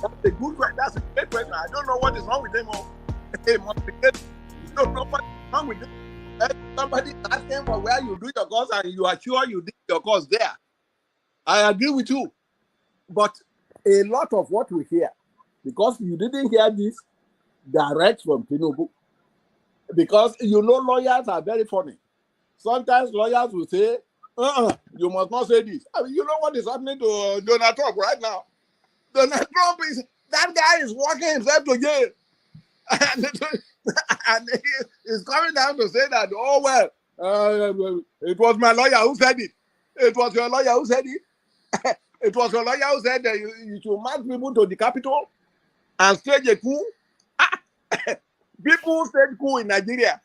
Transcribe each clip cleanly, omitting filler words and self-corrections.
That's a good question. That's a great question. I don't know what is wrong with them all. Hey, I don't know what is wrong with them. Somebody asking for where you do your course and you are sure you did your course there. I agree with you. But a lot of what we hear, because you didn't hear this direct from Tinubu, because you know lawyers are very funny. Sometimes lawyers will say, you must not say this. I mean, you know what is happening to Donald Trump right now? Donald Trump that guy is walking himself to jail. And he is coming down to say that, oh, well, it was my lawyer who said it. It was your lawyer who said it. It was your lawyer who said that you should march people to the capital and stage a coup. People stage coup in Nigeria.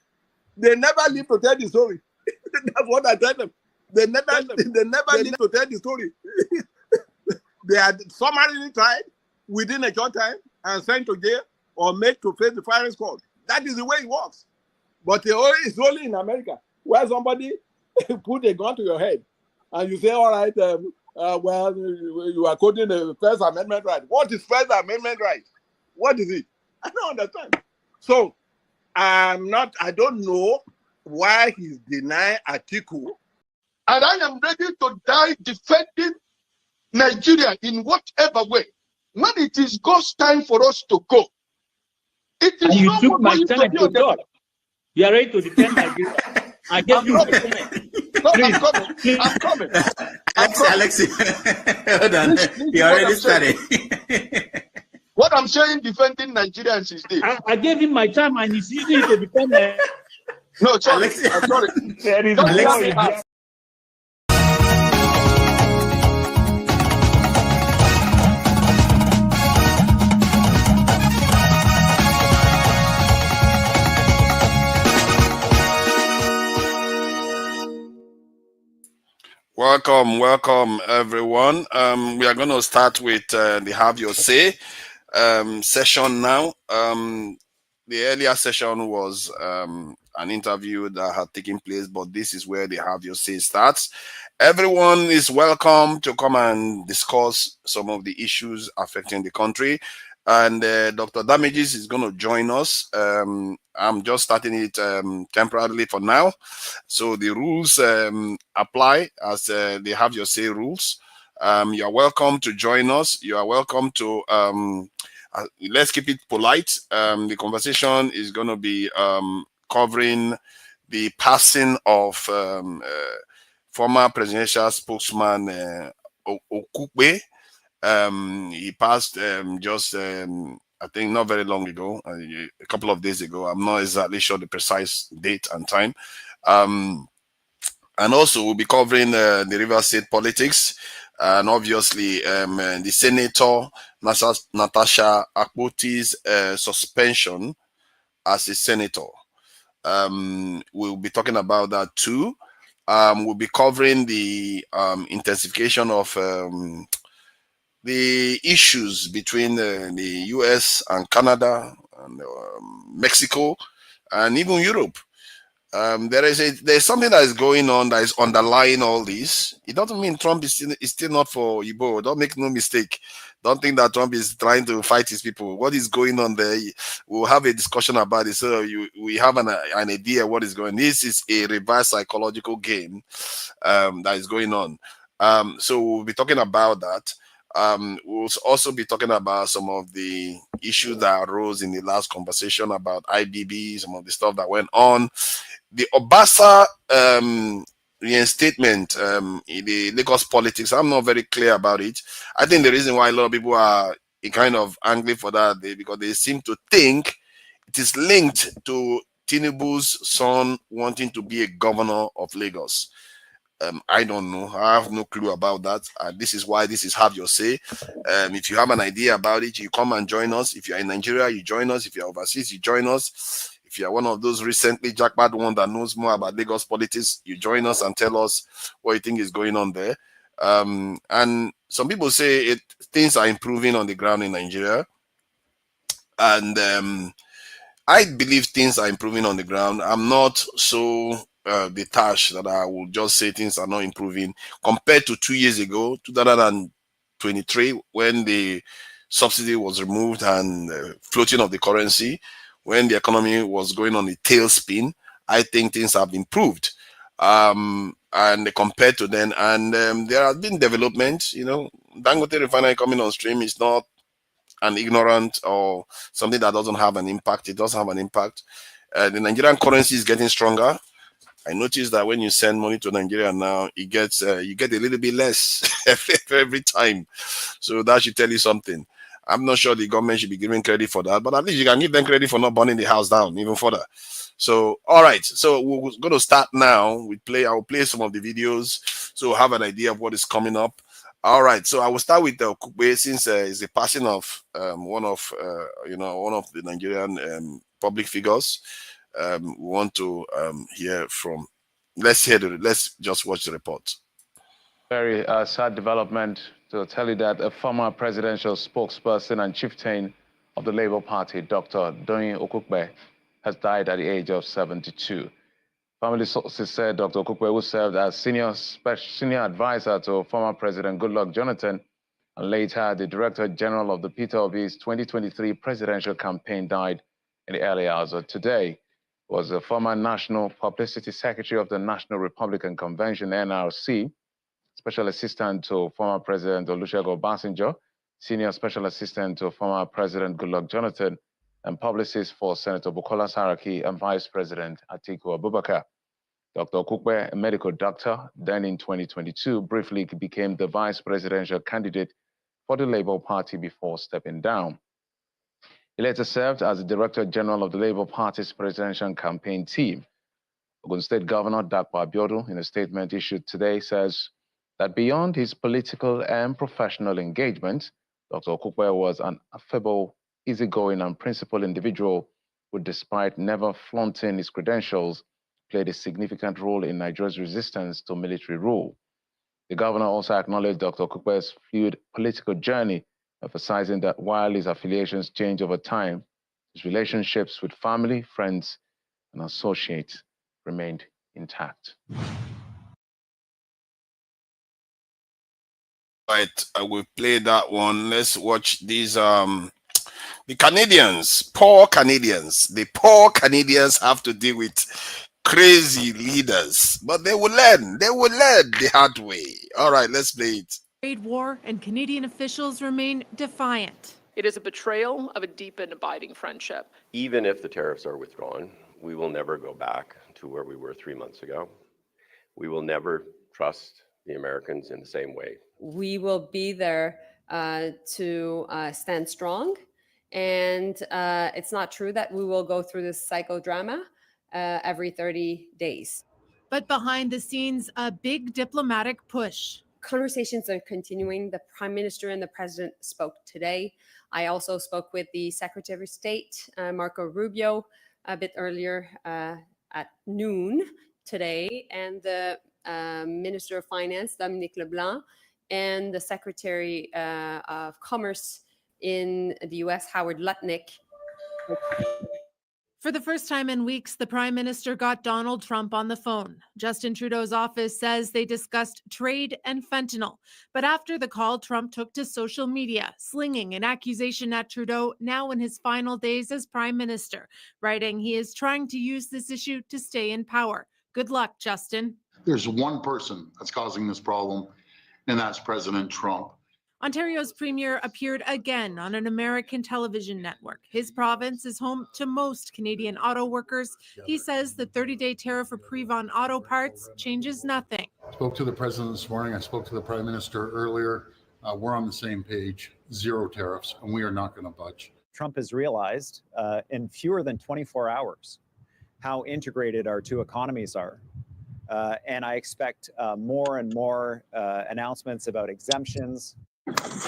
They never live to tell the story. That's what I tell them. They never live to tell the story. They are summarily tried within a short time and sent to jail or made to face the firing squad. That is the way it works. But it's only in America where somebody put a gun to your head and you say, all right, well, you are quoting the First Amendment right. What is First Amendment right? What is it? I don't understand. So I don't know why he's denying Atiku. And I am ready to die defending Nigeria in whatever way. When it is God's time for us to go, it is and you took my time to talk. You are ready to defend Nigeria. I gave you my time. No, I'm coming. Alexi, hold on. You already started. What I'm saying, defending Nigerians is this. I gave him my time and he's using it to defend me. No, sorry. Alexi. I'm sorry. There is Alexi. Welcome, everyone. We are going to start with the Have Your Say session now. The earlier session was an interview that had taken place, but this is where the Have Your Say starts. Everyone is welcome to come and discuss some of the issues affecting the country. And Dr. Damages is going to join us. I'm just starting it temporarily for now. So the rules apply as they Have Your Say rules. You are welcome to join us. You are welcome to, let's keep it polite. The conversation is going to be covering the passing of former presidential spokesman Okupe. He passed I think not very long ago, a couple of days ago. I'm not exactly sure the precise date and time. And also we'll be covering the River State politics and obviously the Senator Natasha Akpoti's suspension as a senator. We'll be talking about that too. We'll be covering the intensification of the issues between the US and Canada and Mexico and even Europe. There's something that is going on that is underlying all this. It doesn't mean Trump is still not for Igbo. Don't make no mistake. Don't think that Trump is trying to fight his people. What is going on there? We'll have a discussion about it. So we have an idea what is going on. This is a reverse psychological game that is going on. So we'll be talking about that. We'll also be talking about some of the issues that arose in the last conversation about IBB, some of the stuff that went on. The Obasa reinstatement in the Lagos politics, I'm not very clear about it. I think the reason why a lot of people are kind of angry for that because they seem to think it is linked to Tinubu's son wanting to be a governor of Lagos. I don't know. I have no clue about that. This is why this is Have Your Say. If you have an idea about it, you come and join us. If you're in Nigeria, you join us. If you're overseas, you join us. If you're one of those recently jackpot one that knows more about Lagos politics, you join us and tell us what you think is going on there. And some people say things are improving on the ground in Nigeria. And I believe things are improving on the ground. I'm not so detached that I will just say things are not improving compared to 2 years ago, 2023, when the subsidy was removed and floating of the currency, when the economy was going on a tailspin, I think things have improved. And compared to then, and there has been development. You know, Dangote refinery coming on stream is not an ignorant or something that doesn't have an impact. It does have an impact. The Nigerian currency is getting stronger. I noticed that when you send money to Nigeria now, it gets you get a little bit less every time. So that should tell you something. I'm not sure the government should be giving credit for that, but at least you can give them credit for not burning the house down even further. So, all right. So we're going to start now. I'll play some of the videos so we'll have an idea of what is coming up. All right. So I will start with Okupe, since it's the passing of one of the Nigerian public figures. We want to hear from. Let's just watch the report. Very sad development to tell you that a former presidential spokesperson and chieftain of the Labour Party, Dr. Doyin Okupe, has died at the age of 72. Family sources said Dr. Okupe, who served as senior advisor to former President Goodluck Jonathan and later the Director General of the Peter Obi's 2023 presidential campaign, died in the early hours of today. He was the former National Publicity Secretary of the National Republican Convention, NRC, Special Assistant to former President Olusegun Obasanjo, Senior Special Assistant to former President Goodluck Jonathan, and publicist for Senator Bukola Saraki and Vice President Atiku Abubakar. Dr. Okupe, a medical doctor, then in 2022, briefly became the vice presidential candidate for the Labour Party before stepping down. He later served as the Director General of the Labour Party's presidential campaign team. Ogun State Governor Dapo Abiodun, in a statement issued today, says that beyond his political and professional engagement, Dr. Okupe was an affable, easygoing and principled individual who, despite never flaunting his credentials, played a significant role in Nigeria's resistance to military rule. The governor also acknowledged Dr. Okupe's fluid political journey, emphasizing that while his affiliations change over time, his relationships with family, friends, and associates remained intact. Right, I will play that one. Let's watch these. The Canadians, the poor Canadians have to deal with crazy leaders, but they will learn the hard way. All right, let's play it. Trade war, and Canadian officials remain defiant. It is a betrayal of a deep and abiding friendship. Even if the tariffs are withdrawn, we will never go back to where we were 3 months ago. We will never trust the Americans in the same way. We will be there to stand strong. And it's not true that we will go through this psychodrama every 30 days. But behind the scenes, a big diplomatic push. Conversations are continuing. The Prime Minister and the President spoke today. I also spoke with the Secretary of State, Marco Rubio, a bit earlier at noon today, and the Minister of Finance, Dominique Leblanc, and the Secretary of Commerce in the US, Howard Lutnick. For the first time in weeks, the Prime Minister got Donald Trump on the phone. Justin Trudeau's office says they discussed trade and fentanyl. But after the call, Trump took to social media, slinging an accusation at Trudeau now in his final days as Prime Minister, writing he is trying to use this issue to stay in power. Good luck, Justin. There's one person that's causing this problem, and that's President Trump. Ontario's premier appeared again on an American television network. His province is home to most Canadian auto workers. He says the 30-day tariff reprieve on auto parts changes nothing. I spoke to the president this morning. I spoke to the prime minister earlier. We're on the same page, zero tariffs, and we are not going to budge. Trump has realized in fewer than 24 hours how integrated our two economies are. And I expect more and more announcements about exemptions.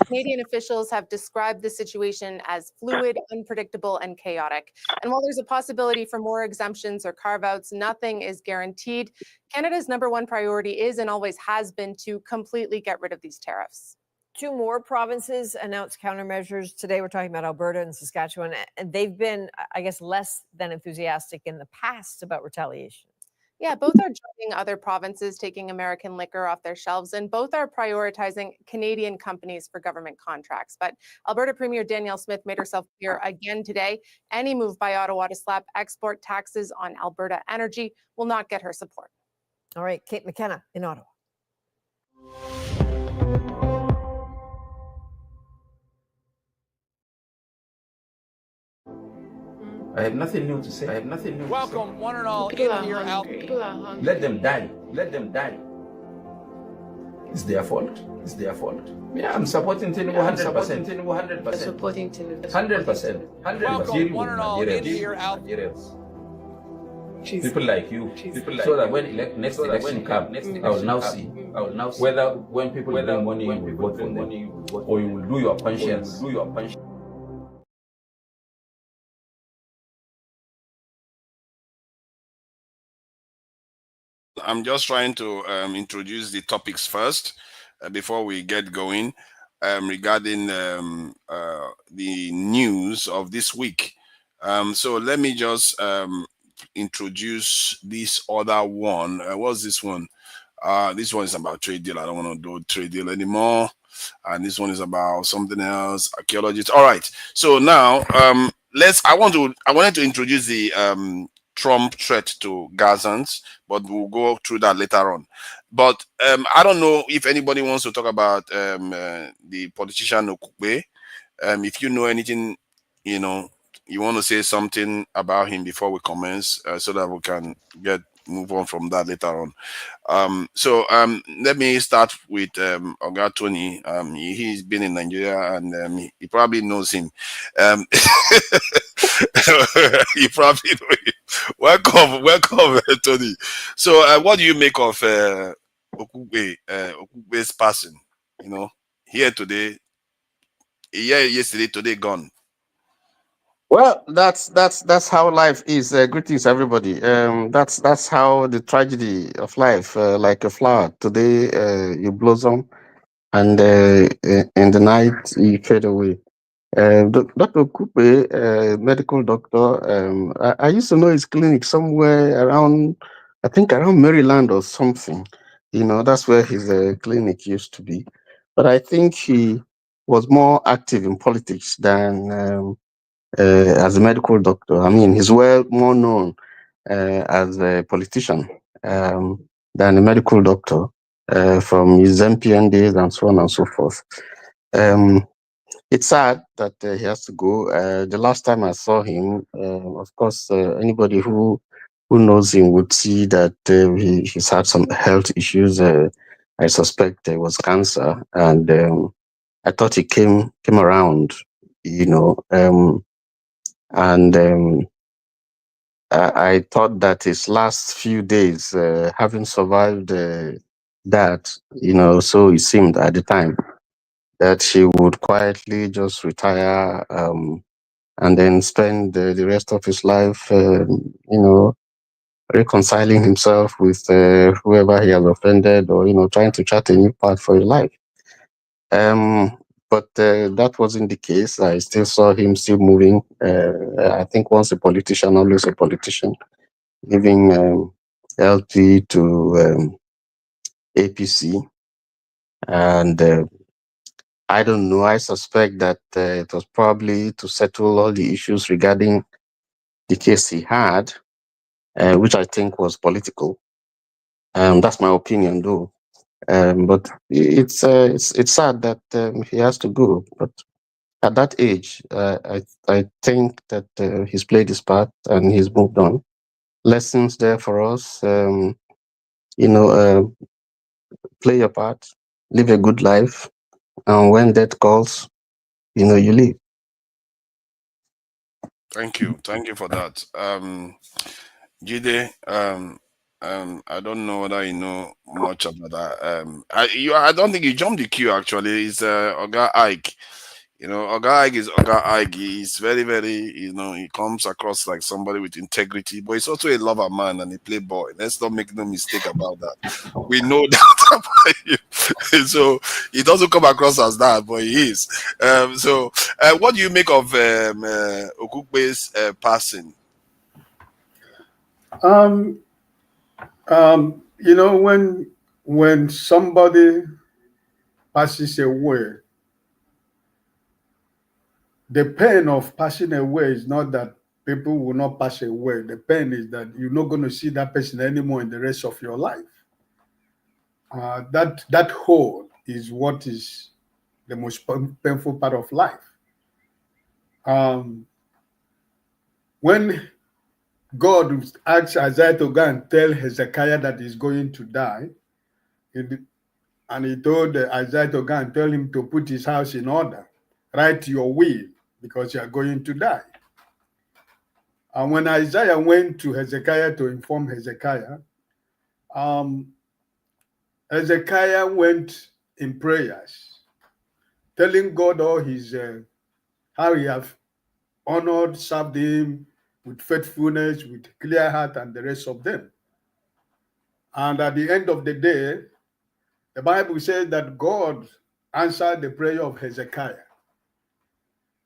Canadian officials have described the situation as fluid, unpredictable, and chaotic. And while there's a possibility for more exemptions or carve-outs, nothing is guaranteed. Canada's #1 priority is and always has been to completely get rid of these tariffs. 2 more provinces announced countermeasures today. We're talking about Alberta and Saskatchewan, and they've been, I guess, less than enthusiastic in the past about retaliation. Yeah, both are joining other provinces taking American liquor off their shelves, and both are prioritizing Canadian companies for government contracts. But Alberta Premier Danielle Smith made herself clear again today, any move by Ottawa to slap export taxes on Alberta energy will not get her support. All right, Kate McKenna in Ottawa. I have nothing new to say. I have nothing new Welcome, to say. one and all, People in here, out. People are hungry. Let them die. Let them die. It's their fault. It's their fault. Yeah, I'm supporting Tinubu 100%. 100%. Supporting Tinubu. 100%. 100%. Welcome, one and all, in here, out. People like you. People like so that when next election comes, I will now see. Whether when people bring money, you will vote for them, or you will do your conscience. I'm just trying to introduce the topics first before we get going regarding the news of this week. So let me just introduce this other one. What's this one? This one is about trade deal. I don't want to do trade deal anymore. And this one is about something else. Archaeologists. All right. So now I wanted to introduce the Trump threat to Gazans, but we'll go through that later on. But I don't know if anybody wants to talk about the politician Okupe. If you know anything, you want to say something about him before we commence, so that we can move on from that later on. So let me start with Oga Tony. He's been in Nigeria, and he probably knows him. You probably know him. Welcome, Tony. So what do you make of Okupe, Okupe's passing? Here today, yesterday, today gone. Well, that's how life is. Greetings, everybody. That's how the tragedy of life, like a flower. Today you blossom, and in the night you fade away. Dr. Okupe, medical doctor. I used to know his clinic somewhere around, I think around Maryland or something. That's where his clinic used to be. But I think he was more active in politics than as a medical doctor. I mean, he's more known as a politician than a medical doctor from his MPN days and so on and so forth. It's sad that he has to go. The last time I saw him, of course, anybody who knows him would see that he's had some health issues. I suspect it was cancer, and I thought he came around, and I thought that his last few days, having survived that, so it seemed at the time that he would quietly just retire and then spend the rest of his life, reconciling himself with whoever he has offended, or, trying to chart a new path for his life. But that wasn't the case. I still saw him still moving. I think once a politician, always a politician, giving LP to APC. And I don't know. I suspect that it was probably to settle all the issues regarding the case he had, which I think was political. That's my opinion, though. But it's sad that he has to go. But at that age, I think that he's played his part and he's moved on. Lessons there for us. Play your part, live a good life, and when death calls, you leave. Thank you for that. Jide, I don't know whether you know much about that. I don't think you jumped the queue actually. It's Oga Ike. Oga Ike is Oga Ike. He's very, very, he comes across like somebody with integrity, but he's also a lover man and a playboy. Let's not make no mistake about that. We know that about you. So he doesn't come across as that, but he is. So what do you make of Okupe's passing? You know, when somebody passes away, the pain of passing away is not that people will not pass away. The pain is that you're not going to see that person anymore in the rest of your life. That hole is what is the most painful part of life. When God asked Isaiah to go and tell Hezekiah that he's going to die, and he told Isaiah to go and tell him to put his house in order, write your will, because you are going to die. And when Isaiah went to Hezekiah to inform Hezekiah, Hezekiah went in prayers, telling God all his how he have honored, served him with faithfulness, with clear heart, and the rest of them. And at the end of the day, the Bible says that God answered the prayer of Hezekiah.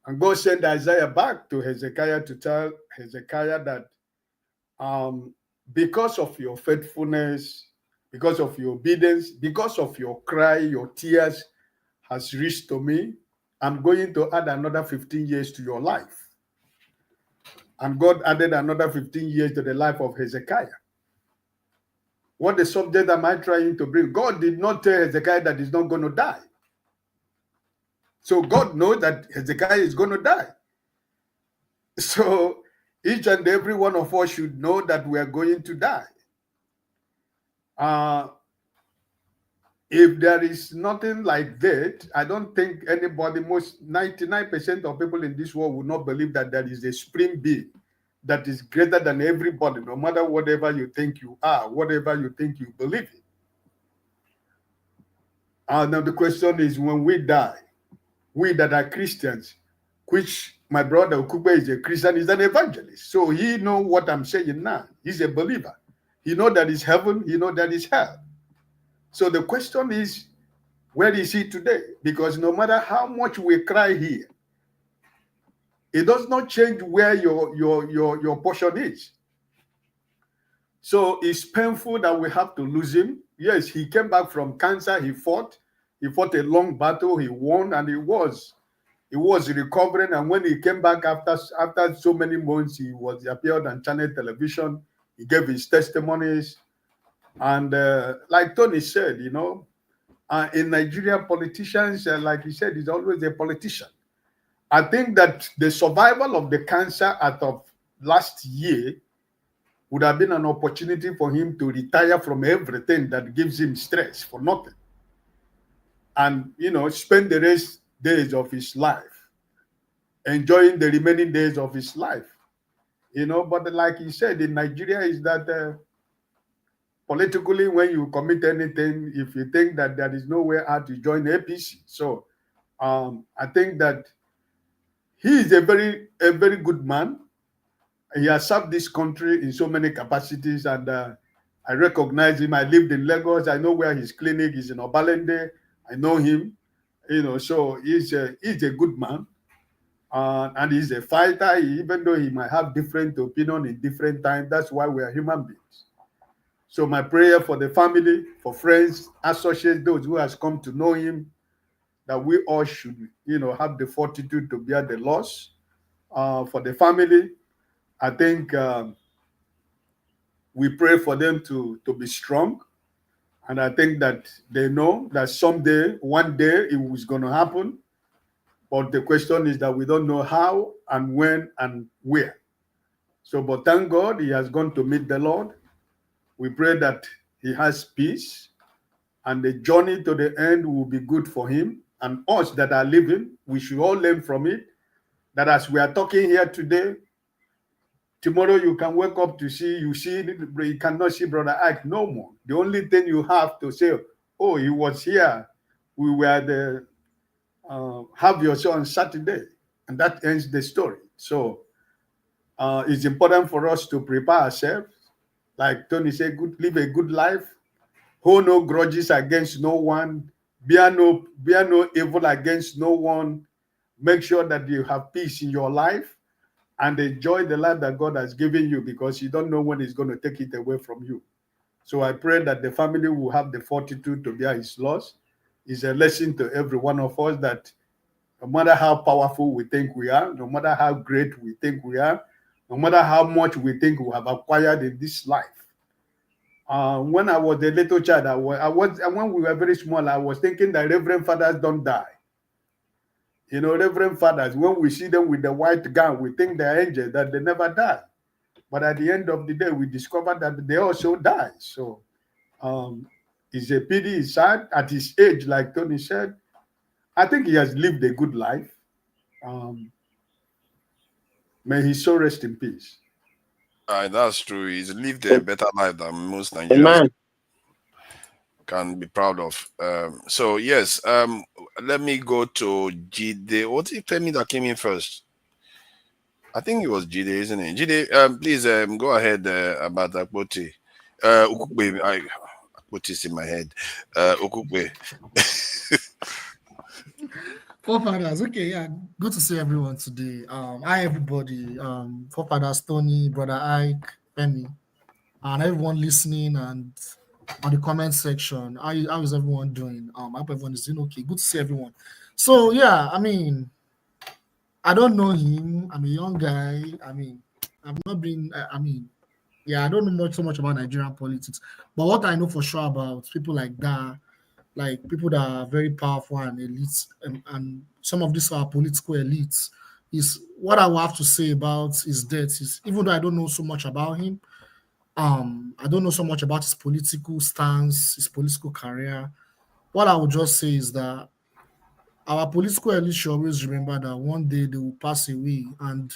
And God sent Isaiah back to Hezekiah to tell Hezekiah that because of your faithfulness, because of your obedience, because of your cry, your tears has reached to me, I'm going to add another 15 years to your life. And God added another 15 years to the life of Hezekiah. What the subject am I trying to bring? God did not tell Hezekiah that he's not going to die. So God knows that Hezekiah is going to die. So each and every one of us should know that we are going to die. If there is nothing like that, I don't think anybody, most 99% of people in this world would not believe that there is a supreme being that is greater than everybody, no matter whatever you think you are, whatever you think you believe in. Now the question is, when we die, we that are Christians, which my brother Okupe is a Christian, is an evangelist. So he knows what I'm saying now. He's a believer. He knows that is heaven, he knows that is hell. So the question is, where is he today? Because no matter how much we cry here, it does not change where your portion is. So it's painful that we have to lose him. Yes, he came back from cancer, he fought a long battle, he won, and he was recovering. And when he came back after so many months, he appeared on channel television, he gave his testimonies. And like Tony said, you know, in Nigeria, politicians, like he said, is always a politician. I think that the survival of the cancer out of last year would have been an opportunity for him to retire from everything that gives him stress for nothing. And, you know, spend the rest days of his life, enjoying the remaining days of his life. You know, but like he said, in Nigeria is that politically, when you commit anything, if you think that there is nowhere out to join APC. So I think that he is a very good man. He has served this country in so many capacities, and I recognize him. I lived in Lagos. I know where his clinic is in Obalende. I know him, you know. So he's a good man, and he's a fighter. Even though he might have different opinion in different times, that's why we are human beings. So my prayer for the family, for friends, associates, those who has come to know him, that we all should, you know, have the fortitude to bear the loss. For the family, I think we pray for them to be strong. And I think that they know that someday, one day, it was going to happen. But the question is that we don't know how and when and where. So, but thank God he has gone to meet the Lord. We pray that he has peace, and the journey to the end will be good for him. And us that are living, we should all learn from it, that as we are talking here today, tomorrow you can wake up to see, you cannot see Brother Ike no more. The only thing you have to say, oh, he was here. We were the have your show on Saturday. And that ends the story. So it's important for us to prepare ourselves. Like Tony said, live a good life. Hold no grudges against no one. Bear no evil against no one. Make sure that you have peace in your life and enjoy the life that God has given you, because you don't know when he's going to take it away from you. So I pray that the family will have the fortitude to bear his loss. It's a lesson to every one of us that no matter how powerful we think we are, no matter how great we think we are, no matter how much we think we have acquired in this life. When I was a little child, when we were very small, I was thinking that Reverend Fathers don't die. You know, Reverend Fathers, when we see them with the white gown, we think they're angels, that they never die. But at the end of the day, we discovered that they also die. So it's a pity, it's sad. At his age, like Tony said, I think he has lived a good life. May his soul rest in peace. That's true. He's lived a better life than most Nigerians can be proud of. So yes, let me go to Jide. What's the family that came in first? I think it was Jide, isn't it? Jide, please go ahead about Akpoti. Okupe, Akpoti's in my head. Okupe. Forefathers, okay, yeah, good to see everyone today. Hi everybody, Forefathers, Tony, Brother Ike, Penny, and everyone listening and on the comment section. How is everyone doing? I hope everyone is doing okay. Good to see everyone. So yeah, I mean, I don't know him. I'm a young guy. I mean, I've not been. I don't know so much about Nigerian politics. But what I know for sure about people like that, like people that are very powerful and elites, and some of these are political elites, is what I will have to say about his death. Is even though I don't know so much about him, I don't know so much about his political stance, his political career. What I would just say is that our political elite should always remember that one day they will pass away, and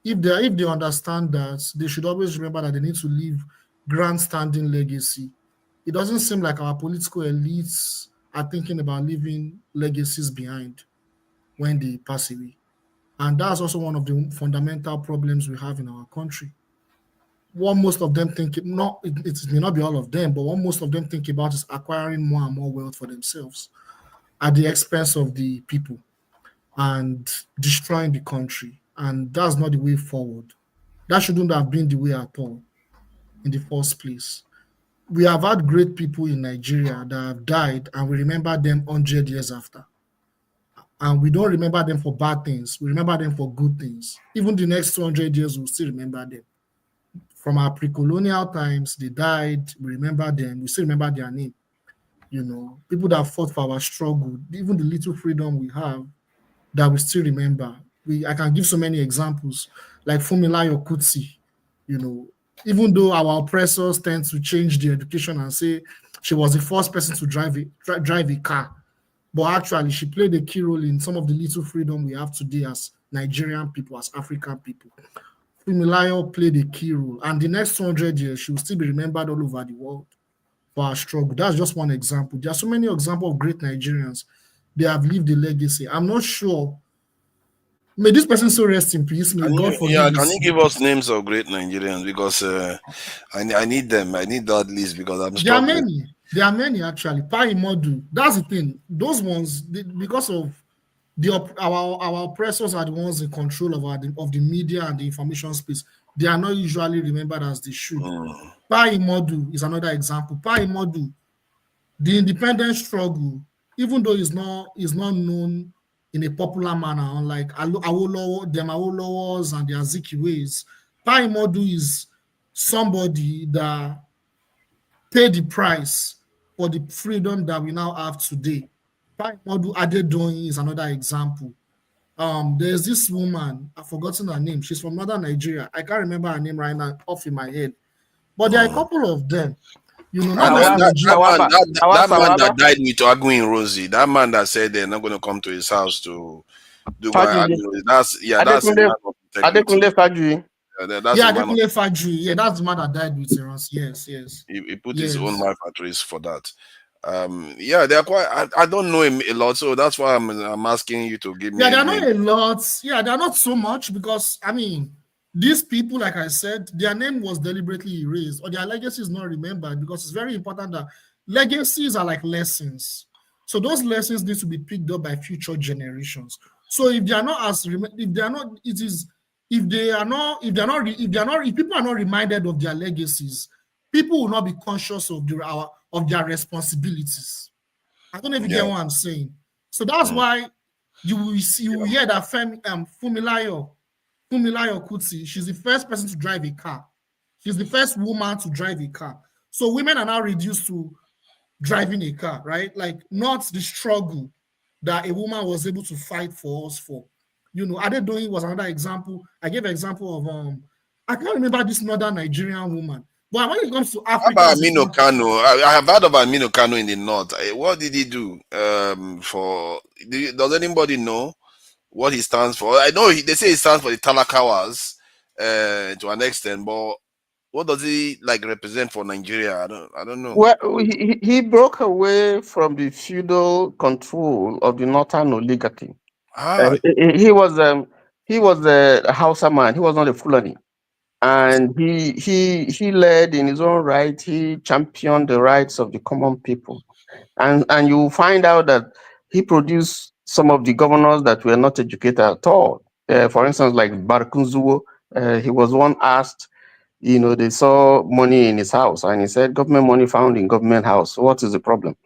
if they understand that, they should always remember that they need to leave grand-standing legacy. It doesn't seem like our political elites are thinking about leaving legacies behind when they pass away, and that's also one of the fundamental problems we have in our country. What most of them think, it may not be all of them, but what most of them think about is acquiring more and more wealth for themselves at the expense of the people and destroying the country. And that's not the way forward. That shouldn't have been the way at all in the first place. We have had great people in Nigeria that have died, and we remember them 100 years after. And we don't remember them for bad things. We remember them for good things. Even the next 200 years, we'll still remember them. From our pre-colonial times, they died. We remember them. We still remember their name. You know, people that fought for our struggle, even the little freedom we have, that we still remember. I can give so many examples, like Fumilayo Kutsi. You know, even though our oppressors tend to change the education and say she was the first person to drive a car, but actually she played a key role in some of the little freedom we have today as Nigerian people, as African people. Fumilayo played a key role, and the next 200 years she will still be remembered all over the world for our struggle. That's just one example. There are so many examples of great Nigerians. They have lived a legacy. I'm not sure. May this person so rest in peace. May God forgive Yeah, his can you give us names of great Nigerians? Because I need them. I need that list because I'm struggling. There are many actually. Pai Modu. That's the thing. Those ones, because of our oppressors are the ones in control of the media and the information space. They are not usually remembered as they should. Pai Modu is another example. Pai Modu, the independence struggle, even though it's not known in a popular manner, unlike Awolowo's and the Azikiwe's, Pai Modu is somebody that paid the price for the freedom that we now have today. Pai Modu Adedoyin is another example. There's this woman, I've forgotten her name. She's from northern Nigeria. I can't remember her name right now off in my head. But there are a couple of them. You know, that man that died with Aguin Rosie, that man that said they're not going to come to his house to do that's Adekunle Fajui. Adekunle Fajui. Yeah, that's the man that died with us. Yes. He put his own life at risk for that. They're quite. I don't know him a lot, so that's why I'm asking you to give me. Yeah, they're not a lot. Yeah, they're not so much because I mean, these people, like I said, their name was deliberately erased or their legacy is not remembered because it's very important that legacies are like lessons. So those lessons need to be picked up by future generations. So if people are not reminded of their legacies, people will not be conscious of their responsibilities. I don't know if you get what I'm saying. So that's why you will hear that Fumilayo Kuti, she's the first person to drive a car. She's the first woman to drive a car. So women are now reduced to driving a car, right? Like not the struggle that a woman was able to fight for us for. You know, Doyin was another example. I gave an example of I can't remember this northern Nigerian woman. But when it comes to Africa, how about Aminu Kano? I have heard of Aminu Kano in the north. What did he do? Does anybody know what he stands for? I know they say he stands for the Talakawas to an extent, but what does he like represent for Nigeria? I don't know. Well, he broke away from the feudal control of the northern oligarchy. He was a Hausa man. He was not a Fulani, and he led in his own right. He championed the rights of the common people, and you find out that he produced some of the governors that were not educated at all. For instance, like Barkunzuwo, he was one asked. You know, they saw money in his house, and he said, "Government money found in government house. What is the problem?"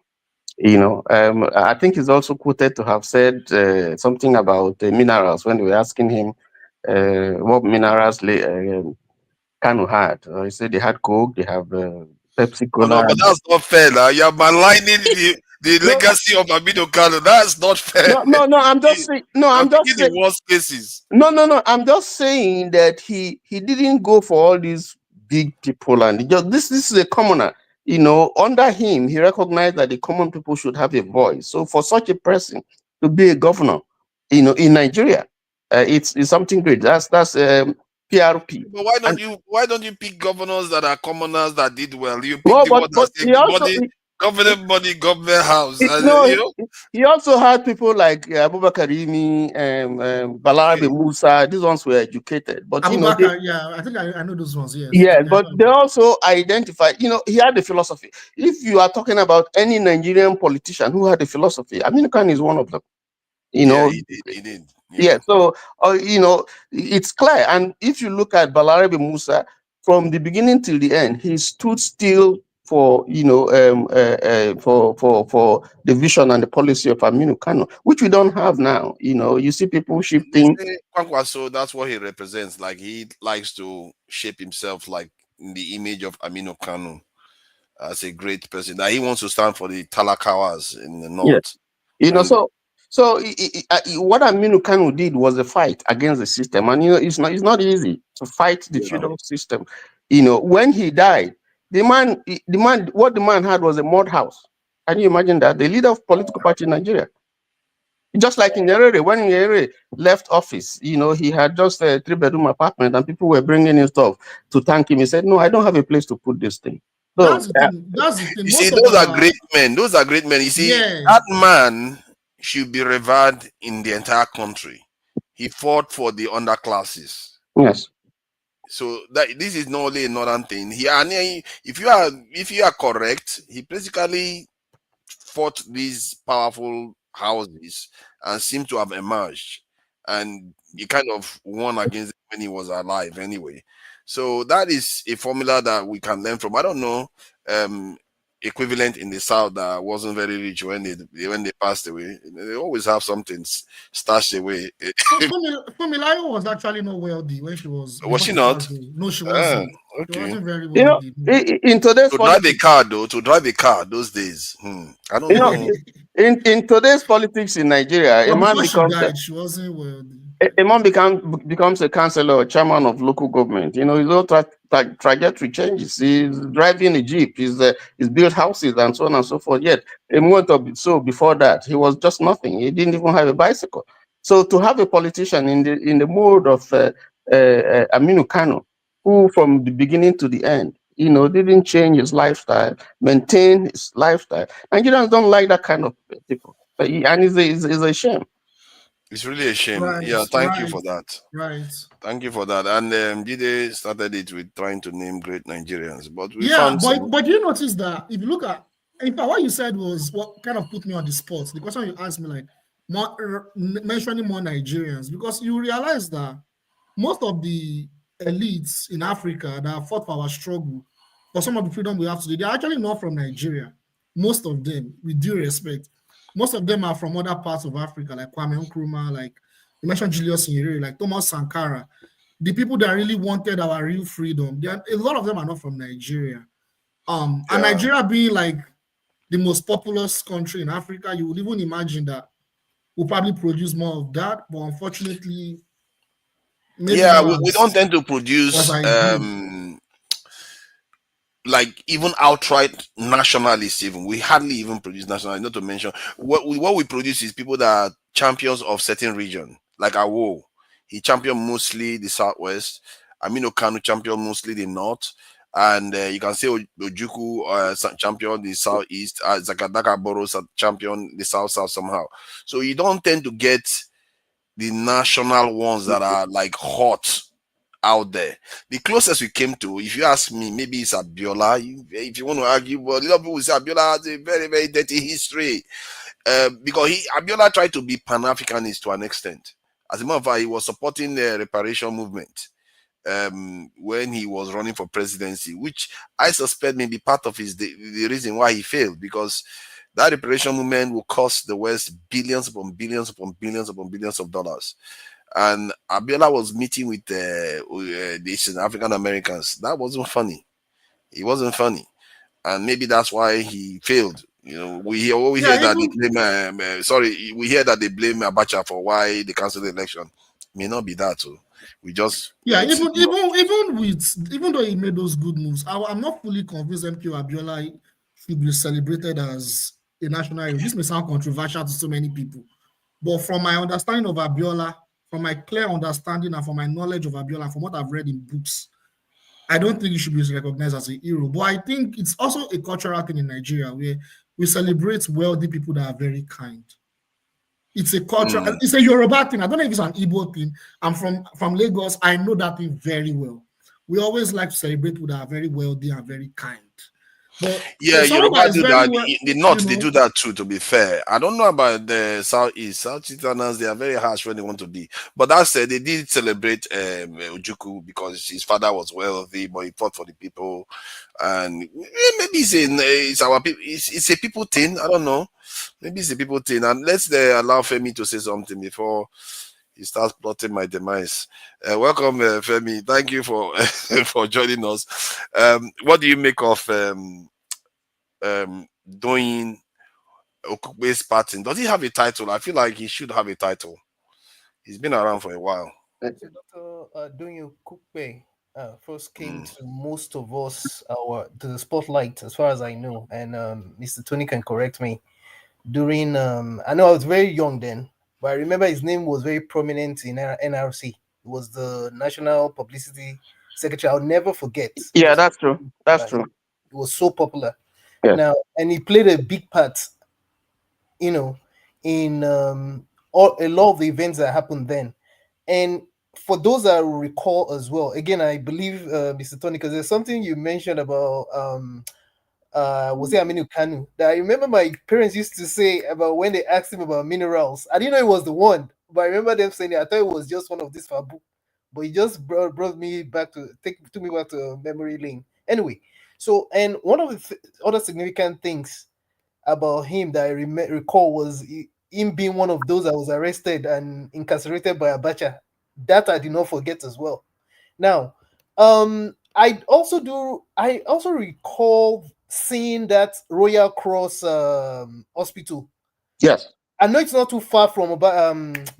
You know, I think he's also quoted to have said something about minerals when they were asking him what minerals Kanu had. He said they had Coke, they have Pepsi Cola. No, but that's not fair. Now. You're maligning the legacy of Aminu Kano. That's not fair. No, I'm just saying. No, I'm just saying the worst cases. No, I'm just saying that he didn't go for all these big people, and this is a commoner. You know, under him, he recognized that the common people should have a voice. So for such a person to be a governor, you know, in Nigeria, it's something great. That's PRP. But why don't you pick governors that are commoners that did well? You pick Well, the one that he also, government money, government house. He also had people like Abubakar Rimi, Balarabe Musa. These ones were educated, but Abubakar, I think I know those ones. Yes. Yeah, but they also identify. You know, he had a philosophy. If you are talking about any Nigerian politician who had a philosophy, Aminu Khan is one of them. You know, he did. Yeah. So you know, it's clear. And if you look at Balarabe Musa from the beginning till the end, he stood still for for the vision and the policy of Aminu Kano, which we don't have now. You know, you see people shifting. So that's what he represents. Like he likes to shape himself like in the image of Aminu Kano as a great person. That he wants to stand for the Talakawas in the north. Yes. You know, so what Aminu Kano did was a fight against the system, and you know it's not easy to fight the feudal system. You know, when he died, what the man had was a mud house. Can you imagine that? The leader of political party in Nigeria, just like in Nyerere, when Nyerere left office, you know, he had just a 3-bedroom apartment, and people were bringing in stuff to thank him. He said, "No, I don't have a place to put this thing." So, that's the thing. You see, those are great men. Those are great men. You see, that man should be revered in the entire country. He fought for the underclasses. Yes. So this is not only a northern thing. If you are correct, he basically fought these powerful houses and seemed to have emerged. And he kind of won against them when he was alive anyway. So that is a formula that we can learn from. I don't know equivalent in the South that wasn't very rich when they passed away. They always have something stashed away. Fumilayo was actually not wealthy when she was. Was she not? No, she wasn't. Okay. She wasn't very wealthy. In today's drive a car those days. I don't know. In today's politics in Nigeria, she wasn't wealthy. A man becomes a councillor or chairman of local government. You know, his whole trajectory changes. He's driving a jeep. He's built houses and so on and so forth. Yet a moment or so before that, he was just nothing. He didn't even have a bicycle. So to have a politician in the mode of Aminu Kano, who from the beginning to the end, you know, didn't change his lifestyle, maintain his lifestyle. Nigerians don't like that kind of people, and it's a shame. It's really a shame. Right, yeah, thank you for that. Right. Thank you for that. And Jide started it with trying to name great Nigerians, but we but you notice that if you look at, in fact, what you said was what kind of put me on the spot. The question you asked me, like, mentioning more Nigerians, because you realize that most of the elites in Africa that fought for our struggle for some of the freedom we have today, they're actually not from Nigeria. Most of them, with due respect, most of them are from other parts of Africa, like Kwame Nkrumah, like you mentioned Julius Nyerere, like Thomas Sankara. The people that really wanted our real freedom, a lot of them are not from Nigeria. And Nigeria being like the most populous country in Africa, you would even imagine that we'll probably produce more of that. But unfortunately, maybe we don't tend to produce like even outright nationalists. Even we hardly even produce nationalists. Not to mention what we produce is people that are champions of certain region, like Awo. He championed mostly the Southwest. Aminu Kanu championed mostly the North. And you can say Ojukwu champion the Southeast, Zakadaka Boros champion the South somehow. So you don't tend to get the national ones that are like hot out there. The closest we came to, if you ask me, maybe it's Abiola. If you want to argue, but a lot of people say Abiola has a very, very dirty history because Abiola tried to be Pan-Africanist to an extent. As a matter of fact, he was supporting the reparation movement when he was running for presidency, which I suspect may be part of the reason why he failed, because that reparation movement will cost the West billions upon billions upon billions upon billions of dollars. And Abiola was meeting with the African Americans. That wasn't funny. It wasn't funny, and maybe that's why he failed. You know, we hear that they blame. We hear that they blame Abacha for why they canceled the election. May not be that too. We just even though he made those good moves, I'm not fully convinced MQ Abiola should be celebrated as a national hero. This may sound controversial to so many people, but from my understanding of Abiola, from my clear understanding and from my knowledge of Abiola, from what I've read in books, I don't think he should be recognized as a hero. But I think it's also a cultural thing in Nigeria where we celebrate wealthy people that are very kind. It's a culture. It's a Yoruba thing. I don't know if it's an Igbo thing. I'm from Lagos. I know that thing very well. We always like to celebrate people that are very wealthy and very kind. But Yoruba do that. In the North, they do that too, to be fair. I don't know about the Southeast. Southeasterners, they are very harsh when they want to be. But that said, they did celebrate Ojukwu because his father was wealthy, but he fought for the people. And maybe it's our people. It's a people thing. I don't know. Maybe it's a people thing. And let's allow Femi to say something before he starts plotting my demise. Welcome, Femi. Thank you for for joining us. What do you make of Doyin Okupe's pattern? Does he have a title? I feel like he should have a title. He's been around for a while. Dr. Doyin Okupe first came to most of us to the spotlight, as far as I know, and Mr. Tony can correct me. During I know I was very young then, but I remember his name was very prominent in NRC. It was the National Publicity Secretary. I'll never forget. Yeah, that's true. That's true. It was so popular. Yeah. Now, and he played a big part, you know, in a lot of the events that happened then. And for those that recall as well, again, I believe, Mr. Tony, because there's something you mentioned about was it Aminu Kanu, that I remember my parents used to say about when they asked him about minerals. I didn't know it was the one, but I remember them saying it. I thought it was just one of these fabu, but he just brought me back took me back to memory lane. Anyway, so, and one of the other significant things about him that I recall was him being one of those that was arrested and incarcerated by Abacha. That I did not forget as well. Now, I also recall seeing that Royal Cross hospital. Yes. I know it's not too far from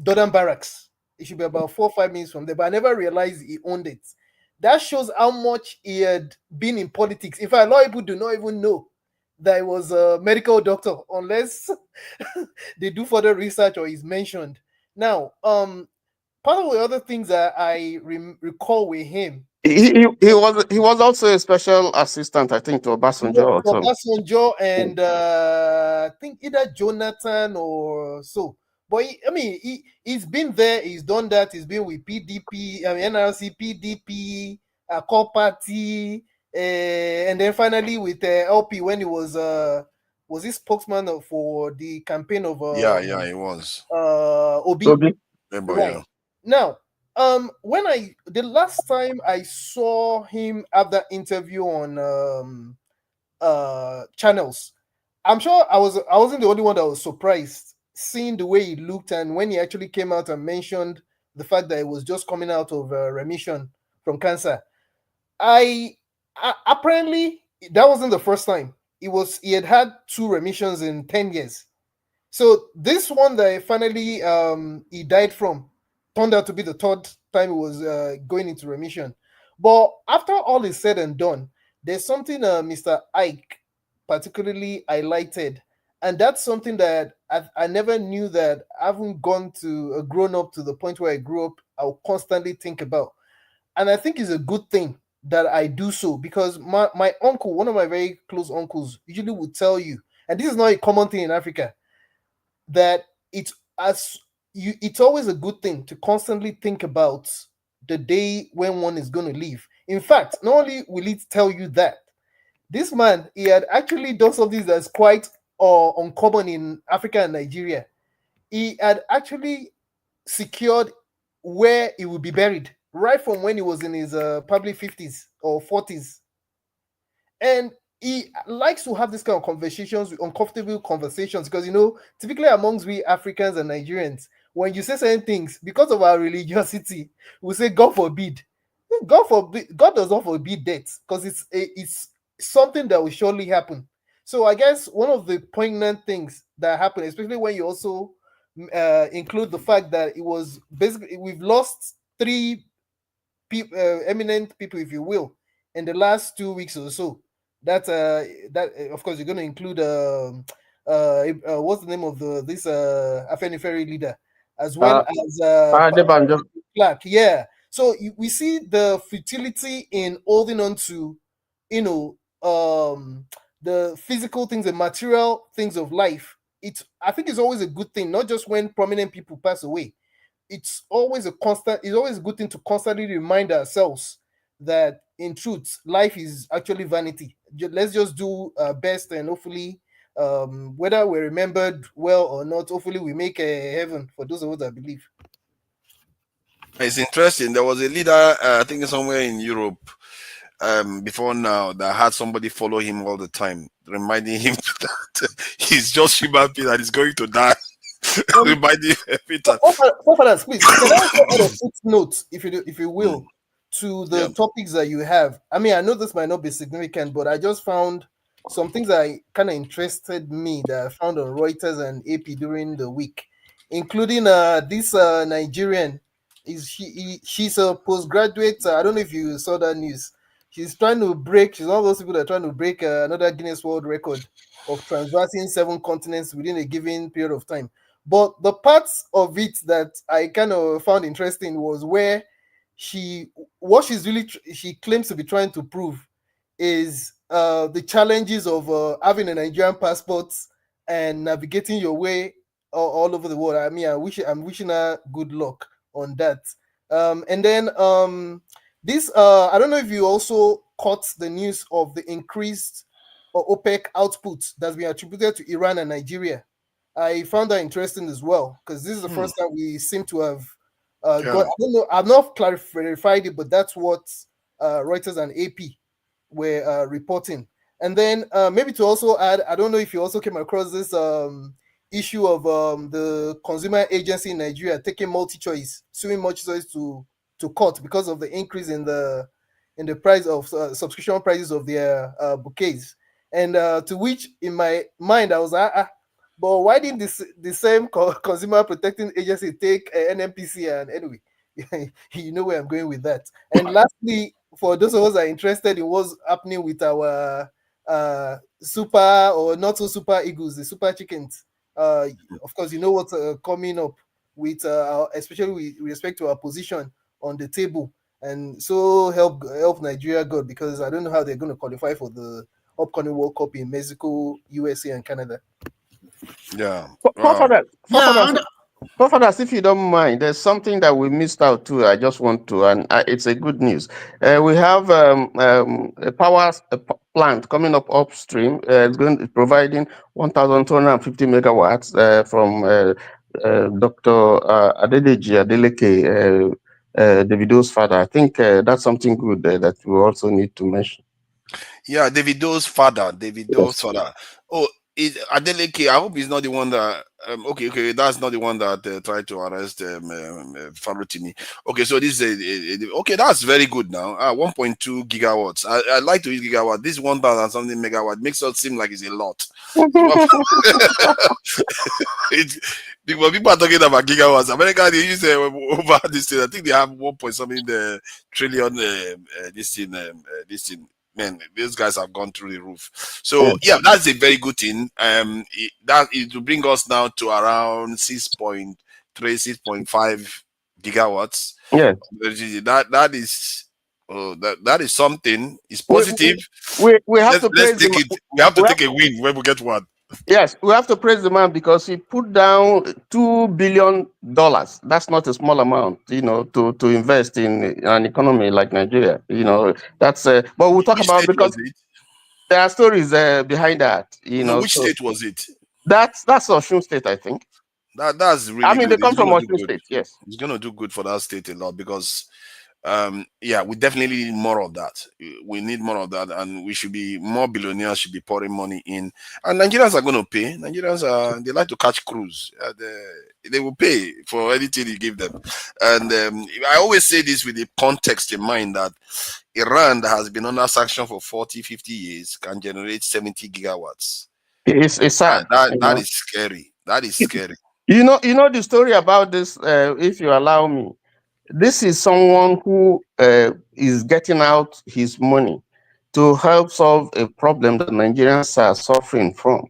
Dodan Barracks. It should be about 4 or 5 minutes from there, but I never realized he owned it. That shows how much he had been in politics. In fact, a lot of people do not even know that he was a medical doctor unless they do further research or he's mentioned. Now, part of the other things that I recall with him, he was also a special assistant, I think, to Obasanjo. Obasanjo and I think either Jonathan or so. But he's been there. He's done that. He's been with PDP, NRC, PDP, Core Party, and then finally with LP when he was he spokesman for the campaign of he was Obi. Remember, right. yeah. Now, when the last time I saw him have that interview on channels, I'm sure I wasn't the only one that was surprised seeing the way he looked, and when he actually came out and mentioned the fact that he was just coming out of remission from cancer. Apparently that wasn't the first time. He had 2 remissions in 10 years. So this one that finally he died from turned out to be the 3rd time he was going into remission. But after all is said and done, there's something Mr. Ike particularly highlighted, and that's something that I never knew that I haven't grown up to the point where I grew up. I'll constantly think about, and I think it's a good thing that I do so, because my uncle, one of my very close uncles, usually would tell you, and this is not a common thing in Africa, that it's always a good thing to constantly think about the day when one is going to leave. In fact, not only will it tell you that, this man, he had actually done something that's quite uncommon in Africa and Nigeria. He had actually secured where he would be buried right from when he was in his probably 50s or 40s. And he likes to have this kind of conversations, uncomfortable conversations, because, typically amongst we Africans and Nigerians, when you say certain things, because of our religiosity, we say, God forbid. God does not forbid death, because it's something that will surely happen. So I guess one of the poignant things that happened, especially when you also include the fact that it was basically, we've lost 3 eminent people, if you will, in the last 2 weeks or so. That of course you're going to include what's the name of this Afenifere leader, as well as Clark. Yeah. So we see the futility in holding on to, the physical things, the material things of life. I think it's always a good thing, not just when prominent people pass away. It's always a good thing to constantly remind ourselves that in truth, life is actually vanity. Let's just do our best, and hopefully, whether we're remembered well or not, hopefully we make a heaven for those of us that believe. It's interesting. There was a leader, I think somewhere in Europe, before now, that had somebody follow him all the time, reminding him that he's just human being and he's going to die. Reminding him every time. Fathers, please, can I add a footnote, if you will, to the topics that you have? I mean, I know this might not be significant, but I just found some things that kind of interested me that I found on Reuters and AP during the week, including this Nigerian. She's a postgraduate. I don't know if you saw that news. She's one of those people that are trying to break another Guinness World Record of traversing 7 continents within a given period of time. But the parts of it that I kind of found interesting was where she claims to be trying to prove is the challenges of having a Nigerian passport and navigating your way all over the world. I mean, I'm wishing her good luck on that. And then this I don't know if you also caught the news of the increased OPEC output that's been attributed to Iran and Nigeria. I found that interesting as well, because this is the first time we seem to have got. I don't know. I've not verified it, but that's what Reuters and AP were reporting. And then maybe to also add, I don't know if you also came across this issue of the consumer agency in Nigeria taking MultiChoice, suing MultiChoice to court because of the increase in the price of subscription prices of their bouquets. And to which, in my mind, I was but why didn't the same consumer protecting agency take NMPC? And anyway, you know where I'm going with that. And lastly, for those of us that are interested in what's happening with our super or not so super eagles, the super chickens, of course, you know what's coming up with, especially with respect to our position on the table. And so help Nigeria God, because I don't know how they're going to qualify for the upcoming World Cup in Mexico, USA, and Canada. Yeah. Fathers, if you don't mind, there's something that we missed out too. I just want to, and it's a good news. We have a power plant coming up upstream. It's going to providing 1,250 megawatts from Dr. Adeleke Davido's father. I think that's something good that we also need to mention. Yeah, Davido's father. Yes. Oh, Adeleke, I hope he's not the one that. Okay, that's not the one that tried to arrest Farotini. Okay, so this is okay. That's very good now. 1.2 gigawatts. I like to use gigawatt. This 1,000 something megawatt makes it seem like it's a lot. When people are talking about gigawatts, America they use over this thing. I think they have 1 point something trillion. This thing. Man, these guys have gone through the roof. So yeah, that's a very good thing. It will bring us now to around 6.3, 6.5 gigawatts. Yeah, that is something. It's positive. We have to let's praise take him. it. We have to take a win when we get one. Yes, we have to praise the man because he put down $2 billion. That's not a small amount, to invest in an economy like Nigeria. That's. But we'll talk about because there are stories behind that. Which state was it? That's Osun State, I think. That's really. I mean, good. They come from Osun State. Yes, it's gonna do good for that state a lot because. We definitely need more of that. We need more of that, and we should be more billionaires should be pouring money in. And Nigerians are going to pay. Nigerians they like to catch cruise. They will pay for anything you give them. And I always say this with the context in mind that Iran, that has been under sanction for 40, 50 years, can generate 70 gigawatts. It's sad. That is scary. That is scary. You know the story about this. If you allow me. This is someone who is getting out his money to help solve a problem that Nigerians are suffering from.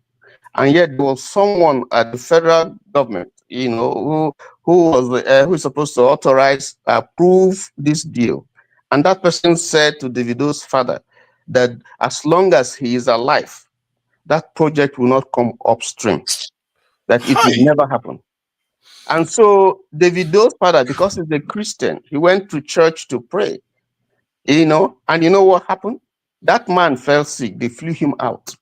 And yet there was someone at the federal government, who is supposed to approve this deal. And that person said to Davido's father that as long as he is alive, that project will not come upstream, that it will never happen. And so Davido's father, because he's a Christian, he went to church to pray, and you know what happened? That man fell sick. They flew him out,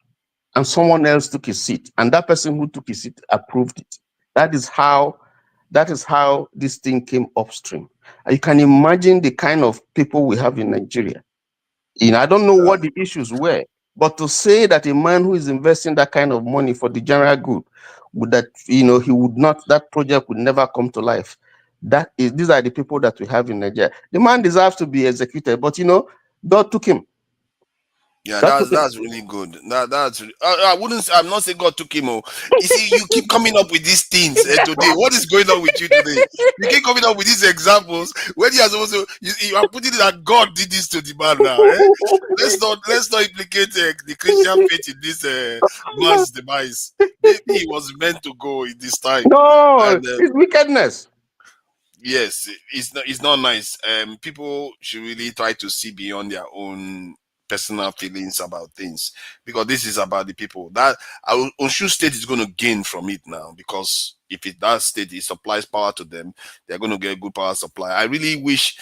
and someone else took his seat. And that person who took his seat approved it. That is how this thing came upstream. You can imagine the kind of people we have in Nigeria. I don't know what the issues were, but to say that a man who is investing that kind of money for the general good, that project would never come to life. These are the people that we have in Nigeria. The man deserves to be executed, but God took him. Yeah, that's really good. I'm not saying God took him. You see, you keep coming up with these things today. What is going on with you today? You keep coming up with these examples when you are supposed to. You are putting it that God did this to the man now. Let's not implicate the Christian faith in this man's demise. Maybe he was meant to go in this time. No, it's wickedness. Yes, it's not nice. People should really try to see beyond their own personal feelings about things, because this is about the people. That Osun State is going to gain from it now, because if that state supplies power to them, they're going to get good power supply. I really wish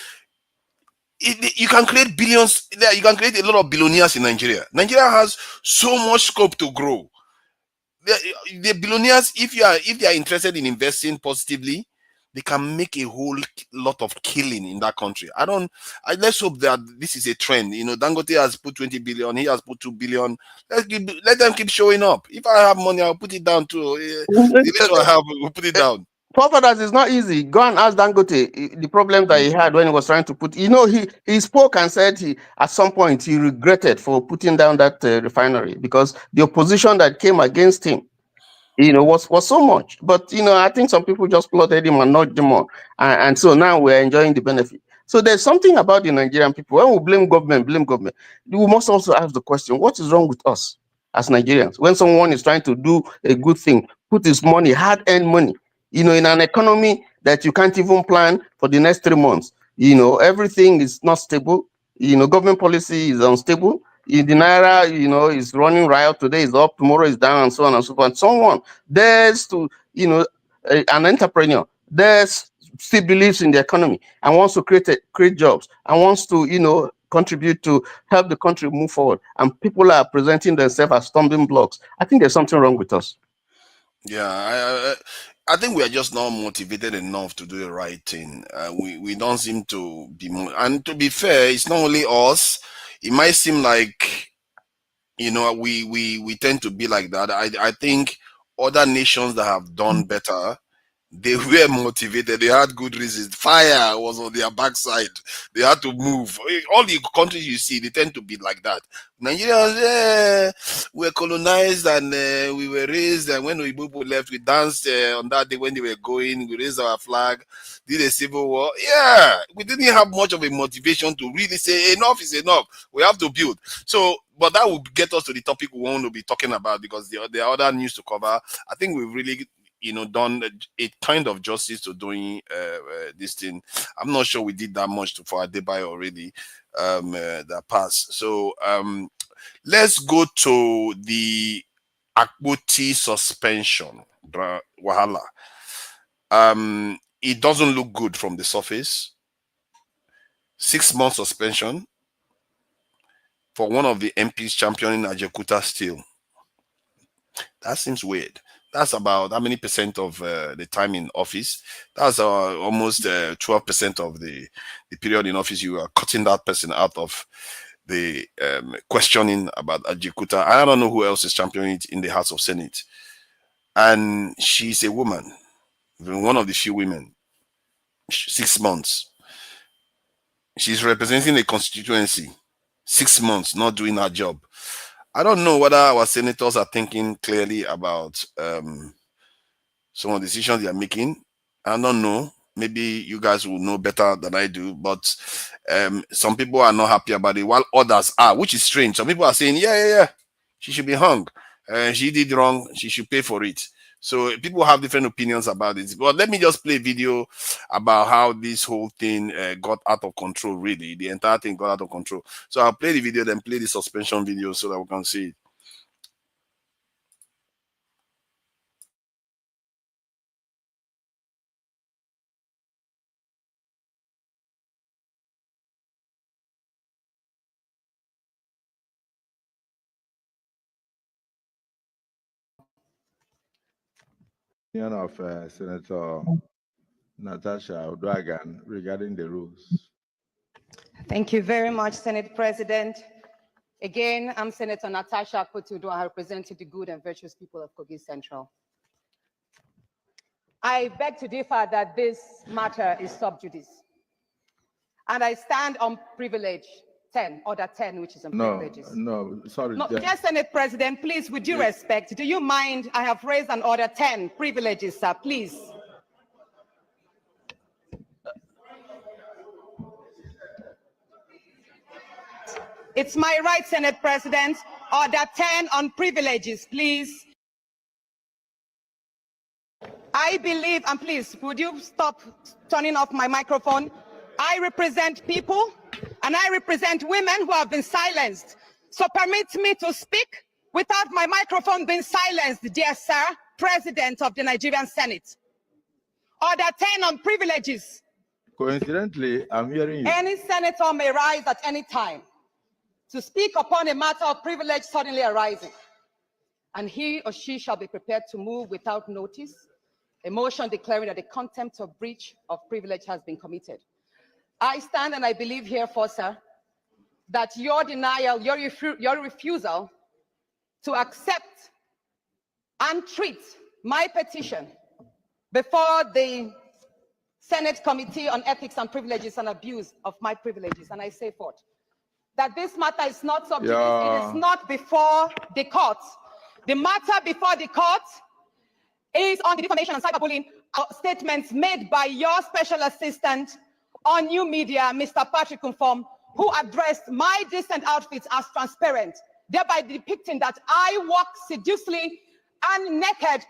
you can create billions. You can create a lot of billionaires in Nigeria. Nigeria has so much scope to grow. The billionaires, if they are interested in investing positively, they can make a whole lot of killing in that country. Let's hope that this is a trend. Dangote has put 20 billion, he has put 2 billion. Let them keep showing up. If I have money, I'll put it down too. The little I have, we'll put it down. Forefathers is not easy. Go and ask Dangote the problem that he had when he was trying to put. He spoke and said at some point he regretted for putting down that refinery, because the opposition that came against him, was so much. But I think some people just plotted him and nudged him on, and so now we're enjoying the benefit. So there's something about the Nigerian people. When we blame government, we must also ask the question: what is wrong with us as Nigerians? When someone is trying to do a good thing, put his money, hard-earned money, in an economy that you can't even plan for the next 3 months, everything is not stable. Government policy is unstable. The naira, is running riot. Today is up, tomorrow is down, and so on and so forth. And someone dares to, an entrepreneur dares still believes in the economy and wants to create jobs and wants to, contribute to help the country move forward. And people are presenting themselves as stumbling blocks. I think there's something wrong with us. Yeah, I think we are just not motivated enough to do the right thing. We don't seem to be and to be fair, it's not only us. It might seem like, you know, we tend to be like that. I think other nations that have done better, they were motivated. They had good reasons. Fire was on their backside. They had to move. All the countries you see, they tend to be like that. Nigerians were colonized and we were raised. And when people left, we danced on that day when they were going. We raised our flag, did a civil war. Yeah, we didn't have much of a motivation to really say enough is enough. We have to build. So, but that will get us to the topic we want to be talking about, because there are other news to cover. I think we've really, you know, done a kind of justice to doing this thing. I'm not sure we did that much for Adebayo already that passed. So let's go to the Akpoti suspension, Wahala. It doesn't look good from the surface. 6 months suspension for one of the MPs championing Ajekuta still. That seems weird. That's about how many percent of the time in office? That's almost 12% of the period in office. You are cutting that person out of the questioning about Ajekuta. I don't know who else is championing it in the House of Senate. And she's a woman, one of the few women. 6 months. She's representing a constituency. 6 months, not doing her job. I don't know whether our senators are thinking clearly about some of the decisions they are making. I don't know. Maybe you guys will know better than I do, but some people are not happy about it, while others are, which is strange. Some people are saying, yeah, she should be hung. She did wrong. She should pay for it. So people have different opinions about it. But let me just play a video about how this whole thing got out of control, really. The entire thing got out of control. So I'll play the video, then play the suspension video so that we can see it. Of Senator Natasha Akpoti-Uduaghan regarding the rules. Thank you very much, Senate President. Again, I'm Senator Natasha Akpoti-Uduaghan, representing the good and virtuous people of Kogi Central. I beg to differ that this matter is sub judice. And I stand on privilege 10, order 10, which is on privileges. Sorry. No, yes, Senate President, please, with due respect, do you mind? I have raised an order 10, privileges, sir, please. It's my right, Senate President. Order 10 on privileges, please. I believe, and please, would you stop turning off my microphone? I represent people, and I represent women who have been silenced. So permit me to speak without my microphone being silenced, dear sir, President of the Nigerian Senate. Order 10 on privileges. Coincidentally, I'm hearing you. Any senator may rise at any time to speak upon a matter of privilege suddenly arising, and he or she shall be prepared to move without notice a motion declaring that a contempt or breach of privilege has been committed. I stand and I believe herefore, sir, that your denial, your refusal to accept and treat my petition before the Senate Committee on Ethics and Privileges and Abuse of my privileges, and I say forth, that this matter is not subject, it is not before the court. The matter before the court is on the defamation and cyberbullying statements made by your special assistant on new media, Mr. Patrick Conform, who addressed my decent outfits as transparent, thereby depicting that I walk sedulously and naked.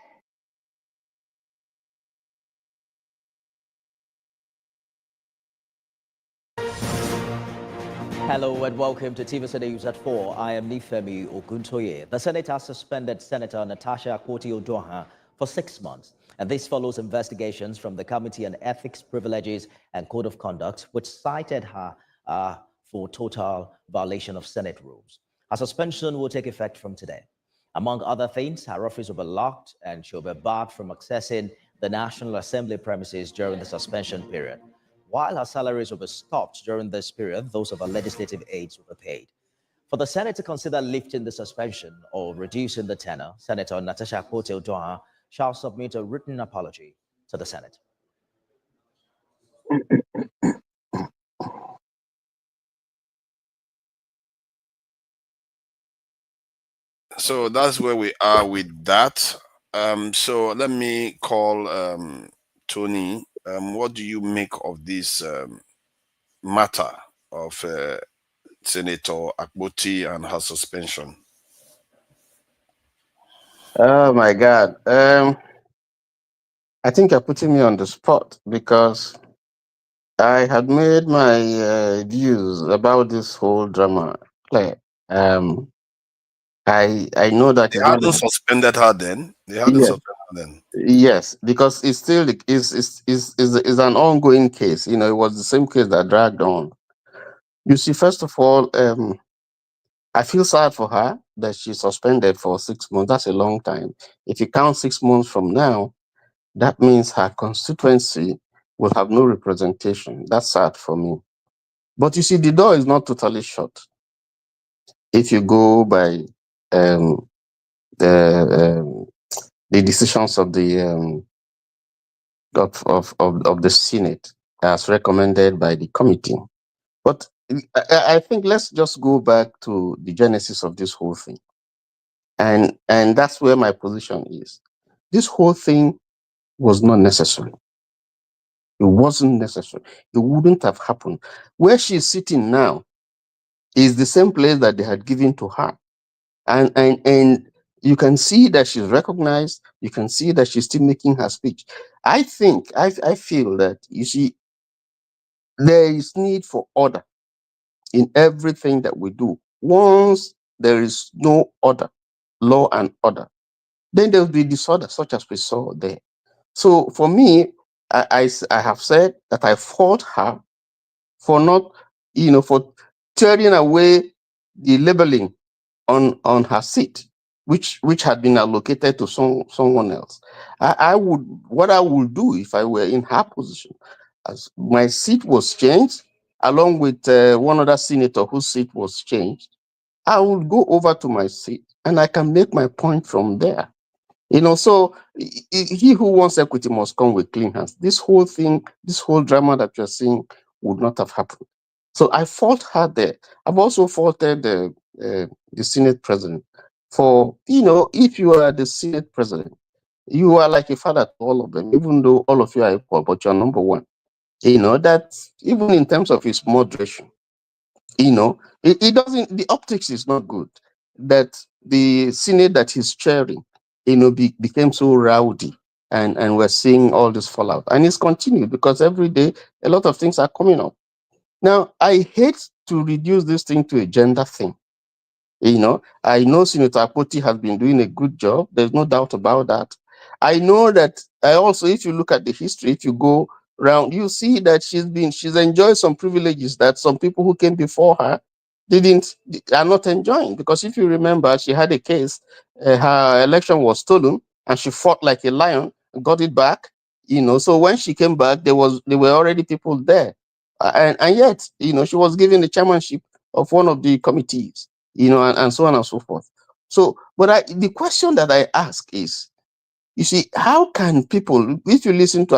Hello and welcome to TVC News at 4. I am Nifemi Oguntoye. The Senate has suspended Senator Natasha Akpoti-Uduaghan for 6 months. And this follows investigations from the Committee on Ethics, Privileges and Code of Conduct, which cited her for total violation of Senate rules. Her suspension will take effect from today. Among other things, her office will be locked and she'll be barred from accessing the National Assembly premises during the suspension period. While her salaries will be stopped during this period, those of her legislative aides will be paid. For the Senate to consider lifting the suspension or reducing the tenure, Senator Natasha Akpoti-Uduaghan shall submit a written apology to the Senate. So that's where we are with that. So let me call Tony. What do you make of this matter of Senator Akpoti and her suspension? Oh my God. I think you're putting me on the spot because I had made my views about this whole drama clear. I know that They it's not. hadn't suspended her then. They hadn't Yes, suspended her then. yes, because it's still is an ongoing case. You know, it was the same case that dragged on. You see, first of all, I feel sad for her that she's suspended for 6 months. That's a long time. If you count 6 months from now, that means her constituency will have no representation. That's sad for me. But you see, the door is not totally shut. If you go by um, the decisions of the of the Senate as recommended by the committee. But I think let's just go back to the genesis of this whole thing. And that's where my position is. This whole thing was not necessary. It wasn't necessary. It wouldn't have happened. Where she's sitting now is the same place that they had given to her. And you can see that she's recognized. You can see that she's still making her speech. I feel that, you see, there is need for order in everything that we do. Once there is no order, law and order, then there will be disorder, such as we saw there. So for me, I have said that I fault her for not, for tearing away the labeling on her seat, which had been allocated to someone else. What I would do if I were in her position, as my seat was changed, along with one other senator whose seat was changed, I would go over to my seat and I can make my point from there. So he who wants equity must come with clean hands. This whole thing, this whole drama that you're seeing would not have happened. So I fault her there. I've also faulted the Senate president for, if you are the Senate president, you are like a father to all of them, even though all of you are equal, but you're number one. That even in terms of his moderation, it doesn't, the optics is not good that the Senate that he's chairing, became so rowdy and we're seeing all this fallout. And it's continued because every day a lot of things are coming up. Now, I hate to reduce this thing to a gender thing. I know Senator Akpoti has been doing a good job. There's no doubt about that. I know that also, if you look at the history, if you go around, you see that she's enjoyed some privileges that some people who came before her are not enjoying. Because if you remember, she had a case, her election was stolen, and she fought like a lion and got it back. So when she came back, there were already people there, and yet, she was given the chairmanship of one of the committees, and so on and so forth. So, but the question that I ask is, you see, how can people, if you listen to,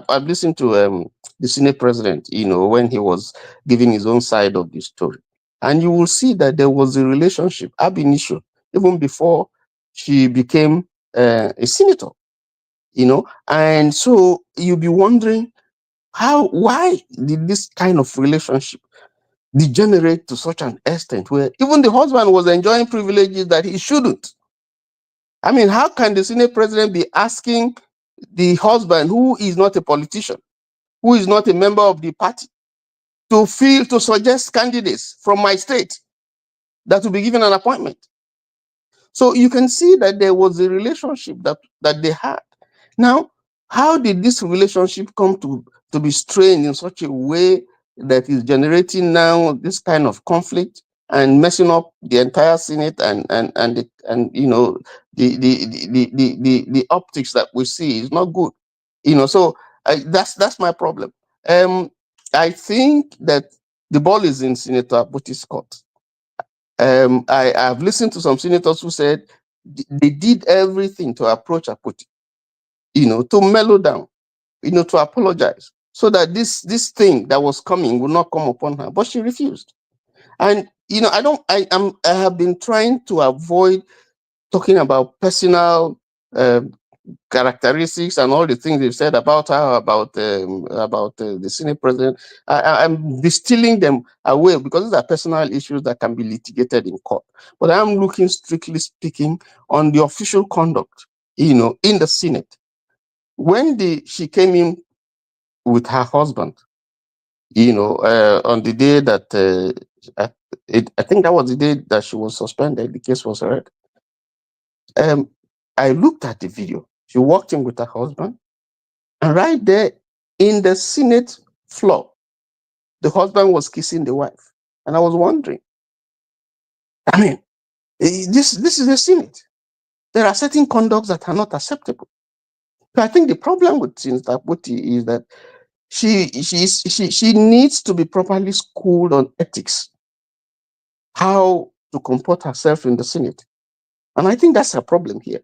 I've listened to the Senate president, when he was giving his own side of the story, and you will see that there was a relationship ab initio, even before she became a senator, and so you'll be wondering why did this kind of relationship degenerate to such an extent where even the husband was enjoying privileges that he shouldn't. I mean, how can the Senate president be asking the husband, who is not a politician, who is not a member of the party, to suggest candidates from my state that will be given an appointment? So you can see that there was a relationship that they had. Now, how did this relationship come to be strained in such a way that is generating now this kind of conflict and messing up the entire Senate and you know the optics that we see is not good. You know, so that's my problem. I think that the ball is in Senator Akpoti's court. I've listened to some senators who said they did everything to approach Akpoti, you know, to mellow down, you know, to apologize, so that this thing that was coming would not come upon her. But she refused. And you know, I have been trying to avoid talking about personal characteristics and all the things they've said about her, about the Senate president. I'm distilling them away because these are personal issues that can be litigated in court. But I'm looking, strictly speaking, on the official conduct, you know, in the Senate. When she came in with her husband, you know, on the day that I think that was the day that she was suspended, the case was heard. I looked at the video. She walked in with her husband, and right there in the Senate floor, the husband was kissing the wife. And I was wondering, I mean, this is the Senate. There are certain conducts that are not acceptable. So I think the problem with Senator Akpoti is that she needs to be properly schooled on ethics, how to comport herself in the Senate. And I think that's a problem here.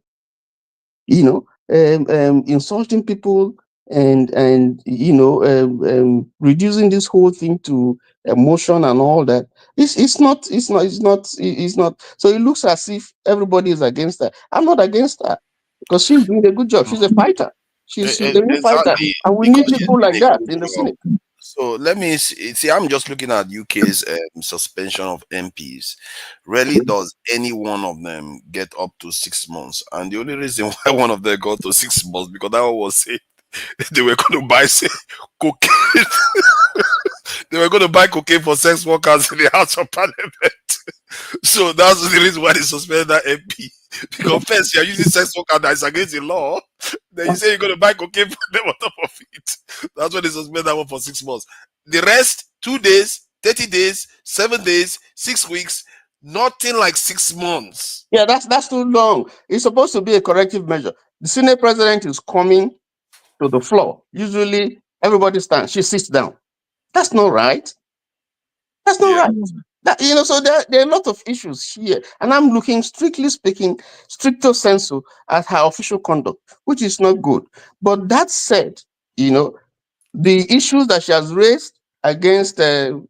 You know, insulting people and you know, reducing this whole thing to emotion and all that. It's not. So it looks as if everybody is against her. I'm not against her because she's doing a good job. She's a fighter. She's a real fighter, Exactly, and we need because she's people like doing a that good in the job. Senate. So let me see. I'm just looking at UK's suspension of MPs. Rarely does any one of them get up to 6 months, and the only reason why one of them got to 6 months because that one was saying they were going to buy cocaine. They were going to buy cocaine for sex workers in the House of Parliament. So that's the reason why they suspended that MP. Because first you're using sex worker that is against the law. Then you say you're going to buy cocaine for them on top of it. That's why they suspended that one for 6 months. The rest, 2 days, 30 days, 7 days, 6 weeks, nothing like 6 months. Yeah, that's too long. It's supposed to be a corrective measure. The Senate president is coming to the floor. Usually everybody stands. She sits down. That's not right. That's not right. That, you know, so there are a lot of issues here. And I'm looking, strictly speaking, stricto sensu, at her official conduct, which is not good. But that said, you know, the issues that she has raised against Akpabio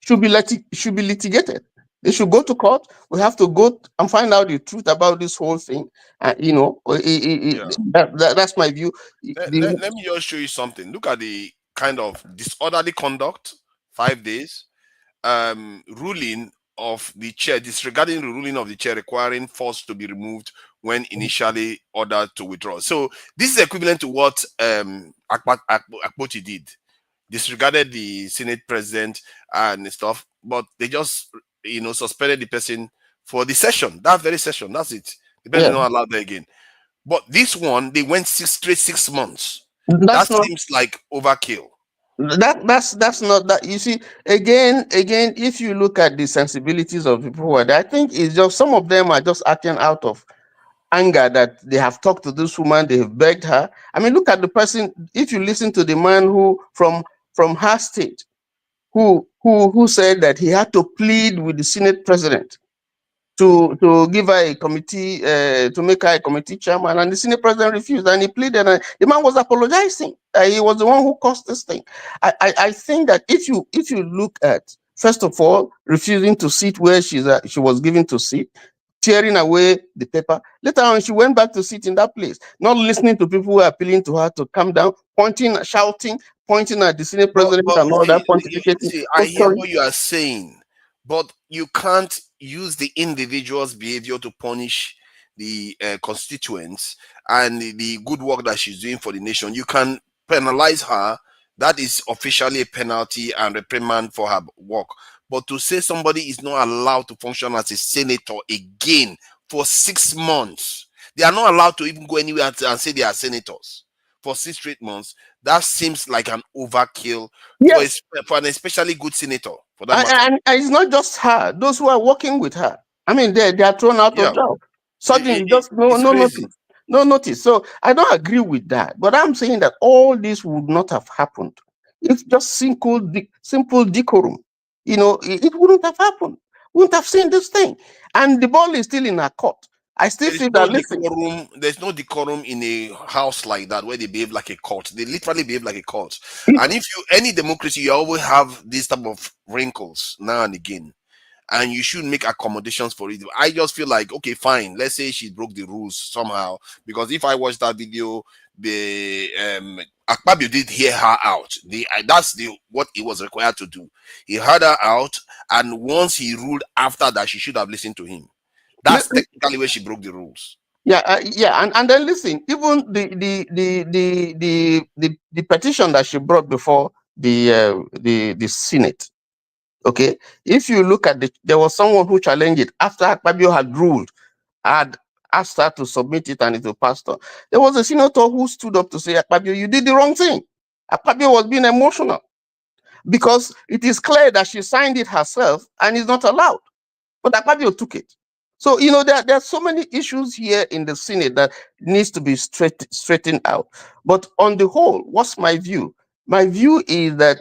should be litigated. They should go to court. We have to go and find out the truth about this whole thing. You know, that's my view. Let me just show you something. Look at the kind of disorderly conduct, 5 days, ruling of the chair, disregarding the ruling of the chair requiring force to be removed when initially ordered to withdraw. So this is equivalent to what Akpoti did. Disregarded the Senate president and stuff, but they just, you know, suspended the person for the session, that very session. That's it. The person is not allowed there again. But this one, they went 6 months. That seems like overkill. That's not that. You see, again, if you look at the sensibilities of people who are there, I think it's just some of them are just acting out of anger that they have talked to this woman, they have begged her. I mean, look at the person. If you listen to the man who from her state, who said that he had to plead with the Senate president to give her a committee, to make her a committee chairman, and the Senate president refused, and he pleaded, and the man was apologizing. He was the one who caused this thing. I think that if you look at, first of all, refusing to sit where she was given to sit, tearing away the paper. Later on, she went back to sit in that place, not listening to people who are appealing to her to calm down, pointing, shouting, pointing at the Senate president and all that, pontificating. See, I hear what you are saying, but you can't use the individual's behavior to punish the constituents and the good work that she's doing for the nation. You can penalize her. That is officially a penalty and reprimand for her work. But to say somebody is not allowed to function as a senator again for 6 months, they are not allowed to even go anywhere and say they are senators for 6 straight months. That seems like an overkill for an especially good senator. for that matter. And it's not just her; those who are working with her. I mean, they are thrown out of job. Suddenly, just no notice, no notice. So I don't agree with that. But I'm saying that all this would not have happened. It's just simple decorum. You know, it wouldn't have happened. We wouldn't have seen this thing. And the ball is still in our court. I still feel that there's no decorum in a house like that where they behave like a court. They literally behave like a court. And if you any democracy, you always have this type of wrinkles now and again. And you should make accommodations for it. I just feel like, okay, fine. Let's say she broke the rules somehow. Because if I watch that video, the Akpabio did hear her out. That's what he was required to do. He heard her out, and once he ruled after that, she should have listened to him. That's technically where she broke the rules. Yeah, and then listen, even the petition that she brought before the Senate. Okay, if you look at there was someone who challenged it after Akpabio had ruled, had asked her to submit it, and it was passed on. There was a senator who stood up to say, Akpabio, you did the wrong thing. Akpabio was being emotional because it is clear that she signed it herself and is not allowed. But Akpabio took it. So, you know, there are so many issues here in the Senate that needs to be straightened out. But on the whole, what's my view? My view is that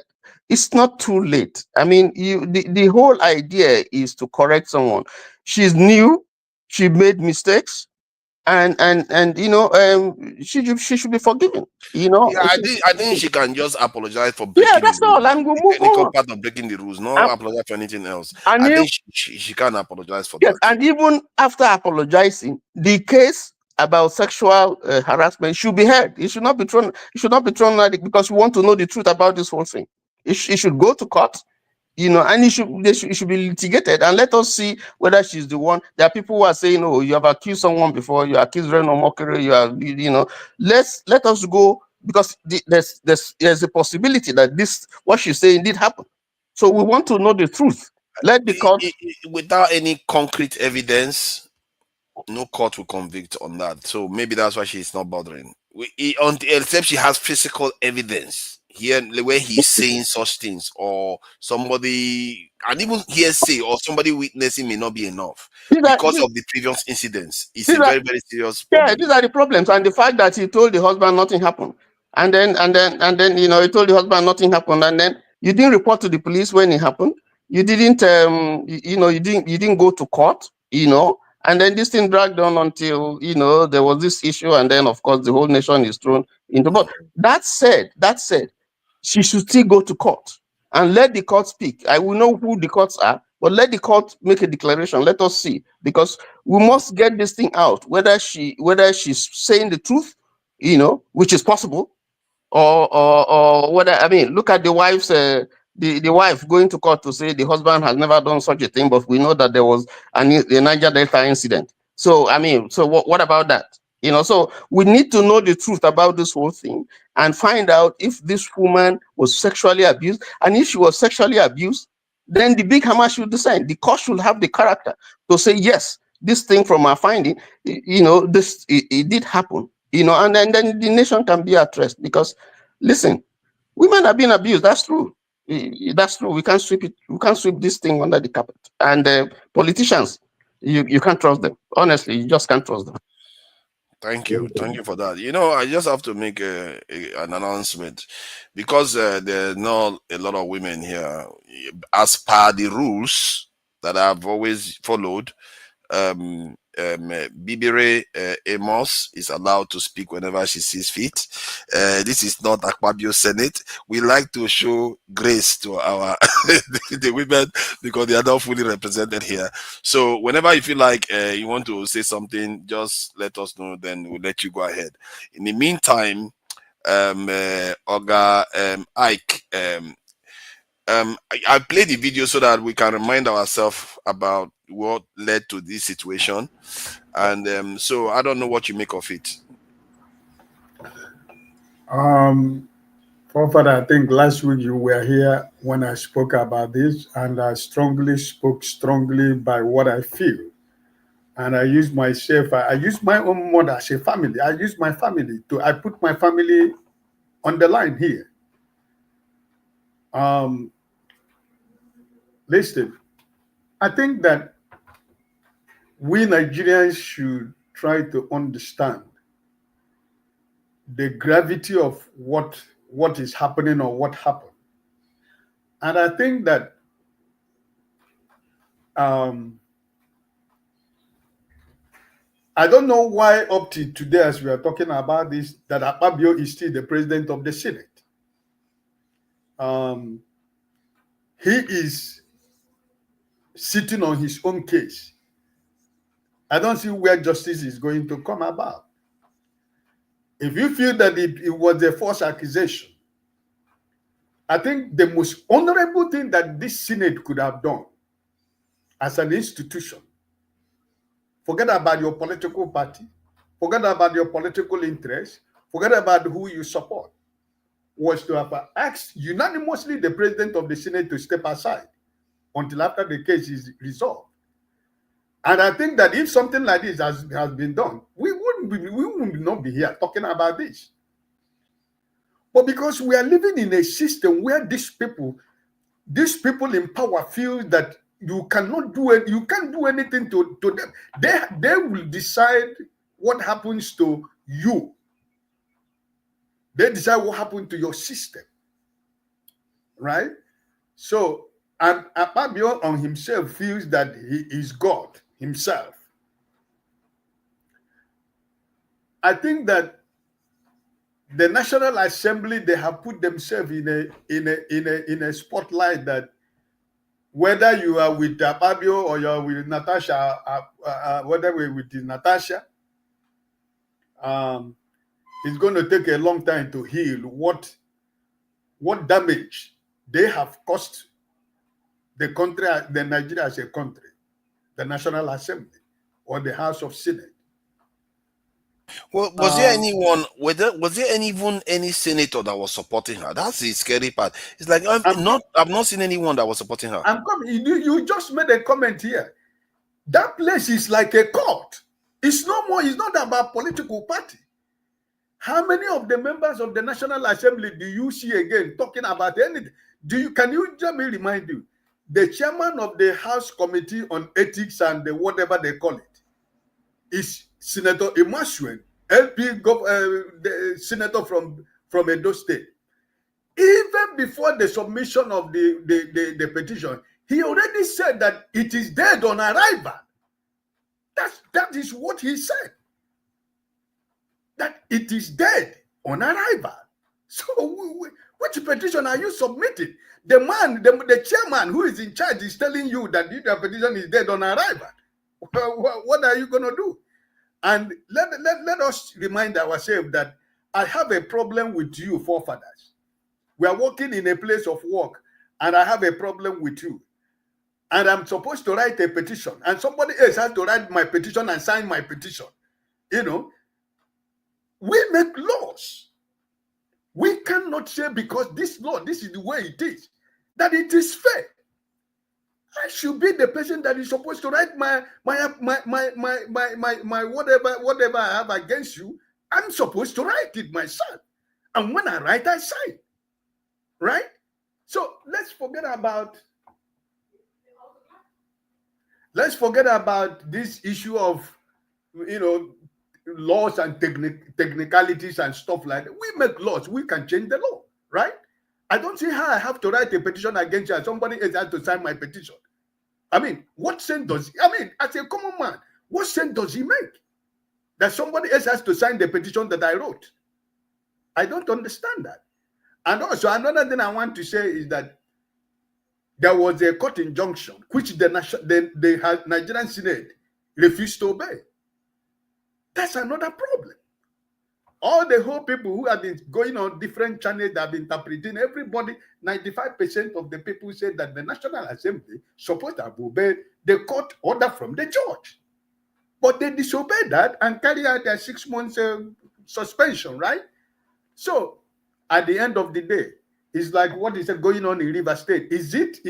it's not too late. I mean, the whole idea is to correct someone. She's new. She made mistakes. And you know, she should be forgiven. You know, yeah, I think she can just apologize for breaking. Yeah, that's all, and we'll move on. Part of breaking the rules, no apologize for anything else. And I think she can apologize for yes, that. and even after apologizing, the case about sexual harassment should be heard. It should not be thrown. It should not be thrown at it because we want to know the truth about this whole thing. It should go to court. You know, and it should be litigated, and let us see whether she's the one. There are people who are saying, "Oh, you have accused someone before. You accused Reno Mokere. You know." Let us go because there's a possibility that what she's saying did happen. So we want to know the truth. Let the court, without any concrete evidence, no court will convict on that. So maybe that's why she's not bothering. Except she has physical evidence. Here where he's saying such things, or somebody, and even hearsay or somebody witnessing may not be enough because of the previous incidents. It's a very, very serious problem. Yeah, these are the problems, and the fact that he told the husband nothing happened, and then you know, he told the husband nothing happened, and then you didn't report to the police when it happened. You didn't you didn't go to court, you know, and then this thing dragged on until, you know, there was this issue, and then of course the whole nation is thrown into. But that said, she should still go to court and let the court speak. I will know who the courts are, but let the court make a declaration. Let us see, because we must get this thing out, whether she's saying the truth, you know, which is possible, or whether, I mean, look at the wife's the wife going to court to say the husband has never done such a thing, but we know that there was a Niger Delta incident. So I mean, so what about that? You know, so we need to know the truth about this whole thing and find out if this woman was sexually abused. And if she was sexually abused, then the big hammer should descend. The court should have the character to say, yes, this thing from our finding, you know, it did happen, you know, and then the nation can be at rest. Because, listen, women are being abused. That's true. That's true. We can't sweep it. We can't sweep this thing under the carpet. And politicians, you can't trust them. Honestly, you just can't trust them. Thank you for that. You know, I just have to make an announcement, because there are not a lot of women here. As per the rules that I've always followed, Bibire Amos is allowed to speak whenever she sees fit. This is not Akpabio Senate. We like to show grace to our the women, because they are not fully represented here. So whenever you feel like you want to say something, just let us know, then we'll let you go ahead. In the meantime, Oga Ike, I played the video so that we can remind ourselves about what led to this situation, and so I don't know what you make of it. Father, I think last week you were here when I spoke about this, and I spoke strongly by what I feel. And I used myself, I used my own mother as a family. I used my family I put my family on the line here. Listen, I think that we Nigerians should try to understand the gravity of what is happening or what happened. And I think that I don't know why up to today, as we are talking about this, that Akpabio is still the president of the Senate. He is sitting on his own case. I don't see where justice is going to come about. If you feel that it was a false accusation, I think the most honorable thing that this Senate could have done as an institution, forget about your political party, forget about your political interests, forget about who you support, was to have asked unanimously the president of the Senate to step aside until after the case is resolved. And I think that if something like this has been done, we would not be here talking about this. But because we are living in a system where these people in power feel that you cannot do it, you can't do anything to them. They will decide what happens to you. They decide what happened to your system. Right? So, and Akpabio on himself feels that he is God himself. I think that the National Assembly, they have put themselves in a spotlight that whether you are with Akpabio or you are with Natasha, whether we're with Natasha, it's going to take a long time to heal what damage they have caused the country, the Nigeria as a country, the National Assembly or the House of Senate. Well, was there anyone? Was there even any senator that was supporting her? That's the scary part. It's like I've not seen anyone that was supporting her. I'm coming. You just made a comment here. That place is like a court. It's no more. It's not about political party. How many of the members of the National Assembly do you see again talking about anything? Can you let me remind you? The chairman of the House Committee on Ethics and whatever they call it is Senator Emmanuel, LP, the senator from Edo State. Even before the submission of the petition, he already said that it is dead on arrival. That is what he said. That it is dead on arrival. So which petition are you submitting? The chairman who is in charge is telling you that the petition is dead on arrival. What are you going to do? And let us remind ourselves that I have a problem with you, forefathers. We are working in a place of work, and I have a problem with you. And I'm supposed to write a petition, and somebody else has to write my petition and sign my petition. You know, we make laws. We cannot say because this law, this is the way it is, that it is fair. I should be the person that is supposed to write my whatever I have against you. I'm supposed to write it myself. And when I write, I sign. Right? So let's forget about this issue of, laws and technicalities and stuff like that. We make laws. We can change the law. Right? I don't see how I have to write a petition against you and somebody else has to sign my petition. I mean, what sense does as a common man, what sense does he make? That somebody else has to sign the petition that I wrote. I don't understand that. And also, another thing I want to say is that there was a court injunction which the Nigerian Senate refused to obey. That's another problem. All the whole people who have been going on different channels that have been interpreting, everybody, 95% of the people said that the National Assembly supposed to have obeyed the court order from the judge. But they disobeyed that and carried out their 6 months suspension, right? So, at the end of the day, it's like what is going on in River State. Is it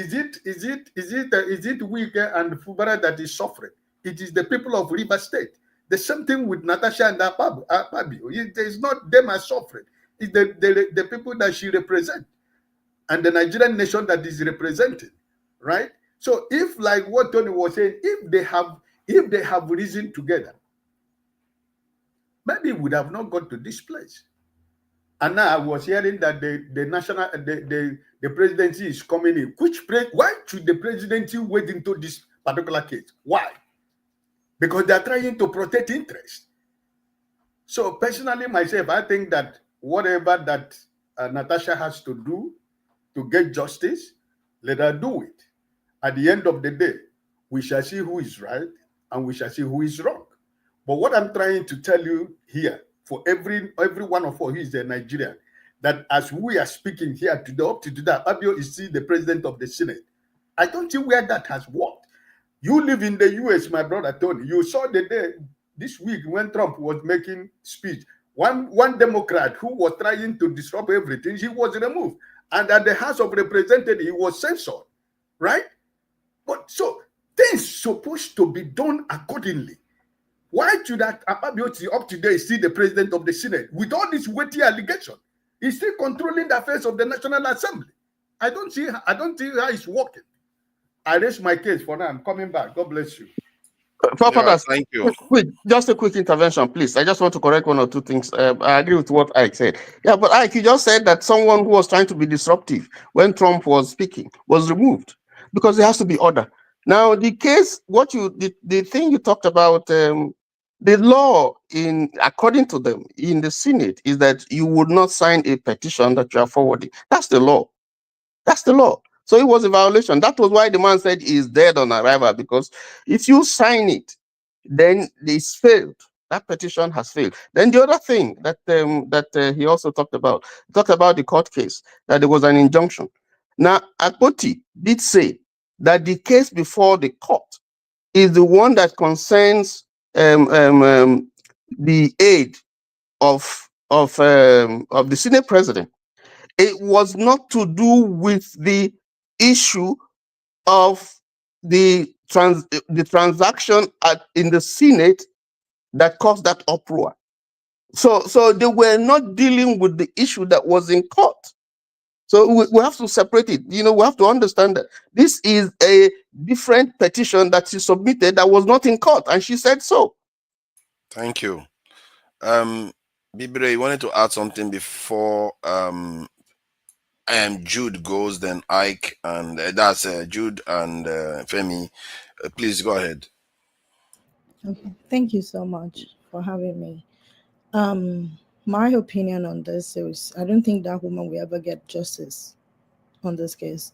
Wike and Fubara that is suffering? It is the people of River State. The same thing with Natasha and Akpabio. It is not them as suffering. It's the people that she represents and the Nigerian nation that is represented, right? So if, like what Tony was saying, if they have reasoned together, maybe we would have not got to this place. And now I was hearing that the presidency is coming in. Why should the presidency wade into this particular case? Why? Because they are trying to protect interest. So personally, myself, I think that whatever that Natasha has to do to get justice, let her do it. At the end of the day, we shall see who is right and we shall see who is wrong. But what I'm trying to tell you here, for every one of us who is a Nigerian, that as we are speaking here today, up to today, Akpabio is still the president of the Senate. I don't see where that has worked. You live in the US, my brother Tony. You saw the day this week when Trump was making speech. One Democrat who was trying to disrupt everything, he was removed. And at the House of Representatives, he was censored, right? But so things supposed to be done accordingly. Why should that Akpabio up today is still the president of the Senate with all this weighty allegation? He's still controlling the affairs of the National Assembly. I don't see how it's working. I raise my case for now. I'm coming back. God bless you. Thank you. Just a quick intervention, please. I just want to correct one or two things. I agree with what Ike said. Yeah, but Ike, you just said that someone who was trying to be disruptive when Trump was speaking was removed because there has to be order. Now, the case, the thing you talked about, the law according to them in the Senate is that you would not sign a petition that you are forwarding. That's the law. That's the law. So it was a violation. That was why the man said he is dead on arrival, because if you sign it, then it's failed. That petition has failed. Then the other thing that he also talked about the court case, that there was an injunction. Now, Akpoti did say that the case before the court is the one that concerns the aid of the Senate president. It was not to do with the issue of the transaction in the Senate that caused that uproar. So they were not dealing with the issue that was in court. So we have to separate it. We have to understand that this is a different petition that she submitted that was not in court, and she said so. Thank you. Bibre, you wanted to add something before Jude goes, then Ike, and that's Jude and Femi. Please go ahead. Okay, thank you so much for having me. My opinion on this is I don't think that woman will ever get justice on this case.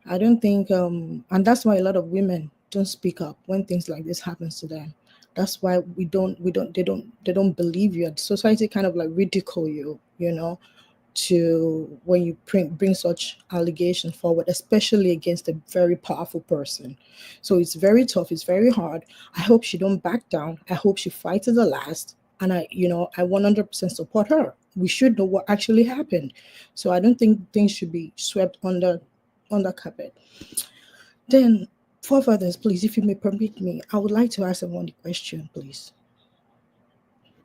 I don't think, and that's why a lot of women don't speak up when things like this happens to them. That's why they don't believe you. Society kind of like ridicule you, to when you bring such allegations forward, especially against a very powerful person. So it's very tough. It's very hard. I hope she don't back down. I hope she fights to the last. And I 100% support her. We should know what actually happened. So I don't think things should be swept under carpet. Then, forefathers, please, if you may permit me, I would like to ask someone the question, please.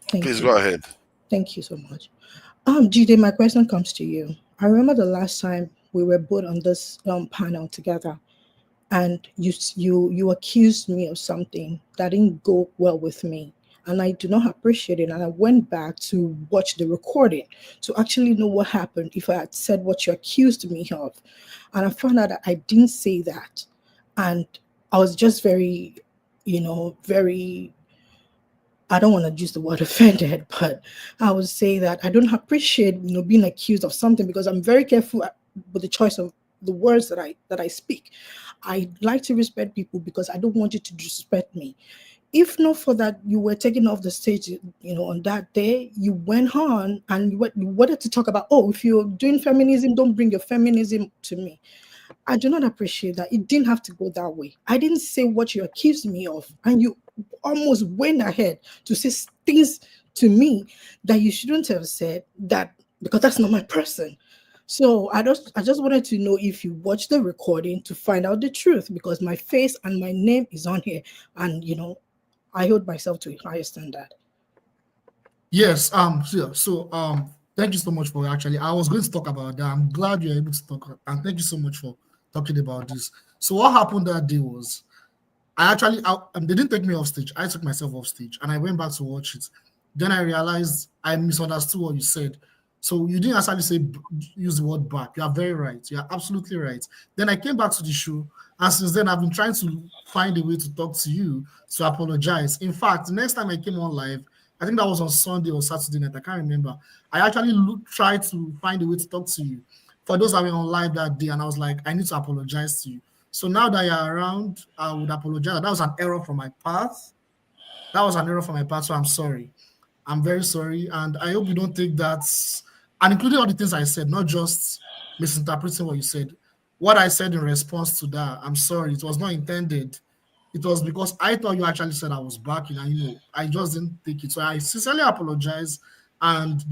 Please go ahead. Thank you so much. Jide, my question comes to you. I remember the last time we were both on this panel together, and you accused me of something that didn't go well with me. And I do not appreciate it. And I went back to watch the recording to actually know what happened if I had said what you accused me of. And I found out that I didn't say that. And I was just very, I don't want to use the word offended, but I would say that I don't appreciate, being accused of something, because I'm very careful with the choice of the words that I speak. I like to respect people because I don't want you to disrespect me. If not for that, you were taken off the stage, on that day, you went on and you wanted to talk about, if you're doing feminism, don't bring your feminism to me. I do not appreciate that. It didn't have to go that way. I didn't say what you accused me of, and you almost went ahead to say things to me that you shouldn't have said, that because that's not my person. So I just wanted to know if you watched the recording to find out the truth, because my face and my name is on here, and I hold myself to a higher standard. Yes. So thank you so much for actually. I was going to talk about that. I'm glad you're able to talk, and thank you so much for talking about this. So what happened that day was they didn't take me off stage. I took myself off stage and I went back to watch it. Then I realized I misunderstood what you said. So you didn't actually use the word back. You are very right. You are absolutely right. Then I came back to the show, and since then I've been trying to find a way to talk to you, to apologize. In fact, the next time I came on live, I think that was on Sunday or Saturday night, I can't remember. I actually tried to find a way to talk to you for those that were on live that day, and I was like, I need to apologize to you. So now that you're around, I would apologize. That was an error from my part. So I'm sorry. I'm very sorry, and I hope you don't take that, and including all the things I said, not just misinterpreting what you said. What I said in response to that, I'm sorry. It was not intended. It was because I thought you actually said I was backing, and I just didn't take it. So I sincerely apologize, and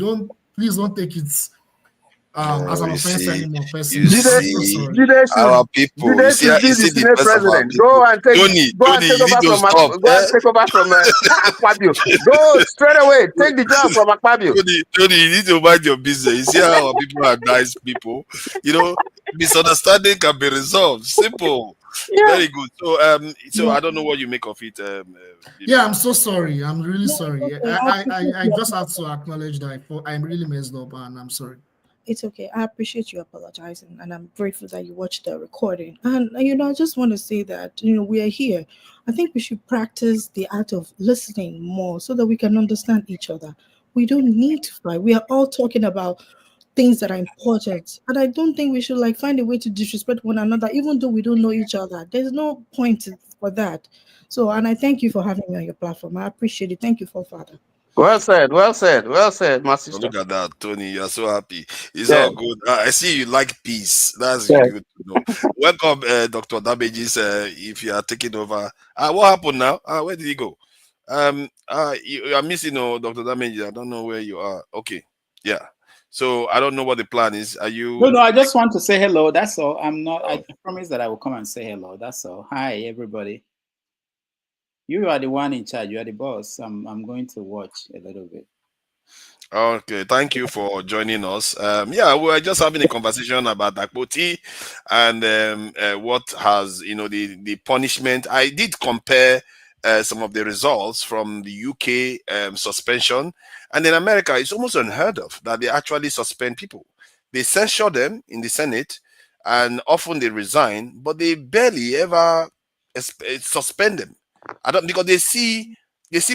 please don't take it as an offense anymore. You see, our people. You see the the Senate best of our President. people. Go and take Tony, you need to stop. Go and take over from Akpabio. Go straight away. Take the job from Akpabio. Tony, you need to mind your business. You see how our people are nice people. Misunderstanding can be resolved. Simple. Yeah. Very good. So I don't know what you make of it. Yeah, I'm so sorry. I'm really sorry. I just have to acknowledge that I'm really messed up, and I'm sorry. It's okay. I appreciate you apologizing, and I'm grateful that you watched the recording. And I just want to say that we are here. I think we should practice the art of listening more so that we can understand each other. We don't need to fight. We are all talking about things that are important, and I don't think we should find a way to disrespect one another, even though we don't know each other. There's no point for that. So, and I thank you for having me on your platform. I appreciate it. Thank you, Forefather. Well said, my sister. Look at that, Tony. You're so happy. It's all good. I see you like peace. That's good to know. Welcome, Dr. Damages. If you are taking over. What happened now? Where did he go? You are missing Dr. Damages. I don't know where you are. Okay. Yeah. So I don't know what the plan is. Are you? No, I just want to say hello. That's all. I'm not. I promise that I will come and say hello. That's all. Hi, everybody. You are the one in charge. You are the boss. I'm going to watch a little bit. Okay, thank you for joining us. Yeah, we were just having a conversation about Akpoti and what has the punishment. I did compare some of the results from the UK suspension, and in America, it's almost unheard of that they actually suspend people. They censure them in the Senate, and often they resign, but they barely ever suspend them. Because they see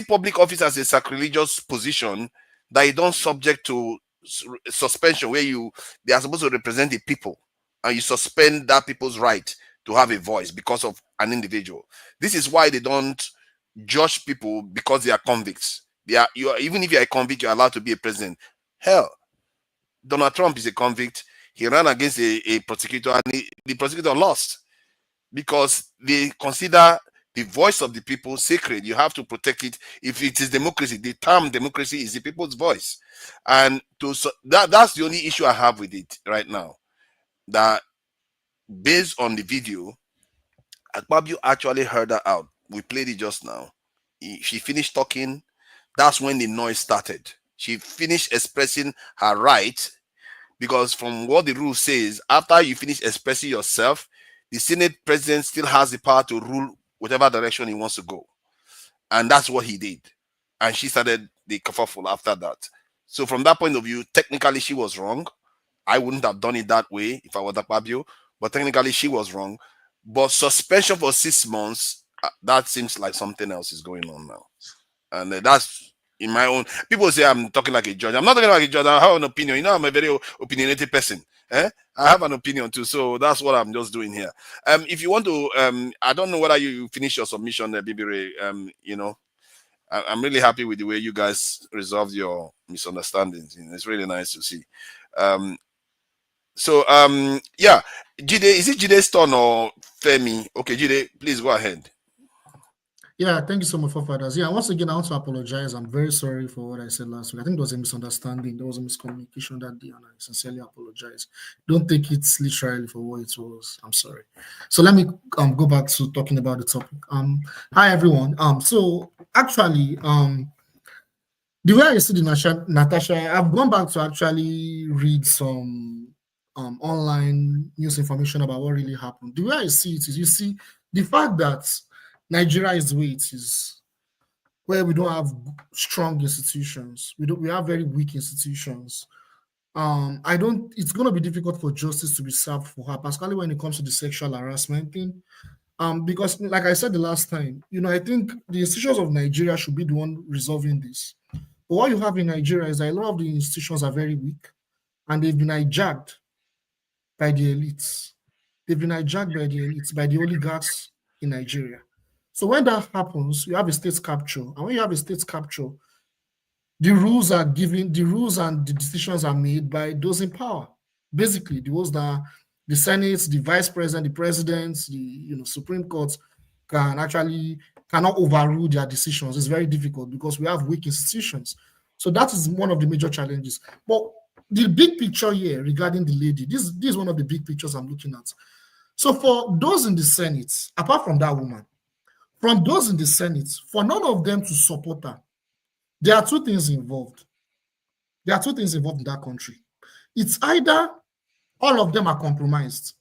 public office as a sacrilegious position that you don't subject to suspension, where they are supposed to represent the people, and you suspend that people's right to have a voice because of an individual. This is why they don't judge people because they are convicts. Even if you are a convict, you're allowed to be a president. Hell, Donald Trump is a convict. He ran against a prosecutor, and the prosecutor lost because they consider the voice of the people sacred. You have to protect it. If it is democracy, the term democracy is the people's voice, and that's the only issue I have with it right now. That based on the video, Akpabio actually heard her out. We played it just now. She finished talking. That's when the noise started. She finished expressing her right, because from what the rule says, after you finish expressing yourself, the Senate President still has the power to rule whatever direction he wants to go. And that's what he did. And she started the kerfuffle after that. So from that point of view, technically she was wrong. I wouldn't have done it that way if I was Akpabio, but technically she was wrong. But suspension for 6 months, that seems like something else is going on now. And that's in my own. People say I'm talking like a judge. I'm not talking like a judge. I have an opinion. I'm a very opinionated person. I have an opinion too, so that's what I'm just doing here. If you want to, I don't know whether you finish your submission, Bibire. I'm really happy with the way you guys resolved your misunderstandings. It's really nice to see. Yeah, Jide, is it Jide's turn or Femi? Okay, Jide, please go ahead. Yeah, thank you so much, Forefathers. Yeah, once again, I want to apologize. I'm very sorry for what I said last week. I think there was a misunderstanding. There was a miscommunication that day, and I sincerely apologize. Don't take it literally for what it was. I'm sorry. So let me go back to talking about the topic. Hi, everyone. So actually, the way I see the Natasha, I've gone back to actually read some online news information about what really happened. The way I see it is, you see, the fact that Nigeria is the way it is, where we don't have strong institutions, we have very weak institutions. It's going to be difficult for justice to be served for her, particularly when it comes to the sexual harassment thing. Because like I said the last time, I think the institutions of Nigeria should be the one resolving this. But what you have in Nigeria is that a lot of the institutions are very weak and they've been hijacked by the elites. They've been hijacked by the elites, by the oligarchs in Nigeria. So when that happens, you have a state capture. And when you have a state capture, the rules and the decisions are made by those in power. Basically, the Senate, the Vice President, the President, the Supreme Court cannot overrule their decisions. It's very difficult because we have weak institutions. So that is one of the major challenges. But the big picture here regarding the lady, this is one of the big pictures I'm looking at. So for those in the Senate, apart from that woman, from those in the Senate, for none of them to support her, there are two things involved. There are two things involved in that country. It's either all of them are compromised.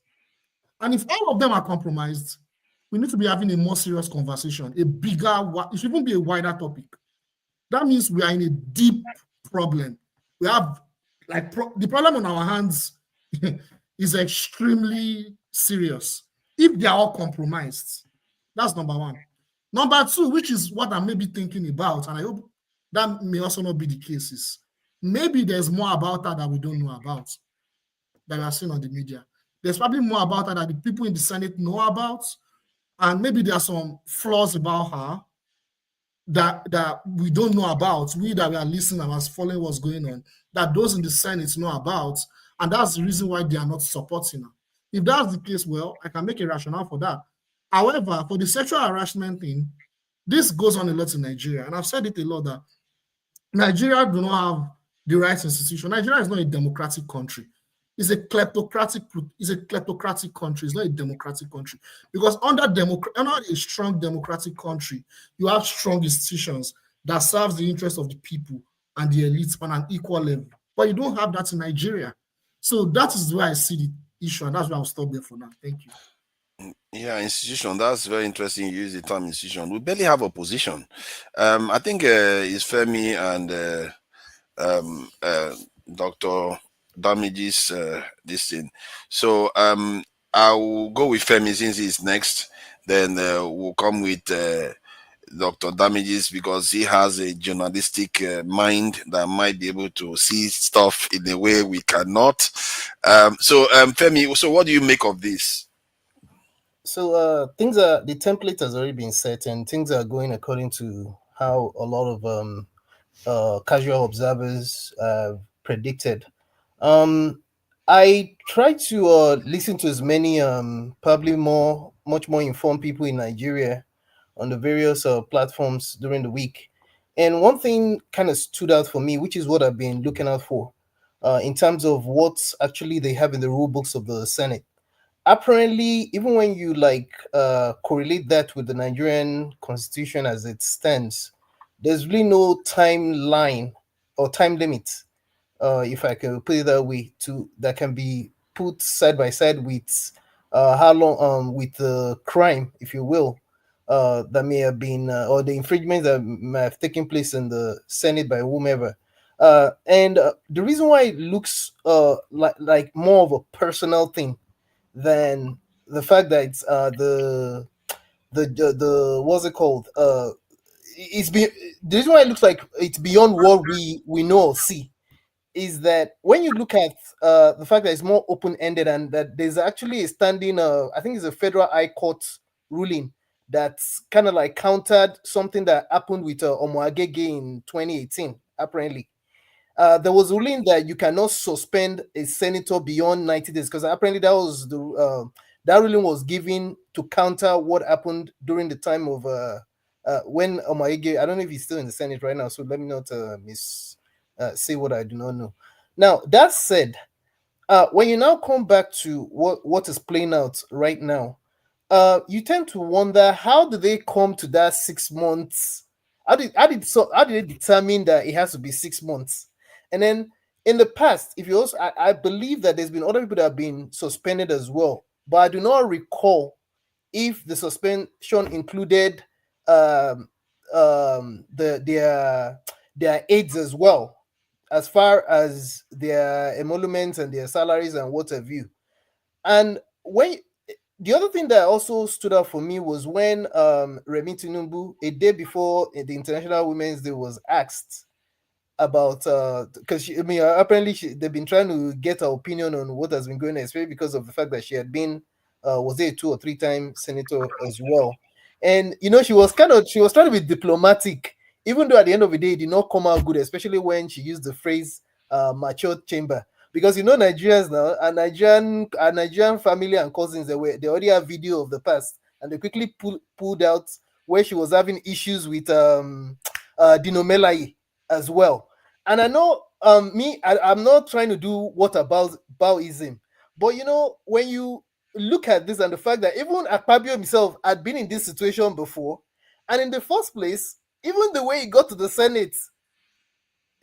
And if all of them are compromised, we need to be having a more serious conversation, it should even be a wider topic. That means we are in a deep problem. We have, the problem on our hands is extremely serious. If they are all compromised, that's number one. Number two, which is what I'm maybe thinking about, and I hope that may also not be the case, is maybe there's more about her that we don't know about, that we are seeing on the media. There's probably more about her that the people in the Senate know about, and maybe there are some flaws about her that we don't know about, we that we are listening and are following what's going on, that those in the Senate know about, and that's the reason why they are not supporting her. If that's the case, well, I can make a rationale for that. However, for the sexual harassment thing, this goes on a lot in Nigeria, and I've said it a lot that Nigeria do not have the right institution. Nigeria is not a democratic country. It's a kleptocratic country. It's not a democratic country. Because under a strong democratic country, you have strong institutions that serves the interests of the people and the elites on an equal level. But you don't have that in Nigeria. So that is where I see the issue, and that's why I'll stop there for now. Thank you. Yeah, institution. That's very interesting. You use the term institution. We barely have opposition. I think it's Femi and Dr. Damages this thing. So I will go with Femi since he's next. Then we'll come with Dr. Damages because he has a journalistic mind that might be able to see stuff in a way we cannot. Femi, so what do you make of this? So the template has already been set and things are going according to how a lot of casual observers predicted. I try to listen to as many probably much more informed people in Nigeria on the various platforms during the week. And one thing kind of stood out for me, which is what I've been looking out for in terms of what actually they have in the rule books of the Senate. Apparently, even when you correlate that with the Nigerian constitution as it stands, there's really no timeline or time limit, if I can put it that way, that can be put side by side with how long with the crime, if you will, that may have been or the infringements that may have taken place in the Senate by whomever. And the reason why it looks like more of a personal thing than the fact that it's the what's it called? The reason why it looks like it's beyond what we know or see is that when you look at the fact that it's more open-ended and that there's actually a standing I think it's a federal high court ruling that's kind of like countered something that happened with Omoagege in 2018 apparently. There was a ruling that you cannot suspend a senator beyond 90 days because apparently that was that ruling was given to counter what happened during the time of when Omoagege, I don't know if he's still in the Senate right now, so let me not say what I do not know. Now, that said, when you now come back to what is playing out right now, you tend to wonder, how did they come to that 6 months? How did they determine that it has to be 6 months? And then in the past, if you also, I believe that there's been other people that have been suspended as well, but I do not recall if the suspension included their aides as well, as far as their emoluments and their salaries and what have you. And when the other thing that also stood out for me was when Remi Tinubu, a day before the International Women's Day, was asked about because I mean apparently they've been trying to get her opinion on what has been going on, especially because of the fact that she had been was it 2 or 3 time senator as well. And you know, she was trying to be diplomatic, even though at the end of the day it did not come out good, especially when she used the phrase mature chamber. Because you know, Nigerians now, a Nigerian family and cousins, they already have video of the past, and they quickly pulled out where she was having issues with Dino Melaye as well. And I know I'm not trying to do what about Baoism, but you know, when you look at this and the fact that even Akpabio himself had been in this situation before, and in the first place, even the way he got to the Senate,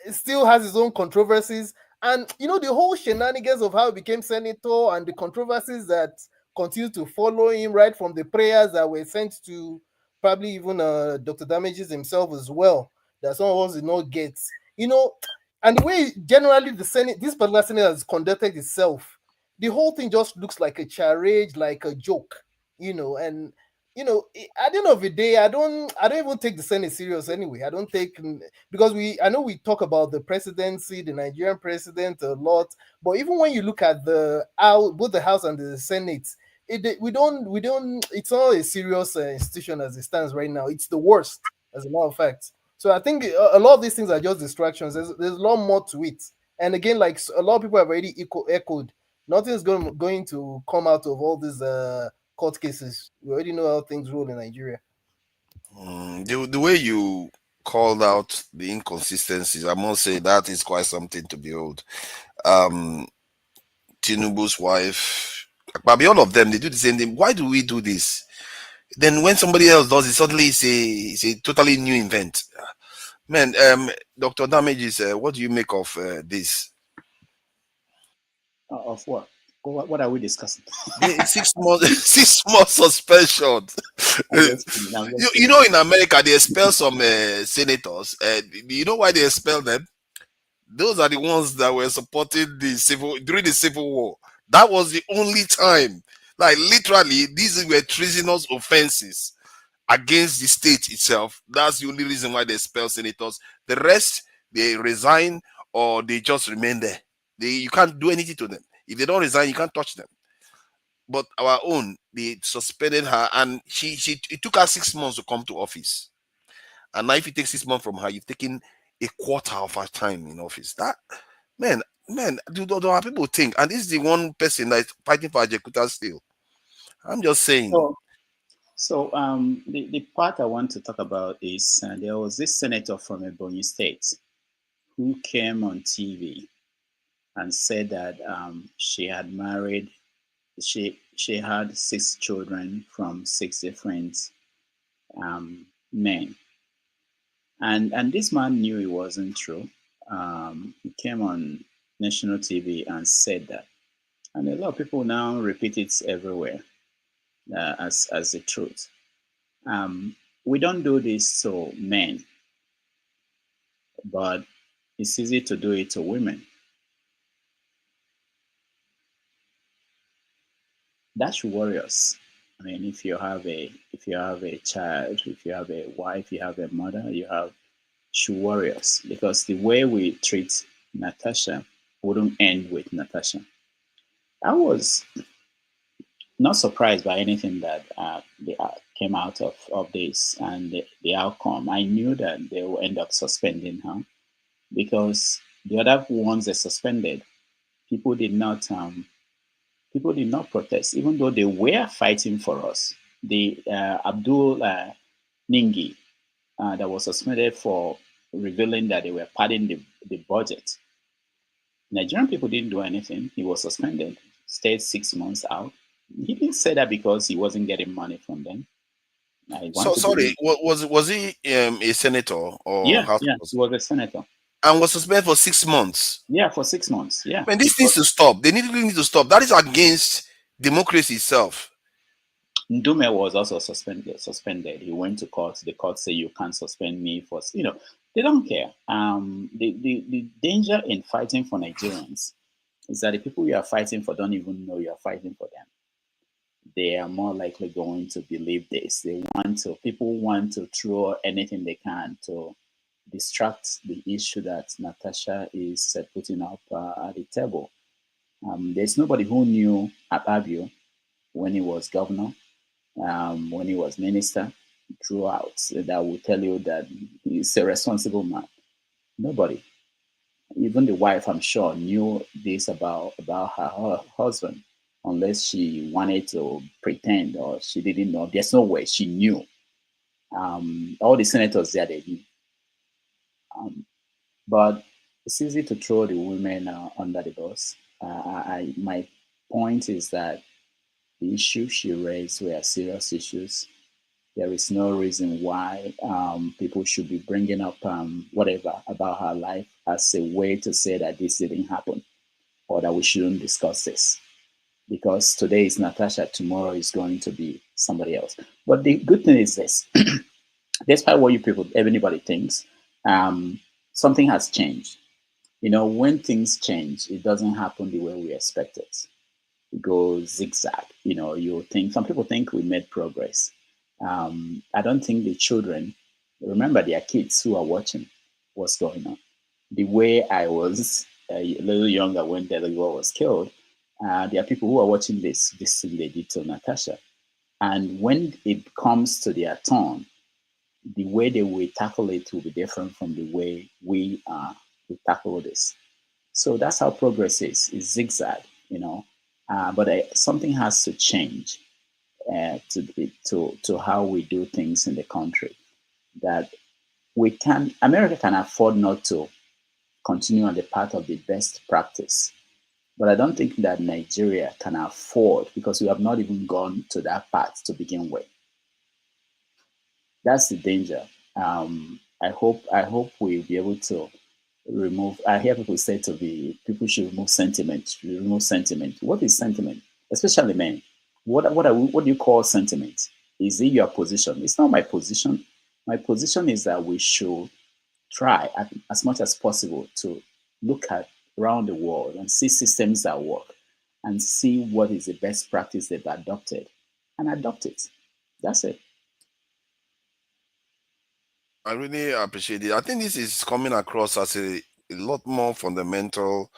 it still has its own controversies. And you know, the whole shenanigans of how he became senator and the controversies that continue to follow him, right from the prayers that were sent to probably even Dr. Damages himself as well, that some of us did not get, you know, and the way generally the Senate, this particular Senate has conducted itself, the whole thing just looks like a charade, like a joke, you know. And you know, at the end of the day, I don't even take the Senate serious anyway. I don't take, because I know we talk about the presidency, the Nigerian president a lot, but even when you look at both the House and the Senate, we don't. It's not a serious institution as it stands right now. It's the worst, as a matter of fact. So I think a lot of these things are just distractions. There's a lot more to it. And again, like a lot of people have already echoed, nothing's going to come out of all these court cases. We already know how things roll in Nigeria. The way you called out the inconsistencies, I must say that is quite something to behold. Tinubu's wife, Akpabio, all of them, they do the same thing. Why do we do this? Then when somebody else does it, suddenly it's a totally new event. Man, Dr. Damages, what do you make of this? Of what? What are we discussing? 6 months, 6 months suspension. You know, in America, they expel some senators. You know why they expel them? Those are the ones that were supporting during the Civil War. That was the only time. Like literally, these were treasonous offenses against the state itself. That's the only reason why they expel senators. The rest, they resign or they just remain there. You can't do anything to them. If they don't resign, you can't touch them. But our own, they suspended her, and it took her 6 months to come to office. And now, if you take 6 months from her, you've taken a quarter of her time in office. That man, do our people think? And this is the one person that is fighting for Ajekuta still. I'm just saying. So the part I want to talk about is there was this senator from Ebonyi State who came on TV and said that she had married, she had 6 children from 6 different men. And this man knew it wasn't true. He came on national TV and said that. And a lot of people now repeat it everywhere as the truth. We don't do this to men, but it's easy to do it to women. That should worry us. I mean, if you have a child, if you have a wife, you have a mother, should worry us, because the way we treat Natasha wouldn't end with Natasha. I was not surprised by anything that came out of this and the outcome. I knew that they will end up suspending her, because the other ones they suspended, people did not protest, even though they were fighting for us. The Abdul Ningi that was suspended for revealing that they were padding the budget. Nigerian people didn't do anything. He was suspended, stayed 6 months out. He didn't say that because he wasn't getting money from them. So sorry, was he a senator or yeah, he was a senator. and was suspended for 6 months. Yeah, for 6 months. Yeah. Man, this needs to stop. They really need to stop. That is against democracy itself. Ndume was also suspended. He went to court. The court said you can't suspend me for, they don't care. The danger in fighting for Nigerians is that the people you are fighting for don't even know you are fighting for them. They are more likely going to believe this. People want to throw anything they can to distract the issue that Natasha is putting up at the table. There's nobody who knew Akpabio when he was governor, when he was minister, throughout, that will tell you that he's a responsible man. Nobody. Even the wife, I'm sure, knew this about her husband, unless she wanted to pretend or she didn't know. There's no way she knew. All the senators there, they knew. But it's easy to throw the women under the bus. My point is that the issues she raised were serious issues. There is no reason why people should be bringing up whatever about her life as a way to say that this didn't happen or that we shouldn't discuss this. Because today is Natasha, tomorrow is going to be somebody else. But the good thing is this. Despite what everybody thinks, something has changed. When things change, it doesn't happen the way we expect it. It goes zigzag. Some people think we made progress. I don't think the children remember their kids who are watching what's going on. The way I was a little younger when Delegua was killed, there are people who are watching this thing they did to Natasha. And when it comes to their turn, the way they will tackle it will be different from the way we tackle this. So that's how progress is. It's zigzag, but something has to change to how we do things in the country. That America can afford not to continue on the path of the best practice. But I don't think that Nigeria can afford, because we have not even gone to that path to begin with. That's the danger. I hope we'll be able to remove. I hear people say people should remove sentiment. Remove sentiment. What is sentiment? Especially men. What do you call sentiment? Is it your position? It's not my position. My position is that we should try as much as possible to look at around the world and see systems that work and see what is the best practice they've adopted and adopt it. That's it. I really appreciate it. I think this is coming across as a lot more fundamental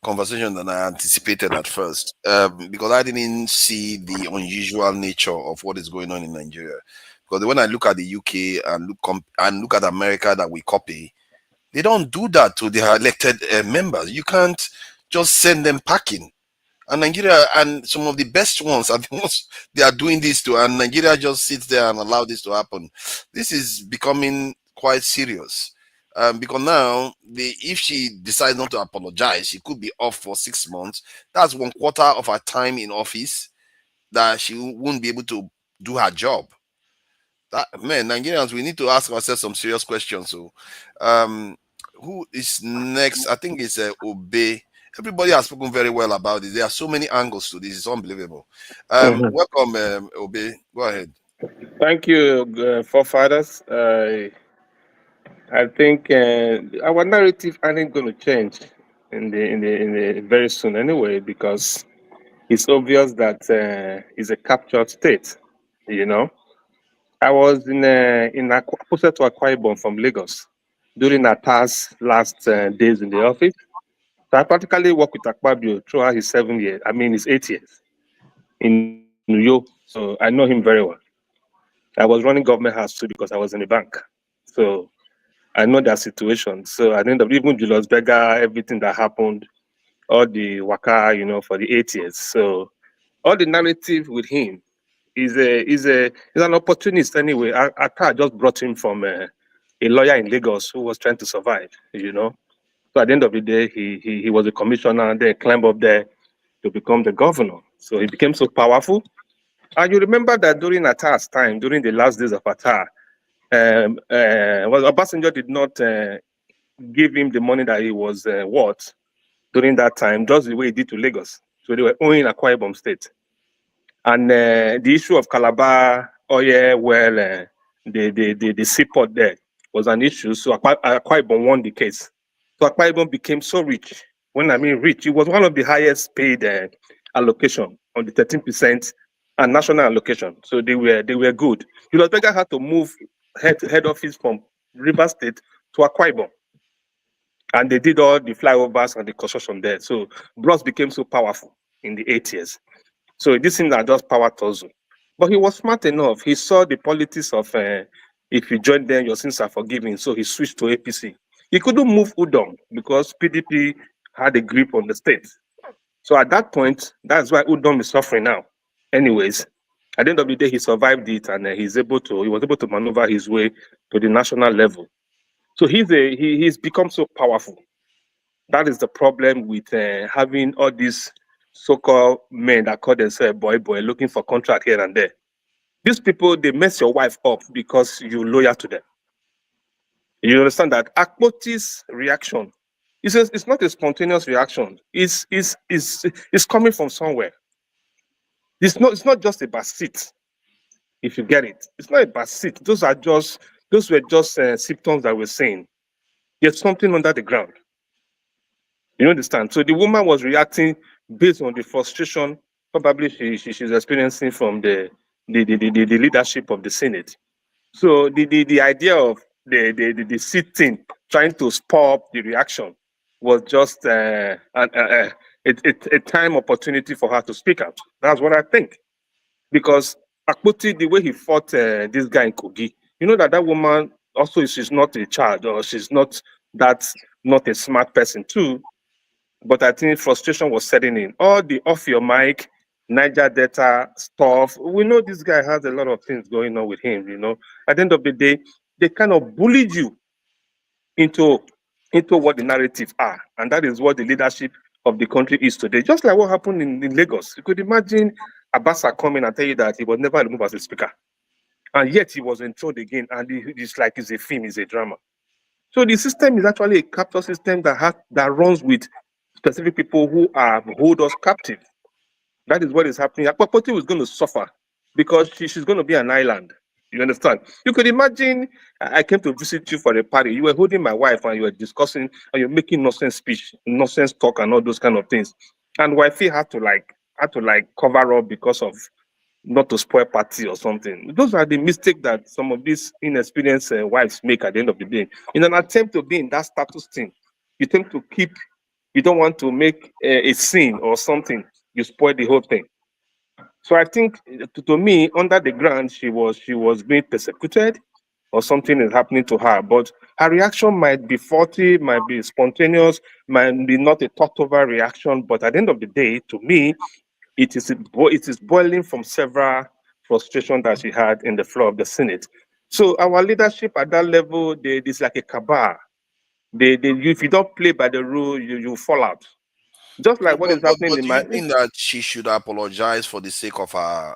conversation than I anticipated at first, because I didn't see the unusual nature of what is going on in Nigeria. Because when I look at the UK and look at America that we copy, they don't do that to their elected members. You can't just send them packing. And Nigeria, and some of the best ones are the ones they are doing this to, and Nigeria just sits there and allow this to happen. This is becoming quite serious. Because now, if she decides not to apologize, she could be off for 6 months. That's 1/4 of her time in office that she won't be able to do her job. Nigerians, we need to ask ourselves some serious questions. So, who is next? I think it's Obe. Everybody has spoken very well about it. There are so many angles to this. It's unbelievable. Welcome, Obe. Go ahead. Thank you, forefathers. I think our narrative isn't going to change in the very soon anyway, because it's obvious that it's a captured state. I was posted to Akwa Ibom from Lagos during Natasha's last days in the office. So I practically worked with Akpabio throughout his 7 years. His 8 years in New York. So I know him very well. I was running government house too because I was in the bank. So I know that situation. So at the end of even Julius Berger, everything that happened, all the waka, for the 8 years. So all the narrative with him is an opportunist anyway. Aka just brought him from a lawyer in Lagos who was trying to survive, So at the end of the day, he was a commissioner and then climbed up there to become the governor. So he became so powerful. And you remember that during Atta's time, during the last days of Atta, Obasanjo did not give him the money that he was worth during that time, just the way he did to Lagos. So they were owing Akwa Ibom State. And the issue of Calabar oil, well, the seaport there was an issue. So Akwa Ibom won the case. So Akwa Ibom became so rich. When I mean rich, it was one of the highest paid allocation on the 13% and national allocation. So they were good. Julius Berger had to move head office from River State to Akwa Ibom. And they did all the flyovers and the construction there. So Bros became so powerful in the 80s. So these things are just power tussle. But he was smart enough. He saw the politics of if you join them, your sins are forgiven. So he switched to APC. He couldn't move Udom because PDP had a grip on the state. So at that point, that's why Udom is suffering now. Anyways, at the end of the day, he survived it and he was able to maneuver his way to the national level. So he's become so powerful. That is the problem with having all these so-called men that call themselves boy, looking for contract here and there. These people, they mess your wife up because you're loyal to them. You understand that? Akpoti's reaction, he says it's not a spontaneous reaction. It's coming from somewhere. It's not just a basit, if you get it. It's not a basit. Those were just symptoms that we're saying. There's something under the ground. You understand? So the woman was reacting based on the frustration probably she's experiencing from the leadership of the Senate. So the idea of the sitting trying to spur up the reaction was just a time opportunity for her to speak out. That's what I think. Because Akpoti, the way he fought this guy in Kogi, you know that woman also, she's not a child or she's not a smart person too. But I think frustration was setting in. All the off your mic, Niger Delta stuff. We know this guy has a lot of things going on with him, you know. At the end of the day, they kind of bullied you into what the narrative are. And that is what the leadership of the country is today. Just like what happened in Lagos. You could imagine Obasa coming and tell you that he was never removed as a speaker. And yet he was enthroned again. And it's like it's a film, it's a drama. So the system is actually a capture system that runs with specific people who hold us captive. That is what is happening. Akpabio is going to suffer because she's going to be an island. You understand? You could imagine I came to visit you for a party. You were holding my wife and you were discussing and you're making nonsense speech, nonsense talk and all those kind of things. And wifey had to cover up because of not to spoil party or something. Those are the mistakes that some of these inexperienced wives make at the end of the day. In an attempt to be in that status thing, you tend to keep. You don't want to make a scene or something. You spoil the whole thing. So I think, to me, under the ground, she was being persecuted, or something is happening to her. But her reaction might be faulty, might be spontaneous, might be not a thought-over reaction. But at the end of the day, to me, it is boiling from several frustrations that she had in the floor of the Senate. So our leadership at that level, it's like a cabal. If you don't play by the rule, you fall out. Just like what is happening but in do my. you think that she should apologize for the sake of her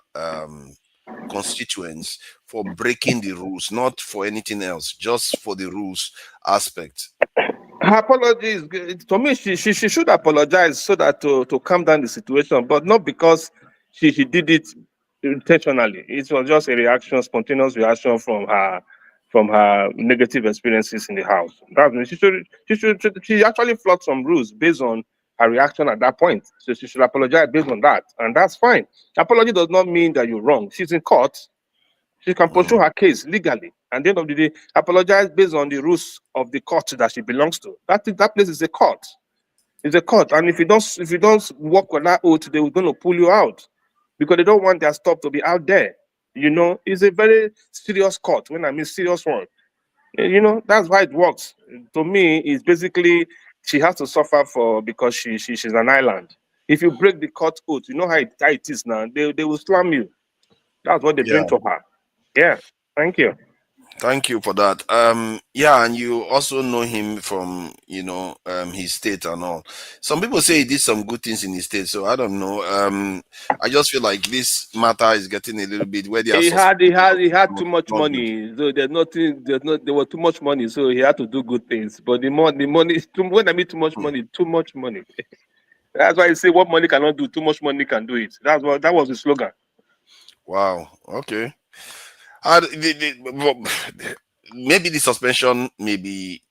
constituents for breaking the rules, not for anything else, just for the rules aspect? Her apology is, to me, she should apologize so that to calm down the situation, but not because she did it intentionally. It was just a reaction, spontaneous reaction from her negative experiences in the house. She actually flouted some rules based on her reaction at that point. So she should apologize based on that, and that's fine. Apology does not mean that you're wrong. She's in court. She can pursue her case legally. And at the end of the day, apologize based on the rules of the court that she belongs to. That place is a court. It's a court. And if you don't work with that oath, they're going to pull you out because they don't want their stuff to be out there. You know, it's a very serious court. When I mean serious one, you know, that's why it works. To me, it's basically she has to suffer because she's an island. If you break the court oath, you know how it is now. They will slam you. That's what they're doing to her. Yeah, thank you. Thank you for that. Yeah, and you also know him from, his state and all. Some people say he did some good things in his state, so I don't know. I just feel like this matter is getting a little bit where they are He suspecting had too much not good. money. So there was too much money, so he had to do good things. But the money when I mean too much money, too much money. That's why I say what money cannot do, too much money can do it. That was the slogan. Wow. Okay. Maybe the suspension, maybe.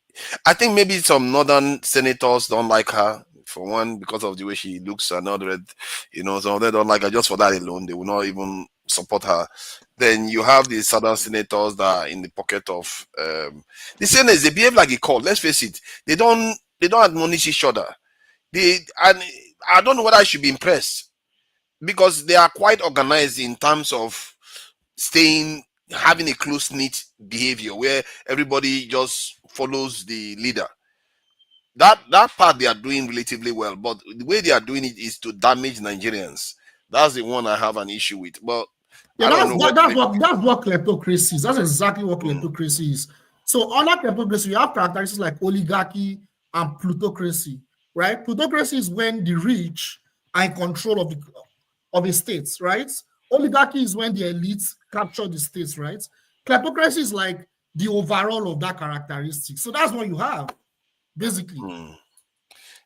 I think maybe some northern senators don't like her, for one, because of the way she looks, and other, some of them don't like her just for that alone. They will not even support her. Then you have the southern senators that are in the pocket of the senators. They behave like a cult. Let's face it. They don't admonish each other. And I don't know whether I should be impressed, because they are quite organized in terms of having a close-knit behavior where everybody just follows the leader. That part they are doing relatively well, but the way they are doing it is to damage Nigerians. That's the one I have an issue with. But Yeah, I don't know that's what kleptocracy is. That's exactly what kleptocracy is. So under kleptocracy, you have characteristics like oligarchy and plutocracy, right? Plutocracy is when the rich are in control of the states, right? Oligarchy is when the elites capture the states, right? Kleptocracy is like the overall of that characteristic. So that's what you have, basically.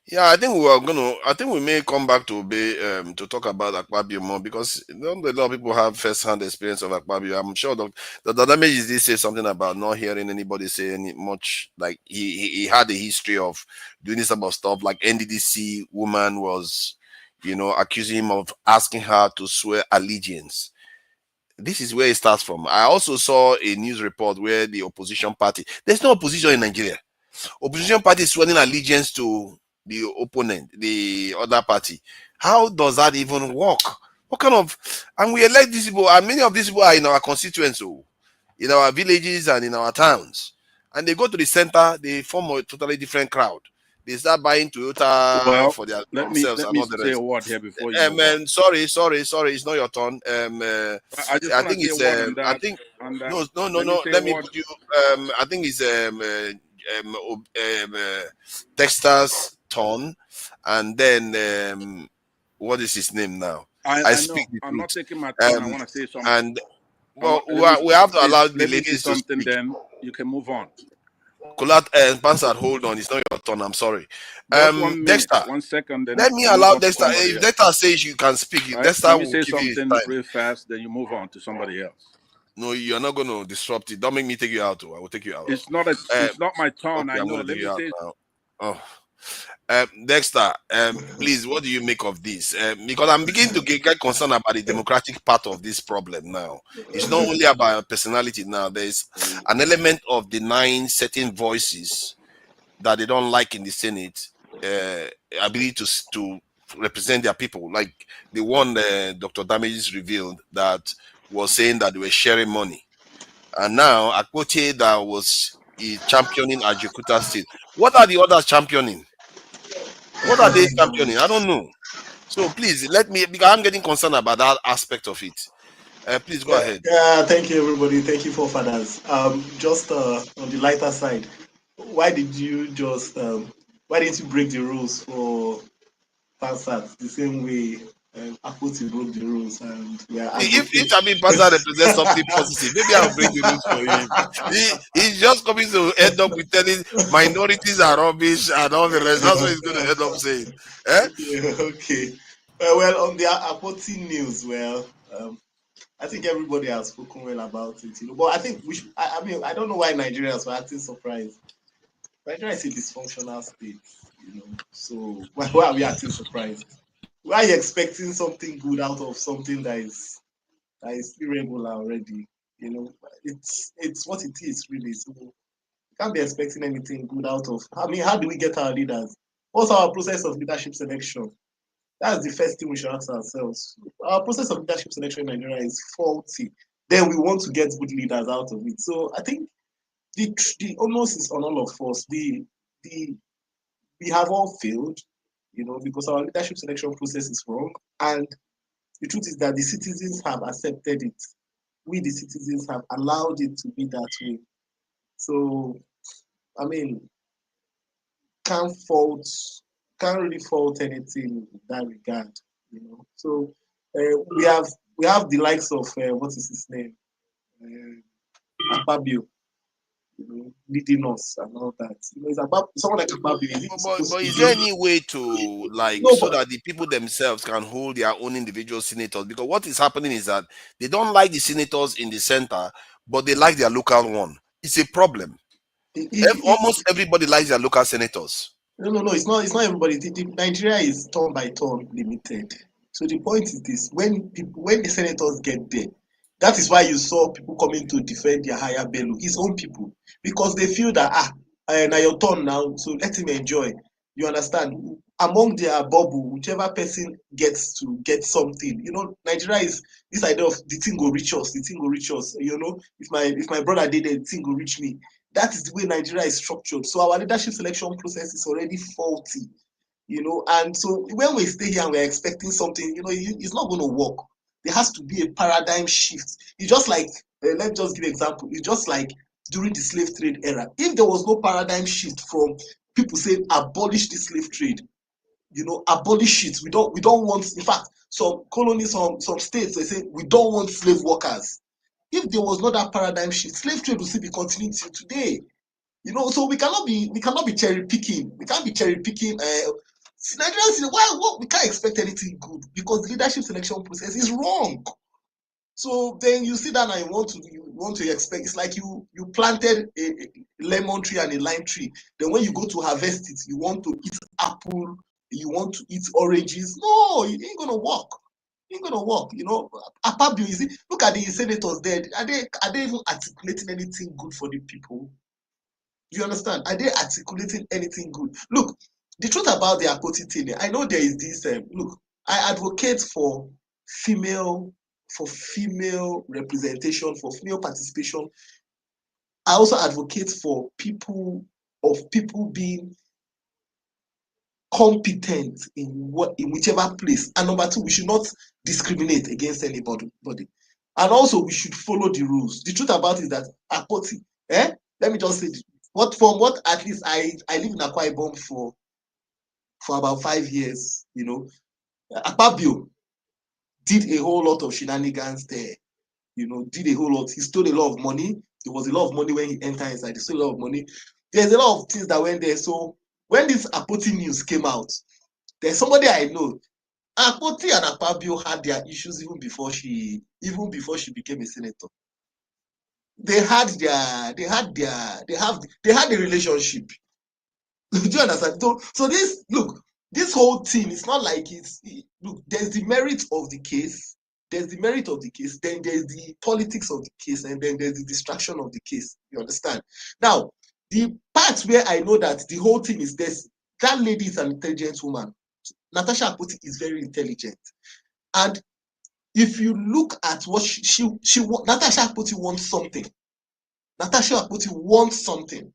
Yeah, I think we may come back to to talk about Akpabio more, because a lot of people have first-hand experience of Akpabio. I'm sure the damage is this say something about not hearing anybody say any much, like he had a history of doing this type of stuff. Like NDDC woman was, accusing him of asking her to swear allegiance. This is where it starts from. I also saw a news report where the opposition party, there's no opposition in Nigeria. Opposition party swearing allegiance to the opponent, the other party. How does that even work? What kind of, and we elect these people, and many of these people are in our constituents, in our villages and in our towns. And they go to the center, they form a totally different crowd. They start buying Toyota for themselves let and me all the say a rest. word here before you move on. Sorry, it's not your turn. I just want to say a word on that. I think no. Let me put you. I think it's Dexter's turn, and then what is his name now? I know. I'm not taking my turn. I want to say something. And well, we have to allow the ladies to something. speak. Then you can move on. Kulat and Pansad, hold on. It's not your turn. I'm sorry. Just 1 minute, Dexter, 1 second. Then let me allow Dexter. If Dexter says you can speak, right? Dexter Let me will say give you something time. real fast. Then you move on to somebody else. No, you're not going to disrupt it. Don't make me take you out. I will take you out. It's not my turn. Okay, I I'm know. going to Let take me you out say. now. Dexter, please, what do you make of this? Because I'm beginning to get concerned about the democratic part of this problem now. It's not only about personality now. There's an element of denying certain voices that they don't like in the Senate, ability to represent their people. Like the one Dr. Damages revealed that was saying that they were sharing money. And now Akpoti that was championing Ajakuta State. What are the others championing? What are they championing? I don't know. So please let me, because I'm getting concerned about that aspect of it. Please go ahead. Thank you, everybody. Thank you, forefathers. Just on the lighter side, why didn't you break the rules for Pansat the same way Akpoti broke the rules? And we are if I mean Pansat represents something positive, maybe I'll break the rules for him. He's just coming to end up with telling minorities are rubbish and all the rest. That's what he's going to end up saying. Okay. Well, on the Akpoti news, I think everybody has spoken well about it, But I think we should, I don't know why Nigerians were acting surprised. Nigeria is a dysfunctional state, So why are we acting surprised? Why are you expecting something good out of something that is irregular already? It's what it is, really. So you can't be expecting anything good out of. How do we get our leaders? What's our process of leadership selection? That's the first thing we should ask ourselves. Our process of leadership selection in Nigeria is faulty. Then we want to get good leaders out of it. So I think the onus is on all of us. We have all failed, because our leadership selection process is wrong. And the truth is that the citizens have accepted it. We, the citizens, have allowed it to be that way. So, I mean, can't really fault anything in that regard, you know. So we have the likes of what is his name, Akpabio, you know, leading us and all that. You know, it's about someone like Akpabio. Is he supposed But to is be? there any way to like No, so but that the people themselves can hold their own individual senators? Because what is happening is that they don't like the senators in the center, but they like their local one. It's a problem. Almost everybody likes their local senators. No. It's not everybody. Nigeria is turn by turn limited. So the point is this: when the senators get there, that is why you saw people coming to defend their higher bello, his own people, because they feel that now your turn now, so let him enjoy. You understand? Among their bubble, whichever person gets to get something, you know, Nigeria is this idea of the thing go reach us, the thing go reach us. You know, if my brother did it, the thing go reach me. That is the way Nigeria is structured. So our leadership selection process is already faulty, you know. And so when we stay here and we're expecting something, you know, it's not going to work. There has to be a paradigm shift. It's just like, let's just give an example. It's just like during the slave trade era. If there was no paradigm shift from people saying abolish the slave trade, you know, abolish it. We don't want. In fact, some colonies, some states, they say we don't want slave workers. If there was not that paradigm shift, slave trade will still be continuing till today. You know, so we cannot be cherry picking. We can't be cherry picking. Nigerians, why we can't expect anything good because the leadership selection process is wrong. So then you see that and you want to expect. It's like you planted a lemon tree and a lime tree. Then when you go to harvest it, you want to eat apple. You want to eat oranges. No, it ain't gonna work. It ain't gonna work. You know, Akpabio, look at the senators there. Are they even articulating anything good for the people? Do you understand? Are they articulating anything good? Look, the truth about the Akpoti thing, I know there is this. Look, I advocate for female representation, for female participation. I also advocate for people being competent in whichever place. And number two, we should not discriminate against anybody. And also, we should follow the rules. The truth about it is that Akpoti, let me just say, what at least I live in Akwa Ibom for about 5 years. You know, Akpabio did a whole lot of shenanigans there. You know, did a whole lot. He stole a lot of money. There was a lot of money when he entered inside. He stole a lot of money. There's a lot of things that went there. So when this Akpoti news came out, there's somebody I know. Akpoti and Akpabio had their issues even before she became a senator. They had a relationship. Do you understand? So this whole thing, it's not like look, there's the merit of the case, then there's the politics of the case, and then there's the distraction of the case. You understand? Now, the part where I know that the whole thing is this: that lady is an intelligent woman. Natasha Akpoti is very intelligent, and if you look at what Natasha Akpoti wants something. Natasha Akpoti wants something.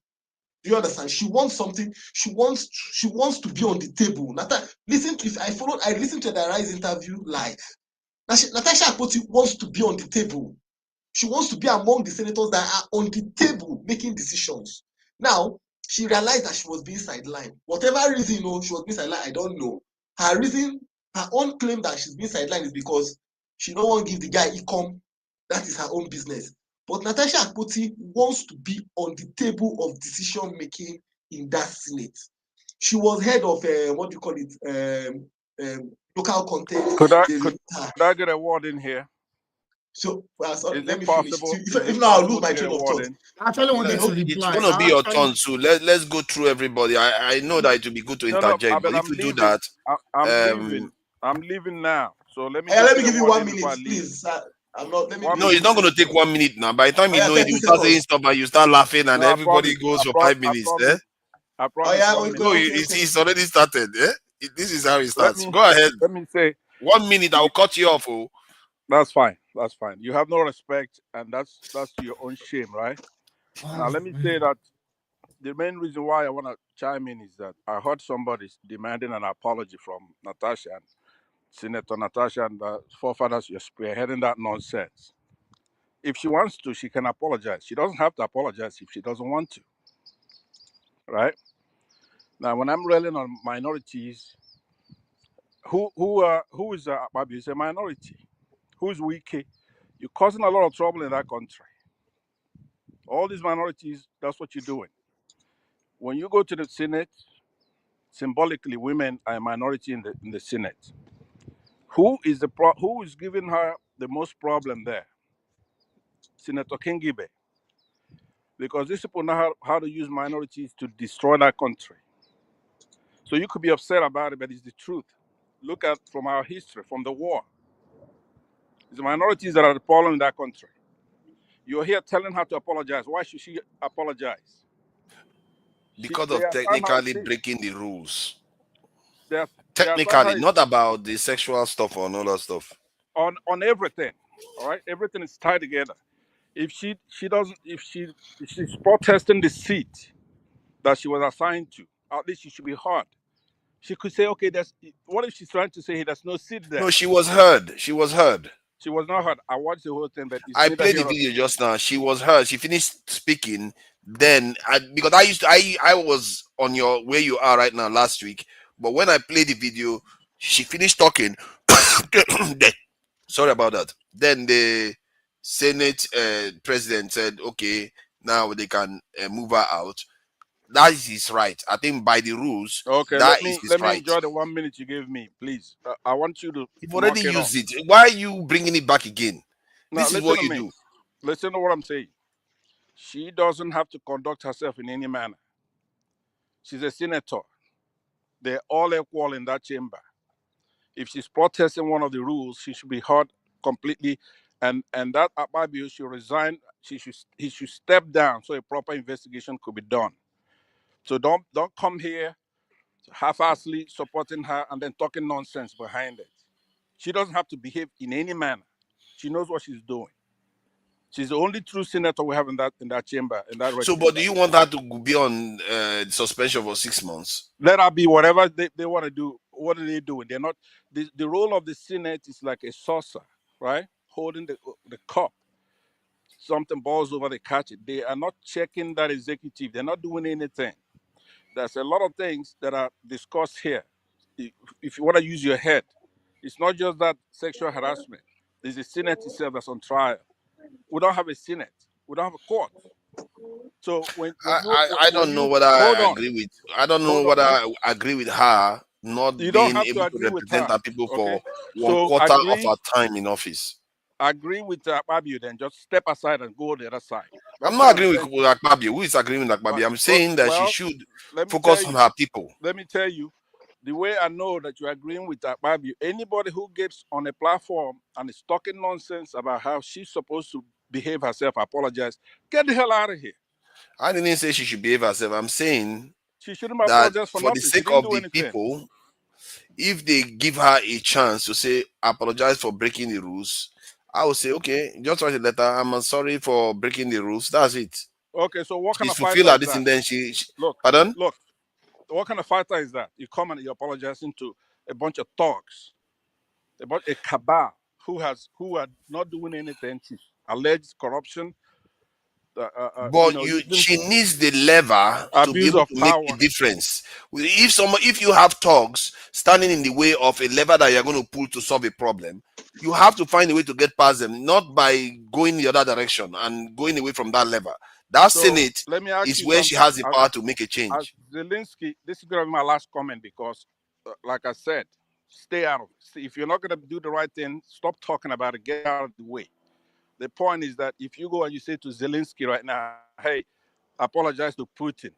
Do you understand? She wants something. She wants to be on the table. I listened to the Rise interview live. Natasha Akpoti wants to be on the table. She wants to be among the senators that are on the table making decisions. Now, she realized that she was being sidelined. Whatever reason, she was being sidelined, I don't know. Her own claim that she's being sidelined is because she don't want to give the guy income. That is her own business. But Natasha Akpoti wants to be on the table of decision making in that Senate. She was head of what do you call it? Local content. Could I get a word in here? So is let it me possible? finish. If not, I'll lose my train of thought. I actually wanted to reply. It's going to be your turn, so let's go through everybody. I know that it will be good to interject, but if you do that, I'm leaving now. So let me give you 1 minute, please. No, it's not going to take 1 minute now. By the time you know it, you start saying stuff and you start laughing, and everybody goes for 5 minutes. I promise. No, it's already started. This is how it starts. Go ahead. Let me say 1 minute. I'll cut you off. Oh. That's fine. That's fine. You have no respect, and that's to your own shame, right? Now, let me say that the main reason why I want to chime in is that I heard somebody demanding an apology from Natasha and Senator Natasha and the forefathers. You're spearheading that nonsense. If she wants to, she can apologize. She doesn't have to apologize if she doesn't want to, right? Now, when I'm railing on minorities, who is Akpabio? Is a minority. Who's weak? You're causing a lot of trouble in that country. All these minorities, that's what you're doing. When you go to the Senate, symbolically, women are a minority in the Senate. Who is giving her the most problem there? Senator Kingibe. Because these people know how to use minorities to destroy that country. So you could be upset about it, but it's the truth. Look at from our history, from the war. It's the minorities that are the problem in that country. You're here telling her to apologize. Why should she apologize? Because They of are somehow technically breaking the rules. they are somehow Technically, not about the sexual stuff or all that stuff. on everything. All right, everything is tied together. If she's protesting the seat that she was assigned to, at least she should be heard. She could say, okay, what if she's trying to say there's no seat there? No, she was heard. She was heard. She was not heard. I watched the whole thing, but it's I neither played the here nor video just now. She was heard. She finished speaking. Then, because I was on your where you are right now last week. But when I played the video, she finished talking. Sorry about that. Then the Senate president said, "Okay, now they can move her out." That is his right. I think by the rules, Okay, that is his let me right. enjoy the 1 minute you gave me, please. I want you to. You've already used it. Why are you bringing it back again? Now, This is listen what to you me. do. Listen to what I'm saying. She doesn't have to conduct herself in any manner. She's a senator. They're all equal in that chamber. If she's protesting one of the rules, she should be heard completely, and that Akpabio should resign. He should step down so a proper investigation could be done. So don't come here half-assly supporting her and then talking nonsense behind it. She doesn't have to behave in any manner. She knows what she's doing. She's the only true senator we have in that chamber, in that red So, chamber. but do you want her to be on suspension for 6 months? Let her be whatever they want to do. What are they doing? They're not. The role of the Senate is like a saucer, right? Holding the cup. Something balls over, they catch it. They are not checking that executive. They're not doing anything. There's a lot of things that are discussed here. If you want to use your head, it's not just that sexual harassment. There's a Senate itself that's on trial. We don't have a Senate. We don't have a court. So I don't know whether I agree with. I don't know whether I agree with her not you don't being have to able to agree with represent her, her people for okay? one So quarter of her time in office. Agree with Akpabio, then just step aside and go the other side. I'm not agreeing with Akpabio. Who is agreeing with Akpabio? I'm saying that she should focus on her people. Let me tell you, the way I know that you're agreeing with Akpabio, anybody who gets on a platform and is talking nonsense about how she's supposed to behave herself, apologize, get the hell out of here. I didn't say she should behave herself. I'm saying she shouldn't that apologize for the nothing. sake of the people, if they give her a chance to say apologize for breaking the rules, I would say, okay, just write a letter. I'm sorry for breaking the rules. That's it. Okay, so what kind She's of fighter fulfilled her is this, that? and then Look, pardon? Look, what kind of fighter is that? You come and you're apologizing to a bunch of thugs, a cabal who are not doing anything to allege corruption. But she needs the lever to be able to make a difference. If you have thugs standing in the way of a lever that you're going to pull to solve a problem, you have to find a way to get past them, not by going the other direction and going away from that lever. That Senate is where she has the power to make a change. Zelensky, this is going to be my last comment because, like I said, stay out of it. If you're not going to do the right thing, stop talking about it, get out of the way. The point is that if you go and you say to Zelensky right now, hey, apologize to Putin,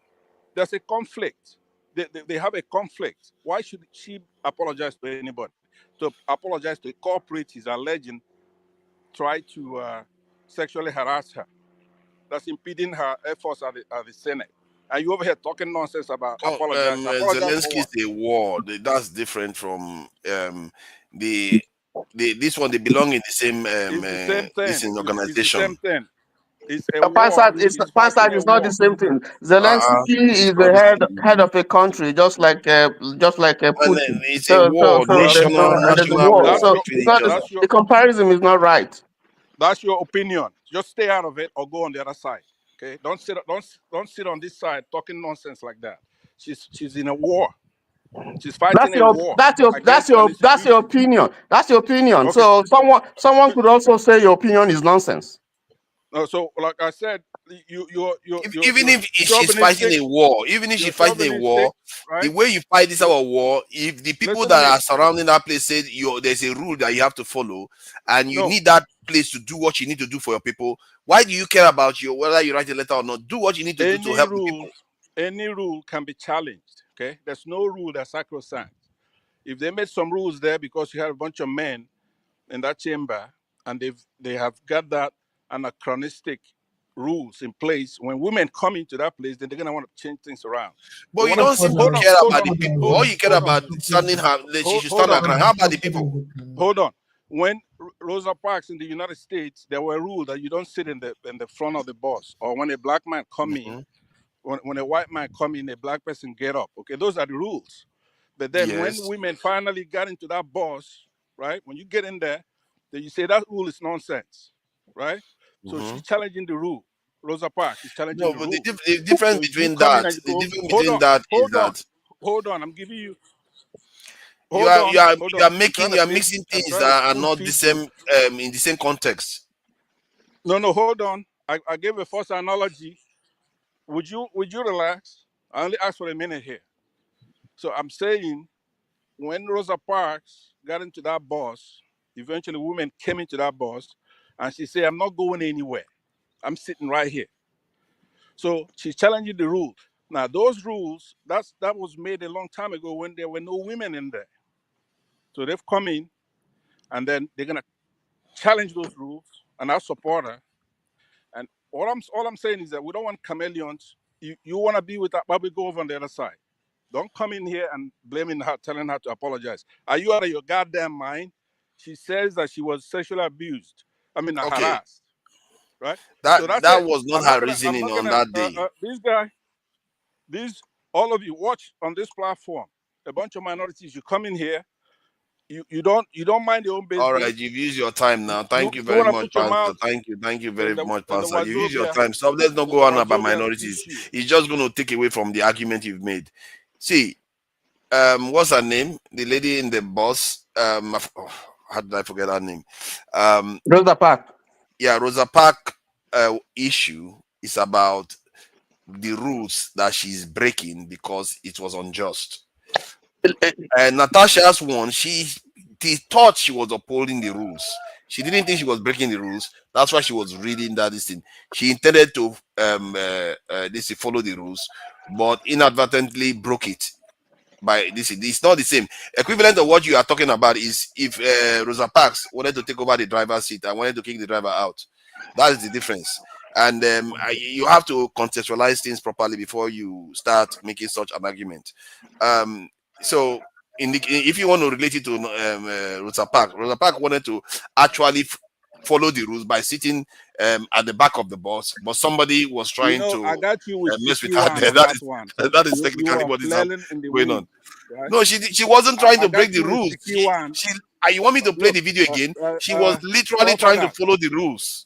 there's a conflict. They have a conflict. Why should she apologize to anybody? To apologize to a corporate he's alleging tried to sexually harass her. That's impeding her efforts at the Senate. And you over here talking nonsense about apologize. Zelensky is a war. That's different from this one. They belong in the same this organization. It's the same thing. It's a Pansat is not the same thing. Zelensky is the head of a country, just like Putin. It's a war, national there's a war. war. So the comparison is not right. That's your opinion. Just stay out of it or go on the other side. Okay? Don't sit on this side talking nonsense like that. She's in a war. She's fighting a war against an That's your institution. opinion. That's your opinion. Okay. So someone could also say your opinion is nonsense. So like I said, you're Even if she's fighting a war, right? the way you fight this our war, if the people Listen that to me. are surrounding that place said there's a rule that you have to follow, and you need that place to do what you need to do for your people, why do you care about whether you write a letter or not? Do what you need to do to help the people. Any rule can be challenged. Okay, there's no rule that's sacrosanct. If they made some rules there because you have a bunch of men in that chamber and they have got that anachronistic rules in place, when women come into that place, then they're gonna want to change things around. But you don't seem to care about the people. All you care about standing her, she should stand her ground. How about the people? Hold on. When Rosa Parks in the United States, there were rules that you don't sit in the front of the bus, or when a black man come in, when a white man come in, a black person get up. Okay, those are the rules. But then when women finally got into that bus, right? When you get in there, then you say that rule is nonsense, right? So she's challenging the rule. Rosa Parks is challenging the rule. The difference between that, is that. Hold on, I'm giving you. You are mixing things that are not the same in the same context. No, hold on. I gave a false analogy. Would you relax? I only asked for a minute here. So I'm saying when Rosa Parks got into that bus, eventually women came into that bus and she said, I'm not going anywhere. I'm sitting right here. So she's challenging the rules. Now those rules, that was made a long time ago when there were no women in there. So they've come in and then they're gonna challenge those rules, and I support her. And all I'm saying is that we don't want chameleons. You want to be with that, but we go over on the other side. Don't come in here and blaming her, telling her to apologize. Are you out of your goddamn mind? She says that she was sexually abused. I mean, harassed. Right? That was not her reasoning on that day. All of you watch on this platform. A bunch of minorities. You come in here. You don't mind your own business. All right, you've used your time now. Thank you very much, Pastor. Thank you very much, Pastor. You've used your time. So let's not go on about minorities. It's just going to take away from the argument you've made. See, what's her name? The lady in the bus. How did I forget her name? Rosa Parks. Yeah, Rosa Parks issue is about the rules that she's breaking because it was unjust. And Natasha's one, she thought she was upholding the rules. She didn't think she was breaking the rules. That's why she was reading that this thing. She intended to follow the rules, but inadvertently broke it by this. It's not the same. Equivalent of what you are talking about is if Rosa Parks wanted to take over the driver's seat and wanted to kick the driver out. That is the difference. And you have to contextualize things properly before you start making such an argument. So if you want to relate it to Rosa Parks wanted to actually follow the rules by sitting at the back of the bus, but somebody was trying to I got you with mess with her there. That is technically what is going on. Right? No, she wasn't trying to break the rules. You want me to play the video again? She was literally trying to follow the rules.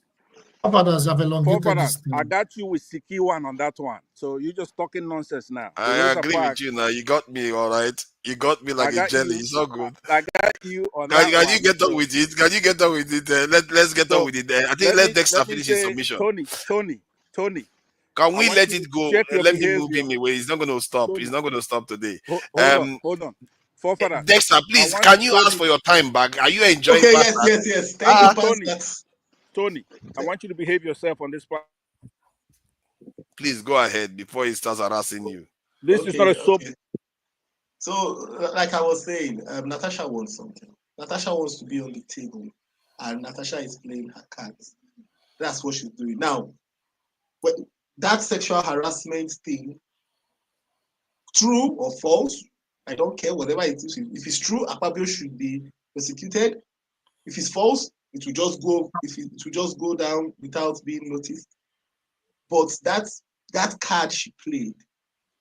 Fathers have elongated this thing. I got you with Sikiwan on that one. So you're just talking nonsense now. I agree with you now. You got me, all right. You got me like a jelly. It's all good. I got you on that one. Can you get on with it? Can you get on with it? Let's get on with it. I think let Dexter finish his submission. Tony. Can we let it go? Let me move him away. He's not going to stop. Tony. He's not going to stop today. Hold on. Dexter, please, can you ask for your time back? Are you enjoying it? Okay, yes. Thank you, Tony, I want you to behave yourself on this platform. Please go ahead before he starts harassing you. This is not a soap. So, like I was saying, Natasha wants something. Natasha wants to be on the table, and Natasha is playing her cards. That's what she's doing. Now, that sexual harassment thing, true or false, I don't care, whatever it is. If it's true, Akpabio should be prosecuted. If it's false, it will just go down without being noticed. But that card she played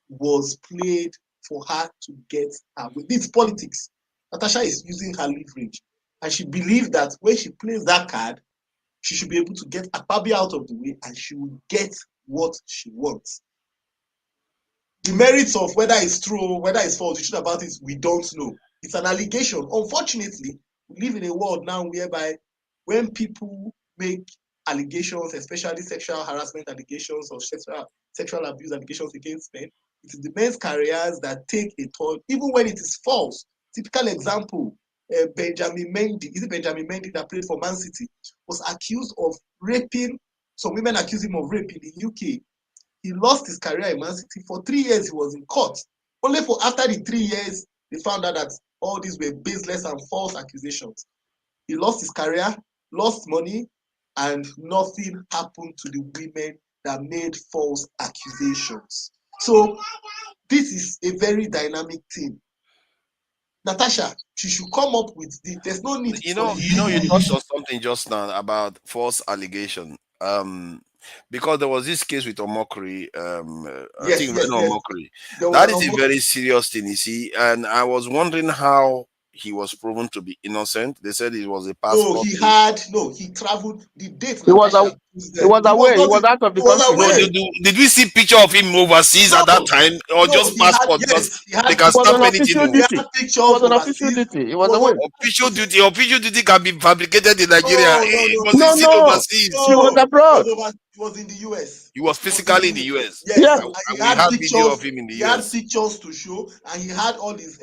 was played for her to get her way. It's politics. Natasha is using her leverage, and she believed that when she plays that card, she should be able to get Akpabio out of the way, and she will get what she wants. The merits of whether it's true or whether it's false, the truth about it, we don't know. It's an allegation. Unfortunately, we live in a world now whereby when people make allegations, especially sexual harassment allegations or sexual abuse allegations against men, it is the men's careers that take a turn, even when it is false. Typical example, Benjamin Mendy, is it Benjamin Mendy that played for Man City, was accused of raping, some women accused him of rape in the UK. He lost his career in Man City. For 3 years, he was in court. Only for after the 3 years, they found out that all these were baseless and false accusations. He lost his career, lost money, and nothing happened to the women that made false accusations. So this is a very dynamic thing. Natasha, she should come up with the. There's no need. You touched on something just now about false allegation. Because there was this case with Omokri, I think Omokri. That is a very serious thing, you see. And I was wondering how he was proven to be innocent. They said it was a passport. He traveled the date. He was away. He was out of the country. Did we see picture of him overseas at that time, or just passport? They can stamp anything. He was on official duty. He was away. Official duty can be fabricated in Nigeria. No. Overseas. He was abroad. He was in the US. He was physically in the US. Yes, and we had video of him in the US. He had pictures to show, and he had all his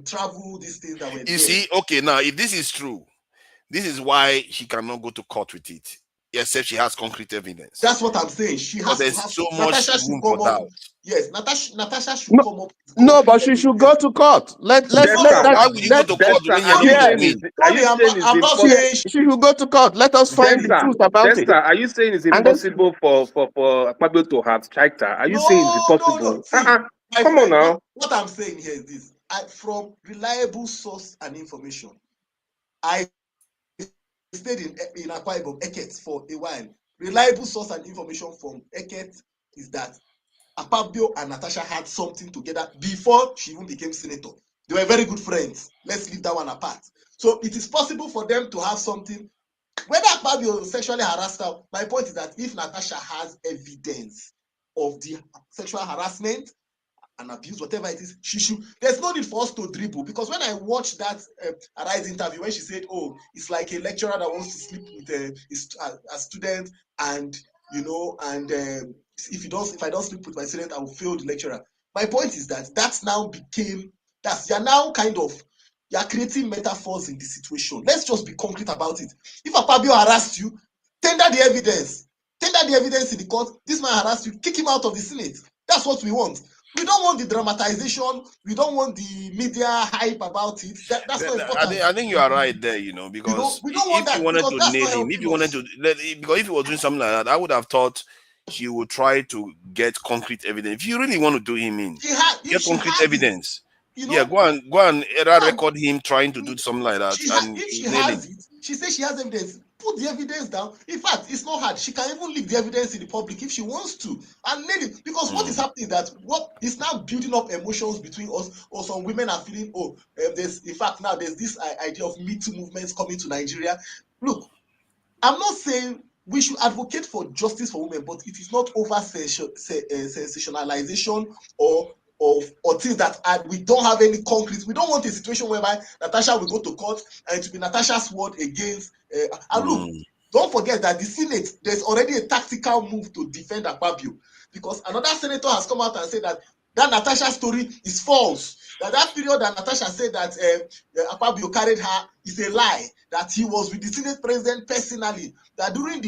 travel, these things that were there. You see, okay, now if this is true, this is why she cannot go to court with it, except she has concrete evidence. That's what I'm saying. She has there's to have, so much room for doubt. Yes, Natasha should come up. No, but she should go to court. Why would you go to court when you're not me? I'm not saying she should go to court. Let us find the truth about it. Are you saying it's impossible for Akpabio to have striked her? Are you saying it's impossible? Come on now. What I'm saying here is this: from reliable source and information, I stayed in Akwa Ibom, Eket, for a while. Reliable source and information from Eket is that Akpabio and Natasha had something together before she even became senator. They were very good friends. Let's leave that one apart. So it is possible for them to have something. Whether Akpabio sexually harassed her, my point is that if Natasha has evidence of the sexual harassment and abuse, whatever it is, she should. There's no need for us to dribble, because when I watched that Arise interview, when she said, "Oh, it's like a lecturer that wants to sleep with a student, and if I don't sleep with my student, I will fail the lecturer." My point is that you're creating metaphors in the situation. Let's just be concrete about it. If Akpabio harassed you, tender the evidence. Tender the evidence in the court. This man harassed you, kick him out of the Senate. That's what we want. We don't want the dramatization. We don't want the media hype about it. That's not important. I think you are right there, because we don't want if you wanted to nail him, because if he was doing something like that, I would have thought she would try to get concrete evidence. If you really want to do him in, get concrete evidence. Go and record him trying to do something like that. She says she has evidence. Put the evidence down. In fact, it's not hard. She can even leak the evidence in the public if she wants to, and nail it. Because what is happening is that what is now building up emotions between us, or some women are feeling, there's this idea of Me Too movements coming to Nigeria. Look, I'm not saying we should advocate for justice for women, but it is not over sensationalization or things that we don't have any concrete. We don't want a situation whereby Natasha will go to court and it will be Natasha's word against. And look, don't forget that the Senate, there's already a tactical move to defend Akpabio, because another senator has come out and said that Natasha story is false. That period that Natasha said that Akpabio carried her is a lie. That he was with the Senate president personally. That when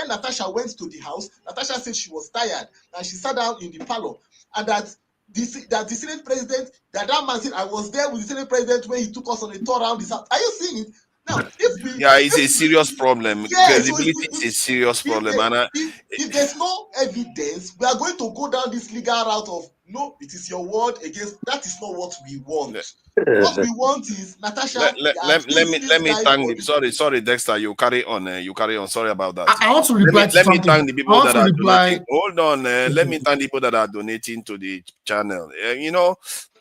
Natasha went to the house, Natasha said she was tired and she sat down in the parlor, and that the Senate president, that man said, "I was there with the Senate president when he took us on a tour around his house." Are you seeing it? Now, it's a serious problem. Credibility is a serious problem. If there's no evidence, we are going to go down this legal route of, no, it is your word against. That is not what we want. What we want is Natasha. Let me thank. Sorry, Dexter. You carry on. Sorry about that. I want to reply. Let me thank the people that are donating. Hold on. Let me thank the people that are donating to the channel.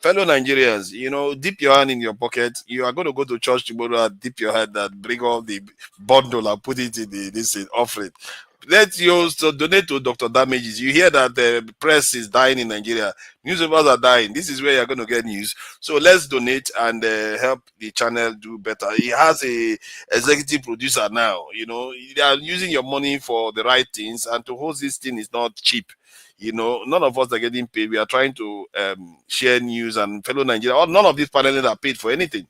fellow Nigerians, you know, dip your hand in your pocket. You are going to go to church tomorrow and dip your hand and bring all the bundle and put it in this offering. Let's use to donate to Dr. Damages. You hear that the press is dying in Nigeria. Newspapers are dying. This is where you're going to get news. So let's donate and help the channel do better. He has a executive producer now. You know, they are using your money for the right things, and to host this thing is not cheap. You know, none of us are getting paid. We are trying to share news, and fellow Nigeria. None of these panelists are paid for anything.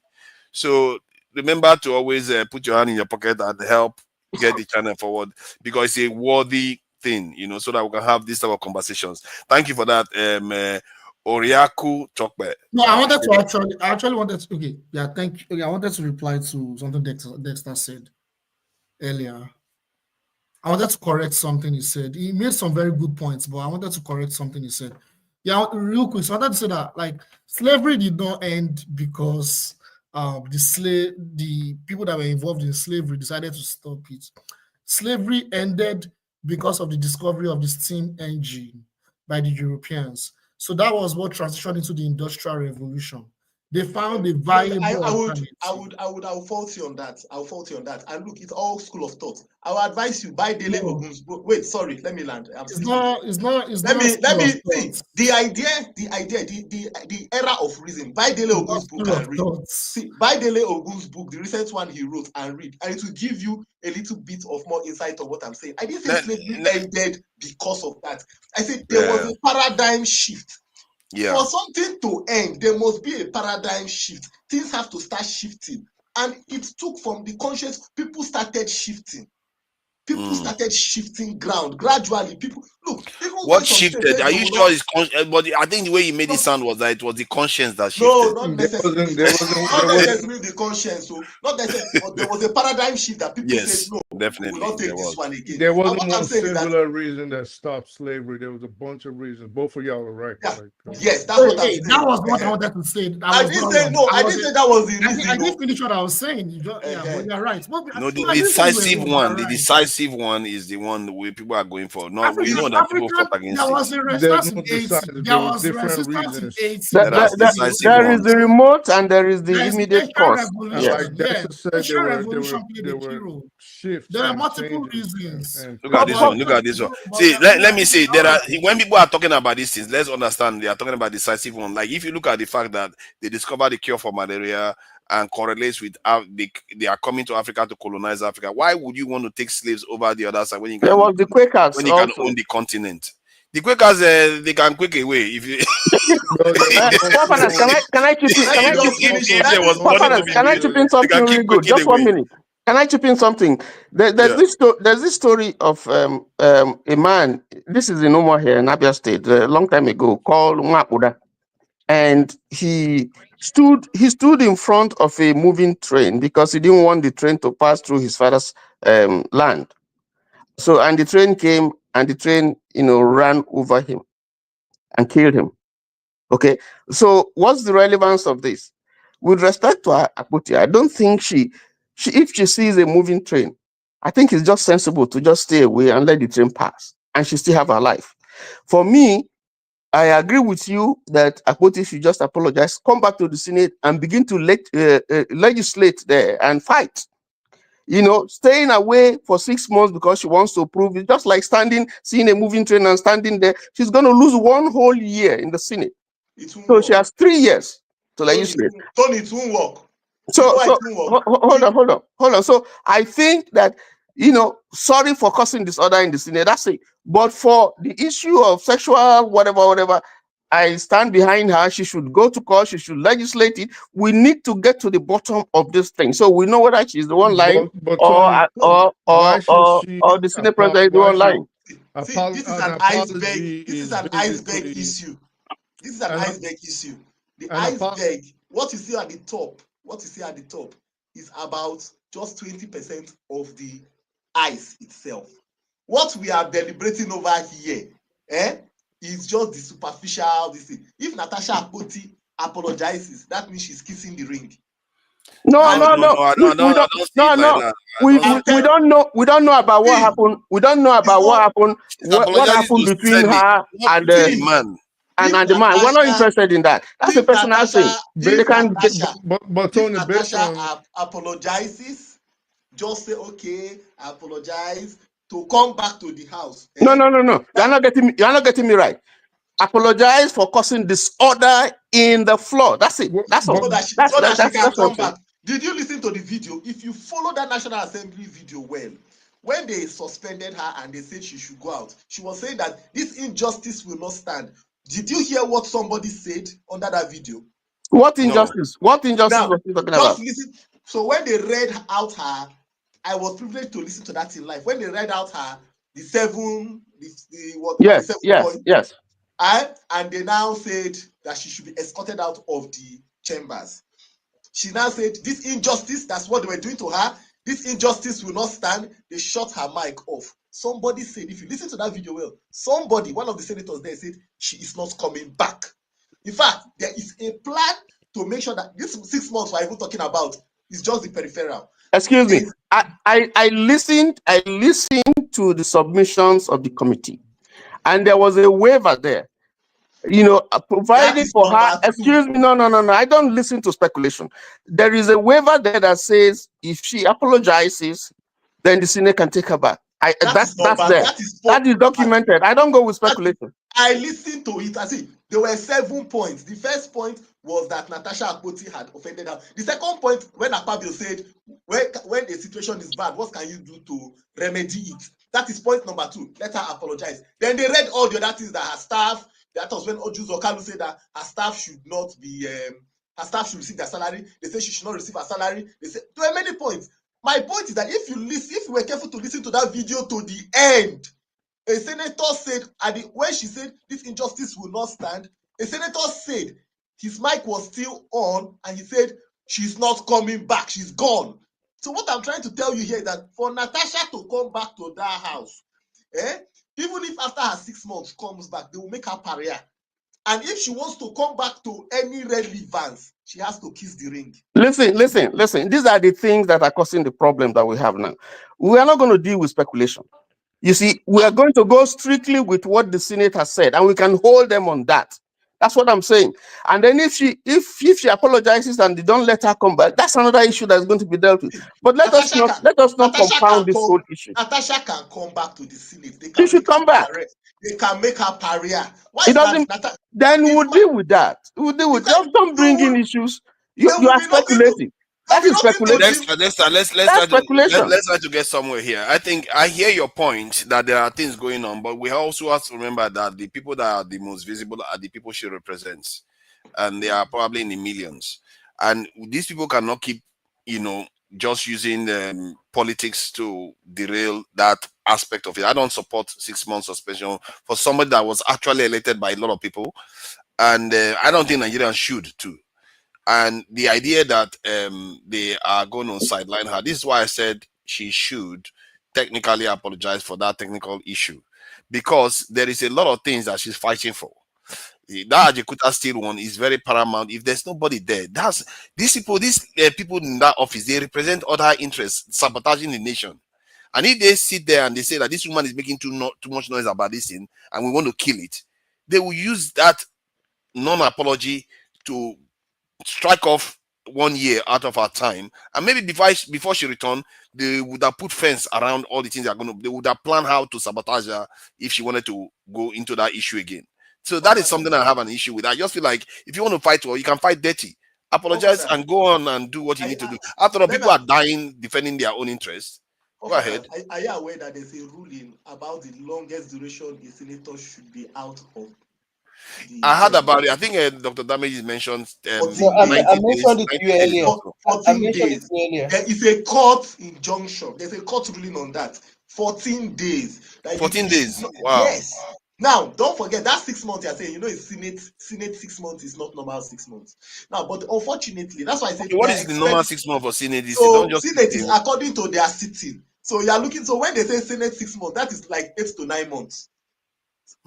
So remember to always put your hand in your pocket and help get the channel forward, because it's a worthy thing, you know, so that we can have this type of conversations. Thank you for that, Oriaku Chokbe. No, I wanted to actually wanted to, okay, yeah, thank you. Okay, I wanted to reply to something Dexter said earlier. I wanted to correct something he said. He made some very good points, but I wanted to correct something he said. Yeah, real quick. So I wanted to say that, like, slavery did not end because the people that were involved in slavery decided to stop it. Slavery ended because of the discovery of the steam engine by the Europeans. So that was what transitioned into the Industrial Revolution. They found a viable I would fault you on that. I'll fault you on that. And look, it's all school of thought. I would advise you buy Dele Ogun's book. Wait, sorry, let me land. It's not. Let me see the era of reason. Buy Dele Ogun's book and read. See, buy Dele Ogun's book, the recent one he wrote, and read, and it will give you a little bit of more insight on what I'm saying. I didn't say slavery ended because of that. I said there was a paradigm shift. Yeah. For something to end, there must be a paradigm shift. Things have to start shifting. And it took from the conscious, people started shifting. People started shifting ground. Gradually, people, look. What shifted? Are you sure it's conscious? But I think the way he made it sound was that it was the conscience that shifted. No, not necessarily. Not necessarily the conscience. So not necessarily, but there was a paradigm shift that people said, no, definitely. we will not take this one again. There wasn't one singular reason that stopped slavery. There was a bunch of reasons. Both of y'all are right. Yeah. Yes, that's what I'm saying. That was what I wanted to say. I didn't say that was the reason. I didn't finish what I was saying. But you're right. No, the decisive one. The decisive one is the one where people are going for. No, we know that people fought against there was a resistance in 80. There was resistance in 80. There is the remote and there is the immediate cause. Social revolution played a key role. There are multiple reasons. Look at this one. Look at this one. See, let me say, there are, when people are talking about these things, let's understand they are talking about decisive one. Like if you look at the fact that they discovered the cure for malaria and correlates with how they are coming to Africa to colonize Africa, why would you want to take slaves over the other side when you can, there was the Quakers when you can own the continent? The Quakers, they can quick away. If you can I chip in something really good? Just 1 minute. Can I chip in something? There's this story of a man. This is in Omo here in Abia State a long time ago, called Mwapuda, and he stood in front of a moving train because he didn't want the train to pass through his father's land. So, and the train came, and the train, ran over him and killed him. Okay. So, what's the relevance of this? With respect to Akpoti, I don't think if she sees a moving train, I think it's just sensible to just stay away and let the train pass, and she still have her life. For me, I agree with you that Akpoti should just apologize, come back to the Senate, and begin to legislate there and fight. Staying away for 6 months because she wants to prove it, just like seeing a moving train and standing there. She's going to lose 1 whole year in the Senate. So she has 3 years to legislate. Tony, it won't work. So hold on. So I think that, sorry for causing disorder in the Senate, that's it. But for the issue of sexual whatever, I stand behind her. She should go to court. She should legislate it. We need to get to the bottom of this thing, so we know whether she's the one lying or the Senate president is the one lying. See, this is an iceberg. This is an iceberg issue. This is an iceberg issue. The iceberg. What you see at the top. Is about just 20% of the ice itself. What we are deliberating over here, is just the superficial. If Natasha Akpoti apologizes, that means she's kissing the ring. No. We don't know. We don't know about what happened. We don't know about what happened. What happened between her and the man. and the man. We're not interested in that. That's a personal thing. They can get, but Tony, based on apologizes, just say, okay, I apologize, to come back to the house. No. You're not getting me right. Apologize for causing disorder in the floor. That's it. That's all. So that she can come back. Did you listen to the video? If you follow that National Assembly video well, when they suspended her and they said she should go out, she was saying that this injustice will not stand. Did you hear what somebody said under that video? What injustice? No. What injustice now, was he talking about? Listen. So when they read out her, I was privileged to listen to that in live. When they read out her, the 7 points. Yes. And they now said that she should be escorted out of the chambers. She now said, this injustice, that's what they were doing to her, this injustice will not stand. They shut her mic off. Somebody said, if you listen to that video well, one of the senators there said, she is not coming back. In fact, there is a plan to make sure that this 6 months we're even talking about is just the peripheral. Excuse me. I listened to the submissions of the committee, and there was a waiver there. Provided for her. Excuse me. No. I don't listen to speculation. There is a waiver there that says if she apologizes, then the Senate can take her back. That's there. That is documented. I don't go with speculation. I listened to it. I see there were 7 points. The first point was that Natasha Akpoti had offended her. The second point, when Akpabio said, when a situation is bad, what can you do to remedy it? That is point number 2. Let her apologize. Then they read all the other things that her staff. That was when Oju Zokalu said that her staff should not be, her staff should receive their salary. They say she should not receive her salary. They say there are many points. My point is that if you were careful to listen to that video to the end, a senator said, when she said this injustice will not stand, a senator said his mic was still on and he said she's not coming back, she's gone. So what I'm trying to tell you here is that for Natasha to come back to that house, even if after her 6 months comes back, they will make her pariah. And if she wants to come back to any relevance, she has to kiss the ring. Listen. These are the things that are causing the problem that we have now. We are not going to deal with speculation. You see, we are going to go strictly with what the Senate has said, and we can hold them on that. That's what I'm saying. And then if she apologizes and they don't let her come back, that's another issue that's going to be dealt with. But let us not compound this whole issue. Natasha can come back to the Senate. She should come back. They can make her pariah. Then we'll deal with that. We'll deal with that. Don't bring in issues. You are speculating. That is speculation. Let's try to get somewhere here. I think I hear your point that there are things going on, but we also have to remember that the people that are the most visible are the people she represents, and they are probably in the millions. And these people cannot keep, just using politics to derail that aspect of it. I don't support 6 months suspension for somebody that was actually elected by a lot of people, and I don't think Nigerians should too. And the idea that they are going to sideline her, this is why I said she should technically apologize for that technical issue, because there is a lot of things that she's fighting for. That Ajikuta Steel one is very paramount. If there's nobody there, these people in that office, they represent other interests, sabotaging the nation. And if they sit there and they say that this woman is making too much noise about this thing and we want to kill it, they will use that non-apology to strike off 1 year out of her time, and maybe before she returned, they would have put fence around all the things they would have planned how to sabotage her if she wanted to go into that issue again. So that is something I have an issue with. I just feel like if you want to fight war, you can fight dirty, apologize and go on and do what you need to do. After all, people are dying defending their own interests. Go ahead. Are you aware that there's a ruling about the longest duration a senator should be out of? I heard about it. I think Dr. Damages mentioned. I mentioned it to you earlier. 14 days. There is a court injunction. There's a court ruling on that. 14 days. 14 days. Wow. Yes. Now, don't forget that 6 months you're saying, it's Senate 6 months is not normal 6 months. Now, but unfortunately, that's why I said. Okay, what is the normal 6 months for Senate? So Senate is according to their sitting. So you are looking. So when they say Senate 6 months, that is like 8 to 9 months.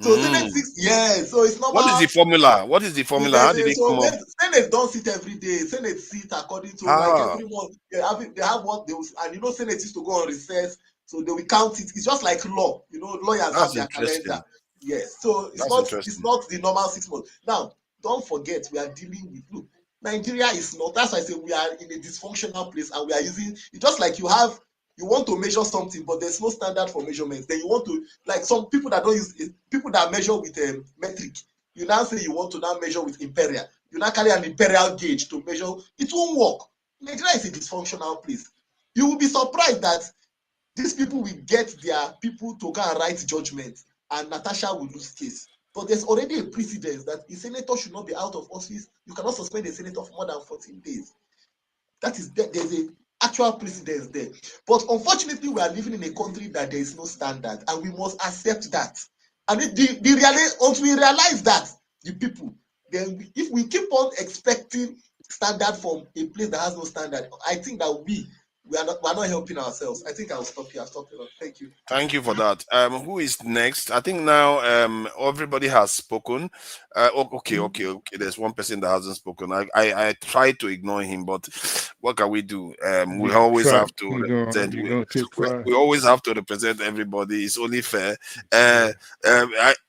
So Senate 6, so it's not. What is the formula? How did it come up? Senate don't sit every day. Senate sit according to like every month. They have what they will, and Senate used to go on recess, so they will count it. It's just like law. Lawyers have their calendar. Yes. So it's That's not the normal 6 months. Now, don't forget we are dealing with, look, Nigeria is not, that's why I say we are in a dysfunctional place, and we are using it just like you want to measure something, but there's no standard for measurements. Then you want to, like some people that don't use people that measure with metric, you now say you want to now measure with imperial. You now carry an imperial gauge to measure. It won't work. Nigeria is a dysfunctional place. You will be surprised that these people will get their people to go and write judgment, and Natasha will lose case. But there's already a precedent that a senator should not be out of office. You cannot suspend a senator for more than 14 days. There's a actual precedence there. But unfortunately, we are living in a country that there is no standard, and we must accept that. And once we realize that, the people, then if we keep on expecting standard from a place that has no standard, I think that we are not helping ourselves. I think I'll stop here. I've stopped here. Thank you. Thank you for that. Who is next? I think now everybody has spoken. Okay. There's one person that hasn't spoken. I tried to ignore him, but what can we do? We Yeah, always try. have to represent. You're gonna keep trying. We always have to represent everybody. It's only fair.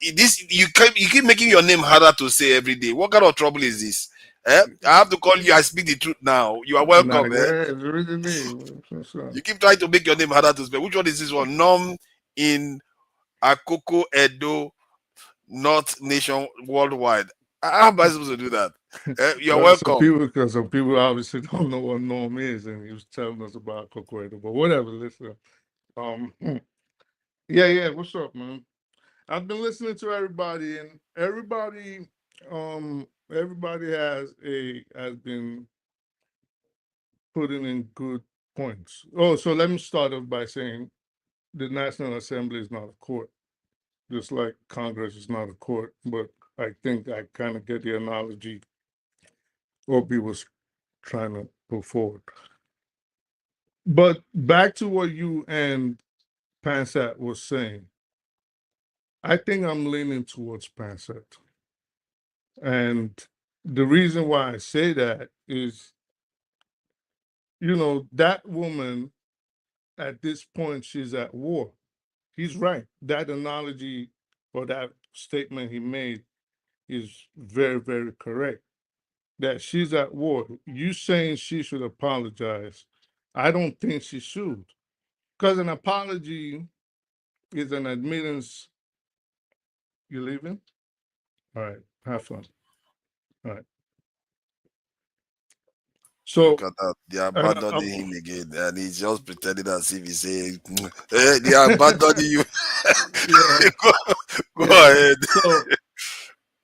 You keep making your name harder to say every day. What kind of trouble is this? I have to call you. I speak the truth now. You are welcome. It's really me. You keep trying to make your name harder to spell. Which one is this one? Nom in Akoko Edo, not nation worldwide. How am I supposed to do that? You're welcome. Some people obviously don't know what norm is, and he was telling us about Coco Edo, but whatever. Listen, yeah. What's up, man? I've been listening to everybody, and everybody has been putting in good points. Oh, so let me start off by saying the National Assembly is not a court, just like Congress is not a court. But I think I kind of get the analogy Opie was trying to put forward. But back to what you and Pansat was saying, I think I'm leaning towards Pansat. And the reason why I say that is, that woman at this point, she's at war. He's right. That analogy or that statement he made is very, very correct. That she's at war. You saying she should apologize, I don't think she should. Because an apology is an admittance. You leaving? All right. Have fun. All right. So look at that. They are abandoning him again, and he's just pretending as if he's saying, "Hey, they are abandoning you." Go ahead. So,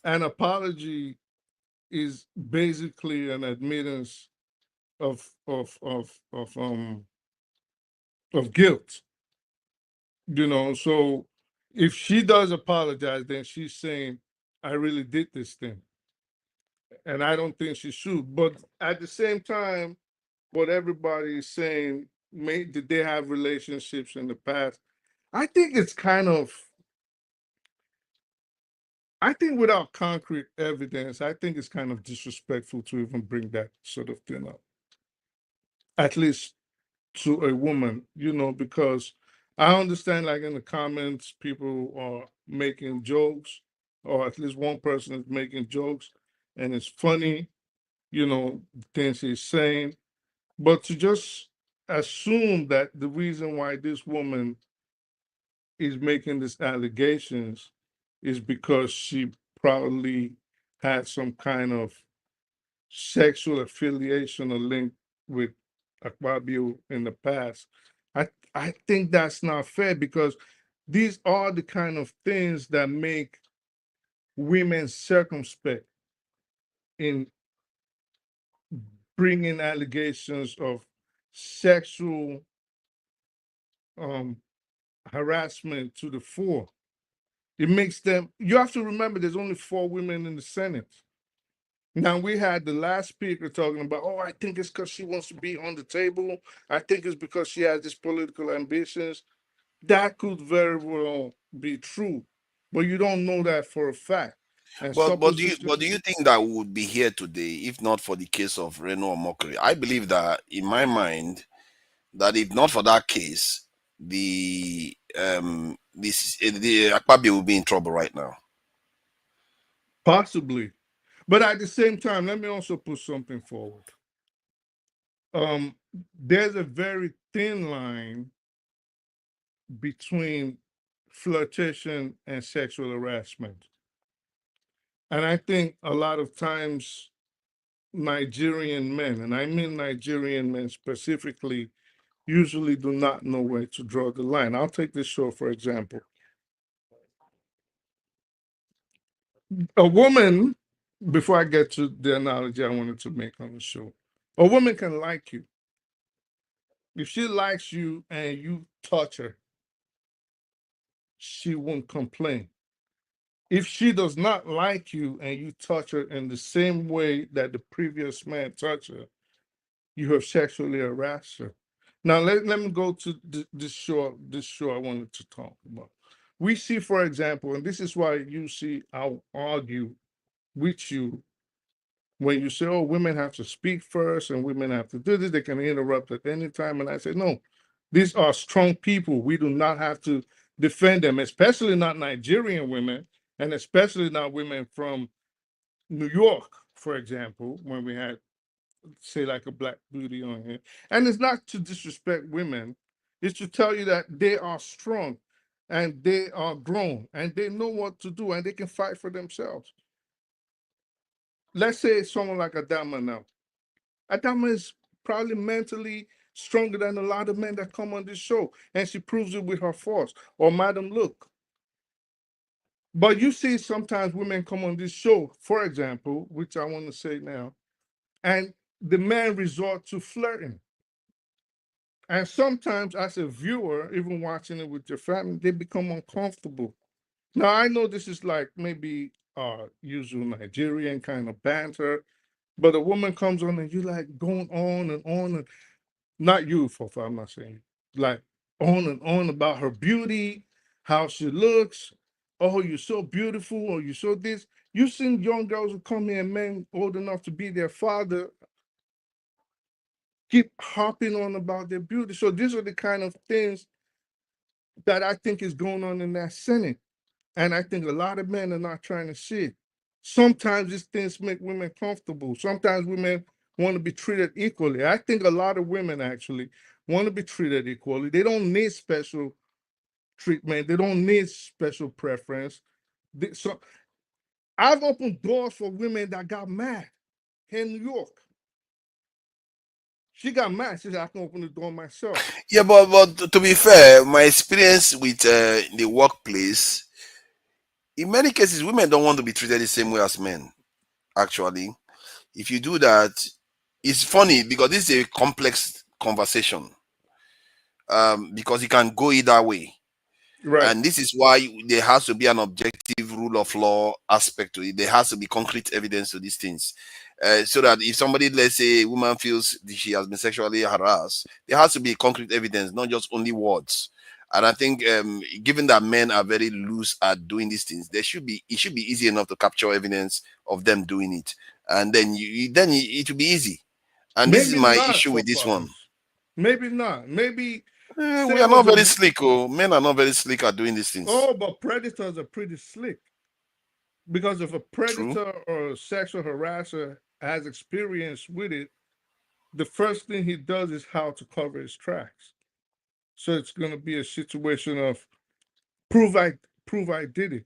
an apology is basically an admittance of guilt. So if she does apologize, then she's saying, "I really did this thing," and I don't think she should. But at the same time, what everybody is saying, did they have relationships in the past? I think it's kind of. I think without concrete evidence, I think it's kind of disrespectful to even bring that sort of thing up. At least to a woman, because I understand, like in the comments, people are making jokes, or at least one person is making jokes, and it's funny, things he's saying. But to just assume that the reason why this woman is making these allegations is because she probably had some kind of sexual affiliation or link with Akpabio in the past. I think that's not fair, because these are the kind of things that make women circumspect in bringing allegations of sexual harassment to the fore. It makes them, you have to remember, there's only 4 women in the Senate. Now, we had the last speaker talking about, I think it's because she wants to be on the table. I think it's because she has these political ambitions. That could very well be true, but you don't know that for a fact. And But do you think that we would be here today if not for the case of Reno or mockery? I believe that, in my mind, that if not for that case, the the Akpabio will be in trouble right now. Possibly. But at the same time, let me also put something forward. There's a very thin line between flirtation and sexual harassment. And I think a lot of times Nigerian men, and I mean Nigerian men specifically, usually do not know where to draw the line. I'll take this show, for example. A woman, before I get to the analogy I wanted to make on the show, a woman can like you. If she likes you and you touch her, she won't complain. If she does not like you and you touch her in the same way that the previous man touched her, you have sexually harassed her. Now let me go to this show I wanted to talk about. We see, for example, and this is why you see I'll argue with you when you say, oh, women have to speak first and women have to do this, they can interrupt at any time. And I say, no, these are strong people. We do not have to defend them, especially not Nigerian women, and especially not women from New York, for example, when we had, say, like a Black Beauty on here. And it's not to disrespect women, it's to tell you that they are strong and they are grown and they know what to do and they can fight for themselves. Let's say someone like Adama now. Adama is probably mentally stronger than a lot of men that come on this show, and she proves it with her force. Or Madam Look. But you see sometimes women come on this show, for example, which I want to say now, and the men resort to flirting. And sometimes as a viewer, even watching it with your family, they become uncomfortable. Now I know this is like maybe usual Nigerian kind of banter, but a woman comes on and you like going on and not you, Fofa, I'm not saying, like on and on about her beauty, how she looks. Oh, you're so beautiful, or you're so this. You've seen young girls who come here, men old enough to be their father, keep harping on about their beauty. So these are the kind of things that I think is going on in that Senate. And I think a lot of men are not trying to see it. Sometimes these things make women comfortable. Sometimes women want to be treated equally. I think a lot of women actually want to be treated equally. They don't need special treatment. They don't need special preference. So I've opened doors for women that got mad in New York. She got mad. She said, I can open the door myself. Yeah, but to be fair, my experience with the workplace, in many cases, women don't want to be treated the same way as men. Actually, if you do that, it's funny because this is a complex conversation. Because it can go either way. Right. And this is why there has to be an objective rule of law aspect to it. There has to be concrete evidence to these things. So that if somebody, let's say a woman feels she has been sexually harassed, there has to be concrete evidence, not just only words. And I think given that men are very loose at doing these things, it should be easy enough to capture evidence of them doing it. And then it will be easy. And this is my issue with this one. Maybe not. Maybe we are not very slick. Oh, men are not very slick at doing these things. Oh, but predators are pretty slick. Because if a predator or a sexual harasser has experience with it, the first thing he does is how to cover his tracks. So it's going to be a situation of prove I did it.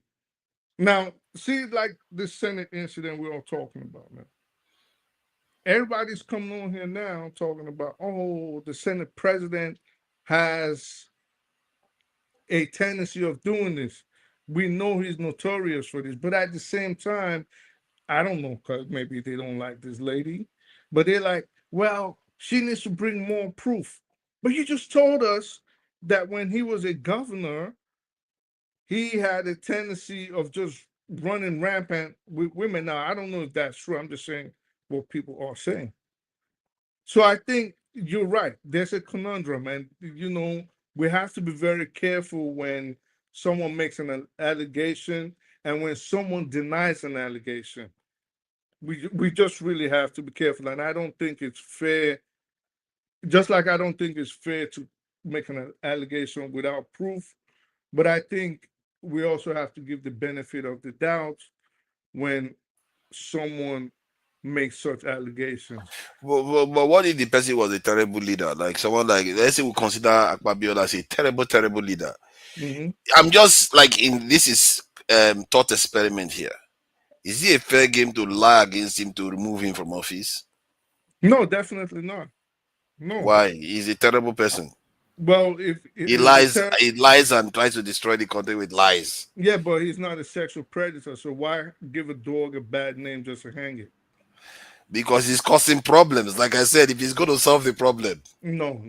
Now, see, like this Senate incident we're all talking about now. Everybody's coming on here now talking about, oh, the Senate president has a tendency of doing this. We know he's notorious for this, but at the same time, I don't know, because maybe they don't like this lady, but they're like, well, she needs to bring more proof. But you just told us that when he was a governor, he had a tendency of just running rampant with women. Now, I don't know if that's true. I'm just saying what people are saying. So I think you're right. There's a conundrum, and we have to be very careful when someone makes an allegation and when someone denies an allegation. We just really have to be careful, and I don't think it's fair. Just like I don't think it's fair to make an allegation without proof, But I think we also have to give the benefit of the doubt when someone makes such allegations. But what if the person was a terrible leader? Like someone like, let's say we consider Akpabio as a terrible, terrible leader. Mhm. I'm just like this is thought experiment here. Is it a fair game to lie against him to remove him from office? No, definitely not. No. Why? He's a terrible person. Well, if He lies, he lies and tries to destroy the country with lies. yeah, but he's not a sexual predator, so why give a dog a bad name just to hang it? Because he's causing problems. Like I said, if he's going to solve the problem. No.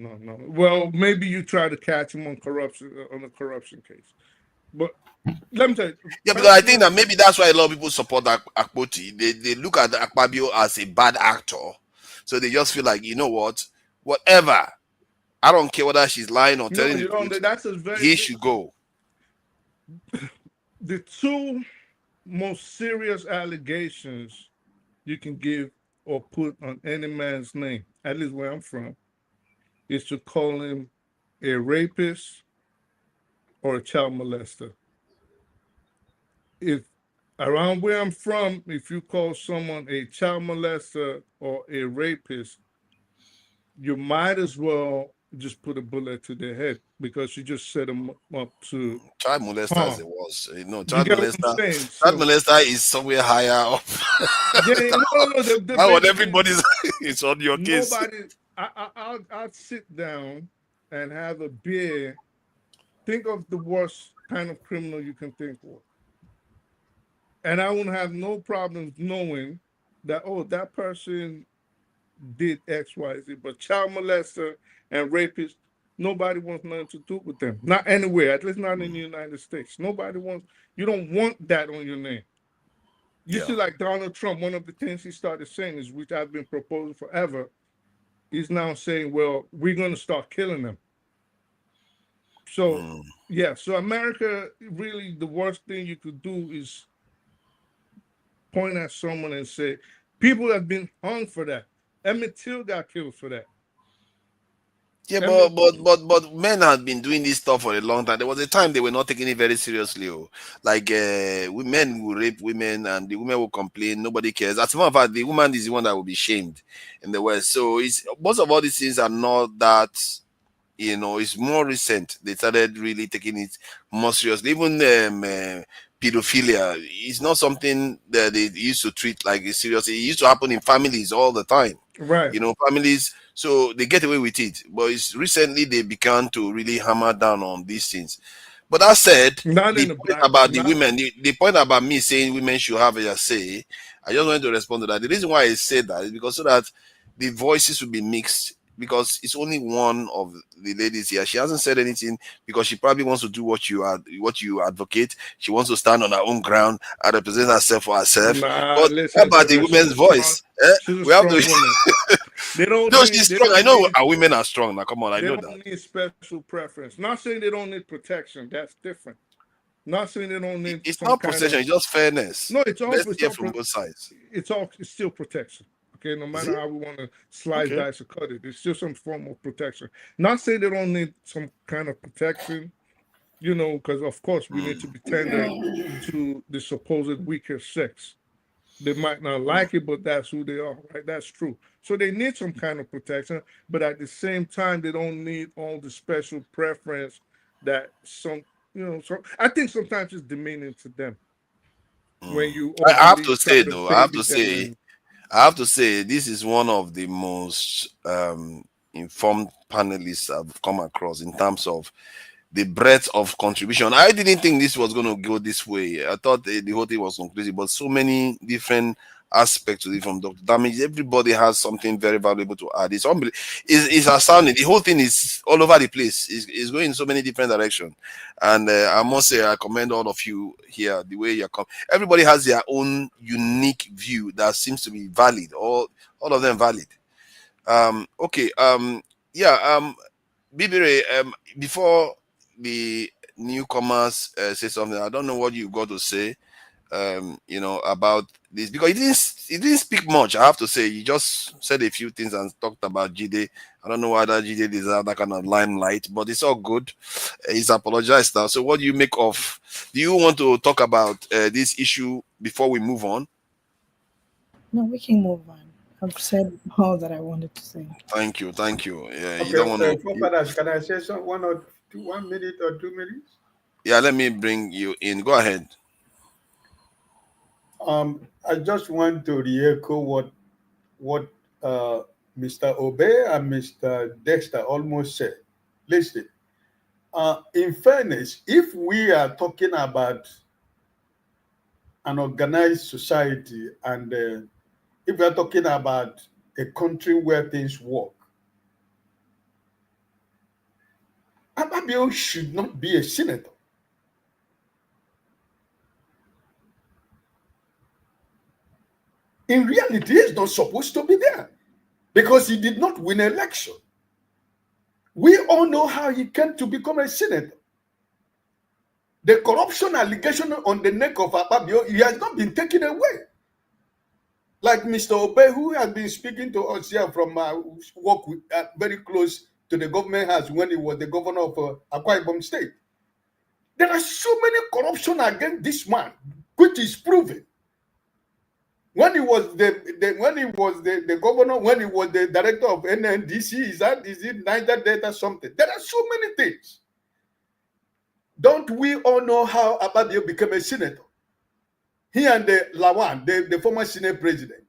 Well, maybe you try to catch him on corruption on a corruption case, but let me tell you. Yeah, because I think that maybe that's why a lot of people support Akpoti. They look at Akpabio as a bad actor, so they just feel like, you know what, whatever. I don't care whether she's lying or telling the truth. That's a very he should go. The two most serious allegations you can give or put on any man's name, at least where I'm from, is to call him a rapist or a child molester. If around where I'm from, if you call someone a child molester or a rapist, you might as well just put a bullet to their head because you just set them up to child molester harm. as it was. You know, You child get what I'm molester. saying? Child So- molester is somewhere higher up. Yeah, no, That one, everybody's it's on your case. Nobody. I'll sit down and have a beer. Think of the worst kind of criminal you can think of, and I won't have no problems knowing that that person did X, Y, Z. But child molester and rapist, nobody wants nothing to do with them. Not anywhere, at least not in the United States. Nobody wants. You don't want that on your name. You see, like Donald Trump, one of the things he started saying is, which I've been proposing forever, he's now saying, well, we're going to start killing them. So, yeah, so America, really, the worst thing you could do is point at someone and say, people have been hung for that. Emmett Till got killed for that. Yeah, but men have been doing this stuff for a long time. There was a time they were not taking it very seriously. Like men will rape women and the women will complain. Nobody cares. As a matter of fact, the woman is the one that will be shamed in the West. So it's most of all these things are not that, it's more recent. They started really taking it more seriously. Even pedophilia is not something that they used to treat like seriously. It used to happen in families all the time. Right. Families, so they get away with it. But it's recently they began to really hammer down on these things. But that said, the point about me saying women should have a say, I just wanted to respond to that. The reason why I said that is because so that the voices will be mixed, because it's only one of the ladies here. She hasn't said anything because she probably wants to do what you advocate. She wants to stand on her own ground and represent herself for herself. But how about the women's voice? We have to. They don't. No, she's strong. I know our women are strong. Now, come on, I know that. They don't need special preference. Not saying they don't need protection. That's different. Not saying they don't need. It's not protection. It's just fairness. No, it's all. Let's hear from both sides. It's still protection. Okay, no matter how we want to slice, dice, or cut it, it's still some form of protection. Not saying they don't need some kind of protection, because of course we need to be tender to the supposed weaker sex. They might not like it, but that's who they are, right? That's true. So they need some kind of protection, but at the same time, they don't need all the special preference that some. So I think sometimes it's demeaning to them when you. I have to say though, I have to say this is one of the most informed panelists I've come across in terms of the breadth of contribution. I didn't think this was going to go this way. I thought the whole thing was conclusive, but so many different aspects to it from Dr. Damage. Everybody has something very valuable to add. It's unbelievable. It's astounding. The whole thing is all over the place. It's going in so many different directions. And I must say, I commend all of you here, the way you come. Everybody has their own unique view that seems to be valid. All of them valid. Bibire, before the newcomers say something, I don't know what you got to say, about this, because it didn't he didn't speak much, I have to say. He just said a few things and talked about Jide. I don't know whether Jide deserves that kind of limelight, but it's all good. He's apologized now. So what do you make of, do you want to talk about this issue before we move on? No, we can move on. I've said all that I wanted to say. Thank you. Yeah, you Okay, don't want to. forefathers, can I say some 1 minute or 2 minutes? Yeah, let me bring you in. Go ahead. I just want to re-echo what Mr. Obe and Mr. Dexter almost said. Listen, in fairness, if we are talking about an organized society and if we are talking about a country where things work, Akpabio should not be a senator. In reality, he's not supposed to be there because he did not win an election. We all know how he came to become a senator. The corruption allegation on the neck of Akpabio, he has not been taken away. Like Mr. Obe, who has been speaking to us here from work with, very close to the government house when he was the governor of Akwa Ibom State. There are so many corruption against this man, which is proven. When he was the governor, when he was the director of NNDC, is it Niger Delta something? There are so many things. Don't we all know how Akpabio became a senator? He and the Lawan, the former Senate President.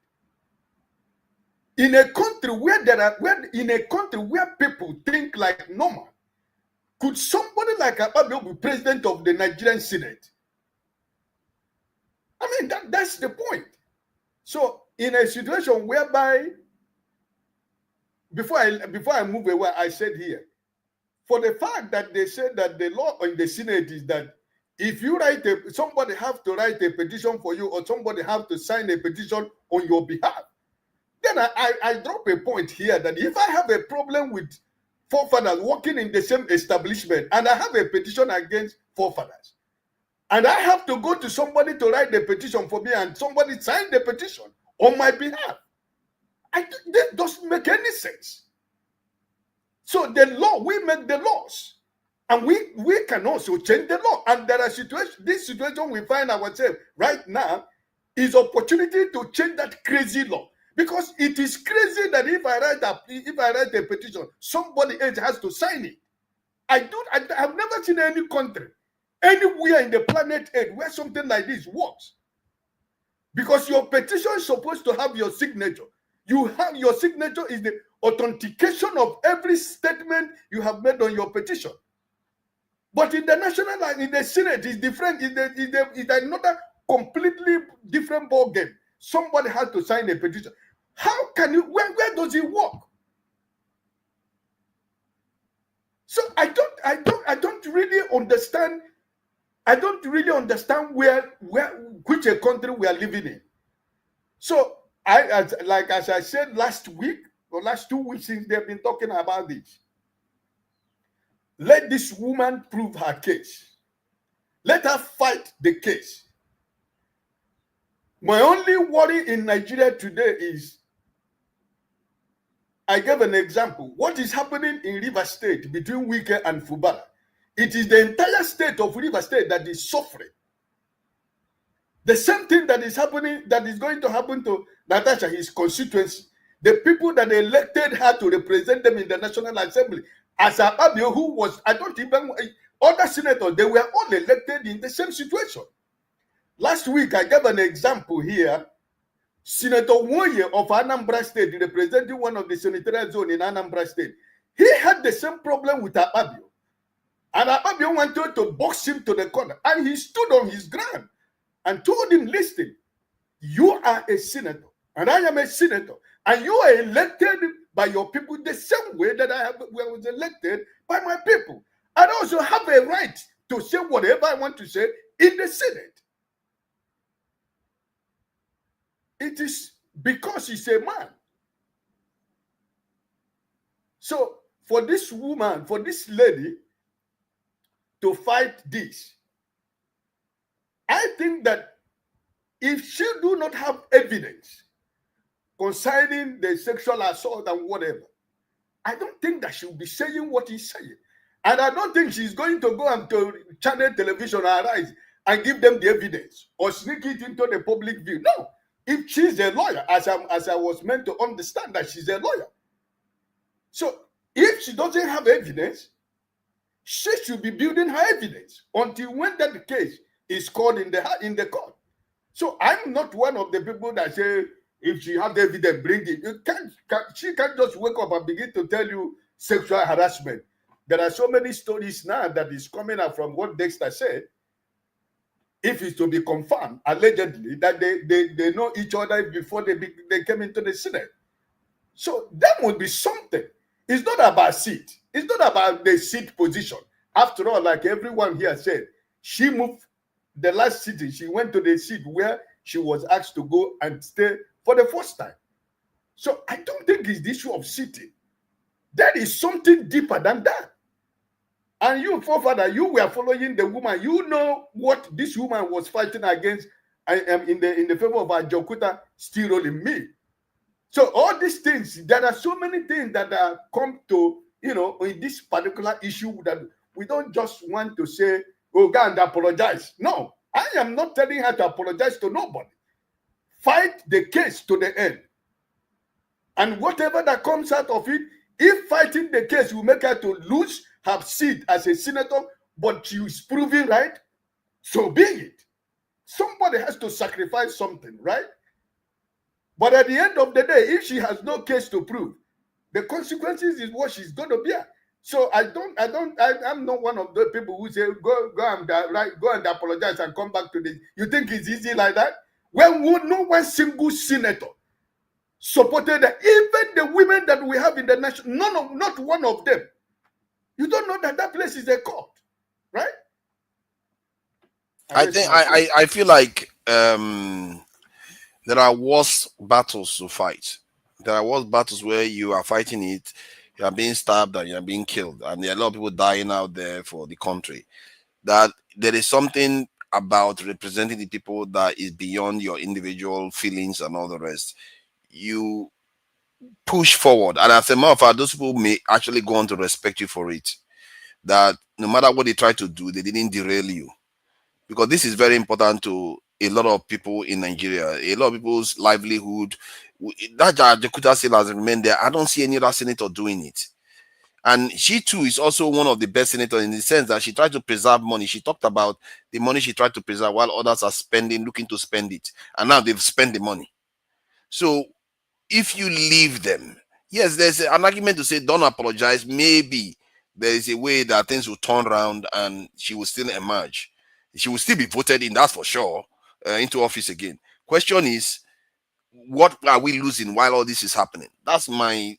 In a country where people think like normal, could somebody like Akpabio be president of the Nigerian Senate? I mean, that's the point. So, in a situation whereby, before I move away, I said here, for the fact that they said that the law in the Senate is that if you somebody have to write a petition for you or somebody have to sign a petition on your behalf, then I drop a point here that if I have a problem with forefathers working in the same establishment and I have a petition against forefathers, and I have to go to somebody to write the petition for me and somebody sign the petition on my behalf, that doesn't make any sense. So the law, we make the laws. And we can also change the law. And there are situations, this situation we find ourselves right now is opportunity to change that crazy law. Because it is crazy that if I write a petition, somebody else has to sign it. I've never seen any country, anywhere in the planet Earth where something like this works. Because your petition is supposed to have your signature. Your signature is the authentication of every statement you have made on your petition. But in the national and in the Senate, it's different. It's another completely different ball game. Somebody has to sign a petition. How can you? Where does it work? So I don't really understand. I don't really understand which a country we are living in. So as I said last week or last 2 weeks since they've been talking about this. Let this woman prove her case. Let her fight the case. My only worry in Nigeria today is, I gave an example. What is happening in River State between Wike and Fubara? It is the entire state of River State that is suffering. The same thing that is happening, that is going to happen to Natasha, his constituency. The people that elected her to represent them in the National Assembly, as Akpabio, who was, other senators, they were all elected in the same situation. Last week, I gave an example here. Senator Woye of Anambra State, representing one of the senatorial zone in Anambra State, he had the same problem with Akpabio. And Akpabio wanted to box him to the corner. And he stood on his ground and told him, listen, you are a senator, and I am a senator, and you are elected by your people the same way that I was elected by my people. I also have a right to say whatever I want to say in the Senate. It is because he's a man. So for this woman, for this lady to fight this, I think that if she do not have evidence concerning the sexual assault and whatever, I don't think that she'll be saying what he's saying. And I don't think she's going to go and to channel television or Arise and give them the evidence or sneak it into the public view. No. If she's a lawyer, as I was meant to understand that she's a lawyer. So if she doesn't have evidence, she should be building her evidence until when that case is called in the court. So I'm not one of the people that say if she has evidence, bring it. She can't just wake up and begin to tell you sexual harassment. There are so many stories now that is coming out from what Dexter said. If it's to be confirmed, allegedly, that they know each other before they came into the Senate. So that would be something. It's not about seat. It's not about the seat position. After all, like everyone here said, she moved the last city. She went to the seat where she was asked to go and stay for the first time. So I don't think it's the issue of sitting. That is something deeper than that. And you, forefather, you were following the woman. You know what this woman was fighting against. I am in the favor of Ajokuta still rolling me. So all these things, there are so many things that come to, in this particular issue that we don't just want to say, oh, go and apologize. No, I am not telling her to apologize to nobody. Fight the case to the end. And whatever that comes out of it, if fighting the case will make her to lose her seat as a senator, but she is proving right, so be it. Somebody has to sacrifice something, right? But at the end of the day, if she has no case to prove, the consequences is what she's going to bear. So I'm not one of the people who say, go and apologize and come back to this. You think it's easy like that? When no one single senator supported that, even the women that we have in the nation, not one of them. You don't know that place is a court, right? I feel like there are worse battles to fight. There are worse battles where you are fighting it, you are being stabbed and you are being killed, and there are a lot of people dying out there for the country. That there is something about representing the people that is beyond your individual feelings and all the rest. You push forward, and as a matter of fact, those people may actually go on to respect you for it. That no matter what they try to do, they didn't derail you, because this is very important to a lot of people in Nigeria. A lot of people's livelihood. That Jakuta still has remained there. I don't see any other senator doing it. And she too is also one of the best senators in the sense that she tried to preserve money. She talked about the money she tried to preserve while others are looking to spend it. And now they've spent the money. So if you leave them, yes, there's an argument to say don't apologize. Maybe there is a way that things will turn around and she will still emerge. She will still be voted in, that's for sure, into office again. Question is, what are we losing while all this is happening? That's my,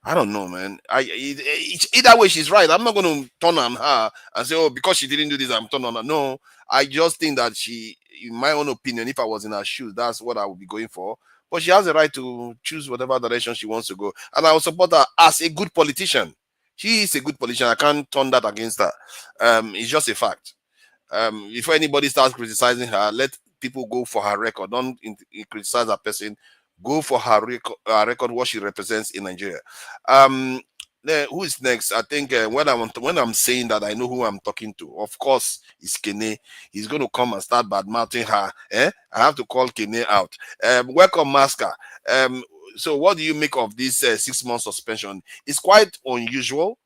I don't know, man. Either way, she's right. I'm not going to turn on her and say, oh, because she didn't do this, I'm turning on her. No, I just think that she, in my own opinion, if I was in her shoes, that's what I would be going for. But she has the right to choose whatever direction she wants to go. And I will support her as a good politician. She is a good politician. I can't turn that against her. It's just a fact. Before anybody starts criticizing her, let people go for her record. Don't criticize her person. Go for her record, what she represents in Nigeria. Who is next? I think when I'm saying that, I know who I'm talking to. Of course, it's Kene. He's going to come and start bad-mouthing her. I have to call Kene out. Welcome, Masker. So what do you make of this 6-month suspension? It's quite unusual.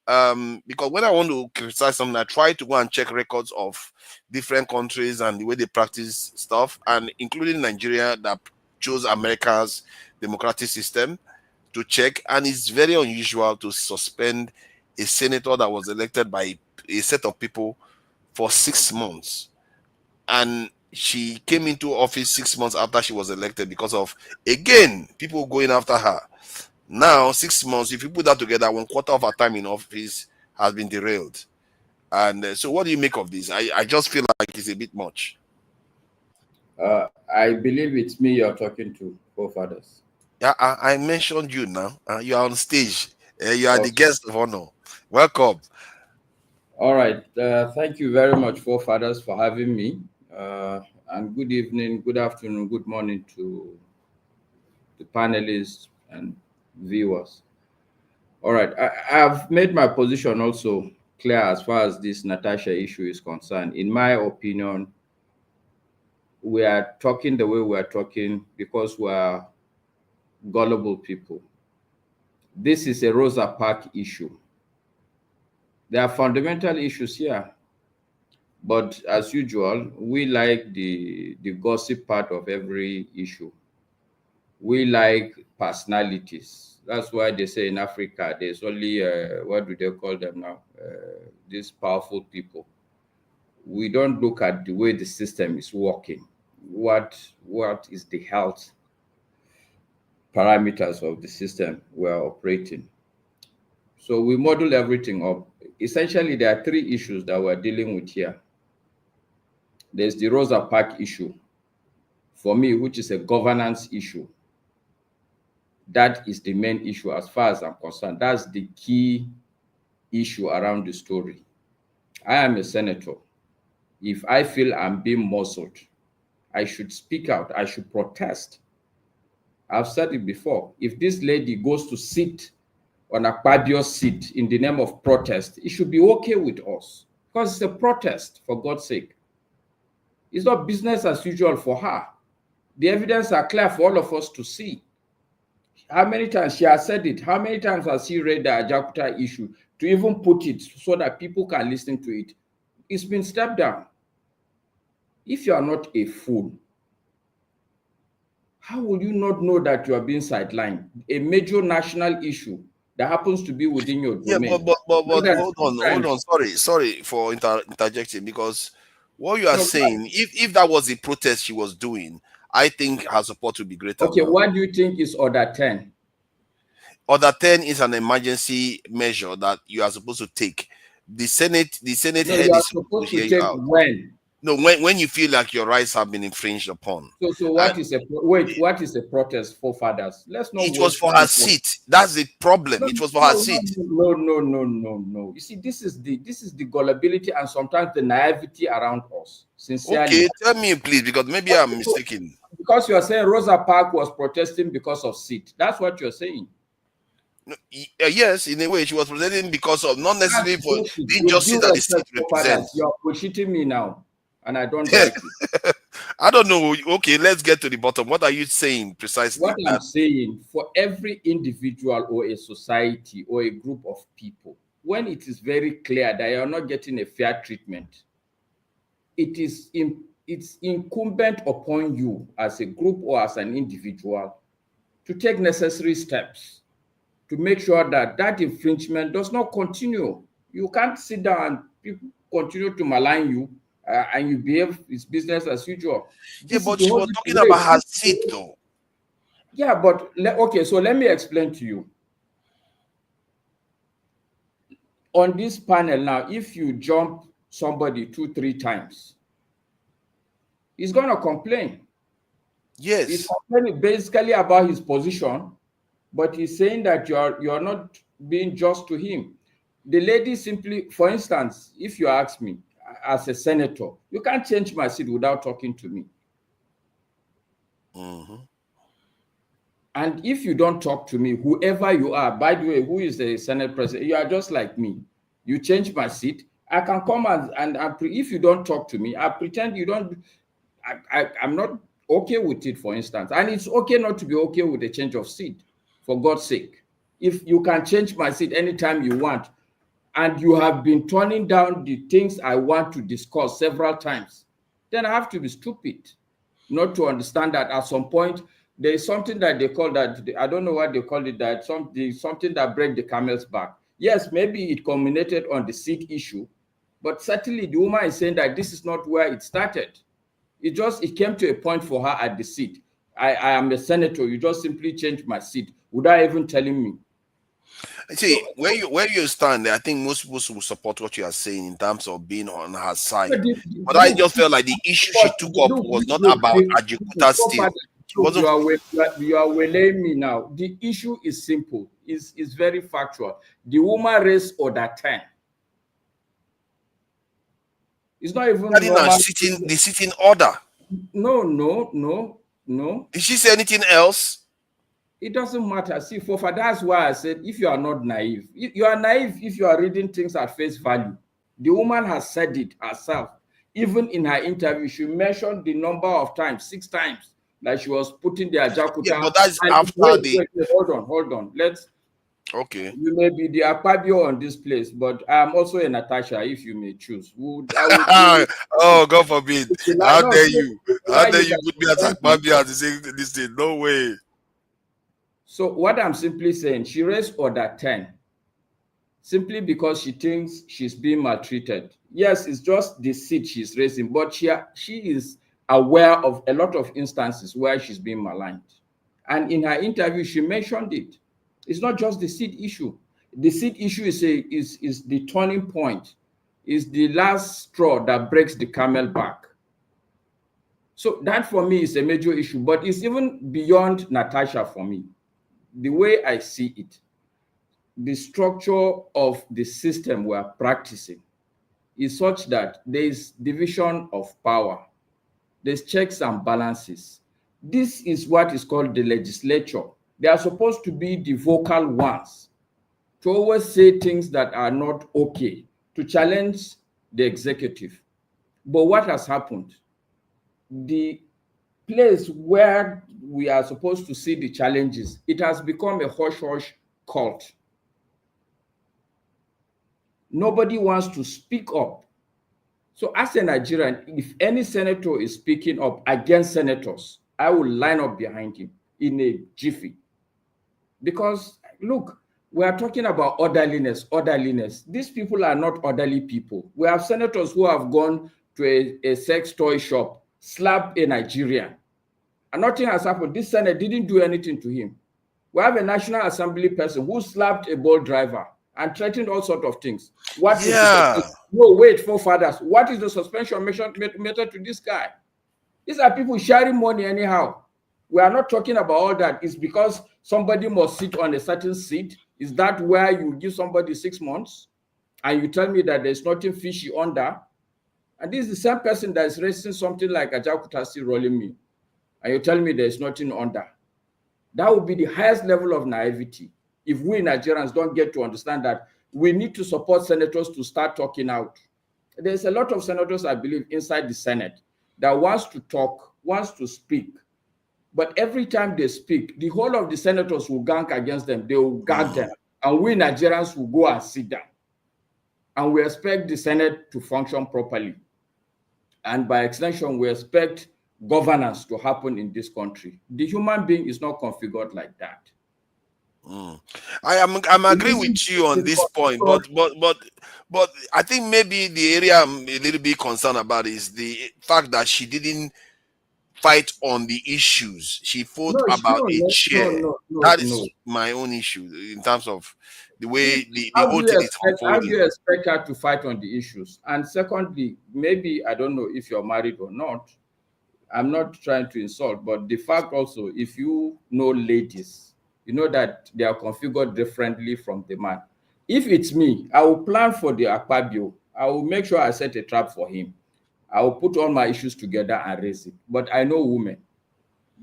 Because when I want to criticize something, I try to go and check records of different countries and the way they practice stuff, and including Nigeria that chose America's democratic system to check. And it's very unusual to suspend a senator that was elected by a set of people for 6 months. And she came into office 6 months after she was elected because of, again, people going after her. Now, 6 months, if you put that together, 1/4 of her time in office has been derailed. And so what do you make of this? I just feel like it's a bit much. I believe it's me you're talking to, forefathers. Yeah, I mentioned you now. You are on stage. You are the guest of honor. Welcome. All right. Thank you very much, forefathers, for having me. And good evening, good afternoon, good morning to the panelists, and viewers. All right, I've made my position also clear as far as this Natasha issue is concerned. In my opinion, we are talking the way we are talking because we are gullible people. This is a Rosa Parks issue. There are fundamental issues here, but as usual, we like the gossip part of every issue. We like personalities. That's why they say in Africa, there's only, what do they call them now? These powerful people. We don't look at the way the system is working. What is the health parameters of the system we're operating? So we model everything up. Essentially, there are three issues that we're dealing with here. There's the Rosa Parks issue, for me, which is a governance issue. That is the main issue as far as I'm concerned. That's the key issue around the story. I am a senator. If I feel I'm being muzzled, I should speak out. I should protest. I've said it before. If this lady goes to sit on Akpabio's seat in the name of protest, it should be okay with us because it's a protest, for God's sake. It's not business as usual for her. The evidence are clear for all of us to see. How many times she has said it? How many times has she read the Ajakuta issue to even put it so that people can listen to it? It's been stepped down. If you are not a fool, how will you not know that you are being sidelined? A major national issue that happens to be within your domain. Yeah, but hold on. Sorry for interjecting, because what you are saying, if that was the protest she was doing, I think her support would be greater. Okay, what do you think is Order 10? Order 10 is an emergency measure that you are supposed to take. The Senate head you are is supposed to to hear take out. when? No, when you feel like your rights have been infringed upon. So what is a protest for, fathers? Let's not. It was for her seat. That's the problem. It was for her seat. No. You see, this is the gullibility and sometimes the naivety around us. Sincerely. Okay, tell me please, because maybe I'm mistaken. Because you are saying Rosa Parks was protesting because of seat. That's what you're saying. No, yes, in a way, she was protesting because of, not necessarily for the injustice that the seat represents. You're bullshitting me now, and I don't like it. I don't know. Okay, let's get to the bottom. What are you saying precisely? What I'm saying, for every individual or a society or a group of people, when it is very clear that you're not getting a fair treatment, it's incumbent upon you as a group or as an individual to take necessary steps to make sure that that infringement does not continue. You can't sit down and people continue to malign you and you behave it's business as usual. Yeah, but she was talking about her seat though. Yeah, but okay, so let me explain to you. On this panel now, if you jump somebody 2-3 times, he's going to complain. Yes. He's complaining basically about his position, but he's saying that you're not being just to him. The lady simply, for instance, if you ask me as a senator, you can't change my seat without talking to me. Mm-hmm. And if you don't talk to me, whoever you are, by the way, who is the Senate President, you are just like me. You change my seat, I can come and if you don't talk to me, I pretend you don't, I'm not okay with it, for instance. And it's okay not to be okay with a change of seat, for God's sake. If you can change my seat anytime you want, and you have been turning down the things I want to discuss several times, then I have to be stupid not to understand that at some point, there is something that they call that, I don't know what they call it, that something that breaks the camel's back. Yes, maybe it culminated on the seat issue, but certainly the woman is saying that this is not where it started. It came to a point for her at the seat. I am a senator, you just simply changed my seat without even telling me. See, where you stand, I think most people will support what you are saying in terms of being on her side. But I just felt like the issue she took up was not about Ajakuta still. You are waylaying me now. The issue is simple. It's very factual. The woman raised Order 10. It's not even the sitting order. No. Did she say anything else? It doesn't matter. See, Fofa, that's why I said, if you are not naive, you are naive if you are reading things at face value. The woman has said it herself. Even in her interview, she mentioned the number of times, 6 times, that she was putting the Ajakuta. Yeah, but that's and after wait, the. hold on. Let's. Okay. You may be the Akpabio on this place, but I'm also a Natasha, if you may choose. Oh, God forbid. How dare you? How dare you put me as Akpabio as this thing? No way. So what I'm simply saying, she raised order 10 simply because she thinks she's being maltreated. Yes, it's just the seat she's raising, but she is aware of a lot of instances where she's being maligned. And in her interview, she mentioned it. It's not just the seat issue. The seat issue is the turning point, is the last straw that breaks the camel back. So that for me is a major issue, but it's even beyond Natasha for me. The way I see it, the structure of the system we're practicing is such that there is division of power. There's checks and balances. This is what is called the legislature. They are supposed to be the vocal ones, to always say things that are not okay, to challenge the executive. But what has happened? The place where we are supposed to see the challenges, it has become a hush-hush cult. Nobody wants to speak up. So as a Nigerian, if any senator is speaking up against senators, I will line up behind him in a jiffy. Because look, we are talking about orderliness. These people are not orderly people. We have senators who have gone to a sex toy shop, slapped a Nigerian, and nothing has happened. This Senate didn't do anything to him. We have a National Assembly person who slapped a bolt driver and threatened all sorts of things. No, wait, forefathers. What is the suspension method to this guy? These are people sharing money anyhow. We are not talking about all that. It's because somebody must sit on a certain seat. Is that where you give somebody 6 months and you tell me that there's nothing fishy under? And this is the same person that is raising something like Ajakuta still rolling me, and you tell me there's nothing under. That would be the highest level of naivety if we Nigerians don't get to understand that we need to support senators to start talking out. There's a lot of senators, I believe, inside the Senate that wants to talk, wants to speak. But every time they speak, the whole of the senators will gang against them. They will gag them. And we Nigerians will go and sit down. And we expect the Senate to function properly. And by extension, we expect governance to happen in this country. The human being is not configured like that. I'm agreeing with you on this point, but I think maybe the area I'm a little bit concerned about is the fact that she didn't fight on the issues. She fought about a chair. That is my own issue in terms of the way the whole thing is unfolding. How do you expect her to fight on the issues? And secondly, maybe, I don't know if you're married or not. I'm not trying to insult, but the fact also, if you know ladies, you know that they are configured differently from the man. If it's me, I will plan for the Akpabio. I will make sure I set a trap for him. I will put all my issues together and raise it. But I know women,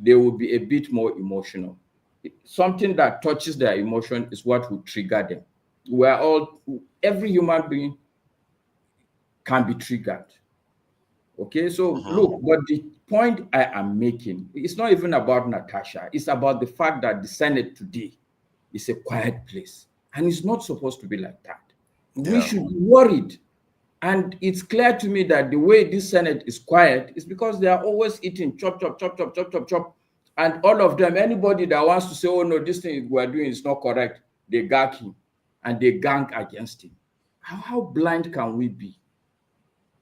they will be a bit more emotional. Something that touches their emotion is what will trigger them. Every human being can be triggered. Okay, so look, but the point I am making, it's not even about Natasha. It's about the fact that the Senate today is a quiet place. And it's not supposed to be like that. Yeah. We should be worried. And it's clear to me that the way this Senate is quiet is because they are always eating chop, chop, chop, chop, chop, chop, chop. And all of them, anybody that wants to say, oh no, this thing we're doing is not correct, they gag him and they gang against him. How blind can we be?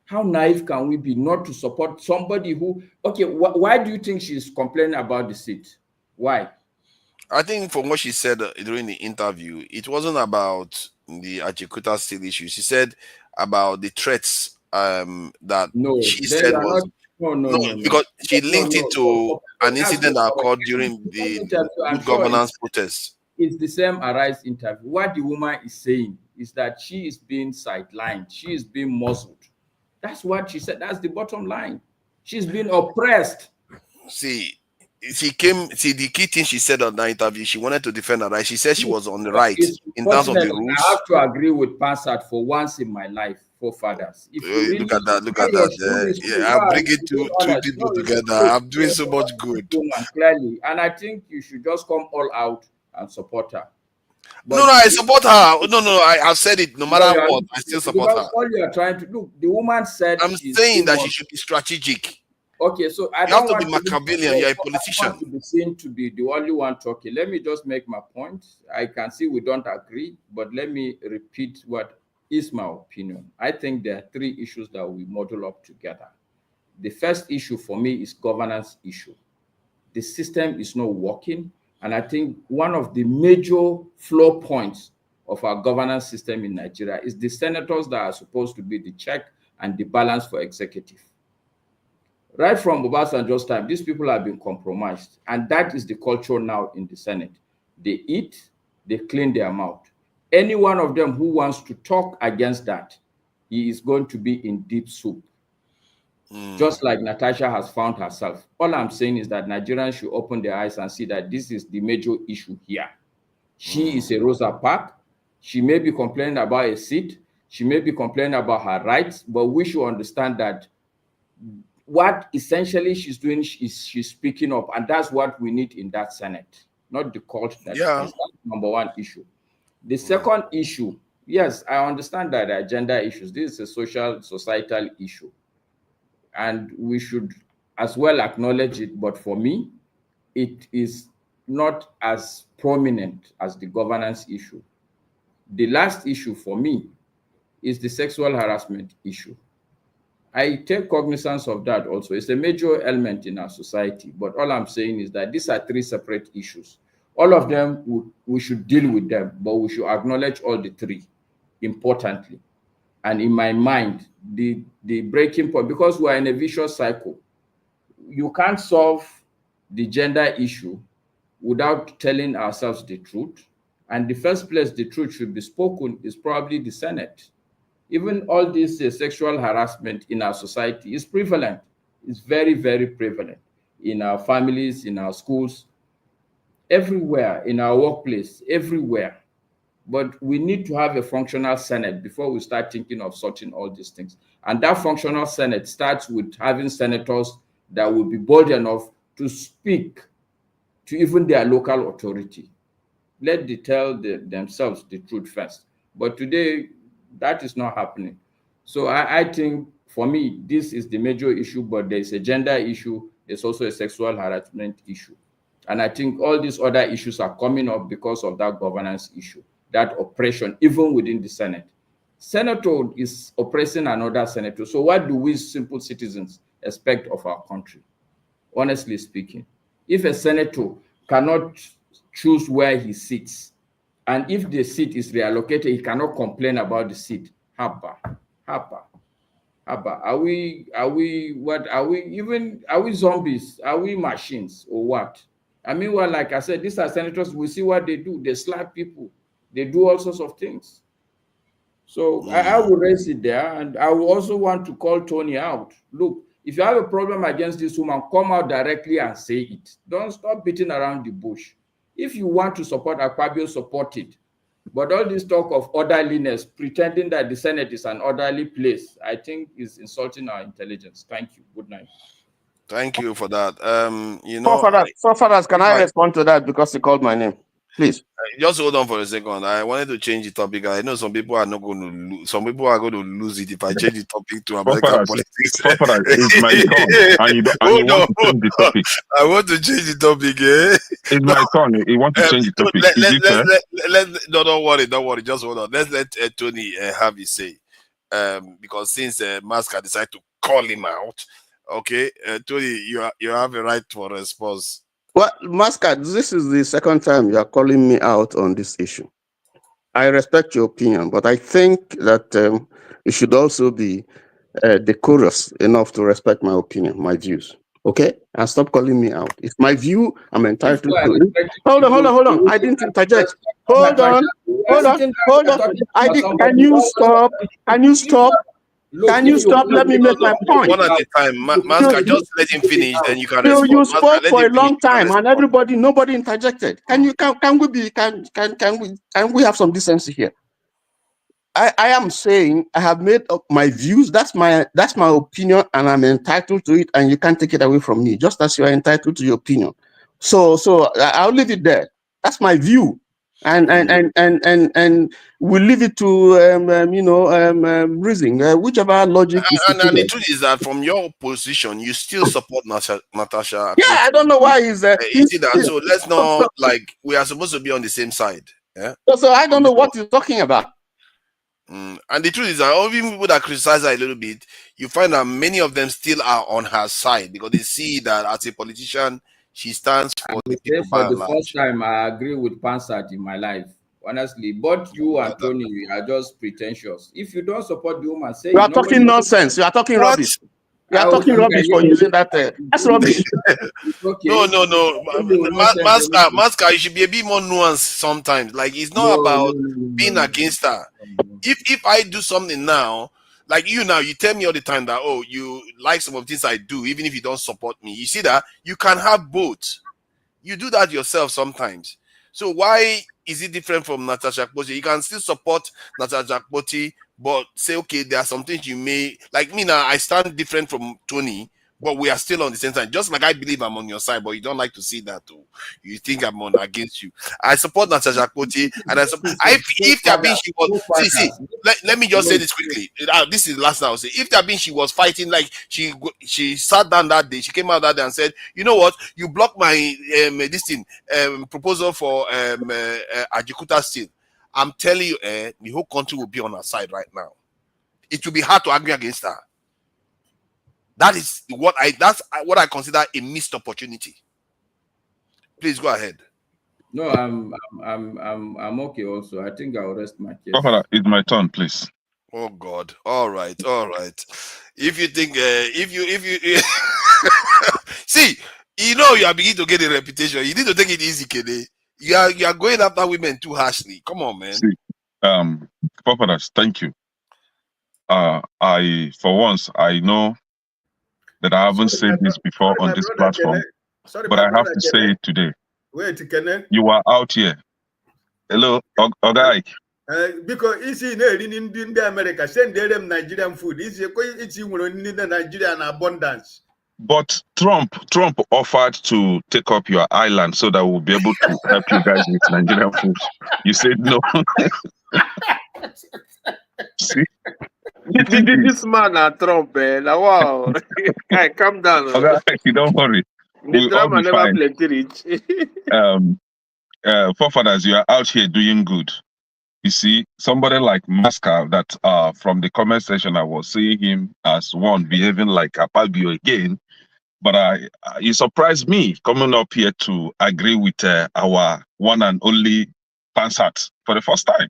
How naive can we be not to support somebody who, okay, why do you think she's complaining about the seat? Why? I think from what she said during the interview, it wasn't about the Ajikuta State issue. She said about the threats that she said was because she linked it to an incident that occurred during the good governance protests. It's the same Arise interview. What the woman is saying is that she is being sidelined. She is being muzzled. That's what she said. That's the bottom line. She's been oppressed. See, she came. See, the key thing she said on that interview, she wanted to defend her right. She said she was on the right It's in terms of the unfortunate. rules. I have to agree with Pansat for once in my life, forefathers. If you really Look at that, look at your that. shoe is Yeah, true, I'm go and bringing be two honest. people No, it's together. true. I'm doing You're so a much wonderful good. woman, clearly, and I think you should just come all out and support her. No, I support her. No, I've said it. No matter what, I still support because her. all you are trying to do, the woman said I'm saying that she should be strategic. Okay, so I You don't have to want be Machiavellian. You're a politician. to be seen to be the only one talking. Let me just make my point. I can see we don't agree, but let me repeat what is my opinion. I think there are three issues that we model up together. The first issue for me is governance issue. The system is not working, and I think one of the major flaw points of our governance system in Nigeria is the senators that are supposed to be the check and the balance for executive. Right from Obasanjo's time, these people have been compromised, and that is the culture now in the Senate. They eat, they clean their mouth. Any one of them who wants to talk against that, he is going to be in deep soup. Just like Natasha has found herself. All I'm saying is that Nigerians should open their eyes and see that this is the major issue here. She is a Rosa Parks. She may be complaining about a seat. She may be complaining about her rights, but we should understand that what essentially she's doing is she's speaking up, and that's what we need in that Senate, not the cult that that's number one issue. The second issue, yes, I understand that there are gender issues. This is a social, societal issue, and we should as well acknowledge it, but for me, it is not as prominent as the governance issue. The last issue for me is the sexual harassment issue. I take cognizance of that also. It's a major element in our society, but all I'm saying is that these are three separate issues. All of them, we should deal with them, but we should acknowledge all the three importantly. And in my mind, the breaking point, because we are in a vicious cycle, you can't solve the gender issue without telling ourselves the truth. And the first place the truth should be spoken is probably the Senate. Even all this sexual harassment in our society is prevalent. It's very, very prevalent in our families, in our schools, everywhere, in our workplace, everywhere. But we need to have a functional Senate before we start thinking of sorting all these things. And that functional Senate starts with having senators that will be bold enough to speak to even their local authority. Let them tell themselves the truth first. But today, that is not happening. So I think, for me, this is the major issue, but there's a gender issue. There's also a sexual harassment issue. And I think all these other issues are coming up because of that governance issue, that oppression, even within the Senate. Senator is oppressing another senator. So what do we simple citizens expect of our country? Honestly speaking, if a senator cannot choose where he sits, and if the seat is reallocated, he cannot complain about the seat. Haba. Are we zombies? Are we machines or what? I mean, well, like I said, these are senators. We see what they do. They slap people. They do all sorts of things. So I will raise it there, and I will also want to call Tony out. Look, if you have a problem against this woman, come out directly and say it. Don't stop beating around the bush. If you want to support Akpabio, support it. But all this talk of orderliness, pretending that the Senate is an orderly place, I think is insulting our intelligence. Thank you. Good night. Thank you for that. You know, Forefathers, can I respond to that because he called my name? Please. Just hold on for a second. I wanted to change the topic. I know some people are not going to lose. Some people are going to lose it if I change the topic to American politics. It's my turn, and you want to change the topic. I want to change the topic. It's my turn. You want to change the topic. Don't worry. Just hold on. Let's let Tony have his say. Because since Masca decided to call him out, okay, Tony, you have a right for a response. Well, Mascot, this is the second time you are calling me out on this issue. I respect your opinion, but I think that you should also be decorous enough to respect my opinion, my views. Okay? And stop calling me out. It's my view. I'm entitled to it. Hold on. I didn't interject. Hold on. Can you stop? Look, Can you stop? Let me make my point. One at a time. Maska, just let him finish, then you can respond. You Maska, spoke let for him a finish, long time, and nobody interjected. Can we have some decency here? I am saying I have made up my views. That's my opinion, and I'm entitled to it, and you can't take it away from me, just as you are entitled to your opinion. So I'll leave it there. That's my view, and we'll leave it to reason, whichever logic is. And the truth is that from your position, you still support Natasha. Yeah, I don't know why he's you see that. So let's not we are supposed to be on the same side. Yeah. So I don't know what he's talking about. And the truth is that all people that criticize her a little bit, you find that many of them still are on her side because they see that as a politician, she stands for the people by For and the large. first time, I agree with Pansat in my life. Honestly, both you and Tony are just pretentious. If you don't support the woman, say you are talking nonsense. You are talking rubbish. You are talking rubbish for using that. That's rubbish. Okay. No. Maska, you should be a bit more nuanced sometimes. Like it's not about being against her. If I do something now, like you now, you tell me all the time that you like some of the things I do, even if you don't support me. You see that you can have both. You do that yourself sometimes. So why is it different from Natasha Akpoti? You can still support Natasha Akpoti, but say, okay, there are some things you may like me now. I stand different from Tony, but we are still on the same side. Just like I believe I'm on your side, but you don't like to see that too. You think I'm on against you. I support Natasha Akpoti, and if there been she was let me just say this quickly. This is the last thing I'll say. If there been she was fighting, like she sat down that day, she came out that day and said, you know what, you blocked my proposal for Ajikuta Steel. I'm telling you, the whole country will be on her side right now. It will be hard to argue against her. That's what I consider a missed opportunity. Please go ahead. No, I'm okay also. I think I'll rest my case. It's my turn, please. Oh God. All right. If you think if you see, you are beginning to get a reputation. You need to take it easy, Kede. You are going after women too harshly. Come on, man. See, Papadas, thank you. I for once I know that I haven't said this before on this platform, but I have to say it today. Wait, Kenneth. You are out here. Hello, Ogai. Because it's in the America, send them Nigerian food. It's in the Nigerian abundance. But Trump offered to take up your island so that we'll be able to help you guys with Nigerian food. You said no. See? This man at Trump, wow. Guy, calm down. Okay, don't worry. The drama never plenty rich. Forefathers, you are out here doing good. You see, somebody like Maska, that from the comment section, I was seeing him as one behaving like Akpabio again. But he surprised me coming up here to agree with our one and only Pansat for the first time.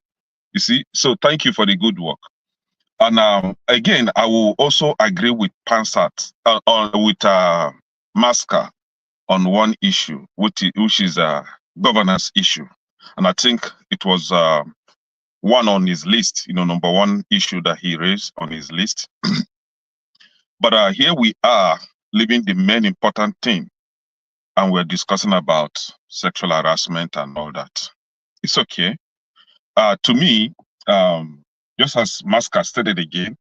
You see, so thank you for the good work. And again, I will also agree with Pansat with Maska on one issue, which is a governance issue. And I think it was one on his list, number one issue that he raised on his list. But here we are leaving the main important thing, and we're discussing about sexual harassment and all that. It's okay. To me, just as Maska stated again,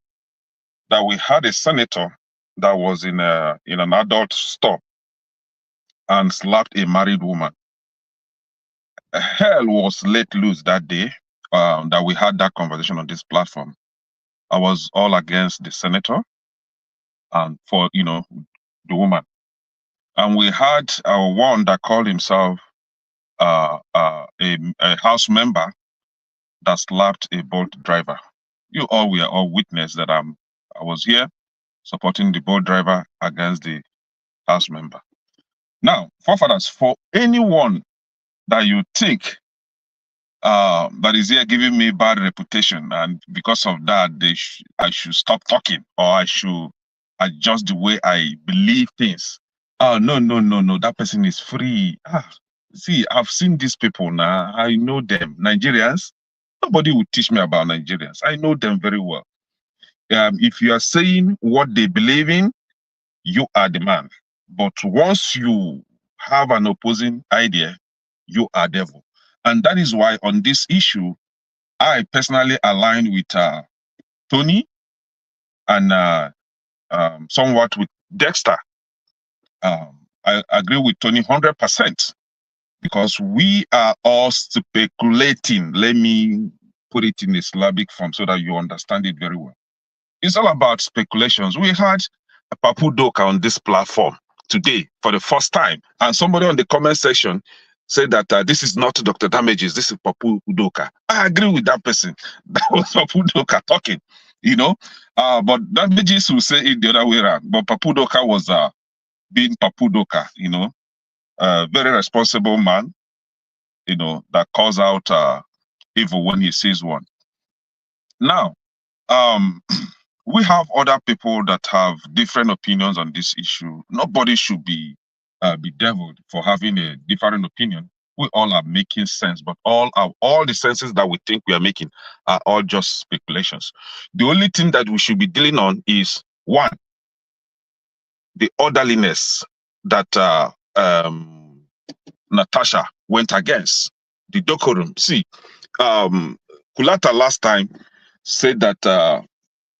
that we had a senator that was in an adult store and slapped a married woman. Hell was let loose that day that we had that conversation on this platform. I was all against the senator and for, the woman. And we had one that called himself a house member that slapped a boat driver. You all were all witness that I was here supporting the boat driver against the house member. Now, forefathers, for anyone that you think that is here giving me bad reputation, and because of that, I should stop talking, or I should adjust the way I believe things. Oh, no, that person is free. See, I've seen these people now. I know them. Nigerians, nobody will teach me about Nigerians. I know them very well. If you are saying what they believe in, you are the man. But once you have an opposing idea, you are devil. And that is why on this issue, I personally align with Tony and somewhat with Dexter. I agree with Tony 100% because we are all speculating. Let me put it in a syllabic form so that you understand it very well. It's all about speculations. We had a Papu Doka on this platform today for the first time, and somebody on the comment section said that this is not Dr. Damages, this is Papu Doka. I agree with that person. That was Papu Doka talking, you know. But Damages will say it the other way around. But Papu Doka was being Papu Doka, you know, a very responsible man, you know, that calls out evil when he sees one. Now, we have other people that have different opinions on this issue. Nobody should be bedeviled for having a different opinion. We all are making sense, but all the senses that we think we are making are all just speculations. The only thing that we should be dealing on is one, the orderliness that Natasha went against, the decorum. See, Kulata last time said that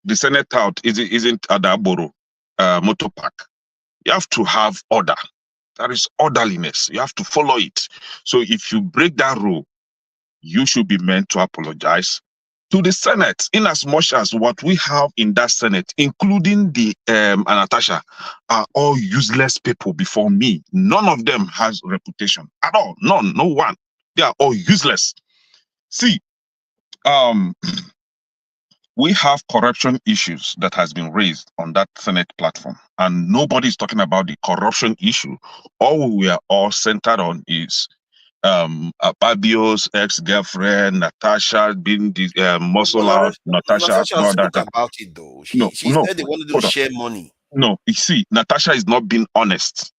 the Senate out isn't Adaboro motor park. You have to have order. There is orderliness. You have to follow it. So if you break that rule, you should be meant to apologize to the Senate, in as much as what we have in that Senate, including the Natasha, are all useless people before me. None of them has reputation at all. None, no one. They are all useless. See, we have corruption issues that has been raised on that Senate platform, and nobody is talking about the corruption issue. All we are all centered on is Akpabio's ex-girlfriend, Natasha being the muscle out, Natasha and all that. About it though. She No, said they wanted to share money. No, you see, Natasha is not being honest,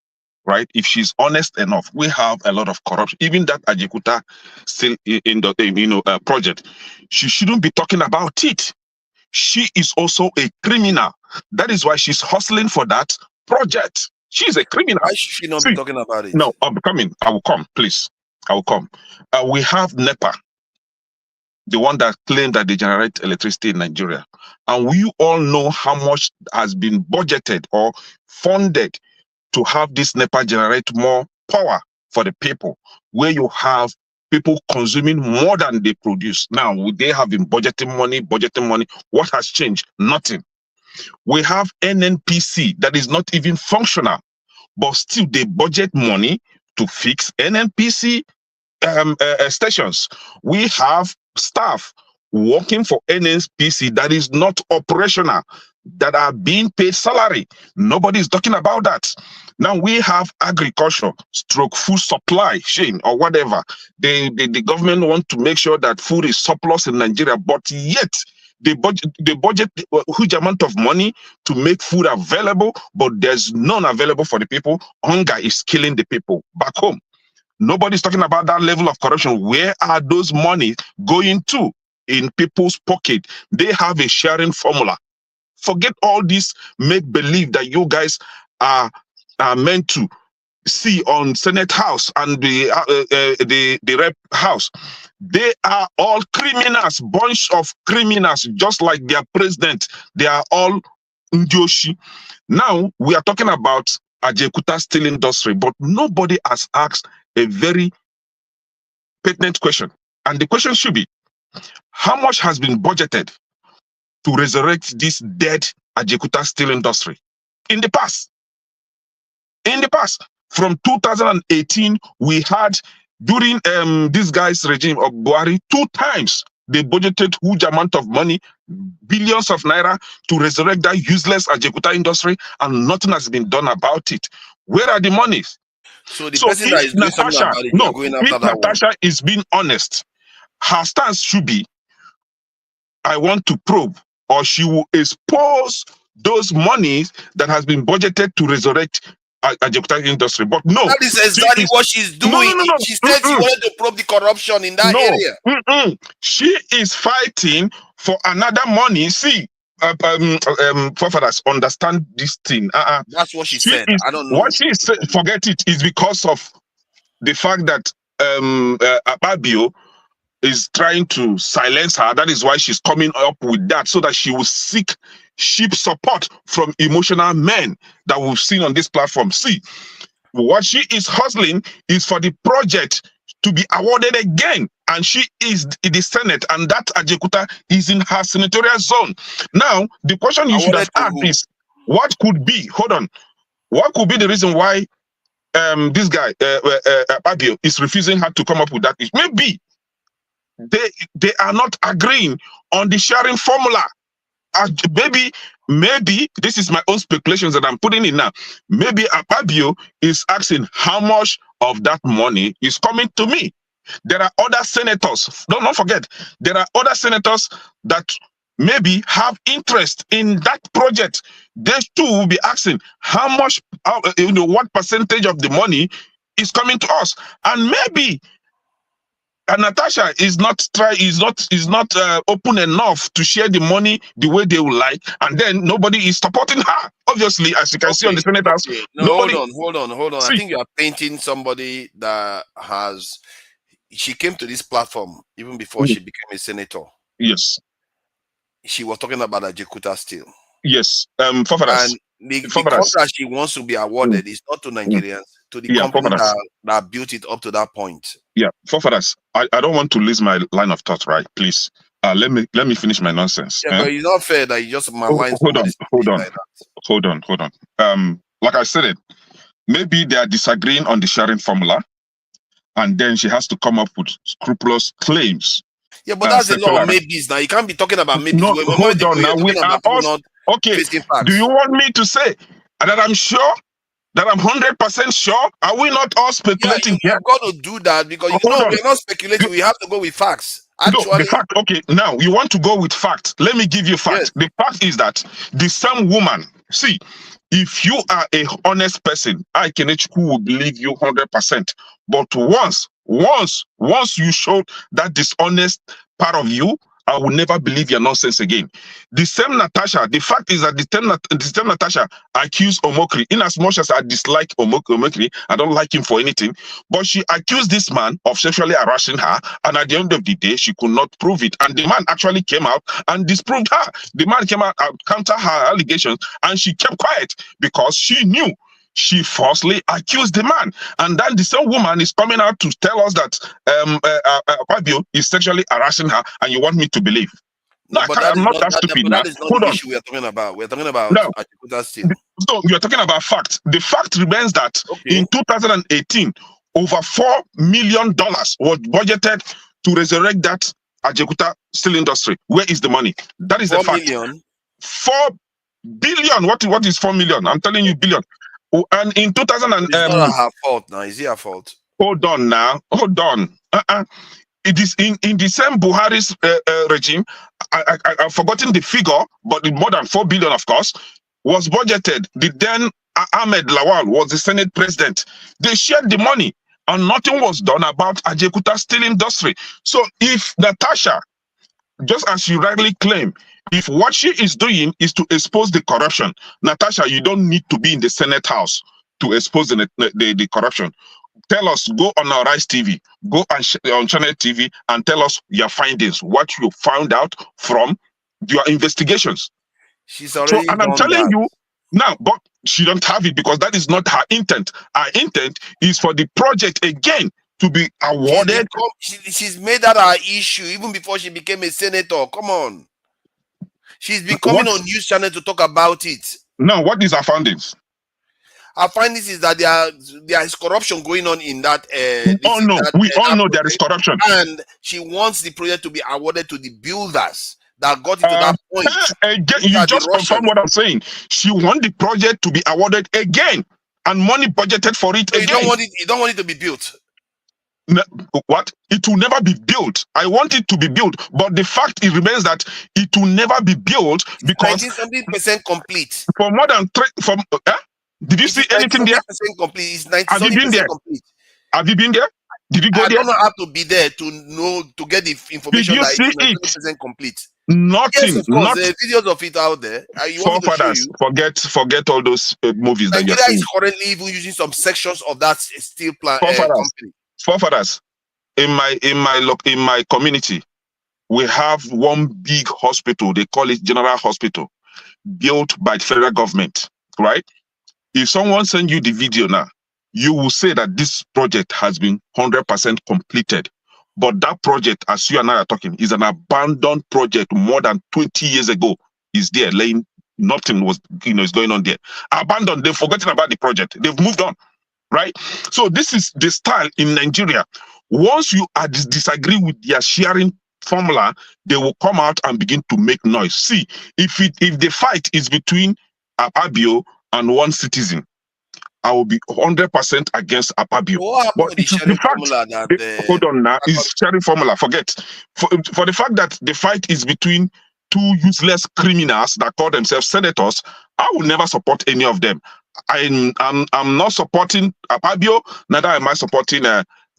right? If she's honest enough, we have a lot of corruption. Even that Ajikuta still in the project, she shouldn't be talking about it. She is also a criminal. That is why she's hustling for that project. She's a criminal. Why should she not be talking about it? No, I'm coming. I will come, please. I will come. We have NEPA, the one that claimed that they generate electricity in Nigeria. And we all know how much has been budgeted or funded to have this NEPA generate more power for the people, where you have people consuming more than they produce. Now, they have been budgeting money. What has changed? Nothing. We have NNPC that is not even functional, but still they budget money to fix NNPC stations. We have staff working for NNPC that is not operational, that are being paid salary. Nobody is talking about that. Now we have agriculture, stroke food supply chain or whatever. The government want to make sure that food is surplus in Nigeria, but yet they budget a huge amount of money to make food available, but there's none available for the people. Hunger is killing the people back home. Nobody's talking about that level of corruption. Where are those money going to? In people's pocket. They have a sharing formula. Forget all this make-believe that you guys are meant to see on Senate House and the Rep House. They are all criminals, bunch of criminals, just like their president. They are all Ndioshi. Now, we are talking about Ajekuta steel industry, but nobody has asked a very pertinent question. And the question should be, how much has been budgeted to resurrect this dead Ajekuta steel industry in the past? In the past, from 2018, we had, during this guy's regime of Buhari, 2 times they budgeted huge amount of money, billions of naira, to resurrect that useless Ajekuta industry, and nothing has been done about it. Where are the monies? So the person that is doing something about it, no, going after if that Natasha one. is being honest, her stance should be, I want to probe, or she will expose those monies that has been budgeted to resurrect Ajekuta industry. But no, that is exactly what she's doing. No. She said she wanted to probe the corruption in that area. She is fighting for another money. See, forefathers understand this thing. That's what she She said. is I don't know. what she said. Forget it. Is because of the fact that Akpabio is trying to silence her. That is why she's coming up with that, so that she will seek sheep support from emotional men that we've seen on this platform. See, what she is hustling is for the project to be awarded again, and she is in the Senate, and that Ajekuta is in her senatorial zone. Now, the question you should have asked is, what could be? Hold on. What could be the reason why this guy Akpabio is refusing her to come up with that? Maybe they are not agreeing on the sharing formula. Maybe this is my own speculations that I'm putting in now. Maybe Akpabio is asking how much of that money is coming to me. There are other senators. Don't forget, there are other senators that maybe have interest in that project. They too will be asking how much, what percentage of the money is coming to us, and maybe. And Natasha is not open enough to share the money the way they would like, and then nobody is supporting her. Obviously, as you can see on the Senate House, No, nobody. Hold on. I think you are painting somebody that has. She came to this platform even before she became a senator. Yes. She was talking about Ajekuta still. Yes. And the contract she wants to be awarded is not to Nigerians, to the company that built it up to that point. Yeah, forefathers, I don't want to lose my line of thought, right? Please, let me finish my nonsense. Yeah, but it's not fair that you just malign. Hold on. Like I said it, maybe they are disagreeing on the sharing formula, and then she has to come up with scrupulous claims. Yeah, but that's a lot of maybes now. You can't be talking about maybes. No, hold on. Now we are all okay. Do you want me to say that I'm sure? That I'm 100% sure? Are we not all speculating here? You've got to do that because we're not speculating. We have to go with facts. Actually, no, the fact. Okay, now you want to go with facts. Let me give you facts. Yes. The fact is that the same woman. See, if you are a honest person, I will believe you 100%. But once you show that dishonest part of you, I will never believe your nonsense again. The same Natasha, the fact is that the same Natasha accused Omokri, in as much as I dislike Omokri, I don't like him for anything, but she accused this man of sexually harassing her, and at the end of the day, she could not prove it. And the man actually came out and disproved her. The man came out and counter her allegations, and she kept quiet because she knew. She falsely accused the man, and then the same woman is coming out to tell us that Akpabio is sexually harassing her, and you want me to believe? No, I'm not that stupid. That is not the issue we are talking about. We're talking about Ajekuta still. So you're talking about fact. The fact remains that in 2018, over $4 million was budgeted to resurrect that Ajekuta steel industry. Where is the money? That is the fact. 4 billion. What is 4 million? I'm telling you, billion. And in 2000 it's not her fault now. Is it her fault? Hold on now. Hold on. It is in the same Buhari's regime. I've forgotten the figure, but more than 4 billion, of course, was budgeted. The then Ahmed Lawal was the Senate President. They shared the money, and nothing was done about Ajekuta steel industry. So if Natasha, just as you rightly claim, if what she is doing is to expose the corruption, Natasha, you don't need to be in the Senate House to expose the corruption. Tell us, go on our Rise TV, go on Channel TV, and tell us your findings, what you found out from your investigations. She's already and I'm telling you now, but she don't have it because that is not her intent. Her intent is for the project again to be awarded. She's made that her issue even before she became a senator. Come on. She's been coming on news channel to talk about it. Now, what is her findings? Her findings is that there is corruption going on in that. We all know there is corruption. And she wants the project to be awarded to the builders that got it to that point. Again, you just confirmed what I'm saying. She wants the project to be awarded again and money budgeted for it again. You don't want it to be built. What? It will never be built. I want it to be built, but the fact remains that it will never be built because 90% complete. For more than did you see anything there? Complete. It's 90% complete. Have you been there? Did you go there? I don't have to be there to know to get the information. Did you see it? 90% complete. Yes, Nothing. of course. Not There are videos of it out there. You want me to show forefathers. you? Forget all those movies that you're Nigeria saying. is currently even using some sections of that steel plant Forefathers. company. Forefathers. In my community, we have one big hospital. They call it General Hospital, built by the federal government. Right? If someone send you the video now, you will say that this project has been 100% completed. But that project, as you and I are talking, is an abandoned project more than 20 years ago. Is there laying, nothing was, is going on there. Abandoned, they've forgotten about the project. They've moved on, right? So this is the style in Nigeria. Once you disagree with their sharing formula, they will come out and begin to make noise. See, if the fight is between Akpabio and one citizen, I will be 100% against Akpabio. What happened But with the it's the sharing fact, formula that hold on now, is sharing formula. Forget for the fact that the fight is between two useless criminals that call themselves senators. I will never support any of them. I'm not supporting Akpabio, neither am I supporting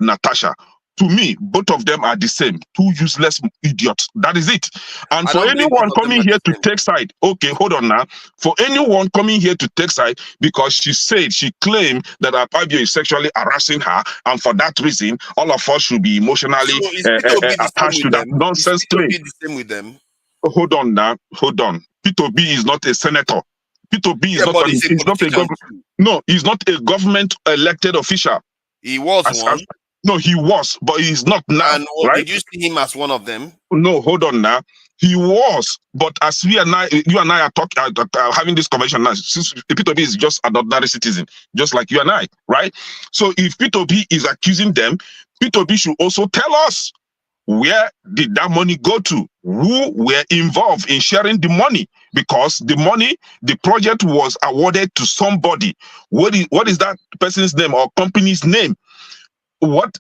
Natasha. To me, both of them are the same. Two useless idiots. That is it. And I for don't believe anyone both of them coming are here the to take side, okay, hold on now. For anyone coming here to take side because she claimed that Akpabio is sexually harassing her, and for that reason, all of us should be emotionally So is P2B the same attached to with that them? nonsense Is claim. P2B the same with them? Hold on now. Hold on. P2B is not a senator. P2B is Yeah, but he's a not a politician government. too. No, he's not a government elected official. He was one. No, he was, but he's not now. And right? did you see him as one of them? No, hold on now. He was, but as you and I are talking, having this conversation now, since P2B is just an ordinary citizen, just like you and I, right? So if P2B is accusing them, P2B should also tell us, where did that money go to? Who were involved in sharing the money? Because the money, the project was awarded to somebody. What is that person's name or company's name? What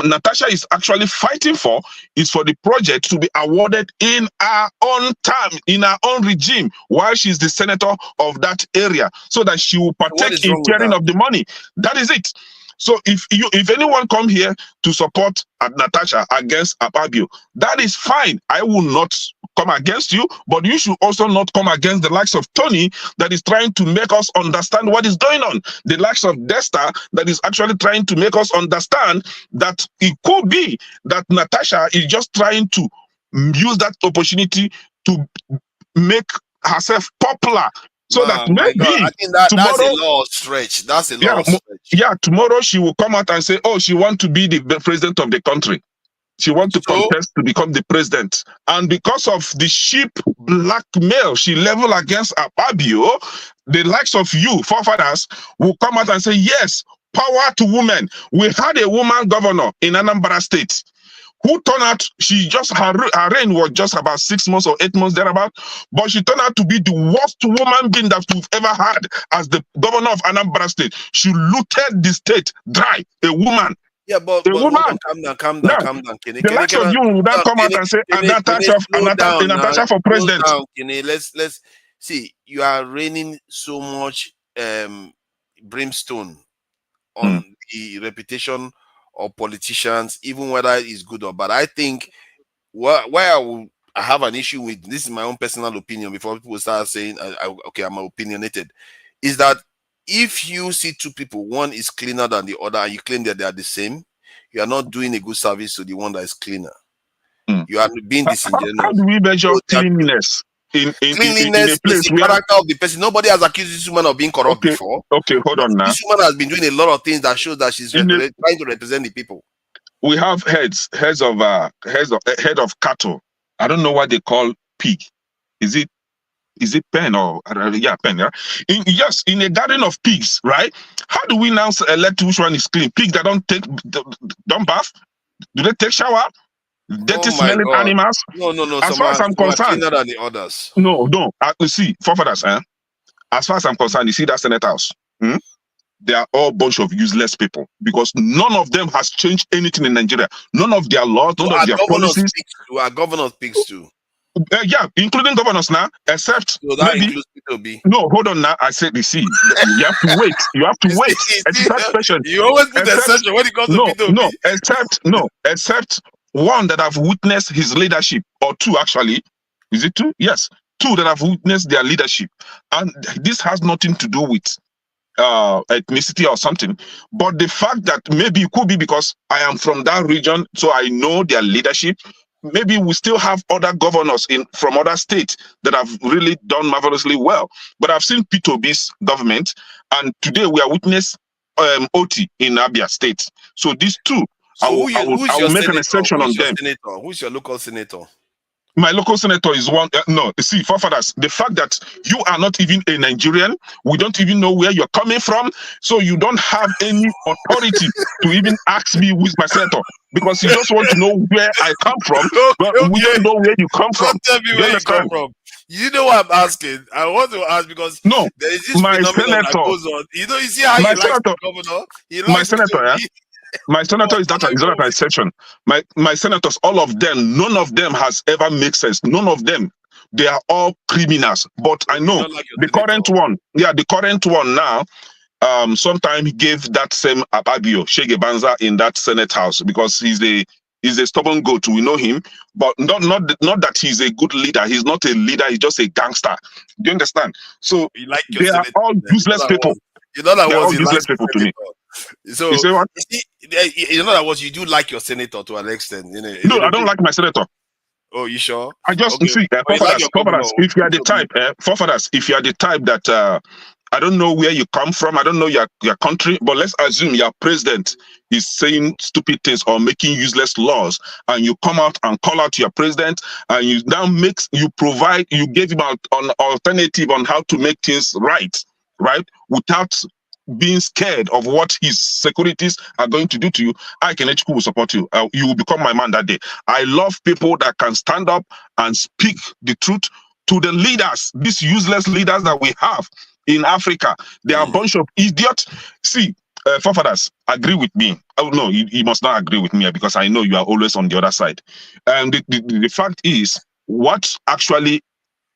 Natasha is actually fighting for is for the project to be awarded in our own time, in our own regime, while she's the senator of that area, so that she will partake in sharing of the money. That is it. So if anyone come here to support Natasha against Akpabio, that is fine. I will not come against you, but you should also not come against the likes of Tony that is trying to make us understand what is going on. The likes of Desta that is actually trying to make us understand that it could be that Natasha is just trying to use that opportunity to make herself popular. So that maybe I think that's tomorrow, a lot of stretch. That's a lot of stretch. Yeah, tomorrow she will come out and say, oh, she wants to be the president of the country. She wants to contest to become the president. And because of the cheap blackmail she leveled against Akpabio, the likes of you, forefathers, will come out and say, yes, power to women. We had a woman governor in Anambra State who turned out, her reign was just about 6 months or 8 months thereabout, but she turned out to be the worst woman being that we've ever had as the governor of Anambra State. She looted the state dry, a woman. Yeah, but woman. Calm down. The likes of you will not come out and say, Natasha for president. Slow down, let's see, you are raining so much brimstone on the reputation of politicians, even whether it's good or bad. I think where I have an issue with, this is my own personal opinion before people start saying, okay, I'm opinionated, is that if you see two people, one is cleaner than the other, and you claim that they are the same, you are not doing a good service to the one that is cleaner. You are being disingenuous. How do we measure cleanliness? In a place is the character of the person. Nobody has accused this woman of being corrupt before. Okay, hold on now. This woman has been doing a lot of things that shows that she's trying to represent the people. We have head of cattle. I don't know what they call pig. Is it pen or pen? Yeah. In a garden of pigs, right? How do we now select which one is clean? Pig that don't bath? Do they take shower? Dirty smelling animals? No. As far as I'm concerned, cleaner than the others. No. See, forefathers, as far as I'm concerned, you see that Senate House. They are all a bunch of useless people because none of them has changed anything in Nigeria. None of their laws, none of their policies. Our governor speaks too. Including governors now, except so that maybe. Includes P2B. No, hold on now. I said, you see, you have to wait. You have to wait. You always put exception when it comes to P2B. Except one that I've witnessed his leadership, or two actually, Is it two? Yes, two that have witnessed their leadership, and this has nothing to do with ethnicity or something. But the fact that maybe it could be because I am from that region, so I know their leadership. Maybe we still have other governors from other states that have really done marvelously well. But I've seen P2B's government, and today we are witness OT in Abia State. So these two, I So will your make an senator? exception Who on is your them. senator? Who is your local senator? My local senator is one. No, see, forefathers, the fact that you are not even a Nigerian, we don't even know where you're coming from, so you don't have any authority to even ask me who is my senator, because you just want to know where I come from, but we don't know where you come from. Don't tell me You where you come understand? from. You know what I'm asking? I want to ask because No, there is this my phenomenon that senator, goes on. You know, you see how my he likes the senator, governor? He my likes senator, yeah? P2B. My senator is not an exception. My senators, all of them, none of them has ever made sense. None of them. They are all criminals. But I know don't like your the senator. current one. Yeah, the current one now. Sometime he gave that same Akpabio Shege Banza in that Senate house because he's a stubborn goat. We know him, but not that he's a good leader. He's not a leader. He's just a gangster. Do you understand? So You like your they are senator. all useless people. You know that They're was all he useless likes people the to me. senator. So You say what? you know that was you do like your senator to an extent. You know, a No, little I don't bit. like my senator. Oh, you sure? I just Okay. see But you like your governor. forefathers. If you are the type, forefathers, if you are the type that I don't know where you come from, I don't know your country, but let's assume your president is saying stupid things or making useless laws, and you come out and call out your president, and you now you gave him an alternative on how to make things right, without being scared of what his securities are going to do to you. I can will support you. You will become my man that day. I love people that can stand up and speak the truth to the leaders, these useless leaders that we have in Africa. They are a bunch of idiots. See, forefathers, agree with me. Oh no, you must not agree with me because I know you are always on the other side. And the fact is, what actually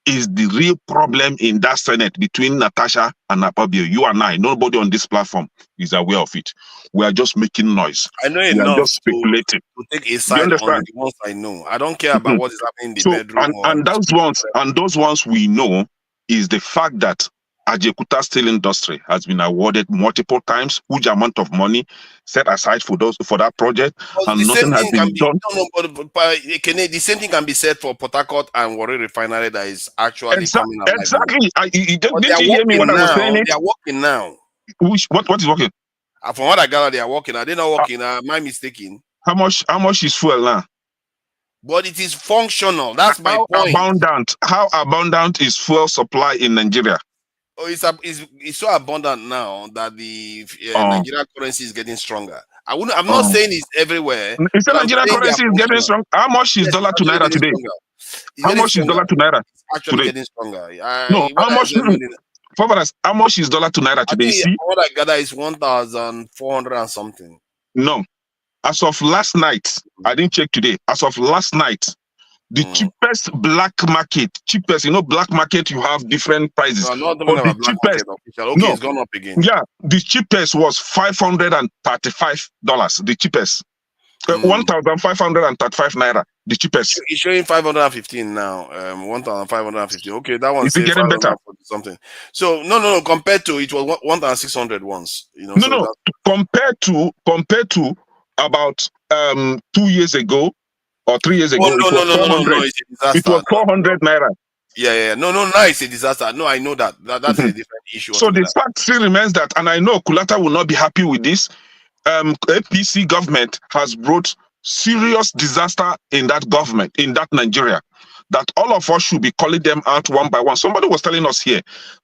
is the real problem in that Senate between Natasha and Akpabio? You and I, nobody on this platform is aware of it. We are just making noise. I know We are enough just speculating. to take a You side on understand? the ones I know. I don't care about what is happening in the So bedroom. and those ones we know is the fact that Ajekuta Steel Industry has been awarded multiple times huge amount of money set aside for that project, and the same nothing has thing can been be done. the same thing can be said for Port Harcourt and Warri Refinery that is actually coming alive. Exactly. But Didn't you hear me when I was saying it? They are working now. What is working? From what I gather, they are working. Are they not working? Am I mistaken? How much is fuel now? But it is functional. That's my point. How abundant is fuel supply in Nigeria? Oh, it's so abundant now that the Nigerian currency is getting stronger. I'm not saying it's everywhere. Is the Nigerian currency is getting strong? How much is dollar to naira today? How much is dollar to naira? It's actually getting stronger. No, how much? How much is dollar to naira today? See, what I gather is 1,400 and something. No, as of last night, I didn't check today. As of last night, the cheapest black market, black market, you have different prices. No, but the cheapest, okay, it's gone up again. Yeah, the cheapest was $535. The cheapest, 1,535 naira. The cheapest. It's showing 515 now. 1,515. Okay, that one is it getting better? Something. So no. Compared to it was 1,600 once. Compared to about 2 years ago or 3 years ago. It was 400. It was 400 naira. Yeah. No, now it's a disaster. No, I know that. That's a different issue. So the fact still remains that, and I know Kulata will not be happy with this. APC government has brought serious disaster in that government, in that Nigeria, that all of us should be calling them out one by one. Somebody was telling us here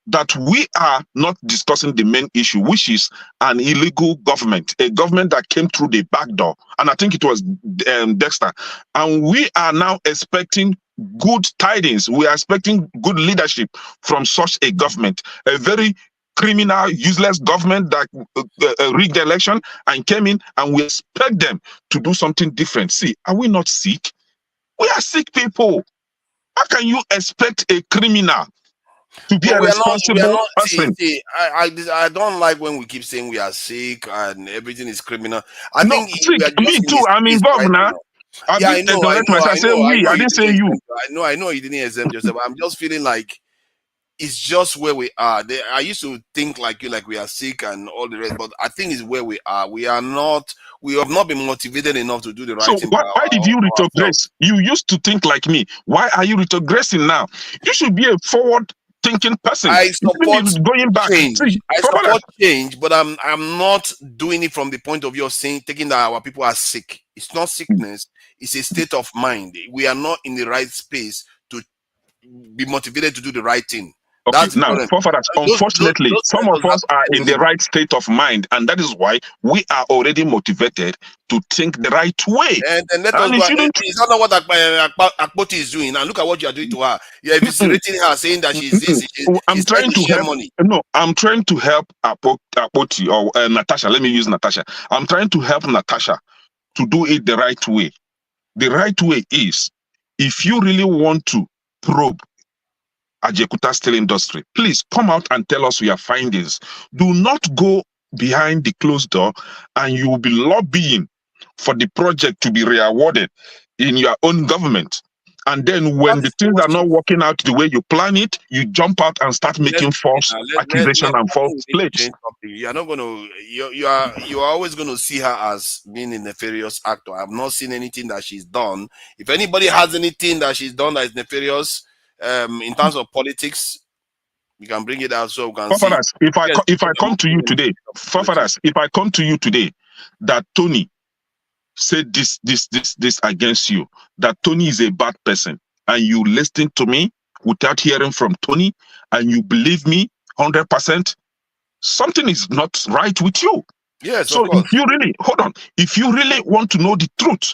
that we are not discussing the main issue, which is an illegal government, a government that came through the back door. And I think it was Dexter. And we are now expecting good tidings. We are expecting good leadership from such a government, a very criminal, useless government that rigged the election and came in, and we expect them to do something different. See, are we not sick? We are sick people. How can you expect a criminal to be a responsible person? See, I don't like when we keep saying we are sick and everything is criminal. I think me too. I'm involved now. I Yeah, I didn't know, I exonerate know, myself. I I say know, I we. know I you didn't say didn't you. exempt. I know you didn't exempt yourself. I'm just feeling like it's just where we are. I used to think like you, like we are sick and all the rest, but I think it's where we are. We are not. We have not been motivated enough to do the right So thing by why did you ourselves. retrogress? You used to think like me. Why are you retrogressing now? You should be a forward-thinking person. I You support shouldn't be going back. change. See, I for support change, but I'm not doing it from the point of view of saying taking that our people are sick. It's not sickness. It's a state of mind. We are not in the right space to be motivated to do the right thing. Okay, That's the now, problem. forefathers, unfortunately, Those some of senators us are in the right state of mind, and that is why we are already motivated to think the right way. and let us And go. you shouldn't. Is that not what Akpoti is doing? And look at what you are doing to her. You're eviscerating her, saying that she's this, I'm she's trying trying to to share help. money. No, I'm trying to help Akpoti or Natasha. Let me use Natasha. I'm trying to help Natasha to do it the right way. The right way is, if you really want to probe Ajekuta steel industry, please come out and tell us your findings. Do not go behind the closed door and you will be lobbying for the project to be re-awarded in your own government. And then when the things are not working out the way you plan it, you jump out and start making false accusation and false claims. You are not going to. You are always going to see her as being a nefarious actor. I have not seen anything that she's done. If anybody has anything that she's done that is nefarious, in terms of politics, we can bring it out so we can see. Forefathers, if I come to you today, forefathers, if I come to you today, that Tony said this against you, that Tony is a bad person, and you listen to me without hearing from Tony, and you believe me 100%, something is not right with you. Yes, so of course. if you really if you really want to know the truth,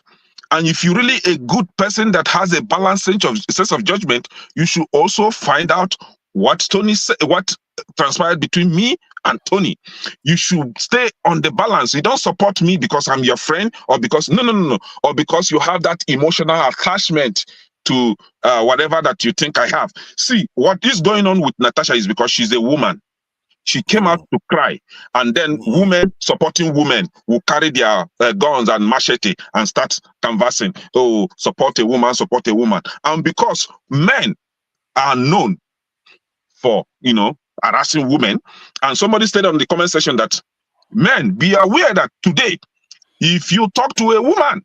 and if you're really a good person that has a balanced sense of judgment, you should also find out what Tony said, what transpired between me and Tony. You should stay on the balance. You don't support me because I'm your friend, or because no, or because you have that emotional attachment to whatever that you think I have. See, what is going on with Natasha is because she's a woman. She came out to cry, and then women supporting women will carry their guns and machete and start canvassing. Oh, support a woman, support a woman. And because men are known for, harassing women, and somebody said on the comment section that men, be aware that today, if you talk to a woman,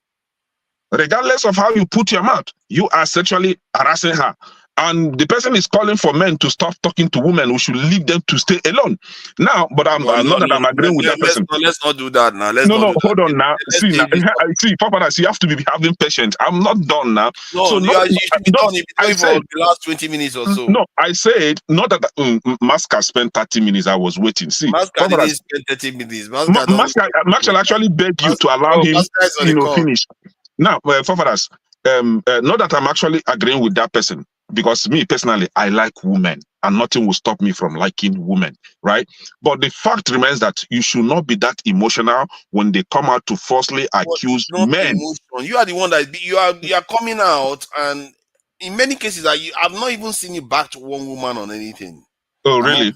regardless of how you put your mouth, you are sexually harassing her. And the person is calling for men to stop talking to women. We should leave them to stay alone. Now, but I'm not that I'm agreeing with that person. Let's not do that now. Hold on now. See, Papa, you have to be having patience. I'm not done now. No, so you should be done. You've been going for the last 20 minutes or so. No, I said not that Maska spent 30 minutes. I was waiting. See, Maska didn't spend 30 minutes. Maska actually begged you to allow him, finish. Now, forefathers, not that I'm actually agreeing with that person, because me personally, I like women, and nothing will stop me from liking women, right? But the fact remains that you should not be that emotional when they come out to falsely accuse men. You are the one that you are coming out, and in many cases, I've not even seen you back to one woman on anything. Oh, really?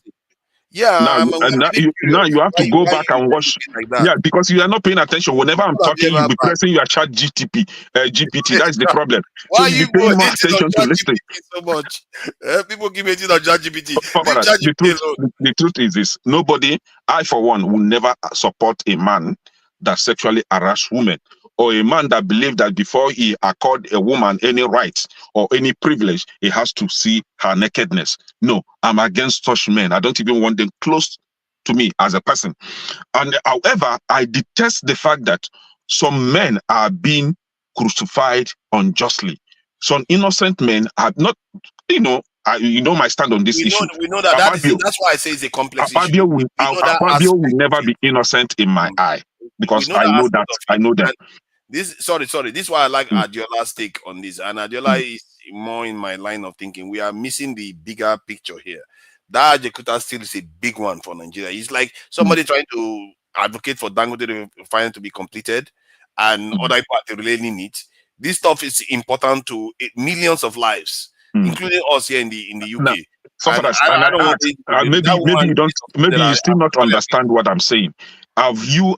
Yeah. Now you have to go back and watch. Yeah, because you are not paying attention. Whenever I'm talking, you'll be pressing your chat GPT. That's the problem. Why so you be paying more attention to listen. So much? People give it on chat GPT. The truth is this: nobody, I for one, will never support a man that sexually harass women, or a man that believes that before he accord a woman any rights or any privilege, he has to see her nakedness. No, I'm against such men. I don't even want them close to me as a person. And however, I detest the fact that some men are being crucified unjustly. Some innocent men are not, my stand on this issue. We know that. That's why I say it's a complex issue. Akpabio will never be innocent in my eye, because I know that. I know that. This is why I like Adiola's take on this, and Adiola is more in my line of thinking. We are missing the bigger picture here. That Ajekuta still is a big one for Nigeria. It's like somebody trying to advocate for Dangote refinery to be completed, and other people are relating it. This stuff is important to millions of lives, including us here in the UK. Maybe you still not understand what I'm saying. Have you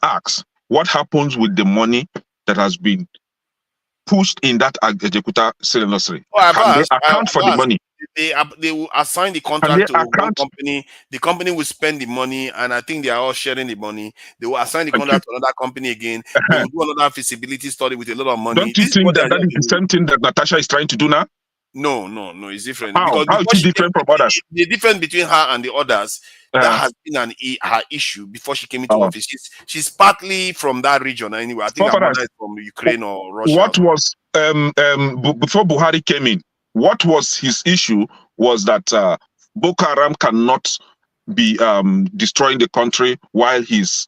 asked what happens with the money that has been pushed in that executor industry? Oh, Can they Abbas, account for the money? They will assign the Can they contract to one account? company. The company will spend the money, and I think they are all sharing the money. They will assign the Thank contract to another company again. They will do another feasibility study with a lot of money. Don't you This is think what they that are that just is the doing. same thing that Natasha is trying to do now? No, it's different. How? Because How is before it she different from others? the difference between her and the others, that has been her issue before she came into office. She's partly from that region anyway. I think her mother is from Ukraine or Russia. What was before Buhari came in? What was his issue? Was that Boko Haram cannot be destroying the country while he's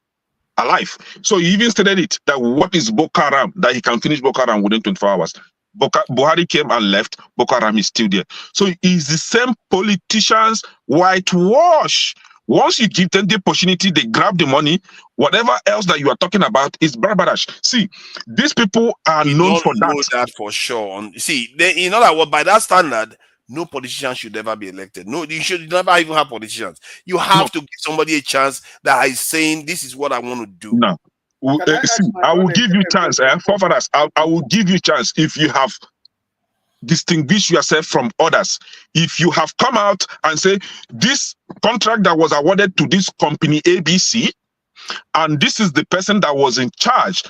alive. So he even stated it, that what is Boko Haram, that he can finish Boko Haram within 24 hours. Buhari came and left, Boko Haram is still there. So it's the same politicians whitewash. Once you give them the opportunity, they grab the money. Whatever else that you are talking about is barbarish. See, these people are known for that. Know that for sure. See, in other words, by that standard, no politician should ever be elected. No, you should never even have politicians. You have to give somebody a chance that is saying, this is what I want to do. No. See, I will give you chance, forefathers. I will give you chance if you have distinguished yourself from others. If you have come out and say, this contract that was awarded to this company ABC, and this is the person that was in charge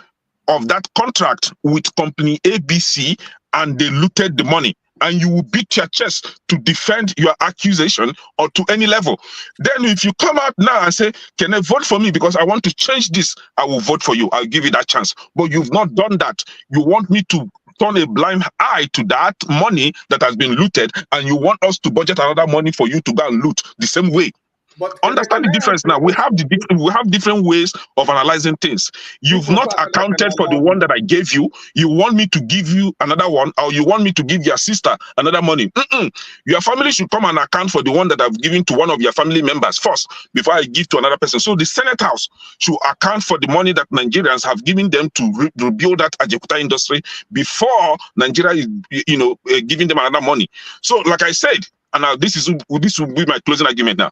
of that contract with company ABC, and they looted the money, and you will beat your chest to defend your accusation or to any level. Then if you come out now and say, can I vote for me because I want to change this, I will vote for you. I'll give you that chance. But you've not done that. You want me to turn a blind eye to that money that has been looted, and you want us to budget another money for you to go and loot the same way. But understand the difference now. We have different ways of analyzing things. You've not accounted for the one that I gave you. You want me to give you another one, or you want me to give your sister another money. Your family should come and account for the one that I've given to one of your family members first before I give to another person. So the Senate House should account for the money that Nigerians have given them to rebuild that Ajakuta industry before Nigeria is, giving them another money. So, like I said, and this will be my closing argument now.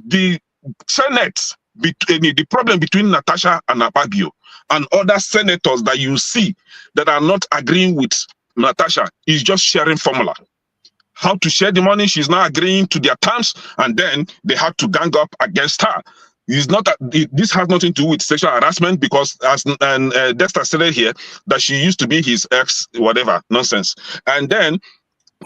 The Senate, the problem between Natasha and Akpabio and other senators that you see that are not agreeing with Natasha is just sharing formula. How to share the money, she's not agreeing to their terms, and then they had to gang up against her. It's not that this has nothing to do with sexual harassment, because as Dexter said here, that she used to be his ex, whatever nonsense. And then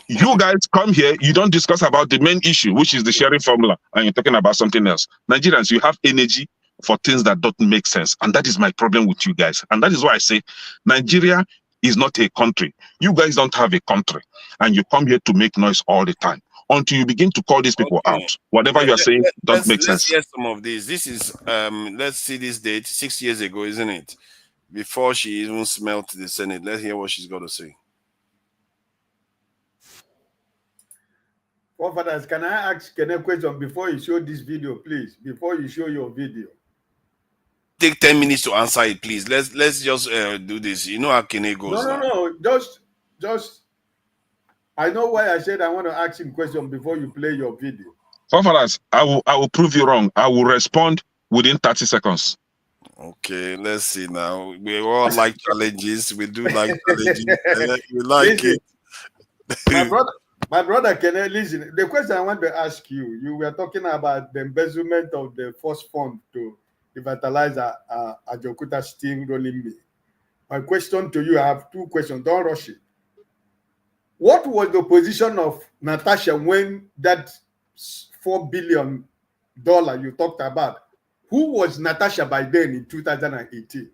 you guys come here, you don't discuss about the main issue, which is the sharing formula, and you're talking about something else. Nigerians, you have energy for things that don't make sense, and that is my problem with you guys. And that is why I say Nigeria is not a country. You guys don't have a country, and you come here to make noise all the time. Until you begin to call these people out, whatever you are saying don't make sense. Let's hear some of this. This is let's see this date, 6 years ago, isn't it? Before she even smelled the Senate. Let's hear what she's got to say. Fathers, can I ask a question before you show this video, please? Before you show your video. Take 10 minutes to answer it, please. Let's just do this. You know how Kene goes. No. Just. I know why I said I want to ask him question before you play your video. Fathers, I will prove you wrong. I will respond within 30 seconds. Okay, let's see now. We all like challenges. We do like challenges. We like listen, it. My brother, can I listen? The question I want to ask you, you were talking about the embezzlement of the first fund to revitalize Ajakuta steam rolling mill. My question to you, I have two questions. Don't rush it. What was the position of Natasha when that $4 billion you talked about? Who was Natasha by then in 2018?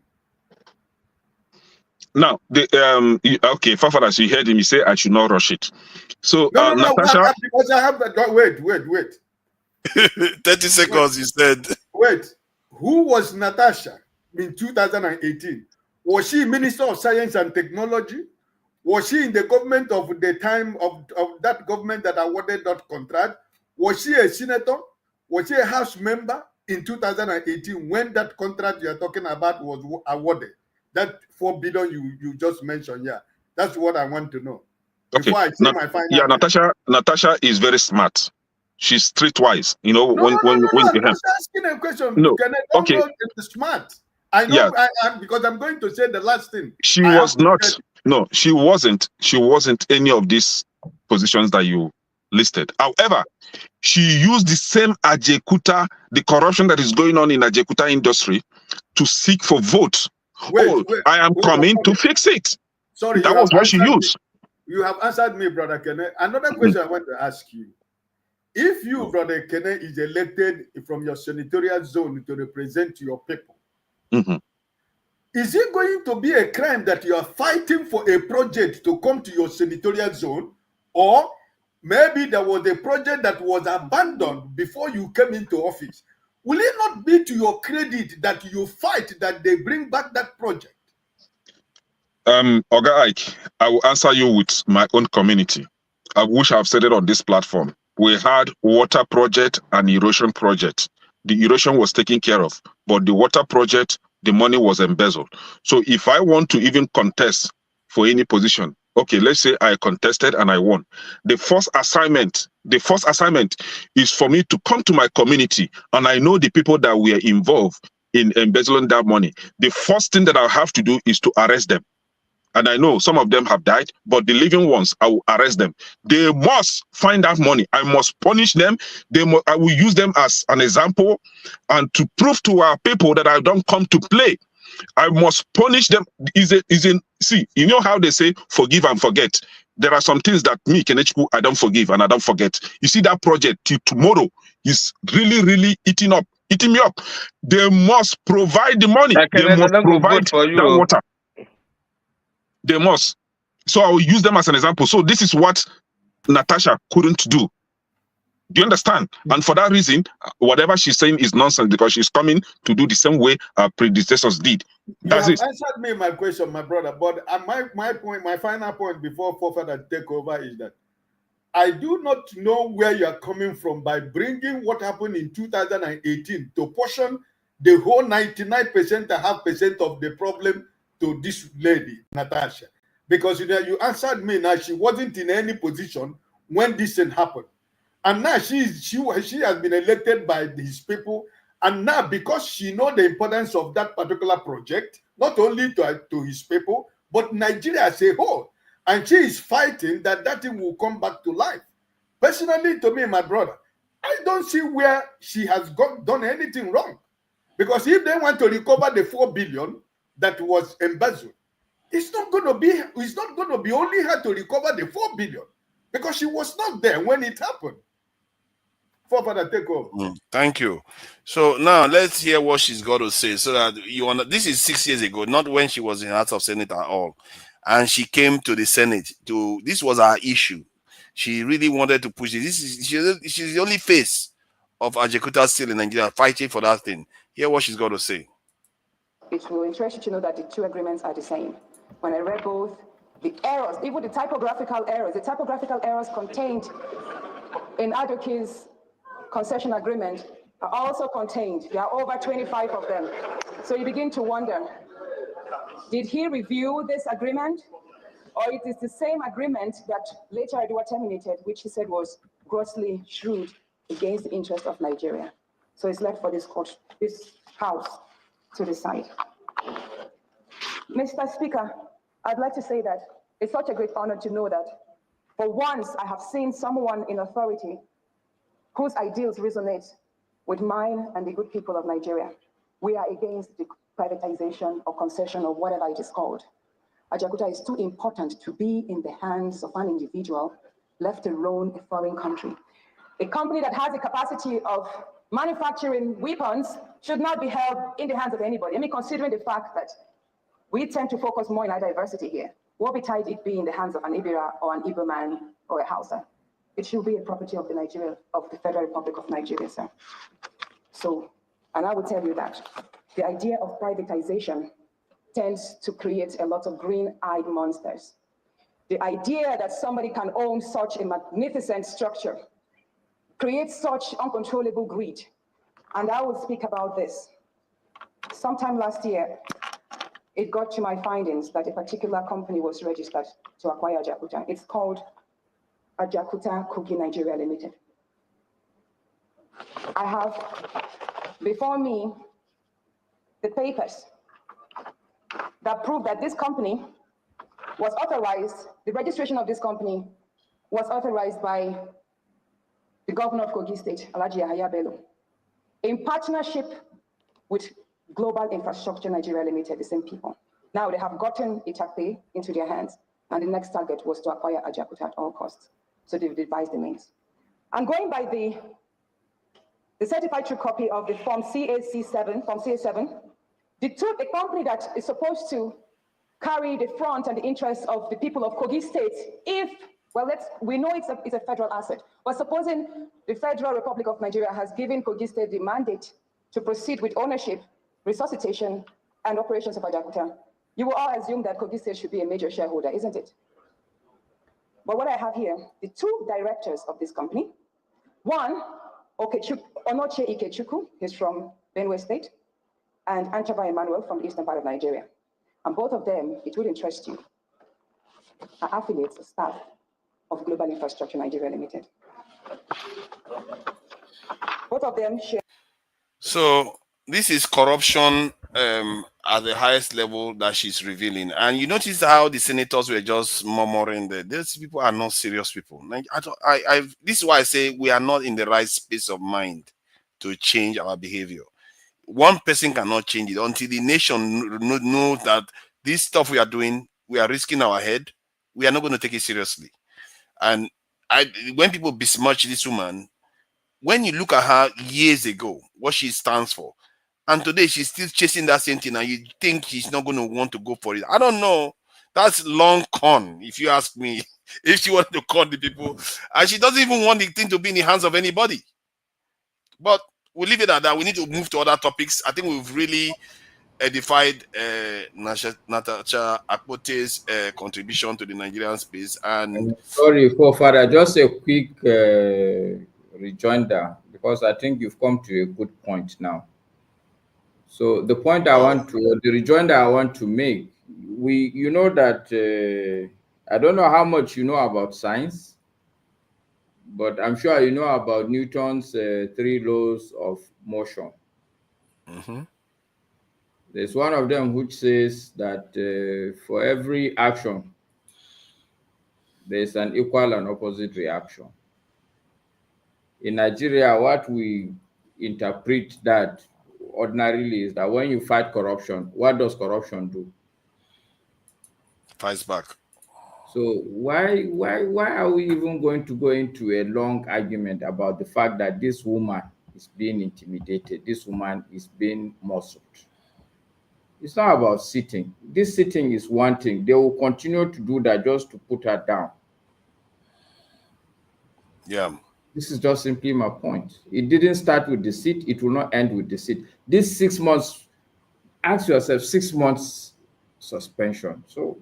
Now, okay, Fafaras, you heard him. He say I should not rush it. So, no, Natasha, because I have that. Wait. 30 seconds, you said. Wait, who was Natasha in 2018? Was she Minister of Science and Technology? Was she in the government of the time of that government that awarded that contract? Was she a senator? Was she a House member in 2018 when that contract you're talking about was awarded? That $4 billion you just mentioned, yeah. That's what I want to know. Okay. Before I say my final. Yeah, Natasha is very smart. She's streetwise. You know, No, I'm you just asking a question. No. Okay. Smart. I know. Yeah. Because I'm going to say the last thing. She was not. No, she wasn't. She wasn't any of these positions that you listed. However, she used the same Ajekuta, the corruption that is going on in Ajekuta industry, to seek for votes. Wait, I am hold coming on. to fix it. Sorry, That was what she used. You have answered me, Brother Kene. Another question I want to ask you. If you, Brother Kene, is elected from your senatorial zone to represent your people, is it going to be a crime that you are fighting for a project to come to your senatorial zone? Or maybe there was a project that was abandoned before you came into office. Will it not be to your credit that you fight that they bring back that project? Oga Ike, I will answer you with my own community. I wish I've said it on this platform. We had water project and erosion project. The erosion was taken care of, but the water project, the money was embezzled. So if I want to even contest for any position, okay, let's say I contested and I won. The first assignment is for me to come to my community, and I know the people that were involved in embezzling that money. The first thing that I have to do is to arrest them. And I know some of them have died, but the living ones, I will arrest them. They must find that money. I must punish them. I will use them as an example and to prove to our people that I don't come to play. I must punish them. See, you know how they say forgive and forget. There are some things that me, Kenechku, I don't forgive and I don't forget. You see that project till tomorrow is really eating me up. They must provide the money. They must provide that water. They must. So I will use them as an example. So this is what Natasha couldn't do. Do you understand? And for that reason, whatever she's saying is nonsense because she's coming to do the same way our predecessors did. That's it. You have answered me my question, my brother. But my final point before Forefather take over is that I do not know where you are coming from by bringing what happened in 2018 to portion the whole 99.5% of the problem to this lady, Natasha. Because you answered me now, she wasn't in any position when this thing happened. And now she has been elected by these people. And now because she knows the importance of that particular project, not only to his people, but Nigeria as a whole. And she is fighting that thing will come back to life. Personally, to me, my brother, I don't see where she has done anything wrong. Because if they want to recover the 4 billion that was embezzled, it's not going to be only her to recover the 4 billion because she was not there when it happened. Father, take over. Thank you. So now let's hear what she's got to say. So that this is 6 years ago, not when she was in House of Senate at all, and she came to the Senate. This was our issue. She really wanted to push it. She's the only face of Ajekuta still in Nigeria fighting for that thing. Hear what she's got to say. It will interest you to know that the two agreements are the same. When I read both, the errors, even the typographical errors contained in Adoki's concession agreement are also contained. There are over 25 of them. So you begin to wonder, did he review this agreement? Or it is the same agreement that later Edward terminated, which he said was grossly shrewd against the interest of Nigeria. So it's left for this House to decide. Mr. Speaker, I'd like to say that it's such a great honor to know that for once I have seen someone in authority whose ideals resonate with mine and the good people of Nigeria. We are against the privatization or concession or whatever it is called. Ajakuta is too important to be in the hands of an individual, left alone a foreign country. A company that has the capacity of manufacturing weapons should not be held in the hands of anybody. I mean, considering the fact that we tend to focus more in our diversity here, what betide it be in the hands of an Ibira or an Igbo man or a Hausa? It should be a property of the Federal Republic of Nigeria, sir. So, and I will tell you that the idea of privatization tends to create a lot of green-eyed monsters. The idea that somebody can own such a magnificent structure creates such uncontrollable greed. And I will speak about this. Sometime last year, it got to my findings that a particular company was registered to acquire Ajakuta. It's called Ajakuta Kogi Nigeria Limited. I have before me the papers that prove that this company was authorized, the registration of this company was authorized by the governor of Kogi State, Alhaji Yahaya Bello, in partnership with Global Infrastructure Nigeria Limited, the same people. Now they have gotten Itakpe into their hands, and the next target was to acquire Ajakuta at all costs. So they've devised the means. And going by the certified true copy of the Form CAC7, Form CA7, the company that is supposed to carry the front and the interests of the people of Kogi State, if, well, we know it's a federal asset, but supposing the Federal Republic of Nigeria has given Kogi State the mandate to proceed with ownership, resuscitation, and operations of Ajakuta, you will all assume that Kogi State should be a major shareholder, isn't it? But what I have here, the two directors of this company, one, Onoche Ikechukwu, he's from Benue State, and Anchaba Emmanuel from the eastern part of Nigeria. And both of them, it would interest you, are affiliates, staff of Global Infrastructure Nigeria Limited. Both of them share. So this is corruption at the highest level that she's revealing. And you notice how the senators were just murmuring that these people are not serious people. Like, this is why I say we are not in the right space of mind to change our behavior. One person cannot change it until the nation knows that this stuff we are doing, we are risking our head. We are not going to take it seriously. And when people besmirch this woman, when you look at her years ago, what she stands for, and today she's still chasing that same thing, and you think she's not going to want to go for it. I don't know. That's long con, if you ask me. If she wanted to con the people, and she doesn't even want the thing to be in the hands of anybody. But we'll leave it at that. We need to move to other topics. I think we've really edified Natasha Akpoti's contribution to the Nigerian space. And sorry, Father, just a quick rejoinder, because I think you've come to a good point now. So the point the rejoinder I want to make, you know that I don't know how much you know about science, but I'm sure you know about Newton's 3 laws of motion. Mm-hmm. There's one of them which says that for every action, there's an equal and opposite reaction. In Nigeria, what we interpret that ordinarily is that when you fight corruption, what does corruption do? Fights back. So why are we even going to go into a long argument about the fact that this woman is being intimidated, this woman is being muscled? It's not about sitting. This sitting is one thing. They will continue to do that just to put her down. Yeah. This is just simply my point. It didn't start with the seat. It will not end with the seat. This 6 months, ask yourself, 6 months suspension. So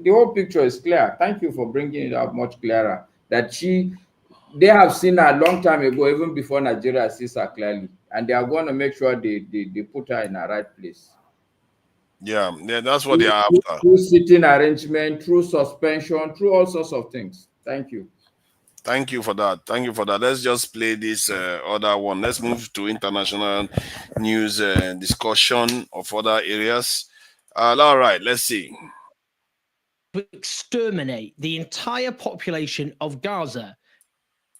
the whole picture is clear. Thank you for bringing it up much clearer. That they have seen her a long time ago, even before Nigeria sees her clearly. And they are going to make sure they put her in the right place. Yeah, that's what they are after. Through sitting arrangement, through suspension, through all sorts of things. Thank you. Thank you for that. Thank you for that. Let's just play this other one. Let's move to international news discussion of other areas. All right, let's see. To exterminate the entire population of Gaza.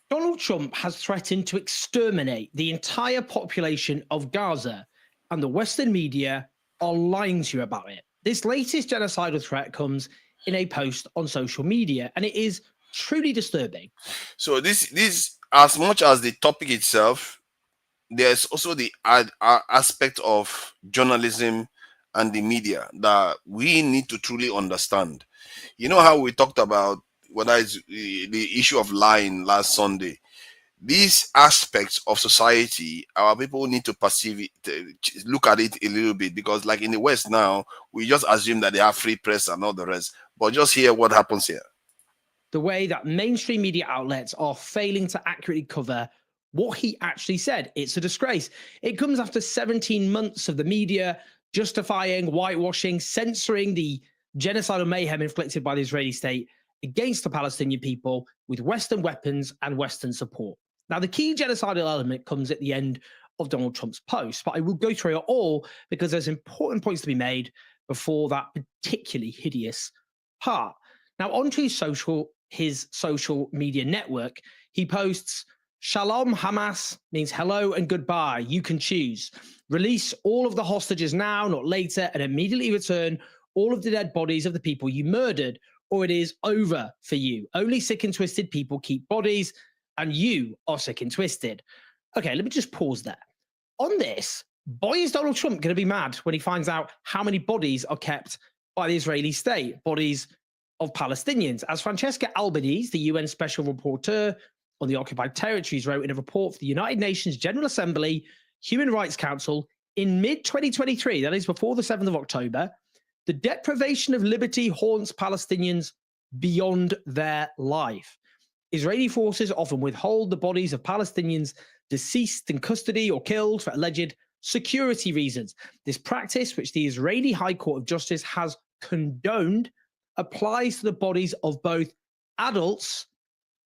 Donald Trump has threatened to exterminate the entire population of Gaza, and the Western media are lying to you about it. This latest genocidal threat comes in a post on social media, and it is truly disturbing. So this, as much as the topic itself, there's also the aspect of journalism and the media that we need to truly understand. You know how we talked about whether it's the issue of lying last Sunday. These aspects of society, our people need to perceive it, look at it a little bit, because like in the West now, we just assume that they have free press and all the rest. But just hear what happens here. The way that mainstream media outlets are failing to accurately cover what he actually said. It's a disgrace. It comes after 17 months of the media justifying, whitewashing, censoring the genocidal mayhem inflicted by the Israeli state against the Palestinian people with Western weapons and Western support. Now, the key genocidal element comes at the end of Donald Trump's post, but I will go through it all because there's important points to be made before that particularly hideous part. Now, onto his social media network, he posts, "Shalom Hamas" means hello and goodbye. You can choose. Release all of the hostages now, not later, and immediately return all of the dead bodies of the people you murdered, or it is over for you. Only sick and twisted people keep bodies, and you are sick and twisted. Okay, let me just pause there. On this, boy, is Donald Trump going to be mad when he finds out how many bodies are kept by the Israeli state, bodies of Palestinians. As Francesca Albanese, the UN Special Rapporteur on the occupied territories, wrote in a report for the United Nations General Assembly Human Rights Council in mid-2023, that is before the 7th of October, the deprivation of liberty haunts Palestinians beyond their life. Israeli forces often withhold the bodies of Palestinians deceased in custody or killed for alleged security reasons. This practice, which the Israeli High Court of Justice has condoned, applies to the bodies of both adults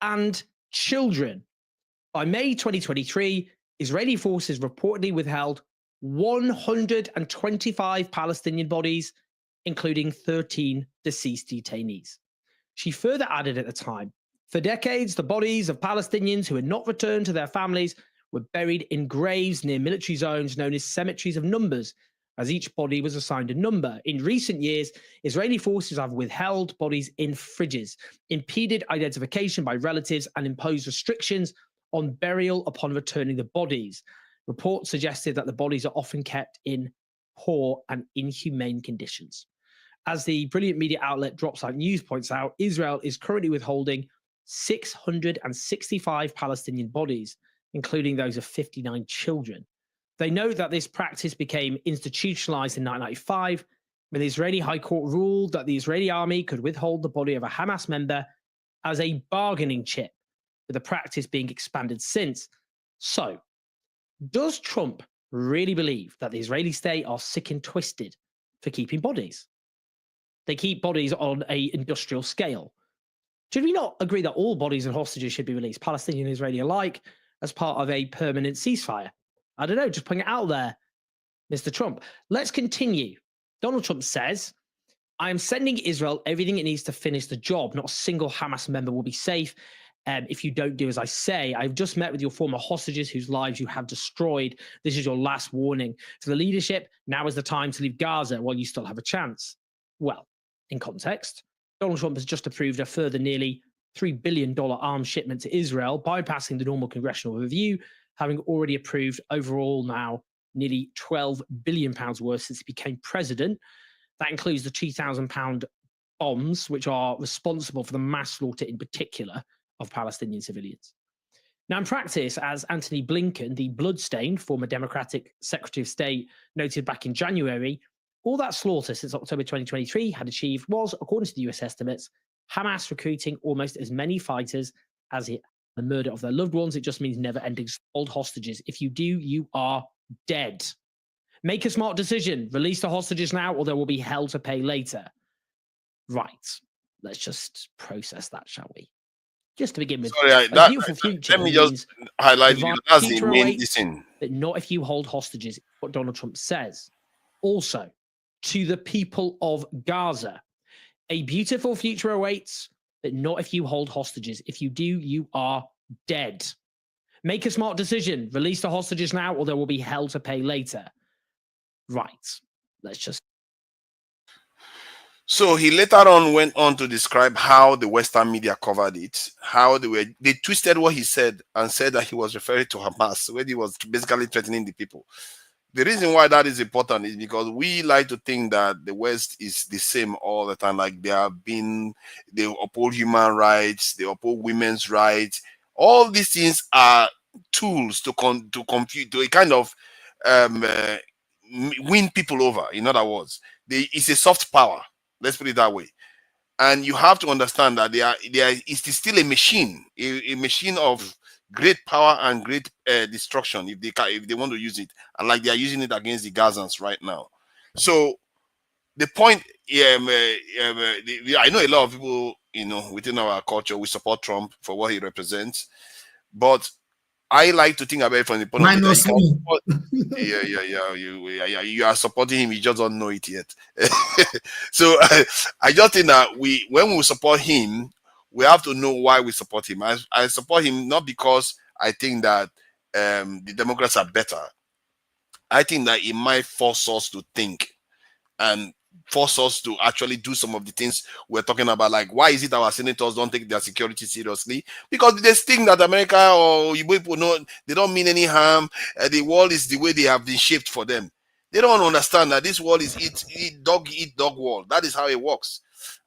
and children. By May 2023, Israeli forces reportedly withheld 125 Palestinian bodies, including 13 deceased detainees. She further added at the time, for decades, the bodies of Palestinians who had not returned to their families were buried in graves near military zones known as cemeteries of numbers, as each body was assigned a number. In recent years, Israeli forces have withheld bodies in fridges, impeded identification by relatives, and imposed restrictions on burial upon returning the bodies. Reports suggested that the bodies are often kept in poor and inhumane conditions. As the brilliant media outlet Dropsite News points out, Israel is currently withholding 665 Palestinian bodies, including those of 59 children. They note that this practice became institutionalized in 1995 when the Israeli High Court ruled that the Israeli army could withhold the body of a Hamas member as a bargaining chip, with the practice being expanded since. So, does Trump really believe that the Israeli state are sick and twisted for keeping bodies? They keep bodies on an industrial scale. Should we not agree that all bodies and hostages should be released, Palestinian and Israeli alike, as part of a permanent ceasefire? I don't know, just putting it out there, Mr. Trump. Let's continue. Donald Trump says, "I am sending Israel everything it needs to finish the job. Not a single Hamas member will be safe if you don't do as I say. I've just met with your former hostages whose lives you have destroyed. This is your last warning. To the leadership, now is the time to leave Gaza while you still have a chance." Well, in context, Donald Trump has just approved a further nearly $3 billion arms shipment to Israel, bypassing the normal congressional review, having already approved overall now nearly £12 billion worth since he became president. That includes the £2,000 bombs, which are responsible for the mass slaughter in particular of Palestinian civilians. Now, in practice, as Antony Blinken, the bloodstained former Democratic Secretary of State, noted back in January, all that slaughter since October 2023 had achieved was, according to the US estimates, Hamas recruiting almost as many fighters as the murder of their loved ones. It just means never-ending old hostages. If you do, you are dead. Make a smart decision. Release the hostages now, or there will be hell to pay later. Right. Let's just process that, shall we? Just to begin with, a beautiful future. Let me just highlight you. That's the main thing. But not if you hold hostages, what Donald Trump says. Also, to the people of Gaza, a beautiful future awaits, but not if you hold hostages. If you do, you are dead. Make a smart decision. Release the hostages now, or there will be hell to pay later. Right. Let's just. So he later on went on to describe how the Western media covered it, how they twisted what he said and said that he was referring to Hamas when he was basically threatening the people. The reason why that is important is because we like to think that the West is the same all the time. Like they uphold human rights, they uphold women's rights. All these things are tools to compute, to a kind of win people over. In other words, it's a soft power. Let's put it that way. And you have to understand that it's still a machine, a machine of great power and great destruction if they want to use it, and like they are using it against the Gazans right now. So the point, I know a lot of people, within our culture, we support Trump for what he represents, but I like to think about it from the point of view Minus me. you are supporting him. You just don't know it yet. So I just think that when we support him, we have to know why we support him. I support him not because I think that the Democrats are better. I think that it might force us to think and force us to actually do some of the things we're talking about. Like, why is it our senators don't take their security seriously? Because they think that America or people know they don't mean any harm. The world is the way they have been shaped for them. They don't understand that this world is eat dog world. That is how it works.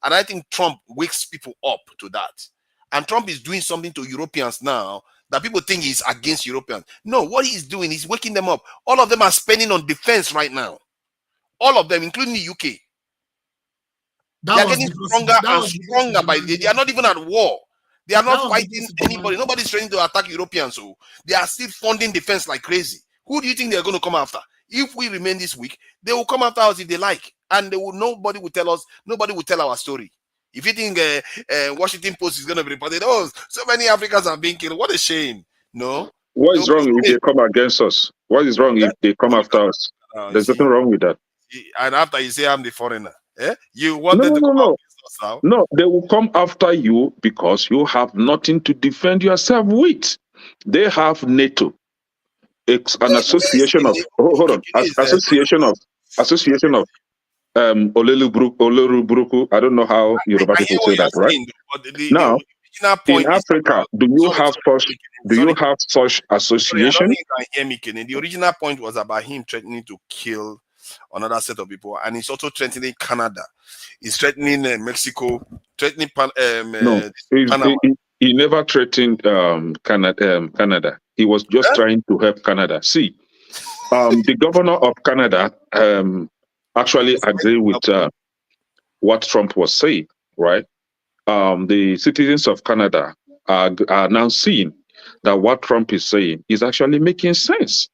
And I think Trump wakes people up to that. And Trump is doing something to Europeans now that people think he's against Europeans. No, what he's doing is waking them up. All of them are spending on defense right now. All of them, including the UK. They are getting stronger and stronger by the day. They are not even at war. They are not fighting anybody. Nobody's trying to attack Europeans. So they are still funding defense like crazy. Who do you think they're going to come after? If we remain this weak, they will come after us if they like. And nobody will tell us, nobody will tell our story. If you think Washington Post is going to be reported, oh, so many Africans are being killed. What a shame. No. What is wrong if they come against us? What is wrong if they come after us? There's nothing wrong with that. And after you say I'm the foreigner, you want them to come out against us now? No, they will come after you because you have nothing to defend yourself with. They have NATO. It's an association of association of Oleruburuku. I don't know how Yoruba people say that, right? Now, in Africa, do you have such association? The original point was about him threatening to kill another set of people, and he's also threatening Canada. He's threatening Mexico, threatening he never threatened Canada. He was just trying to help Canada. See, the governor of Canada actually agreed with what Trump was saying, right? The citizens of Canada are now seeing that what Trump is saying is actually making sense.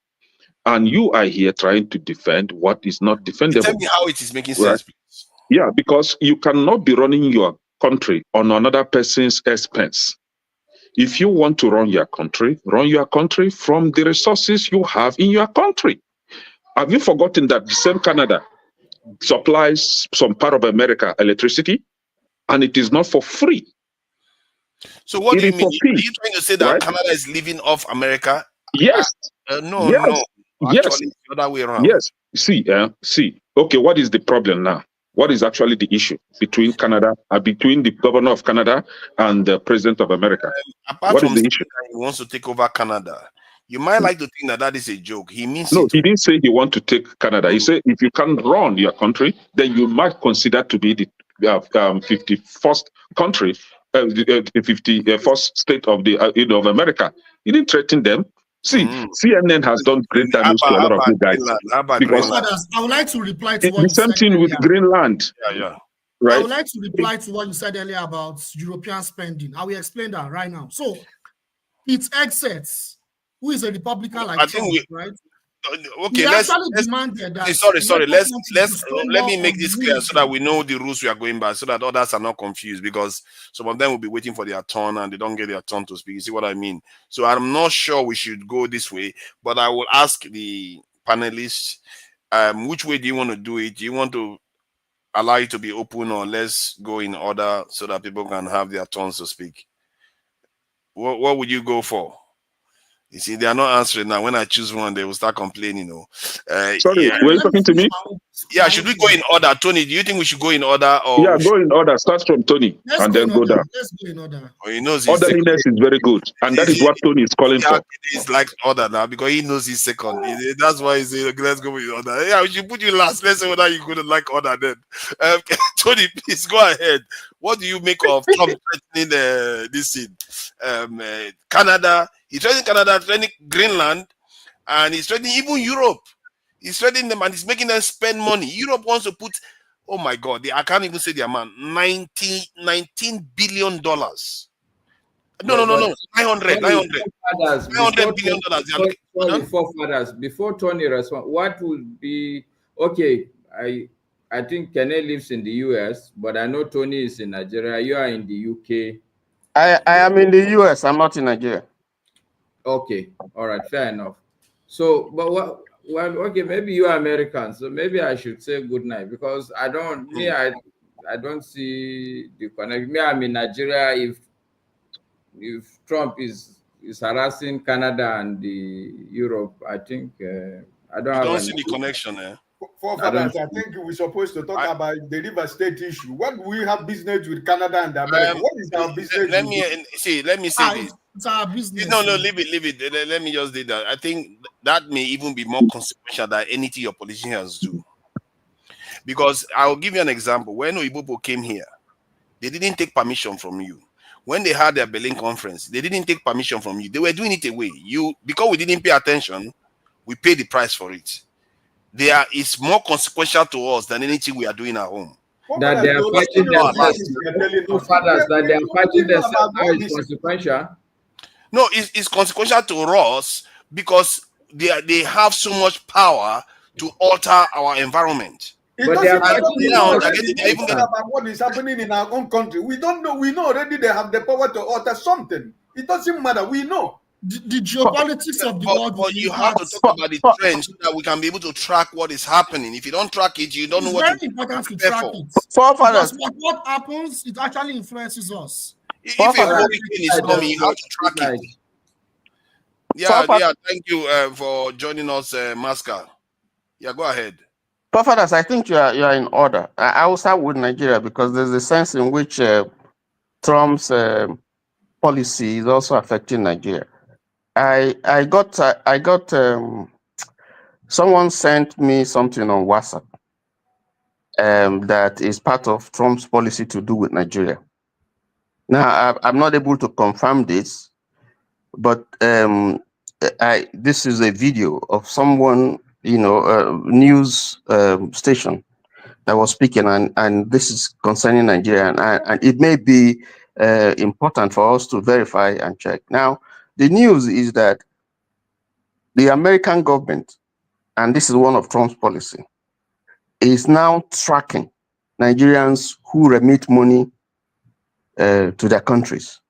And you are here trying to defend what is not defendable. Tell me how it is making sense, please. Yeah, because you cannot be running your country on another person's expense. If you want to run your country from the resources you have in your country. Have you forgotten that the same Canada supplies some part of America electricity, and it is not for free? So what do you mean? Are you trying to say that Canada is living off America? Yes. No. Actually, it's the other way around. Yes. See. Okay, what is the problem now? What is actually the issue between Canada, between the governor of Canada and the president of America? Apart from the issue, that he wants to take over Canada, you might like to think that is a joke. He means no. He didn't say he wants to take Canada. He said if you can't run your country, then you might consider to be the 51st country, the 51st state of the of America. He didn't threaten them. See, CNN has done great damage to a lot of you guys. Because I would like to reply to what you said. The same thing with Greenland. Yeah. Right. I would like to reply to what you said earlier about European spending. I will explain that right now. So, it's Exets, who is a Republican like Trump, right? Okay, let's sorry. Let me make this clear so that we know the rules we are going by, so that others are not confused, because some of them will be waiting for their turn and they don't get their turn to speak. You see what I mean? So I'm not sure we should go this way, but I will ask the panelists, which way do you want to do it? Do you want to allow it to be open, or let's go in order so that people can have their turns to speak? What would you go for? You see, they are not answering now. When I choose one, they will start complaining. Sorry, were you talking to me? Yeah, should we go in order? Tony, do you think we should go in order? Or yeah, go in order. Start from Tony and then go down. Let's go in order. Oh, he knows orderliness is very good, and that is what Tony is calling for. He's like order now because he knows he's second. That's why he's saying, let's go with order. Yeah, we should put you last. Let's say whether you couldn't like order then. Tony, please go ahead. What do you make of Trump threatening this thing? Canada. He's threatening Canada, threatening Greenland, and he's threatening even Europe. He's threatening them and he's making them spend money. Europe wants to put, oh my God, I can't even say the amount, $19 billion. No. 900 billion dollars. Before Tony responds, what would be, okay, I think Kene lives in the US, but I know Tony is in Nigeria. You are in the UK. I am in the US. I'm not in Nigeria. Okay, all right, fair enough. So, but what? Well, okay, maybe you are American, so maybe I should say good night because I don't. Me, I don't see the connection. Me, I'm in Nigeria. If Trump is harassing Canada and the Europe, I think I don't You have don't an. see the connection, eh? Forefathers, I think we're supposed to talk about the River State issue. What do we have business with Canada and America? What is our business? Let me see. Let me say this. It's our business. No, leave it. Let me just do that. I think that may even be more consequential than anything your politicians do. Because I'll give you an example. When Oyibopo came here, they didn't take permission from you. When they had their Berlin conference, they didn't take permission from you. They were doing it away. Because we didn't pay attention, we paid the price for it. It's more consequential to us than anything we are doing at home. That they are fighting themselves. Fathers, that they are fighting themselves. How is consequential? No, it's consequential to us because they have so much power to alter our environment. It doesn't matter. We know about what is happening in our own country. We don't know. We know already they have the power to alter something. It doesn't matter. We know. The geopolitics of the world. But you have to talk about the trends so that we can be able to track what is happening. If you don't track it, you don't know what to. It's very important to track it. Forefathers. Because what happens, it actually influences us. If a hurricane is coming, you have to track it. Yeah. Thank you for joining us, Masca. Yeah, go ahead. Forefathers, I think you are in order. I will start with Nigeria because there's a sense in which Trump's policy is also affecting Nigeria. I got someone sent me something on WhatsApp that is part of Trump's policy to do with Nigeria. Now I'm not able to confirm this, but this is a video of someone, news station that was speaking, and this is concerning Nigeria, and it may be important for us to verify and check. Now, the news is that the American government, and this is one of Trump's policy, is now tracking Nigerians who remit money to their countries.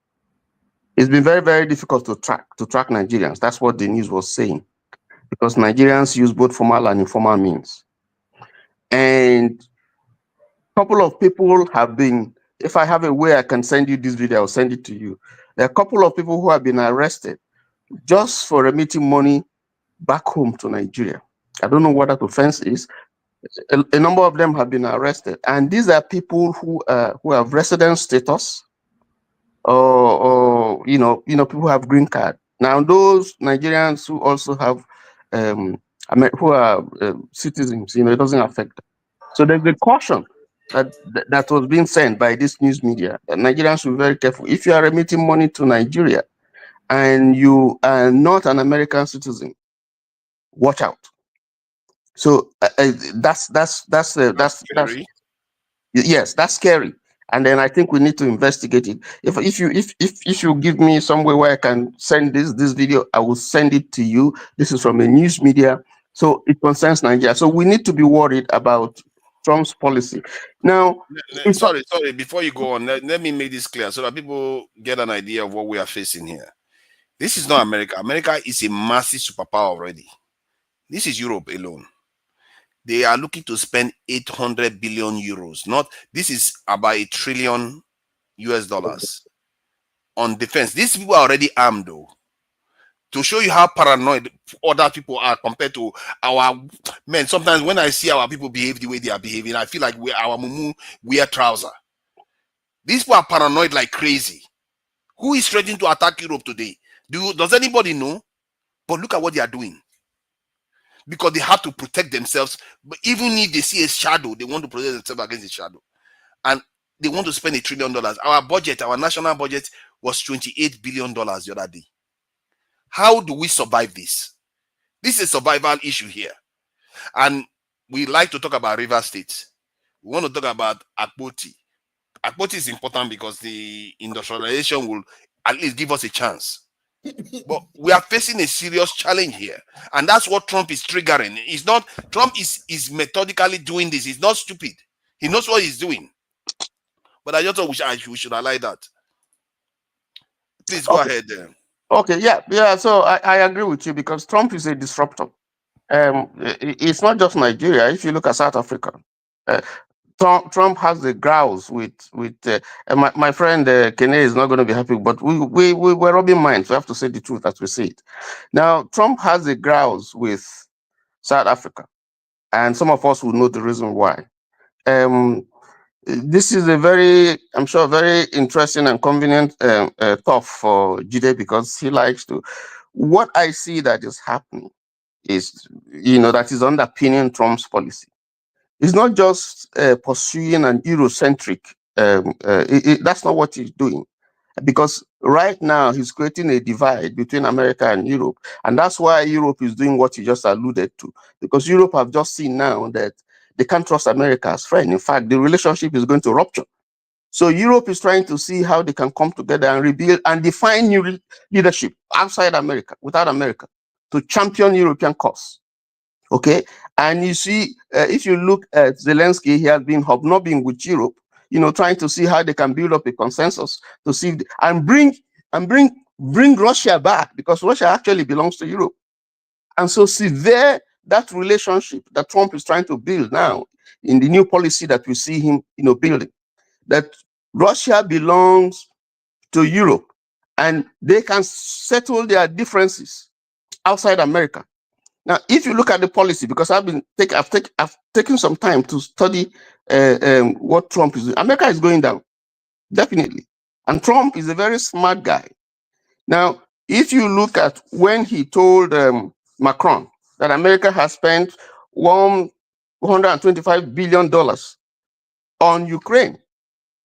It's been very, very difficult to track Nigerians. That's what the news was saying, because Nigerians use both formal and informal means. And a couple of people have been, if I have a way I can send you this video, I'll send it to you. There are a couple of people who have been arrested just for remitting money back home to Nigeria. I don't know what that offense is. A number of them have been arrested, and these are people who have resident status, or people who have green card. Now, those Nigerians who also have who are citizens, it doesn't affect them. So there's a caution that was being sent by this news media that Nigerians should be very careful. If you are remitting money to Nigeria and you are not an American citizen, watch out. So that's scary. Yes, that's scary. And then I think we need to investigate it. If you give me some way where I can send this video, I will send it to you. This is from a news media, so it concerns Nigeria. So we need to be worried about Trump's policy. Now, sorry. Before you go on, let me make this clear so that people get an idea of what we are facing here. This is not America. America is a massive superpower already. This is Europe alone. They are looking to spend 800 billion euros. This is about $1 trillion on defense. These people are already armed, though. To show you how paranoid other people are compared to our men. Sometimes when I see our people behave the way they are behaving, I feel like our mumu wear trouser. These people are paranoid like crazy. Who is threatening to attack Europe today? Does anybody know? But look at what they are doing. Because they have to protect themselves. But even if they see a shadow, they want to protect themselves against the shadow. And they want to spend $1 trillion. Our national budget was $28 billion the other day. How do we survive this? This is a survival issue here. And we like to talk about River State. We want to talk about Akpoti. Akpoti is important because the industrialization will at least give us a chance. But we are facing a serious challenge here. And that's what Trump is triggering. Trump is methodically doing this. He's not stupid. He knows what he's doing. But I just thought we should highlight that. Please go ahead. Okay, yeah. So I agree with you because Trump is a disruptor. It's not just Nigeria. If you look at South Africa, uh, Trump has the grouse with my friend Kene is not going to be happy, but we're rubbing minds. We have to say the truth as we see it. Now, Trump has the grouse with South Africa, and some of us will know the reason why. This is a very, I'm sure, very interesting and convenient talk for Jide because he likes to. What I see that is happening is, that is underpinning Trump's policy. It's not just pursuing an Eurocentric. That's not what he's doing, because right now he's creating a divide between America and Europe, and that's why Europe is doing what you just alluded to. Because Europe have just seen now that they can't trust America as friend. In fact, the relationship is going to rupture. So Europe is trying to see how they can come together and rebuild and define new leadership outside America, without America, to champion European cause. Okay, and you see, if you look at Zelensky, he has been hobnobbing with Europe, trying to see how they can build up a consensus to see and bring Russia back, because Russia actually belongs to Europe. And so see there, that relationship that Trump is trying to build now in the new policy that we see him, building, that Russia belongs to Europe and they can settle their differences outside America. Now, if you look at the policy, because I've taken some time to study what Trump is doing. America is going down, definitely, and Trump is a very smart guy. Now, if you look at when he told Macron that America has spent $125 billion on Ukraine,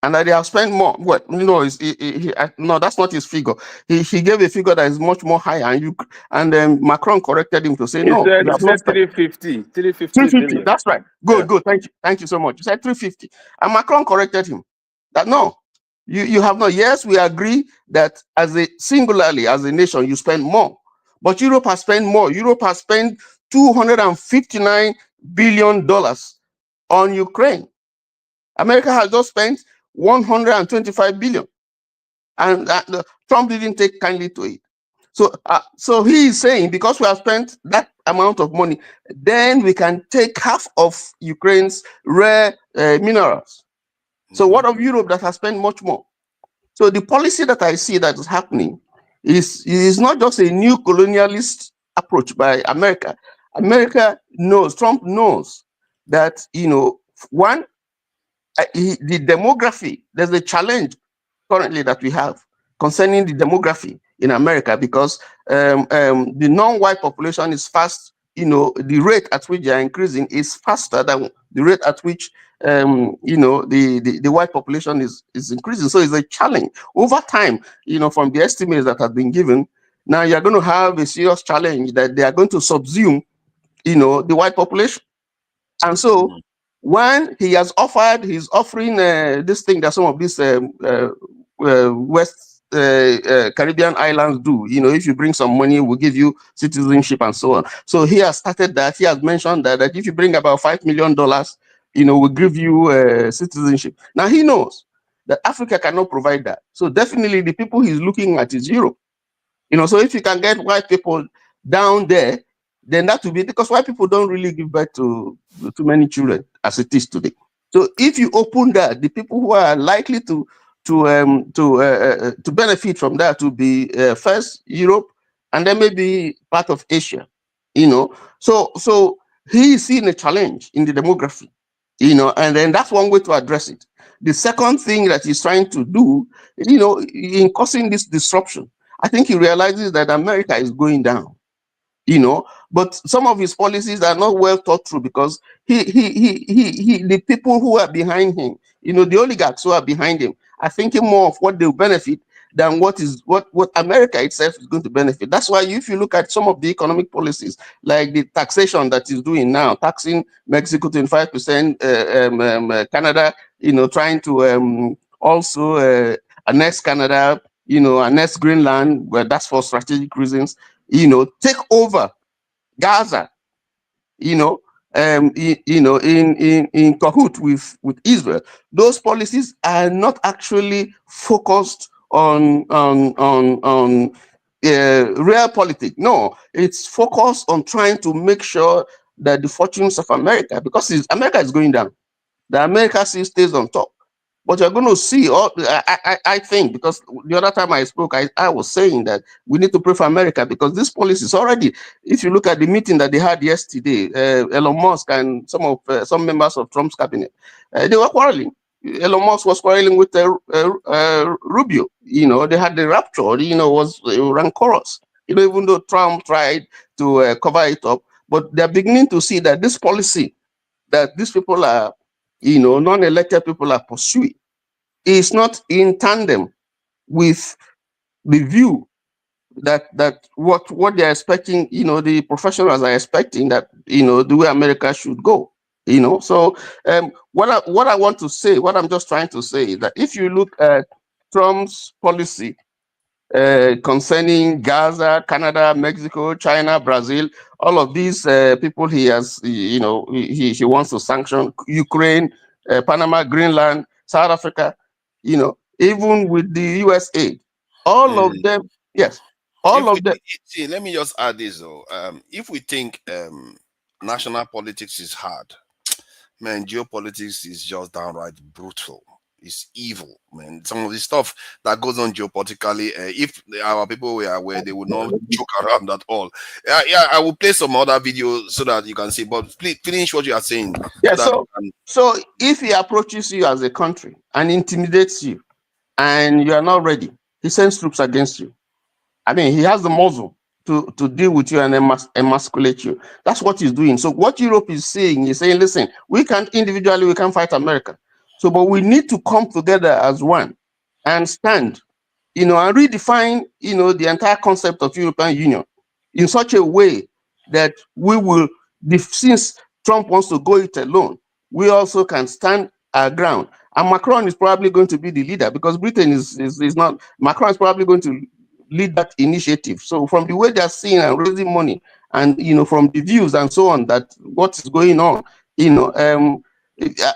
and that they have spent more. What? No, no, that's not his figure. He gave a figure that is much more higher, and Macron corrected him to say, He no, said, you have not spent 350 billion. That's right. Good, good. Thank you so much. He said 350, and Macron corrected him that no, you have not. Yes, we agree that singularly as a nation you spend more, but Europe has spent more. Europe has spent $259 billion on Ukraine. America has just spent 125 billion, and Trump didn't take kindly to it. So he is saying, because we have spent that amount of money, then we can take half of Ukraine's rare minerals. So what of Europe that has spent much more? So the policy that I see that is happening is not just a new colonialist approach by America. America knows, Trump knows that, one, the demography, there's a challenge currently that we have concerning the demography in America, because the non-white population is fast, the rate at which they are increasing is faster than the rate at which the white population is increasing. So it's a challenge over time, from the estimates that have been given. Now you're going to have a serious challenge that they are going to subsume, the white population. And so when he's offering this thing that some of these West Caribbean islands do. If you bring some money, we'll give you citizenship and so on. So he has started that. He has mentioned that if you bring about $5 million, we'll give you citizenship. Now he knows that Africa cannot provide that. So definitely the people he's looking at is Europe. So if you can get white people down there, then that will be, because white people don't really give birth to many children as it is today. So if you open that, the people who are likely to benefit from that will be first Europe, and then maybe part of Asia. So he is seeing a challenge in the demography, and then that's one way to address it. The second thing that he's trying to do, in causing this disruption, I think he realizes that America is going down, but some of his policies are not well thought through, because the people who are behind him, the oligarchs who are behind him, are thinking more of what they'll benefit than what America itself is going to benefit. That's why if you look at some of the economic policies, like the taxation that he's doing now, taxing Mexico 25%, Canada, trying to also annex Canada, annex Greenland, where that's for strategic reasons, take over Gaza, in cahoot with Israel. Those policies are not actually focused on real politics. No, it's focused on trying to make sure that the fortunes of America, because America is going down, the America still stays on top. But you're going to see, I think, because the other time I spoke, I was saying that we need to pray for America, because this policy is already, if you look at the meeting that they had yesterday, Elon Musk and some members of Trump's cabinet, they were quarreling. Elon Musk was quarreling with Rubio. They had the rapture, was rancorous. Even though Trump tried to cover it up, but they're beginning to see that this policy that these people are, non-elected people are pursuing is not in tandem with the view that what they're expecting, the professionals are expecting that, the way America should go. So what I want to say, what I'm just trying to say is that if you look at Trump's policy concerning Gaza, Canada, Mexico, China, Brazil, all of these people he has, he wants to sanction Ukraine, Panama, Greenland, South Africa, even with the US aid, all of them, yes, all of them. See, let me just add this though. If we think national politics is hard, man, geopolitics is just downright brutal. It's evil, man. Some of the stuff that goes on geopolitically, if our people were aware, they would not joke around at all. Yeah, I will play some other video so that you can see. But please finish what you are saying. Yeah. So if he approaches you as a country and intimidates you, and you are not ready, he sends troops against you. I mean, he has the muzzle to deal with you and emasculate you. That's what he's doing. So what Europe is saying, listen, we can't individually, we can't fight America. So, but we need to come together as one and stand, and redefine, the entire concept of European Union in such a way that we will, since Trump wants to go it alone, we also can stand our ground. And Macron is probably going to be the leader, because Britain is not. Macron is probably going to lead that initiative. So from the way they're seeing and raising money, and from the views and so on, that what is going on,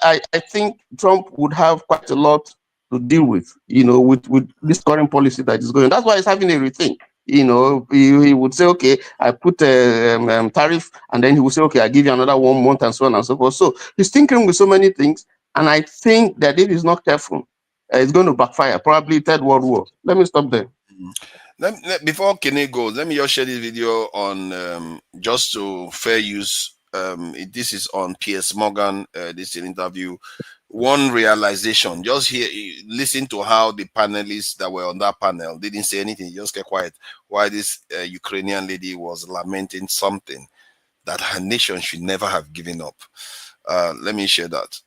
I think Trump would have quite a lot to deal with, with this current policy that is going. That's why he's having a rethink. He would say, okay, I put a tariff, and then he would say, okay, I give you another 1 month, and so on and so forth. So he's thinking with so many things, and I think that if he's not careful, it's going to backfire, probably Third World War. Let me stop there. Before Kenny goes, let me just share this video on just to fair use. This is on Piers Morgan. This is an interview. One realization, just here, listen to how the panelists that were on that panel didn't say anything, just get quiet, while this Ukrainian lady was lamenting something that her nation should never have given up. Let me share that.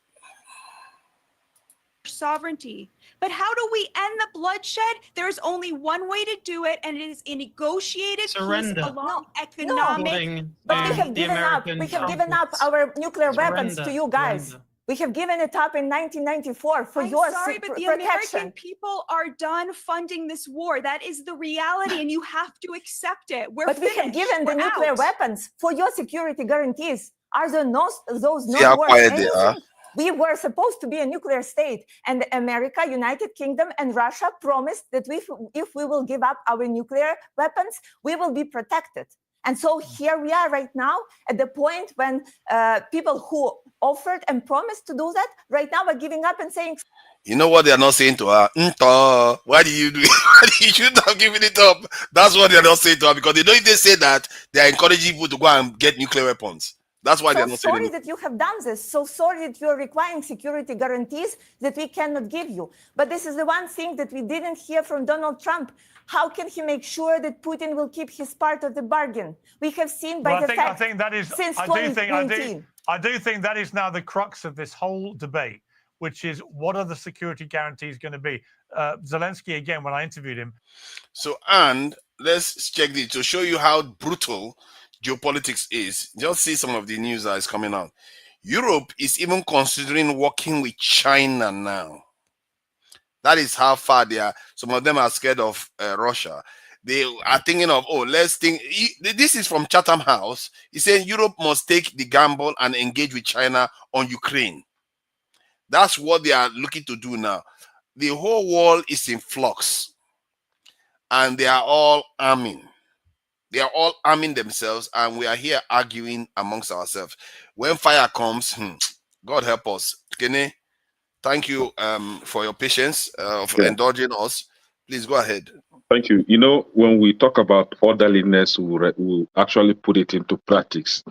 Sovereignty. But how do we end the bloodshed? There's only one way to do it, and it is a negotiated peace along economic. But we have given up. We have given up our nuclear weapons to you guys. We have given it up in 1994 for your sorry, but the protection. American people are done funding this war. That is the reality, and you have to accept it. We're but we have given the nuclear weapons for your security guarantees. Are there those not worth anything? We were supposed to be a nuclear state, and America, United Kingdom, and Russia promised that if we will give up our nuclear weapons, we will be protected. And so here we are right now at the point when people who offered and promised to do that right now are giving up and saying, you know what they are not saying to her? Why did you do it? You shouldn't have given it up. That's what they are not saying to her, because they know if they say that, they are encouraging people to go and get nuclear weapons. That's why they're not saying. Sorry that you have done this. So sorry that you are requiring security guarantees that we cannot give you. But this is the one thing that we didn't hear from Donald Trump. How can he make sure that Putin will keep his part of the bargain? We have seen by the fact since 2019. I do think that is now the crux of this whole debate, which is what are the security guarantees going to be? Zelensky, again, when I interviewed him. So, and let's check this to show you how brutal geopolitics is. Just see some of the news that is coming out. Europe is even considering working with China now. That is how far they are. Some of them are scared of Russia. They are thinking of, let's think. This is from Chatham House. He's saying Europe must take the gamble and engage with China on Ukraine. That's what they are looking to do now. The whole world is in flux. and they are all arming. They are all arming themselves, and we are here arguing amongst ourselves. When fire comes, God help us. Kene, thank you for your patience, for indulging us. Please go ahead. Thank you. You know, when we talk about orderliness, we'll actually put it into practice.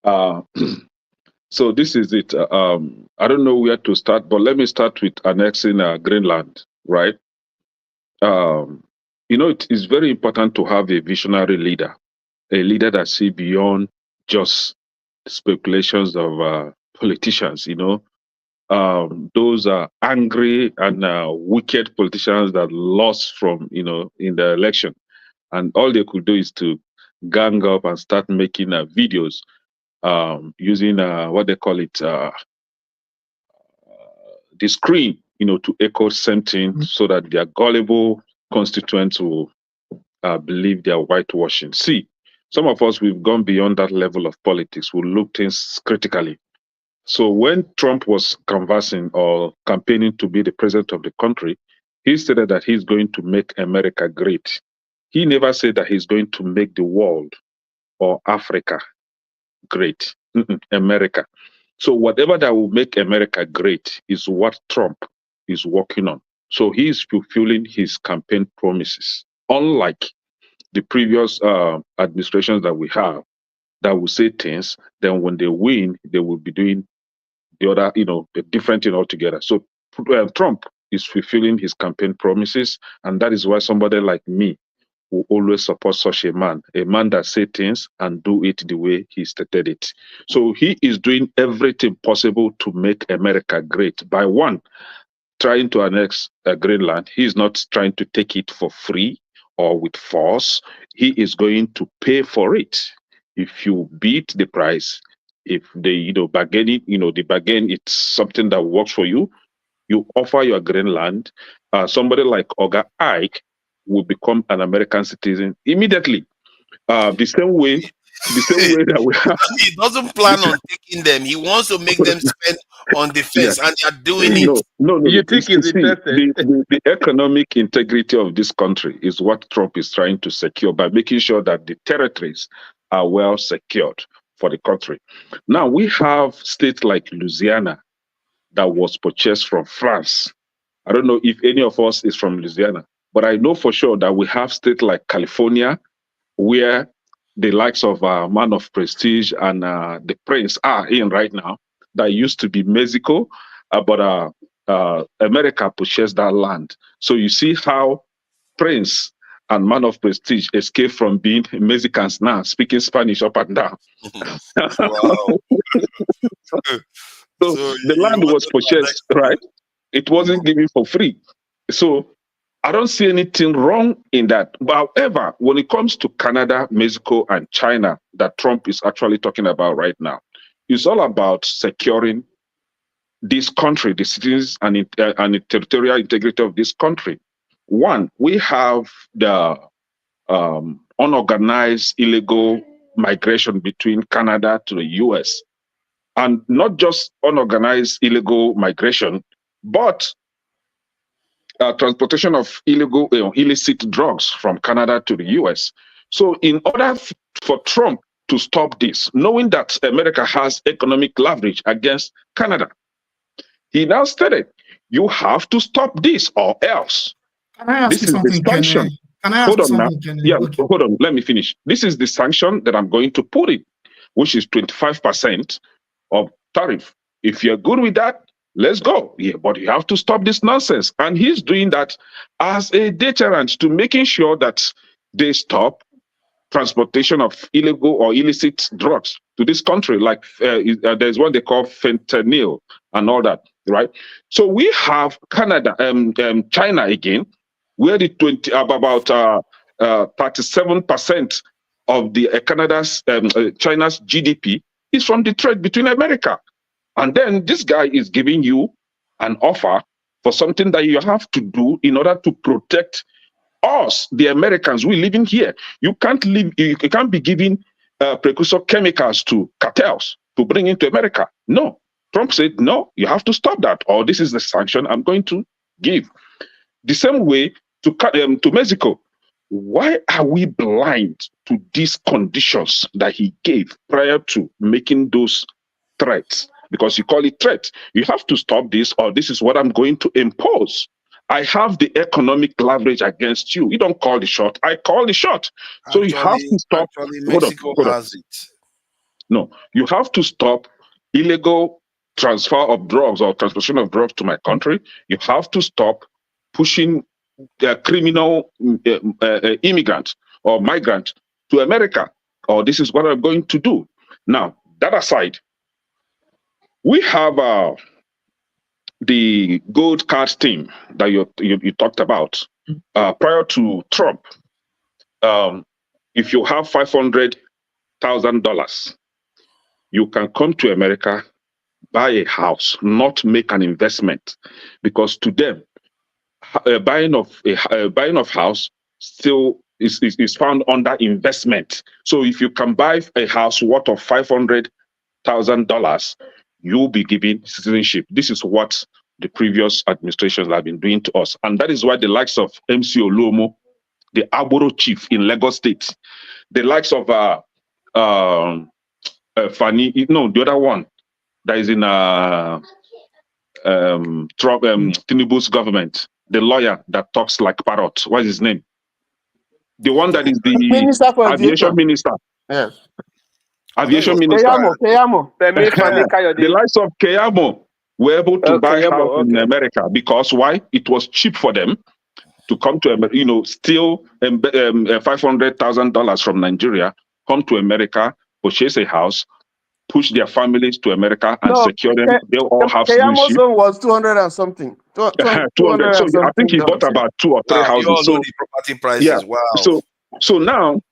So this is it. I don't know where to start, but let me start with annexing Greenland, right? You know, it is very important to have a visionary leader, a leader that sees beyond just speculations of politicians, you know. Those are angry and wicked politicians that lost from, you know, in the election. And all they could do is to gang up and start making videos using what they call it, the screen, you know, to echo something so that their gullible constituents will believe they are whitewashing. See, some of us, we've gone beyond that level of politics. We look things critically. So when Trump was canvassing or campaigning to be the president of the country, he stated that he's going to make America great. He never said that he's going to make the world or Africa great. America. So whatever that will make America great is what Trump is working on. So he is fulfilling his campaign promises. Unlike the previous administrations that we have, that will say things, then when they win, they will be doing the other, you know, a different thing altogether. So Trump is fulfilling his campaign promises, and that is why somebody like me will always support such a man that say things and do it the way he stated it. So he is doing everything possible to make America great. By one, trying to annex Greenland, he is not trying to take it for free or with force. He is going to pay for it. If you beat the price, if they, you know, bargaining, you know, the bargain, it's something that works for you, you offer your Greenland, somebody like Oga Ike will become an American citizen immediately. The same way that we have. He doesn't plan on taking them. He wants to make them spend on defense, and they are doing it. No. You think he's interested? The economic integrity of this country is what Trump is trying to secure by making sure that the territories are well secured for the country. Now, we have states like Louisiana that was purchased from France. I don't know if any of us is from Louisiana, but I know for sure that we have states like California, where the likes of Man of Prestige and the Prince are in right now, that used to be Mexico, but America purchased that land. So you see how Prince and Man of Prestige escaped from being Mexicans now, speaking Spanish up and down. Wow. So the land was purchased, right? It wasn't given for free. So I don't see anything wrong in that. But however, when it comes to Canada, Mexico, and China, that Trump is actually talking about right now, it's all about securing this country, the citizens and the territorial integrity of this country. One, we have the unorganized illegal migration between Canada to the US. And not just unorganized illegal migration, but transportation of illicit drugs from Canada to the US. So in order for Trump to stop this, knowing that America has economic leverage against Canada, he now stated, you have to stop this or else. Can I ask you something, sanction. Can I ask you something, Kenny? Yeah, okay. Hold on, let me finish. This is the sanction that I'm going to put in, which is 25% of tariff. If you're good with that, let's go. Yeah, but you have to stop this nonsense. And he's doing that as a deterrent to making sure that they stop transportation of illegal or illicit drugs to this country. Like there's what they call fentanyl and all that, right? So we have Canada, China again, where the 37% of the China's GDP is from the trade between America. And then this guy is giving you an offer for something that you have to do in order to protect us, the Americans, we living here. You can't be giving precursor chemicals to cartels to bring into America. No. Trump said, no, you have to stop that, or this is the sanction I'm going to give. The same way to Mexico. Why are we blind to these conditions that he gave prior to making those threats? Because you call it threat. You have to stop this, or this is what I'm going to impose. I have the economic leverage against you. You don't call the shot. I call the shot. So you have to stop. Actually, Mexico has it. No, you have to stop illegal transfer of drugs or transportation of drugs to my country. You have to stop pushing criminal immigrants or migrants to America, or this is what I'm going to do. Now, that aside, we have the gold card team that you talked about. Prior to Trump, if you have $500,000, you can come to America, buy a house, not make an investment, because to them, buying of house still is found under investment. So if you can buy a house worth of $500,000, you'll be given citizenship. This is what the previous administrations have been doing to us, and that is why the likes of MC Oluomo, the Aboro chief in Lagos State, the likes of Fani, no, the other one that is in Tinubu's government, the lawyer that talks like parrot. What is his name? The one that is the Minister for aviation minister. Yes. Aviation minister. Keyamo. The likes of Keyamo were able to buy house in America because why? It was cheap for them to come to America, steal $500,000 from Nigeria, come to America, purchase a house, push their families to America and secure them. They all have Keyamo's zone was 200 and something. 200. So I think he bought about 2 or 3 houses. You all know the property prices. Yeah. Wow. So now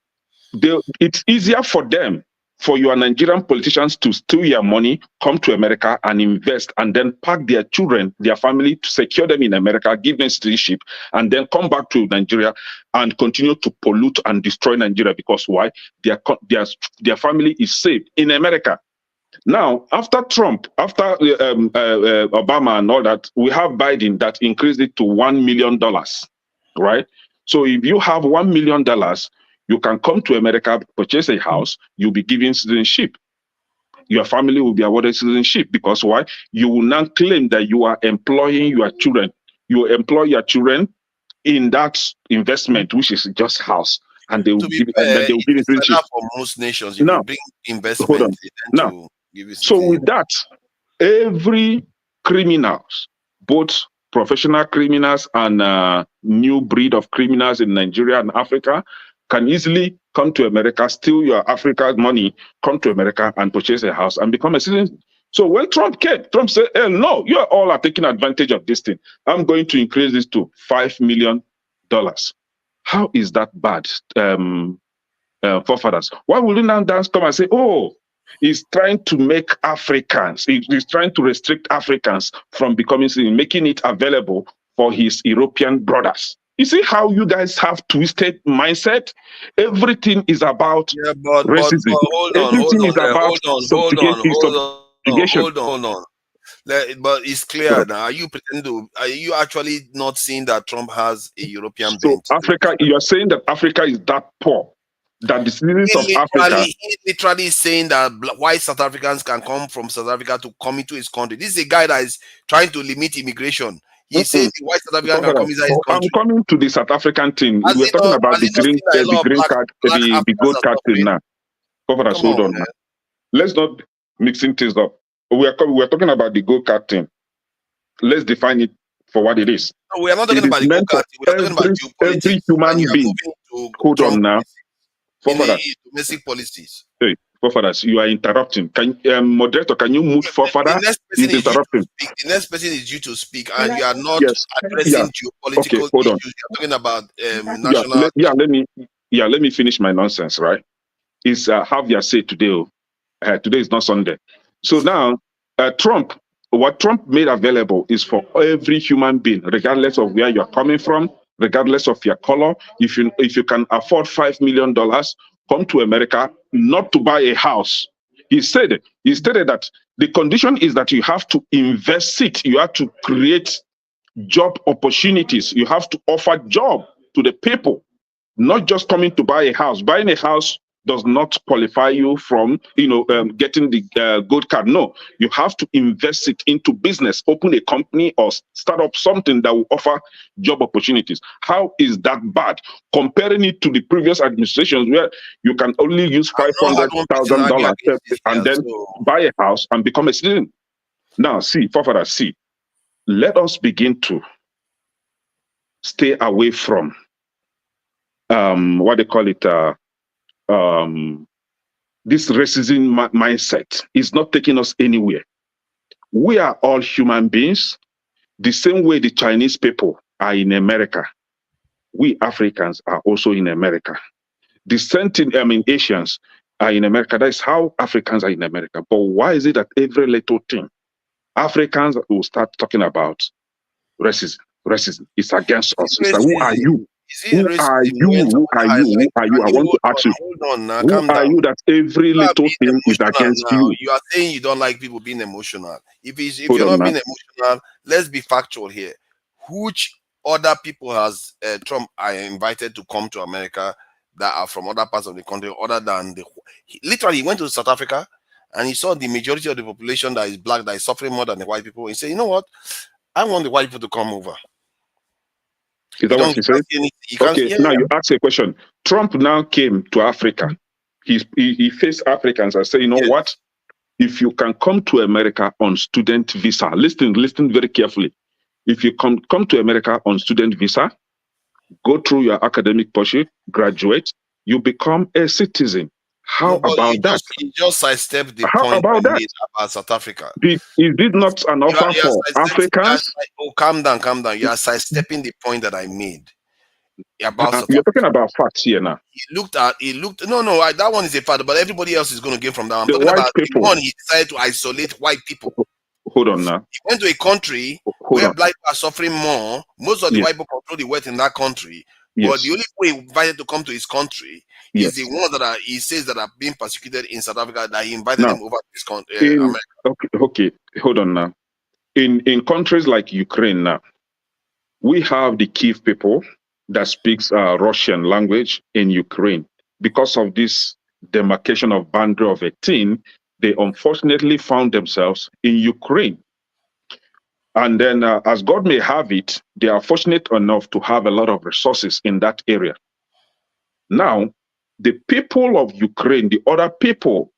it's easier for them, for your Nigerian politicians to steal your money, come to America and invest, and then pack their children, their family, to secure them in America, give them citizenship, and then come back to Nigeria and continue to pollute and destroy Nigeria. Because why? Their family is safe in America. Now, after Trump, after Obama and all that, we have Biden that increased it to $1 million, right? So if you have $1 million, you can come to America, purchase a house, you'll be given citizenship. Your family will be awarded citizenship because why? You will now claim that you are employing your children. You employ your children in that investment, which is just house, and they will give citizenship. For most nations, you now, bring investment. Hold on. Now, so with that, every criminals, both professional criminals and new breed of criminals in Nigeria and Africa, can easily come to America, steal your African money, come to America and purchase a house and become a citizen. So when Trump came, Trump said, hey, no, you all are taking advantage of this thing. I'm going to increase this to $5 million. How is that bad, forefathers? Why will you now dance come and say, oh, he's trying to make Africans, he's trying to restrict Africans from becoming citizens, making it available for his European brothers? You see how you guys have twisted mindset? Everything is about racism. Everything is about subjugation. Hold on. But it's clear now. Are you actually not seeing that Trump has a European bent? So Africa, you are saying that Africa is that poor, that the citizens of Africa... He literally saying that white South Africans can come from South Africa to come into his country. This is a guy that is trying to limit immigration. He says the white South African can come inside his country. I'm coming to the South African thing. We're talking about the green card, the gold card thing now. Hold on. Let's not mixing things up. We're talking about the gold card thing. Let's define it for what it is. No, we are not talking about the gold card. We're talking about geopolitics. Every human being. Hold on now. Domestic policies. Hey, forefathers, you are interrupting. Moderator, can you move forward? He's interrupting. The next person is due to speak, and you are not addressing geopolitical issues. You're talking about national. Let me finish my nonsense, right? It's have your say today. Today is not Sunday. So now, what Trump made available is for every human being, regardless of where you're coming from, regardless of your color. If you can afford $5 million, come to America, not to buy a house. He stated that the condition is that you have to invest it. You have to create job opportunities. You have to offer job to the people. not just coming to buy a house. Buying a house does not qualify you from, getting the gold card. No, you have to invest it into business, open a company or start up something that will offer job opportunities. How is that bad? Comparing it to the previous administrations where you can only use $500,000 and then buy a house and become a citizen. Now, see, forefathers, see, let us begin to stay away from what they call it, this racism mindset. Is not taking us anywhere. We are all human beings, the same way the Chinese people are in America. We Africans are also in America. The same thing, Asians are in America. That is how Africans are in America. But why is it that every little thing, Africans will start talking about racism? Racism is against us. It's like, who are you? Who are you? Who are you? Who are you? I want to ask you, who are you that every little thing is against you? You are saying you don't like people being emotional. If you're not being emotional, let's be factual here. Which other people has Trump invited to come to America that are from other parts of the country other than literally he went to South Africa and he saw the majority of the population that is black, that is suffering more than the white people. He said, you know what? I want the white people to come over. Is that what he said? Okay, now you ask a question. Trump now came to Africa. He faced Africans and said, you know what? If you can come to America on student visa, listen very carefully. If you come to America on student visa, go through your academic pursuit, graduate, you become a citizen. How about that? You just sidestepped the How point about that? about South Africa. Is this not an offer for Africans? Calm down. You are sidestepping the point that I made about South You're Africa. talking about facts here now. That one is a fact, but everybody else is going to gain from that. I'm talking about the one he decided to isolate white people. Hold on now. He went to a country where black people are suffering more. Most of the white people control the wealth in that country. But the only way he invited to come to his country is the ones that he says that are being persecuted in South Africa, that he invited them over to his country, America. Okay, hold on now. In countries like Ukraine now, we have the Kiev people that speaks Russian language in Ukraine. Because of this demarcation of boundary of 18, they unfortunately found themselves in Ukraine. And then, as God may have it, they are fortunate enough to have a lot of resources in that area. Now, the people of Ukraine, the other people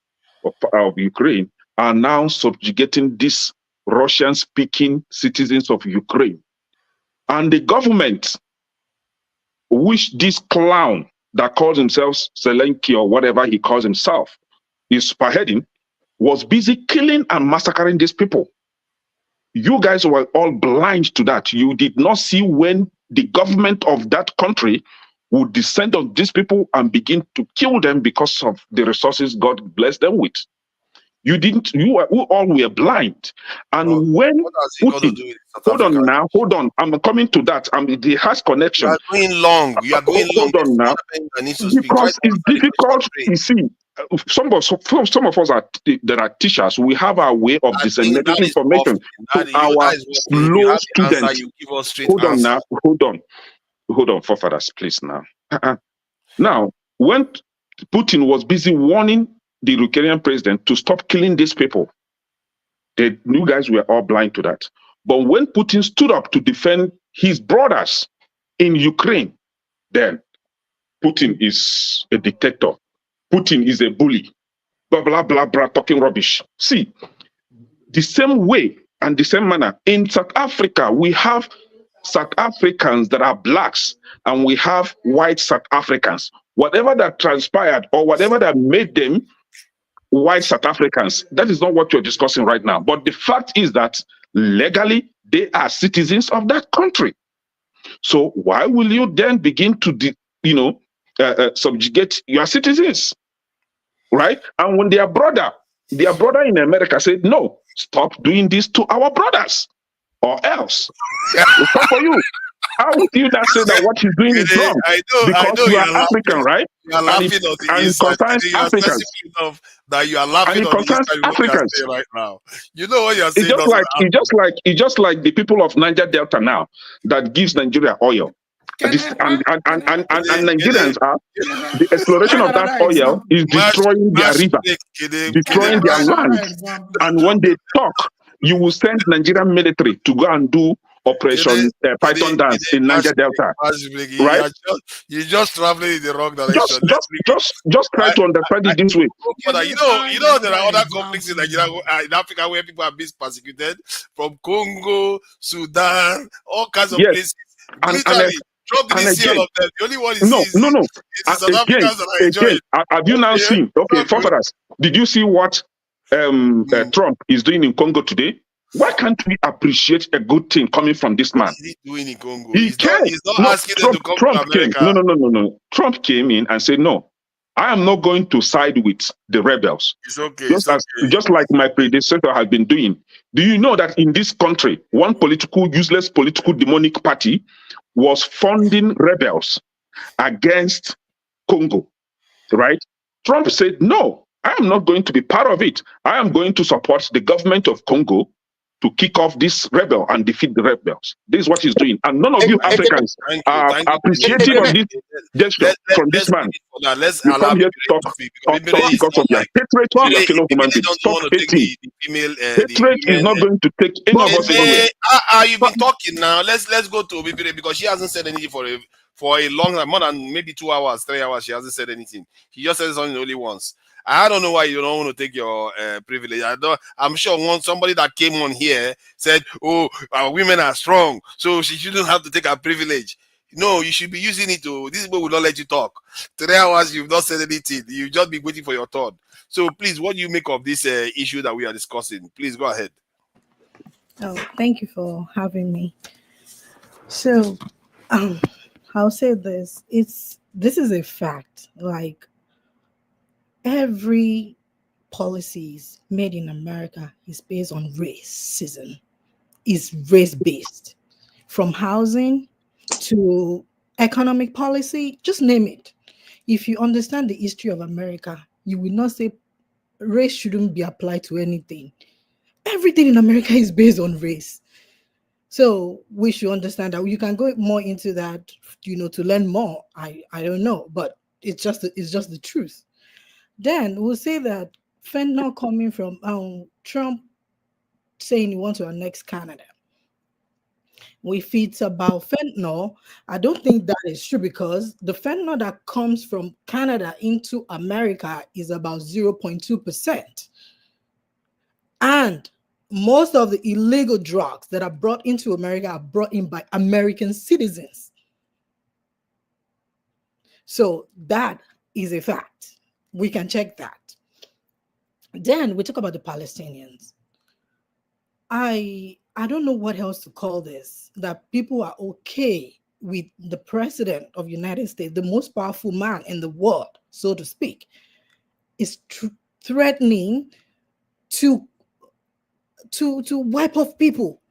of Ukraine, are now subjugating these Russian-speaking citizens of Ukraine. And the government, which this clown that calls himself Zelensky or whatever he calls himself is spearheading, was busy killing and massacring these people. You guys were all blind to that. You did not see when the government of that country would descend on these people and begin to kill them because of the resources God blessed them with. You didn't, you all were blind. And when Putin, hold on, I'm coming to that. The harsh connection. You are going long. Hold on now. Because it's difficult, you see. Some of us that are teachers, we have our way of disseminating information to our slow students. Hold on now, hold on, forefathers, please now. Now, when Putin was busy warning the Ukrainian president to stop killing these people, the new guys were all blind to that. But when Putin stood up to defend his brothers in Ukraine, then Putin is a dictator. Putin is a bully, blah, blah, blah, blah, talking rubbish. See, the same way and the same manner, in South Africa, we have South Africans that are blacks and we have white South Africans. Whatever that transpired or whatever that made them white South Africans, that is not what you're discussing right now. But the fact is that legally, they are citizens of that country. So why will you then begin to, subjugate your citizens, right? And when their brother in America said, no, stop doing this to our brothers, or else it's not for you. How would you not say that what he's doing is wrong? Because you are African, right? You are laughing at the and it concerns Africans. That you are laughing at the Africans right now. You know what you're saying? It's just like the people of Niger Delta now that gives Nigeria oil. Kede, Nigerians are the exploration of that Another oil is destroying their river, destroying their land. And when they talk, you will send Nigerian military to go and do Operation Python dance in Niger Delta, right? You're just traveling in the wrong direction. Just try to understand it this way. You know, there are other conflicts in Nigeria, in Africa, where people are being persecuted, from Congo, Sudan, all kinds of places. Literally, Trump didn't see all of them. The only one he sees is the South Africans that are enjoying. Have you now seen? Okay, forefathers, did you see what Trump is doing in Congo today? Why can't we appreciate a good thing coming from this man? What is he doing in Congo? He's not asking them to come to America. No. Trump came in and said, no, I am not going to side with the rebels. It's okay. Just like my predecessor has been doing. Do you know that in this country, one useless political demonic party was funding rebels against Congo, right? Trump said, no, I am not going to be part of it. I am going to support the government of Congo to kick off this rebel and defeat the rebels. This is what he's doing. And none of you Africans are appreciative of this gesture from this man. Let's you allow come here to talk because of your hatred to your fellow human beings. Stop hating. Hatred is not going to take any of us anywhere. You've been talking now. Let's go to Obibire because she hasn't said anything for a long time, more than maybe 2 hours, 3 hours. She hasn't said anything. She just said something only once. I don't know why you don't want to take your privilege. I'm sure somebody that came on here said, "Oh, women are strong, so she shouldn't have to take her privilege." No, you should be using it to. These people will not let you talk. 3 hours, you've not said anything. You've just been waiting for your turn. So please, what do you make of this issue that we are discussing? Please go ahead. Oh, thank you for having me. So, I'll say this: this is a fact. Like, every policies made in America is based on racism, is race-based. From housing to economic policy, just name it. If you understand the history of America, you will not say race shouldn't be applied to anything. Everything in America is based on race. So we should understand that. You can go more into that, to learn more. I don't know, but it's just the truth. Then we'll say that fentanyl coming from Trump saying he wants to annex Canada. If it's about fentanyl, I don't think that is true because the fentanyl that comes from Canada into America is about 0.2%. And most of the illegal drugs that are brought into America are brought in by American citizens. So that is a fact. We can check that. Then we talk about the Palestinians. I don't know what else to call this, that people are okay with the president of the United States, the most powerful man in the world, so to speak, is threatening to wipe off people.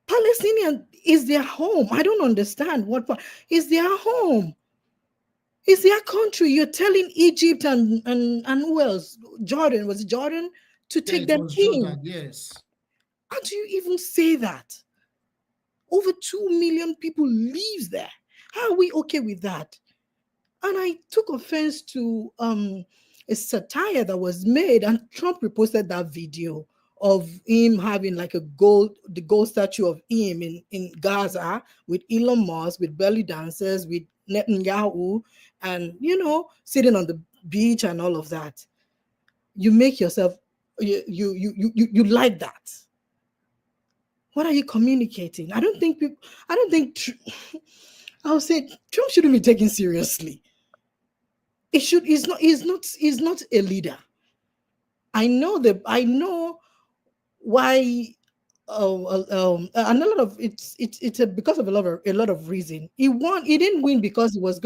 Palestinian is their home. I don't understand what is their home. It's their country. You're telling Egypt and who else? Jordan, was it Jordan? To take them in. Jordan, yes. How do you even say that? Over 2 million people live there. How are we okay with that? And I took offense to a satire that was made, and Trump reposted that video of him having like the gold statue of him in Gaza with Elon Musk, with belly dancers, with Netanyahu, and sitting on the beach and all of that. You make yourself you like that. What are you communicating? I would say Trump shouldn't be taken seriously. He's not a leader. I know why and a lot of it's because of a lot of reason. He didn't win because he was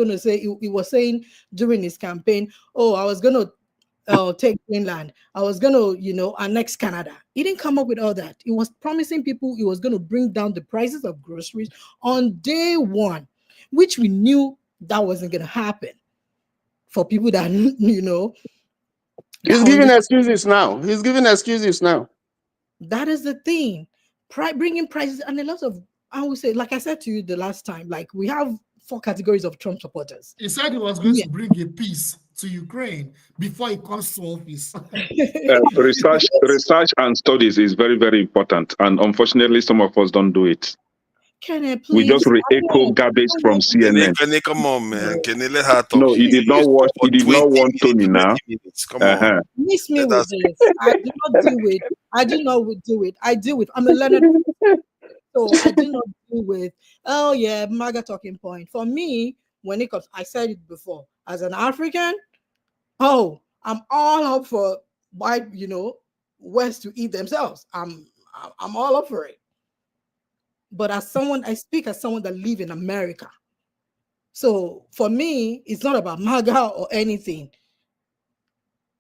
saying during his campaign, oh, I was gonna take Greenland, I was gonna annex Canada. He didn't come up with all that. He was promising people he was gonna bring down the prices of groceries on day one, which we knew that wasn't gonna happen. For people that he's giving excuses now. That is the thing. Bringing prices, and a lot of I would say, like I said to you the last time, like we have 4 categories of Trump supporters. He said he was going to bring a peace to Ukraine before he comes to office. Research and studies is very, very important. And unfortunately, some of us don't do it. Kenneth, We just please. re-echo garbage from CNN. Kenny, come on, man. Kenny, let her talk. No, he did not watch. He did not want Tony now. Come on. Miss me with this. I do not do it. I do not do it. I do it. I'm a learned so I do not do with, oh yeah, MAGA talking point. For me, when it comes, I said it before, as an African, oh, I'm all up for white, West to eat themselves. I'm all up for it. But as someone, I speak as someone that live in America. So for me, it's not about MAGA or anything.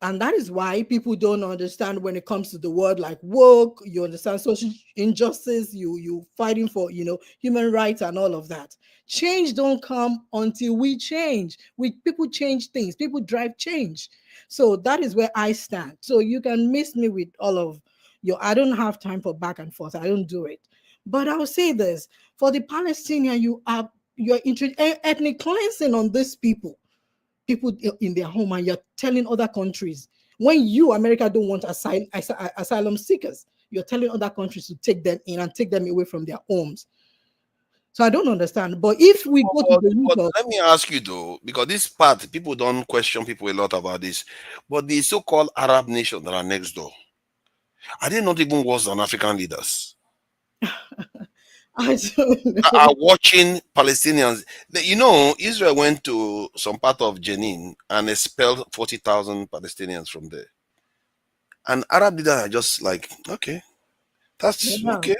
And that is why people don't understand when it comes to the word like woke, you understand social injustice, you fighting for, human rights and all of that. Change don't come until we change. People change things, people drive change. So that is where I stand. So you can miss me with all of I don't have time for back and forth. I don't do it. But I'll say this, for the Palestinian, you're ethnic cleansing on these people in their home, and you're telling other countries, when you, America, don't want asylum seekers, you're telling other countries to take them in and take them away from their homes. So I don't understand. But if we go to the root of, let me ask you though, because this part, people don't question people a lot about this, but the so-called Arab nations that are next door, are they not even worse than African leaders? I don't know. Are watching Palestinians. Israel went to some part of Jenin and expelled 40,000 Palestinians from there. And Arab leaders are just like, okay, that's okay.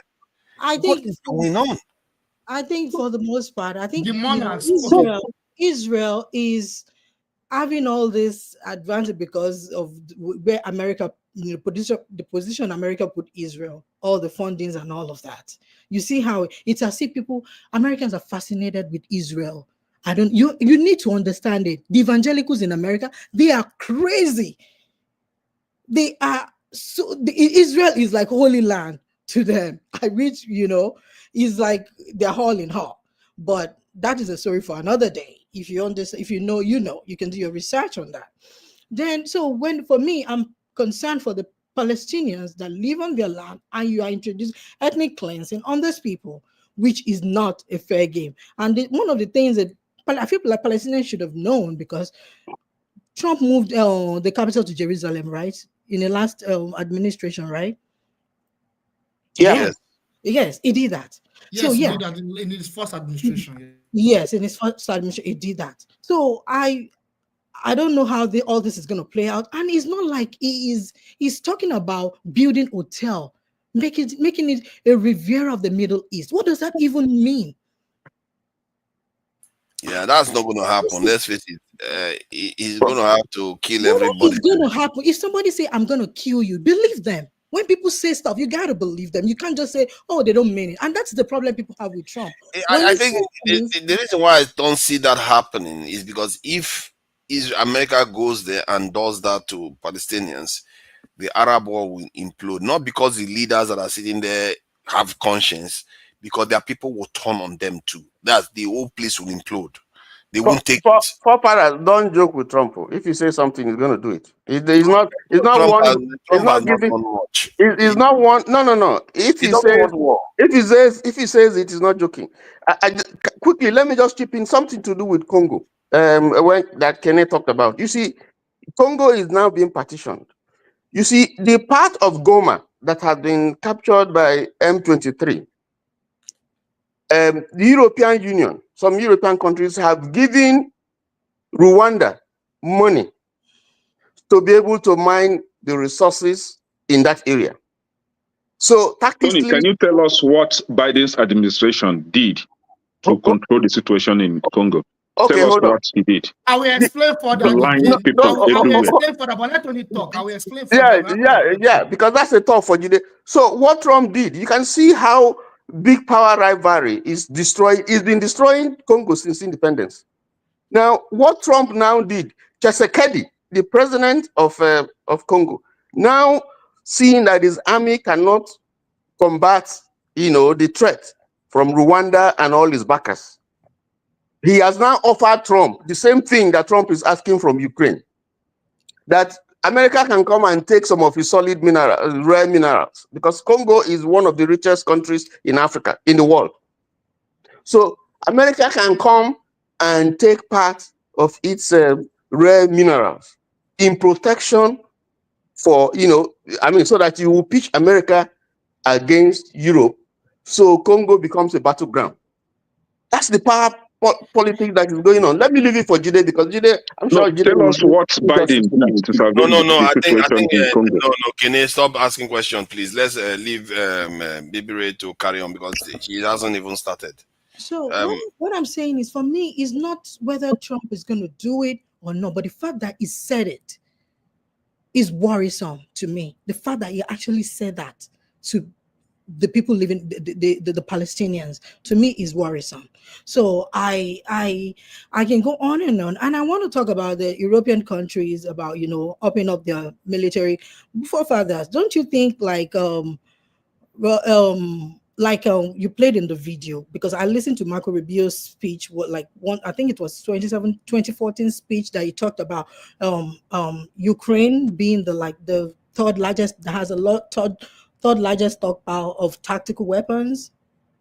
What is going on? I think for the most part, I think Israel is having all this advantage because of where America, the position America put Israel, all the fundings and all of that. You see how it's as if Americans are fascinated with Israel. You need to understand it. The evangelicals in America, they are crazy. They are Israel is like holy land to them. Which, is like they're all in all. But that is a story for another day. If you understand, if you know, you can do your research on that. Then, for me, I'm concerned for the Palestinians that live on their land, and you are introducing ethnic cleansing on those people, which is not a fair game. And one of the things that I feel like Palestinians should have known, because Trump moved the capital to Jerusalem, right? In the last administration, right? Yeah. Yes, he did that. Yes, he did that in his first administration. Yes, in his first administration, he did that. So I don't know how all this is going to play out. And it's not like he's talking about building hotel, making it a Riviera of the Middle East. What does that even mean? Yeah, that's not going to happen. Let's face it. He's going to have to kill everybody. It's going to happen. If somebody say, I'm going to kill you, believe them. When people say stuff, you got to believe them. You can't just say, oh, they don't mean it. And that's the problem people have with Trump. I think the reason why I don't see that happening is because if America goes there and does that to Palestinians, the Arab world will implode. Not because the leaders that are sitting there have conscience, because their people will turn on them too. That's the whole place will implode. They won't take it. Don't joke with Trump. If you say something, he's going to do it. He's not one. He's not one. No. If he says it is not joking. Quickly, let me just chip in something to do with Congo. When that Kenneth talked about. You see, Congo is now being partitioned. You see, the part of Goma that had been captured by M23. The European Union, some European countries have given Rwanda money to be able to mine the resources in that area. So tactically, Tony, can you tell us what Biden's administration did to control the situation in Congo? Okay, tell us what he did. I will explain further. I will explain further, but let Tony talk. I will explain further. Yeah, because that's a talk for today. So what Trump did, you can see how big power rivalry is been destroying Congo since independence. Now, what Trump now did, Tshisekedi, the president of Congo, now seeing that his army cannot combat, the threat, from Rwanda and all his backers. He has now offered Trump the same thing that Trump is asking from Ukraine, that America can come and take some of his solid minerals, rare minerals, because Congo is one of the richest countries in Africa, in the world. So America can come and take part of its rare minerals in protection for, so that you will pitch America against Europe, so Congo becomes a battleground. That's the power politics that is going on. Let me leave it for Jide, because Jide, I'm sure Jide tell will us what Biden justice to that. did to salvage No. the I situation think. in Congo. No. Kene, stop asking questions, please. Let's leave Bibi Ray to carry on, because he hasn't even started. So what I'm saying is, for me, is not whether Trump is going to do it or not, but the fact that he said it is worrisome to me. The fact that he actually said that to the people living, the Palestinians, to me is worrisome. So I can go on, and I want to talk about the European countries, about upping up their military forefathers. Don't you think you played in the video, because I listened to Marco Rubio's speech, I think it was 2014 speech, that he talked about Ukraine being the third largest, that has third largest stockpile of tactical weapons.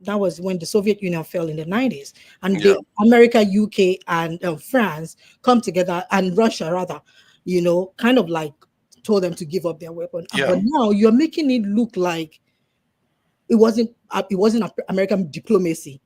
That was when the Soviet Union fell in the 90s, and America, UK, and France come together, and Russia rather, kind of told them to give up their weapon. But now you're making it look like it wasn't American diplomacy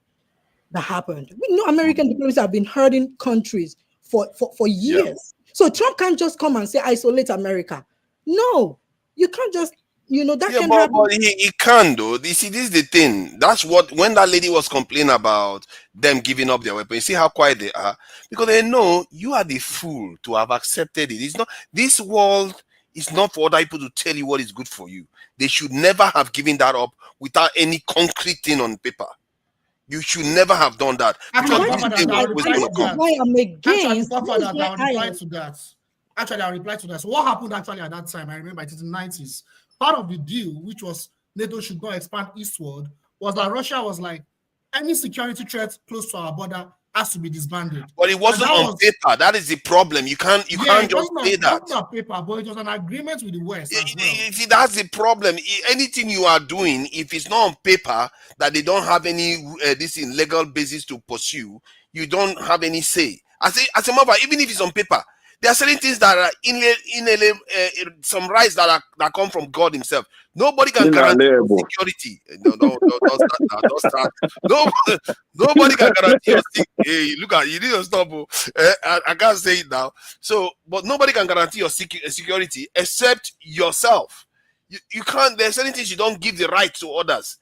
that happened. We know American diplomacy have been hurting countries for years. So Trump can't just come and say isolate America. No, you can't just, that can happen. But he can, though. You see, this is the thing. That's what, when that lady was complaining about them giving up their weapon, you see how quiet they are? Because they know you are the fool to have accepted it. It's not, this world is not for other people to tell you what is good for you. They should never have given that up without any concrete thing on paper. You should never have done that. Actually, I'll reply to that. Actually, I'll reply to that. So what happened actually at that time? I remember it is in the 90s. Part of the deal, which was NATO should not expand eastward, was that Russia was like, any security threat close to our border has to be disbanded. But it wasn't on paper. That is the problem. You can't just say that. It wasn't on paper, but it was an agreement with the West as well. You see, that's the problem. Anything you are doing, if it's not on paper, that they don't have any legal basis to pursue, you don't have any say. As a matter, even if it's on paper, there are certain things that are some rights that come from God Himself. Nobody can guarantee security. Don't start. Nobody can guarantee your security. Hey, look at you need to stop. I can't say it now. So, but nobody can guarantee your security except yourself. You can't. There's certain things you don't give the right to others.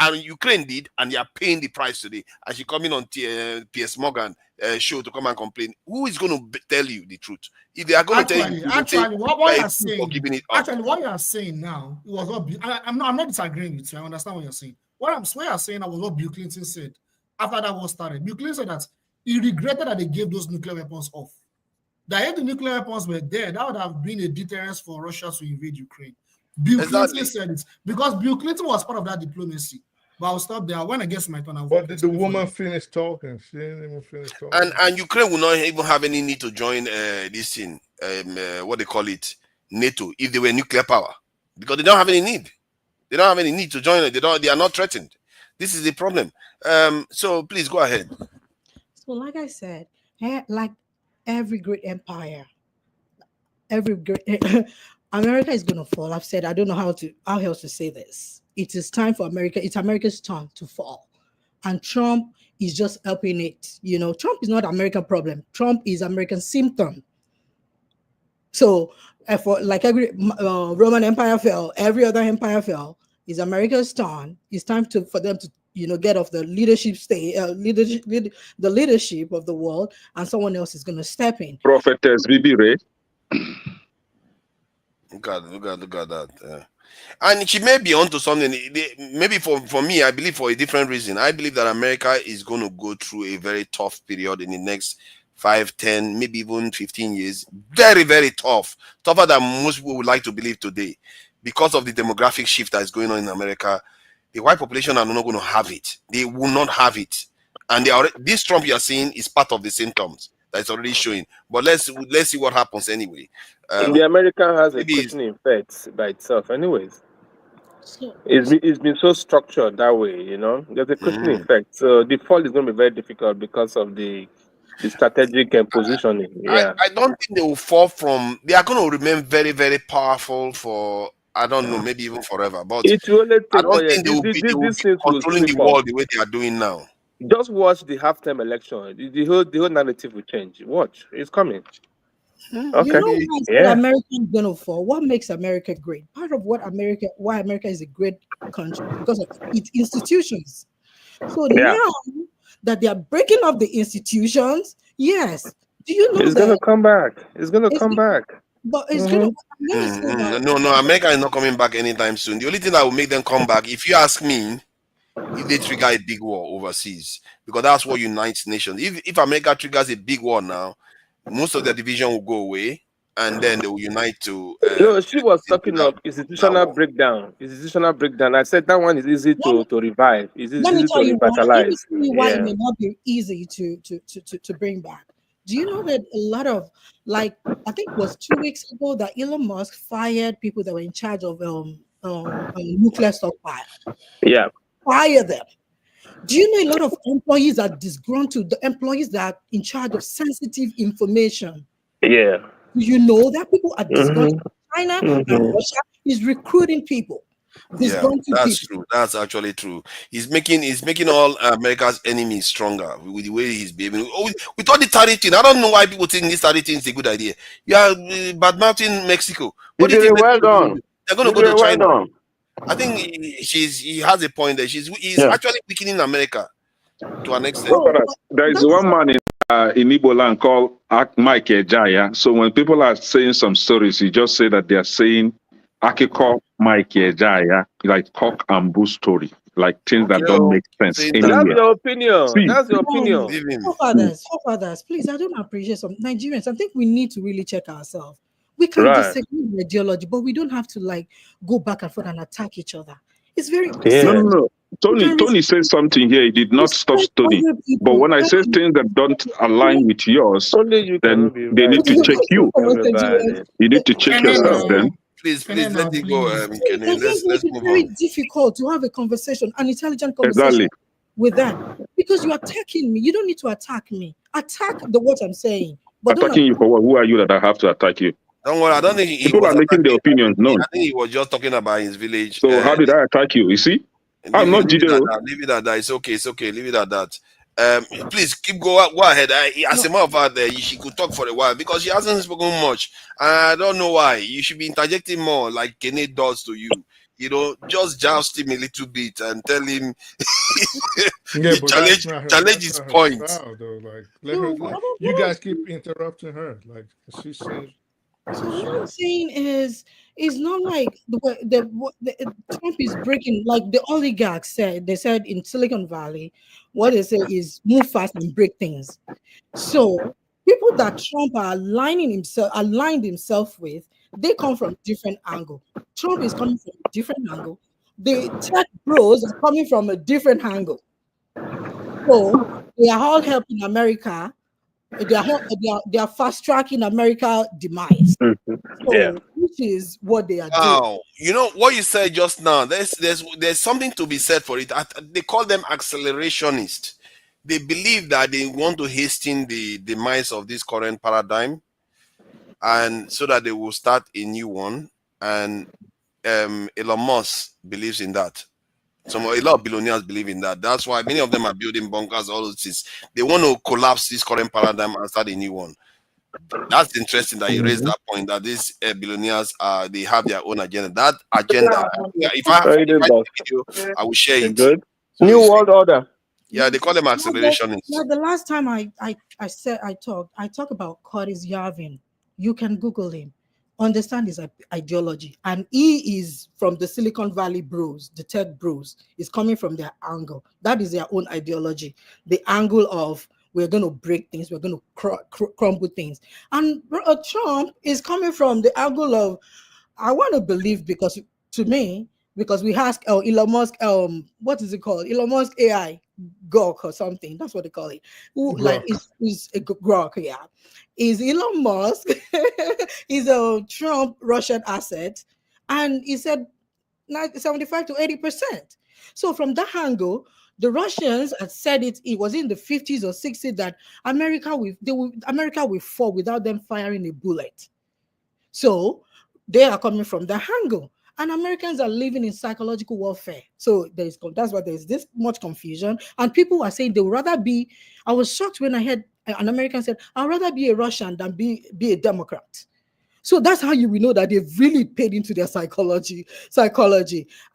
And Ukraine did, and they are paying the price today. As you come in on P.S. Morgan show to come and complain, who is going to tell you the truth? If they are going to tell you, what you are saying now, it was what I'm not disagreeing with you. I understand what you're saying. What you're saying was what Bill Clinton said after that war started. Bill Clinton said that he regretted that they gave those nuclear weapons off. That if the nuclear weapons were there, that would have been a deterrence for Russia to invade Ukraine. Bill Clinton said it because Bill Clinton was part of that diplomacy. But I'll stop there. When I get my turn, but did the woman finish talking? She didn't even finish talking. And Ukraine will not even have any need to join this thing, what they call it, NATO, if they were nuclear power, because they don't have any need. They don't have any need to join it. They are not threatened. This is the problem. So please go ahead. So, like I said, like every great empire, America is going to fall. I've said I don't know how else to say this. It is time for America. It's America's turn to fall, and Trump is just helping it. Trump is not American problem. Trump is American symptom. So, for like every Roman Empire fell, every other empire fell. It's America's turn. It's time for them to get off the leadership the leadership of the world, and someone else is going to step in. Prophetess Bibi Ray. Look at that. And she may be onto something. Maybe for me, I believe for a different reason. I believe that America is going to go through a very tough period in the next 5, 10, maybe even 15 years. Very, very tough. Tougher than most people would like to believe today. Because of the demographic shift that is going on in America, the white population are not going to have it. They will not have it. And this Trump you are seeing is part of the symptoms that's already showing. But let's see what happens anyway. The American has a cushioning effect by itself, anyways. It's been so structured that way, you know. There's a cushioning effect, so the fall is going to be very difficult because of the strategic positioning. Yeah, I don't think they will fall from. They are going to remain very, very powerful for, I don't know, maybe even forever. But it will only I take. don't think they will be controlling the world the way they are doing now. Just watch the halftime election. The whole narrative will change. Watch, it's coming. Okay. You know why America is going to fall? What makes America great? Part of why America is a great country because of its institutions. So now that they are breaking up the institutions, yes. Do you know it's going to come back? It's going to come back. But it's going to. No, America is not coming back anytime soon. The only thing that will make them come back, if you ask me, if they trigger a big war overseas, because that's what unites nations. If America triggers a big war now, most of their division will go away, and then they will unite to. No, she was talking of institutional breakdown. Institutional breakdown. I said that one is easy to revive. It's easy to revitalize. Let me tell you why it may not be easy to bring back. Do you know that a lot of, like, I think it was 2 weeks ago that Elon Musk fired people that were in charge of nuclear stockpile? Yeah. Fire them. Do you know a lot of employees are disgruntled? The employees that are in charge of sensitive information. Yeah. Do you know that people are disgruntled? China and Russia is recruiting people. Yeah, that's true. That's actually true. He's making all America's enemies stronger with the way he's behaving. With all the tariff thing, I don't know why people think this tariff thing is a good idea. Yeah, badmouthing Mexico. What do you think? Well done. They're going to go to China. Well, I think he has a point there. He's actually weakening America to an extent. There is one man in Igbo land called Mike Ejaya. So when people are saying some stories, you just say that they are saying Akiko Mike Ejaya, like cock and bull story, like things that don't make sense anywhere. That's your opinion. That's your opinion. Forefathers, please, I don't appreciate some Nigerians. I think we need to really check ourselves. We can disagree with ideology, but we don't have to go back and forth and attack each other. It's very No. Tony said something here. He did not stop Tony. But when I say things that don't align with yours, then they need to check you. You need to check yourself then. Please let me go. Let's move on. It's very difficult to have a conversation, an intelligent conversation with that, because you are attacking me. You don't need to attack me. Attack what I'm saying. But attacking you for what? Who are you that I have to attack you? Don't worry. I don't think people are making their opinions known. I think he was just talking about his village. So how did I attack you? You see, I'm not Jideo. Leave it at that. It's okay. Leave it at that. Please go ahead. As a matter of fact, she could talk for a while because she hasn't spoken much. I don't know why. You should be interjecting more, like Kenneth does to you. You know, just joust him a little bit and tell him challenge his point. You guys keep interrupting her. Like she says. So what I'm saying is, it's not like the Trump is breaking, like the oligarchs said. They said in Silicon Valley, what they say is move fast and break things. So people that Trump are aligned himself with, they come from different angle. Trump is coming from a different angle. The tech bros are coming from a different angle. So they are all helping America. They are fast tracking America's demise. Which is what they are doing. You know what you said just now. There's something to be said for it. They call them accelerationists. They believe that they want to hasten the demise of this current paradigm, and so that they will start a new one. And Elon Musk believes in that. A lot of billionaires believe in that. That's why many of them are building bunkers, all those things. They want to collapse this current paradigm and start a new one. That's interesting that you raised that point, that these billionaires they have their own agenda. That agenda, if I have a video, I will share it. Good. New World Order. Yeah, they call them accelerationists. Like the last time I talked about Curtis Yarvin. You can Google him. Understand his ideology, and he is from the Silicon Valley bros, the tech bros. Is coming from their angle. That is their own ideology. The angle of we're going to break things, we're going to crumble things. And Trump is coming from the angle of I want to believe, because to me, because we ask Elon Musk, what is it called? Elon Musk AI Grok or something. That's what they call it. Who like is a Grok, yeah. Is Elon Musk is a Trump Russian asset, and he said 75 to 80%. So from that angle, the Russians had said it was in the 50s or 60s that America will fall without them firing a bullet. So they are coming from the angle, and Americans are living in psychological warfare. So that's why there's this much confusion, and people are saying they would rather be. I was shocked when I heard an American said, "I'd rather be a Russian than be a Democrat." So that's how you will know that they've really paid into their psychology.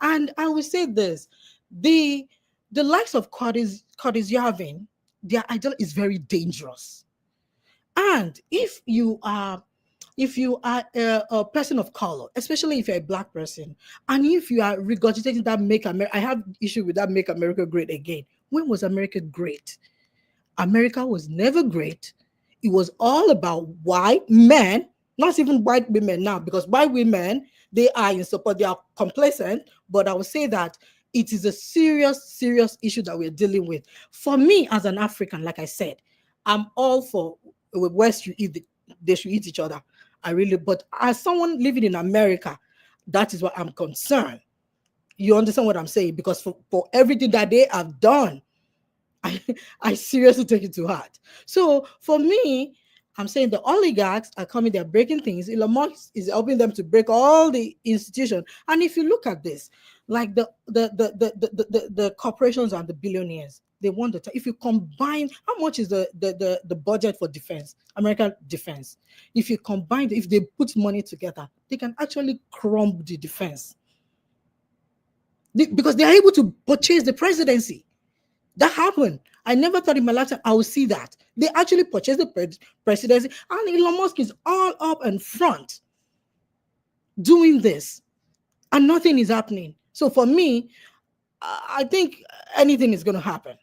And I will say this: the likes of Curtis Yarvin, their ideology is very dangerous. And if you are a person of color, especially if you're a black person, and if you are regurgitating that I have issue with that make America great again. When was America great? America was never great. It was all about white men, not even white women now, because white women, they are in support, they are complacent, but I would say that it is a serious issue that we're dealing with. For me, as an African, like I said, I'm all for West you eat, they should eat each other. But as someone living in America, that is what I'm concerned. You understand what I'm saying? Because for everything that they have done, I seriously take it to heart. So for me, I'm saying the oligarchs are coming, they're breaking things. Elon Musk is helping them to break all the institutions. And if you look at this, like the corporations and the billionaires, they want to. If you combine, how much is the budget for defense, American defense? If you combine, if they put money together, they can actually crumble the defense. Because they are able to purchase the presidency. That happened. I never thought in my lifetime I would see that. They actually purchased the presidency, and Elon Musk is all up in front doing this, and nothing is happening. So for me, I think anything is going to happen.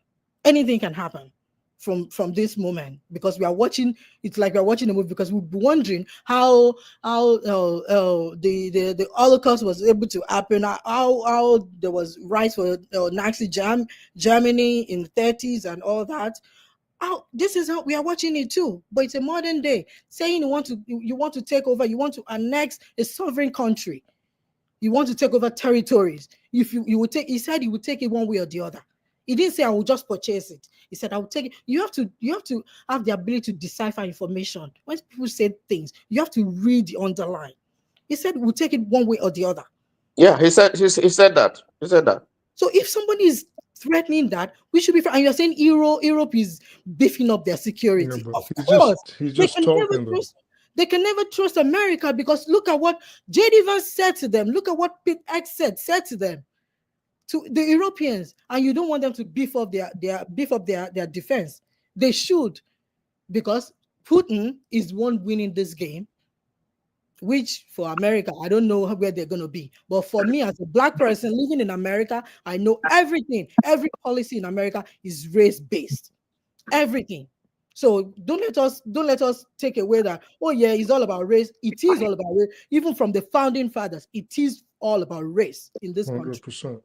Anything can happen from this moment, because we are watching. It's like we're watching a movie, because we'll be wondering how the Holocaust was able to happen. How there was rights for Nazi Germany in the 30s and all that. This is how we are watching it too, but it's a modern day. Saying you want to take over, you want to annex a sovereign country, you want to take over territories. If you would take, he said he would take it one way or the other. He didn't say I will just purchase it. He said I will take it. You have to have the ability to decipher information. When people say things, you have to read the underline. He said we'll take it one way or the other. Yeah, he said that. He said that. So if somebody is threatening that, we should be fair. And you're saying Europe is beefing up their security. Yeah, of course, he's just talking. They can never trust America, because look at what J.D. Vance said to them. Look at what Pete X said to them, to the Europeans. And you don't want them to beef up their defense. They should, because Putin is one winning this game. Which for America, I don't know where they're going to be. But for me, as a black person living in America, I know everything. Every policy in America is race-based. Everything. So don't let us take away that, oh yeah, it's all about race. It is all about race. Even from the founding fathers, it is all about race in this 100%. Country.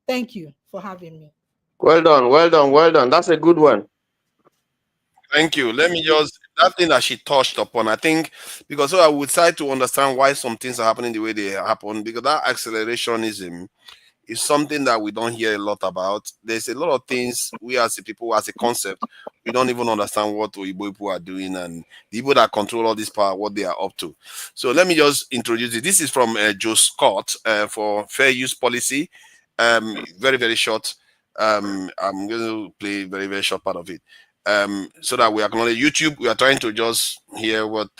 Thank you for having me. Well done. That's a good one. Thank you. Let me just, that thing that she touched upon, I think, because I would try to understand why some things are happening the way they happen, because that accelerationism is something that we don't hear a lot about. There's a lot of things we as a people, as a concept, we don't even understand what Igbo people are doing, and the people that control all this power, what they are up to. So let me just introduce it. This is from Joe Scott for Fair Use Policy. Very, very short. I'm going to play a very, very short part of it. So that we acknowledge YouTube. We are trying to just hear what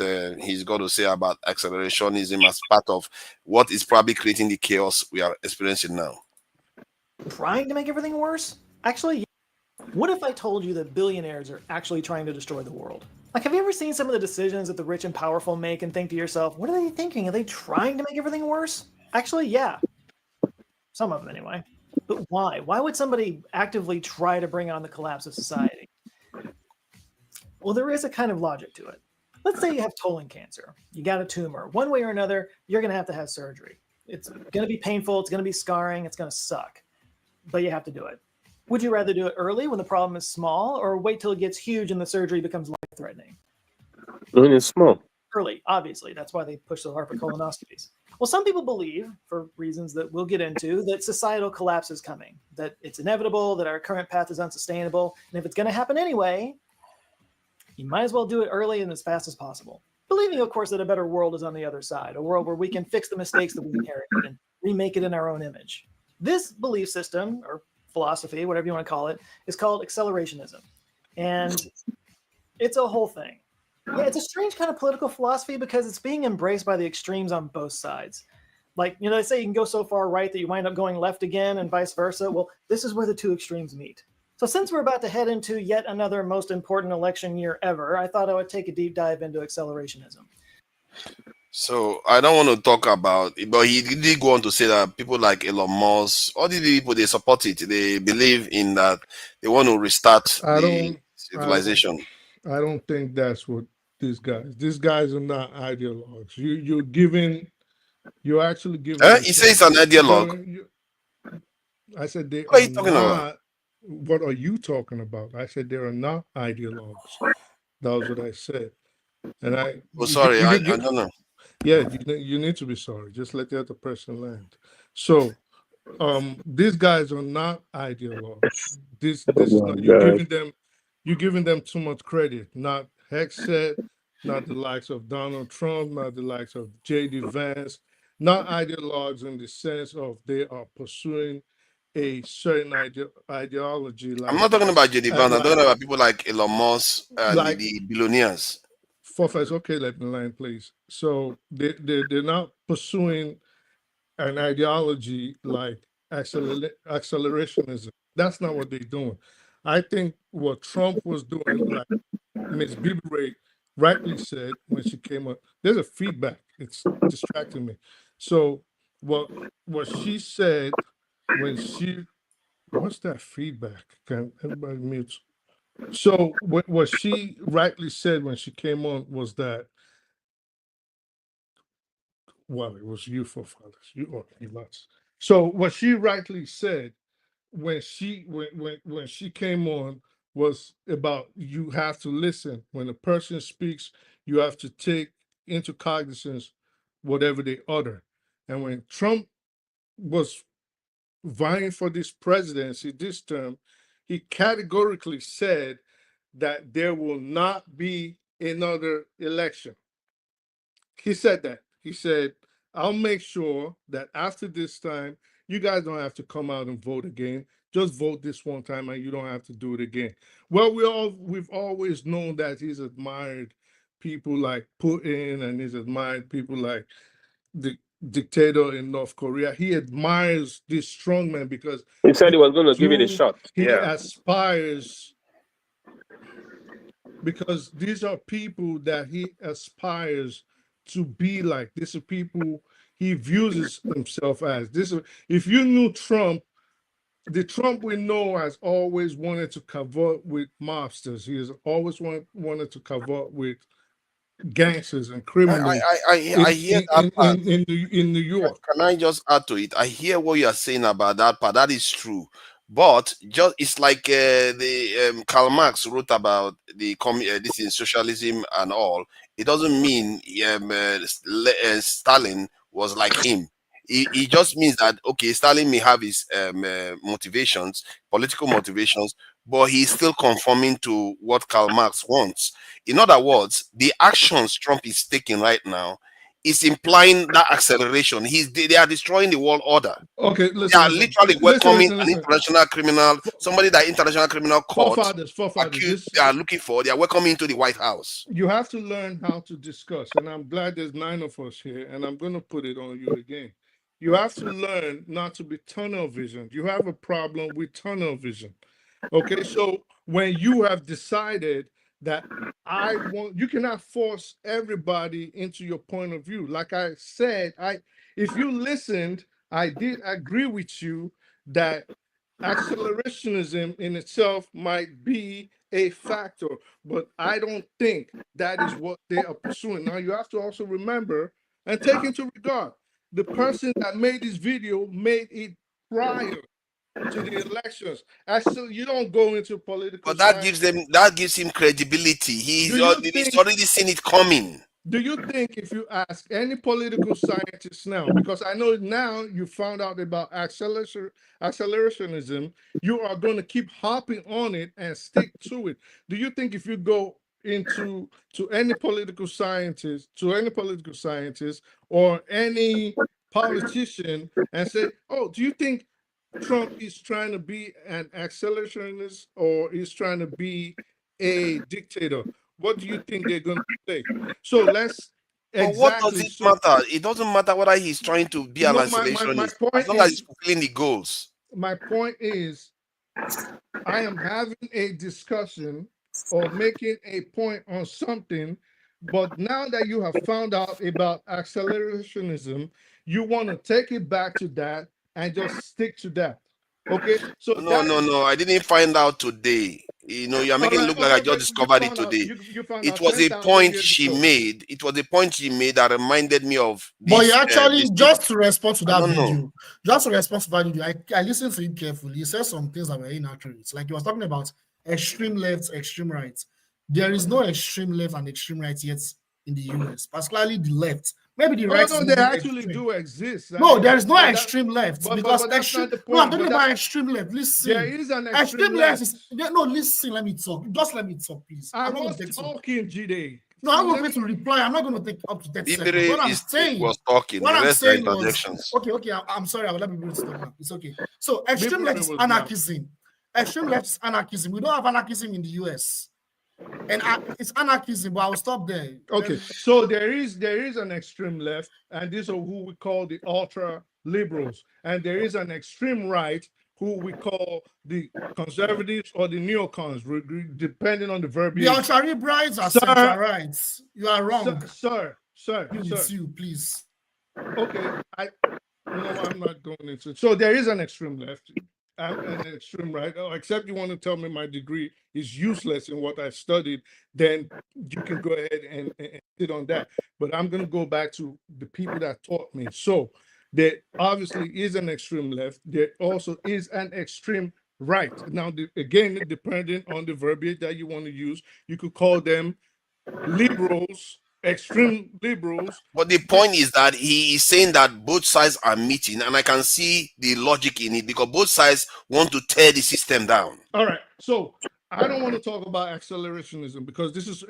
he's got to say about accelerationism as part of what is probably creating the chaos we are experiencing now. Trying to make everything worse? Actually, what if I told you that billionaires are actually trying to destroy the world? Like, have you ever seen some of the decisions that the rich and powerful make and think to yourself, what are they thinking? Are they trying to make everything worse? Actually, yeah. Some of them anyway. But why? Why would somebody actively try to bring on the collapse of society? Well, there is a kind of logic to it. Let's say you have colon cancer. You got a tumor. One way or another, you're going to have surgery. It's going to be painful. It's going to be scarring. It's going to suck, but you have to do it. Would you rather do it early when the problem is small, or wait till it gets huge and the surgery becomes life-threatening? When it's small. Early, obviously. That's why they push so hard for colonoscopies. Well, some people believe, for reasons that we'll get into, that societal collapse is coming, that it's inevitable, that our current path is unsustainable, and if it's going to happen anyway, you might as well do it early and as fast as possible. Believing, of course, that a better world is on the other side, a world where we can fix the mistakes that we inherited and remake it in our own image. This belief system, or philosophy, whatever you want to call it, is called accelerationism. And it's a whole thing. Yeah, it's a strange kind of political philosophy because it's being embraced by the extremes on both sides. Like, you know, they say you can go so far right that you wind up going left again and vice versa. Well, this is where the two extremes meet. So since we're about to head into yet another most important election year ever, I thought I would take a deep dive into accelerationism. So I don't want to talk about it, but he did go on to say that people like Elon Musk, all these people, they support it. They believe in that. They want to restart the civilization. I don't think that's what these guys are not ideologues. You're actually giving. He says it's an ideologue. I said they what are are you talking not. about? What are you talking about? I said they are not ideologues. That was what I said. And I. Oh, sorry, I don't know. Yeah, you need to be sorry. Just let the other person land. So, these guys are not ideologues. This is not. You're giving them too much credit. Not Hexet, not the likes of Donald Trump, not the likes of J.D. Vance, not ideologues in the sense of they are pursuing a certain ideology. Like, I'm not talking about J.D. Vance. I'm talking about people like Elon Musk and the billionaires. Fofes, okay, let me line, please. So they're not pursuing an ideology like accelerationism. That's not what they're doing. I think what Trump was doing, like Ms. Bibre rightly said when she came up, there's a feedback. It's distracting me. So what she said when she, what's that feedback? Can everybody mute? So what she rightly said when she came on was that, well, it was you forefathers, you or you lots. So what she rightly said when she came on was about you have to listen. When a person speaks, you have to take into cognizance whatever they utter. And when Trump was vying for this presidency this term, he categorically said that there will not be another election. He said that. He said, I'll make sure that after this time, you guys don't have to come out and vote again. Just vote this one time and you don't have to do it again. Well, we've always known that he's admired people like Putin and he's admired people like the dictator in North Korea. He admires this strongman because he said he was going to give it a shot. He aspires, because these are people that he aspires to be like. These are people he views himself as. If you knew Trump, the Trump we know has always wanted to cavort with mobsters. He has always wanted to cavort with gangsters and criminals. I hear that part. In New York. Can I just add to it? I hear what you are saying about that part. That is true. But just it's like Karl Marx wrote about this in socialism and all. It doesn't mean Stalin was like him. It just means that, okay, Stalin may have his motivations, political motivations, but he's still conforming to what Karl Marx wants. In other words, the actions Trump is taking right now is implying that acceleration. They are destroying the world order. Okay, they are literally welcoming an international criminal, somebody that international criminal court accused, they are looking for. They are welcoming into the White House. You have to learn how to discuss, and I'm glad there's 9 of us here, and I'm going to put it on you again. You have to learn not to be tunnel vision. You have a problem with tunnel vision. Okay, so when you have decided that you cannot force everybody into your point of view. Like I said, if you listened, I did agree with you that accelerationism in itself might be a factor, but I don't think that is what they are pursuing. Now, you have to also remember and take into regard the person that made this video made it prior to the elections. Actually, you don't go into political But that science. gives him credibility. He's Do you already seen it coming. Do you think if you ask any political scientist now, because I know now you found out about accelerationism, you are going to keep hopping on it and stick to it. Do you think if you go into any political scientist, or any politician and say, oh, do you think Trump is trying to be an accelerationist or is trying to be a dictator? What do you think they're going to say? So let's But what does it matter? It doesn't matter whether he's trying to be an isolationist, as long as he's fulfilling the goals. My point is, I am having a discussion or making a point on something, but now that you have found out about accelerationism, you want to take it back to that and just stick to that. Okay, so no, I didn't find out today. You're making it look like I just discovered it today. It was a point she made. It was a point she made that reminded me of this. But you actually, just to respond to that video, I listened to it carefully. He said some things that were inaccurate. Like he was talking about extreme left, extreme right. There is no extreme left and extreme right yet in the US, particularly the left. Maybe the right. No, they actually do exist. No, there is no extreme left because that's not the point. No, I'm talking about extreme left. Listen, there is an extreme left. No, listen. Let me talk. Just let me talk, please. I was talking, Jide. No, I'm not going to reply. I'm not going to take up to 30 seconds. What I'm saying was talking. What I'm saying was okay. I'm sorry. I will let me stop now. It's okay. So extreme left is anarchism. Extreme left is anarchism. We don't have anarchism in the US. And it's anarchism, but I'll stop there. Okay, so there is an extreme left, and these are who we call the ultra liberals, and there is an extreme right, who we call the conservatives or the neocons, depending on the verbiage. The ultra liberals are center rights. You are wrong, sir. You, please. Okay, I'm not going into it. So there is an extreme left and an extreme right. Except you want to tell me my degree is useless in what I've studied, then you can go ahead and sit on that. But I'm going to go back to the people that taught me. So there obviously is an extreme left. There also is an extreme right. Now, again, depending on the verbiage that you want to use, you could call them liberals, extreme liberals. But the point is that he is saying that both sides are meeting, and I can see the logic in it because both sides want to tear the system down. All right. So I don't want to talk about accelerationism because this is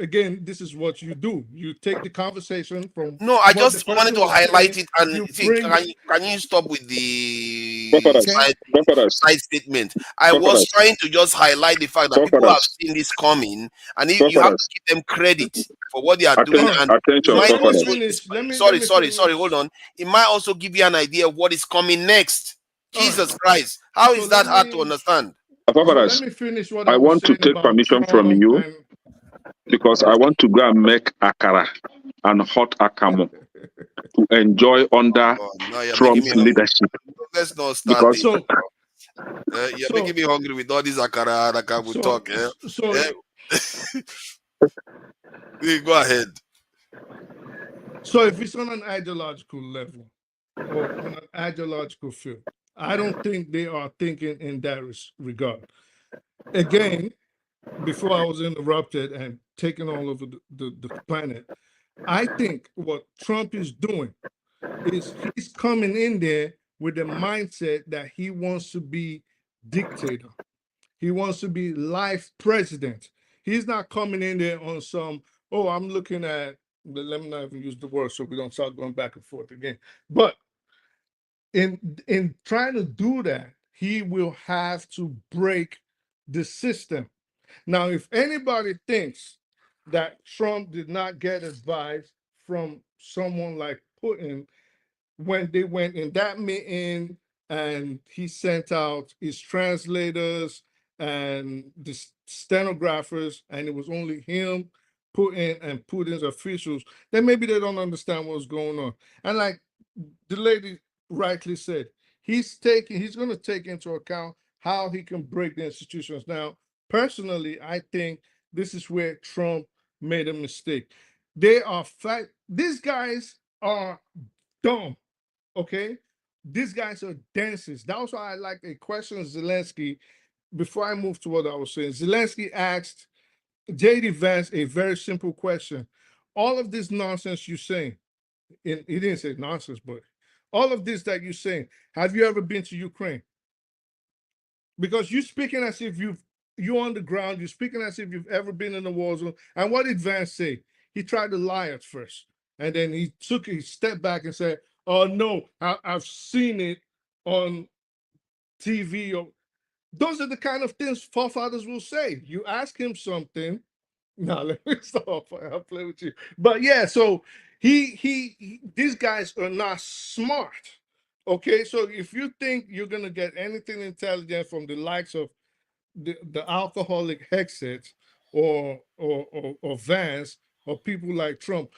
what you do. You take the conversation from. No, I just wanted to highlight it and can you stop with the side statement? I was trying to just highlight the fact that people have seen this coming, and you have to give them credit for what they are doing. And sorry, hold on. It might also give you an idea of what is coming next. Jesus Christ, how is that hard to understand? Let me finish what I want to take permission from you because I want to go and make akara and hot akamo to enjoy under Trump's leadership. Let's not start you're making me hungry with all this akara and akamu talk. Go ahead. So if it's on an ideological level or on an ideological field, I don't think they are thinking in that regard. Again, before I was interrupted and taken all over the planet, I think what Trump is doing is he's coming in there with the mindset that he wants to be dictator. He wants to be life president. He's not coming in there on some, I'm looking at, let me not even use the word so we don't start going back and forth again. But in trying to do that, he will have to break the system. Now, if anybody thinks that Trump did not get advice from someone like Putin when they went in that meeting and he sent out his translators and the stenographers, and it was only him, Putin, and Putin's officials, then maybe they don't understand what's going on. And like the lady rightly said, he's going to take into account how he can break the institutions. Now, personally, I think this is where Trump made a mistake. These guys are dumb, Okay, these guys are dancers. That's why I like a question of Zelensky. Before I move to what I was saying, Zelensky asked J.D. Vance a very simple question. All of this nonsense you're saying, and he didn't say nonsense, but all of this that you're saying, have you ever been to Ukraine? Because you're speaking as if you're on the ground, you're speaking as if you've ever been in a war zone. And what did Vance say? He tried to lie at first. And then he took a step back and said, oh no, I've seen it on TV. Or those are the kind of things forefathers will say. You ask him something. No, let me stop. I'll play with you. But yeah, so he these guys are not smart. Okay, so if you think you're gonna get anything intelligent from the likes of the alcoholic Hexet or Vance or people like Trump,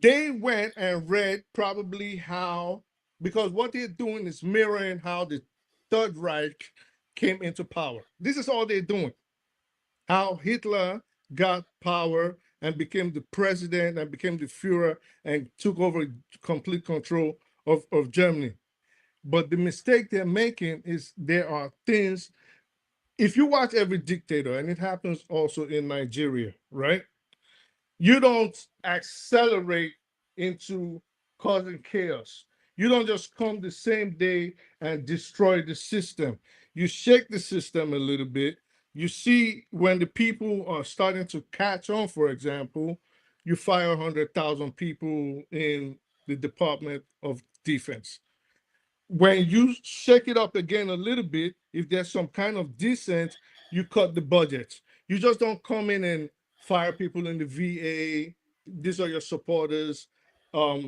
they went and read probably how, because what they're doing is mirroring how the Third Reich came into power. This is all they're doing. How Hitler got power and became the president and became the Führer and took over complete control of Germany. But the mistake they're making is there are things, if you watch every dictator, and it happens also in Nigeria, right? You don't accelerate into causing chaos. You don't just come the same day and destroy the system. You shake the system a little bit. You see when the people are starting to catch on, for example, you fire 100,000 people in the Department of Defense. When you shake it up again a little bit, if there's some kind of dissent, you cut the budget. You just don't come in and fire people in the VA. These are your supporters.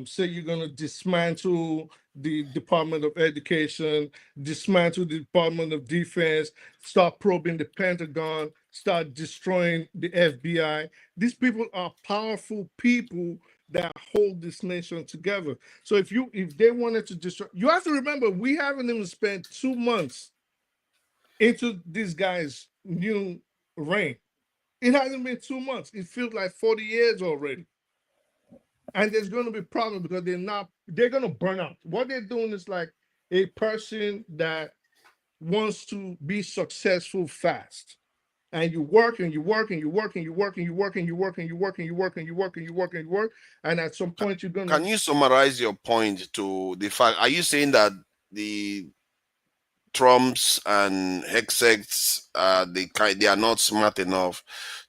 Say you're going to dismantle the Department of Education, dismantle the Department of Defense, start probing the Pentagon, start destroying the FBI. These people are powerful people that hold this nation together. So if they wanted to destroy, you have to remember, we haven't even spent 2 months into this guy's new reign. It hasn't been 2 months. It feels like 40 years already. And there's going to be problems because they're going to burn out. What they're doing is like a person that wants to be successful fast. And you work and you work and you work and you work and you work and you work and you work and you work and you work and you work and you work. And at some point you're going to. Can you summarize your point to the fact? Are you saying that the Trumps and Hexecs, they are not smart enough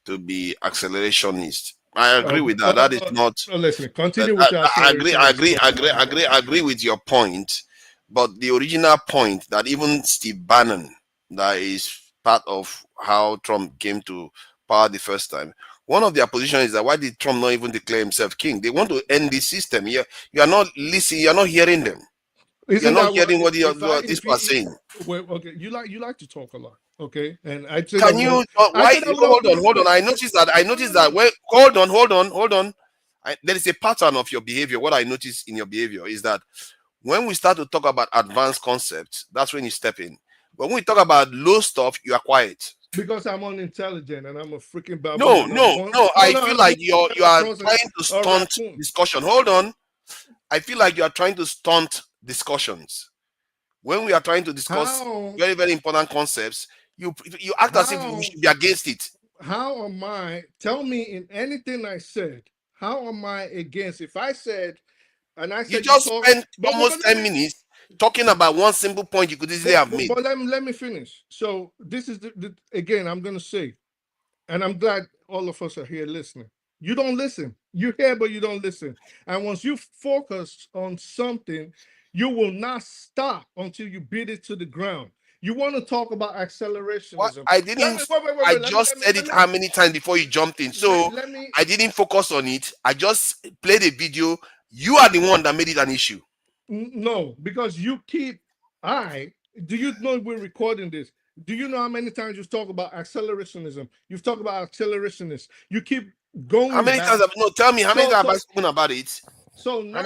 to be accelerationists? I agree with that. That is not. Listen, continue with your I agree with your point, but the original point that even Steve Bannon, that is part of how Trump came to power the first time, one of their positions is that why did Trump not even declare himself king? They want to end this system. You are not listening. You are not hearing them. You're not hearing what these people are saying. Well, okay, you like to talk a lot, okay? And I said, can you? Why? Hold on. I noticed that. Well, hold on. There is a pattern of your behavior. What I notice in your behavior is that when we start to talk about advanced concepts, that's when you step in. But when we talk about low stuff, you are quiet. Because I'm unintelligent and I'm a freaking baboon. No. I feel like you are trying to stunt discussion. Hold on. I feel like you are trying to stunt discussions. When we are trying to discuss very, very important concepts, you act as if we should be against it. How am I? Tell me in anything I said, how am I against? If I said, and I said you just spent almost 10 minutes talking about one simple point you could easily have made. But let me finish. So this is again, I'm going to say, and I'm glad all of us are here listening. You don't listen. You hear, but you don't listen. And once you focus on something, you will not stop until you beat it to the ground. You want to talk about accelerationism. What? I didn't. I just said it how many times before you jumped in. So I didn't focus on it. I just played a video. You are the one that made it an issue. No, because you keep. Do you know we're recording this? Do you know how many times you've talked about accelerationism? You've talked about accelerationists. You keep going. How many times have tell me how many times have I spoken about it? So now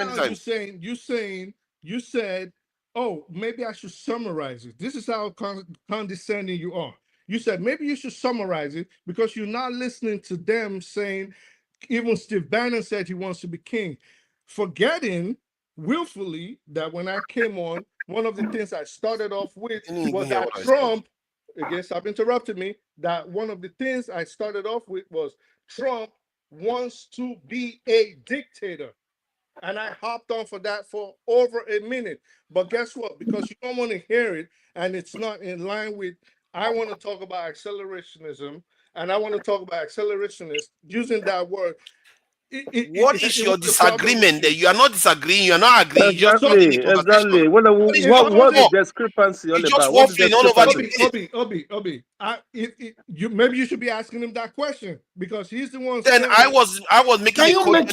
you said, oh, maybe I should summarize it. This is how condescending you are. You said maybe you should summarize it because you're not listening to them saying, even Steve Bannon said he wants to be king, forgetting willfully that when I came on, one of the things I started off with was that Trump, again, stop interrupting me, that one of the things I started off with was Trump wants to be a dictator. And I hopped on for that for over a minute. But guess what? Because you don't want to hear it, and it's not in line with, I want to talk about accelerationism, and I want to talk about accelerationists using that word. What is your disagreement there? You are not disagreeing, you are not agreeing. Exactly, exactly. What is discrepancy all about? What is discrepancy? Obi, maybe you should be asking him that question because he's the one. Then I was making a point.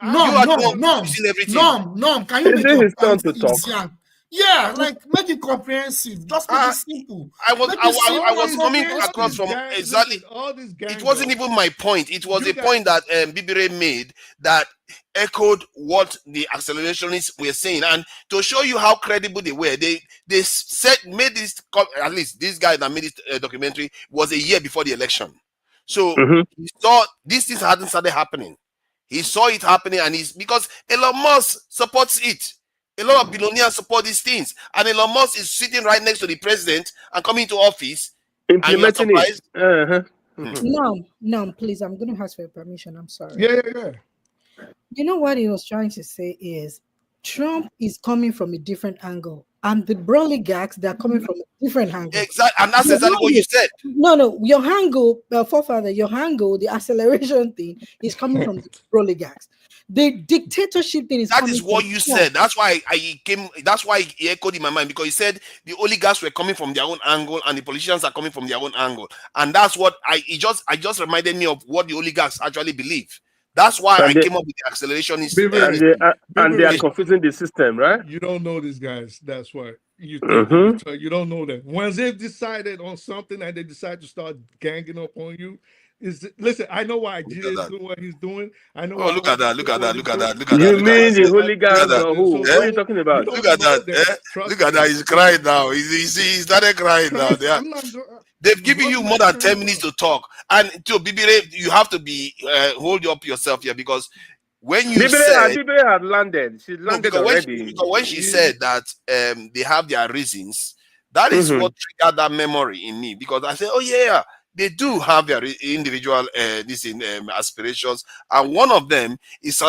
Nom, can you make your point easier? Yeah, like make it comprehensive. Just make it simple. I was coming across from exactly. It wasn't even my point. It was a point that Bibire made that echoed what the accelerationists were saying, and to show you how credible they were, they made this. At least this guy that made this documentary was a year before the election, so he saw these things hadn't started happening. He saw it happening, and because Elon Musk supports it. A lot of billionaires support these things, and Elon Musk is sitting right next to the president and coming to office, implementing it. No, please, I'm going to ask for your permission. I'm sorry. Yeah. You know what he was trying to say is Trump is coming from a different angle, and the oligarchs, they're coming from a different angle. Exactly, and that's exactly what you said. No, your angle, forefather, the acceleration thing is coming from the oligarchs. The dictatorship thing is that is what you said. That's why that's why he echoed in my mind, because he said the oligarchs were coming from their own angle and the politicians are coming from their own angle. And that's what I just reminded me of what the oligarchs actually believe. That's why I came up with the acceleration. And they are confusing the system, right? You don't know these guys. That's why you think you don't know them. Once they've decided on something and they decide to start ganging up on you, listen, I know why G is doing what he's doing. I know. Oh, look at that! You mean the hooligans or who? What are you talking about? Look at that! Look at that! He's crying now. He started crying now. They've given you more than 10 minutes to talk, and to Bibire, you have to be hold up yourself here, because when you said Bibire had landed, she landed already. Because when she said that they have their reasons, that is what triggered that memory in me, because I said, oh yeah. They do have their individual aspirations, and one of them is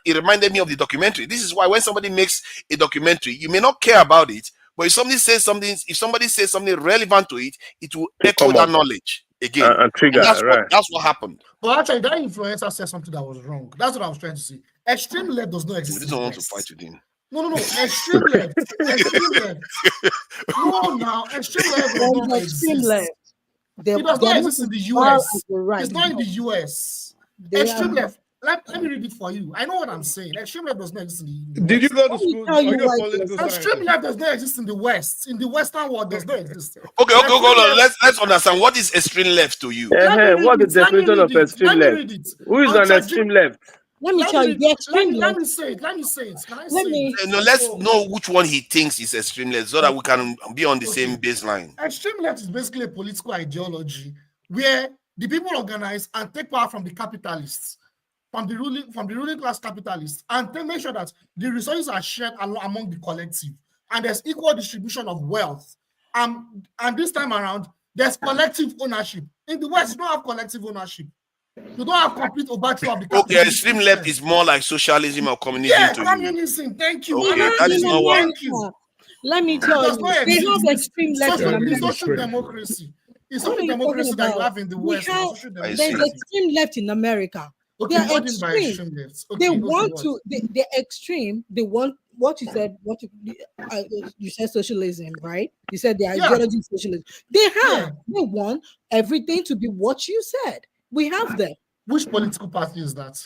it reminded me of the documentary. This is why when somebody makes a documentary, you may not care about it, but if somebody says something relevant to it, it will echo that knowledge again. And trigger, that's what happened. But actually, that influencer said something that was wrong. That's what I was trying to say. Extreme left does not exist. We don't want to fight with him. No. Extreme left. Extreme left. No, now extreme left does not exist. It does not exist in the US. It's not in the US. Extreme left. Let me read it for you. I know what I'm saying. Extreme left does not exist in the US. Did you go to school? Extreme left does not exist in the West. In the Western world, does not exist. Okay, hold on. Let's understand. What is extreme left to you? What is the definition of extreme left? Who is an extreme left? Let me tell you, the extreme left. Let me say it. Can I say it? No, let's know which one he thinks is extreme left, so that we can be on the same baseline. Extreme left is basically a political ideology where the people organize and take power from the capitalists, from the ruling class capitalists, and they make sure that the resources are shared among the collective, and there's equal distribution of wealth. And this time around, there's collective ownership. In the West, you don't have collective ownership. You don't have complete overthrow of the capital. Okay, extreme left is more like socialism or communism. Yeah, communism. Thank you. Okay, that is not what. Let me tell you, they have extreme left. Social democracy. It's social democracy that you have in the West. There's extreme left in America. Okay, they are extreme. They want to. They're extreme. They want what you said. You said socialism, right? You said the ideology socialism. They want everything to be what you said. We have them. Which political party is that?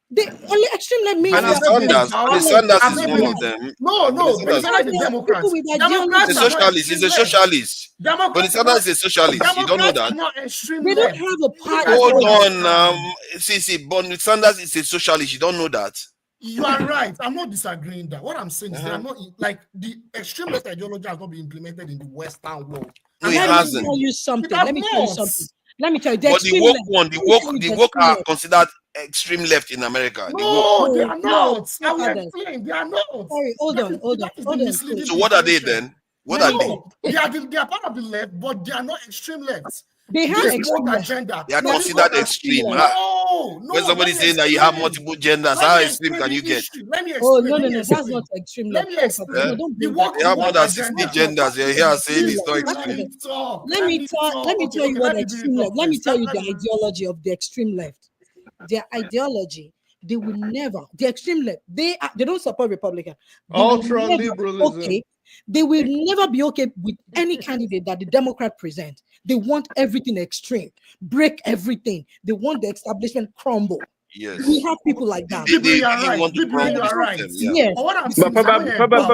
The only extreme left means Sanders is one of them. No, it's not the Democrats. He's a socialist. But Sanders is a socialist. You don't know that. They don't have a party. Hold on. But Sanders is a socialist. You don't know that. You are right. I'm not disagreeing that. What I'm saying is they are not like the extreme left ideology has not been implemented in the Western world. No, it hasn't. Let me tell you something. Let me tell you something. Let me tell you. But the woke are considered extreme left in America. No, they are No, not. I will others. explain. They are not. Sorry, hold on, That is the misleading So what are they information. then? What are they? No, they are part of the left, but they are not extreme left. They have this extreme woke left. agenda. They are No, this considered woke extreme. agenda. No, No, when somebody saying that you have multiple genders, how extreme can you get? Let me Oh, explain. no, that's not extreme Let left. me explain. No, don't They bring that. have more than 60 agenda. genders. You're here saying Please, it's not let extreme. me talk. Let me tell you what extreme left. Let me tell you the Let me- ideology of the extreme left. Their ideology, they will never. The extreme left, they don't support Republican. Ultra-liberalism. Okay, they will never be okay with any candidate that the Democrat present. They want everything extreme, break everything. They want the establishment crumble. Yes. We have people like that. They you are really right. want to crumble You the are right. system. Yeah. Yes. But what I'm But saying is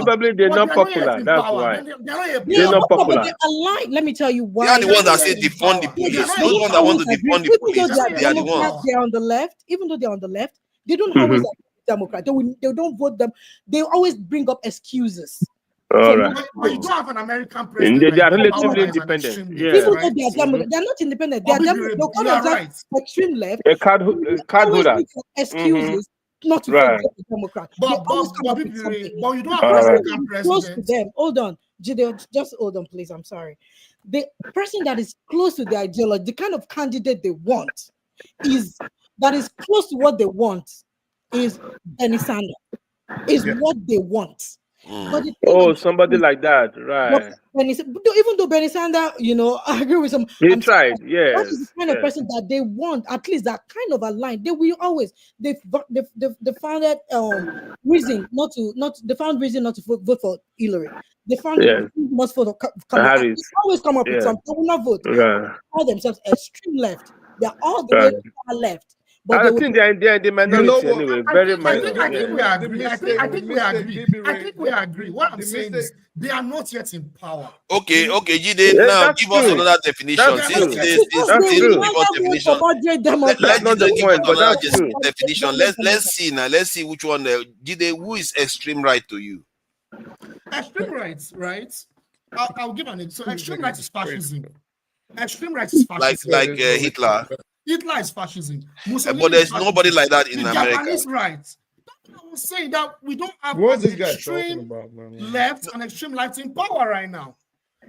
probably they're not popular. That's why. They're not popular. They're aligned. Let me tell you why. They are the ones that say defund the police. Those ones that want to defund the police, they are the ones. They're on the left, even though they're on the left, they don't Mhm. always agree with Democrat. They don't vote them. They always bring up excuses. All right. But you don't have an American And president. they are like relatively Obama is an independent. extreme Yeah. left, Even right? though they are Democrat, they're not independent. They are But Democrat. They'll call you are themselves extreme left. A card Always holder. look for excuses not to vote Right. for the Democrat. They But always come up with something. you don't have All an right. American Close to president. them. Hold on, Jide, just hold on, please. I'm sorry. The person that is close to the ideology, the kind of candidate they want, is close to what they want, is Bernie Sanders. Is what they want. But the thing Somebody like that, right? even though Bernie Sanders, I agree with him. He I'm saying tried, that is the yes. kind of person that they want, at least that kind of aligned. They will always they founded reason not to vote for Hillary. They found Yes. must vote for Kamala. Harris. They always come up with Yeah. something. They will not vote. Right. They call themselves extreme left. They're all the way Right. far left. But I they will think they're in the minority what? anyway, very minor. I think we Yeah. agree. I think we agree. What I'm saying is they are not yet in power. Okay, Jide, Yeah, now that's give us true. another definition. That's Since true. Jide That's still true. give us definition. That's not the point, but that's true. Definition. Let's see now. Let's see which one. Jide, who is extreme right to you? Extreme rights, right? I'll give an example. So extreme right is fascism. Extreme right is fascism. Like Hitler. Hitler is fascism. But there's nobody like that in the America. Japanese rights. I was saying that we don't have What is an this guy talking extreme about, man? left and extreme right in power right now.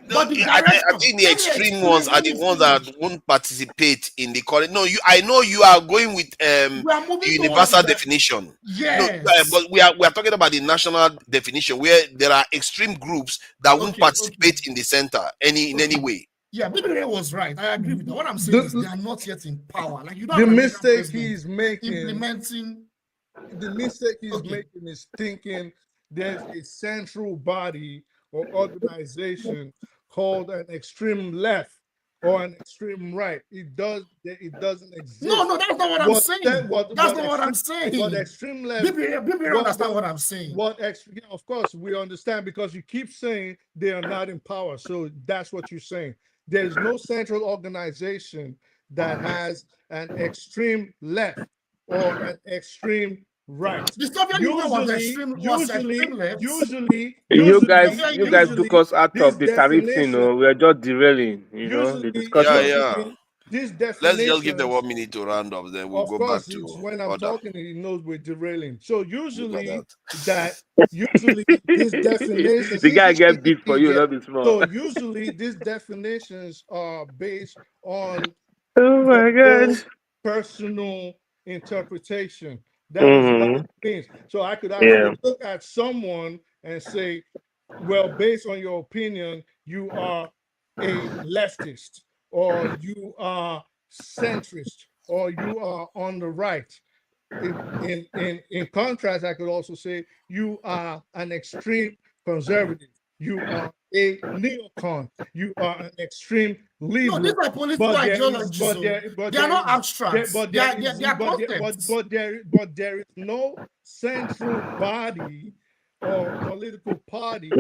No, But the I direction, think the extreme ones are the ones that won't participate in the college. No, I know you are going with the universal definition. Yes. No, but we are talking about the national definition where there are extreme groups that won't participate in the center in any way. Yeah, maybe Ray was right. I agree with that. What I'm saying is they are not yet in power. Like you don't The have an mistake American he's making. implementing. The mistake he's making is thinking there's a central body or organization called an extreme left or an extreme right. It doesn't exist. No, that's not what I'm saying. That's not what I'm saying. What extreme left? People understand what I'm saying. Of course, we understand because you keep saying they are not in power. So that's what you're saying. There's no central organization that has an extreme left or an extreme right. The Soviet Union was extreme left. Usually, you guys took us out of the tariff thing. We are just derailing. The discussion. This Let's just give them 1 minute to round up, then we'll go back to when I'm order. talking, he knows we're derailing. So usually these definitions. The guy get beat for you, not be small. So usually these definitions are based on personal interpretation. That is what it means. So I could actually look at someone and say, well, based on your opinion, you are a leftist, or you are centrist, or you are on the right. In contrast, I could also say you are an extreme conservative. You are a neocon. You are an extreme liberal. No, these are political ideologies. They are not abstract. They are concepts. But there is no central body or political party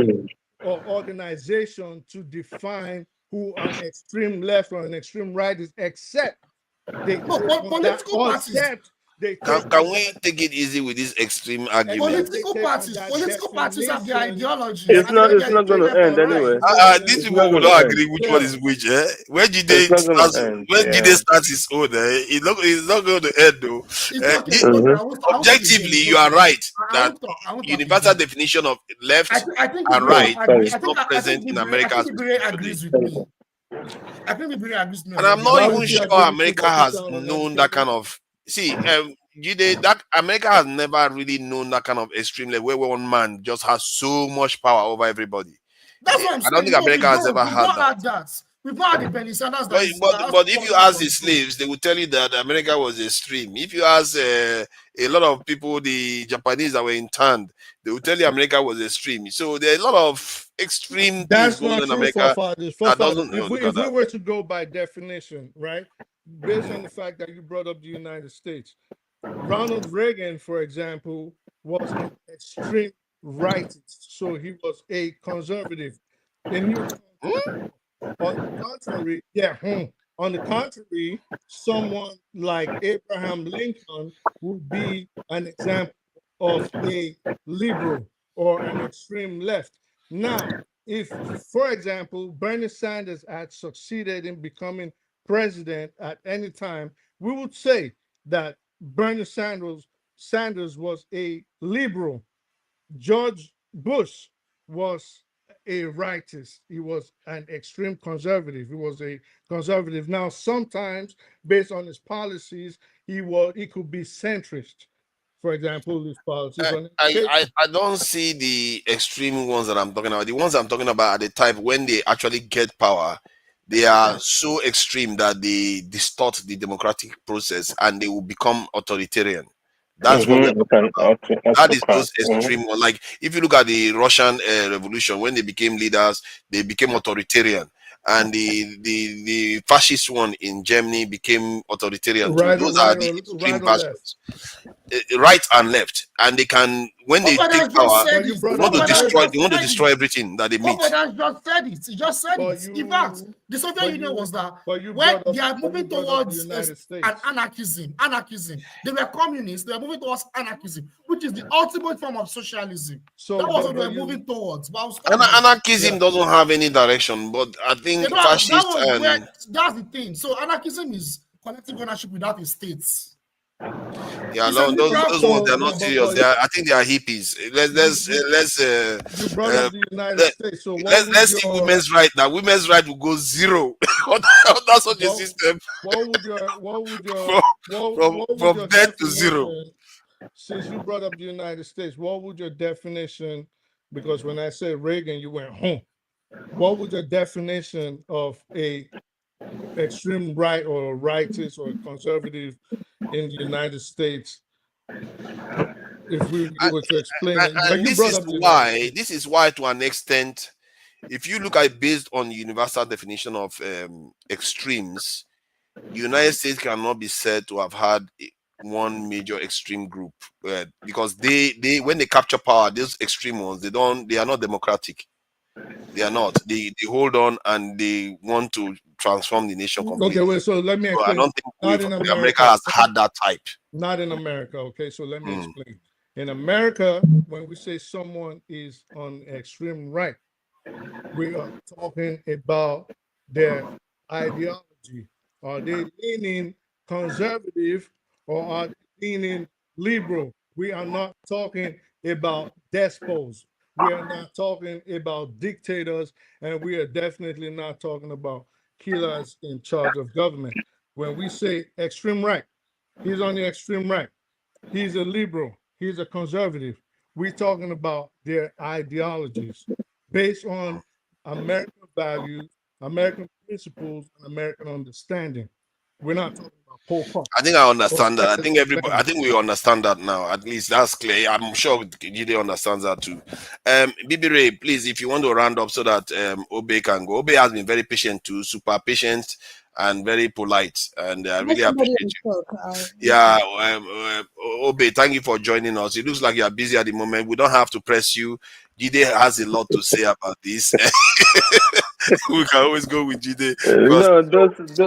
or organization to define who an extreme left or an extreme right is, except they political parties. Can we take it easy with this extreme argument? Political parties have their ideologies. It's not going to end anyway. These It's people not will going not to agree end. which one is which. When did It's they not going start? to end. When did they start his own? It's not going to end though. Objectively, you are right that universal definition of left and right is not present in America. Agrees with me. I think Bibiri agrees with me. And I'm not even sure America has known that kind of. See, that America has never really known that kind of extreme level where one man just has so much power over everybody. That's what I'm saying. I don't think America has ever had that. We've not had the Bernie Sanders. But if you ask the slaves, they will tell you that America was extreme. If you ask a lot of people, the Japanese that were interned, they will tell you America was extreme. So there are a lot of extreme That's things going not on in true, America. forefathers. If we were to go by definition, right, based on the fact that you brought up the United States, Ronald Reagan, for example, was an extreme rightist, so he was a conservative. On the contrary, someone like Abraham Lincoln would be an example of a liberal or an extreme left. Now, if, for example, Bernie Sanders had succeeded in becoming president at any time, we would say that Bernie Sanders was a liberal. George Bush was a rightist. He was an extreme conservative. He was a conservative. Now, sometimes, based on his policies, he could be centrist. For example, his policies on I don't see the extreme ones that I'm talking about. The ones I'm talking about are the type when they actually get power, they are so extreme that they distort the democratic process and they will become authoritarian. That's what we're talking about. That is those extreme ones. Like if you look at the Russian Revolution, when they became leaders, they became authoritarian. And the fascist one in Germany became authoritarian too. Those are the extreme versions. Right and left, and they can when they take power, they want to destroy everything that they meet. Just said it. He just said it. In fact, the Soviet Union was that when they are moving towards an anarchism. They were communists. They were moving towards anarchism, which is the ultimate form of socialism. So that was what they were moving towards. Anarchism doesn't have any direction, but I think fascist that's the thing. So anarchism is collective ownership without the states. Yeah, no, those ones they're not serious. I think they are hippies. Let's you brought up the United States. So let's see women's right now. Women's right will go zero. That's such a system. What would your from dead to zero? Since you brought up the United States, what would your definition? Because when I said Reagan, you went home. What would your definition of a extreme right or rightist or conservative in the United States, if we were to explain it? And this is why to an extent, if you look at it based on the universal definition of extremes, the United States cannot be said to have had one major extreme group because they when they capture power, those extreme ones, they are not democratic. They are not. They hold on and they want to transform the nation completely. Okay, so let me explain. I don't think America has had that type. Not in America. Okay, so let me explain. In America, when we say someone is on extreme right, we are talking about their ideology. Are they leaning conservative or are they leaning liberal? We are not talking about despots. We are not talking about dictators, and we are definitely not talking about killers in charge of government. When we say extreme right, he's on the extreme right. He's a liberal. He's a conservative. We're talking about their ideologies based on American values, American principles, and American understanding. We're not talking about Pol Pot. I think I understand that. I think we understand that now. At least that's clear. I'm sure Jide understands that too. Bibi Ray, please, if you want to round up so that Obe can go. Obe has been very patient too, super patient and very polite, and I really appreciate you. Yeah, Obe, thank you for joining us. It looks like you are busy at the moment. We don't have to press you. Jide has a lot to say about this. we can always go with Jide. No,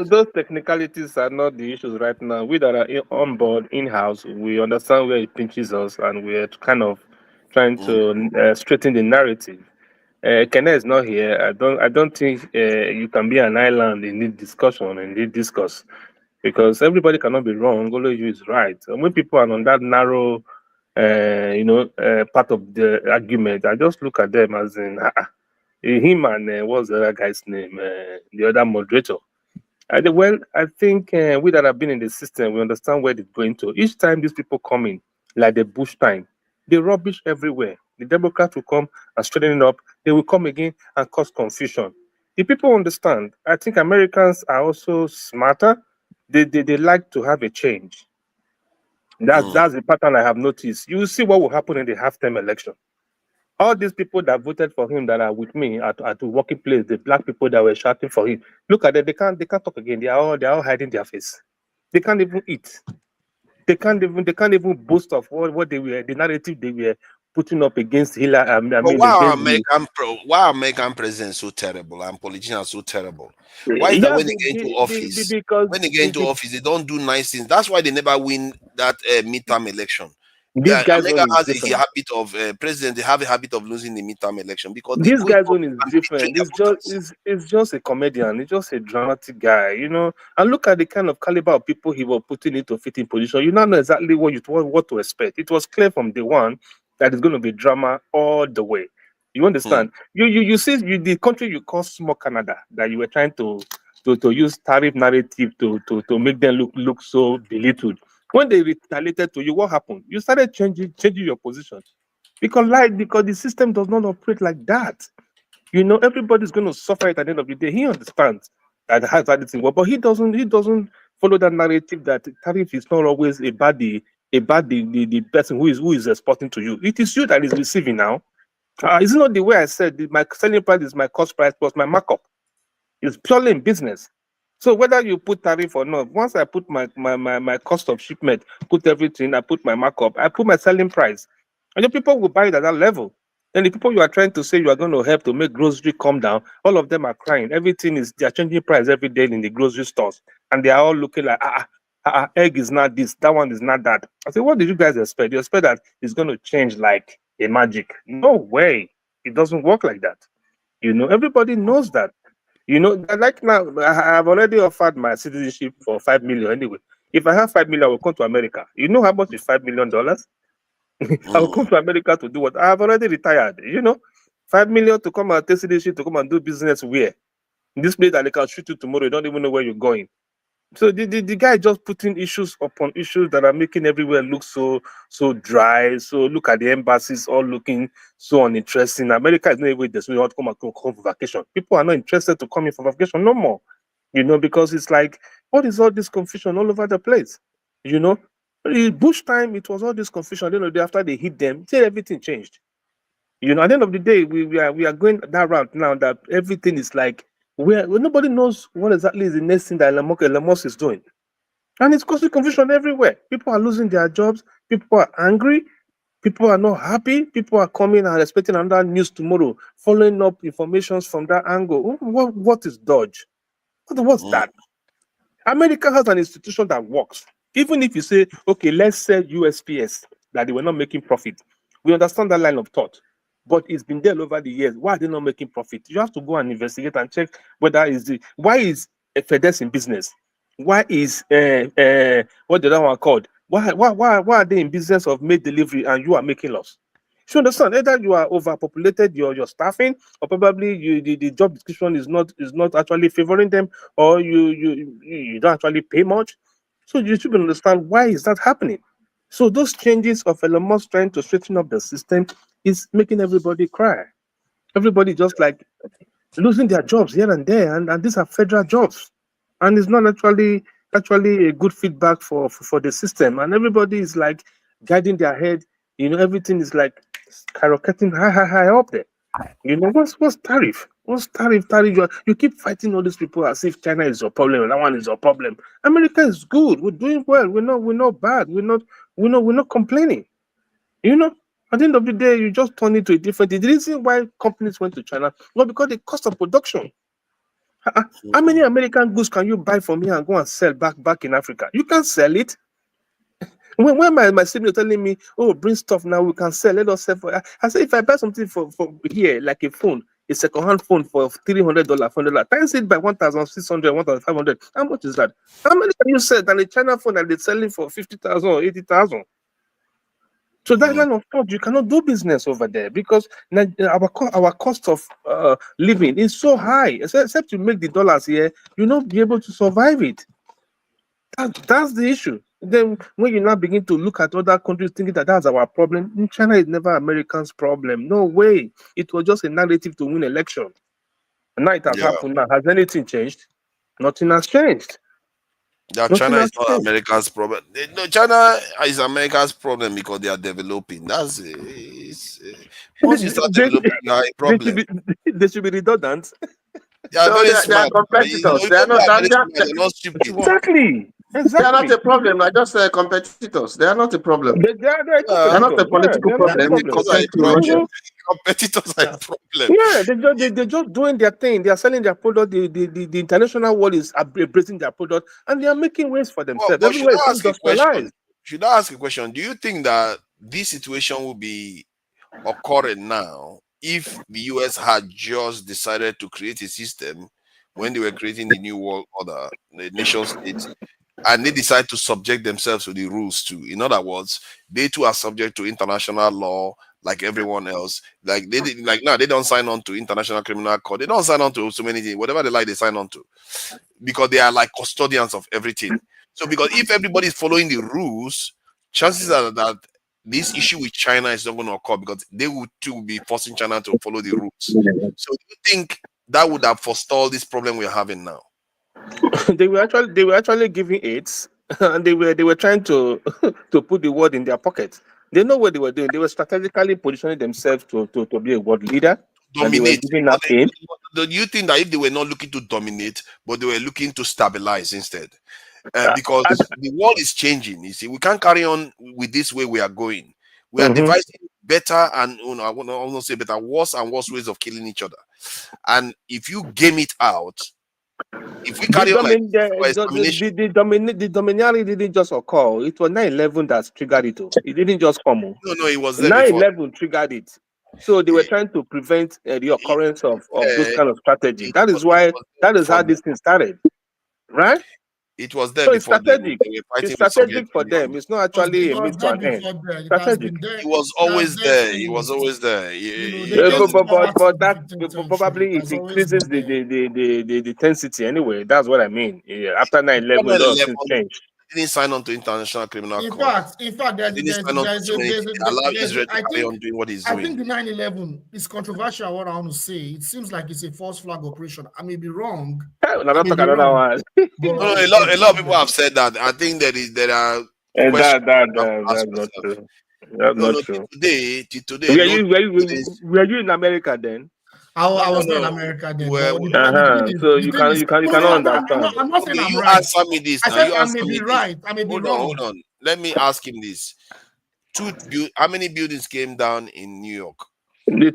those technicalities are not the issues right now. We that are on board in-house, we understand where it pinches us, and we're kind of trying to straighten the narrative. Kenneth is not here. I don't think you can be an island in this discussion, in this discourse, because everybody cannot be wrong. Only you is right. And when people are on that narrow, part of the argument, I just look at them as in him and what's the other guy's name, the other moderator. I think we that have been in the system, we understand where it's going to. Each time these people come in, like the Bush time, they rubbish everywhere. The Democrats will come and straighten it up. They will come again and cause confusion. If people understand, I think Americans are also smarter. They like to have a change. That's the pattern I have noticed. You will see what will happen in the half-term election. All these people that voted for him that are with me at the working place, the black people that were shouting for him, look at them, they can't talk again. They are all hiding their face. They can't even eat. They can't even boast of what they were, the narrative they were putting up against Hillary. But why are American presidents so terrible and politicians so terrible? Why is that when they get into office, they don't do nice things? That's why they never win that midterm election. America has a habit of president. They have a habit of losing the midterm election because this guy's one is different. It's just a comedian. It's just a dramatic guy, And look at the kind of caliber of people he was putting into fitting position. You don't know exactly what to expect. It was clear from day one that it's going to be drama all the way. You understand? You see the country you call small Canada that you were trying to use tariff narrative to make them look so belittled. When they retaliated to you, what happened? You started changing your position. Because the system does not operate like that. Everybody's going to suffer it at the end of the day. He understands that has anything, but he doesn't follow that narrative that tariff is not always about the person who is exporting to you. It is you that is receiving now. It's not the way I said my selling price is my cost price plus my markup. It's purely in business. So whether you put tariff or not, once I put my cost of shipment, put everything, I put my markup, I put my selling price. And the people will buy it at that level. And the people you are trying to say you are going to help to make grocery come down, all of them are crying. They are changing price every day in the grocery stores. And they are all looking like, egg is not this, that one is not that. I say, what did you guys expect? You expect that it's going to change like a magic. No way. It doesn't work like that. Everybody knows that. Like now, I've already offered my citizenship for $5 million anyway. If I have $5 million, I will come to America. You know how much is $5 million? I will come to America to do what? I have already retired. $5 million to come and take citizenship to come and do business where? In this place that they can shoot you tomorrow, you don't even know where you're going. So the guy just putting issues upon issues that are making everywhere look so dry. So look at the embassies all looking so uninteresting. America is not even there's no come for vacation. People are not interested to come in for vacation no more. Because it's like, what is all this confusion all over the place? In Bush time, it was all this confusion. After they hit them, everything changed. At the end of the day, we are going that route now that everything is like where nobody knows what exactly is the next thing that Elon Musk is doing. And it's causing confusion everywhere. People are losing their jobs. People are angry. People are not happy. People are coming and expecting another news tomorrow, following up information from that angle. What is Dodge? What's that? America has an institution that works. Even if you say, okay, let's say USPS, that they were not making profit. We understand that line of thought. But it's been there over the years. Why are they not making profit? You have to go and investigate and check why is FedEx in business? Why is what the other one called? Why are they in business of mail delivery and you are making loss? You understand? Either you are overpopulated, your staffing, or probably the job description is not actually favoring them, or you don't actually pay much. So you should understand why is that happening. So those changes of Elon Musk trying to straighten up the system is making everybody cry. Everybody just like losing their jobs here and there, and these are federal jobs, and it's not actually a good feedback for the system. And everybody is like guiding their head. Everything is like skyrocketing high up there. What's tariff? What's tariff? You keep fighting all these people as if China is your problem and that one is your problem. America is good. We're doing well. We're not bad. We're not complaining. At the end of the day, you just turn it to a different. The reason why companies went to China was because the cost of production How many American goods can you buy from here and go and sell back in Africa? You can't sell it. When my sibling telling me, oh, bring stuff now, we can sell, let us sell for. I say, if I buy something for here, like a phone, a second-hand phone for $300, $400, times it by 1,600, 1,500, how much is that? How many can you sell than a China phone that they're selling for 50,000 or 80,000? So that line of thought, you cannot do business over there because our cost of living is so high. Except you make the dollars here, you'll not be able to survive it. That's the issue. Then when you now begin to look at other countries thinking that that's our problem, China is never Americans' problem. No way. It was just a narrative to win election. And now it has happened. Now, has anything changed? Nothing has changed. That China is not America's problem. No, China is America's problem because they are developing. That's once you start developing, you are a problem. They should be redundant. They are very they smart. are competitors. They are not stupid. Exactly. They are not a problem. I just competitors. They are not a problem. They are not a political problem. Competitors are a problem. Yeah, they're just doing their thing. They are selling their product. The international world is embracing their product, and they are making ways for themselves. But Everywhere is industrialized. Should I ask a question? Do you think that this situation will be occurring now if the US had just decided to create a system when they were creating the new world order, the nation states, and they decide to subject themselves to the rules too? In other words, they too are subject to international law like everyone else. Like now they don't sign on to International Criminal Court. They don't sign on to so many things. Whatever they like, they sign on to, because they are like custodians of everything. So because if everybody is following the rules, chances are that this issue with China is not going to occur because they would too be forcing China to follow the rules. So do you think that would have forestalled this problem we're having now? They were actually giving aids, and they were trying to put the word in their pockets. They know what they were doing. They were strategically positioning themselves to be a world leader. Dominate. And they were giving out aid. Do you think that if they were not looking to dominate, but they were looking to stabilize instead? Because the world is changing. You see, we can't carry on with this way we are going. We are devising better and I want to say better, worse and worse ways of killing each other. And if you game it out, if we carry on like the dominality didn't just occur. It was 9/11 that triggered it. It didn't just come. No, it was there 9/11 triggered it. So they were trying to prevent the occurrence of those kind of strategy. That is how this thing started, right? It was there so before. It's strategic. It's strategic for them. It's not actually a means to an end. Strategic. It was always there. It was always there. But that probably it increases the intensity anyway. That's what I mean. After 9/11, a lot of things changed. Didn't sign on to International Criminal Court. In fact, there's allow Israel to carry on doing what he's doing. I think the 9/11 is controversial. What I want to say, it seems like it's a false flag operation. I may be wrong. A lot of people have said that. I think there are. That's not true. That's not true. Today. Were you in America then? I was not in America then. So you cannot understand. I'm not saying I'm you right. Answer me this. I said I may be right. I may be wrong. Hold on. Let me ask him this. How many buildings came down in New York? The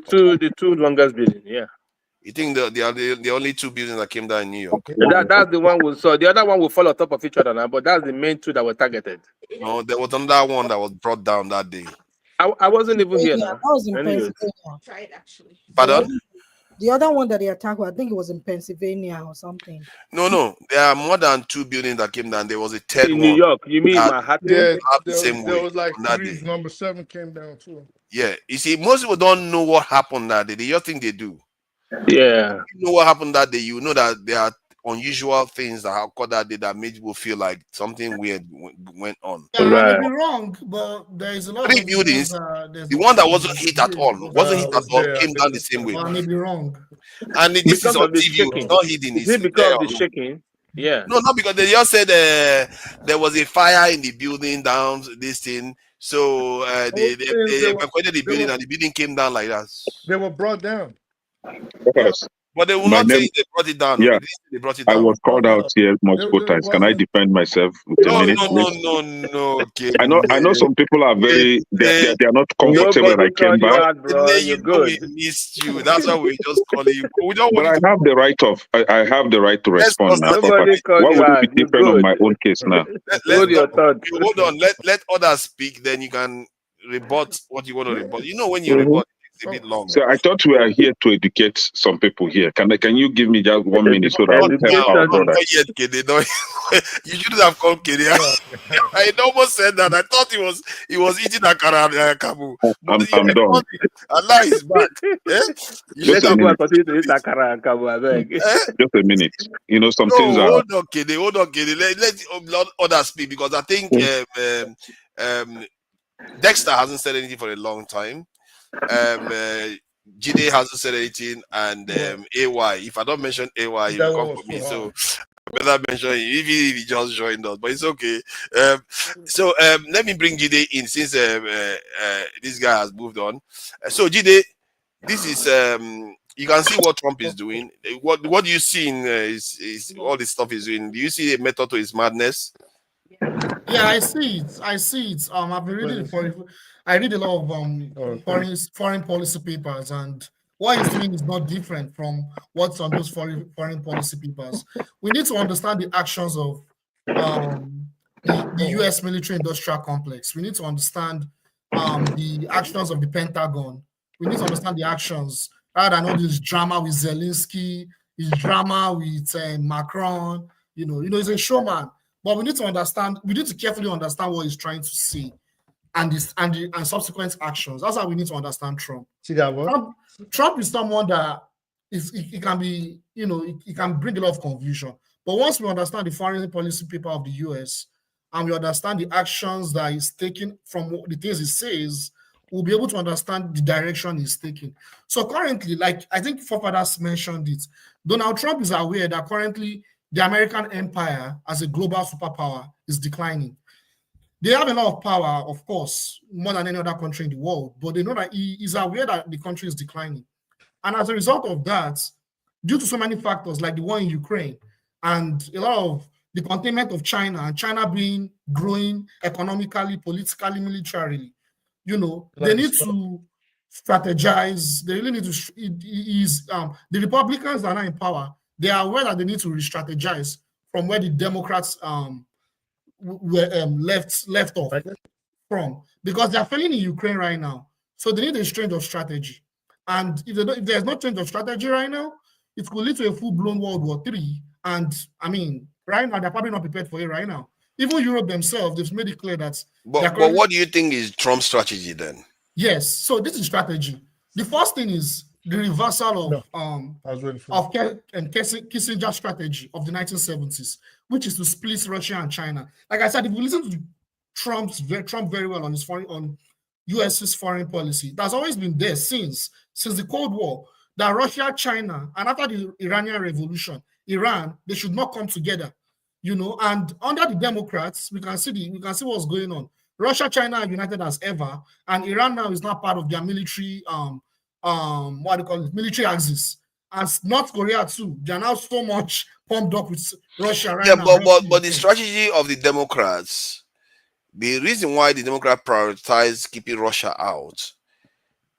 two longest buildings, yeah. You think the only two buildings that came down in New York? That's the one we saw. The other one will fall on top of each other now, but that's the main two that were targeted. No, there was another one that was brought down that day. I wasn't even here now. That was in Pennsylvania. Right, actually. Pardon? The other one that they attacked, I think it was in Pennsylvania or something. No. There are more than two buildings that came down. There was a third in one. New York. You mean Manhattan? Yeah, there was like three. Number 7 came down too. Yeah. You see, most people don't know what happened that day. They just think they do. Yeah. You know what happened that day. You know that there are unusual things that occurred that day that made people feel like something weird went on. Yeah, right. I may be wrong, but there is a lot of buildings. The one that wasn't hit at all, came down the same way. I may be wrong. And this is on TV. It's not hidden. Is it because of the shaking? Yeah. No, not because they just said there was a fire in the building down this thing. So they evacuated the building and the building came down like that. They were brought down. Yes. But they will My not say name, they brought it down. yeah, They didn't say they brought it I down. was called out here multiple times. Can I defend myself with a No, minute, no, please? no, no, no. Okay. I know some people are very they are not comfortable that Nobody I came called you back, out, bro. You're You know we good. missed you. That's why we just call you. We don't but want you I to. have the right of I have the right to Let's respond not now. start Nobody called Why you would it be out. You're different on my good. own case now? Hold your thought. hold on. Let others speak. Then you can rebut what you want to rebut. You know when you Mhm. rebut, it takes a bit long. So I thought we are here to educate some people here. Can you give me just 1 minute so that I Not will help now. our brother? Not yet, Kede. No. You shouldn't have called Kede. I almost said that. I thought he was eating akara and kabu. But I'm done. Allah is back. Eh? You Just should a have. minute. Continue to eat akara and kabu, I beg. Just a minute. You know, some No, things are hold on, Kede. Hold on, Kede. Let others speak because I think Dexter hasn't said anything for a long time. Jide hasn't said anything, and AY. If I don't mention AY, he will come for me. So I better mention him. If he just joined us, but it's okay. So let me bring Jide in since this guy has moved on. So Jide, this is you can see what Trump is doing. What do you see in is all this stuff he's doing? Do you see a method to his madness? Yeah, I see it. I see it. I've been reading I read a lot of foreign policy papers, and what he's doing is not different from what's on those foreign policy papers. We need to understand the actions of the U.S. military industrial complex. We need to understand the actions of the Pentagon. We need to understand the actions rather than all this drama with Zelensky, his drama with Macron. You know, he's a showman. But we need to understand, we need to carefully understand what he's trying to say and subsequent actions. That's how we need to understand Trump. Trump is someone that he can be, he can bring a lot of confusion. But once we understand the foreign policy paper of the US and we understand the actions that he's taking from the things he says, we'll be able to understand the direction he's taking. So currently, like I think forefathers mentioned it, Donald Trump is aware that currently the American empire as a global superpower is declining. They have a lot of power, of course, more than any other country in the world, but they know that he is aware that the country is declining. And as a result of that, due to so many factors like the war in Ukraine and a lot of the containment of China and China being growing economically, politically, militarily, they need to strategize. They really need to, the Republicans are not in power. They are aware that they need to re-strategize from where the Democrats were left off from, because they are failing in Ukraine right now. So they need a change of strategy. And if there's no change of strategy right now, it could lead to a full-blown World War III. And I mean, right now, they're probably not prepared for it right now. Even Europe themselves, they've made it clear that. But what do you think is Trump's strategy then? Yes. So this is strategy. The first thing is the reversal of Kissinger's strategy of the 1970s, which is to split Russia and China. Like I said, if we listen to Trump very well on his US's foreign policy, that's always been there since the Cold War, that Russia, China, and after the Iranian Revolution, Iran, they should not come together. And under the Democrats, we can see what's going on. Russia, China are united as ever, and Iran now is not part of their military military axis. As North Korea too, they are now so much pumped up with Russia right now. But the strategy of the Democrats, the reason why the Democrats prioritize keeping Russia out,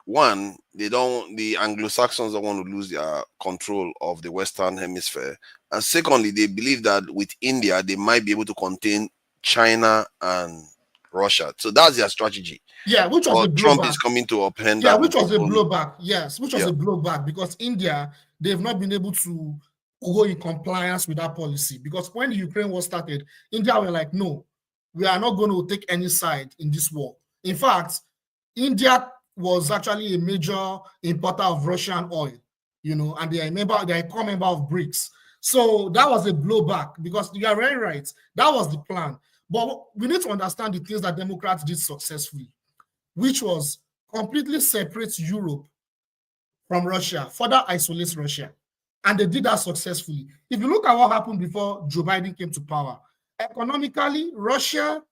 one, the Anglo-Saxons don't want to lose their control of the Western Hemisphere, and secondly, they believe that with India they might be able to contain China and Russia. So that's their strategy. Yeah, which was a blowback. Trump is coming to upend that. Yeah, which was a blowback. Yes, which was a blowback because India, they've not been able to go in compliance with that policy. Because when the Ukraine war started, India were like, no, we are not going to take any side in this war. In fact, India was actually a major importer of Russian oil, and they are a core member of BRICS. So that was a blowback because you are very right. That was the plan. But we need to understand the things that Democrats did successfully, which was completely separate Europe from Russia, further isolate Russia. And they did that successfully. If you look at what happened before Joe Biden came to power, economically, Russian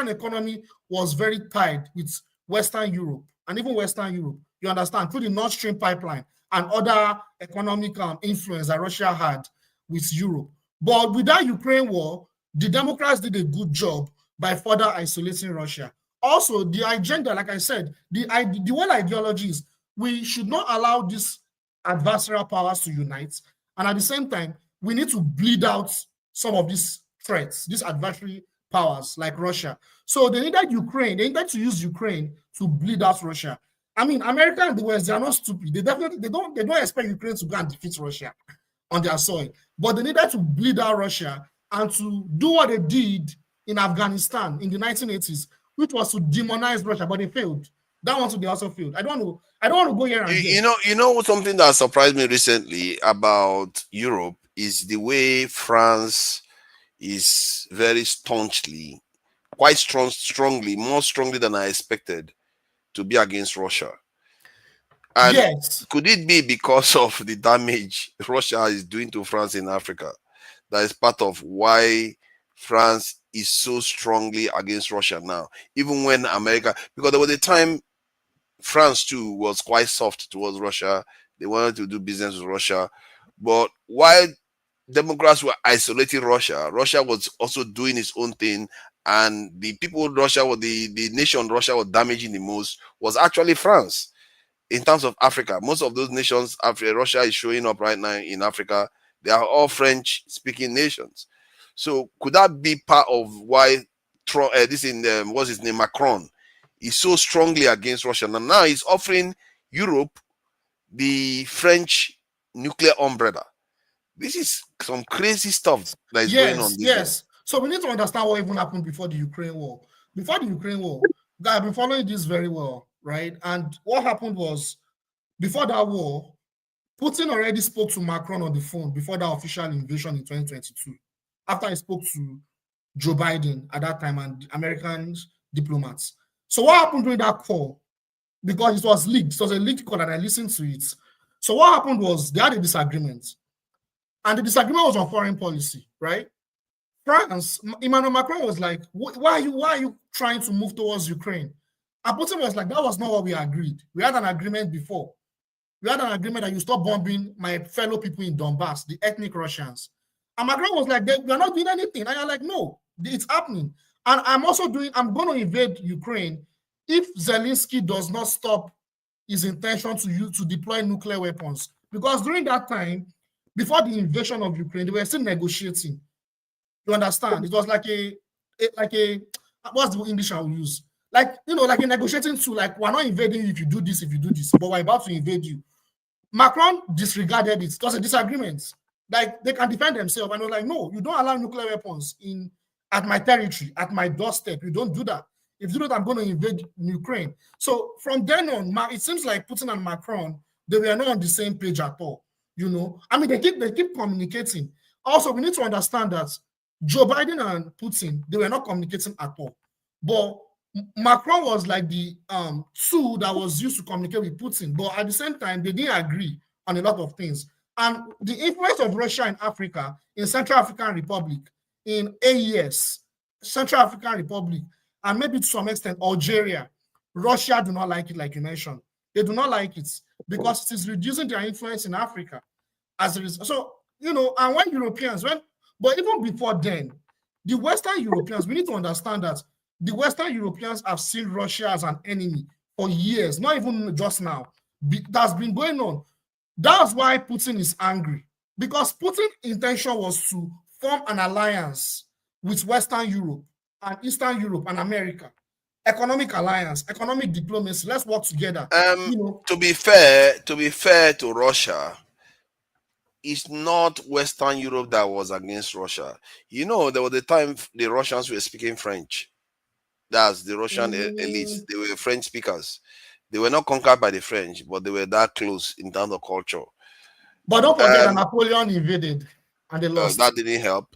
economy was very tied with Western Europe and even Western Europe, you understand, through the Nord Stream pipeline and other economic influence that Russia had with Europe. But with that Ukraine war, the Democrats did a good job by further isolating Russia. Also, the agenda, like I said, the whole ideology is we should not allow these adversarial powers to unite. And at the same time, we need to bleed out some of these threats, these adversary powers like Russia. So they needed Ukraine. They needed to use Ukraine to bleed out Russia. I mean, America and the West, they are not stupid. They don't expect Ukraine to go and defeat Russia on their soil. But they needed to bleed out Russia and to do what they did in Afghanistan in the 1980s, which was to demonize Russia, but they failed. That one too, they also failed. I don't want to go here and you know something that surprised me recently about Europe is the way France is very staunchly, quite strongly, more strongly than I expected, to be against Russia. And yes, could it be because of the damage Russia is doing to France in Africa? That is part of why France is so strongly against Russia now, even when America, because there was a time France too was quite soft towards Russia. They wanted to do business with Russia. But while Democrats were isolating Russia, Russia was also doing its own thing. And the people Russia were the nation Russia was damaging the most was actually France. In terms of Africa, most of those nations, after Russia is showing up right now in Africa, they are all French-speaking nations. So could that be part of why what's his name, Macron, is so strongly against Russia? And now he's offering Europe the French nuclear umbrella. This is some crazy stuff that is going on. Yes. So we need to understand what even happened before the Ukraine war. Before the Ukraine war, I've been following this very well, right? And what happened was, before that war, Putin already spoke to Macron on the phone before the official invasion in 2022. After he spoke to Joe Biden at that time and American diplomats. So what happened during that call? Because it was leaked. It was a leaked call and I listened to it. So what happened was they had a disagreement. And the disagreement was on foreign policy, right? France, Emmanuel Macron was like, why are you trying to move towards Ukraine? And Putin was like, that was not what we agreed. We had an agreement before. We had an agreement that you stop bombing my fellow people in Donbass, the ethnic Russians. And Macron was like, we're not doing anything. And you're like, no, it's happening. And I'm going to invade Ukraine if Zelensky does not stop his intention to deploy nuclear weapons. Because during that time, before the invasion of Ukraine, they were still negotiating. You understand? It was like a what's the English I will use? Like, like a negotiating tool, like we're not invading you if you do this, but we're about to invade you. Macron disregarded it. It was a disagreement. Like they can defend themselves. And I was like, no, you don't allow nuclear weapons at my territory, at my doorstep. You don't do that. If you do that, I'm going to invade Ukraine. So from then on, it seems like Putin and Macron, they were not on the same page at all. I mean, they keep communicating. Also, we need to understand that Joe Biden and Putin, they were not communicating at all. But Macron was like the tool that was used to communicate with Putin. But at the same time, they didn't agree on a lot of things. And the influence of Russia in Africa, in Central African Republic, in AES, Central African Republic, and maybe to some extent Algeria, Russia do not like it, like you mentioned. They do not like it because it is reducing their influence in Africa. As a result. So, and when Europeans, but even before then, the Western Europeans, we need to understand that the Western Europeans have seen Russia as an enemy for years, not even just now. That's been going on. That's why Putin is angry, because Putin's intention was to form an alliance with Western Europe and Eastern Europe and America. Economic alliance, economic diplomacy. Let's work together. To be fair to Russia, it's not Western Europe that was against Russia. There was a time the Russians were speaking French. That's the Russian elites. They were French speakers. They were not conquered by the French, but they were that close in terms of culture. But don't forget that Napoleon invaded and they lost. That didn't help.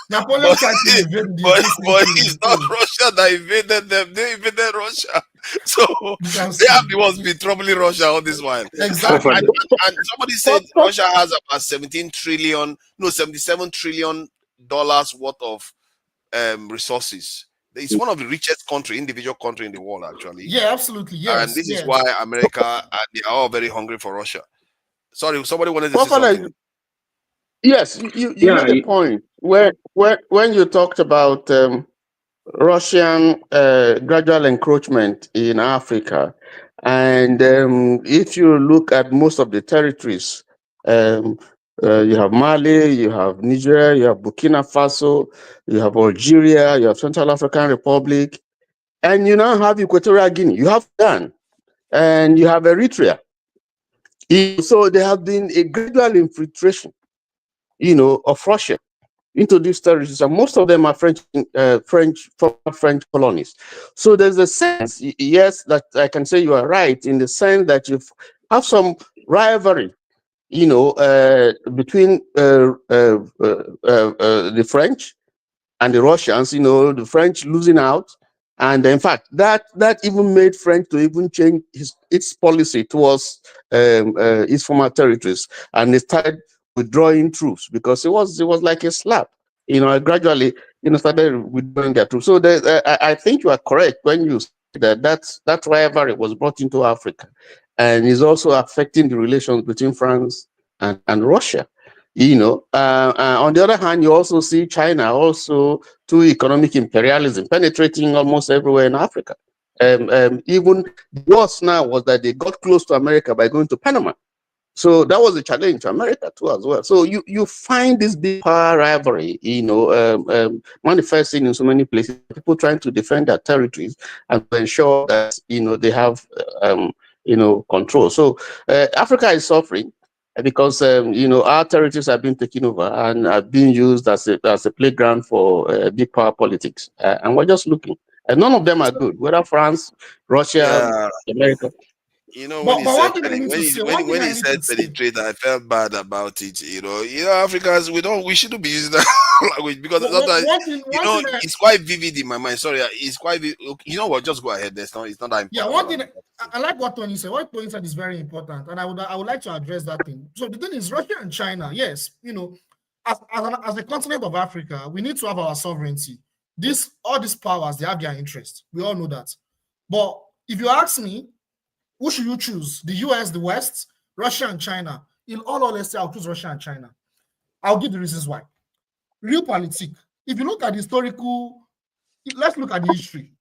Napoleon tried to invade but it's not Russia that invaded them. They invaded Russia. So they have the ones been troubling Russia all this while. Exactly. And somebody said Russia has about $77 trillion worth of resources. It's one of the richest individual country in the world, actually. Yeah, absolutely. Yes. And this yes. is why America, they are all very hungry for Russia. Sorry, somebody wanted to say something. Yes, you made a point when you talked about Russian gradual encroachment in Africa. And if you look at most of the territories, you have Mali, you have Niger, you have Burkina Faso, you have Algeria, you have Central African Republic, and you now have Equatorial Guinea, you have Sudan, and you have Eritrea. So there have been a gradual infiltration, of Russia into these territories, and most of them are former French colonies. So there's a sense, yes, that I can say you are right in the sense that you have some rivalry, between the French and the Russians. The French losing out, and in fact, that even made French to even change its policy towards its former territories, and they started withdrawing troops because it was like a slap. Gradually, started withdrawing their troops. So I think you are correct when you say that rivalry was brought into Africa, and is also affecting the relations between France and Russia. On the other hand, you also see China also to economic imperialism penetrating almost everywhere in Africa. Even worse now was that they got close to America by going to Panama. So that was a challenge to America too as well. So you find this big power rivalry, manifesting in so many places. People trying to defend their territories and to ensure that they have control. So Africa is suffering because our territories have been taken over and are being used as a playground for big power politics, and we're just looking. And none of them are good, whether France, Russia, America. When he said penetrate, I felt bad about it. Africans, we shouldn't be using that language because it's quite vivid in my mind. Sorry, it's quite. You know what? Just go ahead. It's not that important. Yeah, one thing I like what Tony said. What Tony said is very important, and I would like to address that thing. So the thing is, Russia and China, yes, as a continent of Africa, we need to have our sovereignty. All these powers, they have their interest. We all know that. But if you ask me, who should you choose? The US, the West, Russia and China? In all honesty, I'll choose Russia and China. I'll give the reasons why. Real politics. If you look at the historical, let's look at the history.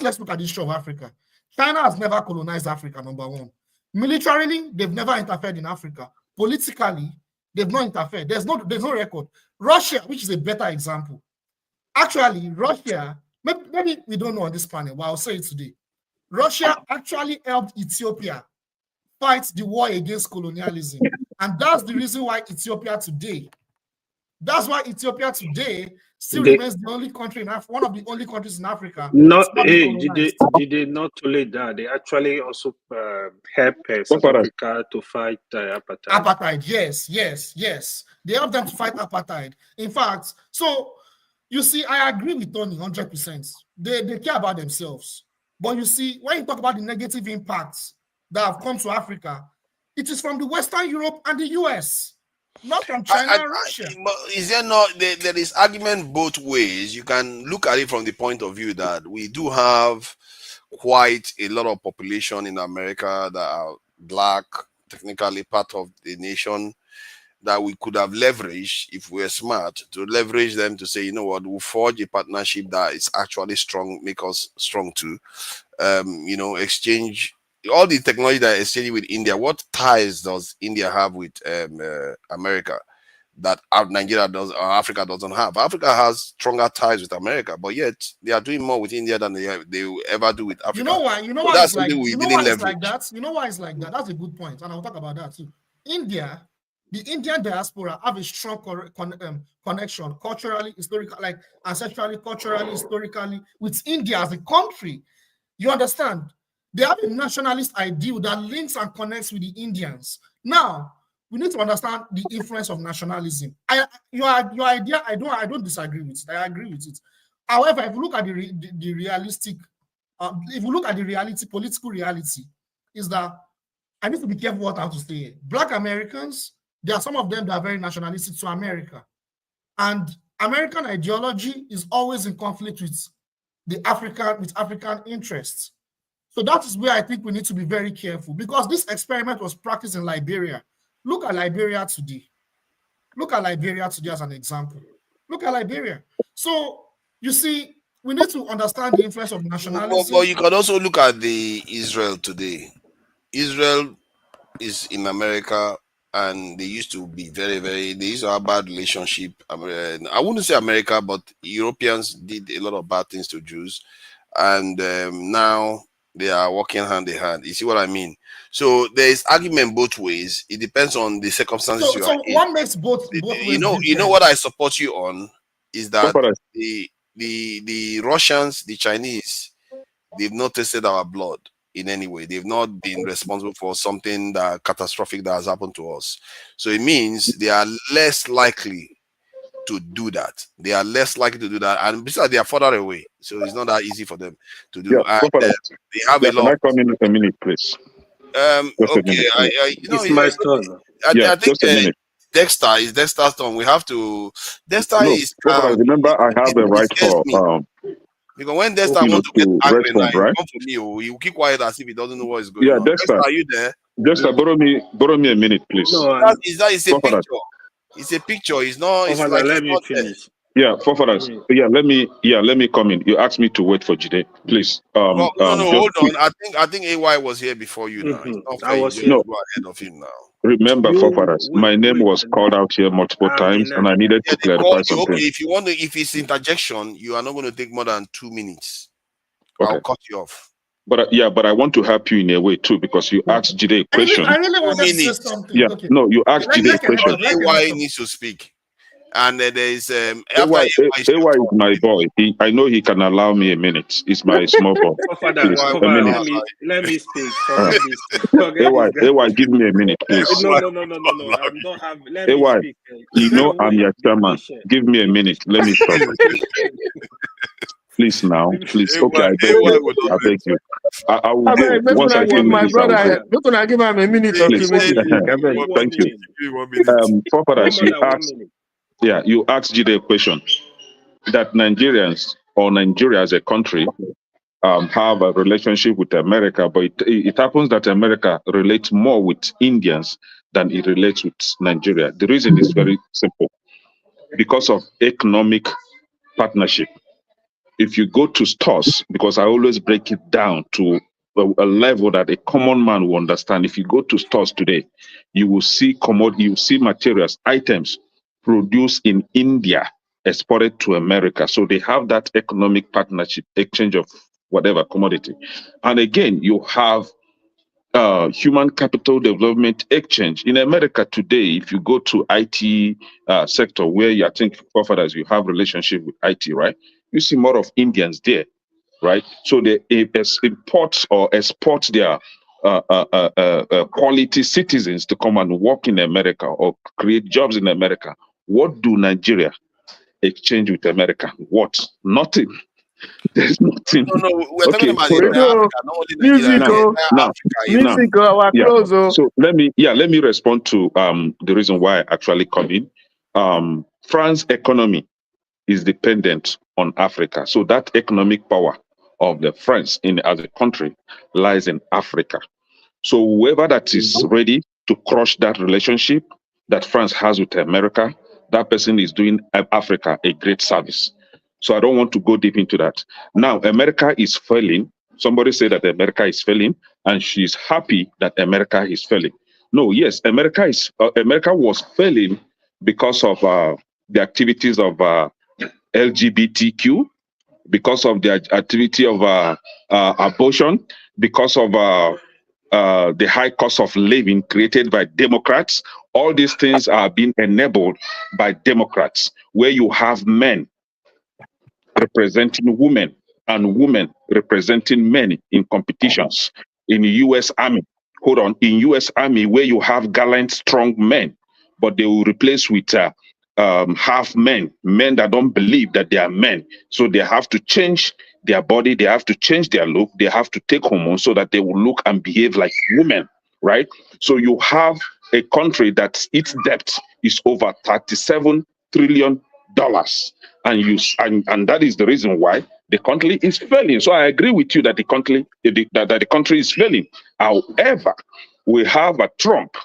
Let's look at the history of Africa. China has never colonized Africa, number one. Militarily, they've never interfered in Africa. Politically, they've not interfered. There's no record. Russia, which is a better example. Actually, Russia, maybe we don't know on this panel, but I'll say it today. Russia actually helped Ethiopia fight the war against colonialism. And that's the reason why Ethiopia today still remains the only country in Africa, one of the only countries in Africa. Did they not only that, they actually also help South Africa to fight apartheid. Apartheid, yes. They helped them to fight apartheid. In fact, so you see, I agree with Tony 100%. They care about themselves. But you see, when you talk about the negative impacts that have come to Africa, it is from the Western Europe and the US, not from China and Russia. But is there not, there is argument both ways. You can look at it from the point of view that we do have quite a lot of population in America that are black, technically part of the nation, that we could have leveraged if we're smart to leverage them to say, you know what, we'll forge a partnership that is actually strong, make us strong too. Exchange all the technology that is exchanging with India. What ties does India have with America that Nigeria does or Africa doesn't have? Africa has stronger ties with America, but yet they are doing more with India than they will ever do with Africa. You know why? You know why it's like that? You know why it's like that? That's a good point, and I'll talk about that too. The Indian diaspora have a strong connection culturally, historically, like ancestrally, culturally, historically, with India as a country. You understand? They have a nationalist ideal that links and connects with the Indians. Now, we need to understand the influence of nationalism. Your idea, I don't disagree with it. I agree with it. However, if you look at the realistic, if you look at the reality, political reality, is that I need to be careful what I have to say here. Black Americans, there are some of them that are very nationalistic to America. And American ideology is always in conflict with with African interests. So that is where I think we need to be very careful, because this experiment was practiced in Liberia. Look at Liberia today. Look at Liberia today as an example. Look at Liberia. So you see, we need to understand the influence of nationalism. But you can also look at the Israel today. Israel is in America, and they used to be they used to have bad relationship. I wouldn't say America, but Europeans did a lot of bad things to Jews, and now they are working hand in hand. You see what I mean? So there is argument both ways. It depends on the circumstances you are in. What makes both ways you know what I support you on is that the Russians, the Chinese, they've not tasted our blood in any way. They've not been responsible for something that catastrophic that has happened to us. So it means they are less likely to do that. They are less likely to do that, and besides, they are further away, so it's not that easy for them to do. Yeah, And, they have a lot. Can I come in a minute, please? Okay, it's my turn. I think just a minute. Dexter is Dexter's turn. We have to. Dexter No, is. remember, I have a right for. Because when Dexter wants to get angry, respond, now, right? come for me, he will keep quiet as if he doesn't know what is going on. Dexter, are you there? Dexter, borrow me a minute, please. No, it's a picture. It's a picture. It's not. It's like let me finish. Yeah, forefathers. Yeah, let me come in. You asked me to wait for Jide, please. No, hold on. I think AY was here before you now. I was here. Go ahead of him now. Remember, forefathers, my name was called out here multiple times, and I needed to clarify something. Okay, if it's interjection, you are not going to take more than 2 minutes. Okay. I'll cut you off. But I want to help you in a way too, because you asked Jide a question. I really wanted to say something. Yeah, okay. no, you asked Jide a question. AY needs to speak. And there is AY is my boy. I know he can allow me a minute. It's my small boy. Please, a minute. Let me speak. AY, give me a minute, please. No. I'm not having. Let AY, me speak. you know I'm your chairman. Give me a minute. Let me stop. Please now, please. Okay, I beg you. I beg you. I will go. Once I finish my this, I will brother, go. don't I give him a minute or 2 minutes? Thank you. Forefathers, you asked Jide a question that Nigerians or Nigeria as a country have a relationship with America, but it happens that America relates more with Indians than it relates with Nigeria. The reason is very simple. Because of economic partnership. If you go to stores, because I always break it down to a level that a common man will understand. If you go to stores today, you will see materials, items produced in India, exported to America. So they have that economic partnership, exchange of whatever commodity. And again, you have human capital development exchange. In America today, if you go to IT sector, where I think, forefathers, you have relationship with IT, right? You see more of Indians there, right? So they import or export their quality citizens to come and work in America or create jobs in America. What do Nigeria exchange with America? What? Nothing. There's nothing. No, we're talking about Africa, not only Nigeria. So let me respond to the reason why I actually come in. France's economy is dependent on Africa. So that economic power of the France as a country lies in Africa. So whoever that is ready to crush that relationship that France has with America, that person is doing Africa a great service. So I don't want to go deep into that. Now, America is failing. Somebody said that America is failing, and she's happy that America is failing. No, yes, America was failing because of the activities of LGBTQ, because of the activity of abortion, because of the high cost of living created by Democrats. All these things are being enabled by Democrats, where you have men representing women and women representing men in competitions. In the U.S. Army, in U.S. Army, where you have gallant, strong men, but they will replace with half men that don't believe that they are men. So they have to change their body, they have to change their look, they have to take hormones so that they will look and behave like women, right? So you have a country that its debt is over $37 trillion. And that is the reason why The country is failing. So I agree with you that the country that the country is failing. However, we have a Trump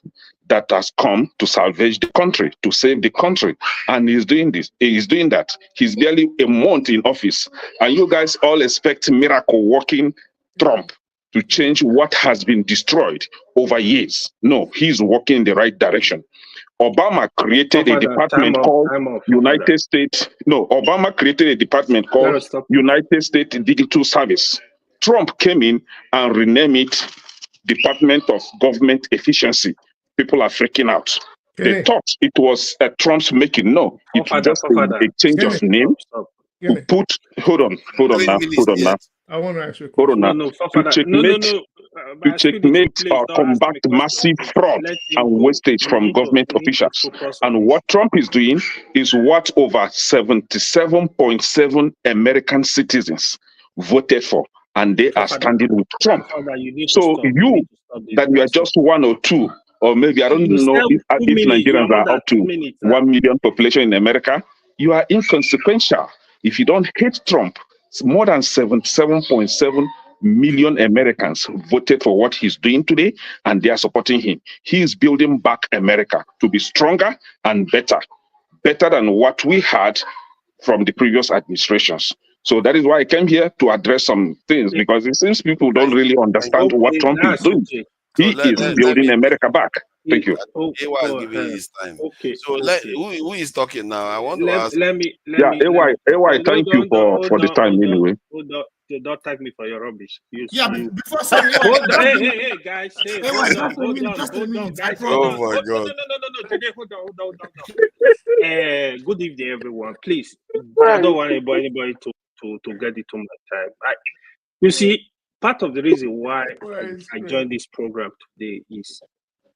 that has come to salvage the country, to save the country, and he's doing this. He's doing that. He's barely a month in office, and you guys all expect miracle working Trump to change what has been destroyed over years. No, he's working in the right direction. Obama created a department called United States. No, Obama created a department called United States Digital Service. Trump came in and renamed it Department of Government Efficiency. People are freaking out. They thought it was Trump's making. No, it's just a change of name. To put, hold on now. I want to ask you a Hold question. on now. To checkmate or combat massive fraud and wastage from government officials. And what Trump is doing is what over 77.7 American citizens voted for, and they are standing with Trump. So you, that you are just one or two, or maybe I don't know if Nigerians are up to 1 million population in America, you are inconsequential. If you don't hate Trump, more than 77.7 million Americans voted for what he's doing today, and they are supporting him. He is building back America to be stronger and better than what we had from the previous administrations. So that is why I came here to address some things, because it seems people don't really understand what Trump is doing. He is building America back. Thank you. AY is giving his time. So who is talking now? I want to ask. AY, thank you for the time anyway. Don't tag me for your rubbish. Before sorry, hold on. Hey, guys. Hold on, guys. Oh my God. No. Today, hold on. Good evening, everyone. Please, I don't want anybody to get it too much time. You see, part of the reason why I joined this program today is,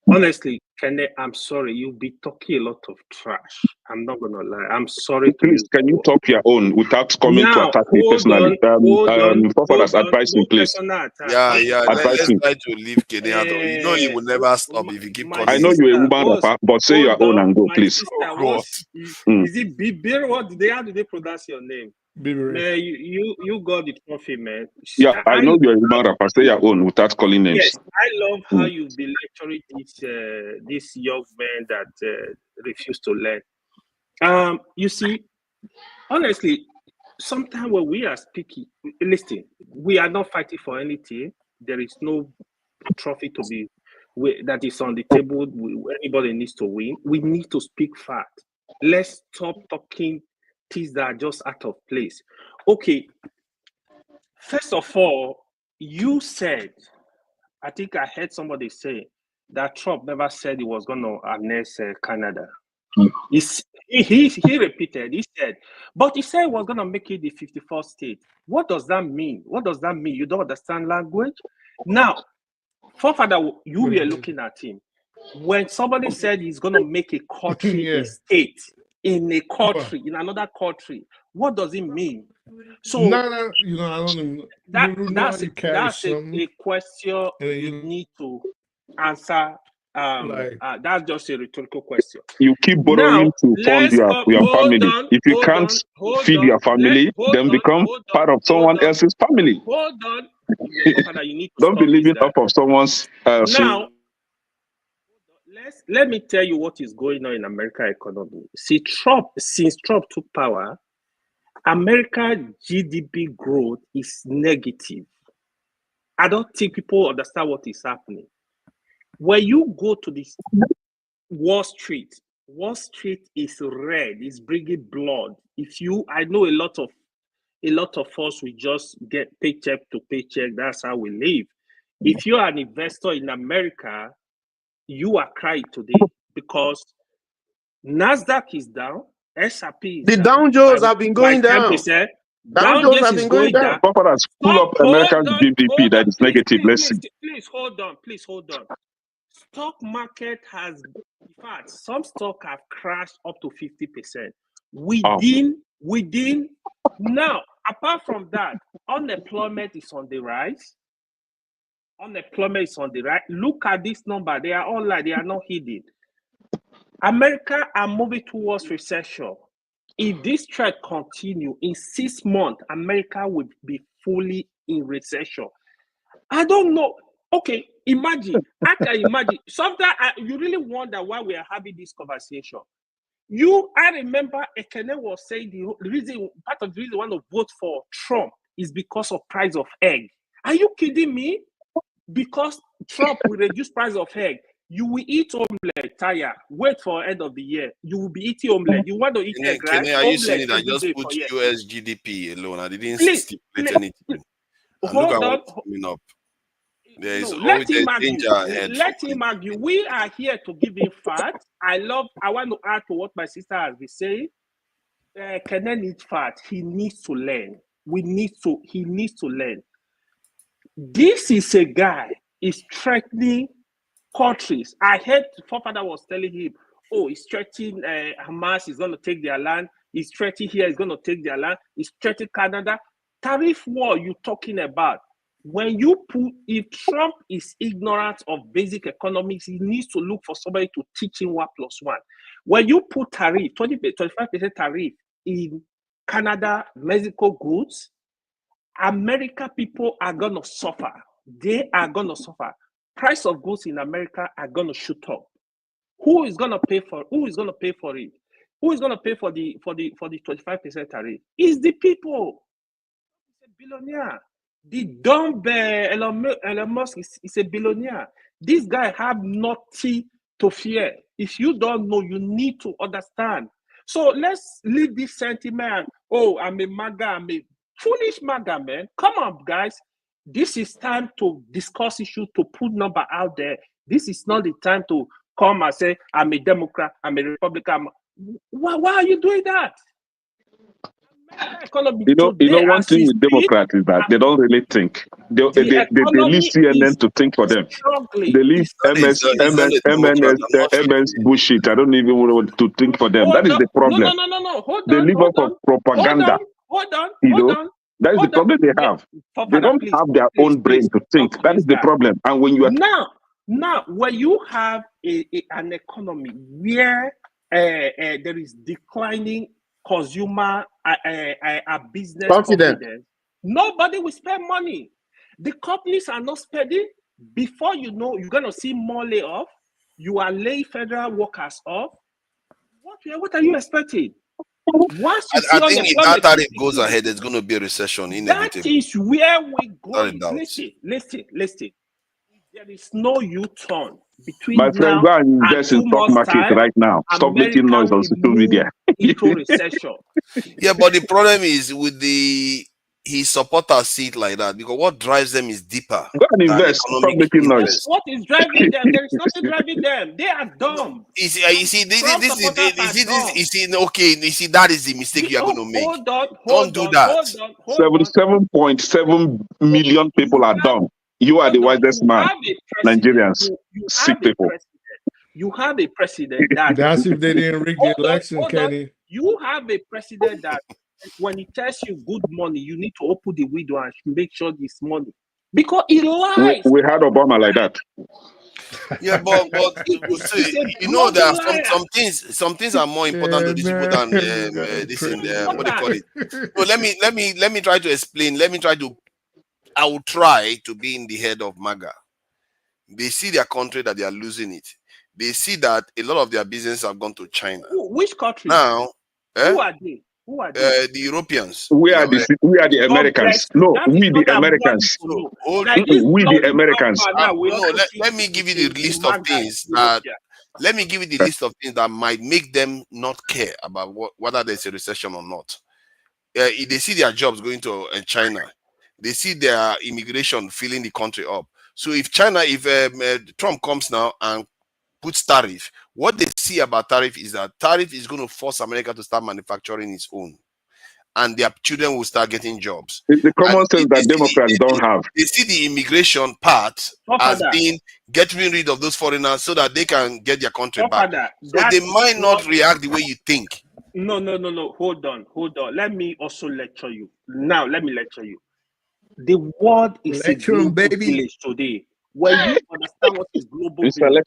honestly, Kende, I'm sorry, you'll be talking a lot of trash. I'm not gonna lie. I'm sorry. Please, can you talk your own without coming to attack me personally? Forefathers, advise me, please. Yeah. Let's try to leave Kende out. You know he will never stop if you keep calling. I know you're a woman rapper, but say your own and go, please. Is it Bibir? How do they pronounce your name? Man, you got the trophy, man. Yeah, I know you're a woman rapper. Say your own without calling names. Yes, I love how you've been lecturing this young man that refused to learn. You see, honestly, sometimes when we are speaking, listen, we are not fighting for anything. There is no trophy to be that is on the table. Anybody needs to win. We need to speak fact. Let's stop talking things that are just out of place. Okay, first of all, you said, I think I heard somebody say that Trump never said he was going to annex Canada. He repeated, he said, but he said he was going to make it the 54th state. What does that mean? You don't understand language? Now, forefather, you were looking at him. When somebody said he's going to make a country a state, in a country, in another country, what does it mean? So I don't know. That's a question you need to answer. That's just a rhetorical question. You keep borrowing to fund your family. If you can't feed your family, then become part of someone else's family. Hold on. You need to don't be living off of someone's. Now, let me tell you what is going on in American economy. See, since Trump took power, America GDP growth is negative. I don't think people understand what is happening. When you go to this Wall Street is red, it's bringing blood. I know a lot of us, we just get paycheck to paycheck. That's how we live. If you are an investor in America, you are crying today because NASDAQ is down, S&P is the down. Dow Jones have been going down. Dow Jones have been going down. Forefathers, pull up America's GDP that is negative. Let's see. Please hold on. Stock market has, in fact, some stock have crashed up to 50%. Within now, apart from that, unemployment is on the rise. Look at this number. They are online. They are not hidden. America are moving towards recession. if this trend continue, in 6 months, America will be fully in recession. I don't know. Okay, imagine. I can imagine. Sometimes you really wonder why we are having this conversation. I remember Ekene was saying the reason, part of the reason one to vote for Trump is because of price of egg. Are you kidding me? Because Trump will reduce price of egg, you will eat omelette, tire. Wait for end of the year. You will be eating omelette. You want to eat egg, right? Are you saying Omelette that I just every day put for US GDP alone? I didn't Please, stipulate anything. And look at what's coming up. There is always a danger ahead. Let him argue. We are here to give him facts. I want to add to what my sister has been saying. Kenen needs facts. He needs to learn. He needs to learn. This is a guy is threatening countries. I heard forefather was telling him, oh, he's threatening Hamas is going to take their land. He's threatening here, he's going to take their land. He's threatening Canada. Tariff war you talking about. When you if Trump is ignorant of basic economics, he needs to look for somebody to teach him 1+1. When you put tariff, 25% tariff in Canada, Mexico goods, America people are going to suffer. They are going to suffer. Price of goods in America are going to shoot up. Who is going to pay for it? Who is going to pay for the 25% tariff? It's the people. It's a billionaire. The dumb Elon Musk is a billionaire. This guy have nothing to fear. If you don't know, you need to understand. So let's leave this sentiment. Oh, I'm a MAGA. I'm a foolish MAGA, man. Come on, guys. This is time to discuss issues, to put number out there. This is not the time to come and say, I'm a Democrat, I'm a Republican. Why are you doing that? You know, one thing with Democrats is that they don't really think. They leave CNN to think for them. They leave MS bullshit. I don't even want to think for them. That is the problem. No. Hold on. They live off of propaganda. Hold on. That is the problem they have. They don't have their own brain to think. That is the problem. And when you are now, when you have an economy where there is declining consumer business confidence, nobody will spend money. The companies are not spending. Before you know, you're going to see more layoff. You are laying federal workers off. What are you expecting? Once you I think if that tariff goes ahead, there's going to be a recession. Inevitable. That is where we go. Listen. There is no U-turn between my friend, go and invest in stock market right now. Stop making noise on social media. Into recession. Yeah, but the problem is with his supporters see it like that because what drives them is deeper. Go and invest. Stop making noise. What is driving them? There is nothing driving them. They are dumb. You see, that is the mistake you are going to make. Don't do that. 77.7 million people are dumb. You are the wisest man. Nigerians, sick people. You have a president that. That's if they didn't rig the election, Kenny. You have a president that when he tells you good money, you need to open the window and make sure this money. Because he lies. We had Obama like that. Yeah, but you know there are some things are more important to these people than this in what they call it. So let me try to explain. I will try to be in the head of MAGA. They see their country that they are losing it. They see that a lot of their business have gone to China. Which country? Now, who are they? The Europeans. We are the Americans. No, we the Americans. We the Americans. Let me give you the list of things that. Let me give you the list of things that might make them not care about whether there's a recession or not. They see their jobs going to China. They see their immigration filling the country up. So if Trump comes now and puts tariff, what they see about tariff is that tariff is going to force America to start manufacturing its own. And their children will start getting jobs. It's the common sense that Democrats don't have. They see the immigration part as being getting rid of those foreigners so that they can get their country back. So they might not react the way you think. No. Hold on. Let me also lecture you. Now, let me lecture you. The world is a global village today. When you understand what is global village,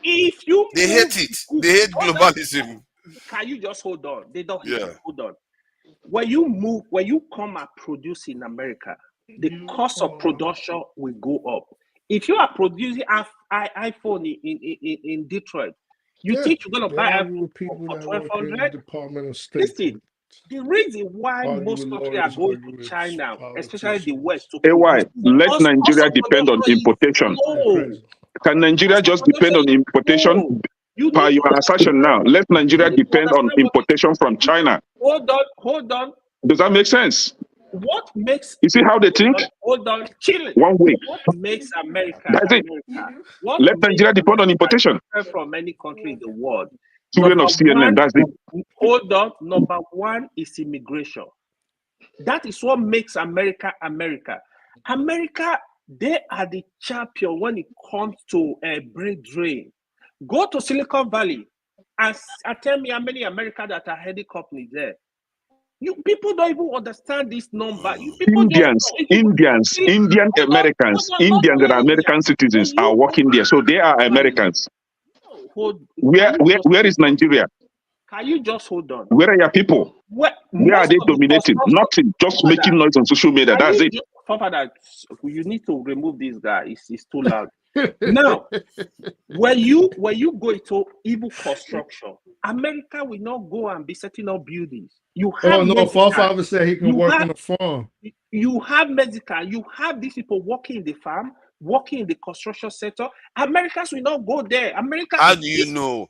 if you hate it. They hate globalism. Can you just hold on? They don't Yeah. hold on. When you come and produce in America, the cost of production will go up. If you are producing an iPhone in Detroit, you think you're going to buy iPhone for $1,200? Department of State. Listen, the reason why most countries are going to China, especially the West, to AY, produce let because Nigeria cost of depend on production is importation. low. Can Nigeria just depend on importation? You Per need your to assertion now, let Nigeria you need to depend on understand what importation from China. Hold on. Does that make sense? What makes You see how they think? hold on, chilling. One way. What makes America That's it. America? What Let makes Nigeria depend on America importation. different from any country in the world? Children of CNN, that's it. Hold on. Number one is immigration. That is what makes America America. America, they are the champion when it comes to brain drain. Go to Silicon Valley and tell me how many Americans that are heading companies there. You people don't even understand this number. You people Indian Americans, Indian that are American citizens are working there. So they are Americans. Where is Nigeria? Can you just hold on? Where are your people? Where are they dominating? Nothing. Just making noise on social media. That's it. You need to remove this guy. It's too loud. Now, when you go into evil construction, America will not go and be setting up buildings. You have Forefather said he can work on the farm. You have Mexican, you have these people working in the farm, working in the construction sector. Americans will not go there. How do you know?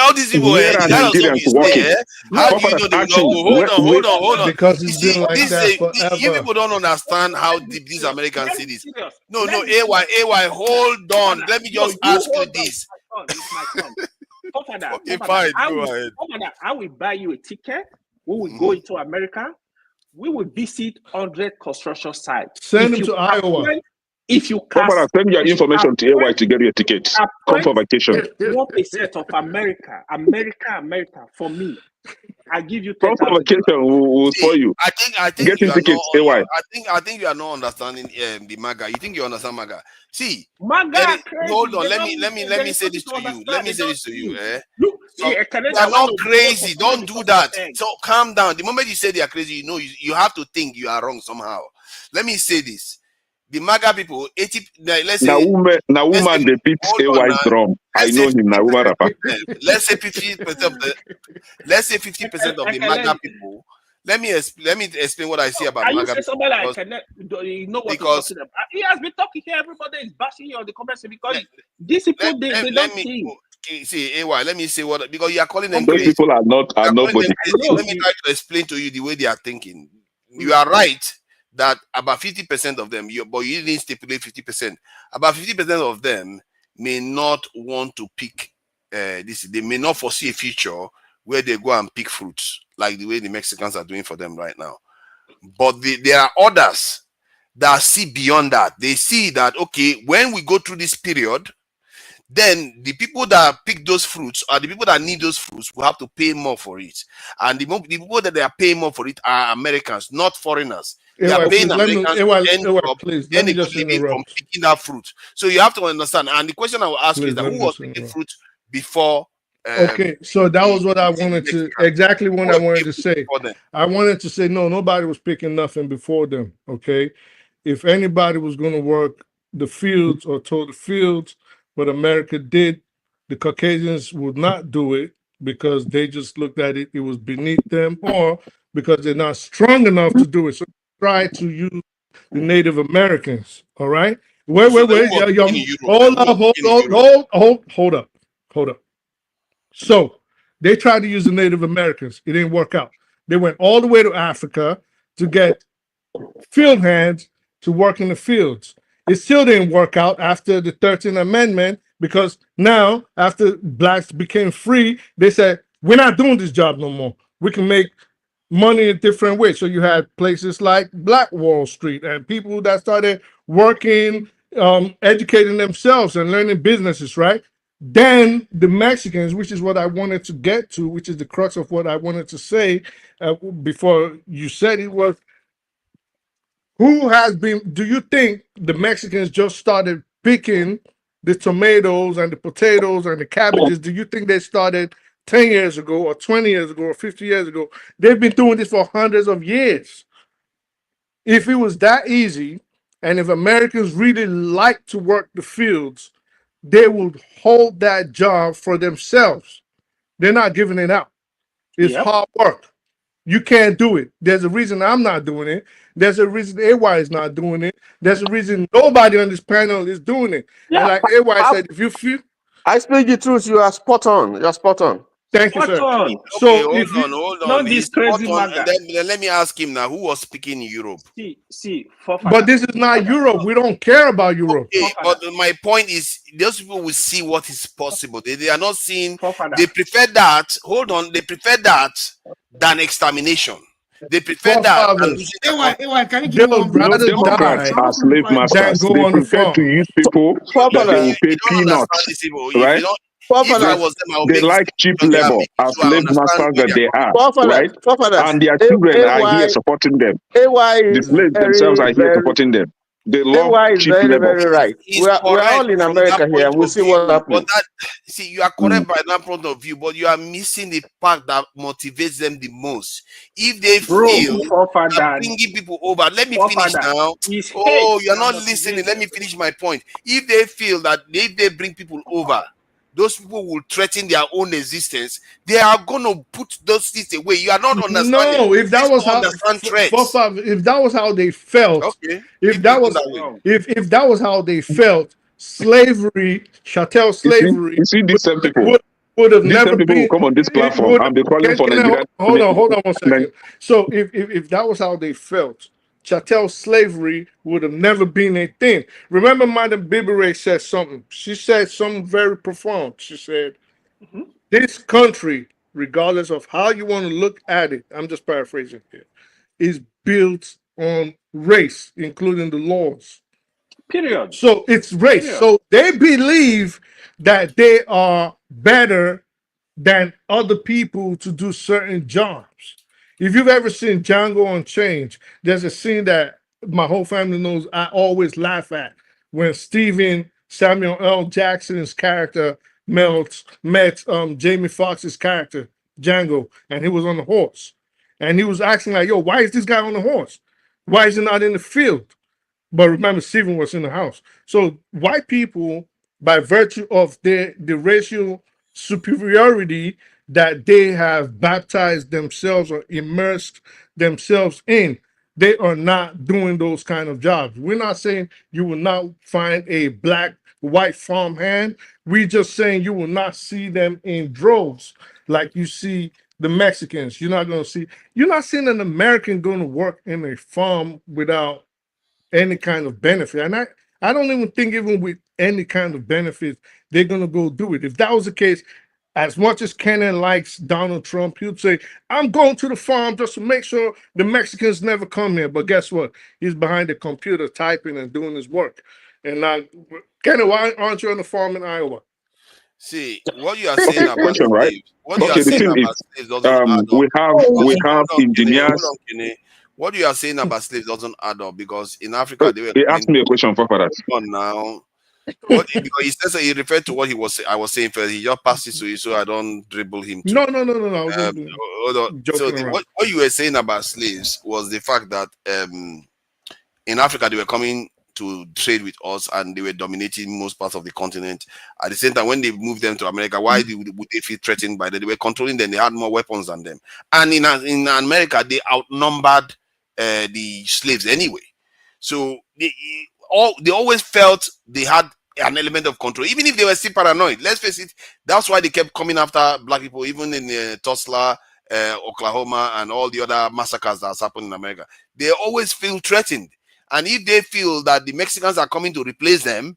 All these people, where are Nigerians working? How do you know they will not go? Hold on. Because it's been like that forever. You people don't understand how deep these American cities. No, AY, hold on. Let me just ask you this. It's my turn. Okay, fine. Go ahead. I will buy you a ticket. We will go into America. We will visit 100 construction sites. Send them to Iowa. If you send your information to AY to get your tickets. Come for vacation. 1% of America, for me, I give you 10,000. Come for vacation, we'll spoil you. I think getting you are tickets. not, AY. I think you are not understanding the MAGA. You think you understand MAGA? See, MAGA. Hold on. Let me say this to you. Let me say this to you. So, they are not crazy. Don't do that. So calm down. The moment you say they are crazy, you have to think you are wrong somehow. Let me say this. The MAGA people, 80. Let's say now woman they beat AY's drum. I know him now. Let's say 50% of the. Let's say 50% of the MAGA people. Let me explain what I see about MAGA. MAGA. You say somebody like you know what he's talking about. He has been talking here. Everybody is bashing you on the comments because these people they don't think. See, AY, let me say what because you are calling them those crazy. people are nobody. Let me try to explain to you the way they are thinking. You are right that about 50% of them, but you didn't stipulate 50%. About 50% of them may not want to pick this. They may not foresee a future where they go and pick fruits like the way the Mexicans are doing for them right now. But there are others that see beyond that. They see that, okay, when we go through this period, then the people that pick those fruits are the people that need those fruits will have to pay more for it. And the people that they are paying more for it are Americans, not foreigners. They are paying Americans then they just from picking that fruit. So you have to understand. And the question I will ask is that who was picking fruit before? Okay, so that was what I wanted to I wanted to say. I wanted to say no, nobody was picking nothing before them. Okay, if anybody was going to work the fields or tow the fields, what America did, the Caucasians would not do it because they just looked at it, it was beneath them, or because they're not strong enough to do it. So try to use the Native Americans. All right. Wait. Hold up. So they tried to use the Native Americans. It didn't work out. They went all the way to Africa to get field hands to work in the fields. It still didn't work out after the 13th Amendment because now, after blacks became free, they said, we're not doing this job no more. We can make money in different ways. So you had places like Black Wall Street and people that started working, educating themselves and learning businesses, right? Then the Mexicans, which is what I wanted to get to, which is the crux of what I wanted to say before you said it, was do you think the Mexicans just started picking the tomatoes and the potatoes and the cabbages? Do you think they started 10 years ago or 20 years ago or 50 years ago. They've been doing this for hundreds of years. If it was that easy, and if Americans really like to work the fields, they would hold that job for themselves. They're not giving it out. It's hard work. You can't do it. There's a reason I'm not doing it. There's a reason AY is not doing it. There's a reason nobody on this panel is doing it. And like AY said, if you feel, I speak the truth, you are spot on. You're spot on. thank you, sir. Okay, So hold if you, on, hold Not on. this He's crazy spot on. maga. And then let me ask him now, who was speaking in Europe? See, but this is not Europe. We don't care about Europe. Okay, but my point is, those people will see what is possible. They are not seeing. They prefer that. Hold on. They prefer that than extermination. They prefer that than losing their country. Can you give They'll one rather Democrats die are slave than masters. go They on the prefer to farm. use people that they will pay You don't peanuts, understand this, Igbo. If right? you don't, if I was them, I would They make like cheap they are labor making as so I slave understand masters where that they they are are, right? And their children are here supporting them. AY The is slaves themselves are here supporting them. They love AY is cheap very, labor. very right. He's We're correct all in from that America here, point and we of see what's view. happening. But that, see, you are correct by that point of view, but you are missing the part that motivates them the most. If they feel that bringing people over, let me finish now. Oh, you're not listening. Let me finish my point. If they feel that if they bring people over, those people will threaten their own existence. They are going to put those things away. You are not understanding. No, if that was how, understand threats. if that was how they felt, Okay. if that was if that was how they felt, slavery, chattel slavery, You see these same people. would have These never same people will been. come on this platform and be calling for Can Nigeria. hold on 1 second. So if that was how they felt, chattel slavery would have never been a thing. Remember, Madam Bibere said something. She said something very profound. She said, "This country, regardless of how you want to look at it, I'm just paraphrasing here, is built on race, including the laws. Period. So it's race. Period. So they believe that they are better than other people to do certain jobs. If you've ever seen Django Unchained, there's a scene that my whole family knows I always laugh at when Samuel L. Jackson's character met Jamie Foxx's character, Django, and he was on the horse. And he was asking, like, yo, why is this guy on the horse? Why is he not in the field? But remember, Stephen was in the house. So white people, by virtue of the racial superiority that they have baptized themselves or immersed themselves in, they are not doing those kind of jobs. We're not saying you will not find a black, white farmhand. We're just saying you will not see them in droves like you see the Mexicans. You're not seeing an American going to work in a farm without any kind of benefit. And I don't even think even with any kind of benefits, they're gonna go do it. If that was the case, as much as Kenan likes Donald Trump, he'd say, I'm going to the farm just to make sure the Mexicans never come here. But guess what? He's behind the computer typing and doing his work. And now, Kenan, why aren't you on the farm in Iowa? See, what you are saying about Question, right? slaves, what you are The saying thing about is, slaves doesn't add up. we have engineers. Hold on, Kene. What you are saying about slaves doesn't add up because in Africa they were He asked me a question for that. on now. What because he says he referred to what I was saying first. He just passed it to you, so I don't dribble him. No. I was hold on. So what you were saying about slaves was the fact that in Africa they were coming to trade with us and they were dominating most parts of the continent. At the same time, when they moved them to America, why would they feel threatened by them? They were controlling them. They had more weapons than them. And in America, they outnumbered the slaves anyway. So they always felt they had an element of control, even if they were still paranoid. Let's face it, that's why they kept coming after black people, even in Tulsa, Oklahoma, and all the other massacres that's happened in America. They always feel threatened. And if they feel that the Mexicans are coming to replace them,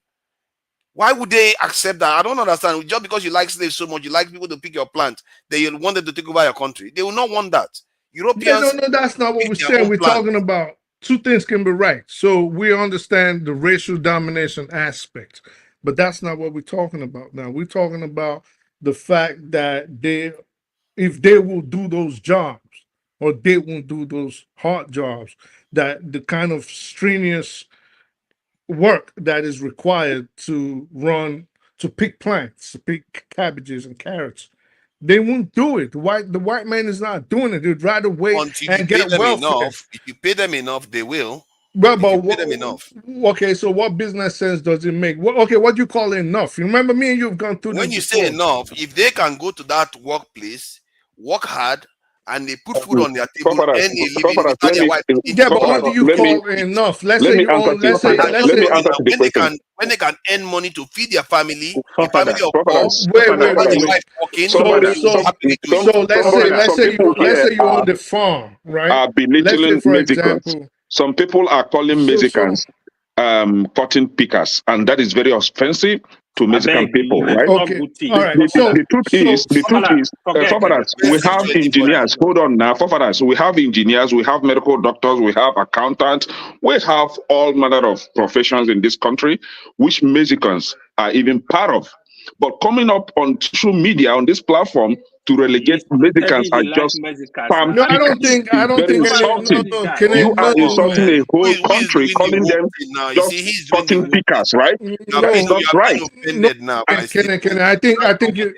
why would they accept that? I don't understand. Just because you like slaves so much, you like people to pick your plant, that you want them to take over your country. They will not want that. Europeans. No, that's not what we're saying. We're talking about two things can be right. So we understand the racial domination aspect, but that's not what we're talking about now. We're talking about the fact that if they will do those jobs or they won't do those hard jobs, that the kind of strenuous work that is required to pick plants, to pick cabbages and carrots, They won't do it. The white man is not doing it. They'd rather wait Until and you pay get them welfare. enough. If you pay them enough, they will. Well, If but you pay them enough. okay, so what business sense does it make? Okay, what do you call enough? You remember me and you have gone through When this you before. say enough, if they can go to that workplace, work hard, and they put food on their table, earn a living without their wife. Yeah, but what do you call enough? Let's say you own. Let's say when they can earn money to feed their family, a family of four, wait. the wife working, let's say you own the farm, right? Are belittling Mexicans. Some people are calling Mexicans cotton pickers, and that is very offensive to Mexican people, right? Okay, all right. The truth is, forefathers, we have engineers. Hold on now, forefathers, we have engineers, we have medical doctors, we have accountants, we have all manner of professions in this country, which Mexicans are even part of. But coming up on social media on this platform to relegate Mexicans are just palm I don't think insulting. You are insulting a whole country, calling them just cotton pickers, right? That is not right. I think you.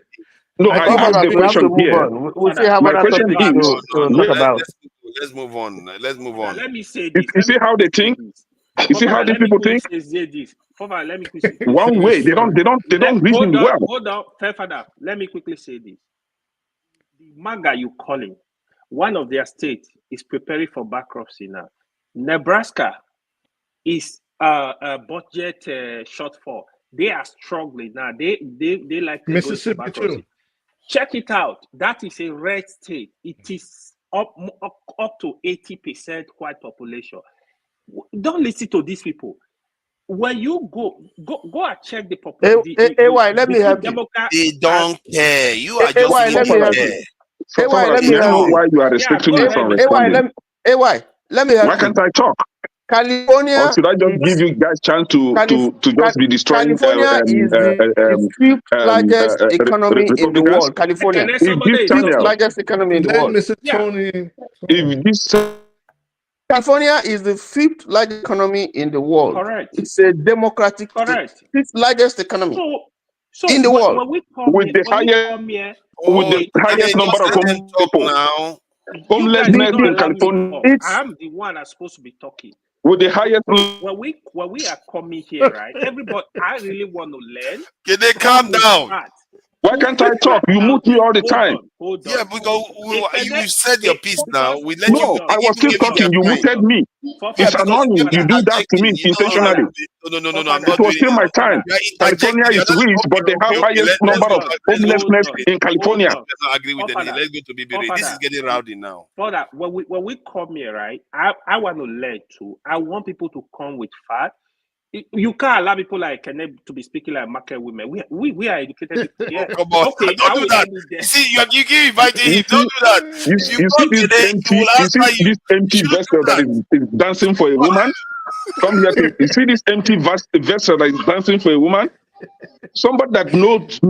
No, I have the question here. My question is, let's move on. Let's move on. Let me say this. You see how they think? You see how these people think? Let me quickly one way. They don't reason well. Hold on, Fairfather. Let me quickly say this. The MAGA you calling, one of their states is preparing for bankruptcy now. Nebraska is a budget shortfall. They are struggling now. They like Mississippi too. Check it out. That is a red state. It is up to 80% white population. Don't listen to these people. When you go and check the population. Let me help you. They don't care. You are just let me help you. Let me help you. Why you are restricting me from responding? Let me help you. Why can't I talk? California. Or should I just give you guys chance to just be destroying? California is the fifth largest economy in the world. California, fifth largest economy in the world. Mr. Tony. If this California is the fifth largest economy in the world. Correct. It's a democratic, fifth largest economy in the world. With the highest number of homeless people. Now. Homelessness in California. I'm the one that's supposed to be talking. With the highest. When we are coming here, right? Everybody, I really want to learn. Can they calm down? Why can't I talk? You mute me all the time. Hold on. Yeah, because you said your piece now. We let no, I was still talking. You muted me. It's annoying. You do that to me intentionally. No. It was still my time. California is rich, but they have highest number of homelessness in California. Let's not agree with them. Let's go to BBD. This is getting rowdy now. Father, when we come here, right? I want to learn too. I want people to come with facts. You can't allow people like Kenneth to be speaking like market women. We are educated people. Yeah. Come on, okay, don't do that. You see, you keep inviting him. Don't do that. You see this empty vessel that is dancing for a woman? Come here. You see this empty vessel that is dancing for a woman? Somebody that knows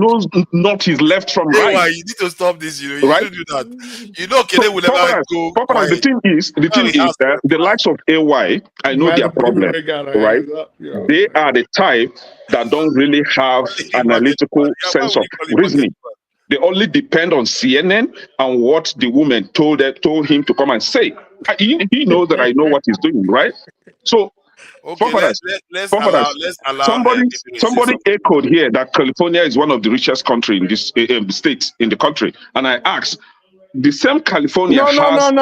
not his left from right. You need to stop this. You right? should do that. You know, Kenneth will never go. The thing is that the likes of AY, I know their problem, right? They are the type that don't really have analytical sense of reasoning. They only depend on CNN and what the woman told him to come and say. He knows that I know what he's doing, right? So. Okay, let's allow somebody echoed here that California is one of the richest countries in this states in the country, and I asked, the same California has the highest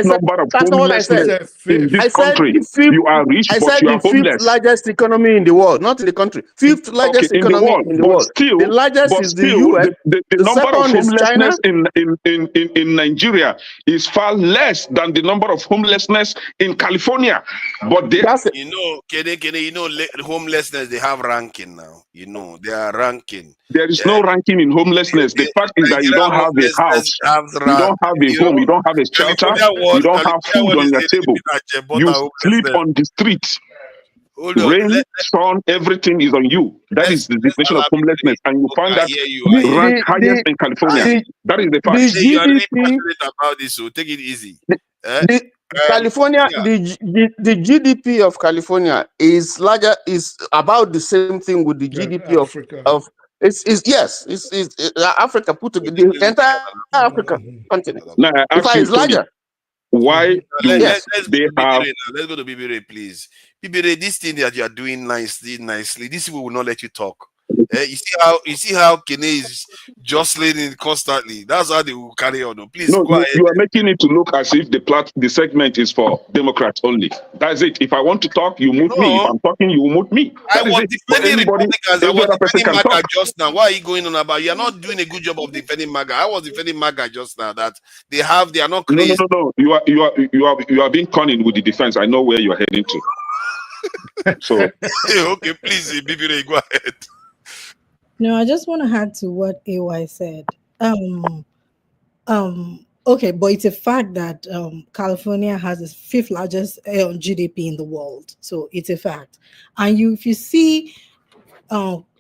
number of homelessness in this country. You are rich, but you are homeless. Fifth largest economy in the world, not in the country. Fifth largest economy in the world. Still, the largest is the US. The number of homelessness in Nigeria is far less than the number of homelessness in California. But Kene, homelessness, they have ranking now. They are ranking. There is no ranking in homelessness. The fact is that you don't have a house, you don't have a home, you don't have a shelter, you don't have food on your table. You sleep on the street. Rain, sun, everything is on you. That is the definition of homelessness, and you find that rank highest in California. That is the fact. You are really passionate about this, so take it easy. California, the GDP of California is larger, is about the same thing with the GDP of Yes, Africa put together, the entire Africa continent. Now I In ask fact, you, it's Tony, larger. why do Yes. Let's they go to have? Bibire now. Let's go to Bibire, please. Bibire, this thing that you are doing nicely, these people will not let you talk. You see how Kene is jostling it constantly. That's how they will carry on. Please No, go ahead. you are making it to look as if the segment is for Democrats only. That's it. If I want to talk, you mute me. If No. I'm talking, you mute me. I That is was it. But defending anybody, Republicans. I every was other person defending can MAGA talk. just now. Why are you going on about? You're not doing a good job of defending MAGA. I was defending MAGA just now. That they are not No, crazy. no. You are being cunning with the defense. I know where you're heading to. So Okay, please, Bibire, go ahead. No, I just want to add to what AY said. Okay, but it's a fact that California has the 5th largest GDP in the world. So it's a fact. And if you see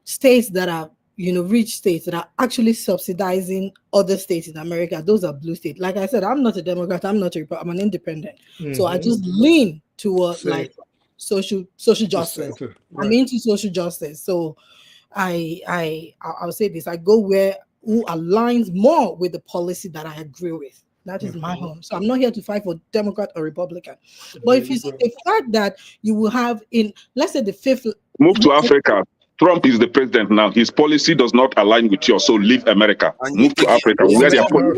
states that are, rich states that are actually subsidizing other states in America, those are blue states. Like I said, I'm not a Democrat, I'm not a Republican, I'm an independent. So I just lean toward like social justice. Center, I'm right. into social justice. So I'll say this: I go where who aligns more with the policy that I agree with. That is my home. So I'm not here to fight for Democrat or Republican. But if you see the fact that you will have let's say the 5th. move to Africa. Trump is the president now. His policy does not align with yours. So leave America. Move to Africa. Where they are putting.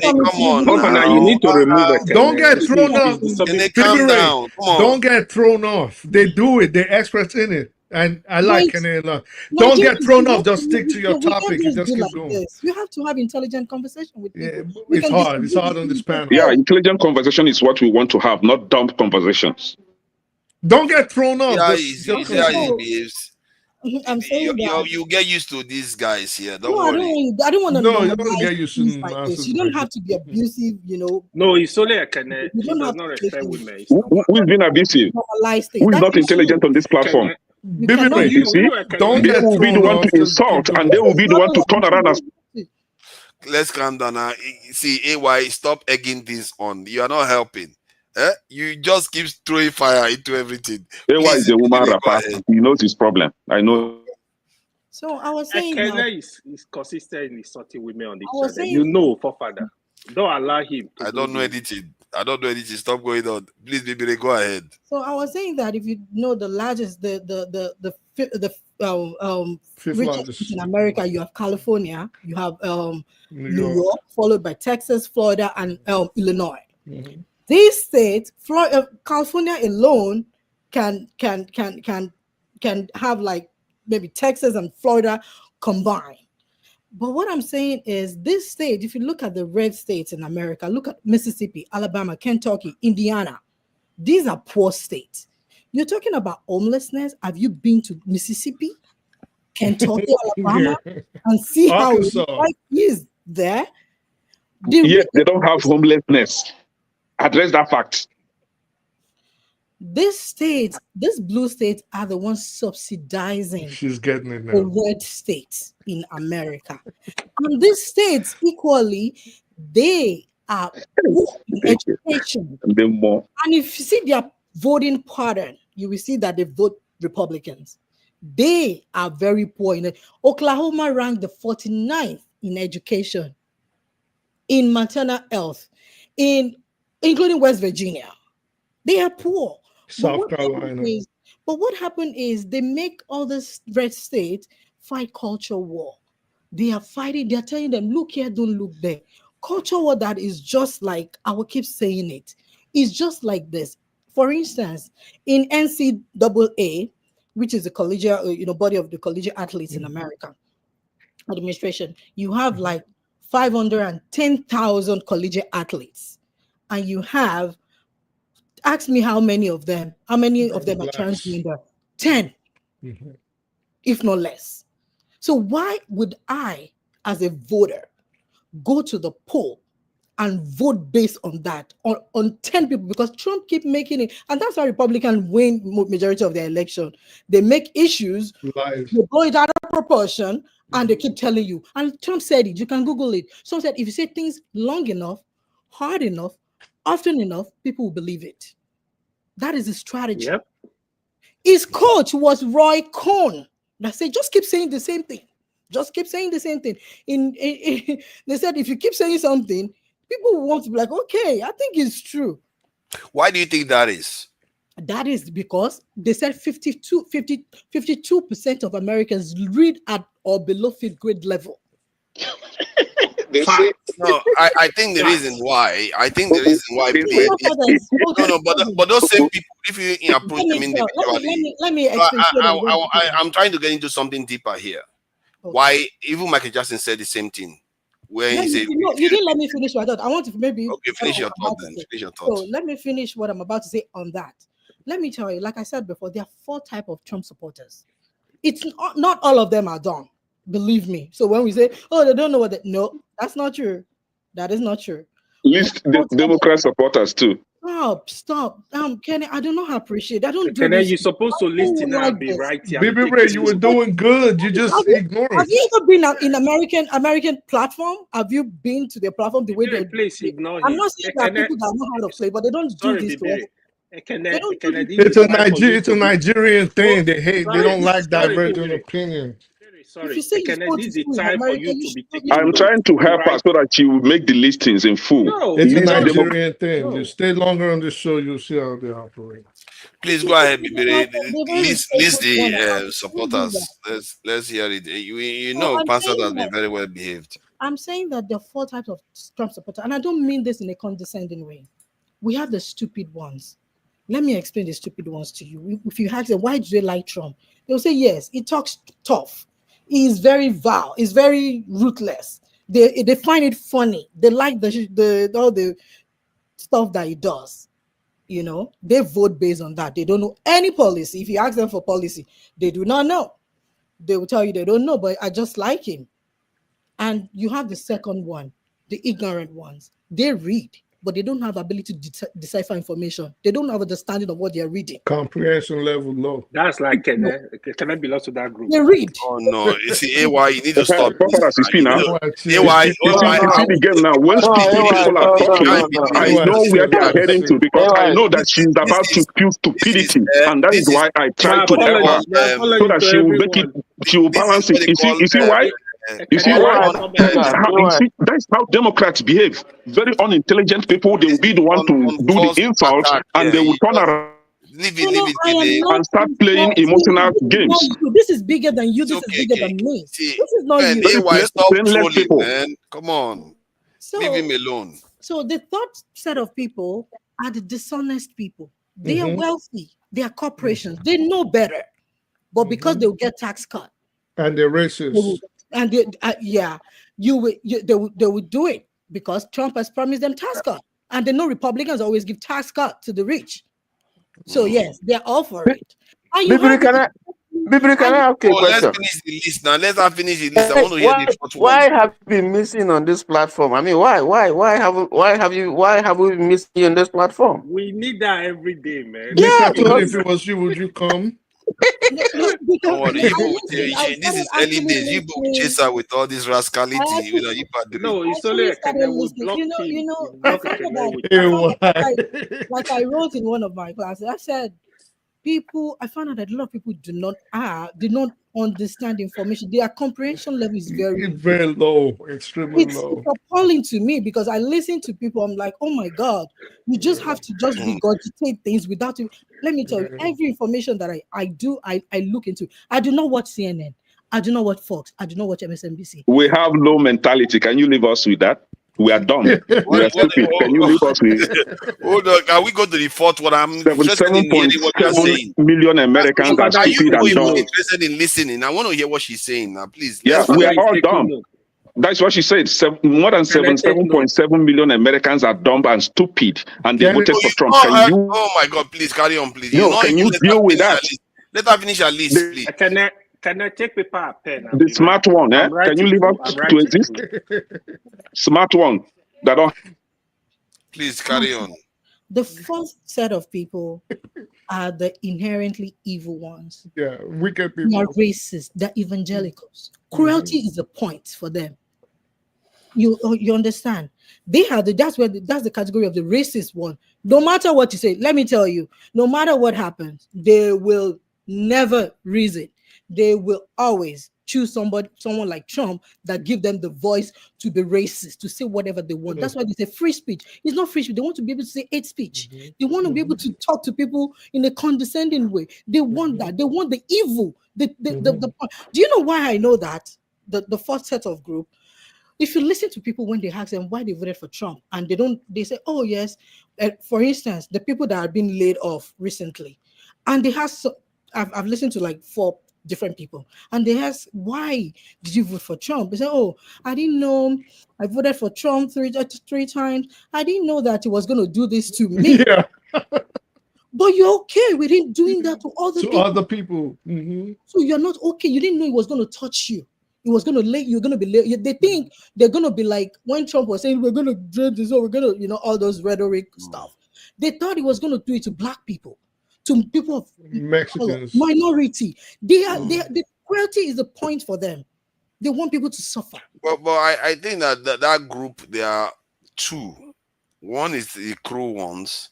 Come on Governor, now. you need to remove a Don't get thrown off. Calm down. Come on. Don't get thrown off. They do it. They're experts in it. And I like Kene a lot. No, Don't get thrown off. Just stick to your topic and just keep going. This. You have to have intelligent conversation with people. It's hard. It's hard on this panel. Yeah, intelligent conversation is what we want to have, not dumb conversations. Don't get thrown off. Yeah, just how he behaves. I'm saying that you get used to these guys here. Don't no, worry. I don't want to No, you don't get used to like this. You don't have to be abusive, No, it's only a Kene. You He don't does have not to respect take women. Who is being abusive? Who is not intelligent on this platform? You see, they will be the one to insult and they will be the one to turn around and Let's calm down now. See, AY, stop egging this on. You are not helping. You just keep throwing fire into everything. AY is a woman rapper. He knows his problem. I know. So I was saying Kene is consistent in insulting women on the I was channel. saying- Forefather. Don't allow him. I don't know anything. Stop going on. Please, baby, go ahead. So I was saying that if you know the largest, the Fifth richest largest. state in America, you have California, you have New York. York, followed by Texas, Florida, and Illinois. Mm-hmm. These states, California alone, can have like maybe Texas and Florida combined. But what I'm saying is this state, if you look at the red states in America, look at Mississippi, Alabama, Kentucky, Indiana. These are poor states. You're talking about homelessness. Have you been to Mississippi, Kentucky, Alabama, and see Arkansas. how life is there? Yes, they don't have homelessness. Address that fact. These states, these blue states, are the ones subsidizing She's getting it now. the red states in America. And these states, equally, they are poor in education. More. And if you see their voting pattern, you will see that they vote Republicans. They are very poor. Oklahoma ranked the 49th in education, in maternal health, including West Virginia. They are poor. South Carolina. But what happened is they make all these red states fight culture war. They are fighting, they're telling them, look here, don't look there. Culture war that is just like, I will keep saying it, is just like this. For instance, in NCAA, which is the collegiate, body of the collegiate athletes in America, administration, you have like 510,000 collegiate athletes. And you have, ask me how many of them are transgender? 10, if not less. So why would I, as a voter, go to the poll and vote based on that, on 10 people? Because Trump keep making it, and that's how Republicans win majority of their election. They make issues, they blow it out of proportion, and they keep telling you. And Trump said it, you can Google it. Trump said, if you say things long enough, hard enough, often enough, people will believe it. That is his strategy. His coach was Roy Cohn that said, just keep saying the same thing. Just keep saying the same thing. They said if you keep saying something, people will want to be like, okay, I think it's true. Why do you think that is? That is because they said 52% of Americans read at or below 5th grade level. No, I think the reason why but those same people, if you approach them individually, let me explain. I'm trying to get into something deeper here. Okay. Why even Michael Jackson said the same thing where he said, you didn't let me finish my thought. I want to maybe finish your thought then. Finish your thought. So let me finish what I'm about to say on that. Let me tell you, like I said before, there are 4 types of Trump supporters. It's not all of them are dumb. Believe me. So when we say, oh, they don't know no, that's not true. That is not true. List the Democrat supporters too. Stop. Kenny, I do not appreciate. I don't do Kenny, this. you're supposed to listen now and be right here. Baby Ray, you were doing good. You just ignore it. Have you ever been in American platform? Have you been to the platform the way they please ignore I'm not saying that people that know how to play, but they don't do this to us. It's a Nigerian thing. They hate. They don't like divergent opinion. Sorry, this is the time for you to be taking. I'm trying to help her so that she will make the listings in full. No, it's a Nigerian thing. You stay longer on the show, you'll see how they operate. Please go ahead, list the supporters. Let's hear it. You know, Pastor has been very well behaved. I'm saying that there are 4 types of Trump supporters, and I don't mean this in a condescending way. We have the stupid ones. Let me explain the stupid ones to you. If you ask them why do they like Trump, they'll say yes, he talks tough. He's very vile. He's very ruthless. They find it funny. They like all the stuff that he does. You know, they vote based on that. They don't know any policy. If you ask them for policy, they do not know. They will tell you they don't know, but I just like him. And you have the second one, the ignorant ones. They read, but they don't have ability to decipher information. They don't have understanding of what they're reading. Comprehension level low. That's like can I belong to that group? They read. Oh no, you see, AY, you need to stop. AY, you see the game now. When people are talking, I know where they are heading to because I know that she's about to spew stupidity, and that is why I try to help her so that she will make it. She will balance it. You see why? You see why? That's how Democrats behave. Very unintelligent people. They will be the one to do the insult, and they will turn around and start playing emotional games. This is bigger than you. This is bigger than me. This is not you. Stop trolling, man. Come on. Leave him alone. So the third set of people are the dishonest people. They are wealthy. They are corporations. They know better, but because they'll get tax cut. And they're racist. And they would do it because Trump has promised them tax cut, and they know Republicans always give tax cut to the rich. So yes, they're all for it. Can I ask a question? Let's finish the list now. Let's not finish the list. I want to hear the fourth one. Why have you been missing on this platform? I mean, why have we been missing on this platform? We need that every day, man. Yeah, if it was you, would you come? This is early days. You will chase her with all this rascality. No, it's only like I wrote in one of my classes. I said, I found out that a lot of people did not understand information. Their comprehension level is very low, extremely low. It's appalling to me because I listen to people. I'm like, oh my God, you just have to just regurgitate things without it. Let me tell you, every information that I look into. I do not watch CNN. I do not watch Fox. I do not watch MSNBC. We have low mentality. Can you leave us with that? We are dumb. We are stupid. Can you leave us with Hold on, can we go to the fourth one? I'm interested in hearing what you're saying. 7.7 million Americans are stupid and dumb. Interested in listening. I want to hear what she's saying now, please. Yeah, we are all dumb. That's what she said. More than 7.7 million Americans are dumb and stupid, and they voted for Trump. Oh my God! Please carry on, please. Can you deal with that? Let her finish her list, please. Can I take paper and pen? The smart one, eh? Can you leave out to exist? Smart one. That don't. Please carry on. The first set of people are the inherently evil ones. Yeah, wicked people. They're racist. They're evangelicals. Cruelty is the point for them. You understand? That's the category of the racist one. No matter what you say, let me tell you, no matter what happens, they will never reason. They will always choose someone like Trump that give them the voice to be racist, to say whatever they want. That's why they say free speech. It's not free speech. They want to be able to say hate speech. They want to be able to talk to people in a condescending way. They want that. They want the evil. Do you know why I know that? The first set of group, if you listen to people when they ask them why they voted for Trump, and they say, oh yes, for instance, the people that have been laid off recently, and they have I've listened to like 4 different people, and they ask, why did you vote for Trump? They say, oh, I didn't know. I voted for Trump three times. I didn't know that he was going to do this to me. Yeah. But you're okay with him doing that to other people. Mm-hmm. So you're not okay. You didn't know he was going to touch you. It was going to lay. You're going to be. They think they're going to be like when Trump was saying we're going to do this, or we're going to, all those rhetoric stuff. They thought he was going to do it to black people, to people of Mexicans, minority. The cruelty is the point for them. They want people to suffer. But I think that group, there are 2. One is the cruel ones,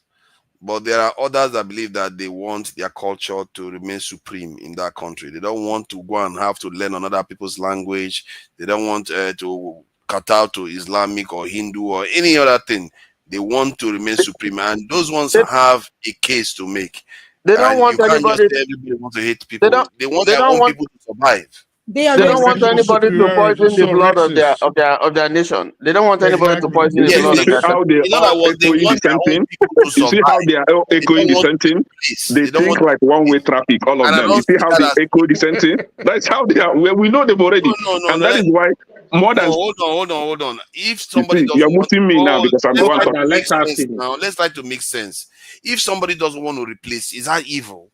but there are others that believe that they want their culture to remain supreme in that country. They don't want to go and have to learn another people's language. They don't want to cut out to Islamic or Hindu or any other thing. They want to remain supreme, and those ones have a case to make. They don't want anybody. Everybody wants to hate people. They want their own people to survive. They don't want anybody to poison the blood of their nation. They don't want anybody to poison the blood of their how they are echoing the same thing. You see how they are echoing the same thing. They think like one-way traffic, all of them. You see how they echo the same thing. That's how they are. We know them already, and that is why more than. Hold on. If somebody you're muting me now because I'm the one talking. Now let's try to make sense. If somebody doesn't want to replace, is that evil?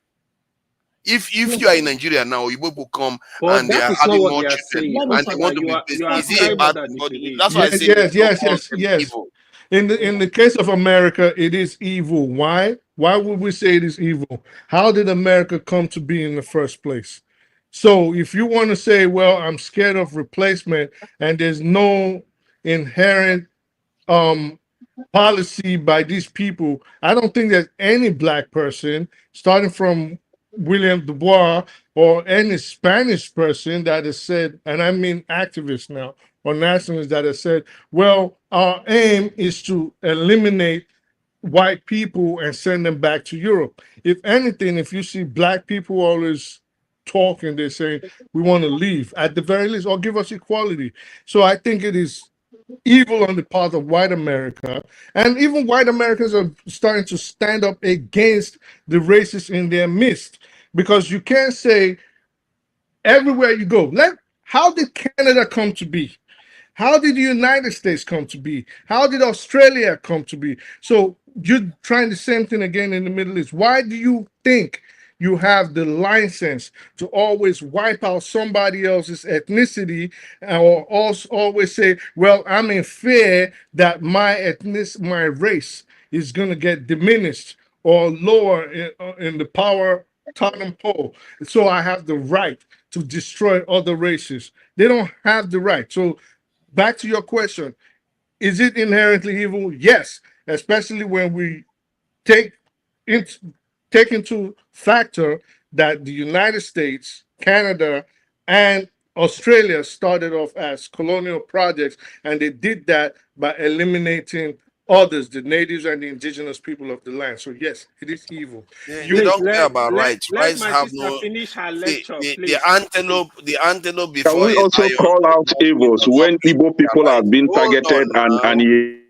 If you are in Nigeria now, you will come and they are having more children and they want to be replaced. Is it a bad thing? That's why I say yes. In the case of America, it is evil. Why? Why would we say it is evil? How did America come to be in the first place? So if you want to say, well, I'm scared of replacement and there's no inherent policy by these people, I don't think that any black person, starting from William Du Bois or any Spanish person that has said, and I mean activists now or nationalists that have said, well, our aim is to eliminate white people and send them back to Europe. If anything, if you see black people always talking, they're saying we want to leave at the very least, or give us equality. So I think it is evil on the part of white America, and even white Americans are starting to stand up against the racists in their midst, because you can't say everywhere you go. How did Canada come to be? How did the United States come to be? How did Australia come to be? So you're trying the same thing again in the Middle East. Why do you think you have the license to always wipe out somebody else's ethnicity, or also always say, well, I'm in fear that my race is going to get diminished or lower in the power totem pole, so I have the right to destroy other races? They don't have the right. So back to your question, is it inherently evil? Yes, especially when we take into factor that the United States, Canada, and Australia started off as colonial projects, and they did that by eliminating others, the natives and the indigenous people of the land. So yes, it is evil. You don't care about rights. Rights have no. Finish her lecture, the antelope before. Can we also call out evils when Igbo people are being targeted and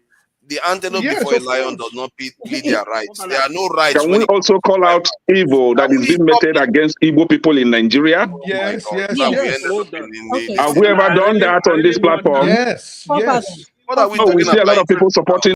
the antelope before a lion does not plead their rights. There are no rights. Can we also call out evil that is being meted against Igbo people in Nigeria? Yes. Have we ever done that on this platform? Yes. What are we we see a lot of people supporting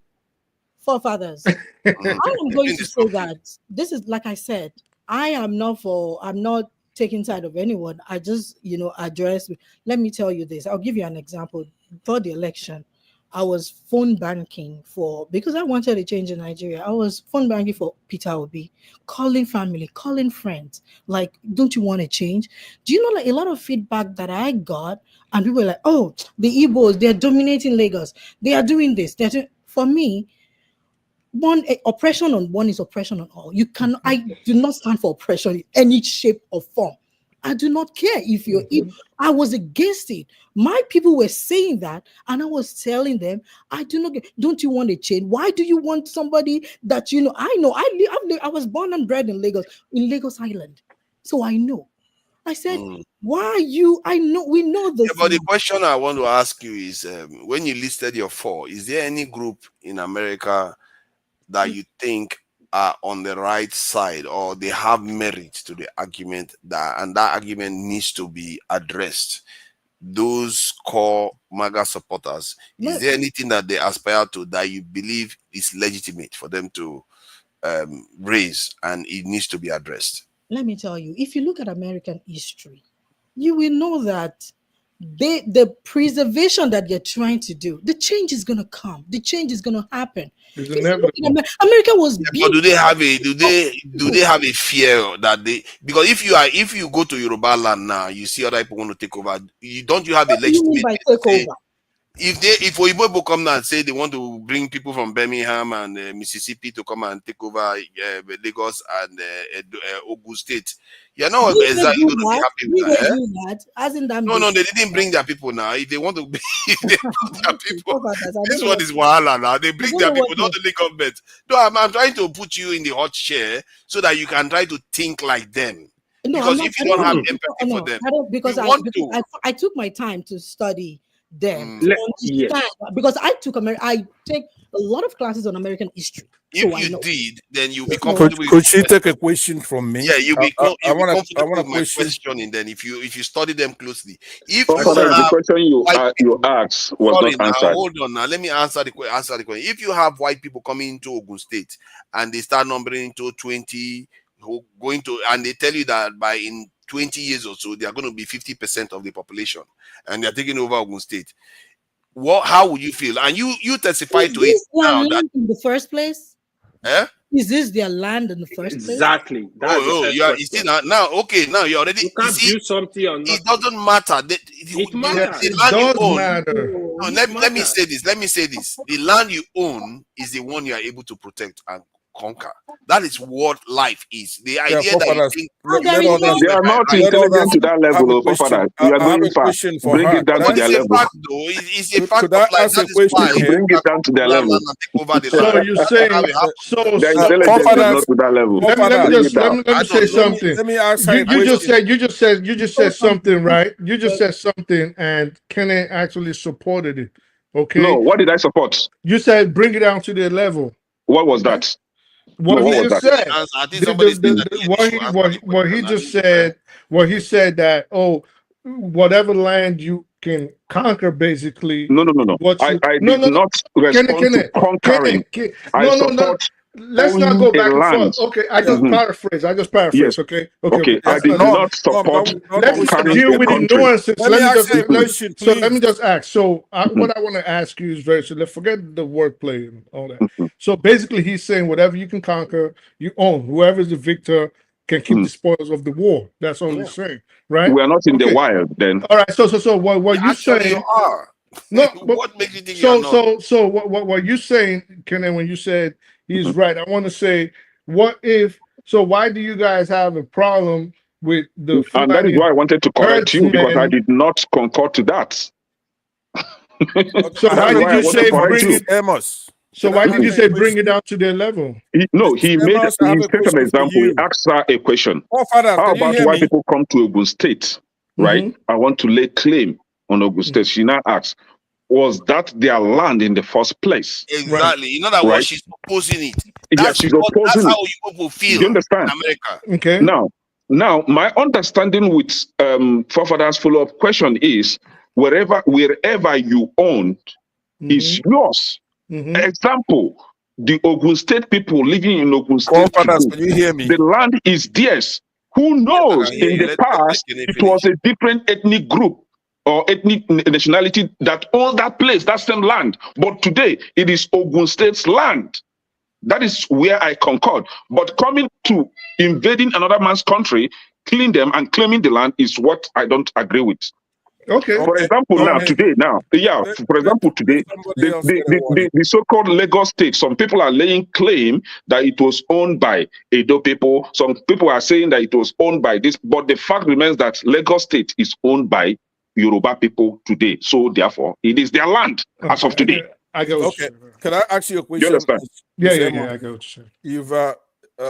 forefathers. I am going to say that this is, like I said, I'm not taking side of anyone. I just, address. Let me tell you this. I'll give you an example. For the election, I was phone banking because I wanted a change in Nigeria. I was phone banking for Peter Obi, calling family, calling friends. Like, don't you want to change? Do you know, like, a lot of feedback that I got, and people were like, oh, the Igbos, they're dominating Lagos. They are doing this. For me, oppression on one is oppression on all. I do not stand for oppression in any shape or form. I do not care if you're. If I was against it, my people were saying that, and I was telling them, I do not. Don't you want a change? Why do you want somebody that you know? I know. I was born and bred in Lagos Island, so I know. I said, why are you? I know. We know this. Yeah, but the question I want to ask you is, when you listed your 4, is there any group in America that you think are on the right side, or they have merit to the argument and that argument needs to be addressed? Those core MAGA supporters, is there anything that they aspire to that you believe is legitimate for them to raise and it needs to be addressed? Let me tell you, if you look at American history, you will know that the preservation that you're trying to do, the change is going to come. The change is going to happen. America was but do they have a fear that because if you go to Yoruba land now, you see other people want to take over, don't you have a legitimate if Oyibo come now and say they want to bring people from Birmingham and Mississippi to come and take over Lagos and Ogun State, you're not exactly going to be happy with that. No, they didn't bring their people now. If they want to, if they bring their people, this one is wahala now. They bring their people, not only government. No, I'm trying to put you in the hot chair so that you can try to think like them. Because if you don't have empathy for them, because I took my time to study them because I take a lot of classes on American history. If you did, then you'll be comfortable. Could she take a question from me? Yeah, you'll be comfortable with my question, and then if you study them closely, if the question you asked was not answered. Hold on now, let me answer the question. If you have white people coming into Ogun State and they start numbering to 20, and they tell you that in 20 years or so, they are going to be 50% of the population, and they are taking over Ogun State. How would you feel? And you testify to it now. That in the first place, is this their land in the first place? Exactly. You see now. Okay, now you already. You can't build something or not. It doesn't matter. It matters. The land you own. No, let me say this. The land you own is the one you are able to protect and conquer. That is what life is. The idea that you think they are not intelligent to that level. You are going far. Bring it down to their level. It's a fact of life. That is why bring it down to their level. So you say the intelligence is not to that level. Let me say something. Let me ask you just said something, right? You just said something, and Kenny actually supported it. Okay. No, what did I support? You said bring it down to their level. What was that? What he just said. What he just said. What he said that whatever land you can conquer, basically. No. I did not respond to conquering. Let's not go back and forth. Okay, I just paraphrase. Yes. Okay. I did not support. Let's deal with the nuances. Let me just ask. So what I want to ask you is very simple. Forget the wordplay and all that. So basically, he's saying whatever you can conquer, you own. Whoever is the victor can keep the spoils of the war. That's all he's saying, right? We are not in the wild, then. All right. So what you saying? You are. No, but what makes you think you're not? So what you saying, Kenan, when you said he's right, I want to say, what if? So why do you guys have a problem with the? And that is why I wanted to correct you, because I did not concur to that. So why did you say bring it, Amos? So why did you say bring it down to their level? He set an example. He asked her a question. How about why people come to Ogun State, right? I want to lay claim on Ogun State. She now asks, was that their land in the first place? Exactly. You know that what she's opposing it. That's she's opposing how you people feel. You understand? In America. Okay. Now, my understanding with Fofadar's follow-up question is wherever you own is yours. Example, the Ogun State people living in Ogun State, can you hear me? The land is theirs. Who knows? In the past, it was a different ethnic group or ethnic nationality that owned that place, that same land. But today, it is Ogun State's land. That is where I concord. But coming to invading another man's country, killing them and claiming the land is what I don't agree with. Okay. For example, So now, today, for example, today, somebody else get a warning. the so-called Lagos state, some people are laying claim that it was owned by Edo people. Some people are saying that it was owned by this, but the fact remains that Lagos state is owned by Yoruba people today. So therefore, it is their land as of today. I get what Okay. you're saying. Can I ask you a You question? understand? Yeah, Mr. yeah, Emma? yeah. I get what you're saying. You've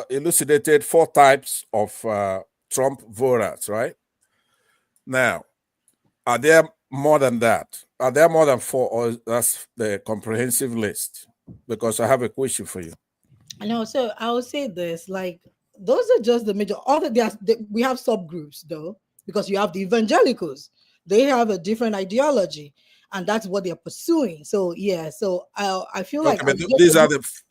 elucidated 4 types of Trump voters, right? Now, are there more than that? Are there more than 4, or that's the comprehensive list? Because I have a question for you. I know. So I will say this: like, those are just the major. We have subgroups though, because you have the evangelicals. They have a different ideology, and that's what they're pursuing. So yeah. So I feel like Okay, but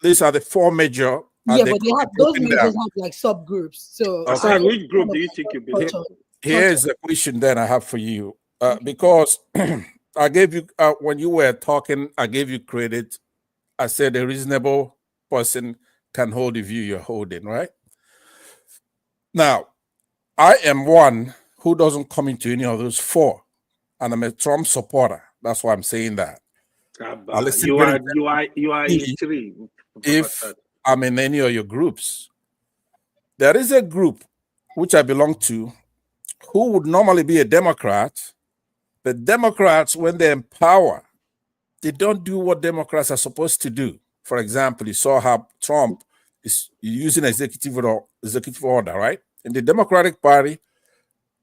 these are the 4 major. yeah, but they have those majors have like subgroups. So Asad, which group do you think you belong to? Here's the question that I have for you, because I gave you when you were talking, I gave you credit. I said a reasonable person can hold the view you're holding, right? Now, I am one who doesn't come into any of those 4, and I'm a Trump supporter. That's why I'm saying that. You are in 3. If I'm in any of your groups, there is a group which I belong to who would normally be a Democrat. The Democrats, when they're in power, they don't do what Democrats are supposed to do. For example, you saw how Trump is using executive order, right? In the Democratic Party,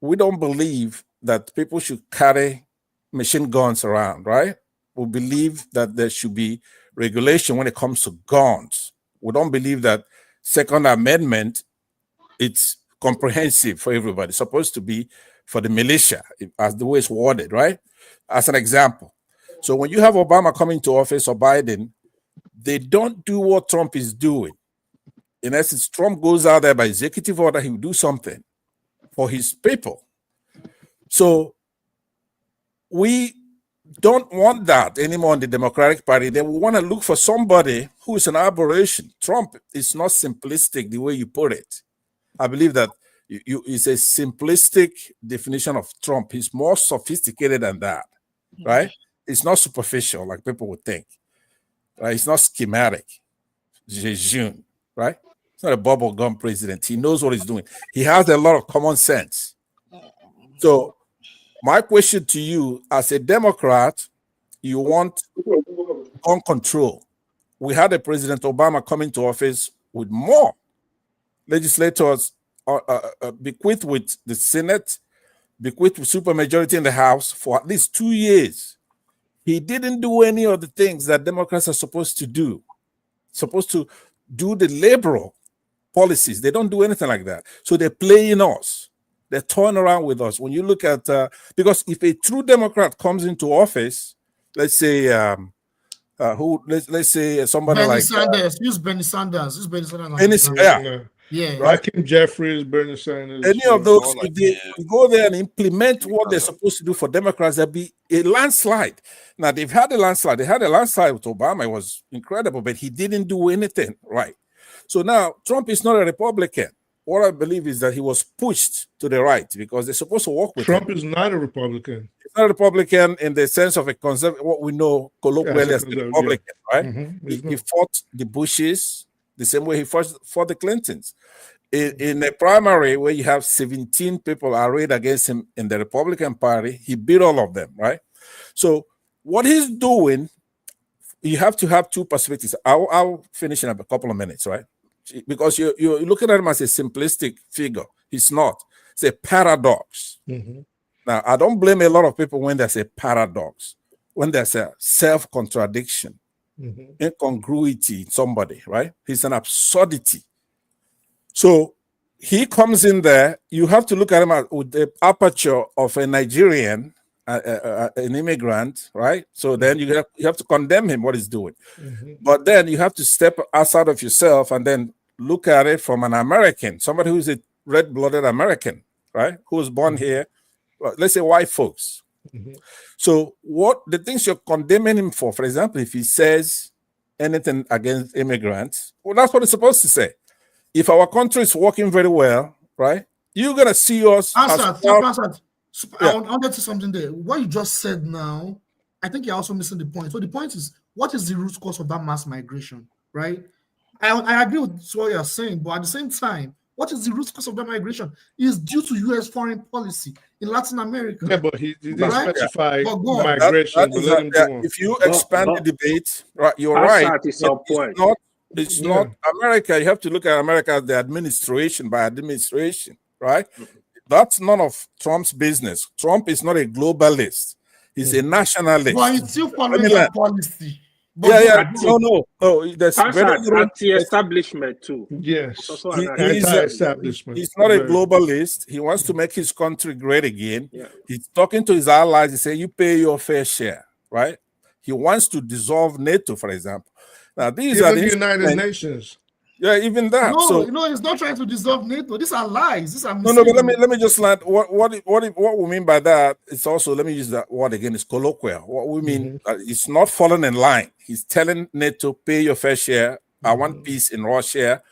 we don't believe that people should carry machine guns around, right? We believe that there should be regulation when it comes to guns. We don't believe that Second Amendment, it's comprehensive for everybody. It's supposed to be for the militia, as the way it's worded, right? As an example. So when you have Obama coming to office or Biden, they don't do what Trump is doing. In essence, Trump goes out there by executive order, he will do something for his people. So we don't want that anymore in the Democratic Party. Then we want to look for somebody who is an aberration. Trump is not simplistic the way you put it. I believe that it's a simplistic definition of Trump. He's more sophisticated than that, right? It's not superficial like people would think. Right? It's not schematic. Jejune, right? It's not a bubblegum president. He knows what he's doing. He has a lot of common sense. So my question to you, as a Democrat, you want gun control. We had a President Obama coming to office with more legislators bequeathed with the Senate, bequeathed with supermajority in the House for at least 2 years. He didn't do any of the things that Democrats are supposed to do. Supposed to do the liberal policies. They don't do anything like that. So they're playing us. They're toying around with us. When you look at, because if a true Democrat comes into office, let's say, let's say somebody Bernie like Sanders. Use Bernie Sanders. Use Bernie Sanders. Yeah. Yeah. Hakeem Jeffries, Bernie Sanders. Any of those, if they go there and implement what they're supposed to do for Democrats, there'll be a landslide. Now, they've had a landslide. They had a landslide with Obama. It was incredible, but he didn't do anything right. So now, Trump is not a Republican. What I believe is that he was pushed to the right because they're supposed to work with him. Trump is not a Republican. He's not a Republican in the sense of a conservative, what we know colloquially as a Republican, right? He fought the Bushes the same way he fought the Clintons. In a primary where you have 17 people arrayed against him in the Republican Party, he beat all of them, right? So what he's doing, you have to have 2 perspectives. I'll finish in a couple of minutes, right? Because you're looking at him as a simplistic figure. He's not. It's a paradox. Now, I don't blame a lot of people when there's a paradox, when there's a self-contradiction, incongruity in somebody, right? He's an absurdity. So he comes in there, you have to look at him with the aperture of a Nigerian, an immigrant, right? So then you have to condemn him, what he's doing. But then you have to step outside of yourself and then look at it from an American, somebody who's a red-blooded American, right? Who was born here, let's say white folks. So what the things you're condemning him for example, if he says anything against immigrants, well, that's what it's supposed to say. If our country is working very well, right, you're gonna see us. So I wanted to say something there. What you just said now, I think you're also missing the point. So the point is, what is the root cause of that mass migration, right? I agree with what you're saying, but at the same time, what is the root cause of that migration? Is due to U.S. foreign policy in Latin America. Yeah, but he didn't right? specify But go on. migration. But let him go on. If you expand the debate, right, you're right. It's not America. You have to look at America as the administration by administration, right? That's none of Trump's business. Trump is not a globalist. He's a nationalist. But he's still following that policy. No. There's anti-establishment too. Yes, anti-establishment. He's not a globalist. He wants to make his country great again. Yeah. He's talking to his allies. He says, "You pay your fair share," right? He wants to dissolve NATO, for example. Now these are the United Nations. Yeah, even that. No, he's not trying to dissolve NATO. These are lies. These are but let me just land. What we mean by that is also, let me use that word again. It's colloquial. What we mean, it's not falling in line. He's telling NATO, pay your fair share. I want peace in Russia.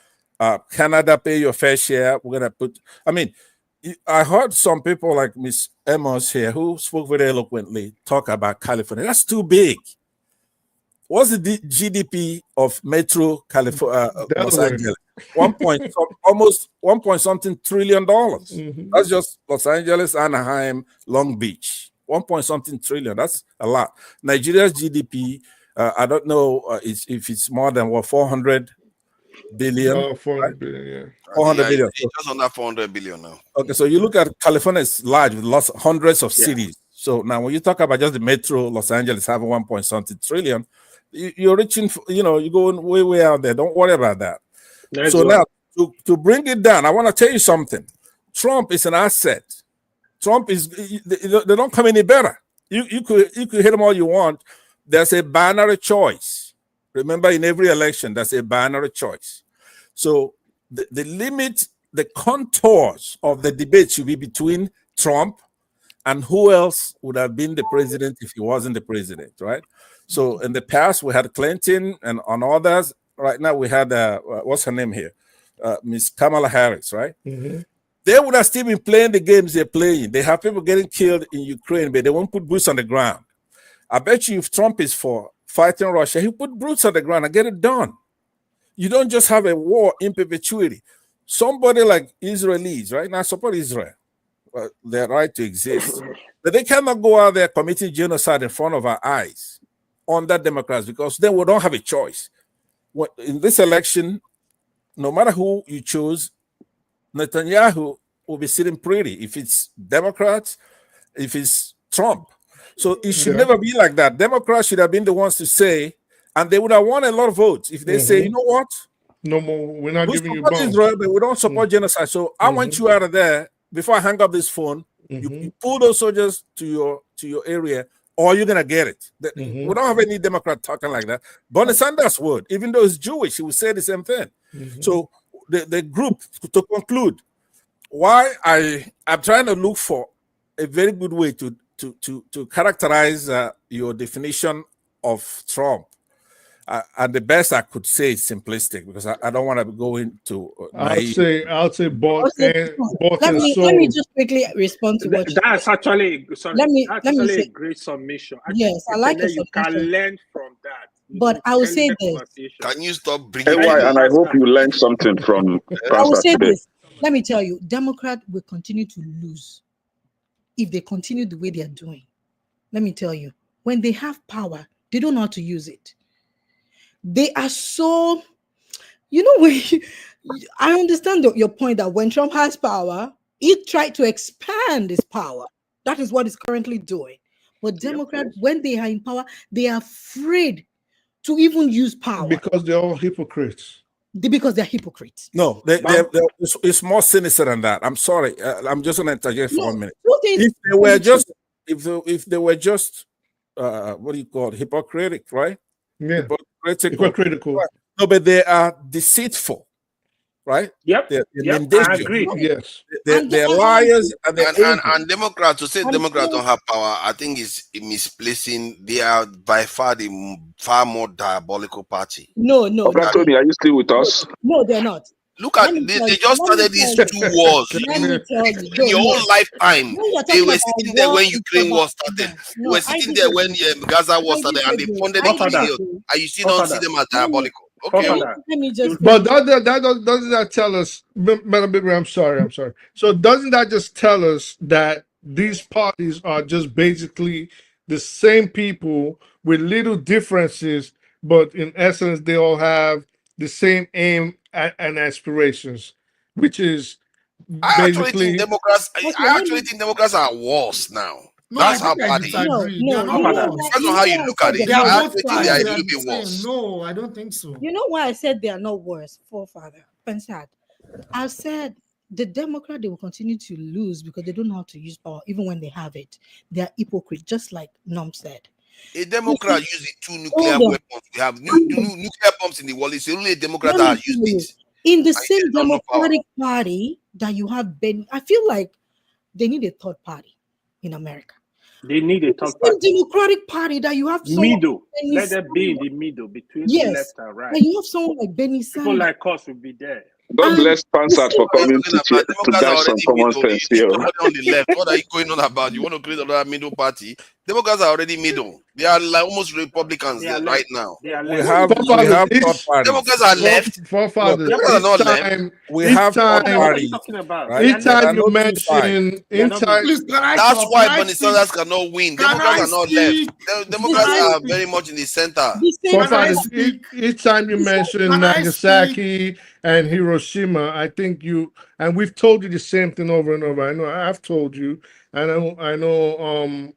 Canada, pay your fair share. We're gonna put. I mean, I heard some people like Miss Amos here, who spoke very eloquently, talk about California. That's too big. What's the GDP of Metro California, Los Angeles? Almost $1 trillion. That's just Los Angeles, Anaheim, Long Beach. $1 trillion. That's a lot. Nigeria's GDP, I don't know if it's more than 400 billion. 400 billion, yeah. 400 billion. It's just under 400 billion now. Okay, so you look at California, it's large with hundreds of cities. So now when you talk about just the Metro, Los Angeles having 1 trillion, you're reaching, you're going way out there. Don't worry about that. Now, to bring it down, I want to tell you something. Trump is an asset. Trump is, they don't come any better. You could hit them all you want. There's a binary choice. Remember, in every election, there's a binary choice. So the limit, the contours of the debate should be between Trump and who else would have been the president if he wasn't the president, right? So in the past, we had Clinton and on others. Right now, we had, what's her name here? Miss Kamala Harris, right? They would have still been playing the games they're playing. They have people getting killed in Ukraine, but they won't put boots on the ground. I bet you if Trump is for fighting Russia, he'll put boots on the ground and get it done. You don't just have a war in perpetuity. Somebody like Israelis, right? Now, I support Israel. Their right to exist. But they cannot go out there committing genocide in front of our eyes under Democrats, because then we don't have a choice. In this election, no matter who you choose, Netanyahu will be sitting pretty if it's Democrats, if it's Trump. So it should never be like that. Democrats should have been the ones to say, and they would have won a lot of votes if they say, you know what? No more, we're not giving you bombs. Israel, but we don't support genocide. So I want you out of there before I hang up this phone. You pull those soldiers to your area, or you're gonna get it. We don't have any Democrat talking like that. Bernie Sanders would, even though he's Jewish, he would say the same thing. So the group, to conclude, why I'm trying to look for a very good way to characterize your definition of Trump. And the best I could say is simplistic, because I don't want to go into. I'll say both. Let me just quickly respond to what that's actually let me say, a great submission. Yes, I like it. You can learn from that. But I will say this. Can you stop bringing? And I hope you learned something from. I will say this. Let me tell you, Democrats will continue to lose if they continue the way they are doing. Let me tell you, when they have power, they don't know how to use it. They are so, I understand your point that when Trump has power, he tried to expand his power. That is what he's currently doing. But Democrats, when they are in power, they are afraid to even use power. Because they're all hypocrites. Because they're hypocrites. No, it's more sinister than that. I'm sorry. I'm just going to interject for 1 minute. If they were just, what do you call it? Hypocritic, right? Yeah. Hypocritical. No, but they are deceitful, right? Yep. I agree. Yes. They're liars and Democrats, to say Democrats don't have power, I think is misplacing. They are by far the far more diabolical party. No. Tony, are you still with us? No, they're not. Look at they just started these 2 wars. Let me tell you. In your own lifetime, they were sitting there when Ukraine war started. They were sitting there when Gaza war started, and they funded it to the and you still don't see them as diabolical. Okay. Let me just. But doesn't that tell us, Madam Bibri, I'm sorry. So doesn't that just tell us that these parties are just basically the same people with little differences, but in essence they all have the same aim and aspirations, which is I actually basically think Democrats are worse now. No, That's I how think I bad it is. disagree. They are not worse. Depends on how you look at it. They are I both actually think sides. they are a They are little the bit same. worse. No, I don't think so. You know why I said they are not worse, forefather? Pensad. I said the Democrat, they will continue to lose because they don't know how to use power, even when they have it. They are hypocrite, just like Nom said. A Democrat uses 2 nuclear weapons. We have nuclear bombs in the world. It's only a Democrat that has used it. In the same Democratic Party that you have been, I feel like they need a third party in America. They need a third The party. same Democratic Party that you have Middle. Let them be in the middle between left and right. And you have someone like Bernie People Sanders. like us will be there. God bless Pansat for coming to Democrats dash are some already common middle. sense here. Somebody on the left. What are you going on about? You want to create another middle party? Democrats are already middle. They are like almost Republicans right now. They are We left. have third parties. Democrats are left. Forefathers, Democrats are not left. We have third What are you parties. talking about? Right? Each There are time you no two sides. mention, Please, can I That's talk? why Can I Bernie speak? Sanders cannot win. Can Democrats I are not speak? left. Democrats Can I are speak? very much in the center. Forefathers, speak? each time you mention Can I Nagasaki and Hiroshima, I think you, and we've told you the same thing over and over. I know I've told you, and I know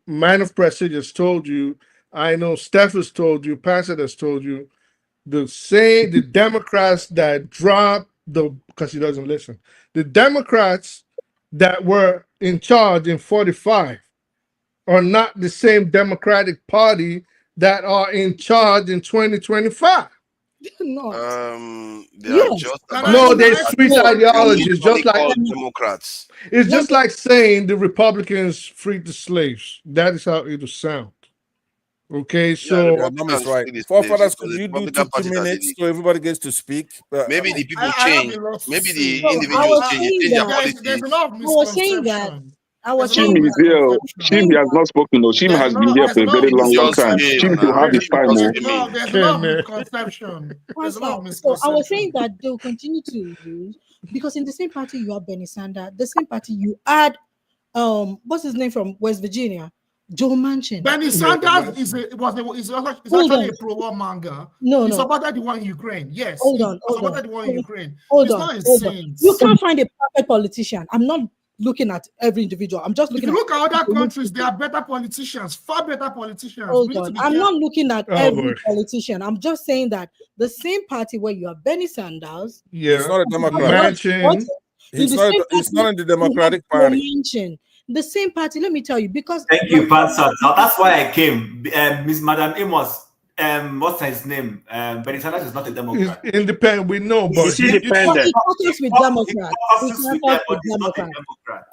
Man of Prestige has told you, I know Steph has told you, Pastor has told you, the Democrats that dropped because he doesn't listen, the Democrats that were in charge in 45 are not the same Democratic Party that are in charge in 2025. They are just about No, they switch ideologies, just like Democrats. it's just like saying the Republicans freed the slaves. That is how it will sound. Okay, so Mom is right. Forefathers, could you do 2 minutes so everybody gets to speak? Maybe the people change. Maybe the individuals change their policies. There's a lot of I was saying that. misconception. I was Shim saying is here. Shim, he has not spoken. No, Shim has been here for a very long time. Shim, you have his time. There's a lot of misconception. There's a lot of So I was misconception. saying that they'll continue to lose because in the same party you have Bernie Sanders, the same party you add what's his name from West Virginia, Joe Manchin. Bernie Sanders is actually a pro-war manga. He supported the war in Ukraine. Yes, he supported the war in Ukraine. He's not a saint. You can't find a perfect politician. I'm not looking at every individual. I'm just looking. If you look at other countries, there are better politicians, far better politicians. I'm not looking at every politician. I'm just saying that the same party where you have Bernie Sanders, he's not a Democrat. He's not in the Democratic Party. The same party. Let me tell you, because thank you, Pansat. Now that's why I came. Miss Madam Amos, what's his name? Bernie Sanders is not a Democrat. He's independent, we know, but he's independent. He caucus with Democrats. He's not a Democrat.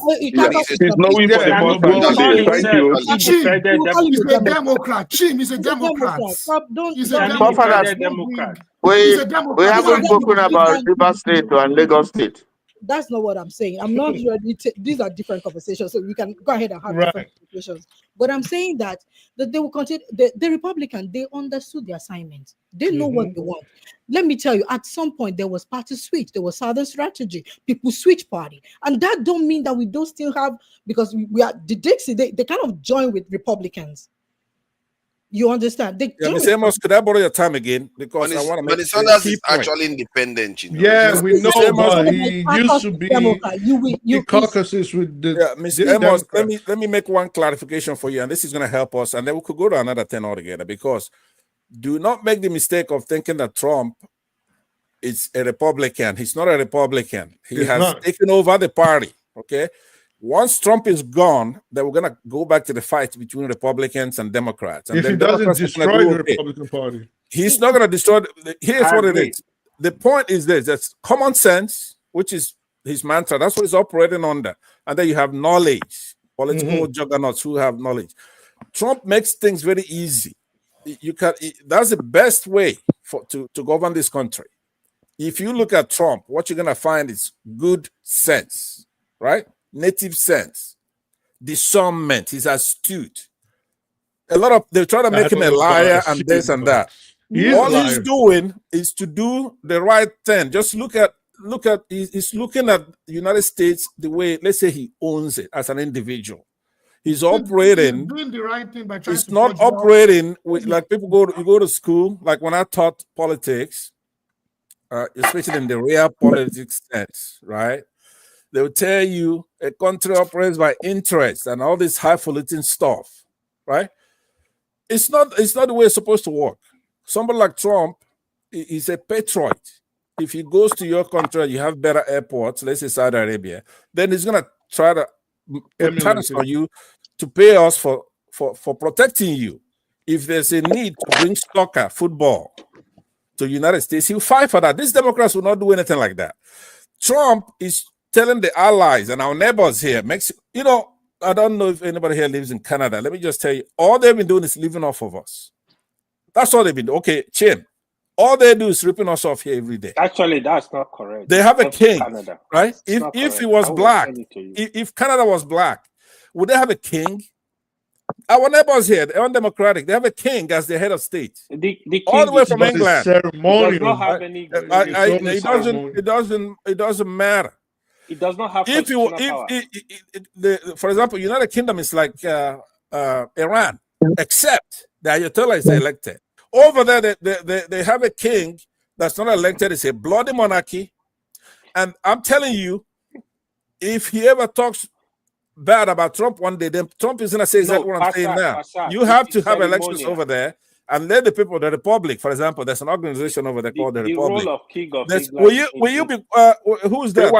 He's knowing for the first time today. Thank you. He's a Democrat. Chim is a Democrat. He's a Democrat. We haven't spoken about Rivers State and Lagos State. That's not what I'm saying. I'm not ready to. These are different conversations, so we can go ahead and have different conversations. But I'm saying that they will continue. The Republican, they understood the assignment. They know what they want. Let me tell you, at some point there was party switch. There was Southern strategy. People switch party, and that don't mean that we don't still have, because we are the Dixie. They kind of join with Republicans. You understand? Ms. Amos, could I borrow your time again? Because I want to make Bernie Sanders is actually independent. You know? Yeah, we know, but he used to be the caucuses with the. Mr. Amos, let me make one clarification for you, and this is going to help us, and then we could go to another 10 altogether. Because do not make the mistake of thinking that Trump is a Republican. He's not a Republican. He has taken over the party. Okay. Once Trump is gone, then we're going to go back to the fight between Republicans and Democrats. And if then he doesn't Democrats destroy the Republican Party, he's not going to destroy. Here's what it is. The point is this: that's common sense, which is his mantra. That's what he's operating under. And then you have knowledge, political juggernauts who have knowledge. Trump makes things very easy. You can. That's the best way to govern this country. If you look at Trump, what you're gonna find is good sense, right? Native sense, discernment. He's astute. A lot of they try to make him a liar and this and that. All he's doing is to do the right thing. Just look at he's looking at the United States the way, let's say, he owns it as an individual. He's operating. Doing the right thing by trying It's to not forge laws. operating with like people you go to school. Like when I taught politics, especially in the real politics sense, right? They will tell you a country operates by interest and all this highfalutin stuff, right? It's not the way it's supposed to work. Somebody like Trump is a patriot. If he goes to your country, you have better airports, let's say Saudi Arabia, then he's gonna try to put tariffs on you to pay us for protecting you. If there's a need to bring soccer, football to the United States, he'll fight for that. These Democrats will not do anything like that. Trump is telling the allies and our neighbors here, Mexico, you know, I don't know if anybody here lives in Canada. Let me just tell you, all they've been doing is living off of us. That's all they've been doing. Okay, Chin. All they do is ripping us off here every day. Actually, that's not correct. They have a king, Canada, right? It's If he was black, if Canada was black, would they have a king? Our neighbors here, they're undemocratic. They have a king as the head of state. The All the way from But it's England. ceremonial. Does not have any. It doesn't matter. It does not have. If you, for example, United Kingdom is like Iran, except the Ayatollah is elected. Over there, they have a king that's not elected. It's a bloody monarchy, and I'm telling you, if he ever talks bad about Trump one day, then Trump is gonna say exactly what I'm saying now. You have to have elections over there and let the people, the Republic, for example, there's an organization over there called the Republic. Role of King of Will you be? Who's that?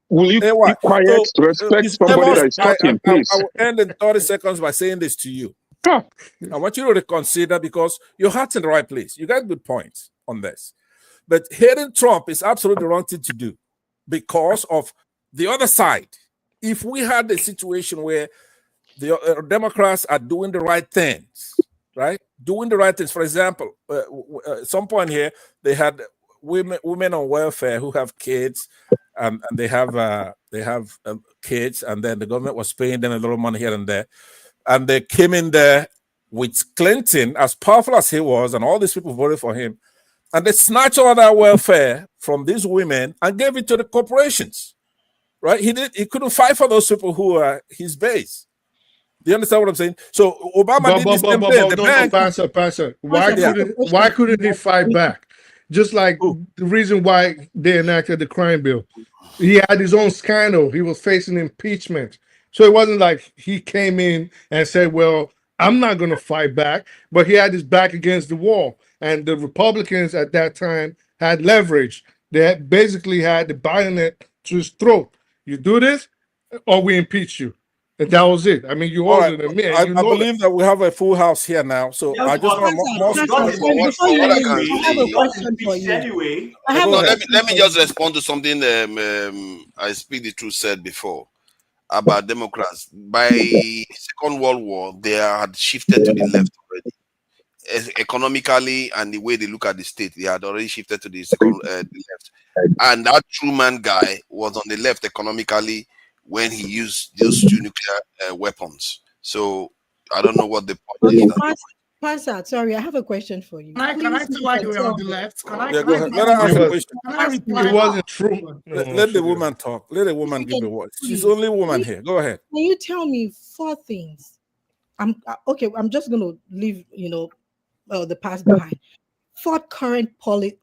Will you be quiet to respect somebody that is talking, please? I will end in 30 seconds by saying this to you. I want you to reconsider because your heart's in the right place. You got good points on this, but hating Trump is absolutely the wrong thing to do because of the other side. If we had a situation where the Democrats are doing the right things, right? Doing the right things. For example, at some point here, they had women on welfare who have kids, and they have kids, and then the government was paying them a little money here and there, and they came in there with Clinton, as powerful as he was, and all these people voted for him, and they snatched all that welfare from these women and gave it to the corporations. Right? He couldn't fight for those people who are his base. Do you understand what I'm saying? So Obama did the same thing. Pastor. Why couldn't he fight back? Just like the reason why they enacted the crime bill. He had his own scandal. He was facing impeachment. So it wasn't like he came in and said, well, I'm not going to fight back. But he had his back against the wall. And the Republicans at that time had leverage. They basically had the bayonet to his throat. You do this, or we impeach you. And that was it. I mean, you older than me. I believe that we have a full house here now. So I just want I have a question for you. Let me just respond to something I Speak the Truth said before about Democrats. By Second World War, they had shifted to the left already. Economically and the way they look at the state, they had already shifted to the left. And that Truman guy was on the left economically when he used those two nuclear weapons. So I don't know what the point is. Pastor, sorry, I have a question for you. Can I tell why you were on the left? Yeah, go ahead. Let her ask a question. It wasn't true. Let the woman talk. Let the woman give the word. She's the only woman here. Go ahead. Can you tell me 4 things? I'm just going to leave, the past behind. 4 current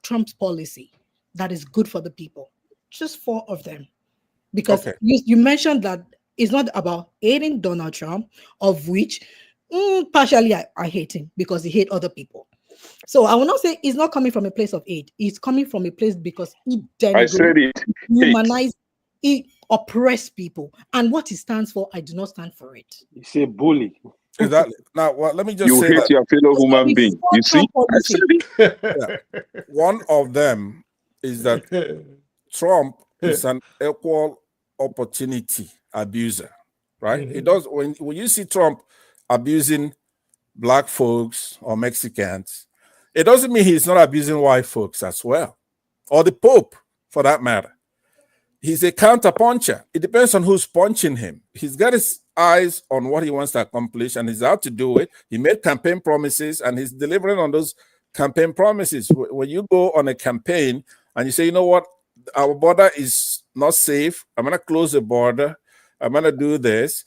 Trump's policy that is good for the people. Just 4 of them. Because you mentioned that it's not about hating Donald Trump, of which partially I hate him because he hates other people. So I will not say it's not coming from a place of hate. It's coming from a place because he humanized, he oppressed people. And what he stands for, I do not stand for it. He's a bully. Exactly. Now, let me just say hate your fellow human being. You see? One of them is that Trump is an equal opportunity abuser, right? He does when you see Trump abusing black folks or Mexicans, it doesn't mean he's not abusing white folks as well. or the Pope for that matter. He's a counter-puncher. It depends on who's punching him. He's got his eyes on what he wants to accomplish, and he's out to do it. He made campaign promises, and he's delivering on those campaign promises. When you go on a campaign and you say, you know what, our border is not safe, I'm going to close the border, I'm going to do this.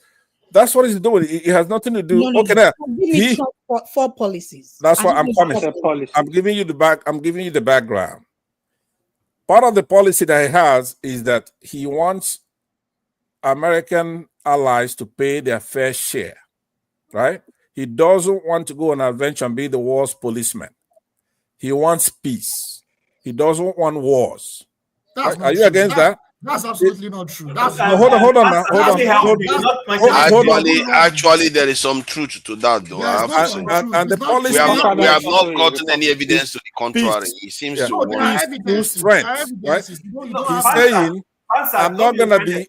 That's what he's doing. It has nothing to do. No, okay, now give me four policies. That's what I'm coming. I'm giving you the back. I'm giving you the background. Part of the policy that he has is that he wants American allies to pay their fair share, right? He doesn't want to go on an adventure and be the war's policeman. He wants peace. He doesn't want wars. Are you against that? That's absolutely not true. That's hold on now. Actually, there is some truth to that, though. And the policy, we have not gotten any evidence to the contrary. It seems to work. Strength, right? He's saying, I'm not going to be.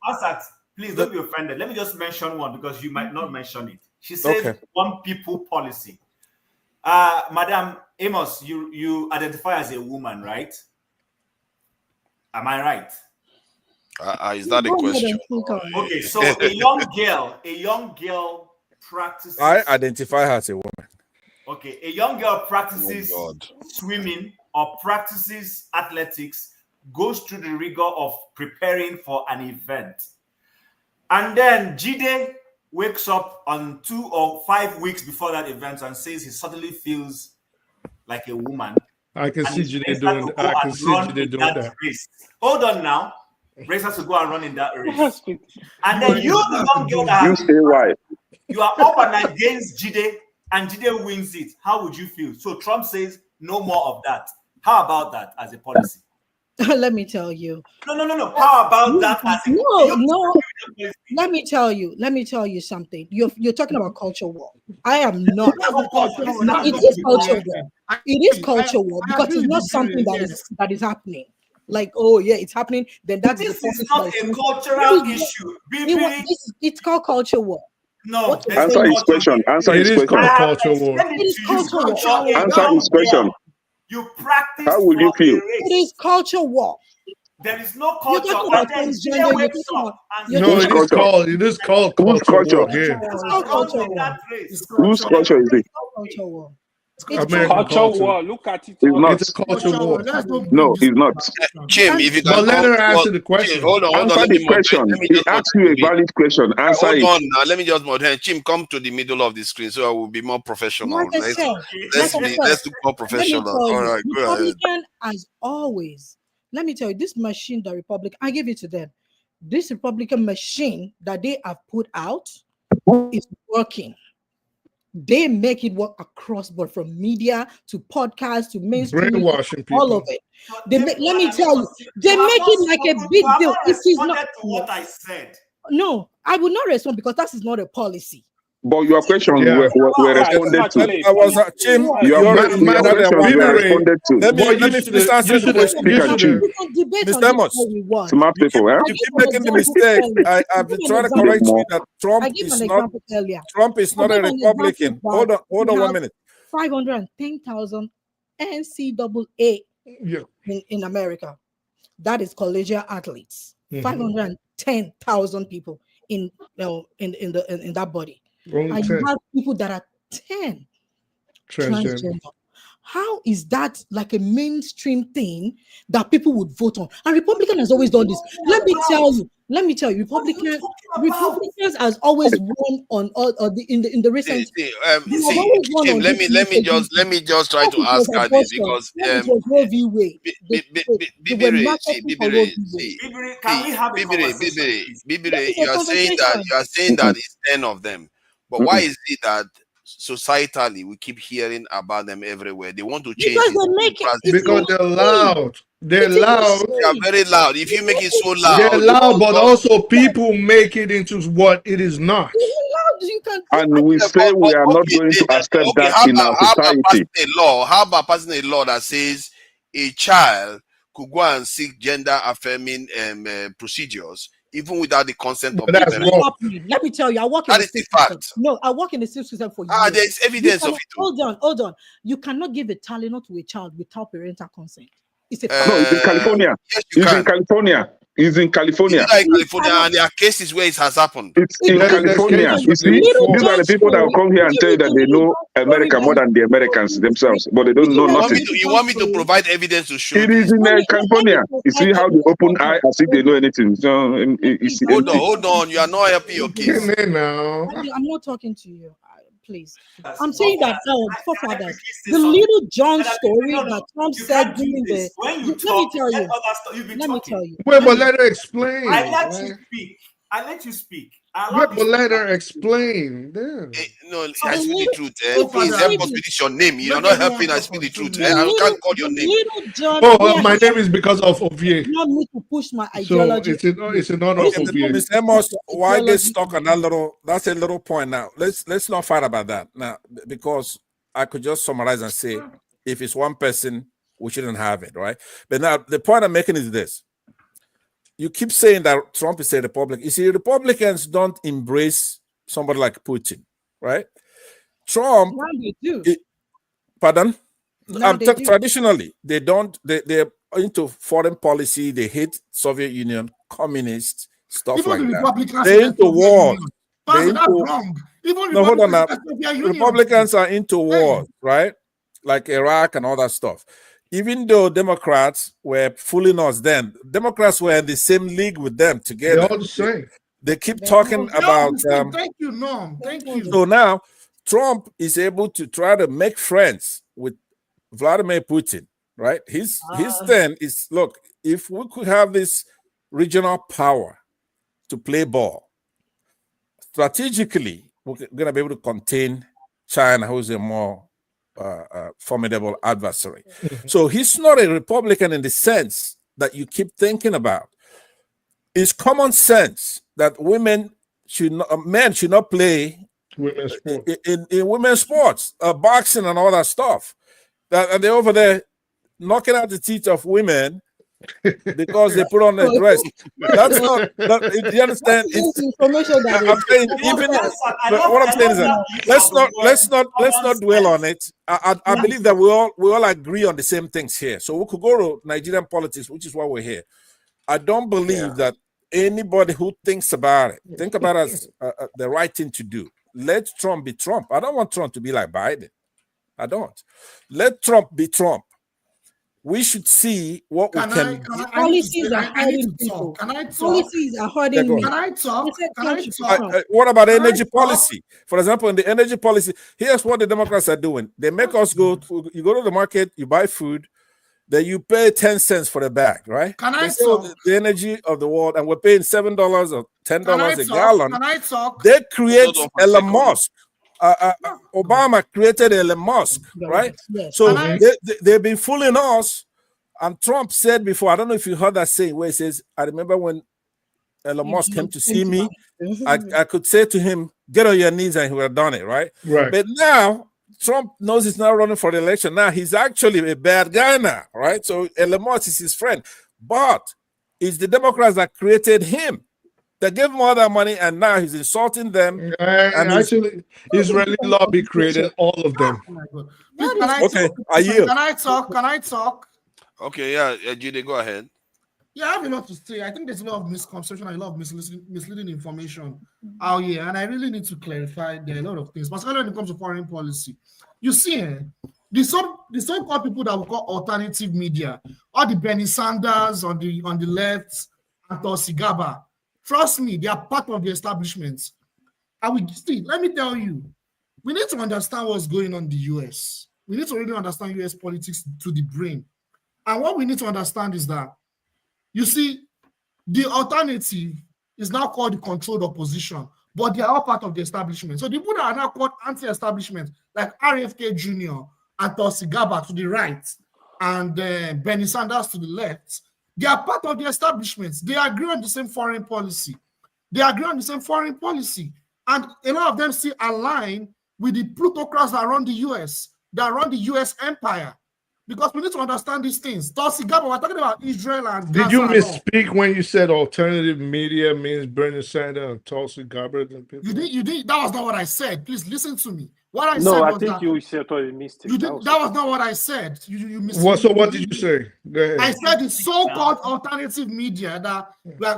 Please don't be offended. Let me just mention one because you might not mention it. She says one people policy. Madam Amos, you identify as a woman, right? Am I right? Is that a question? Okay, so a young girl practices. I identify as a woman. Okay, a young girl practices swimming or practices athletics, goes through the rigor of preparing for an event. And then Jide wakes up on 2 or 5 weeks before that event and says he suddenly feels like a woman. I can see Jide doing that. Race. Hold on now. Race has to go and run in that race. And then you, the young girl, you are up and against Jide, and Jide wins it. How would you feel? So Trump says no more of that. How about that as a policy? Let me tell you. No. How about that as a no. Let me tell you something. You're talking about culture war. I am not. It is culture war. It is culture war because it's not something that is happening. Like, oh yeah, it's happening. Then that's this is not a cultural issue. It's called culture war. No, answer his question. Answer his question. Culture war. It is culture war. Answer his question. You practice. How will you feel? It is culture war. There is no culture. It is called culture war here. Whose culture is it? Culture war. Culture war. Look at it. It's a culture war. No, it's not. Jim, if you can. But let her answer the question. Hold on. Answer the question. He asked you a valid question. Answer it. Hold on now. Let me just moderate. Jim, come to the middle of the screen so I will be more professional. Let's do more professional. All right, go ahead. Republican, as always, let me tell you, this machine, the Republican, I give it to them. This Republican machine that they have put out is working. They make it work across board, from media to podcasts to mainstream, brainwashing people. All of it. Let me tell you, they make it like a big deal. It is not what I said. No, I will not respond because that is not a policy. But your question were responded to. I was Jim. Your question were responded to. Let me finish answering the question. Mr. Amos, smart people, you keep making the mistake. I've been trying to correct you that Trump is not a Republican. Hold on 1 minute. 510,000 NCAA in America. That is collegiate athletes. 510,000 people in that body. And you have people that are 10 transgender. How is that like a mainstream thing that people would vote on? And Republican has always done this. Let me tell you, Republicans has always won on in the recent. Jim, let me just try to ask her this because Bibiri, you are saying that it's 10 of them. But why is it that societally we keep hearing about them everywhere? They want to change because they're loud. They're loud. They are very loud. If you make it so loud, they're loud, but also people make it into what it is not. And we say we are not going to accept that in our society. How about passing a law that says a child could go and seek gender affirming procedures even without the consent of the parents? Let me tell you, I work in the fact. No, I work in the civil system for years. There's evidence of it. Hold on. You cannot give a Tylenol to a child without parental consent. It's a no, it's in California. Yes, you It's can. in California. It's in California. It's in California, and there are cases where it has happened. It's in California. You see, these are the people that will come here and tell you that they know America more than the Americans themselves, but they don't know nothing. You want me to provide evidence to show It is in California. You see how they open eye as if they know anything. So, hold on. You are not helping your case. I'm not talking to you. Please. I'm saying that forefathers, the little John story that Trump said during the. Let me tell you. Wait, but let her explain. I let you speak. I let you speak. Wait, but let her explain. No, I speak the truth. Please help us finish your name. You're not helping us speak the truth. I can't call your name. Oh, my name is because of Ovie. Not me to push my ideology. So it's in honor of Ovie. Ms. Amos, why get stuck on that little? That's a little point now. Let's not fight about that now, because I could just summarize and say, if it's one person, we shouldn't have it, right? But now the point I'm making is this. You keep saying that Trump is a Republican. You see, Republicans don't embrace somebody like Putin, right? Trump, Now they do. Pardon? Now they do. Traditionally, they don't. They're into foreign policy. They hate Soviet Union, communist stuff Even like the that. Republicans They're hate into Soviet wars. Union. They're That's into, wrong. Even no, hold on now. Republicans hate Soviet Union. Republicans are into wars, right? Like Iraq and all that stuff. Even though Democrats were fooling us then, Democrats were in the same league with them together. They're all the same. They keep talking about. Thank you, Norm. Thank you. So now Trump is able to try to make friends with Vladimir Putin, right? His thing is, look, if we could have this regional power to play ball, strategically, we're going to be able to contain China, who's a more formidable adversary. So he's not a Republican in the sense that you keep thinking about. It's common sense that men should not play women's sports. in women's sports, boxing and all that stuff. And they're over there knocking out the teeth of women because they put on a dress. That's not. You understand? It's information that I'm saying even. What I'm saying is that let's not dwell on it. I believe that we all agree on the same things here. So we could go to Nigerian politics, which is why we're here. I don't believe that anybody who thinks about it, think about it as the right thing to do. Let Trump be Trump. I don't want Trump to be like Biden. I don't. Let Trump be Trump. We should see what we can. Policies are hurting people. Policies are hurting me. Can I talk? What about energy policy? For example, in the energy policy, here's what the Democrats are doing. They make us you go to the market, you buy food, then you pay 10 cents for the bag, right? Can I sell talk? the energy of the world, and we're paying $7 or $10 a Can gallon. I talk? They create Elon Musk. Obama created Elon Musk, right? Yes. So they've been fooling us. And Trump said before, I don't know if you heard that saying where he says, I remember when Elon Musk came to see me, I could say to him, get on your knees, and he would have done it, right? But now, Trump knows he's not running for the election. Now, he's actually a bad guy now, right? So Elon Musk is his friend. But it's the Democrats that created him. They gave him all that money, and now he's insulting them. And actually, Israeli lobby created all of them. I yield. Can I talk? Okay, yeah, Judy, go ahead. Yeah, I have a lot to say. I think there's a lot of misconception and a lot of misleading information out here, and I really need to clarify there are a lot of things, particularly when it comes to foreign policy. You see, the so-called people that we call alternative media, all the Bernie Sanders on the left, and Tulsi Gabbard, trust me, they are part of the establishment. Let me tell you, we need to understand what's going on in the US. We need to really understand US politics to the brain. And what we need to understand is that, you see, the alternative is now called the controlled opposition, but they are all part of the establishment. So the people that are now called anti-establishment, like RFK Jr. and Tulsi Gabbard to the right, and Bernie Sanders to the left, they are part of the establishment. They agree on the same foreign policy. And a lot of them still align with the plutocrats that run the US, that run the US empire. Because we need to understand these things. Tulsi Gabbard, we're talking about Israel and Did Gaza you and all. misspeak when you said alternative media means Bernie Sanders and Tulsi Gabbard and people? You did. That was not what I said. Please listen to me. What I No, said I was think that you said a mistake. you did. That was not what I said. You missed. So what did you say? Go ahead. I said the so-called alternative media that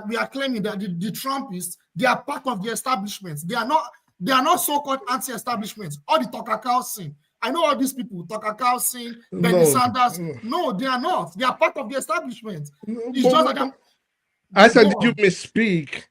we are claiming that the Trumpists, they are part of the establishment. They are not so-called anti-establishment. All the Tucker Carlson. I know all these people, Tucker Carlson, Bernie Sanders. No, they are not. They are part of the establishment. It's just that I said, did you misspeak?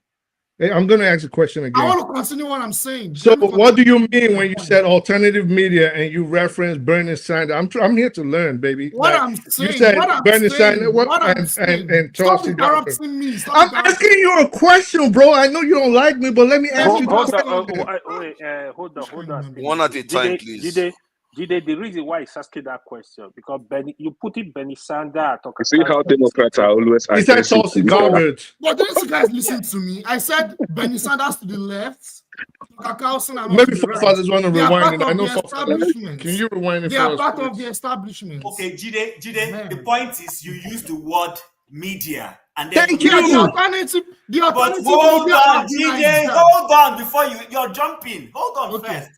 I'm going to ask a question again. I want to continue what I'm saying. So what do you mean when you said alternative media and you referenced Bernie Sanders? I'm here to learn, baby. What I'm saying. You said what I'm Bernie saying, Sanders and Stop Tulsi interrupting me. I'm asking you a question, bro. I know you don't like me, but let me ask you. Hold on. One at a time, please. Jide, the reason why he's asking that question because you put it Bernie Sanders. You see how Democrats are always. He said Tulsi garbage. But didn't you guys listen to me? I said Bernie Sanders to the left, Tucker Carlson and maybe to the forefathers want to rewind it. I know establishment. Can you rewind it? They are part of the establishment. Okay, Jide, the point is you use the word media. And then thank you. But hold on, Jide, hold on before you're jumping. Hold on first.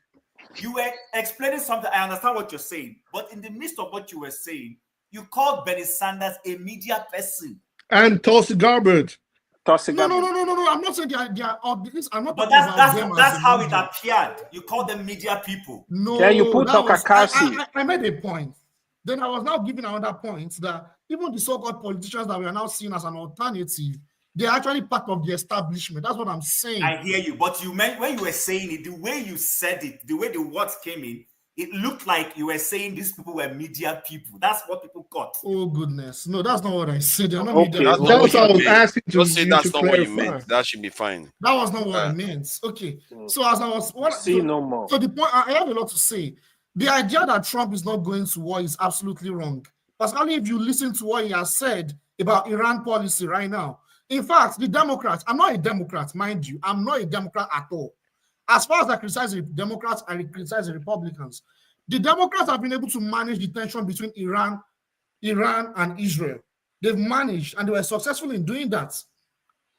You were explaining something. I understand what you're saying, but in the midst of what you were saying, you called Bernie Sanders a media person and Tulsi garbage. No. I'm not saying they are I'm not. But that's how it appeared. You called them media people. No, can you put Tucker Carlson? I made a point. Then I was now giving another point that even the so-called politicians that we are now seeing as an alternative, they're actually part of the establishment. That's what I'm saying. I hear you, but you meant when you were saying it, the way you said it, the way the words came in, it looked like you were saying these people were media people. That's what people got. Oh goodness, no, that's not what I said. They're not media. That's what I was asking to say that's not what you meant. That should be fine. That was not what I meant. Okay, so as I was no more. So the point I have a lot to say. The idea that Trump is not going to war is absolutely wrong. Particularly if you listen to what he has said about Iran policy right now. In fact, the Democrats, I'm not a Democrat, mind you. I'm not a Democrat at all. As far as I criticize the Democrats, I criticize the Republicans. The Democrats have been able to manage the tension between Iran and Israel. They've managed, and they were successful in doing that.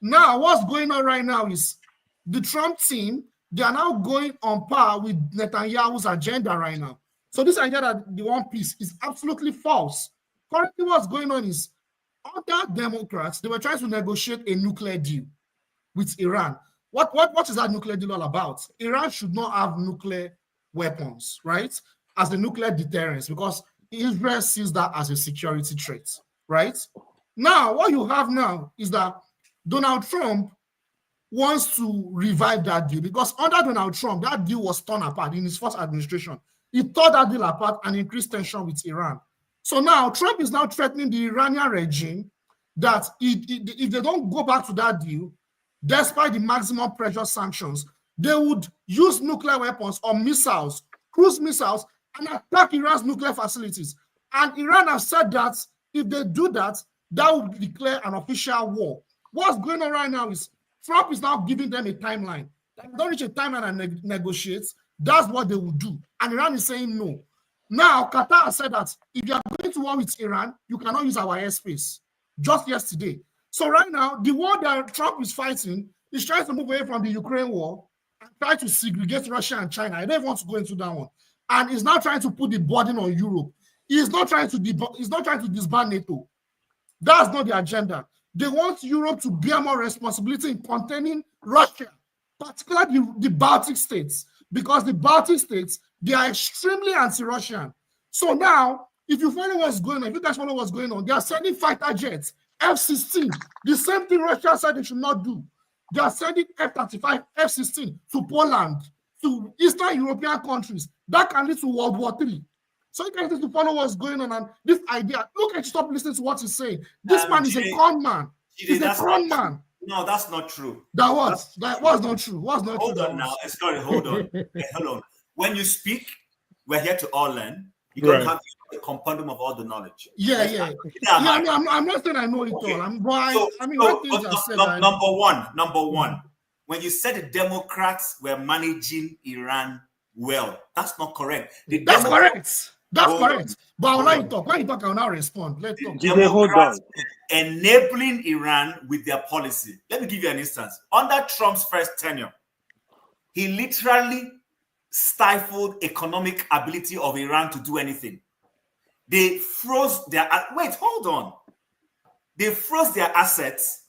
Now, what's going on right now is the Trump team, they are now going on par with Netanyahu's agenda right now. So this idea that the one piece is absolutely false. Currently, what's going on is other Democrats, they were trying to negotiate a nuclear deal with Iran. What is that nuclear deal all about? Iran should not have nuclear weapons, right? As a nuclear deterrence, because Israel sees that as a security threat, right? Now, what you have now is that Donald Trump wants to revive that deal because under Donald Trump, that deal was torn apart in his first administration. He tore that deal apart and increased tension with Iran. So now Trump is now threatening the Iranian regime that if they don't go back to that deal, despite the maximum pressure sanctions, they would use nuclear weapons or missiles, cruise missiles, and attack Iran's nuclear facilities. And Iran has said that if they do that, that would declare an official war. What's going on right now is Trump is now giving them a timeline. If they don't reach a timeline and negotiate, that's what they will do. And Iran is saying no. Now, Qatar has said that if you are going to war with Iran, you cannot use our airspace. Just yesterday. So right now, the war that Trump is fighting is trying to move away from the Ukraine war and try to segregate Russia and China. I don't want to go into that one. And he's now trying to put the burden on Europe. He's not trying to disband NATO. That's not the agenda. They want Europe to bear more responsibility in containing Russia, particularly the Baltic states, because the Baltic states, they are extremely anti-Russian. So now, if you follow what's going on, if you guys follow what's going on, they are sending fighter jets, F-16, the same thing Russia said they should not do. They are sending F-35, F-16 to Poland, to Eastern European countries. That can lead to World War III. So you guys need to follow what's going on and this idea. Look at stop listening to what he's saying. This man is a con man. He's a con man. No, that's not true. That was not true. What's not hold true? On now. Sorry, hold on. Hold on. When you speak, we're here to all learn. You don't have a compendium of all the knowledge. Yeah. I'm not saying I know it all. Number one. When you said the Democrats were managing Iran well, that's not correct. That's correct. But I'll let you talk. When you talk, I'll now respond. Let's talk. Democrats enabling Iran with their policy. Let me give you an instance. Under Trump's first tenure, he literally stifled economic ability of Iran to do anything. They froze their, wait, hold on. They froze their assets.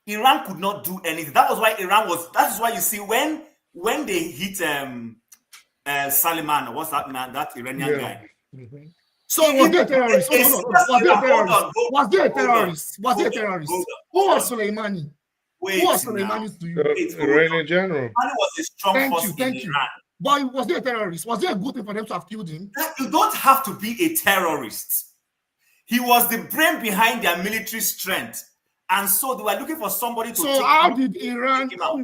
Iran could not do anything. That was why Iran was, that's why you see when they hit Salman, what's that man, that Iranian guy. Mm-hmm. So was there a terrorist? Was there a terrorist? Was there a terrorist? Was there a terrorist? Who was Soleimani? Wait, who was Soleimani to you? Iranian general. Soleimani was a strong force in Iran. But was there a terrorist? Was there a good thing for them to have killed him? You don't have to be a terrorist. He was the brain behind their military strength. And so they were looking for somebody to So how did Iran, how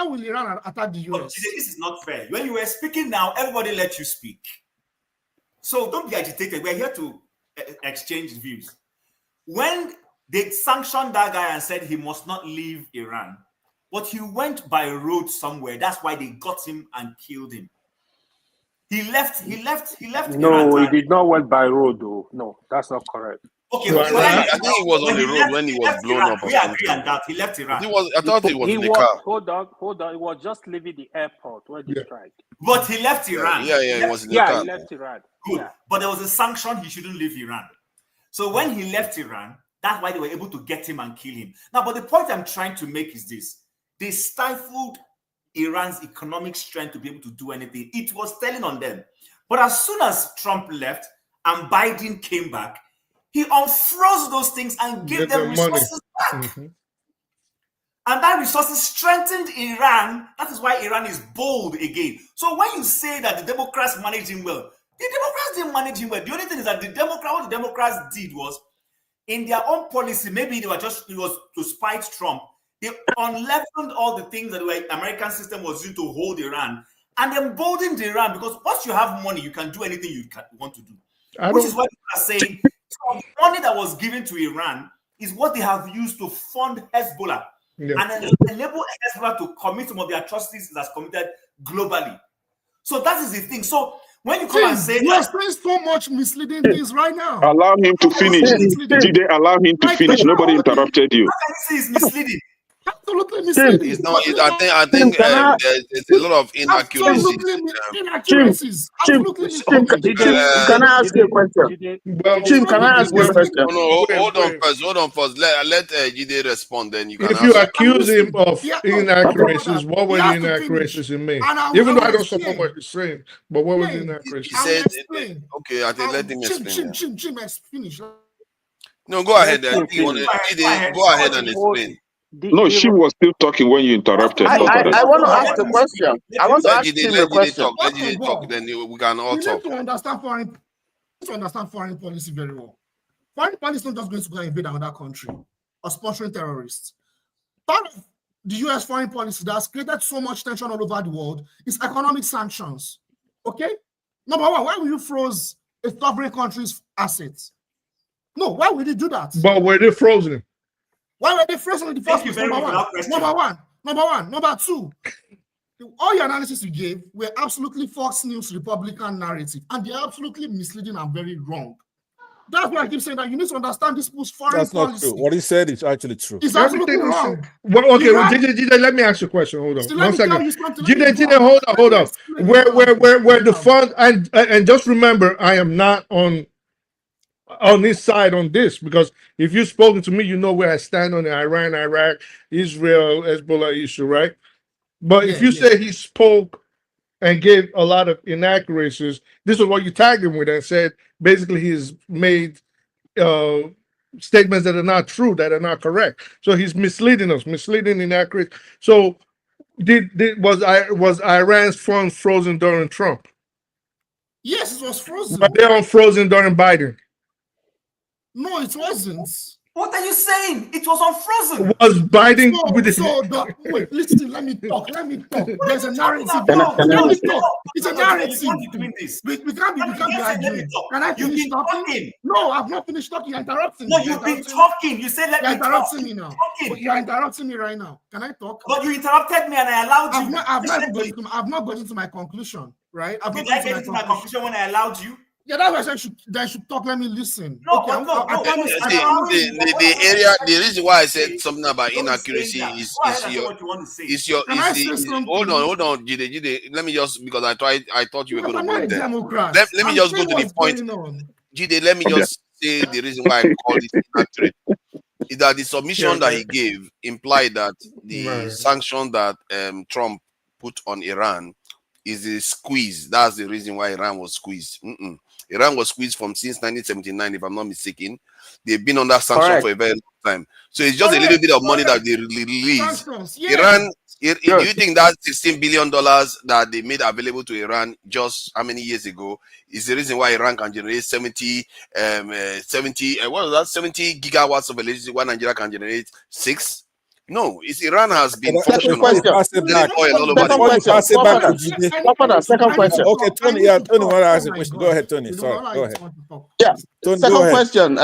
will Iran attack the US? This is not fair. When you were speaking now, everybody let you speak. So don't be agitated. We're here to exchange views. When they sanctioned that guy and said he must not leave Iran, but he went by road somewhere. That's why they got him and killed him. He left No, Iran. he did not went by road, though. No, that's not correct. Okay, I think he was on the road when he was blown up. We agree on that. He left Iran. I thought he was in the car. Hold on. He was just leaving the airport when they strike. But he left Iran. Yeah, he was in the car. He left Iran. Good. Yeah. But there was a sanction he shouldn't leave Iran. So when he left Iran, that's why they were able to get him and kill him. Now, but the point I'm trying to make is this. They stifled Iran's economic strength to be able to do anything. It was telling on them. But as soon as Trump left and Biden came back, he unfroze those things and gave them resources back. Mm-hmm. And that resources strengthened Iran. That is why Iran is bold again. So when you say that the Democrats managed him well, the Democrats didn't manage him well. The only thing is that what the Democrats did was, in their own policy, maybe it was to spite Trump. They unleavened all the things that the American system was using to hold Iran and emboldened Iran, because once you have money, you can do anything you want to do. Which is what people are saying. So the money that was given to Iran is what they have used to fund Hezbollah. Yeah. And then enable Hezbollah to commit some of the atrocities that's committed globally. So that is the thing. So when you come and say you are saying so much misleading things right now. Allow him to finish. Jide, allow him to finish. Nobody interrupted you. How can you say it's misleading? Absolutely misleading. It's not. I think there's a lot of inaccuracies. Can I ask you a question? Jim, can I ask you a question? No, hold on first. Let Jide respond. Then you can. If you accuse him of inaccuracies, what were the inaccuracies he made? Even though I don't support what he's saying, but what were the inaccuracies? He said, okay, I think let him explain. Jim, finish. No, go ahead. Go ahead and explain. No, she was still talking when you interrupted. I want to ask a question. I want to ask him a question. Let Jide talk, then we can all talk. You need to understand foreign policy very well. Foreign policy is not just going to go and invade another country or sponsoring terrorists. Part of the US foreign policy that has created so much tension all over the world is economic sanctions. Okay? Number one, why will you freeze a sovereign country's assets? No, why would you do that? But were they frozen? Why were they frozen in the first place? Number one. Number two, all your analysis you gave were absolutely Fox News Republican narrative, and they're absolutely misleading and very wrong. That's why I keep saying that you need to understand this post foreign policy. That's not true. What he said is actually true. It's absolutely wrong. Well, okay, Jide, let me ask you a question. Hold on. 1 second. Jide, hold up. Where the fund, and just remember, I am not on his side on this, because if you've spoken to me, you know where I stand on the Iran, Iraq, Israel, Hezbollah issue, right? But if you say he spoke and gave a lot of inaccuracies, this is what you tagged him with and said basically he's made statements that are not true, that are not correct. So he's misleading us, inaccurate. So was Iran's funds frozen during Trump? Yes, it was frozen. But they're unfrozen during Biden. No, it wasn't. What are you saying? It was unfrozen. Was Biden wait, listen, let me talk. There's a narrative. It's a narrative. We can't be arguing. Can I finish talking? No, I've not finished talking. You're interrupting me. No, you've been talking. You said let me talk. You're interrupting me now. You're interrupting me right now. Can I talk? But you interrupted me and I allowed you. I've not gotten to my conclusion, right? Did I get to my conclusion when I allowed you? Yeah, that's why they should talk. Let me listen. No, Okay, I promise. The area, the reason why I said something about inaccuracy is your. Hold on, Jide. Let me just, because I thought you were going to go there. Let me just go to the point. Jide, let me just say the reason why I called it inaccurate is that the submission that he gave implied that the sanction that Trump put on Iran is a squeeze. That's the reason why Iran was squeezed. Iran was squeezed since 1979, if I'm not mistaken. They've been under sanction for a very long time. So it's just a little bit of money that they release. Iran, do you think that $16 billion that they made available to Iran just how many years ago is the reason why Iran can generate 70 gigawatts of electricity while Nigeria can generate 6? No, it's Iran has been Second question. Second question. Okay, Tony. Yeah, Tony want to ask a question. Go ahead, Tony. Sorry, go ahead. Yeah. Tony, second question.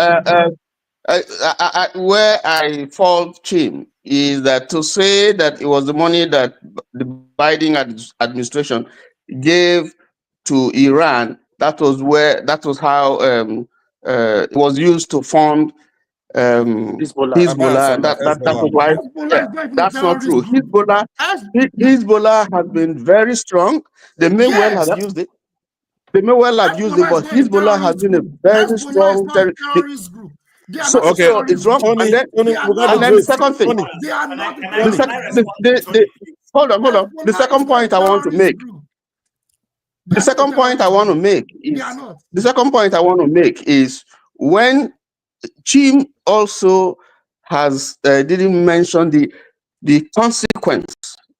Where I fault Chim is that to say that it was the money that the Biden administration gave to Iran. That was how it was used to fund Hezbollah. That was why. That's not true. Hezbollah has been very strong. They may well have used it. They may well have used it, but Hezbollah has been a very strong terrorist group. So it's wrong. Tony, and then the second thing. Hold on. The second point I want to make. The second point I want to make is when Chim also didn't mention the consequence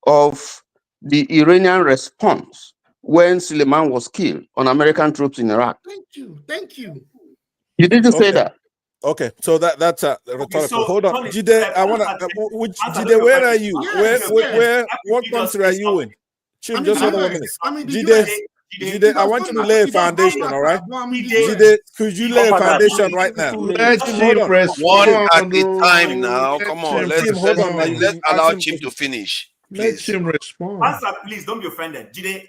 of the Iranian response when Suleiman was killed on American troops in Iraq. Thank you. You didn't say that. Okay, so that's a rhetorical. So, hold on, Jide. I want to. Jide, where are you? Where? What country are you in? Chim, just hold on 1 minute. Jide, I want you to lay a foundation, all right? Jide, could you lay a foundation right now? Let's one at a time now. Come on, let's allow Chim to finish. Let Chim respond. Answer, please. Don't be offended, Jide.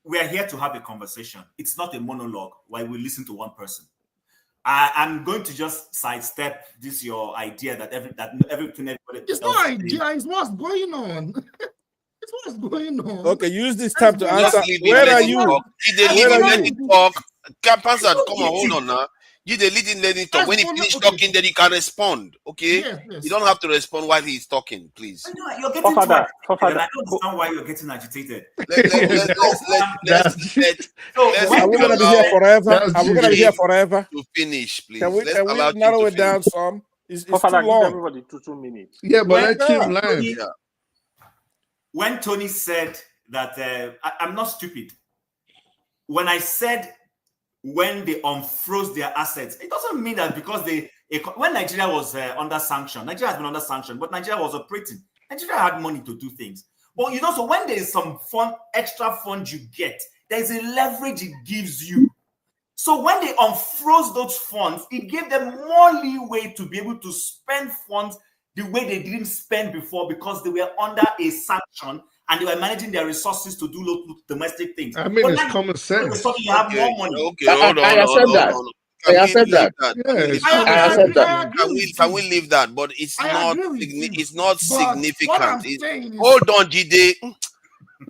We are here to have a conversation. It's not a monologue while we listen to one person. I'm going to just sidestep your idea that everything everybody. It's not idea. It's what's going on. It's what's going on. Okay, use this time to answer. Where are you? Let him talk. Come on, hold on now. You the leading lady talk. When he finish talking, then you can respond. Okay, you don't have to respond while he's talking, please. You're getting too agitated. I don't understand why you're getting agitated. Are we gonna be here forever? Are we gonna be here forever? To finish, please. Can we narrow it down some? It's too long. Everybody 2 minutes. Yeah, but let him land. When Tony said that, I'm not stupid. When I said when they unfroze their assets, it doesn't mean that because when Nigeria was under sanction, Nigeria has been under sanction, but Nigeria was operating. Nigeria had money to do things. But so when there is some extra fund you get, there is a leverage it gives you. So when they unfroze those funds, it gave them more leeway to be able to spend funds the way they didn't spend before because they were under a sanction and they were managing their resources to do local domestic things. I mean, it's common sense. You have more money. Okay, hold on. I said that. Can we leave that? But it's not significant. Hold on, Jide.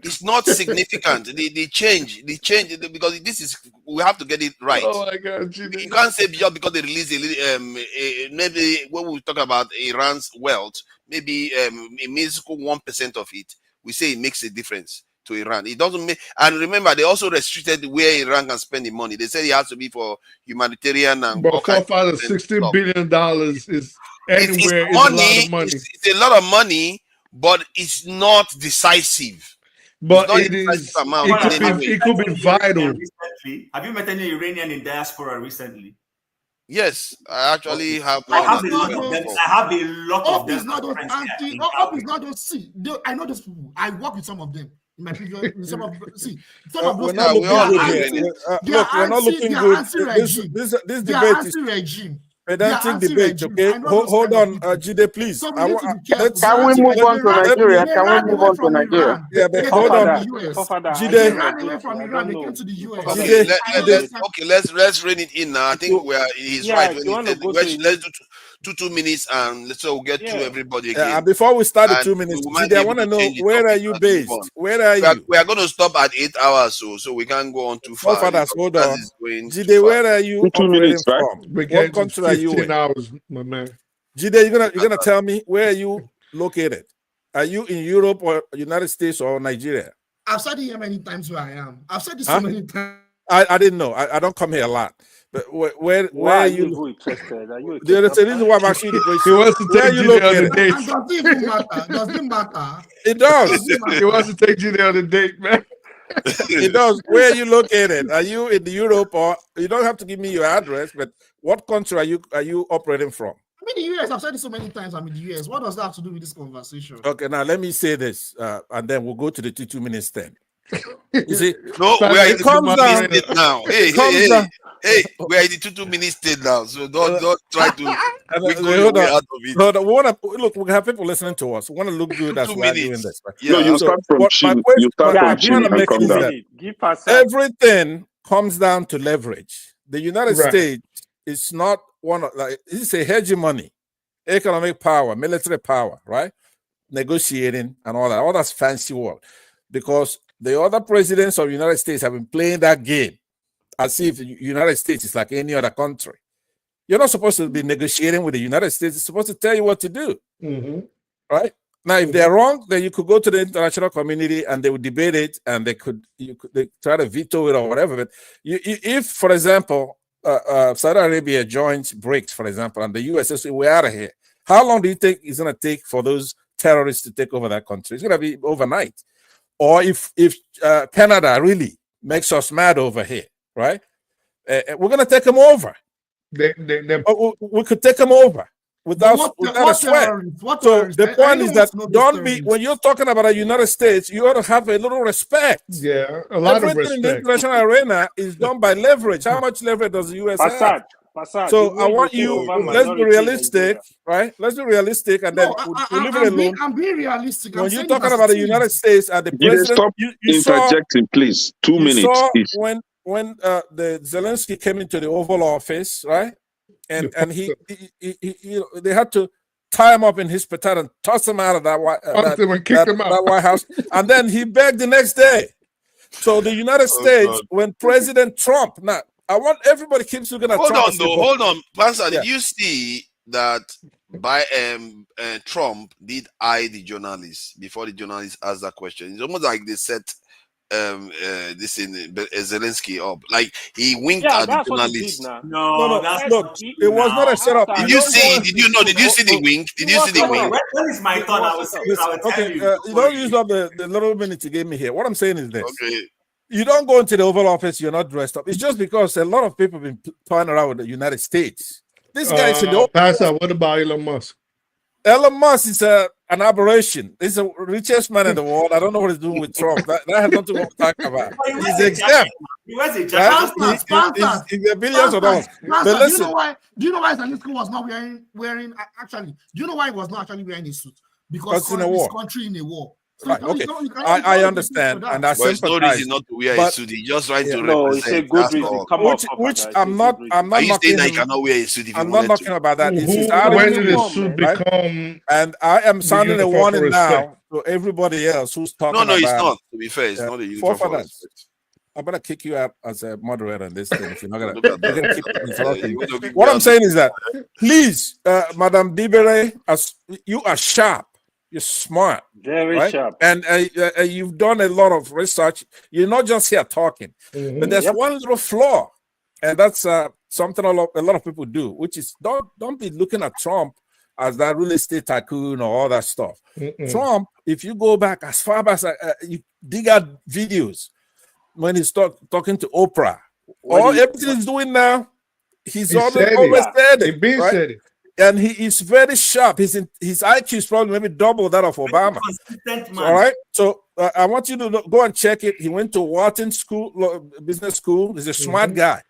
It's not significant. The change, because we have to get it right. Oh my God, Jide. You can't say just because they release maybe when we talk about Iran's wealth, maybe a minuscule 1% of it, we say it makes a difference to Iran. It doesn't make, and remember, they also restricted where Iran can spend the money. They said it has to be for humanitarian and. But so far, the $16 billion is anywhere. It's money. It's a lot of money. It's a lot of money, but it's not decisive. But it could be vital. Have you met any Iranian in diaspora recently? Yes, I actually have. I have a lot of them. I have a lot of them. Is not those. See, I know those people. I work with some of them. In my previous, some of those. We're not looking good. Look, we're not looking good. This debate is. Regime. pedantic debate. Okay, hold on, Jide, please. So we need to be careful. Can we move on to Nigeria? Can we move on to Nigeria? Yeah, but hold on, Jide. They ran away from Iran. They came to the US. Okay, let's rein it in now. I think he's right. Let's do 2 minutes and we'll get through everybody again. And before we start the 2 minutes, Jide, I want to know, where are you based? Where are you? We are going to stop at 8 hours, so we can't go on too far. Hold on. Jide, where are you operating from? What country are you in? 15 hours, my man. Jide, you're gonna tell me, where are you located? Are you in Europe or United States or Nigeria? I've said it here many times where I am. I've said this so many times. I didn't know. I don't come here a lot. But where are you? Interested? Are you There's a reason why I'm asking the question. He wants to take Jide on the date. Does it matter? It does. He wants to take Jide on the date, man. It does. Where are you located? Are you in Europe, or you don't have to give me your address, but what country are you operating from? I'm in the US. I've said it so many times. I'm in the US. What does that have to do with this conversation? Okay, now let me say this, and then we'll go to the 2 minutes then. You see, no, we are in the 2 minutes state now. Hey, we are in the 2 minutes state now. So don't try to hold on. Look, we have people listening to us. We want to look good as we're doing this. Right? Yeah. No, you start from Chile. Everything comes down to leverage. The United States is not one of, like, it's a hegemony, economic power, military power, right? Negotiating and all that. All that's fancy word. Because the other presidents of the United States have been playing that game as if the United States is like any other country. You're not supposed to be negotiating with the United States. It's supposed to tell you what to do. Right? Now, if they're wrong, then you could go to the international community and they would debate it, and they try to veto it or whatever. But if, for example, Saudi Arabia joins BRICS, for example, and the US says, we're out of here, how long do you think it's going to take for those terrorists to take over that country? It's going to be overnight. Or if Canada really makes us mad over here, right? We're going to take them over. We could take them over without a sweat. So the point is that when you're talking about the United States, you ought to have a little respect. Yeah, a lot of respect. Everything in the international arena is done by leverage. How much leverage does the US have? So I want you, let's be realistic, right? Let's be realistic, and then we'll leave it alone. I'm being realistic. When you're talking about the United States and the president, stop interjecting, please. 2 minutes. Please. When the Zelensky came into the Oval Office, right? And they had to tie him up in his petard and toss him out of that White House, and then he begged the next day. So the United States, when President Trump, now I want everybody keeps looking at Trump. Hold on, Pansa. Did you see that Trump did eye the journalists before the journalists asked that question? It's almost like they set this in Zelensky up, like he winked at the journalists. No, it was not a setup. Did you see the wink? Did you see the wink? When is my turn? I will tell you. You don't use up the little minute you gave me here. What I'm saying is this. Okay. You don't go into the Oval Office, you're not dressed up. It's just because a lot of people have been toying around with the United States. This guy is in the Pastor, what about Elon Musk? Elon Musk is an aberration. He's the richest man in the world. I don't know what he's doing with Trump. That has nothing to talk about. He's exempt. He's a billions of dollars. But listen, do you know why Zelensky was not wearing actually? Do you know why he was not actually wearing a suit? Because in a war. Country in a war. So right, okay, I understand, and I sympathize. No reason not to wear a suit. He just trying to represent. It's a good reason. Come on, which I'm not. Are you saying that you cannot wear a suit if you I'm not talking about that. When did the suit become? And I am sounding a warning now to everybody else who's talking. No, about it's not. To be fair, it's not a uniform for respect. I'm gonna kick you out as a moderator on this thing if you're not gonna keep interrupting. What I'm saying is that, please, Madam Dibere, as you are sharp. You're smart, very sharp, and you've done a lot of research. You're not just here talking, but there's one little flaw, and that's something a lot of people do, which is don't be looking at Trump as that real estate tycoon or all that stuff. Trump, if you go back as far back as you dig out videos when he's talking to Oprah, everything he's doing now, he's always said it. He said it. And he is very sharp. His IQ is probably maybe double that of Obama. All right. So I want you to go and check it. He went to Wharton School, business school. He's a smart guy.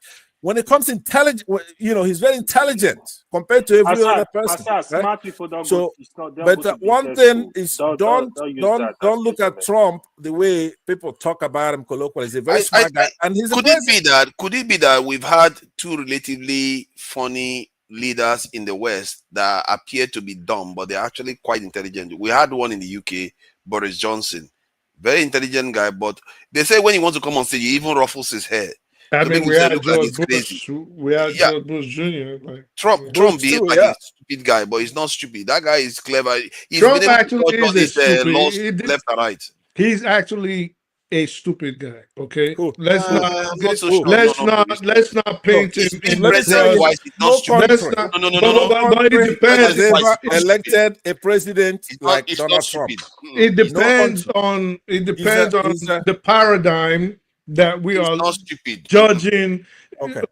when it comes to intelligent, he's very intelligent compared to every other person. Right? Smart people don't So, go. but one thing is don't look at comment. Trump the way people talk about him colloquially. He's a very smart guy, and he's could it be that we've had two relatively funny leaders in the West that appear to be dumb, but they're actually quite intelligent? We had one in the UK, Boris Johnson, very intelligent guy, but they say when he wants to come on stage, he even ruffles his hair. I mean, we had George Bush. We had George Bush Jr. Like, Trump behaved like a stupid guy, but he's not stupid. That guy is clever. He's Trump been able actually to is a stupid. left and right. He's actually a stupid guy. Okay, cool. let's not paint him in But it depends. Elected a president like Donald Trump. It depends on the paradigm that we are judging. Okay.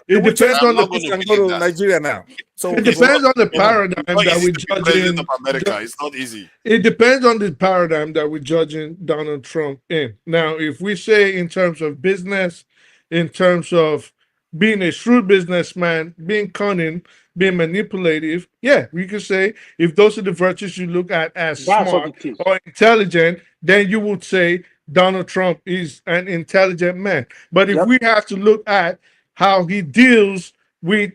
It depends on the go to Nigeria now. So it depends on the paradigm that we're judging. America. It's not easy. It depends on the paradigm that we're judging Donald Trump in. Now, if we say in terms of business, in terms of being a shrewd businessman, being cunning, being manipulative, yeah, we could say if those are the virtues you look at as smart or intelligent, then you would say Donald Trump is an intelligent man. But if we have to look at how he deals with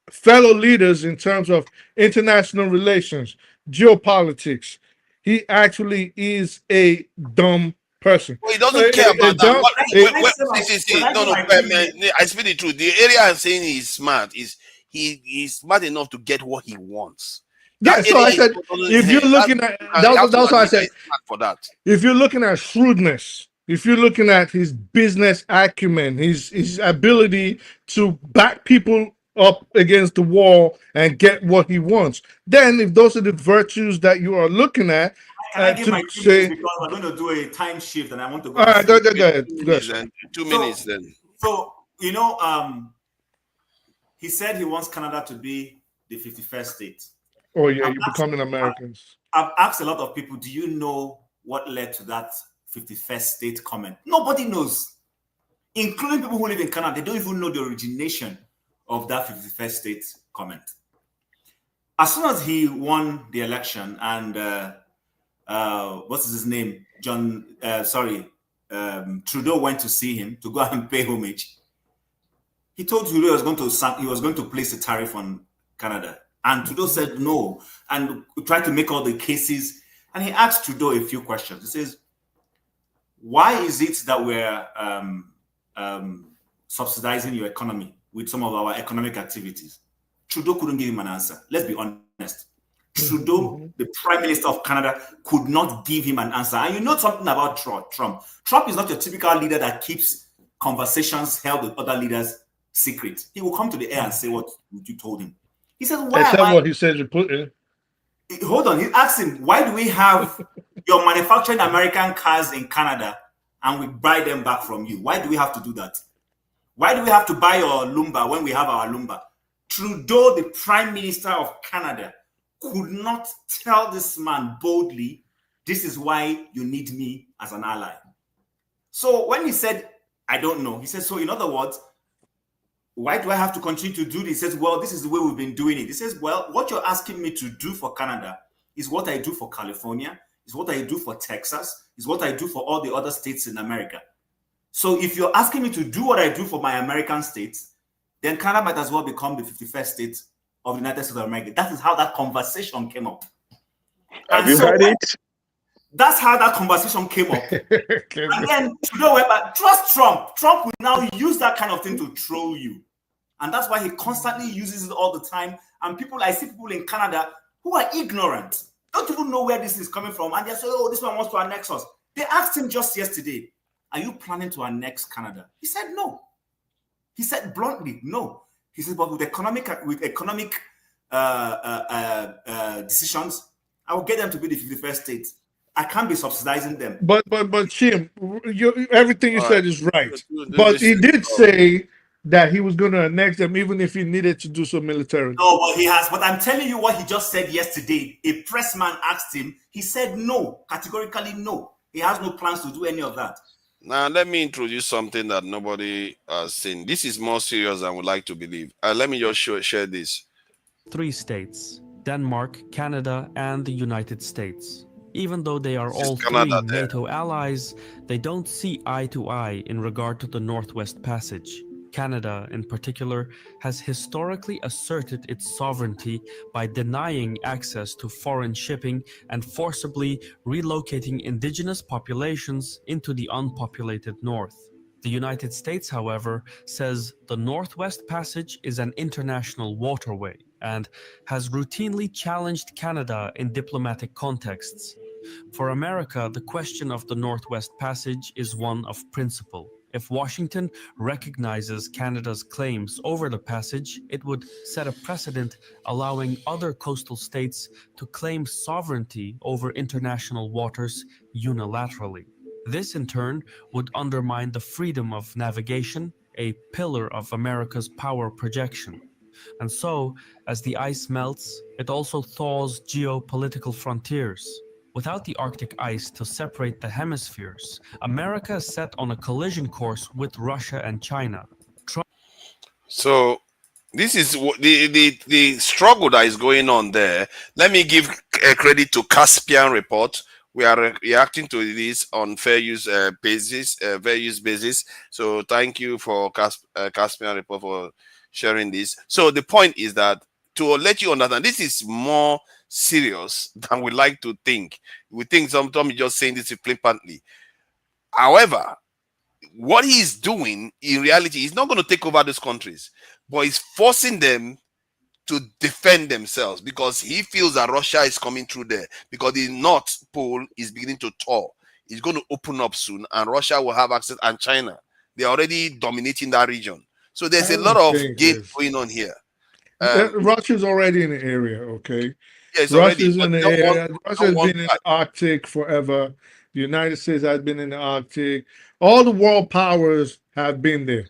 fellow leaders in terms of international relations, geopolitics, he actually is a dumb person. Well, he doesn't care about that. I speak the truth. The area I'm saying he's smart is he's smart enough to get what he wants. Yeah, so I said, if you're looking at that's what I said. For that, if you're looking at shrewdness, if you're looking at his business acumen, his ability to back people up against the wall and get what he wants, then if those are the virtues that you are looking at, can I give my 2 minutes because we're going to do a time shift and I want to go. All right, go ahead. 2 minutes then. So he said he wants Canada to be the 51st state. Oh yeah, you're becoming Americans. I've asked a lot of people, do you know what led to that 51st state comment? Nobody knows, including people who live in Canada. They don't even know the origination of that 51st state comment. As soon as he won the election and what's his name? Trudeau went to see him to go and pay homage. He told Trudeau he was going to place a tariff on Canada. And Trudeau said no and tried to make all the cases. And he asked Trudeau a few questions. He says, why is it that we're subsidizing your economy with some of our economic activities? Trudeau couldn't give him an answer. Let's be honest. Trudeau, the Prime Minister of Canada, could not give him an answer. And you know something about Trump. Trump is not your typical leader that keeps conversations held with other leaders secret. He will come to the air and say what you told him. He said, why Except what he said you put in. Hold on. He asked him, why do we have your manufacturing American cars in Canada and we buy them back from you? Why do we have to do that? Why do we have to buy your lumber when we have our lumber? Trudeau, the Prime Minister of Canada, could not tell this man boldly, this is why you need me as an ally. So when he said, I don't know, he said, so in other words, why do I have to continue to do this? He says, well, this is the way we've been doing it. He says, well, what you're asking me to do for Canada is what I do for California, is what I do for Texas, is what I do for all the other states in America. So if you're asking me to do what I do for my American states, then Canada might as well become the 51st state of the United States of America. That is how that conversation came up. Have you heard it? That's how that conversation came up. And then Trudeau went back, trust Trump. Trump will now use that kind of thing to troll you. And that's why he constantly uses it all the time. And I see people in Canada who are ignorant, don't even know where this is coming from. And they say, oh, this one wants to annex us. They asked him just yesterday, are you planning to annex Canada? He said no. He said bluntly, no. He said, but with economic decisions, I will get them to be the 51st state. I can't be subsidizing them. But Chim, everything you said is right. But he did say that he was going to annex them even if he needed to do so militarily. No, but he has. But I'm telling you what he just said yesterday. A pressman asked him. He said no, categorically no. He has no plans to do any of that. Now, let me introduce something that nobody has seen. This is more serious than we like to believe. Let me just share this. 3 states, Denmark, Canada, and the United States. Even though they are all Canada 3 NATO allies, they don't see eye to eye in regard to the Northwest Passage. Canada, in particular, has historically asserted its sovereignty by denying access to foreign shipping and forcibly relocating indigenous populations into the unpopulated North. The United States, however, says the Northwest Passage is an international waterway and has routinely challenged Canada in diplomatic contexts. For America, the question of the Northwest Passage is one of principle. If Washington recognizes Canada's claims over the passage, it would set a precedent allowing other coastal states to claim sovereignty over international waters unilaterally. This, in turn, would undermine the freedom of navigation, a pillar of America's power projection. And so, as the ice melts, it also thaws geopolitical frontiers. Without the Arctic ice to separate the hemispheres, America is set on a collision course with Russia and China. So this is the struggle that is going on there. Let me give credit to Caspian Report. We are reacting to this on fair use basis. So thank you for Caspian Report for sharing this. So the point is that to let you understand, this is more serious than we like to think. We think sometimes just saying this flippantly. However, what he's doing in reality is not going to take over those countries, but he's forcing them to defend themselves because he feels that Russia is coming through there because the North Pole is beginning to thaw. It's going to open up soon and Russia will have access, and China. They're already dominating that region. So there's a lot of game going on here. Russia's already in the area, okay? Yes, Russia's in the area. Russia's been in the Arctic forever. The United States has been in the Arctic. All the world powers have been there.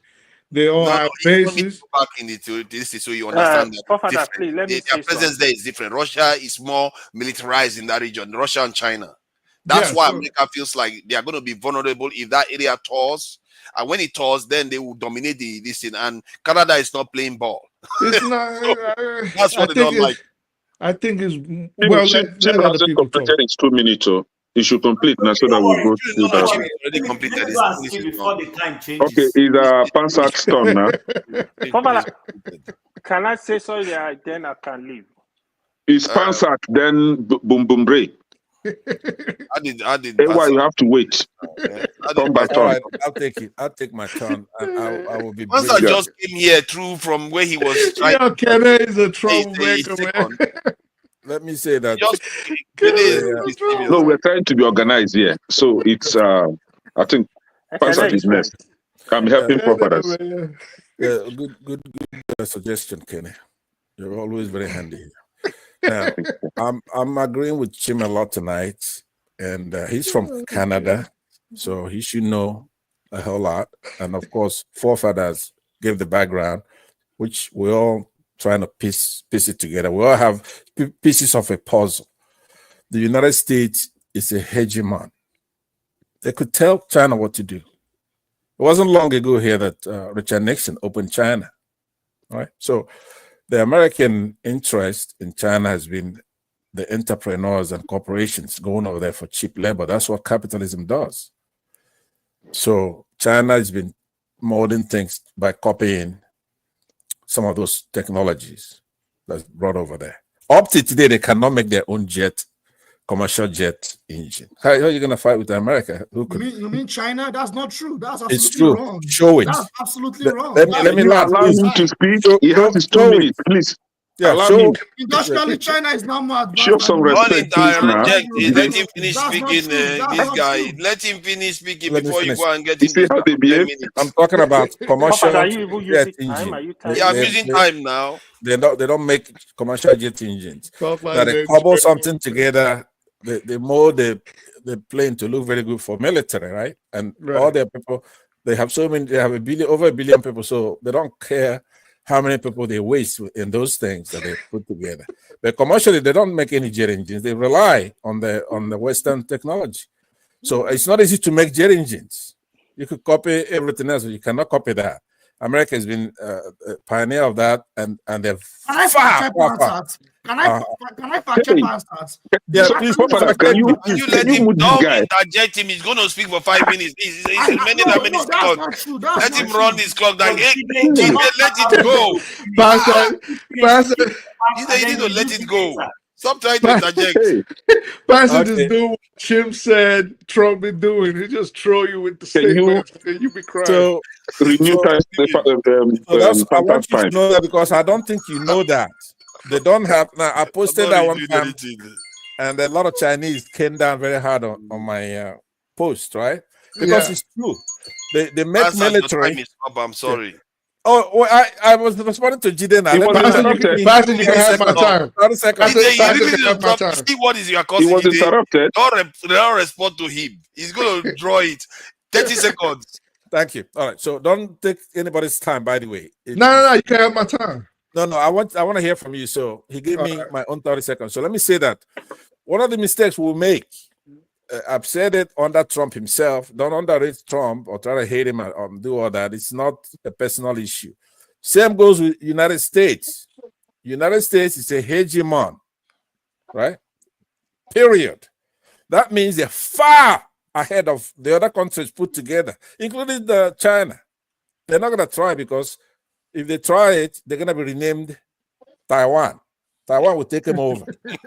They all have bases. Back in this is so you understand that please, their presence there is different. Russia is more militarized in that region. Russia and China. That's why America feels like they are going to be vulnerable if that area thaws. And when it thaws, then they will dominate this thing. And Canada is not playing ball. It's not. That's what they don't like. I think it's well. Tim hasn't completed his 2 minutes, so he should complete now so that we go through that. Already completed before the time changes. Okay, it's Pansak's turn now. Can I say so? Yeah, then I can leave. It's Pansak, then Boom Boom Break. I did. Why you have to wait? Turn by turn. Right, I'll take it. I'll take my turn. I will be. Once I just came here through from where he was trying. Yeah, Kenneth is a troublemaker, man. Let me say that. No, we're trying to be organized here. So it's I think Pansak is next. I'm helping providers. Yeah, good suggestion, Kenny. You're always very handy. Now, I'm agreeing with Chim a lot tonight, and he's from Canada, so he should know a whole lot. And of course, forefathers gave the background, which we're all trying to piece it together. We all have pieces of a puzzle. The United States is a hegemon. They could tell China what to do. It wasn't long ago here that Richard Nixon opened China, right? So the American interest in China has been the entrepreneurs and corporations going over there for cheap labor. That's what capitalism does. So China has been molding things by copying some of those technologies that's brought over there. Up to today, they cannot make their own commercial jet engine. How are you going to fight with America? You mean China? That's not true. That's absolutely it's true. wrong. Show it. That's absolutely wrong. Let me allow him to speak. He has his 2 minutes, please. Yeah, industrially, China is not more advanced. Show some respect, please. Now. Let him finish speaking. This guy, let him finish speaking before you go and get into how they behave. I'm talking about commercial are you jet engine. Yeah, I'm using time now. They don't make commercial jet engines. That they cobble something together. They mold the plane to look very good for military, right? And all their people, they have over a billion people, so they don't care how many people they waste in those things that they put together. But commercially, they don't make any jet engines. They rely on the Western technology. So it's not easy to make jet engines. You could copy everything else, but you cannot copy that. America has been a pioneer of that, and they're Can I fact-check Pansat? Can I fact-check Pansat? Yeah, please, can you let him move this don't guy? interject him. He's going to speak for 5 minutes. He's remaining how many That's seconds? not true. Let him run his clock down. Hey, Hey. let it go. Pastor, You need to let it go. Stop trying to interject. Pastor just do what Jim said Trump be doing. He just throw you with the statements and you be crying. So, Renew time. I want you to know that because I don't think you know that. They don't have. Now, I posted that one time, and a lot of Chinese came down very hard on my post, right? Because it's true. They make military. Time is up, I'm sorry. Oh, well, I was responding to Jide now. Pastor, you can have my time. 30 seconds. See what is your cause? He was interrupted. Don't respond to him. He's going to draw it. 30 seconds. Thank you. All right. So don't take anybody's time, by the way. No, you can have my time. No, I want to hear from you. So he gave me my own 30 seconds. So let me say that one of the mistakes we'll make, I've said it under Trump himself. Don't underrate Trump or try to hate him or do all that. It's not a personal issue. Same goes with United States. United States is a hegemon, right? Period. That means they're far ahead of the other countries put together, including China. They're not going to try because if they try it, they're going to be renamed Taiwan. Taiwan will take them over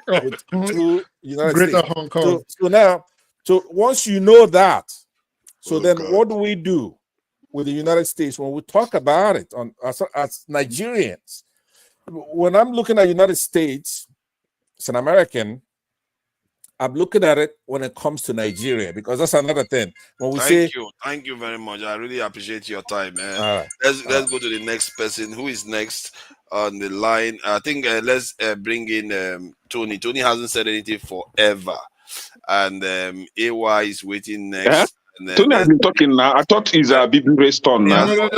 with two United Greater States. Hong Kong. So once you know that, then what do we do with the United States when we talk about it as Nigerians? When I'm looking at United States as an American, I'm looking at it when it comes to Nigeria because that's another thing. When we Thank you very much. I really appreciate your time, man. Right. Let's go to the next person. Who is next on the line? I think let's bring in Tony. Tony hasn't said anything forever, and AY is waiting next. And, Tony has been talking now. I thought he's a big race turn now. No,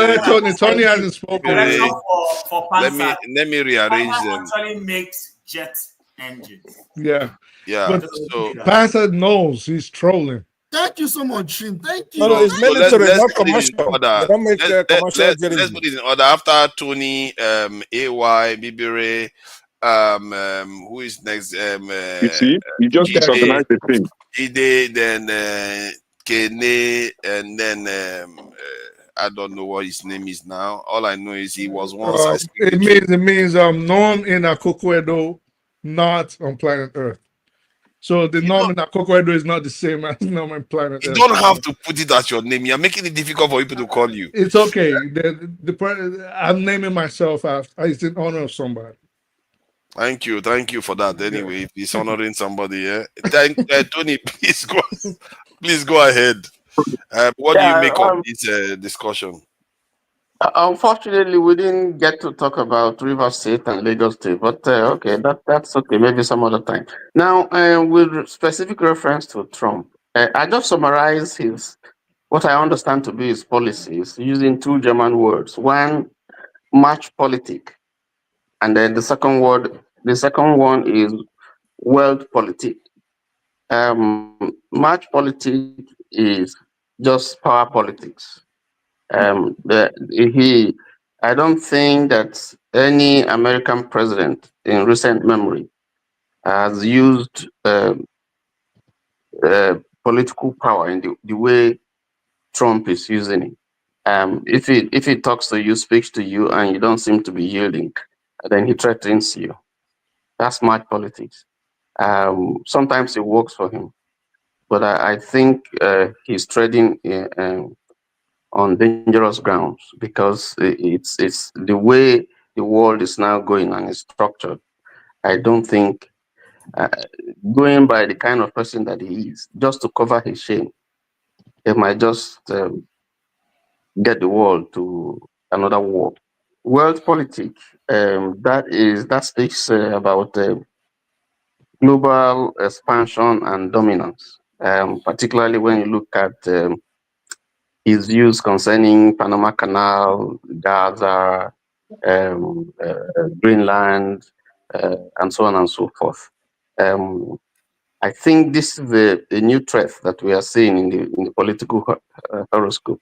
Tony hasn't spoken. Let me rearrange them. Actually makes jet engines. Yeah. Yeah. But Pastor knows he's trolling. Thank you so much, Jim. Thank you. No, it's military, not commercial. They don't make commercial let's put it in order. After Tony, AY, Bibire, who is next? You see, you just disorganized the thing. Ide, then Kene, and then I don't know what his name is now. All I know is he was once. It means norm in Akoko-Edo, not on planet Earth. So the norm in Akoko-Edo is not the same as norm on planet Earth. You don't have to put it as your name. You're making it difficult for people to call you. It's okay. I'm naming myself after. It's in honor of somebody. Thank you for that. Anyway, if he's honoring somebody, yeah. Tony, please go ahead. What do you make of this discussion? Unfortunately, we didn't get to talk about Rivers State and Lagos State, but okay, that's okay. Maybe some other time. Now, with specific reference to Trump, I just summarize what I understand to be his policies using two German words. One, match politic, and then the second one is world politic. Match politic is just power politics. I don't think that any American president in recent memory has used political power in the way Trump is using it. If he talks to you, speaks to you, and you don't seem to be yielding, then he threatens you. That's match politics. Sometimes it works for him, but I think he's treading on dangerous grounds because it's the way the world is now going and is structured. I don't think going by the kind of person that he is, just to cover his shame, it might just get the world to another war. World politics, that speaks about global expansion and dominance, particularly when you look at his views concerning Panama Canal, Gaza, Greenland, and so on and so forth. I think this is a new threat that we are seeing in the political horoscope.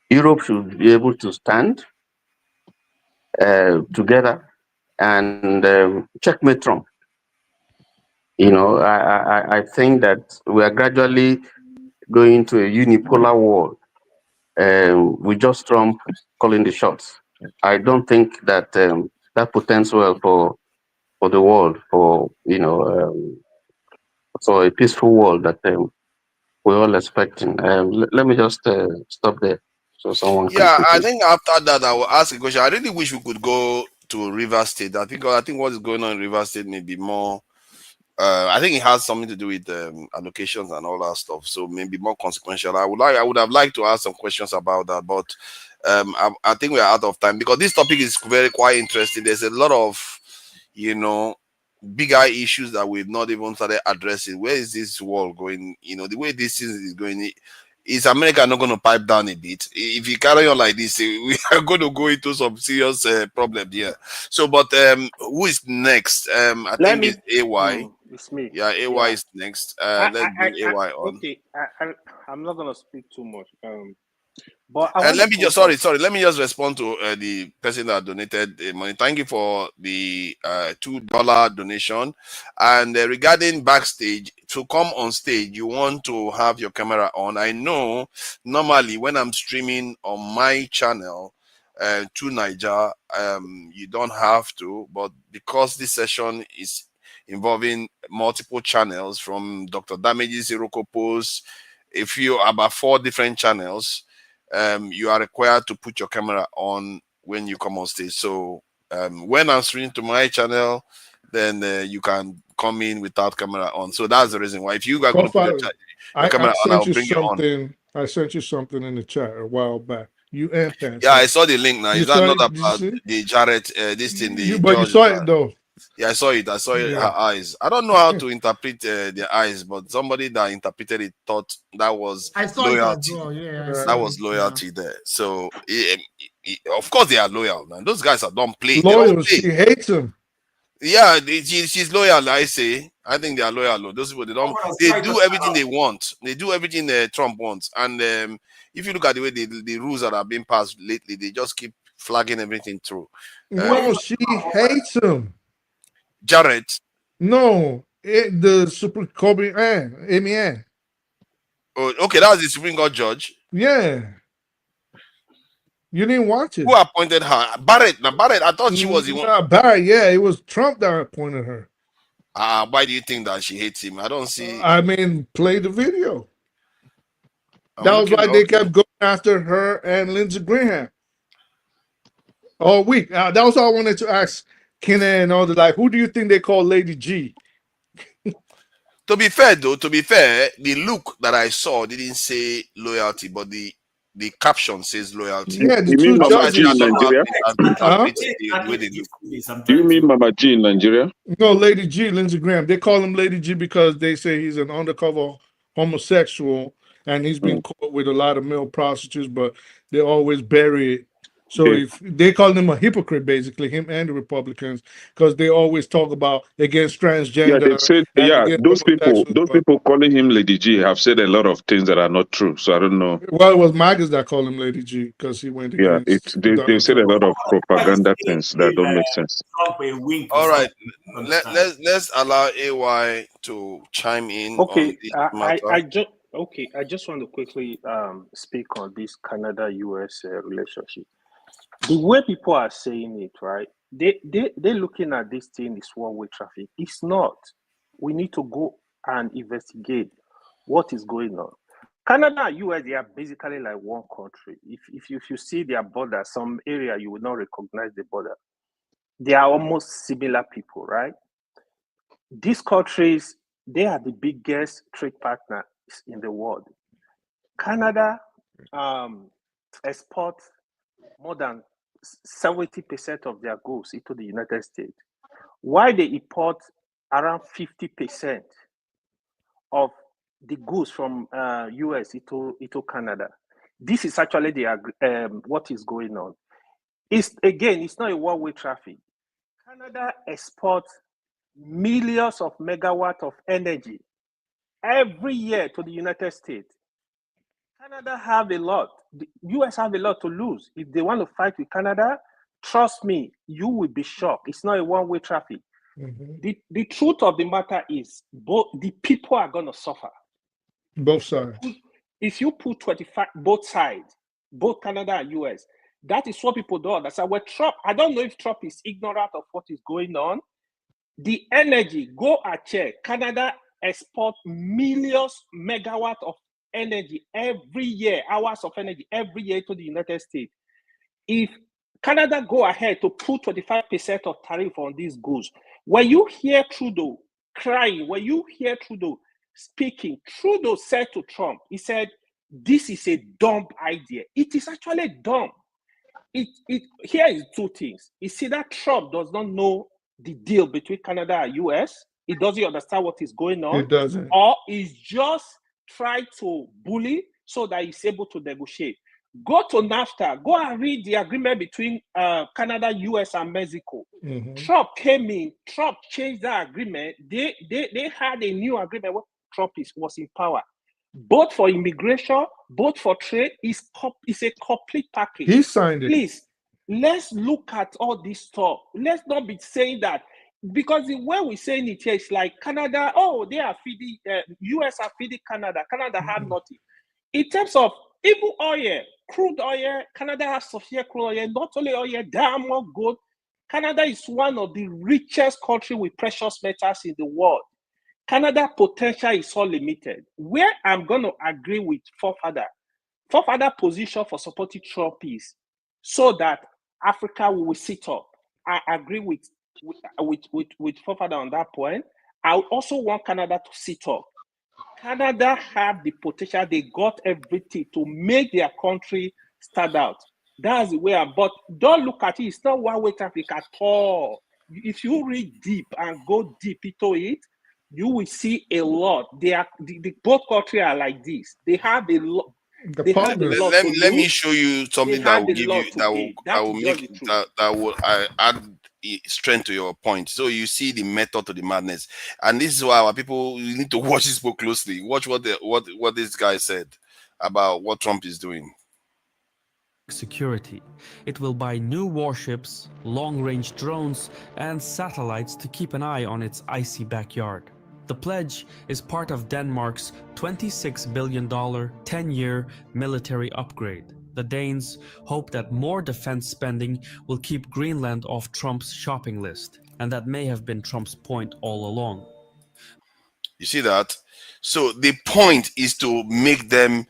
Europe should be able to stand together and checkmate Trump. You know, I think that we are gradually going to a unipolar world with just Trump calling the shots. I don't think that that portends well for the world, for for a peaceful world that we're all expecting. Let me just stop there so someone can Yeah, I quickly. think after that I will ask a question. I really wish we could go to River State. I think what is going on in River State may be more. I think it has something to do with allocations and all that stuff. So maybe more consequential. I would have liked to ask some questions about that, but I think we are out of time because this topic is quite interesting. There's a lot of bigger issues that we've not even started addressing. Where is this world going? The way this is going. Is America not going to pipe down a bit? If you carry on like this, we are going to go into some serious problem here. So, but who is next? I think it's AY. It's me. Yeah, AY is next. Let's bring AY on. Okay, I'm not going to speak too much. But And let me just let me just respond to the person that donated the money. Thank you for the $2 donation. And regarding backstage, to come on stage, you want to have your camera on. I know normally when I'm streaming on my channel to Niger, you don't have to, but because this session is involving multiple channels from Dr. Damage's Iroko Post, about 4 different channels, you are required to put your camera on when you come on stage. So when I'm streaming to my channel, then you can come in without camera on. So that's the reason why. If you are going to put your camera on, I'll bring you on. I sent you something in the chat a while back. You and Pants. Yeah, I saw the link now. Is that not about the Jarrett, this thing? But you saw it though. Yeah, I saw it. I saw it, her eyes. I don't know how to interpret their eyes, but somebody that interpreted it thought that was loyalty. That was loyalty there. So, of course, they are loyal. Man. Those guys don't play. Loyal. She hates him. Yeah, she's loyal. I say. I think they are loyal. Those people, they do everything they want. They do everything Trump wants. And if you look at the way the rules that have been passed lately, they just keep flagging everything through. No, she hates him. Jarrett. No, the Supreme Court, Amy Ann. Oh, okay, that was the Supreme Court judge. Yeah. You didn't watch it. Who appointed her? Barrett. Now, Barrett, I thought she was the one. Barrett, yeah, it was Trump that appointed her. Why do you think that she hates him? I don't see. I mean, play the video. That was why they kept going after her and Lindsey Graham all week. That was all I wanted to ask Kenna and all the who do you think they call Lady G? To be fair, though, the look that I saw didn't say loyalty, but the caption says loyalty. Yeah, you mean Mama G in Nigeria? Do you mean Mama G in Nigeria? No, Lady G, Lindsey Graham. They call him Lady G because they say he's an undercover homosexual and he's been caught with a lot of male prostitutes, but they always bury it. So if they call him a hypocrite, basically, him and the Republicans, because they always talk about against transgender. Yeah, they said, those people calling him Lady G have said a lot of things that are not true. So I don't know. Well, it was MAGAs that called him Lady G because he went against. They said a lot of propaganda things that don't make sense. All right, let's allow AY to chime in. Okay, I just want to quickly speak on this Canada-US relationship. The way people are saying it, right? They're looking at this thing is one-way traffic. It's not. We need to go and investigate what is going on. Canada and US, they are basically like one country. If you see their border, some area you will not recognize the border. They are almost similar people, right? These countries, they are the biggest trade partners in the world. Canada exports more than 70% of their goods into the United States, while they import around 50% of the goods from US into Canada. This is actually what is going on. It's not a one-way traffic. Canada exports millions of megawatts of energy every year to the United States. Canada have a lot. The US have a lot to lose. If they want to fight with Canada, trust me, you will be shocked. It's not a one-way traffic. The truth of the matter is both the people are going to suffer. Both sides. If you put 25, both sides, both Canada and US, that is what people don't understand. Well, Trump, I don't know if Trump is ignorant of what is going on. The energy, go and check. Canada export millions megawatts of energy every year, hours of energy every year to the United States. If Canada go ahead to put 25% of tariff on these goods, when you hear Trudeau crying, when you hear Trudeau speaking, Trudeau said to Trump, he said, this is a dumb idea. It is actually dumb. Here is two things. You see that Trump does not know the deal between Canada and US. He doesn't understand what is going on. He doesn't. Or he's just trying to bully so that he's able to negotiate. Go to NAFTA. Go and read the agreement between Canada, US, and Mexico. Trump came in. Trump changed that agreement. They had a new agreement when Trump was in power. Both for immigration, both for trade, it's a complete package. He signed it. Please, let's look at all this stuff. Let's not be saying that, because the way we're saying it here is like Canada, oh, they are feeding, US are feeding Canada. Canada have nothing. In terms of even oil, crude oil, Canada has sufficient crude oil, not only oil, diamond, gold. Canada is one of the richest countries with precious metals in the world. Canada potential is so limited. Where I'm going to agree with Forefather position for supporting Trump is so that Africa will sit up. I agree with Forefather on that point. I also want Canada to sit up. Canada have the potential. They got everything to make their country stand out. That's the way. But don't look at it. It's not one-way traffic at all. If you read deep and go deep into it, you will see a lot. They are both countries are like this. They have a lot. Let me show you something that will give you that will add strength to your point. So you see the method to the madness, and this is why our people, you need to watch this book closely. Watch what this guy said about what Trump is doing. Security. It will buy new warships, long-range drones, and satellites to keep an eye on its icy backyard. The pledge is part of Denmark's $26 billion 10-year military upgrade. The Danes hope that more defense spending will keep Greenland off Trump's shopping list, and that may have been Trump's point all along. You see that? So the point is to make them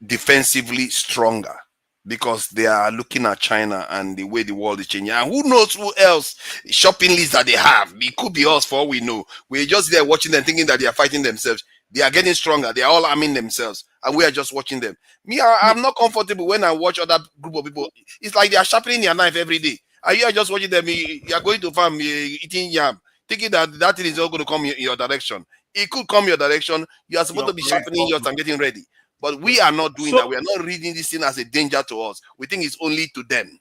defensively stronger, because they are looking at China and the way the world is changing. And who knows who else shopping list that they have? It could be us for all we know. We're just there watching them thinking that they are fighting themselves. They are getting stronger. They are all arming themselves. And we are just watching them. Me, I'm not comfortable when I watch other group of people. It's like they are sharpening their knife every day. And you are just watching them. You are going to farm, eating yam, thinking that thing is not going to come in your direction. It could come your direction. You are supposed to be sharpening yours and getting ready. But we are not doing that. We are not reading this thing as a danger to us. We think it's only to them.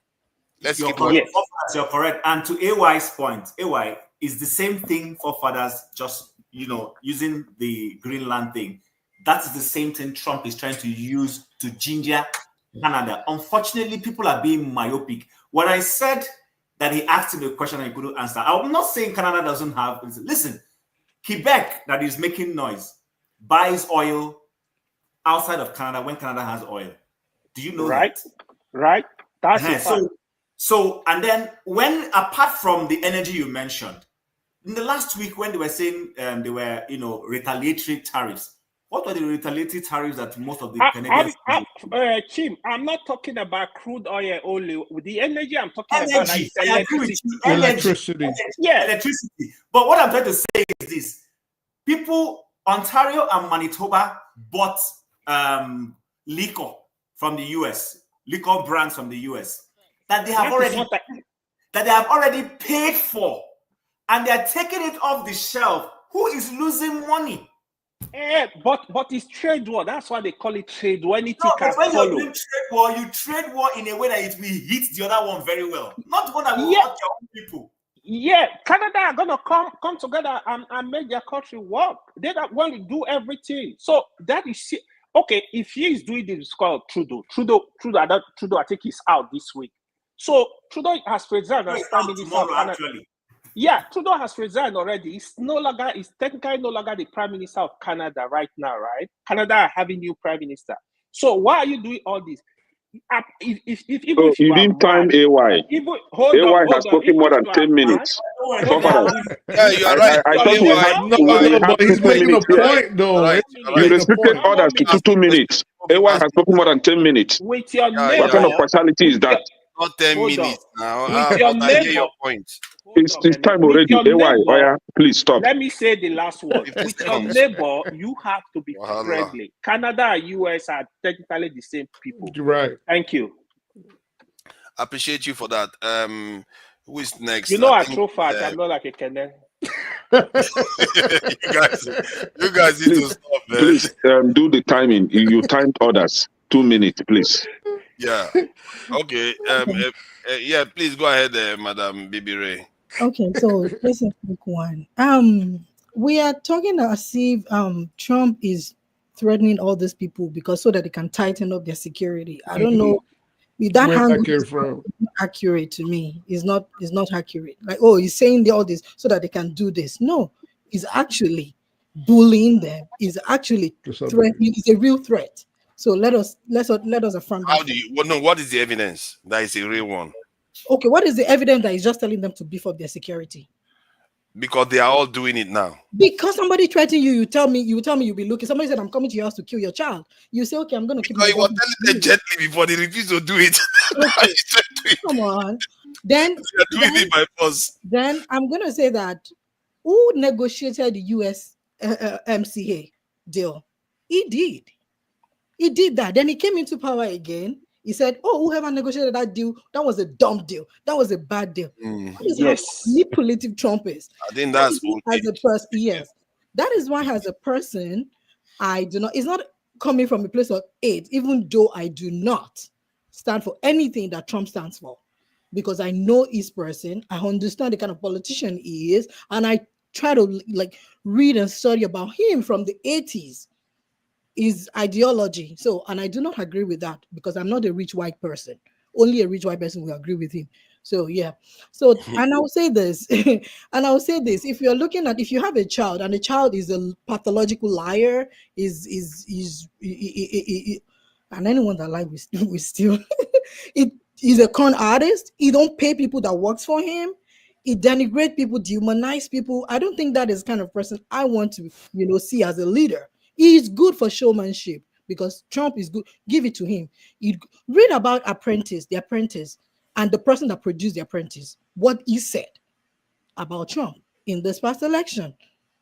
Let's keep going. You're correct. And to AY's point, AY is the same thing for fathers, just, using the Greenland thing. That is the same thing Trump is trying to use to ginger Canada. Unfortunately, people are being myopic. When I said that he asked him a question and he couldn't answer, I'm not saying Canada doesn't have. Listen, Quebec, that is making noise, buys oil outside of Canada when Canada has oil. Do you know that? Right. That's so, and then when, apart from the energy you mentioned, in the last week when they were saying they were, retaliatory tariffs, what were the retaliatory tariffs that most of the Canadians? Chim, I'm not talking about crude oil only. With the energy I'm talking about is electricity. Yeah, electricity. But what I'm trying to say is this: people, Ontario and Manitoba bought liquor from the US, liquor brands from the US that they have already paid for, and they're taking it off the shelf. Who is losing money? But it's trade war. That's why they call it trade war. Anything can when follow. You're doing trade war, you trade war in a way that it will hit the other one very well. Not one that will hurt your own people. Yeah, Canada are gonna come together and make their country work. They don't want to do everything. So that is okay. If he is doing this, it's called Trudeau. Trudeau, I think he's out this week. So Trudeau has resigned as Prime Minister of Canada. Actually. Yeah, Trudeau has resigned already. He's technically no longer the Prime Minister of Canada right now, right? Canada are having new Prime Minister. So why are you doing all this? If you didn't time AY. AY has spoken more than 10 minutes. Yeah, you're right. I thought we had but he's making a point, though. Right. You restricted others to 2 minutes. AY has spoken more than 10 minutes. With your What kind of partiality is that? Not 10 minutes now. With your but I hear your point. It's time already. AY, Oya, please stop. Let me say the last word. With your neighbor, you have to be friendly. Canada and US are technically the same people. You're right. Thank you. Appreciate you for that. Who is next? You know, I throw fat. I'm not like a Kenneth. you guys need to stop, man. Please do the timing. You timed others. 2 minutes, please. Yeah. Okay. Yeah, please go ahead, Madam Bibi Ray. Okay, so this is a quick one. We are talking as if Trump is threatening all these people because so that they can tighten up their security. I don't know. That is accurate to me. It's not accurate. Like, oh, he's saying all this so that they can do this. No, he's actually bullying them. He's actually threatening. It's a real threat. So let us affirm that. How do you? Well, no. What is the evidence that is a real one? Okay, what is the evidence that he's just telling them to beef up their security? Because they are all doing it now. Because somebody threatened you, you tell me you'll be looking. Somebody said, I'm coming to your house to kill your child. You say, okay, I'm going to keep. No, you were telling them gently before they refuse to do it. Okay. Come on. Then you're doing it by force. Then I'm going to say that who negotiated the US MCA deal? He did. He did that. Then he came into power again. He said, oh, whoever negotiated that deal, that was a dumb deal. That was a bad deal. Yes. Manipulative Trump is. I think that's as a person. Yes. That is why, as a person, I do not, it's not coming from a place of hate, even though I do not stand for anything that Trump stands for. Because I know his person, I understand the kind of politician he is, and I try to read and study about him from the 80s. His ideology. So, and I do not agree with that because I'm not a rich white person. Only a rich white person will agree with him. So, yeah. So, and I'll say this, if you're looking at, if you have a child and the child is a pathological liar, and anyone that lies will steal, he's a con artist. He don't pay people that works for him. He denigrate people, dehumanize people. I don't think that is the kind of person I want to, see as a leader. He is good for showmanship because Trump is good. Give it to him. You read about the apprentice, and the person that produced the apprentice, what he said about Trump in this past election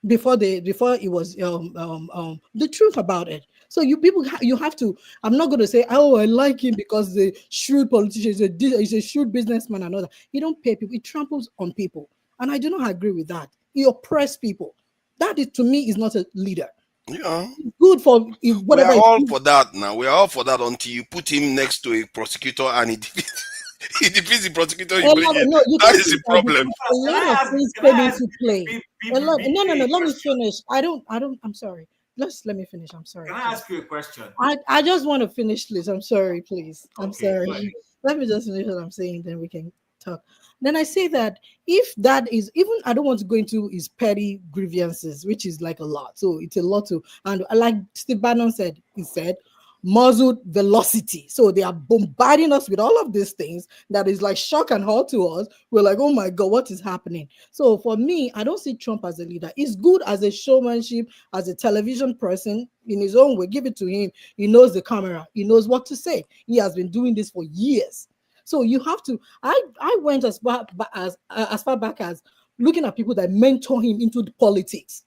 before it was the truth about it. So you people, you have to. I'm not going to say, oh, I like him because the shrewd politician is a shrewd businessman and all that. He don't pay people. He tramples on people, and I do not agree with that. He oppresses people. That is, to me, is not a leader. Yeah, good for whatever. We are all for that now. We are all for that until you put him next to a prosecutor and he defeats the prosecutor. That is the problem. A lot of things came into play. No. Let me finish. I'm sorry. Let me finish. I'm sorry. Can I ask you a question? I just want to finish, please. I'm sorry, please. I'm sorry. Let me just finish what I'm saying, then we can talk. Then I say that if that is, even I don't want to go into his petty grievances, which is like a lot. So it's a lot to, and like Steve Bannon said, he said, muzzled velocity. So they are bombarding us with all of these things that is like shock and horror to us. We're like, oh my God, what is happening? So for me, I don't see Trump as a leader. He's good as a showmanship, as a television person in his own way. Give it to him. He knows the camera. He knows what to say. He has been doing this for years. So you have to, I went as far back as looking at people that mentor him into the politics.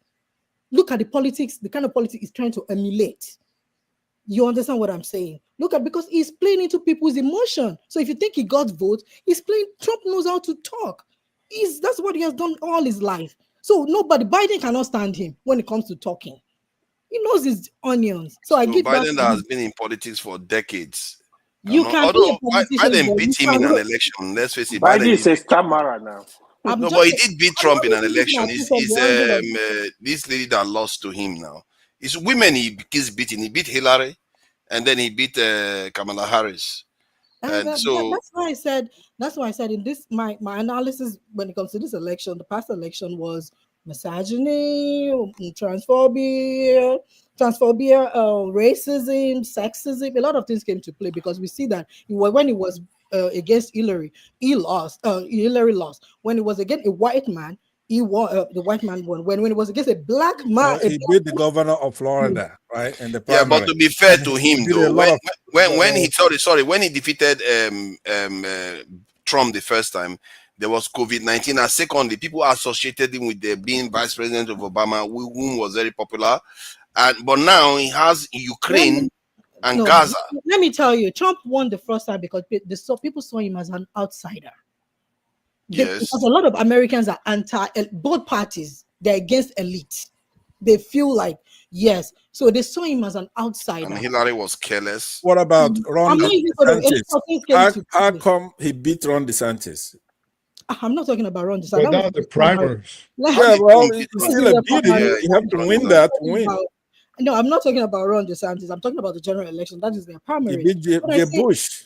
Look at the politics, the kind of politics he's trying to emulate. You understand what I'm saying? Look at, because he's playing into people's emotion. So if you think he got votes, he's playing, Trump knows how to talk. That's what he has done all his life. So Biden cannot stand him when it comes to talking. He knows his onions. So I give Biden that has been in politics for decades. You can be a politician. Biden beat him in an election. Let's face it. Biden is a stammerer now. No, but he did beat Trump in an election. This lady that lost to him now. It's women he keeps beating. He beat Hillary, and then he beat Kamala Harris. And that's why I said. That's why I said in this my analysis when it comes to this election, the past election was misogyny, transphobia, racism, sexism. A lot of things came to play because we see that when it was against Hillary, he lost. Hillary lost. When it was against a white man, he won. The white man won. When it was against a black man, he beat the governor of Florida, right? In the yeah, primary. but to be fair to him, though, when he defeated Trump the first time, there was COVID-19, and secondly, people associated him with being vice president of Obama, whom was very popular, but now he has Ukraine and Gaza. Let me tell you, Trump won the first time because people saw him as an outsider. Yes, because a lot of Americans are both parties. They're against elite. They feel like yes, so they saw him as an outsider. And Hillary was careless. What about Ron DeSantis? How come he beat Ron DeSantis? I'm not talking about Ron DeSantis. But now the primaries. Yeah, well, it's still a bidding. You have to win that to win. No, I'm not talking about Ron DeSantis. I'm talking about the general election. That is their primary. He beat Jeb Bush.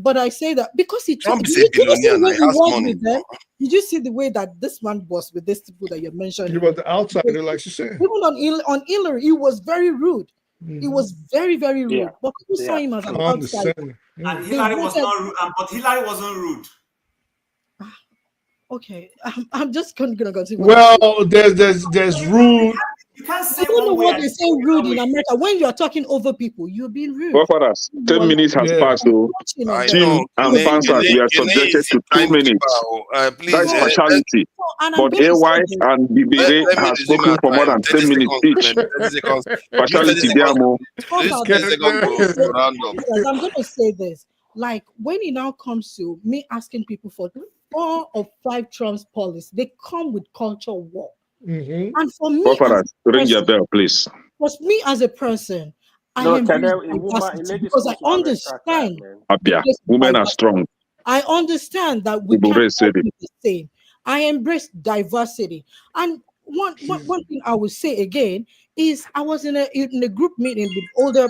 But I say that because Trump is a billionaire and he has money. Did you see the way that this man was with these people that you mentioned? He was the outsider, like you said. Even on Hillary, he was very rude. He was very, very rude. Yeah. But people saw him as an outsider. And Hillary was not rude, but Hillary wasn't rude. Okay, I'm just gonna continue. Well, there's rude. You can't say I don't know what they say rude in America. When you're talking over people, you're being rude. Forefathers, 10 minutes has passed. So, Tim and Fansas, we are subjected to 2 minutes. That is partiality. But AY and BBA have spoken for more than 10 minutes each. Partiality, Diamo. I'm going to say this. Like, when it now comes to me asking people for 4 or 5 Trump's policies, they come with culture war. And for me, ring your bell, please. For me as a person, I am because I understand. Women are strong. I understand that we can't be the same. I embrace diversity. And one thing I will say again is I was in a group meeting with older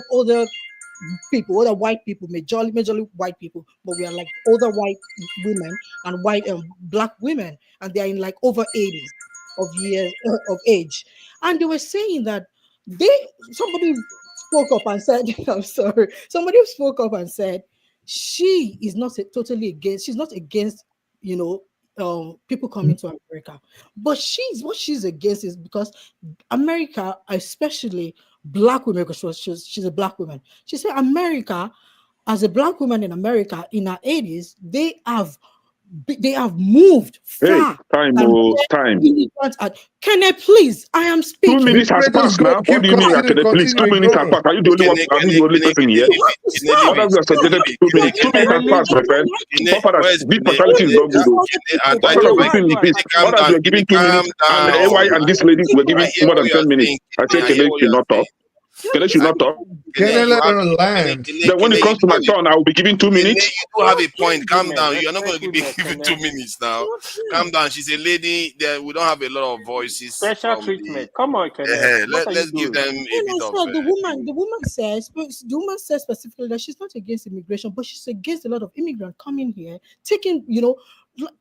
people, older white people, majorly white people, but we are like older white women and white black women, and they are in like over 80 of years of age, and they were saying that somebody spoke up and said, I'm sorry, somebody spoke up and said she is not totally against, she's not against, people coming to America, but what she's against is because America, especially black women, because she's a black woman, she said America, as a black woman in America in her 80s, they have moved far. Time. Can I please? I am speaking. 2 minutes has passed now. What do you mean? Can I please? 2 minutes has passed. Are you the only one? Are you the only person here? Others are subjected to 2 minutes. 2 minutes has passed, my friend. This fatality is not good. Others were giving 2 minutes, and AY and this lady were giving more than 10 minutes. I said, can they not talk? Can she not talk? Can I let her land? Then when it comes to my turn, I will be giving 2 minutes. You do have a point. Calm down. You're not going to be giving 2 minutes now. Calm down. She's a lady. We don't have a lot of voices. Special treatment. Come on, let's give them a bit of. The woman says specifically that she's not against immigration, but she's against a lot of immigrants coming here, taking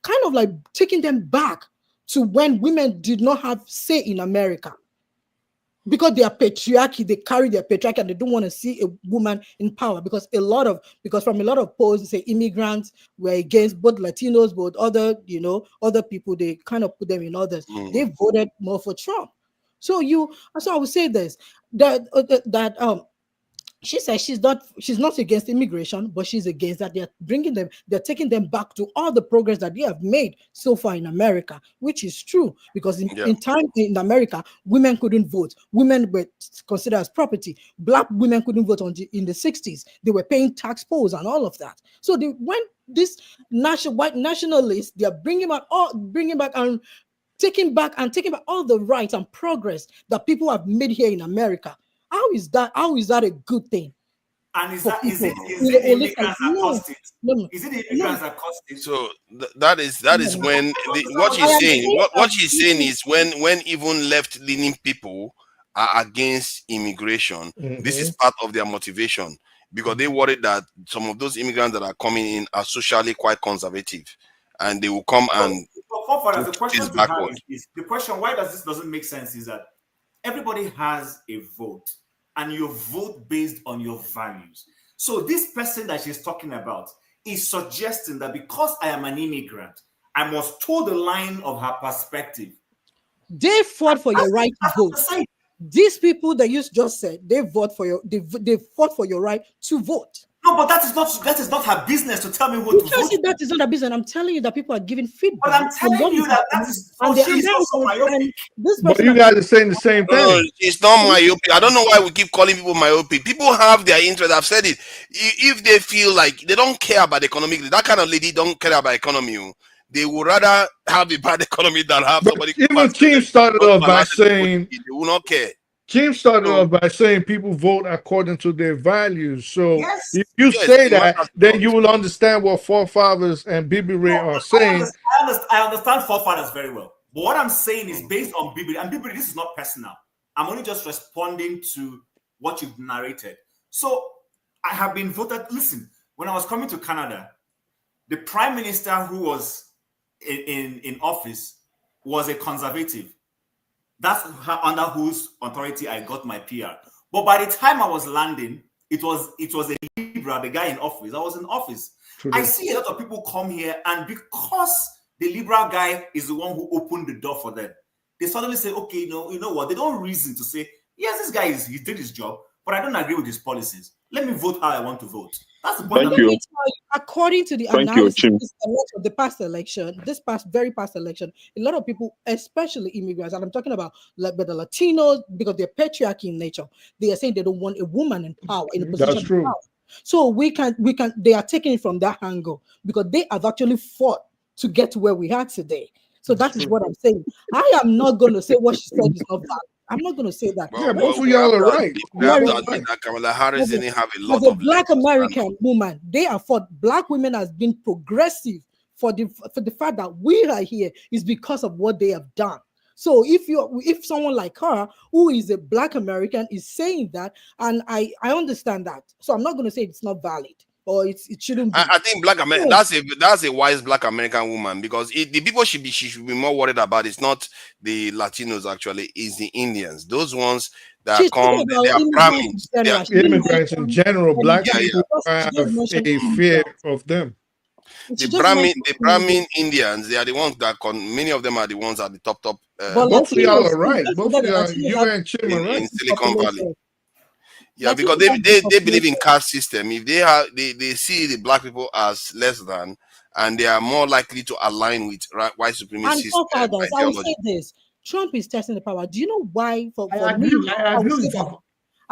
kind of like taking them back to when women did not have say in America. Because they are patriarchy, they carry their patriarchy, and they don't want to see a woman in power. Because from a lot of polls, they say immigrants were against both Latinos, both other people. They kind of put them in others. They voted more for Trump. So I would say this that she says she's not against immigration, but she's against that they're taking them back to all the progress that they have made so far in America, which is true because in time in America, women couldn't vote. Women were considered as property. Black women couldn't vote in the 60s. They were paying tax polls and all of that. So when this white nationalists, they are bringing back and taking back all the rights and progress that people have made here in America. How is that a good thing? And is for that is people. it the immigrants that No, caused it? no, Is it the no. immigrants that caused it? So that is No. when what I she's am saying. saying What that she's saying is when even left-leaning people are against immigration, this is part of their motivation, because they worry that some of those immigrants that are coming in are socially quite conservative, and they will come and Forefathers, the put question this to have backward. is the question why does this doesn't make sense is that everybody has a vote, and you vote based on your values. So this person that she's talking about is suggesting that because I am an immigrant, I must toe the line of her perspective. They fought for your right to vote. These people that you just said, they fought for your right to vote. No, but that is not her business to tell me what to vote. That is not a business. I'm telling you that people are giving feedback. But I'm telling you that is and she's also myopic. But you guys are saying the same thing. It's not myopic. I don't know why we keep calling people myopic. People have their interest. I've said it. If they feel like they don't care about economic, that kind of lady don't care about economy. They would rather have a bad economy than have somebody. Even Kim started off by saying they will not care. Kim started off by saying people vote according to their values. So if you say that, then you will understand what forefathers and Bibi Ray are saying. I understand forefathers very well. But what I'm saying is based on Bibi, and Bibi, this is not personal. I'm only just responding to what you've narrated. So I have been voted. Listen, when I was coming to Canada, the prime minister who was in office was a conservative. That's under whose authority I got my PR. But by the time I was landing, it was a Libra, the guy in office. I was in office. True. I see a lot of people come here, and because the Libra guy is the one who opened the door for them, they suddenly say, okay, you know what? They don't reason to say, yes, this guy he did his job, but I don't agree with his policies. Let me vote how I want to vote. That's the point. Thank you. According to the analysis of the past election, very past election, a lot of people, especially immigrants, and I'm talking about the Latinos, because they're patriarchy in nature, they are saying they don't want a woman in power, in a position of power. So they are taking it from that angle because they have actually fought to get to where we are today. So that is what I'm saying. I am not going to say what she said is not valid. I'm not going to say that. Yeah, both of y'all are right. Kamala Harris didn't have a lot as a Black American woman, they are fought. Black women has been progressive for the fact that we are here is because of what they have done. So if someone like her, who is a Black American, is saying that, and I understand that, so I'm not going to say it's not valid. Or it shouldn't be. I think Black American, that's a wise Black American woman, because the people she should be more worried about is not the Latinos, actually, is the Indians. Those ones that come, they are Brahmins. Immigrants in general, Black people have a fear of them. The Brahmin Indians, they are the ones that many of them are the ones at the top. Both of y'all are right. Both of y'all, you and Chim are right. In Silicon Valley. Yeah, because they believe in caste system. If they see the Black people as less than, and they are more likely to align with white supremacist ideology. I will say this: Trump is testing the power. Do you know why? I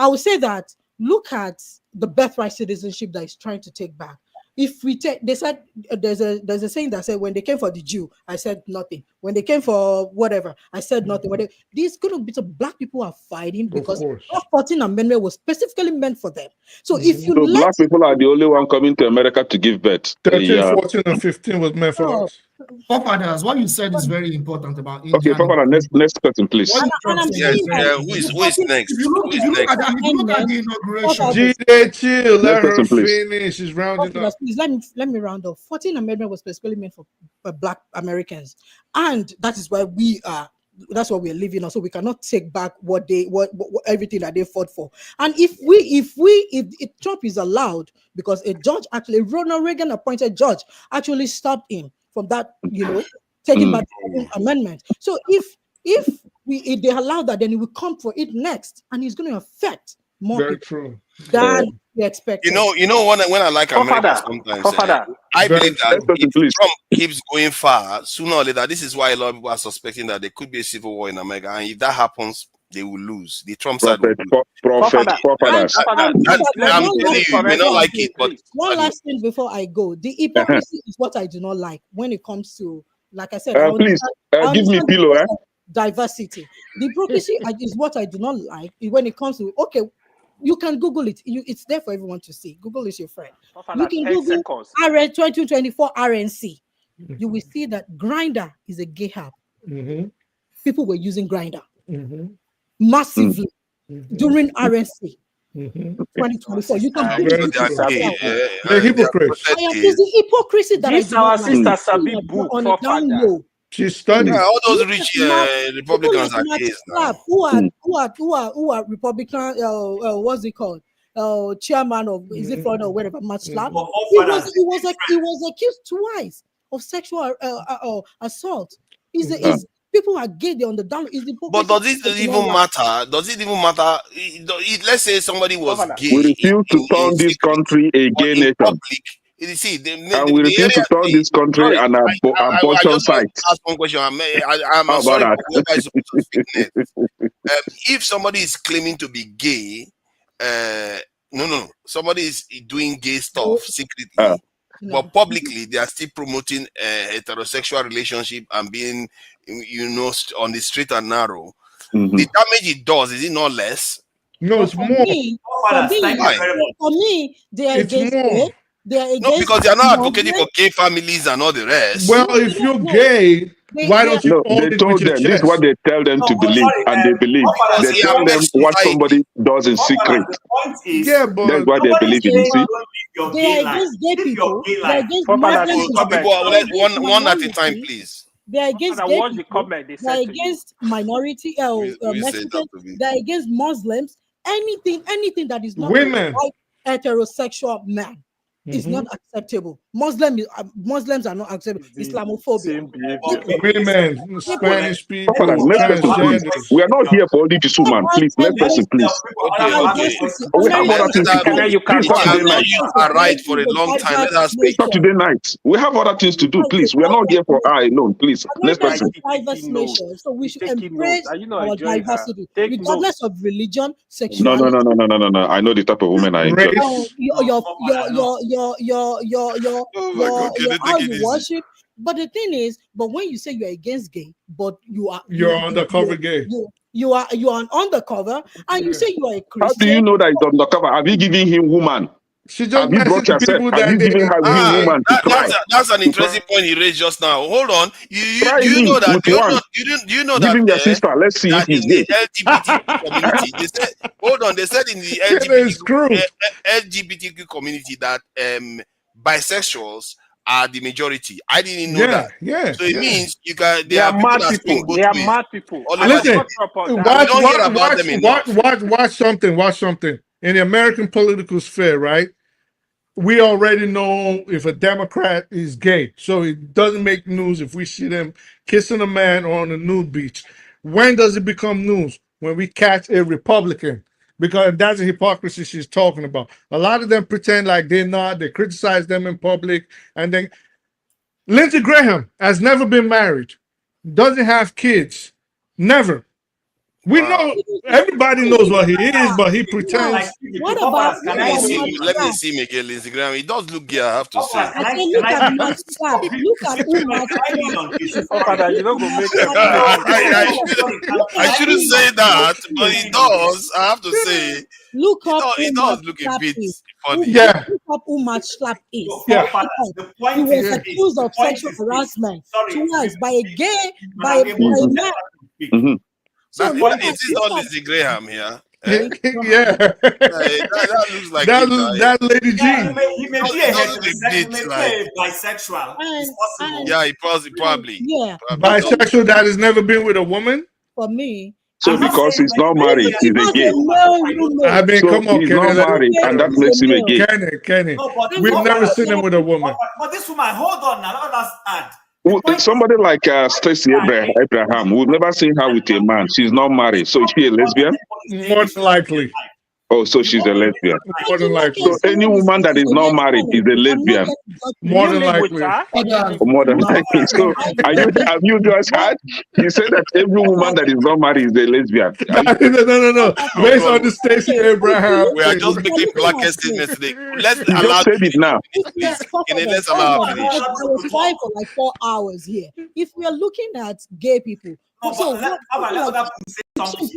will say that. Look at the birthright citizenship that he's trying to take back. If we take, they said there's a saying that said when they came for the Jew, I said nothing. When they came for whatever, I said nothing. These could have been some Black people are fighting because the 14th Amendment was specifically meant for them. So if you Black people are the only one coming to America to give birth. 13, 14, and 15 was meant for us. Forefathers, what you said is very important about India. Okay, Forefather, next question, please. Who is next? If you look at the inauguration, GJ, chill. Let her finish. She's rounding up. Please let me round up. 14th Amendment was specifically meant for Black Americans, and that is why that's what we're living on. So we cannot take back what everything that they fought for. And if Trump is allowed, because a judge actually, Ronald Reagan appointed judge actually stopped him from that, taking back the amendment. So if they allow that, then he will come for it next, and he's going to affect more people than we expect. You know when I like America sometimes, I believe that if Trump keeps going far, sooner or later, this is why a lot of people are suspecting that there could be a civil war in America, and if that happens, they will lose. The Trump side will lose. I'm telling you, you may not like it, but one last thing before I go. The hypocrisy is what I do not like when it comes to, like I said, please give me pillow. Diversity. The hypocrisy is what I do not like when it comes to, okay, You can Google it. It's there for everyone to see. Google is your friend. You can 10 Google seconds. RN 2024 RNC. You will see that Grindr is a gay app. People were using Grindr massively during RNC 2024. You can Google it yourself. They're hypocrites. It's the hypocrisy that This I do not our sister like. Sabi book On for a down father. low. She studied. Yeah, all those rich Republicans are Matt gays Slap, now. who are Republican, what's it called? Chairman of is it Florida or whatever, Matt Slap. He was accused twice of sexual assault. People are gay, they're on the down. But does it even matter? Does it even matter? Let's say somebody was gay. We refuse to turn this country a gay nation. Public, you see, and we refuse to turn this country an abortion site. Ask one question. I'm How sorry about for whoever is supposed to speak next. If somebody is claiming to be gay, somebody is doing gay stuff secretly, but publicly they are still promoting heterosexual relationship and being, on the straight and narrow. The damage it does, is it not less? No, it's more. For me, they are against gay. They are against. No, because they are not advocating for gay families and all the rest. Well, if you're gay, why don't you? They told them this is what they tell them to believe, and they believe. They tell them what somebody does in secret. Yeah, but that's why they believe in. You see, they are against gay people. They are against one at a time, please. They are against gay people. They are against minority Mexicans. They are against Muslims. Anything that is not women, heterosexual man. It's not acceptable. Muslims are not acceptable. Islamophobia. Women, Spanish people, transgenders. We are not here for only this woman. Please, next person, please. We have other things to do. You are right for a long time. Let us speak. Stop today night. We have other things to do. Please, we are not here for I alone. Please, next person. Diverse nation, so we should embrace our diversity, regardless of religion, sexuality. No. I know the type of women I enjoy. How you worship, but the thing is, but when you say you're against gay, but you're undercover gay, you are an undercover, and you say you are a Christian. How do you know that it's undercover? Have you given him woman? Have you brought yourself? Have you given her woman to try? That's an interesting point he raised just now. Hold on, you know that giving your sister. Let's see if he's gay. LGBT community. They said, hold on. They said in the LGBTQ community that bisexuals are the majority. I didn't know that. Yeah. So it means they are mad people. They are mad people. Listen, watch something. In the American political sphere, right? We already know if a Democrat is gay, so it doesn't make news if we see them kissing a man on a nude beach. When does it become news? When we catch a Republican, because that's the hypocrisy she's talking about. A lot of them pretend like they're not. They criticize them in public, and then Lindsey Graham has never been married, doesn't have kids, never. We know, everybody knows what he is, but he pretends. What about? Let me see him again, Lindsey Graham. He does look gay, I have to say. Look at Matt Slap. Look at I shouldn't say that, but he does. I have to say. Look up. He does look a bit funny. Yeah. Look up who Matt Slap is. Yeah. He was accused of sexual harassment twice by a man. So is this not Lindsey Graham here? Yeah. That looks like that Lady G. He may be bisexual. Yeah, he probably. Yeah. Bisexual that has never been with a woman? For me. So because he's not married, he's a gay. I mean, so come on, he's Kenny. not married, and that makes him a gay. Kenny. We've never seen him with a woman. But this woman, hold on now, let us add. Somebody like Stacey Abraham, we've never seen her with a man. She's not married. So is she a lesbian? More than likely. Oh, so she's a lesbian. More than likely. So any woman that is not married is a lesbian. More than likely. More than likely. So have you just heard? You said that every woman that is not married is a lesbian. No. Based on the Stacey Abraham. We are just making blanket statements today. Let's allow. Just said it now. Let's allow. I was quiet for like 4 hours here. If we are looking at gay people, No, so but let other people say something.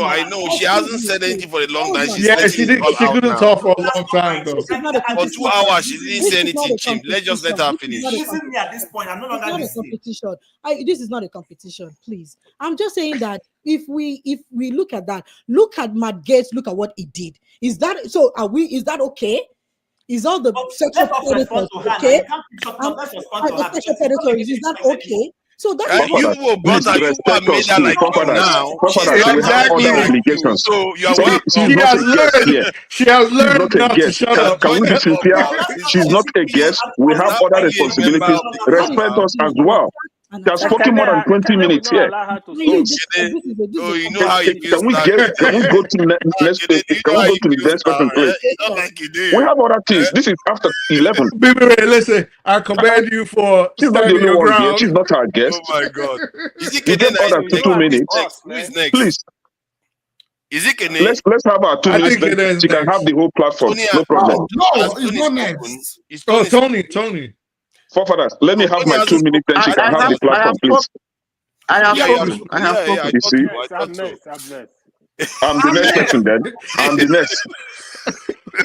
I know. She hasn't said anything for a long time. She's Yeah, letting she it did. all She out couldn't now. talk for a long time though. For 2 hours, she didn't say anything, Chim. Let's just let her finish. Listen me at this point. I'm no longer It's not a competition. This is not a competition, please. I'm just saying that if we look at that, look at Matt Gaetz, look at what he did. Is that so? Is that okay? Is all the sexual predators okay? The sexual predators, is that okay? So that is you will got her. You have made her like you now. She's not we have happy other like you. obligations. So you're See, welcome. she's not a guest here. She has She's learned not a not to guest. shut up. Can we be sincere? She's not a guest. We have other responsibilities. Respect us as well. She has spoken more than 20 minutes here. You know how you Can we go to next? Can we go to the next person, please? We have other things. This is after 11. Listen, I commend you for She's not the standing only your one here. ground. She's not our guest. Oh my God! Is it You get others to 2 minutes. Who is next? Please. Is it Kene? Let's have our 2 minutes. Then she can have the whole platform. No problem. No, it's not next. Oh, Tony. Forefathers, let me have my 2 minutes. Then she can have the platform, please. I have spoken. I have spoken. You see, I'm next. I'm the next person. Then I'm the next.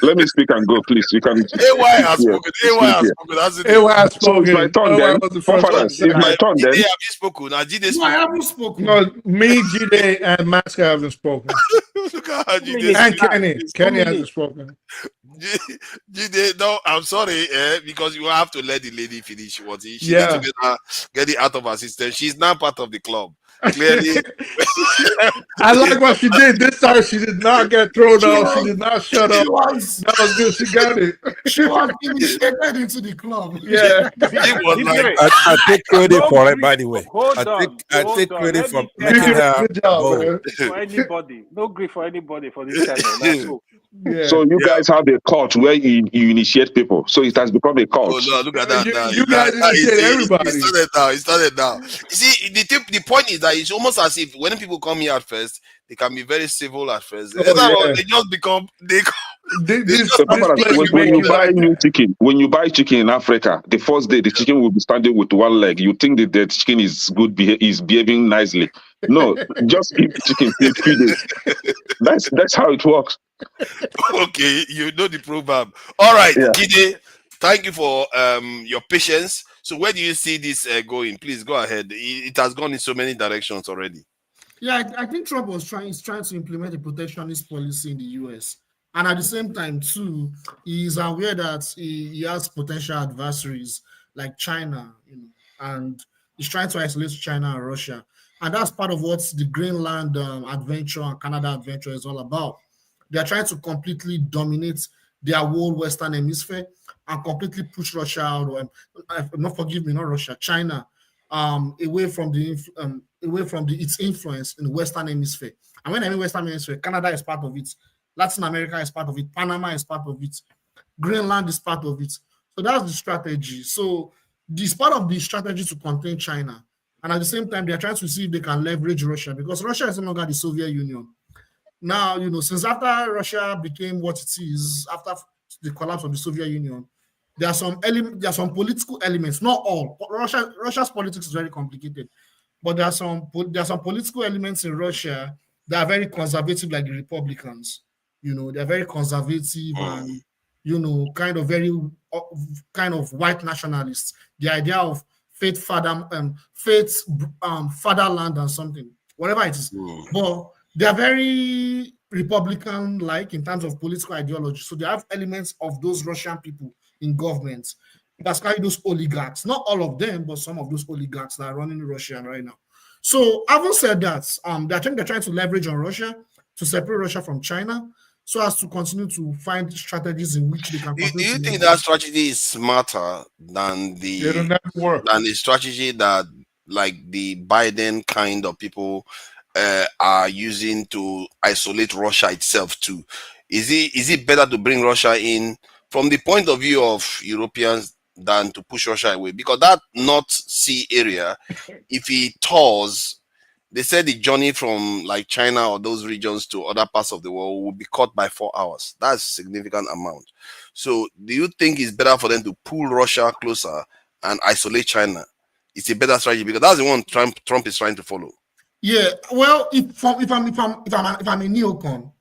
Let me speak and go, please. You can. AY has spoken. AY has spoken. That's it. AY has spoken. So it's my turn then. Forefathers, it's my turn then. Jide have you spoken. Now Jide No, I haven't spoken. No, me, Jide, and Masca haven't spoken. Look at how Jide And speaks. Kenny hasn't spoken. Jide, no, I'm sorry, because you have to let the lady finish what she Yeah. needs to get it out of her system. She's now part of the club. Clearly, I like what she did this time. She did not get thrown off. She did not shut up. That was good. She got it. She was initiated into the club. Yeah. I take credit for it, by the way. I take credit for making her bold. For anybody, no grief for anybody for this channel. So you guys have a cult where you initiate people. So it has become a cult. Oh no, look at that now. You guys initiate everybody. It started now. You see, the point is that it's almost as if when people come here at first, they can be very civil at first. They just become when you buy new chicken, when you buy chicken in Africa, the first day the chicken will be standing with one leg. You think that the chicken is good, is behaving nicely. No, just keep the chicken for a few days. That's how it works. Okay, you know the proverb. All right, Jide, thank you for your patience. So where do you see this going? Please go ahead. It has gone in so many directions already. Yeah, I think Trump is trying to implement a protectionist policy in the US. And at the same time, too, he is aware that he has potential adversaries like China, and he's trying to isolate China and Russia. And that's part of what the Greenland adventure and Canada adventure is all about. They're trying to completely dominate their whole Western hemisphere and completely push Russia out, China, away from its influence in the Western hemisphere. And when I mean Western hemisphere, Canada is part of it, Latin America is part of it, Panama is part of it, Greenland is part of it. So that's the strategy. So this part of the strategy to contain China. And at the same time, they're trying to see if they can leverage Russia, because Russia is no longer the Soviet Union. Now, since after Russia became what it is, after the collapse of the Soviet Union, there are some political elements, not all. Russia's politics is very complicated, but there are some political elements in Russia that are very conservative, like the Republicans. They're very conservative and kind of white nationalists. The idea of fatherland and something, whatever it is. But they are very Republican-like in terms of political ideology. So they have elements of those Russian people in government. That's why those oligarchs, not all of them, but some of those oligarchs that are running Russia right now. So having said that, they're trying to leverage on Russia to separate Russia from China, so as to continue to find strategies in which they can. Do you think that strategy is smarter than the strategy that like the Biden kind of people are using to isolate Russia itself too? Is it better to bring Russia in from the point of view of Europeans than to push Russia away? Because that North Sea area, if it thaws, they said the journey from like China or those regions to other parts of the world will be cut by 4 hours. That's a significant amount. So do you think it's better for them to pull Russia closer and isolate China? It's a better strategy, because that's the one Trump is trying to follow. Yeah, well, if I'm a neocon,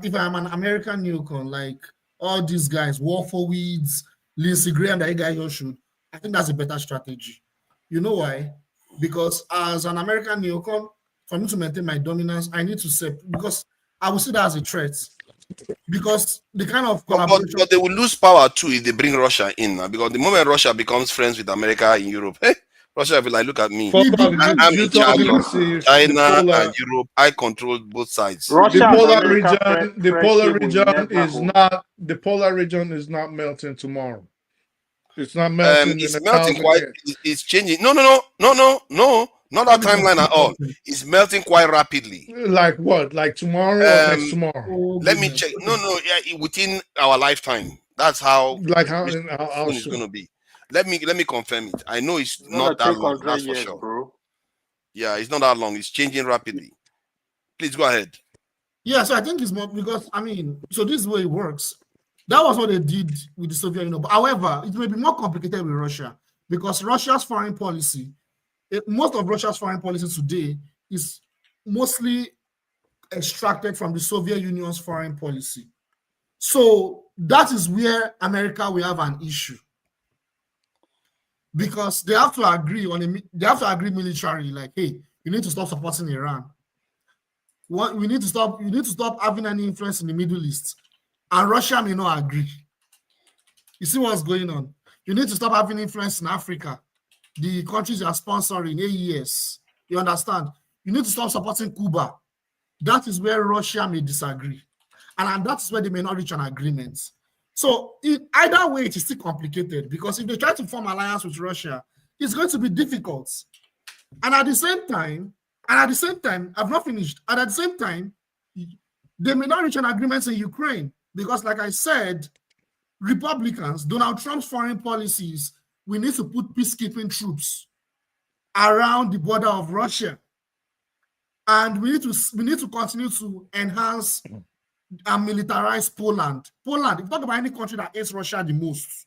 if I'm an American neocon, like all these guys, Wolfowitz, Lindsey Graham, that guy you should, I think that's a better strategy. You know why? Because as an American neocon, for me to maintain my dominance, I need to say, because I will see that as a threat. Because the kind of collaboration, but they will lose power too if they bring Russia in now. Because the moment Russia becomes friends with America in Europe, Russia will be like, look at me. I'm in charge of China and Europe. I control both sides. The polar region is not melting tomorrow. It's not melting. It's melting quite. It's changing. No. Not that timeline at all. It's melting quite rapidly. Like what? Like tomorrow or next tomorrow? Let me check. No. Yeah, within our lifetime. That's how. Like how it's going to be. Let me confirm it. I know it's not that long. That's for sure. Bro. Yeah, it's not that long. It's changing rapidly. Please go ahead. Yeah, so I think it's more because so this is the way it works. That was what they did with the Soviet Union. However, it may be more complicated with Russia because Russia's foreign policy, most of Russia's foreign policy today is mostly extracted from the Soviet Union's foreign policy. So that is where America will have an issue because they have to agree militarily, like, hey, you need to stop supporting Iran. You need to stop having any influence in the Middle East. And Russia may not agree. You see what's going on? You need to stop having influence in Africa. The countries you are sponsoring, AES. You understand? You need to stop supporting Cuba. That is where Russia may disagree. And that is where they may not reach an agreement. So either way, it is still complicated because if they try to form alliance with Russia, it's going to be difficult. And at the same time, I've not finished. And at the same time, they may not reach an agreement in Ukraine. Because, like I said, Republicans, Donald Trump's foreign policies, we need to put peacekeeping troops around the border of Russia. And we need to continue to enhance and militarize Poland. Poland, if you talk about any country that hates Russia the most,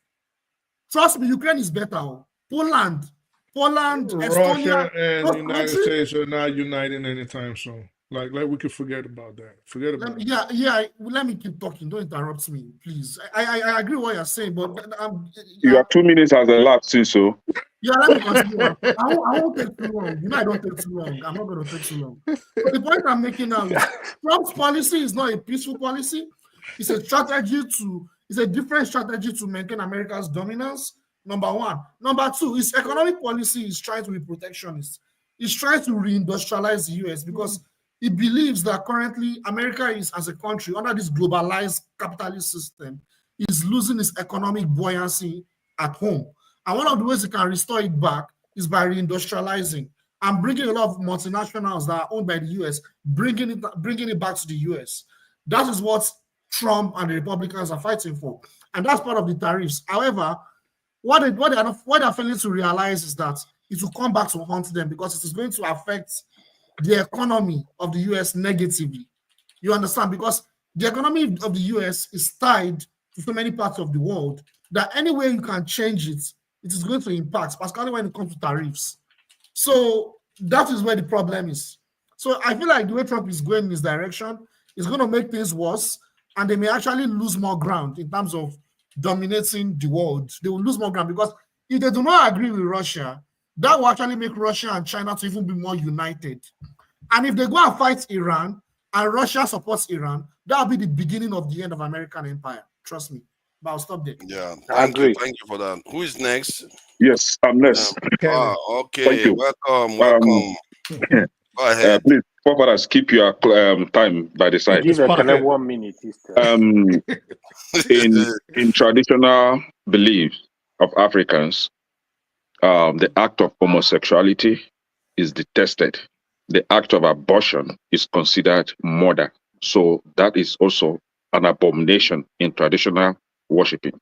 trust me, Ukraine is better. Poland, Russia Estonia, and the United States are not uniting anytime soon. Like we could forget about that. Let me keep talking. Don't interrupt me, please. I agree with what you're saying, but you have 2 minutes as a last, so. Yeah, let me continue. I won't take too long. You know, I don't take too long. I'm not going to take too long. But the point I'm making now is Trump's policy is not a peaceful policy. It's a different strategy to maintain America's dominance. Number one. Number two, his economic policy is trying to be protectionist. He's trying to reindustrialize the US because he believes that currently America is, as a country, under this globalized capitalist system, is losing its economic buoyancy at home. And one of the ways he can restore it back is by reindustrializing and bringing a lot of multinationals that are owned by the US, bringing it back to the US. That is what Trump and the Republicans are fighting for. And that's part of the tariffs. However, what they're failing to realize is that it will come back to haunt them because it is going to affect the economy of the US negatively. You understand? Because the economy of the US is tied to so many parts of the world that any way you can change it, it is going to impact, particularly when it comes to tariffs. So that is where the problem is. So I feel like the way Trump is going in this direction is going to make things worse, and they may actually lose more ground in terms of dominating the world. They will lose more ground because if they do not agree with Russia, that will actually make Russia and China to even be more united. And if they go and fight Iran and Russia supports Iran, that will be the beginning of the end of American empire. Trust me. But I'll stop there. Yeah, thank you for that. Who is next? Yes, I'm next. Okay. Thank you. Welcome. Go ahead. Please, forefathers, keep your time by the side. Give a 1 minute. In traditional beliefs of Africans, the act of homosexuality is detested. The act of abortion is considered murder. So that is also an abomination in traditional worshiping.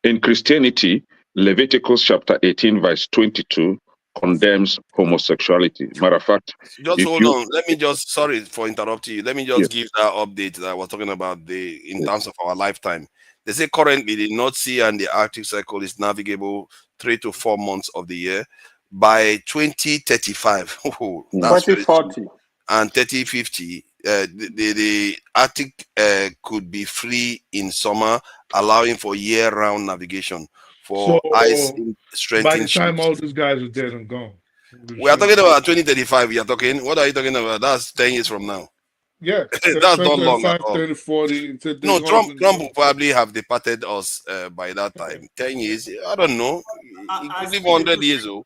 In Christianity, Leviticus chapter 18, verse 22 condemns homosexuality. Matter of fact, just hold on. Let me just, sorry for interrupting you. Let me just give that update that I was talking about in terms of our lifetime. They say currently the North Sea and the Arctic Circle is navigable 3 to 4 months of the year, by 2035. That's 2040 and 3050. The Arctic could be free in summer, allowing for year-round navigation for ice So by strengthened the time ships. all these guys are dead and gone. We are talking about 2035. We are talking. What are you talking about? That's 10 years from now. Yeah, That's not long at 25, all. 30, 40. No, Trump will probably have departed us by that time. 10 years, I don't know. He could live 100 years old.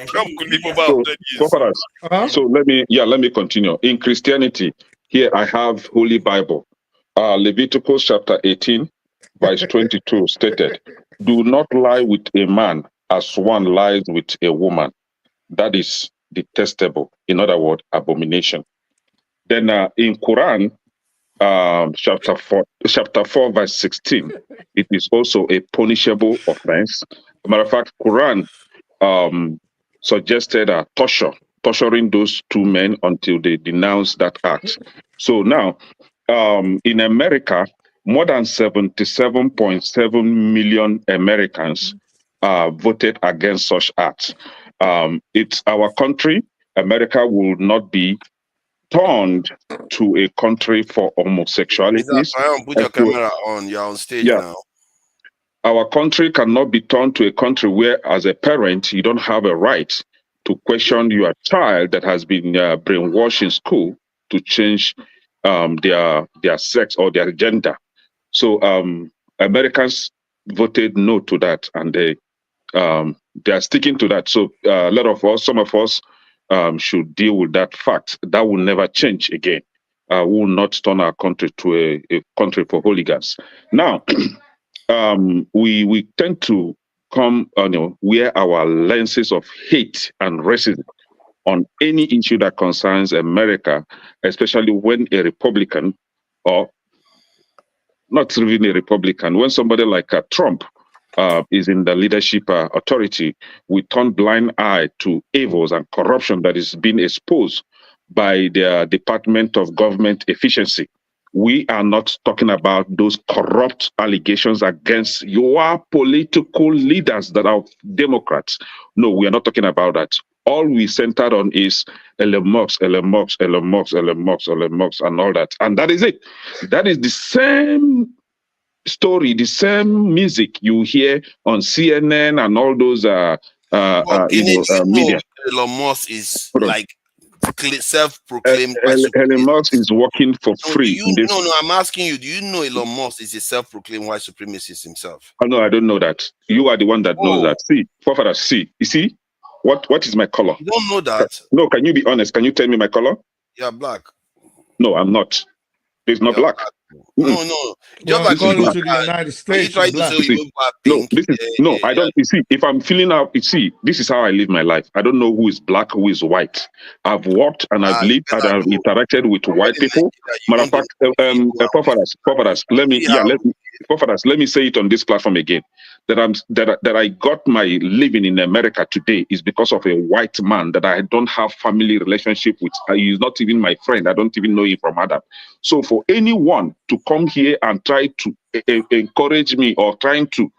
Trump could live about 100 years. So let me continue. In Christianity, here I have Holy Bible. Leviticus chapter 18, verse 22 stated, "Do not lie with a man as one lies with a woman. That is detestable." In other words, abomination. Then in Quran, chapter 4, verse 16, it is also a punishable offense. As a matter of fact, Quran suggested torturing those two men until they denounce that act. So now, in America, more than 77.7 million Americans voted against such acts. It's our country. America will not be turned to a country for homosexuality. Put your camera on. You're on stage now. Our country cannot be turned to a country where, as a parent, you don't have a right to question your child that has been brainwashed in school to change their sex or their gender. So Americans voted no to that, and they are sticking to that. So a lot of us, some of us, should deal with that fact. That will never change again. We will not turn our country to a country for hooligans. Now, we tend to come, wear our lenses of hate and racism on any issue that concerns America, especially when a Republican, or not even a Republican, when somebody like Trump is in the leadership authority, we turn blind eye to evils and corruption that is being exposed by the Department of Government Efficiency. We are not talking about those corrupt allegations against your political leaders that are Democrats. No, we are not talking about that. All we centered on is Elon Musk, and all that. And that is it. That is the same story, the same music you hear on CNN and all those media. Elon Musk is like self-proclaimed. Elon Musk is working for free. No, I'm asking you, do you know Elon Musk is a self-proclaimed white supremacist himself? Oh, no, I don't know that. You are the one that knows that. See, forefathers, see. You see? What is my color? You don't know that? No, can you be honest? Can you tell me my color? You're black. No, I'm not. It's not black. No. Just according to the United States, are you trying to say you black pink? No, I don't. You see, if I'm feeling out, you see, this is how I live my life. I don't know who is black, who is white. I've walked and I've lived and I've interacted with white people. Matter of fact, forefathers, let me say it on this platform again. That I got my living in America today is because of a white man that I don't have family relationship with. He is not even my friend. I don't even know him from Adam. So for anyone to come here and try to encourage me or trying to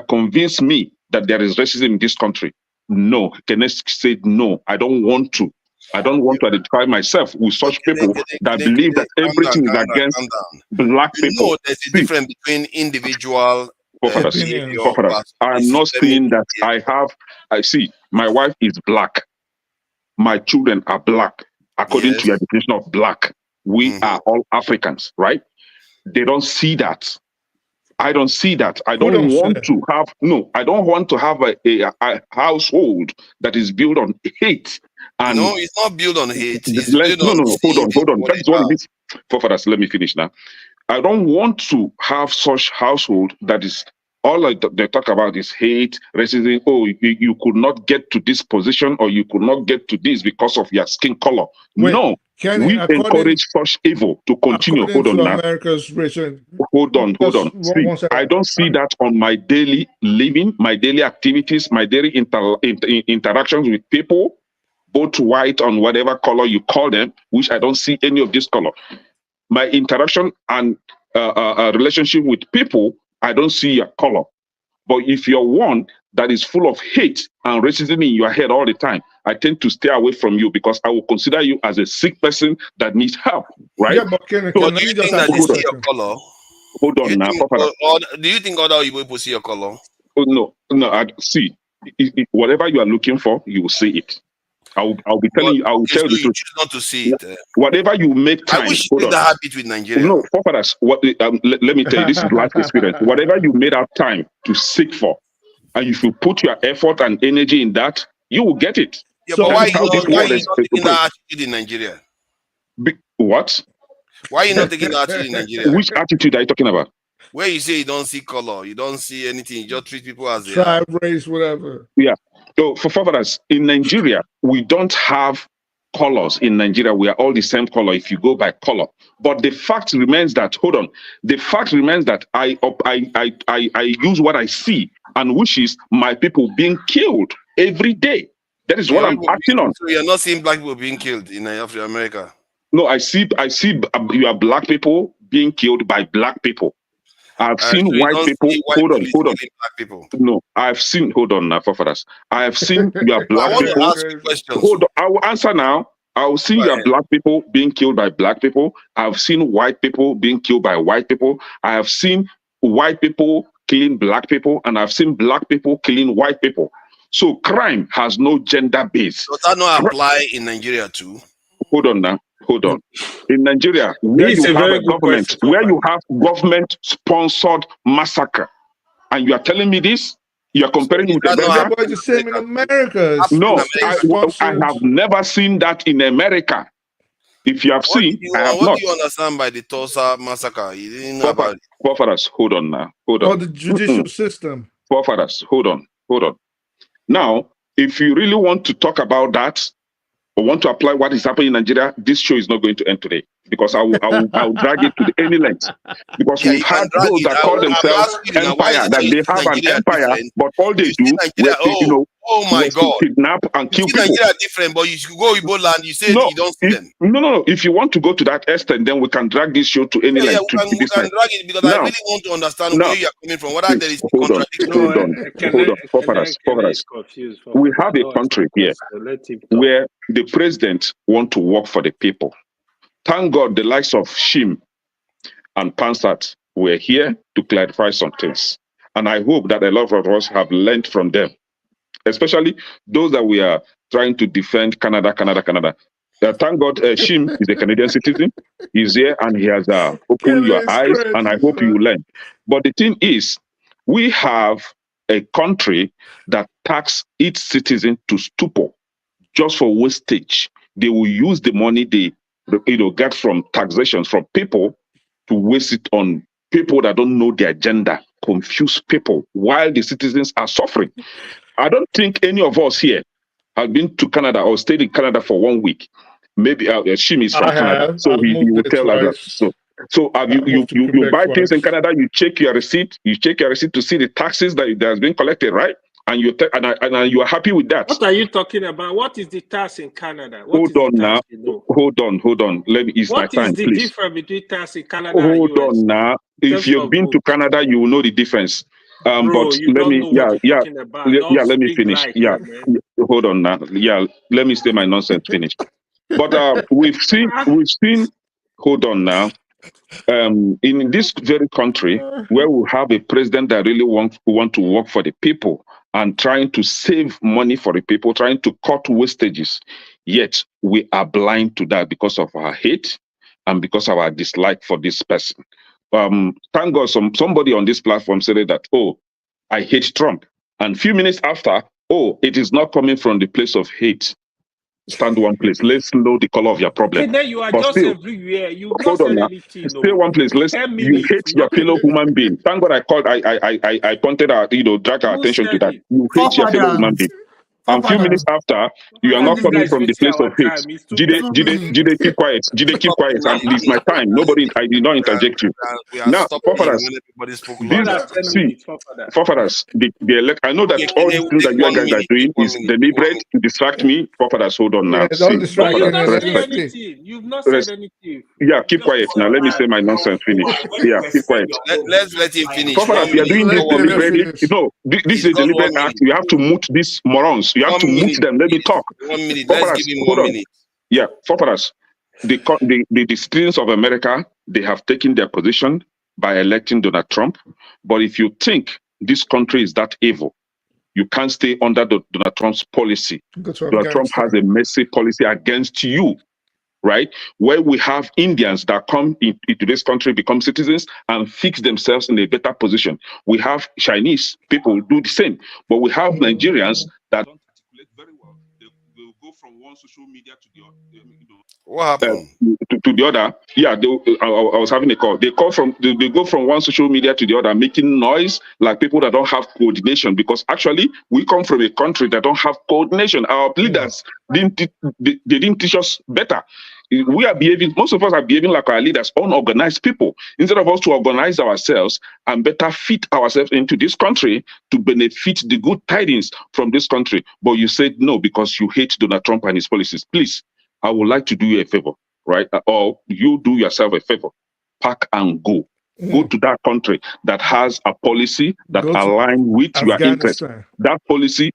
convince me that there is racism in this country, no. Kenneth said no. I don't want to. I don't want to identify myself with such people that believe that everything is against black people. No, there's a difference between individual. I'm not saying that I see my wife is black. My children are black. According to your definition of black, we are all Africans, right? They don't see that. I don't see that. I don't want to have a household that is built on hate. And no, it's not built on hate. It's hold on. That's what it is. Forefathers, let me finish now. I don't want to have such household that is all they talk about is hate, racism. Oh, you could not get to this position or you could not get to this because of your skin color. No, we encourage such evil to continue. Hold on now. Hold on. See, I don't see that on my daily living, my daily activities, my daily interactions with people, both white on whatever color you call them, which I don't see any of this color. My interaction and relationship with people, I don't see your color. But if you're one that is full of hate and racism in your head all the time, I tend to stay away from you because I will consider you as a sick person that needs help, right? Yeah, but Ken, But let do me you just think ask that you they a see your question. color? Hold on now, Papa. Do you think other people see your color? Oh, no. See, whatever you are looking for, you will see it. I'll be telling you. I will tell you the truth. Choose not to see it. Whatever you make time. I wish you made that habit with Nigeria. No, Fathers, let me tell you, this is life experience. Whatever you made out time to seek for, and if you put your effort and energy in that, you will get it. Yeah, So but why how this you world not is taking that attitude in Nigeria? What? Why are you not taking that attitude in Nigeria? Which attitude are you talking about? Where you say you don't see color, you don't see anything, you just treat people as they tribe, are. race, whatever. Yeah. So for fathers, in Nigeria, we don't have colors in Nigeria. We are all the same color if you go by color. But the fact remains that, hold on, the fact remains that I use what I see, and which is my people being killed every day. That is what I'm acting on. So you're not seeing black people being killed in America? No, I see you are black people being killed by black people. I've seen so white people. Hold on. Black people. No, I've seen. Hold on now, fathers. I have seen your black I want people. to ask you questions. Hold on. I will answer now. I will see your black people being killed by black people. I've seen white people being killed by white people. I have seen white people killing black people, and I've seen black people killing white people. So crime has no gender base. Does that not apply in Nigeria too? Hold on now. Hold on. In Nigeria, where you have a government, government-sponsored massacre, and you are telling me this, you are comparing with Yeah, but it's the same in America. No, I have never seen that in America. If you have seen, I have not. What do you understand by the Tulsa massacre? You didn't know about it. Forefathers, hold on now. Hold on. Or the judicial system. Forefathers, hold on. Now, if you really want to talk about that, or want to apply what is happening in Nigeria, this show is not going to end today because I will drag it to any length. Because we've had those that call themselves empire, that they have an empire, but all they do is to kidnap and kill people. Nigeria different, but you should go Igbo land. You say you don't see them. No. If you want to go to that extent, then we can drag this show to any length. We can drag it because I really want to understand where you are coming from. Whether there is contradiction. Hold on. We have a country here where the president want to work for the people. Thank God the likes of Shim and Pansat were here to clarify some things. And I hope that a lot of us have learned from them, especially those that we are trying to defend Canada. Thank God Shim is a Canadian citizen. He's here and he has opened your eyes, and I hope you learn. But the thing is, we have a country that tax its citizen to stupor just for wastage. They will use the money they get from taxations from people to waste it on people that don't know their agenda, confuse people while the citizens are suffering. I don't think any of us here have been to Canada or stayed in Canada for 1 week. Maybe Shim is from Canada, so he will tell us that. So you buy things in Canada, you check your receipt, to see the taxes that has been collected, right? And you are happy with that. What are you talking about? What is the tax in Canada? Hold on now. Hold on. Let me ease my time, please. What is the difference between tax in Canada and Hold US? on now. If you've been to Canada, you will know the difference. Bro, but let me, let me finish. Hold on now. Let me say my nonsense finish. But we've seen. Hold on now. In this very country, where we have a president that really want to work for the people and trying to save money for the people, trying to cut wastages, yet we are blind to that because of our hate and because of our dislike for this person. Thank God somebody on this platform said that, oh, I hate Trump. And a few minutes after, oh, it is not coming from the place of hate. Stand one place. Let's know the color of your problem. And then you are but just still, everywhere. You hold on now. Stay one place. You hate your fellow human being. Thank God I pointed out, drag our attention to that. You hate your fellow human being. and few minutes after, you are not coming from the place of hate. Jide, keep quiet. Jide, keep quiet. And it's my time. I did not interject you. We are Now, stopping forefathers, when everybody spoke forefathers, I know that all these things that you guys are doing is deliberate to distract me. Forefathers, hold on now. Yeah, don't distract But you've not said Respect. anything. You've not said anything. Yeah, keep quiet now. Let me say my nonsense finish. Yeah, keep quiet. Let's let him finish. Forefathers, we are doing this deliberately. No, this is a deliberate act. You have to mute these morons. You have to mute them. Let me talk. 1 minute. Forefathers, Let's give him hold 1 on. minute. Yeah, forefathers, the citizens of America, they have taken their position by electing Donald Trump. But if you think this country is that evil, you can't stay under Donald Trump's policy. Donald Trump has a mercy policy against you, right? Where we have Indians that come into this country, become citizens, and fix themselves in a better position. We have Chinese people do the same, but we have Nigerians that don't articulate very well. They will go from one social media to the other. What happened? To the other, yeah. I was having a call. They go from one social media to the other, making noise like people that don't have coordination. Because actually, we come from a country that don't have coordination. Our leaders they didn't teach us better. We are behaving. Most of us are behaving like our leaders, unorganized people. Instead of us to organize ourselves and better fit ourselves into this country to benefit the good tidings from this country. But you said no because you hate Donald Trump and his policies. Please, I would like to do you a favor, right? Or you do yourself a favor. Pack and go. Go to that country that has a policy that aligns with your interests. That policy,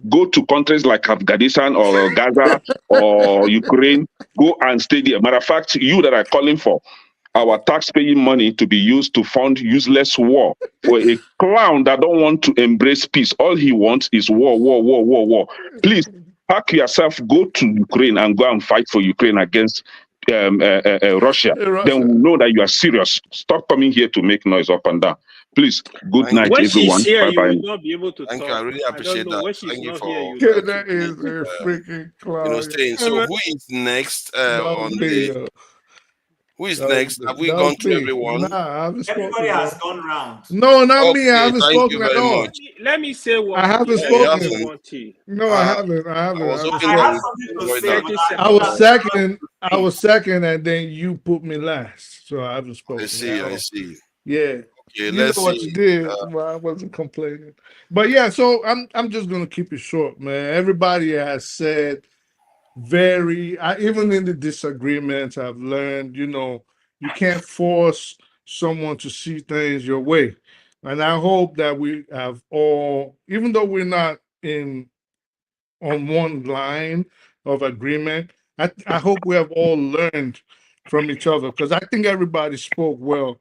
go to countries like Afghanistan or Gaza or Ukraine. Go and stay there. Matter of fact, you that are calling for our tax-paying money to be used to fund useless war for a clown that don't want to embrace peace. All he wants is war, war, war, war, war. Please, pack yourself, go to Ukraine and go and fight for Ukraine against Russia. Then we know that you are serious. Stop coming here to make noise up and down. Please, good night, when everyone. she's here, Bye-bye. you will not be able to Thank talk. you. I really appreciate that. When she's Thank you not for here, that is a freaking clown. staying. So who is next on the? Who is next? Have we gone through everyone? Nah, I haven't spoken. Everybody has gone round. No, not me. I Okay, haven't thank spoken you at very all. much. let me say one. I haven't Yeah, you spoken. haven't. No, I haven't. I haven't. I was hoping I you have would something to avoid say, that. but I was second. I was second, and then you put me last, so I haven't spoken. I see. I see. Yeah. Okay, You let's know what see. you did. Well, I wasn't complaining, but yeah. So I'm just gonna keep it short, man. Everybody has said even in the disagreements, I've learned, you can't force someone to see things your way, and I hope that we have all, even though we're not on one line of agreement, I hope we have all learned from each other, because I think everybody spoke well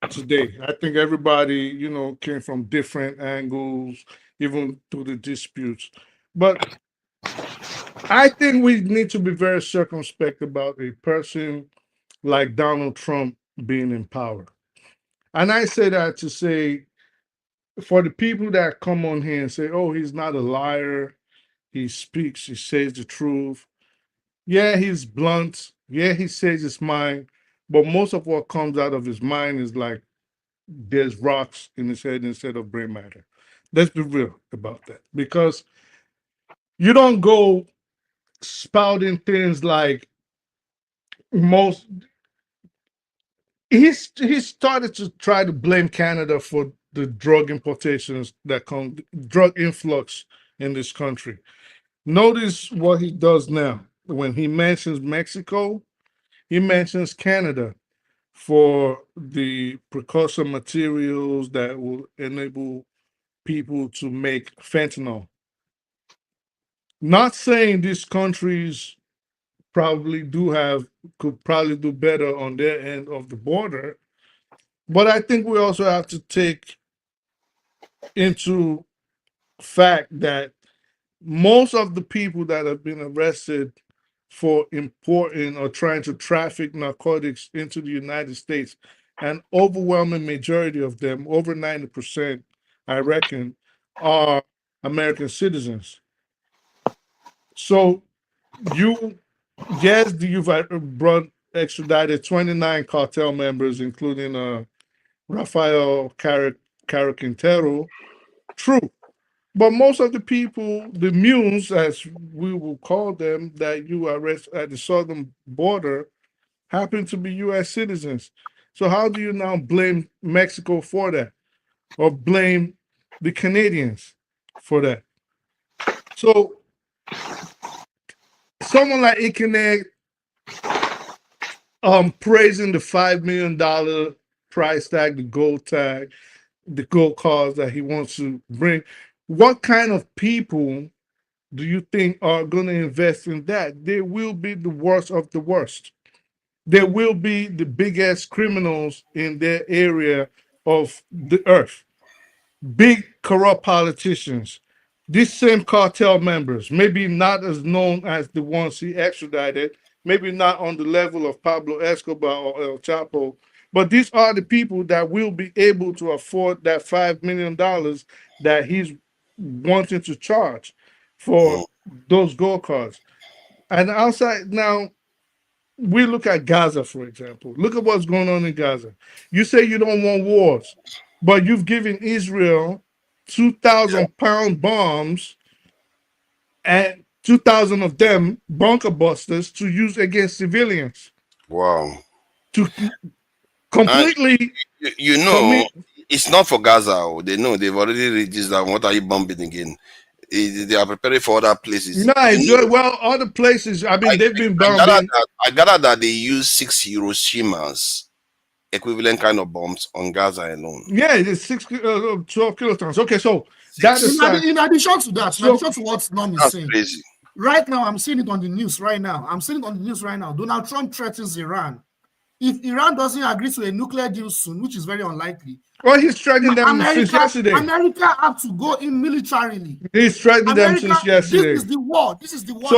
today. I think everybody, came from different angles, even through the disputes. But I think we need to be very circumspect about a person like Donald Trump being in power. And I say that to say, for the people that come on here and say, oh, he's not a liar, he speaks, he says the truth. Yeah, he's blunt. Yeah, he says his mind. But most of what comes out of his mind is like there's rocks in his head instead of brain matter. Let's be real about that. Because you don't go spouting things like he started to try to blame Canada for the drug importations drug influx in this country. Notice what he does now. When he mentions Mexico, he mentions Canada for the precursor materials that will enable people to make fentanyl. Not saying these countries could probably do better on their end of the border, but I think we also have to take into fact that most of the people that have been arrested for importing or trying to traffic narcotics into the United States, an overwhelming majority of them, over 90%, I reckon, are American citizens. So you've brought extradited 29 cartel members, including Rafael Carquintero. True. But most of the people, the mules, as we will call them, that you arrest at the southern border, happen to be U.S. citizens. So how do you now blame Mexico for that, or blame the Canadians for that? So someone like Ikene praising the $5 million price tag, the gold tag, the gold cars that he wants to bring. What kind of people do you think are going to invest in that? They will be the worst of the worst. They will be the biggest criminals in their area of the earth. Big corrupt politicians. These same cartel members, maybe not as known as the ones he extradited, maybe not on the level of Pablo Escobar or El Chapo, but these are the people that will be able to afford that $5 million that he's wanting to charge for those gold cards. And outside now, we look at Gaza, for example. Look at what's going on in Gaza. You say you don't want wars, but you've given Israel 2,000-pound bombs, and 2,000 of them bunker busters to use against civilians. Wow. To completely, you know, it's not for Gaza. They know they've already reduced that. What are you bombing again? They are preparing for other places. No, well, other places. I mean, they've been bombing. I gather that they use 6 Hiroshimas, equivalent kind of bombs, on Gaza alone. Yeah, it's 12 kilotons. Okay, so that is in addition to that, in addition to what Norm is saying, crazy. Right now, I'm seeing it on the news right now. Donald Trump threatens Iran. If Iran doesn't agree to a nuclear deal soon, which is very unlikely, well, he's threatening them since yesterday. America have to go in militarily. He's threatening them since yesterday. This is the war. This is the war.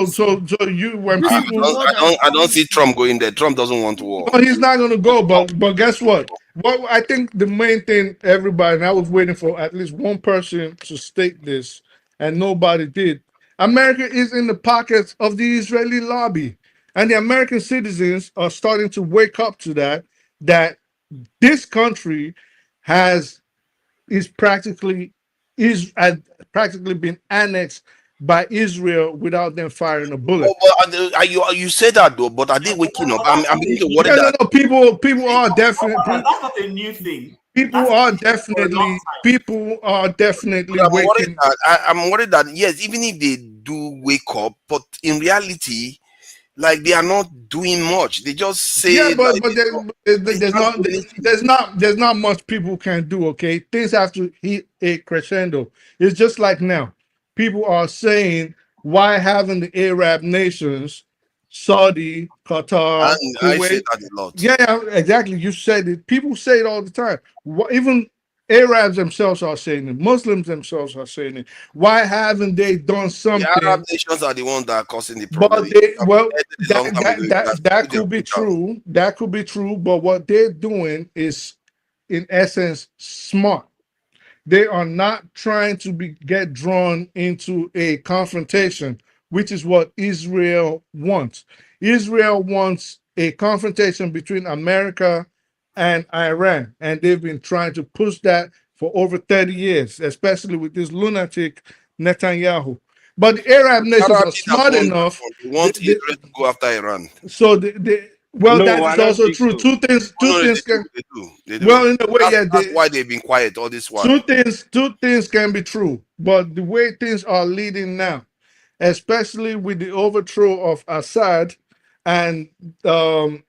So you, when people, I don't see Trump going there. Trump doesn't want war. No, he's not going to go. But guess what? Well, I think the main thing, everybody, and I was waiting for at least one person to state this, and nobody did. America is in the pockets of the Israeli lobby, and the American citizens are starting to wake up to that this country has practically been annexed by Israel without them firing a bullet. You say that though, but are they waking up? I'm beginning to worry that people are definitely. That's not a new thing. People are definitely waking. I'm worried that yes, even if they do wake up, but in reality, like they are not doing much. They just say, yeah, but there's not much people can do. Okay, things have to hit a crescendo. It's just like now, people are saying, why haven't the Arab nations, Saudi, Qatar, I say that a lot. Yeah, exactly. You said it. People say it all the time. Even Arabs themselves are saying it. Muslims themselves are saying it. Why haven't they done something? The Arab nations are the ones that are causing the problem. But that could be true. That could be true. But what they're doing is, in essence, smart. They are not trying to get drawn into a confrontation, which is what Israel wants. Israel wants a confrontation between America and Iran, and they've been trying to push that for over 30 years, especially with this lunatic Netanyahu. But the Arab nations are smart enough. They want Israel to go after Iran. So that is also true. Two things can. They do. Well, in a way, that's why they've been quiet all this while. Two things can be true, but the way things are leading now, especially with the overthrow of Assad and the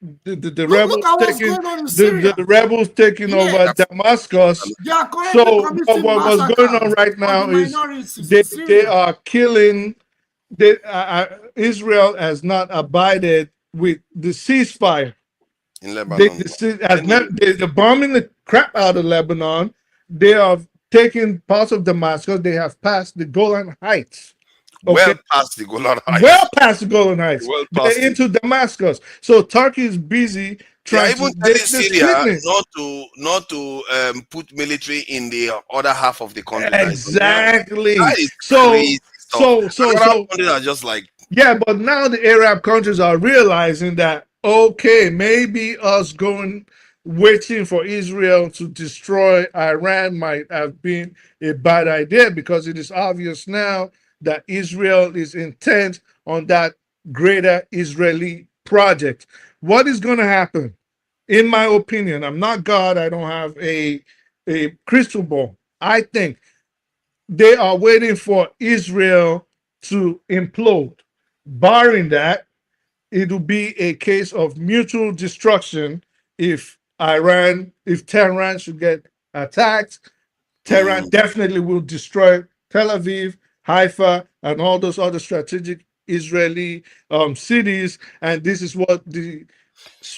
rebels taking over Damascus. So what was going on right now is they are killing. Israel has not abided with the ceasefire in Lebanon. They're bombing the crap out of Lebanon. They are taking parts of Damascus. They have passed the Golan Heights. Okay. Well past the Golan Heights. They're into Damascus. So Turkey is busy trying to telling Syria not to put military in the other half of the country. Exactly. That is so just like, yeah, but now the Arab countries are realizing that, okay, maybe us going waiting for Israel to destroy Iran might have been a bad idea, because it is obvious now that Israel is intent on that greater Israeli project. What is going to happen? In my opinion, I'm not God, I don't have a crystal ball. I think they are waiting for Israel to implode. Barring that, it will be a case of mutual destruction if Tehran should get attacked. Tehran definitely will destroy Tel Aviv, Haifa, and all those other strategic Israeli cities. And this is what the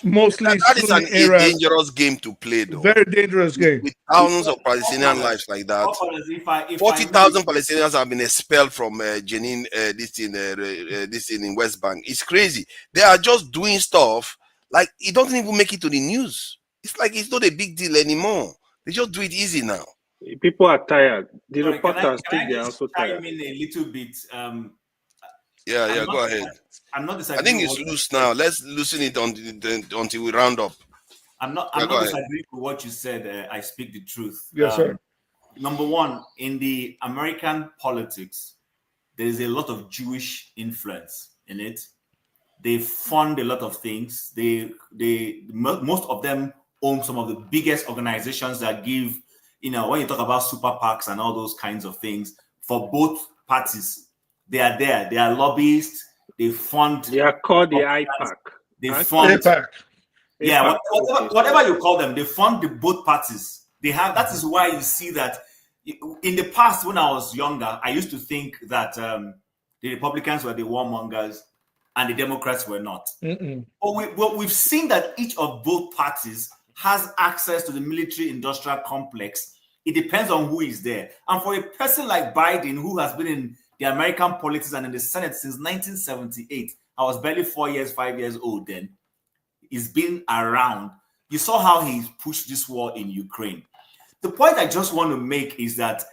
mostly That is Sunni a Arabs, dangerous game to play, though. very dangerous game. With thousands of Palestinian lives like that. 40,000 Palestinians have been expelled from Jenin, this in West Bank. It's crazy. They are just doing stuff like it doesn't even make it to the news. It's like it's not a big deal anymore. They just do it easy now. People are tired. The Sorry, reporters can think I they're just also chime tired. in a little bit? Yeah, go ahead. I'm not I disagreeing. think it's loose now. Let's loosen it until we round up. I'm not disagreeing with what you said. I speak the truth. Yes, sir. Number one, in the American politics, there is a lot of Jewish influence in it. They fund a lot of things. Most of them own some of the biggest organizations that give, when you talk about super PACs and all those kinds of things for both parties, they are there. They are lobbyists. They fund. They are called the IPAC. They fund. AIPAC. Yeah, whatever you call them, they fund both parties. That is why you see that in the past, when I was younger, I used to think that the Republicans were the warmongers and the Democrats were not. But we've seen that each of both parties has access to the military-industrial complex. It depends on who is there. And for a person like Biden, who has been in the American politics and in the Senate since 1978, I was barely 5 years old then, he's been around. You saw how he pushed this war in Ukraine. The point I just want to make is that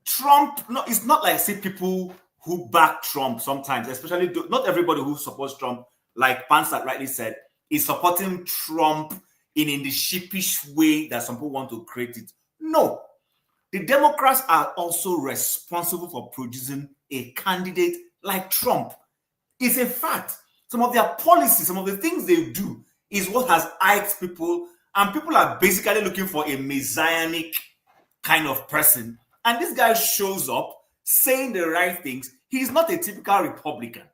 Trump, it's not like, say, people who back Trump sometimes, especially not everybody who supports Trump, like Pansat rightly said, is supporting Trump in the sheepish way that some people want to create it. No. The Democrats are also responsible for producing a candidate like Trump. It's a fact. Some of their policies, some of the things they do is what has hyped people, and people are basically looking for a messianic kind of person. And this guy shows up saying the right things. He's not a typical Republican,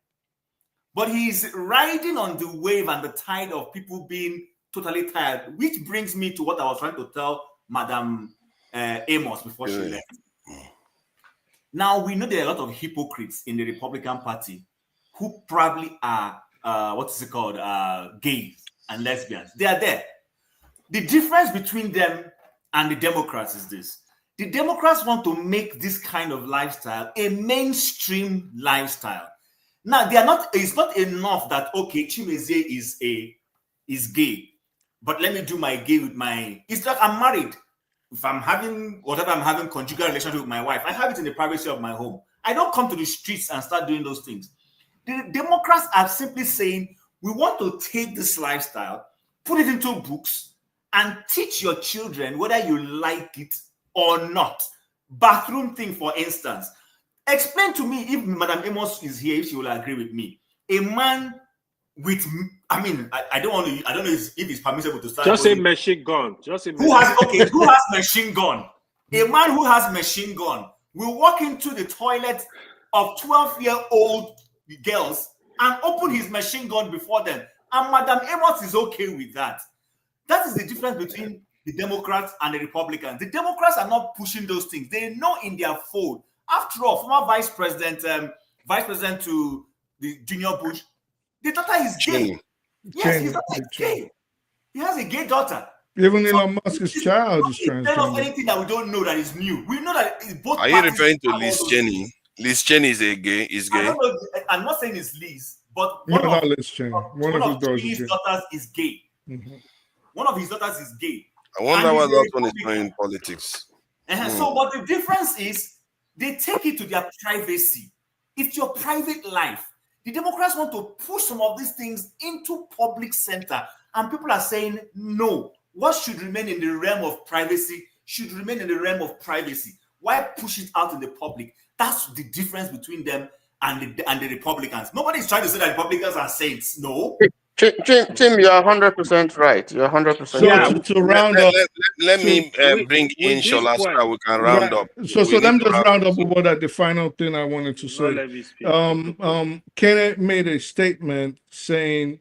but he's riding on the wave and the tide of people being totally tired, which brings me to what I was trying to tell Madam Amos before she left. Now, we know there are a lot of hypocrites in the Republican Party who probably are, gays and lesbians. They are there. The difference between them and the Democrats is this. The Democrats want to make this kind of lifestyle a mainstream lifestyle. Now, it's not enough that, okay, Chimezie is gay, but let me do my gay with it's like I'm married. If I'm having conjugal relationship with my wife, I have it in the privacy of my home. I don't come to the streets and start doing those things. The Democrats are simply saying, we want to take this lifestyle, put it into books, and teach your children whether you like it or not. Bathroom thing, for instance. Explain to me, if Madam Amos is here, if she will agree with me. A man with, I don't know if it's permissible to start. Just a machine gun. Who has machine gun? A man who has machine gun will walk into the toilet of 12-year-old girls and open his machine gun before them. And Madam Amos is okay with that. That is the difference between the Democrats and the Republicans. The Democrats are not pushing those things. They know in their fold. After all, former vice president to the Junior Bush, the daughter is gay. Yes, his daughter is gay. He has a gay daughter. Even Elon Musk's child is Instead of transgender. anything that we don't know that is new, we know that both. Are you referring to Liz Cheney? Liz Cheney is gay. I don't know, I'm not saying it's Liz, but No, one not of Liz Cheney. One of his daughters is gay. One of his daughters is gay. I wonder And why he's that a one is doing in politics. So, but the difference is they take it to their privacy. It's your private life. The Democrats want to push some of these things into public center, and people are saying no. What should remain in the realm of privacy should remain in the realm of privacy. Why push it out in the public? That's the difference between them and the Republicans. Nobody's trying to say that Republicans are saints. No. Tim, you're 100% right. You're 100% So right. to round up, let me bring in Shola so that we can round up. So let me just round up with what the final thing I wanted to say. Kenneth made a statement saying,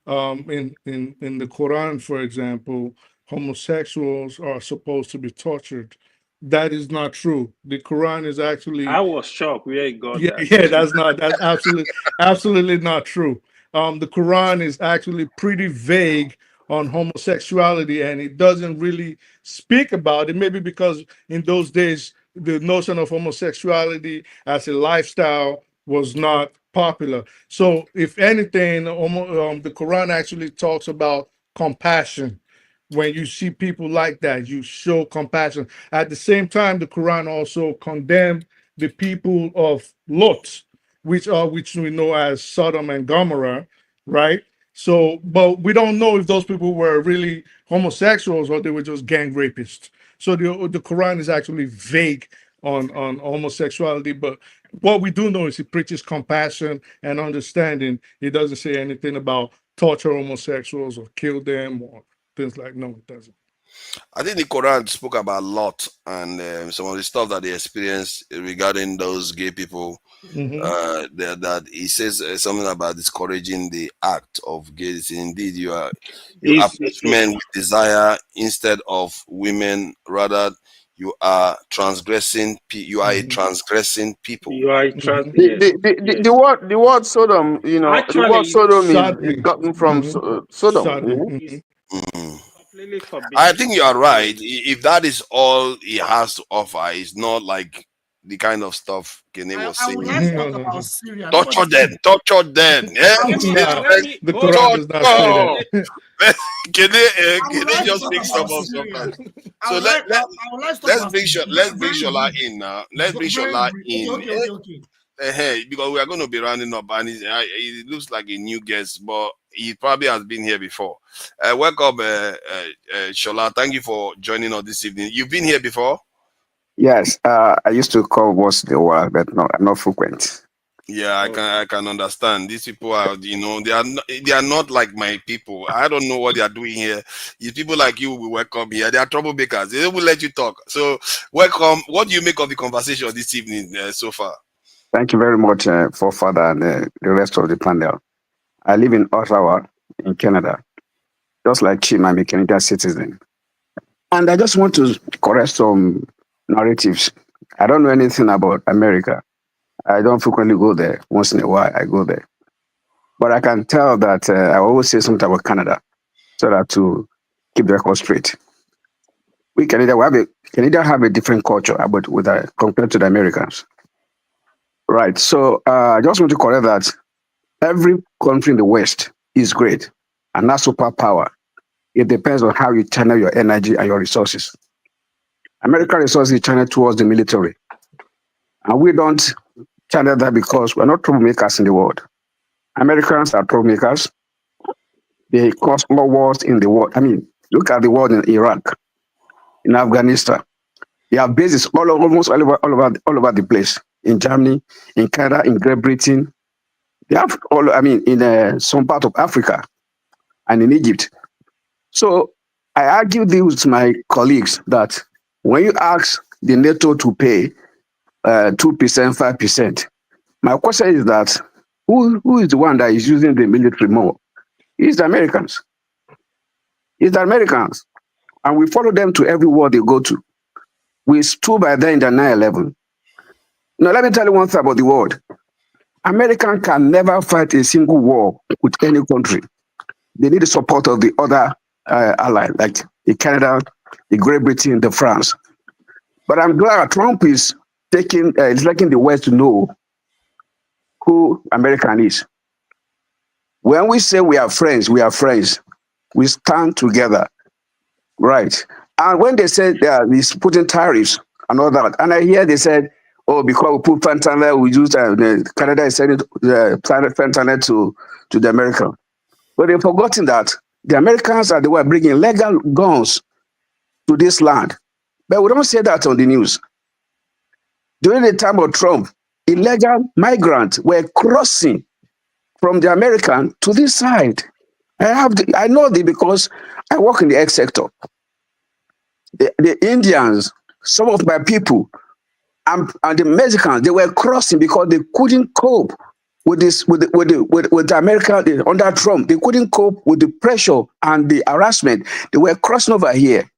in the Quran, for example, homosexuals are supposed to be tortured. That is not true. The Quran is actually. I was shocked where he got that. Yeah, that's absolutely not true. The Quran is actually pretty vague on homosexuality, and it doesn't really speak about it. Maybe because in those days the notion of homosexuality as a lifestyle was not popular. So, if anything, the Quran actually talks about compassion. When you see people like that, you show compassion. At the same time, the Quran also condemned the people of Lot, which we know as Sodom and Gomorrah, right? So, but we don't know if those people were really homosexuals or they were just gang rapists. So the Quran is actually vague on homosexuality, but what we do know is it preaches compassion and understanding. It doesn't say anything about torture homosexuals or kill them or things like. No, it doesn't. I think the Quran spoke about Lot and some of the stuff that they experienced regarding those gay people. That he says something about discouraging the act of gays. Indeed, you approach men with desire instead of women. Rather, you are transgressing. You are a transgressing people. You are The word Sodom, Actually, the word Sodom is gotten from Sodom. I think you are right. If that is all he has to offer, it's not like the kind of stuff Kene was saying. Let's talk about Syria. Torture them. Yeah? The Quran does not say that. Kene just makes some of something. So let's bring Shola in now. Let's bring Shola in. Okay. Because we are going to be rounding up, and it looks like a new guest, but he probably has been here before. Welcome, Shola. Thank you for joining us this evening. You've been here before? Yes, I used to call once in a while, but not frequent. Yeah, I can understand. These people are, they are not like my people. I don't know what they are doing here. These people like you will welcome here. They are troublemakers. They will let you talk. So, welcome. What do you make of the conversation this evening so far? Thank you very much, Forefather, and the rest of the panel. I live in Ottawa, in Canada. Just like Chim, I'm a Canadian citizen. And I just want to correct some narratives. I don't know anything about America. I don't frequently go there. Once in a while, I go there. But I can tell that I always say something about Canada so that to keep the record straight. Canadians have a different culture compared to the Americans. Right. So I just want to correct that every country in the West is great and not superpower. It depends on how you channel your energy and your resources. American resources is channeled towards the military. And we don't channel that because we're not troublemakers in the world. Americans are troublemakers. They cause more wars in the world. I mean, look at the war in Iraq, in Afghanistan. They have bases almost all over the place. In Germany, in Canada, in Great Britain. They have in some part of Africa and in Egypt. So I argue this with my colleagues that when you ask the NATO to pay 2%, 5%, my question is that who is the one that is using the military more? It's the Americans. It's the Americans. And we follow them to every war they go to. We stood by them in the 9/11. Now, let me tell you one thing about the world. Americans can never fight a single war with any country. They need the support of the other allies, like the Canada, the Great Britain, the France. But I'm glad Trump is letting the West to know who American is. When we say we are friends, we are friends. We stand together, right? And when they said he's putting tariffs and all that, and I hear they said, oh, because we put fentanyl, we use Canada is sending fentanyl to the American. But they've forgotten that the Americans are the one bringing legal guns to this land. But we don't say that on the news. During the time of Trump, illegal migrants were crossing from the American to this side. I know this because I work in the X sector. The Indians, some of my people, and the Mexicans, they were crossing because they couldn't cope with this, with the America under Trump. They couldn't cope with the pressure and the harassment. They were crossing over here.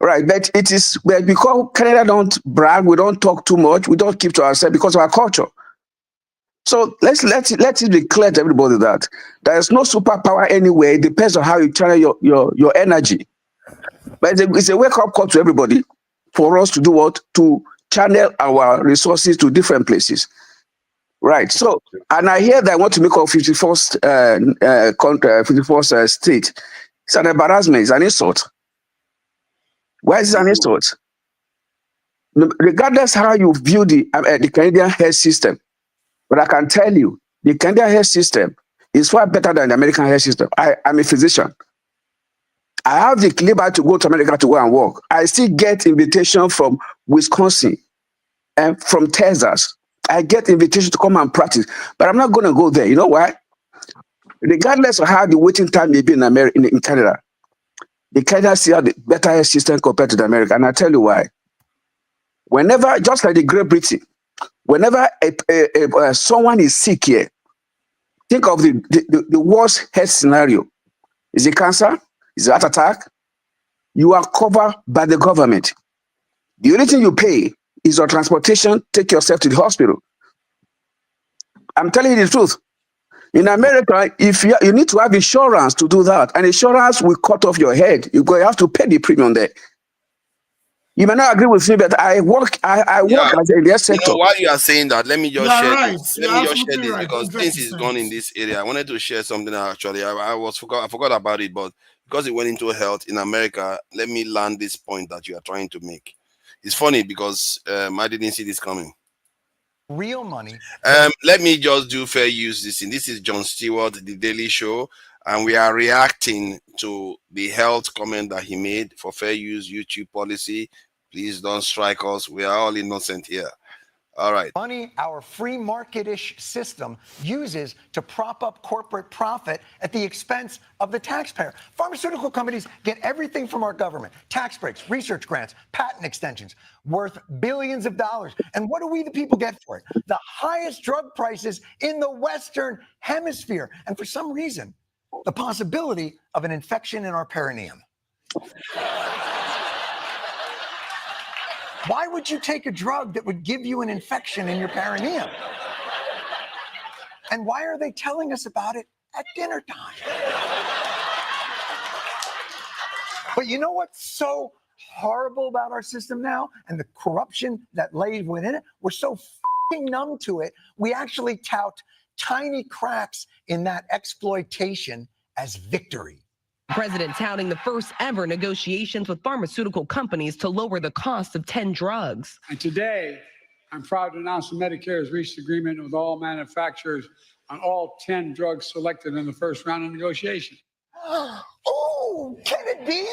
Right, but it is because Canada don't brag, we don't talk too much, we don't keep to ourselves because of our culture. So let it be clear to everybody that there is no superpower anywhere. It depends on how you channel your energy. But it's a wake-up call to everybody for us to do what? To channel our resources to different places. Right. So, and I hear that I want to make a 54th state. It's an embarrassment, it's an insult. Why is it an insult? Regardless how you view the Canadian health system, but I can tell you, the Canadian health system is far better than the American health system. I'm a physician. I have the liberty to go to America to go and work. I still get invitation from Wisconsin and from Texas. I get invitation to come and practice, but I'm not going to go there. You know why? Regardless of how the waiting time may be in Canada, the Canada still have the better health system compared to the American. And I tell you why. Whenever, just like the Great Britain, whenever someone is sick here, think of the worst health scenario. Is it cancer? Is it heart attack? You are covered by the government. The only thing you pay is your transportation, take yourself to the hospital. I'm telling you the truth. In America, if you need to have insurance to do that, and insurance will cut off your head. You have to pay the premium there. You may not agree with me, but I work as in the sector. You know, while you are saying that, let me just share this. You're absolutely right. Because things is gone in this area. I wanted to share something actually. I forgot about it, but because it went into health in America, let me land this point that you are trying to make. It's funny because I didn't see this coming. Real money. Let me just do fair use this thing. This is Jon Stewart, The Daily Show, and we are reacting to the health comment that he made for fair use YouTube policy. Please don't strike us. We are all innocent here. All right. Money our free market-ish system uses to prop up corporate profit at the expense of the taxpayer. Pharmaceutical companies get everything from our government: tax breaks, research grants, patent extensions, worth billions of dollars. And what do we, the people, get for it? The highest drug prices in the Western Hemisphere. And for some reason, the possibility of an infection in our perineum. Why would you take a drug that would give you an infection in your perineum? And why are they telling us about it at dinner time? But you know what's so horrible about our system now and the corruption that lays within it? We're so f***ing numb to it, we actually tout tiny cracks in that exploitation as victory. President touting the first ever negotiations with pharmaceutical companies to lower the cost of 10 drugs. And today, I'm proud to announce that Medicare has reached agreement with all manufacturers on all 10 drugs selected in the first round of negotiation. Oh, can it be?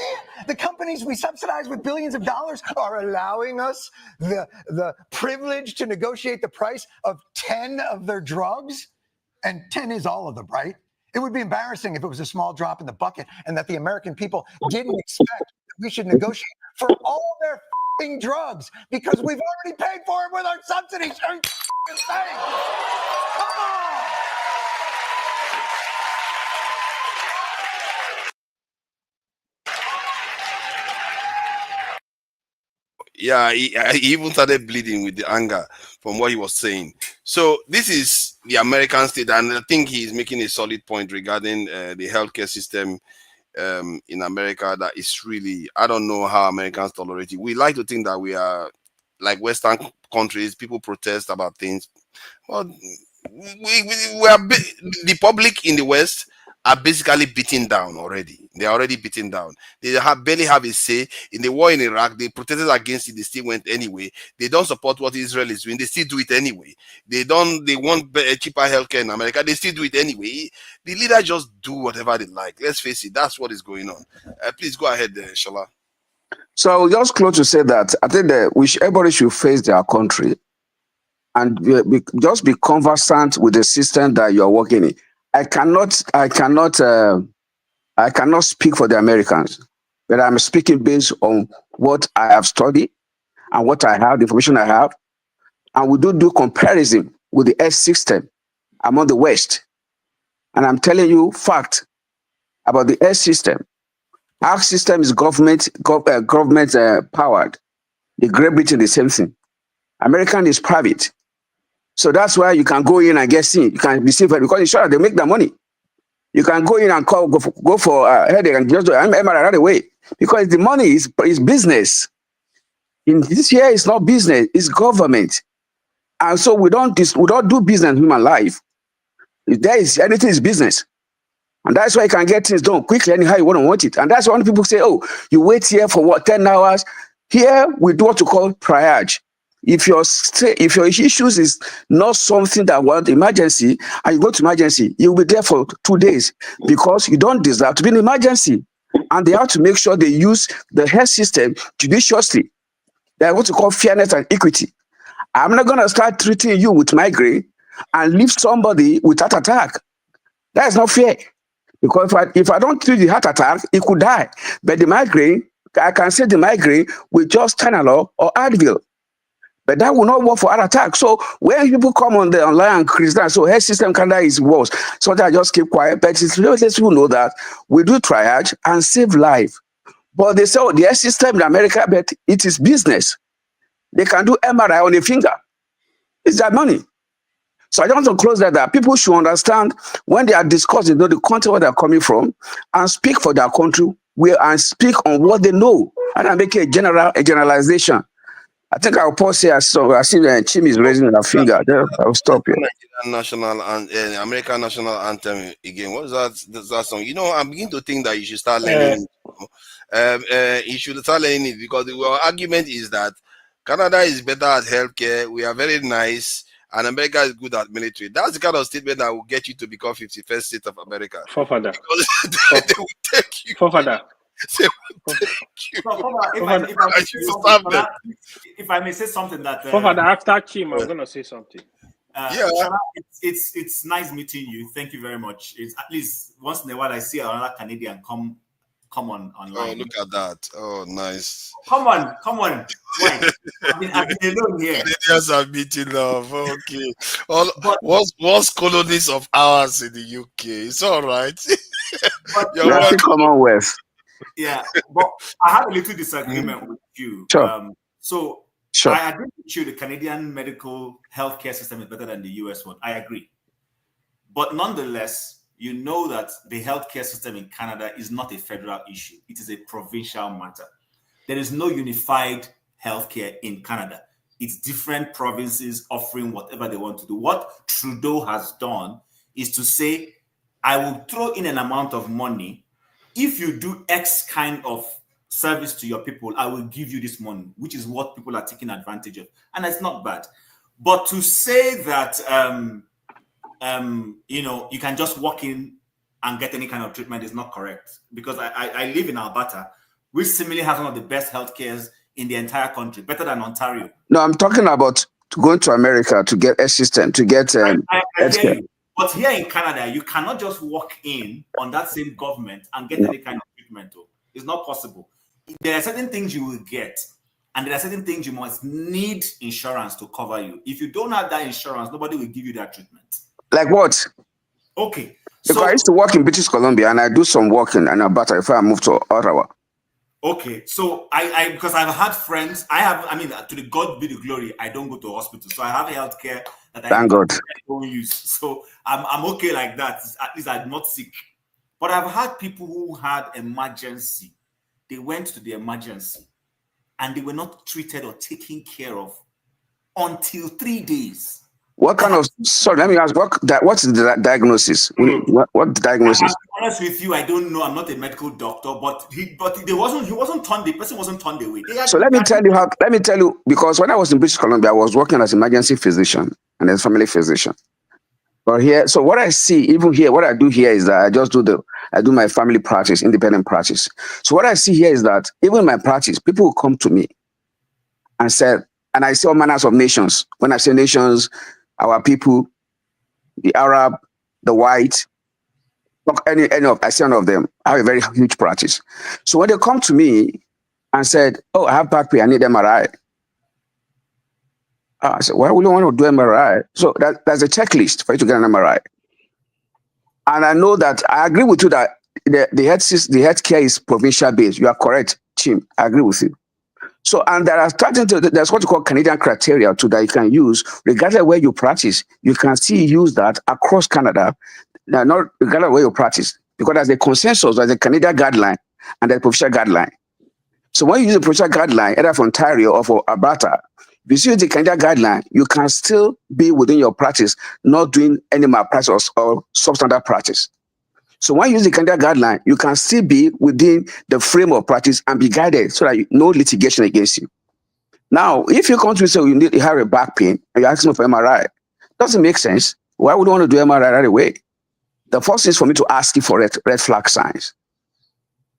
The companies we subsidize with billions of dollars are allowing us the privilege to negotiate the price of 10 of their drugs? And 10 is all of them, right? It would be embarrassing if it was a small drop in the bucket and that the American people didn't expect that we should negotiate for all their f***ing drugs because we've already paid for it with our subsidies. Are you insane? Come on! Yeah, he even started bleeding with the anger from what he was saying. So this is the American state, and I think he's making a solid point regarding the healthcare system in America. That is really, I don't know how Americans tolerate it. We like to think that we are like Western countries. People protest about things. Well, we are the public in the West are basically beaten down already. They are already beaten down. They barely have a say in the war in Iraq. They protested against it. They still went anyway. They don't support what Israel is doing. They still do it anyway. They want cheaper healthcare in America. They still do it anyway. The leaders just do whatever they like. Let's face it. That's what is going on. Please go ahead, Shola. So just close to say that I think that everybody should face their country and just be conversant with the system that you're working in. I cannot speak for the Americans, but I'm speaking based on what I have studied and what I have, the information I have. And we do comparison with the S system among the West. And I'm telling you fact about the S system. Our system is government powered. The Great Britain, the same thing. American is private. So that's why you can go in and get seen. You can be seen because insurance, they make the money. You can go in and go for a headache and just do MRI right away because the money is business. In this here, it's not business; it's government, and so we don't do business in human life. If there is anything, is business, and that's why you can get things done quickly anyhow you want it. And that's why people say, "Oh, you wait here for what 10 hours?" Here we do what you call triage. If your issues is not something that want emergency and you go to emergency, you'll be there for 2 days because you don't deserve to be in emergency. And they have to make sure they use the health system judiciously. They are what you call fairness and equity. I'm not going to start treating you with migraine and leave somebody with heart attack. That is not fair. Because if I don't treat the heart attack, it could die. But the migraine, I can say the migraine with just Tylenol or Advil. But that will not work for heart attack. So when people come on the online and criticize, so health system Canada is worse. So I just keep quiet. But it's let people know that we do triage and save life. But they say, oh, the health system in America, but it is business. They can do MRI on a finger. It's their money. So I just want to close that people should understand when they are discussing, the country where they're coming from, and speak for their country, and speak on what they know, and I make a generalization. I think I'll pause here. So I see that Chim is raising her finger. There, I'll stop here. Nigerian national and American national anthem again. What is that song? You know, I'm beginning to think that you should start learning. You should start learning it because our argument is that Canada is better at healthcare. We are very nice, and America is good at military. That's the kind of statement that will get you to become 51st state of America. Forefather. They will take you. Forefather. If I may say something that after Kim, I'm gonna say something. Shana, it's nice meeting you. Thank you very much. It's at least once in a while I see another Canadian come on online. Oh, look at that! Oh, nice. Come on. Why? I've been alone here. Canadians are meeting love. Okay. What's colonies of ours in the UK? It's all right. You're Commonwealth. Yeah, but I have a little disagreement with you. Sure. Sure. I agree with you. The Canadian medical healthcare system is better than the US one. I agree. But nonetheless, you know that the healthcare system in Canada is not a federal issue. It is a provincial matter. There is no unified healthcare in Canada. It's different provinces offering whatever they want to do. What Trudeau has done is to say, I will throw in an amount of money. If you do X kind of service to your people, I will give you this money, which is what people are taking advantage of. And it's not bad. But to say that, you can just walk in and get any kind of treatment is not correct. Because I live in Alberta, which similarly has one of the best healthcares in the entire country, better than Ontario. No, I'm talking about going to America to get assistance, to get I hear you. But here in Canada, you cannot just walk in on that same government and get any kind of treatment. It's not possible. There are certain things you will get, and there are certain things you must need insurance to cover you. If you don't have that insurance, nobody will give you that treatment. Like what? Okay. Because I used to work in British Columbia, and I do some work in Alberta before I moved to Ottawa. Okay, so I because I've had friends, to the God be the glory, I don't go to hospital, so I have healthcare that I don't use. So I'm okay like that. At least I'm not sick. But I've had people who had emergency. They went to the emergency, and they were not treated or taken care of until 3 days. What kind of, sorry, let me ask, what is the diagnosis? What diagnosis? I'm honest with you, I don't know. I'm not a medical doctor, but he wasn't turned, the person wasn't turned away. So let me tell you, because when I was in British Columbia, I was working as emergency physician and as family physician. But here, so what I see, even here, what I do here is that I do my family practice, independent practice. So what I see here is that even in my practice, people will come to me and say, and I see all manners of nations. When I say nations, our people, the Arab, the white, I see none of them. I have a very huge practice. So when they come to me and said, oh, I have back pain, I need MRI. I said, why would you want to do MRI? So there's a checklist for you to get an MRI. And I know that I agree with you that the healthcare is provincial based. You are correct, Chim. I agree with you. So, and there's what you call Canadian criteria too that you can use, regardless of where you practice. You can still use that across Canada, not regardless of where you practice, because there's a consensus, there's a Canadian guideline and there's a provincial guideline. So when you use a provincial guideline, either for Ontario or for Alberta, if you use the Canadian guideline, you can still be within your practice, not doing any malpractice or substandard practice. So when you use the Canadian guideline, you can still be within the frame of practice and be guided so that no litigation against you. Now, if you come to me and say you have a back pain and you're asking for MRI, doesn't make sense. Why would you want to do MRI right away? The first thing is for me to ask you for red flag signs.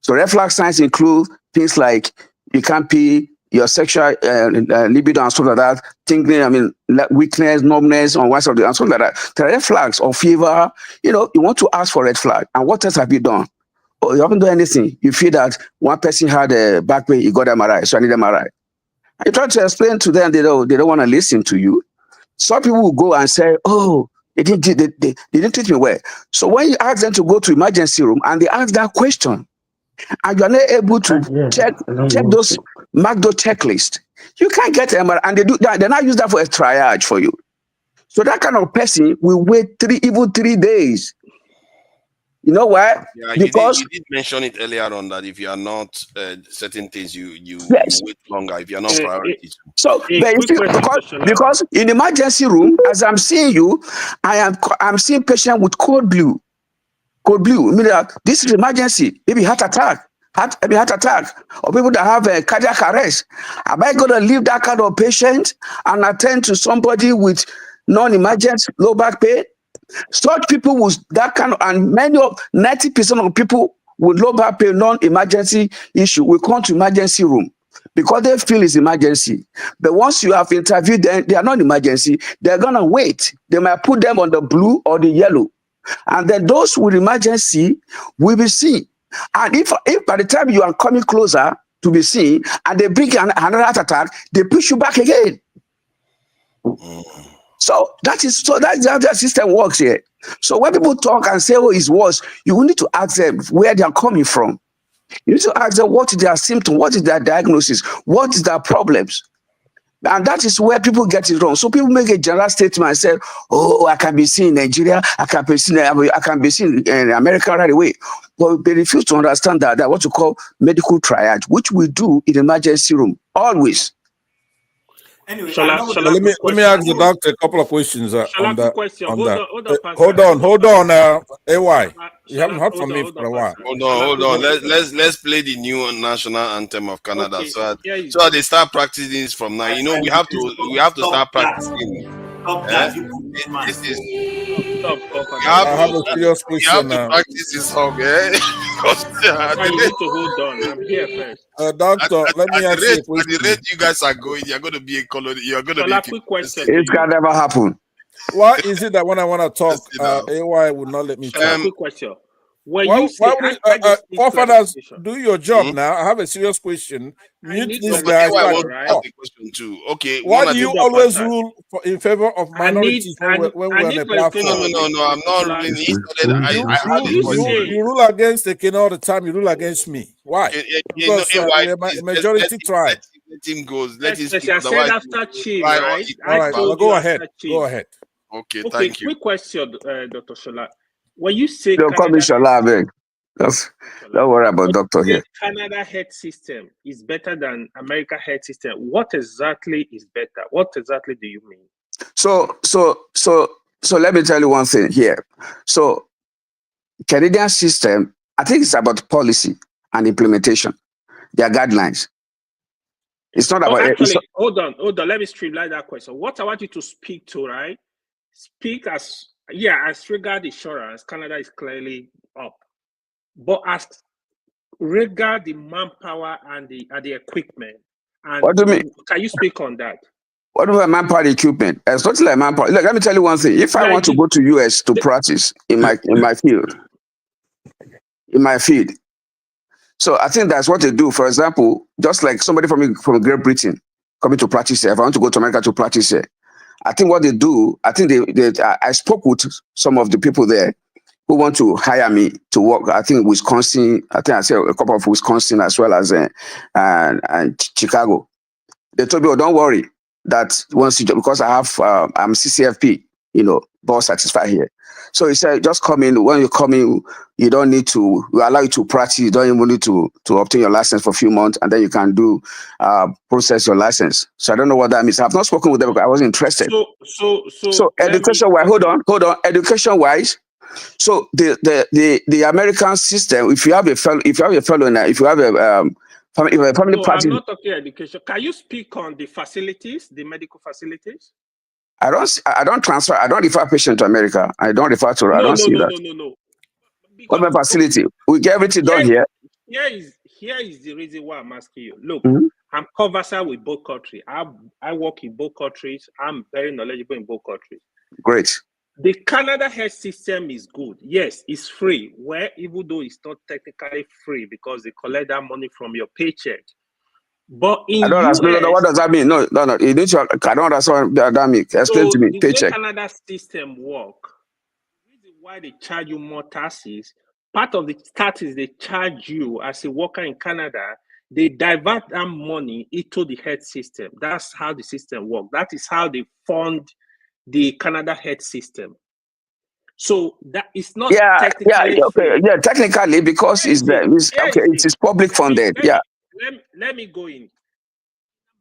So red flag signs include things like you can't pee, your sexual libido and stuff like that, tingling, weakness, numbness on one side and stuff like that. The red flags or fever, you want to ask for red flag. And what else have you done? Oh, you haven't done anything. You feel that one person had a back pain, you got MRI, so I need MRI. And you try to explain to them, they don't want to listen to you. Some people will go and say, oh, they didn't treat me well. So when you ask them to go to emergency room and they ask that question, and you are not able to mark those checklists, you can't get MRI, and they not use that for a triage for you. So that kind of person will wait 3 days. You know why? Yeah, because you did mention it earlier on that if you are not certain things, you yes. wait longer if you are not priorities. So because in the emergency room, as I'm seeing you, I'm seeing patient with cold blue. Meaning that this is emergency, maybe heart attack, or people that have a cardiac arrest. Am I going to leave that kind of patient and attend to somebody with non-emergent low back pain? Such people with that kind of, and 90% of people with low back pain, non-emergency issue will come to emergency room because they feel it's emergency. But once you have interviewed them, they are not emergency. They're going to wait. They might put them on the blue or the yellow. And then those with emergency will be seen. And if by the time you are coming closer to be seen and they bring another heart attack, they push you back again. So that's how the system works here. So when people talk and say, oh, it's worse, you need to ask them where they are coming from. You need to ask them what is their symptom, what is their diagnosis, what is their problems. And that is where people get it wrong. So people make a general statement and say, oh, I can be seen in Nigeria, I can be seen in America right away. But they refuse to understand that what you call medical triage, which we do in the emergency room, always. Anyway, let me ask the doctor a couple of questions on that. Hold on, AY. You haven't heard from me for a while. Hold on. Let's play the new national anthem of Canada, so they start practicing this from now. We have to start practicing. I have a serious question. You have to practice this song, You need to hold on. I'm here first. Doctor, let me ask you a question. At the rate you guys are going, you're going to be a colony. You're going to be a quick question. It can never happen. Why is it that when I want to talk, AY would not let me talk? Quick question. Forefathers, do your job now. I have a serious question. Mute this guy. Question too. Okay. Why do you always rule in favor of minorities when we're on a platform? No. I'm not ruling. You rule against the king all the time. You rule against me. Why? Because we're a majority tribe. Let him go. Let him speak. I said after Chief, right? All right. Well, go ahead. Okay. Thank you. Quick question, Dr. Shola. When you say don't call me Shola, man. Don't worry about doctor here. Canada health system is better than America health system. What exactly is better? What exactly do you mean? So let me tell you one thing here. So Canadian system, I think it's about policy and implementation, their guidelines. It's not about. Actually, hold on. Let me streamline that question. What I want you to speak to, right? Speak as regard insurance, Canada is clearly up, but as regard the manpower and the equipment. And what do you mean? Can you speak on that? What do you mean manpower equipment? It's not like manpower. Look, let me tell you one thing. If I want to go to US to practice in my field, so I think that's what they do. For example, just like somebody from Great Britain coming to practice here, if I want to go to America to practice here, I think what they do, I think I spoke with some of the people there who want to hire me to work. I think Wisconsin, I said a couple of Wisconsin as well as and Chicago. They told me, oh, don't worry, that once you, because I have, I'm CCFP, board satisfied here. So he said, just come in. When you come in, you don't need to, we allow you to practice. You don't even need to obtain your license for a few months, and then you can process your license. So I don't know what that means. I've not spoken with them because I wasn't interested. So education-wise, hold on. Education-wise, so the American system, if you have a fellow, if you have a family practice. I'm not talking education. Can you speak on the facilities, the medical facilities? I don't transfer. I don't refer patients to America. I don't refer to. I don't see that. No. What about facility? We get everything done here. Here is the reason why I'm asking you. Look, I'm conversant with both countries. I work in both countries. I'm very knowledgeable in both countries. Great. The Canada health system is good. Yes, it's free. Where even though it's not technically free because they collect that money from your paycheck. But in I don't understand. No, what does that mean? No. You need to. I don't understand what that means. Explain to me. The Paycheck. way Canada system work, the reason why they charge you more taxes, part of the taxes they charge you as a worker in Canada, they divert that money into the health system. That's how the system works. That is how they fund the Canada health system. So that is not technically free. Technically, because it is public funded. Let me go in.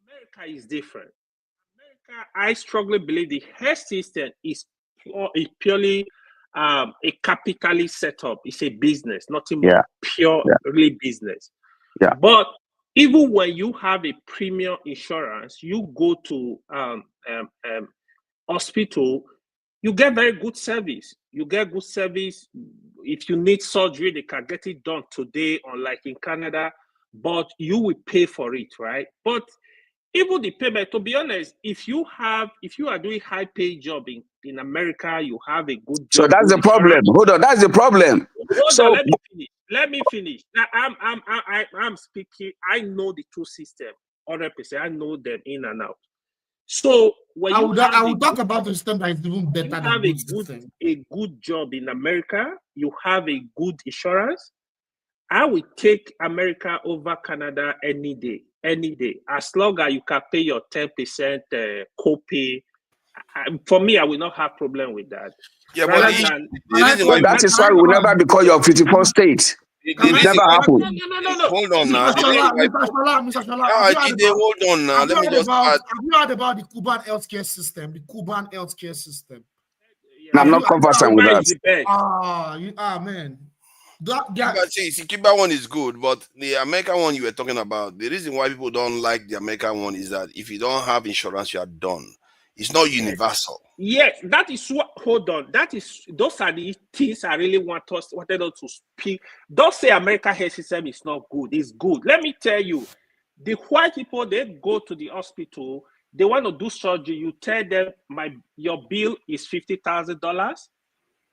America is different. America, I strongly believe the health system is purely a capitalist setup. It's a business, nothing more purely business. Yeah. But even when you have a premium insurance, you go to hospital, you get very good service. You get good service. If you need surgery, they can get it done today, unlike in Canada, but you will pay for it, right? But even the payment, to be honest, if you are doing high-paid job in America, you have a good job. So that's the problem. Hold on, that's the problem. Let me finish. Now, I'm speaking. I know the two systems 100%. I know them in and out. So when I will talk about the system that is even better than a good job in America, you have a good insurance. I will take America over Canada any day. As long as you can pay your 10% copay. For me, I will not have problem with that. Yeah, but that is why we will never become your 54th state. It never happened. No. Hold on now. Hold on now. Let me just add. Have you heard about the Cuban healthcare system? I'm not conversant with that. Man. Cuba one is good, but the American one you were talking about, the reason why people don't like the American one is that if you don't have insurance, you are done. It's not universal. Yes, that is what. Hold on. Those are the things I really wanted us to speak. Don't say American health system is not good. It's good. Let me tell you, the white people, they go to the hospital. They want to do surgery. You tell them your bill is $50,000.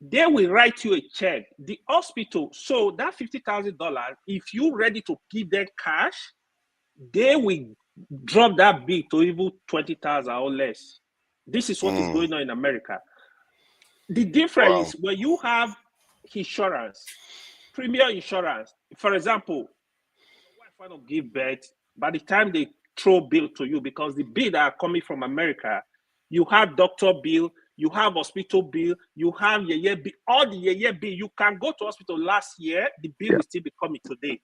They will write you a check. The hospital. So that $50,000, if you're ready to give them cash, they will drop that bill to even $20,000 or less. This is what is going on in America. The difference is when you have insurance, premium insurance. For example, your wife want to give birth. By the time they throw bill to you, because the bill that are coming from America, you have doctor bill, you have hospital bill, you have year bill, all the year bill. You can go to hospital last year, the bill will still be coming today.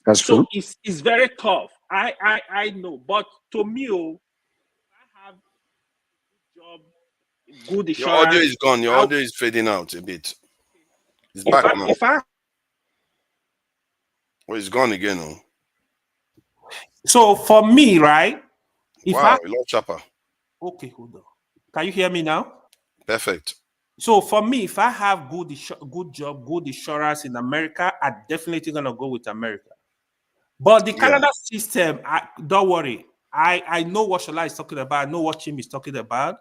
That's true. So it's very tough. I know, but to me, I have a job good Your audio insurance. is gone. Your audio is fading out a bit. It's back now. Oh, it's gone again. Oh. So for me, right? Wow, Lord Chopper. Okay, hold on. Can you hear me now? Perfect. So for me, if I have good job, good insurance in America, I'm definitely gonna go with America. But the Canada system, don't worry. I know what Shola is talking about. I know what Chim is talking about.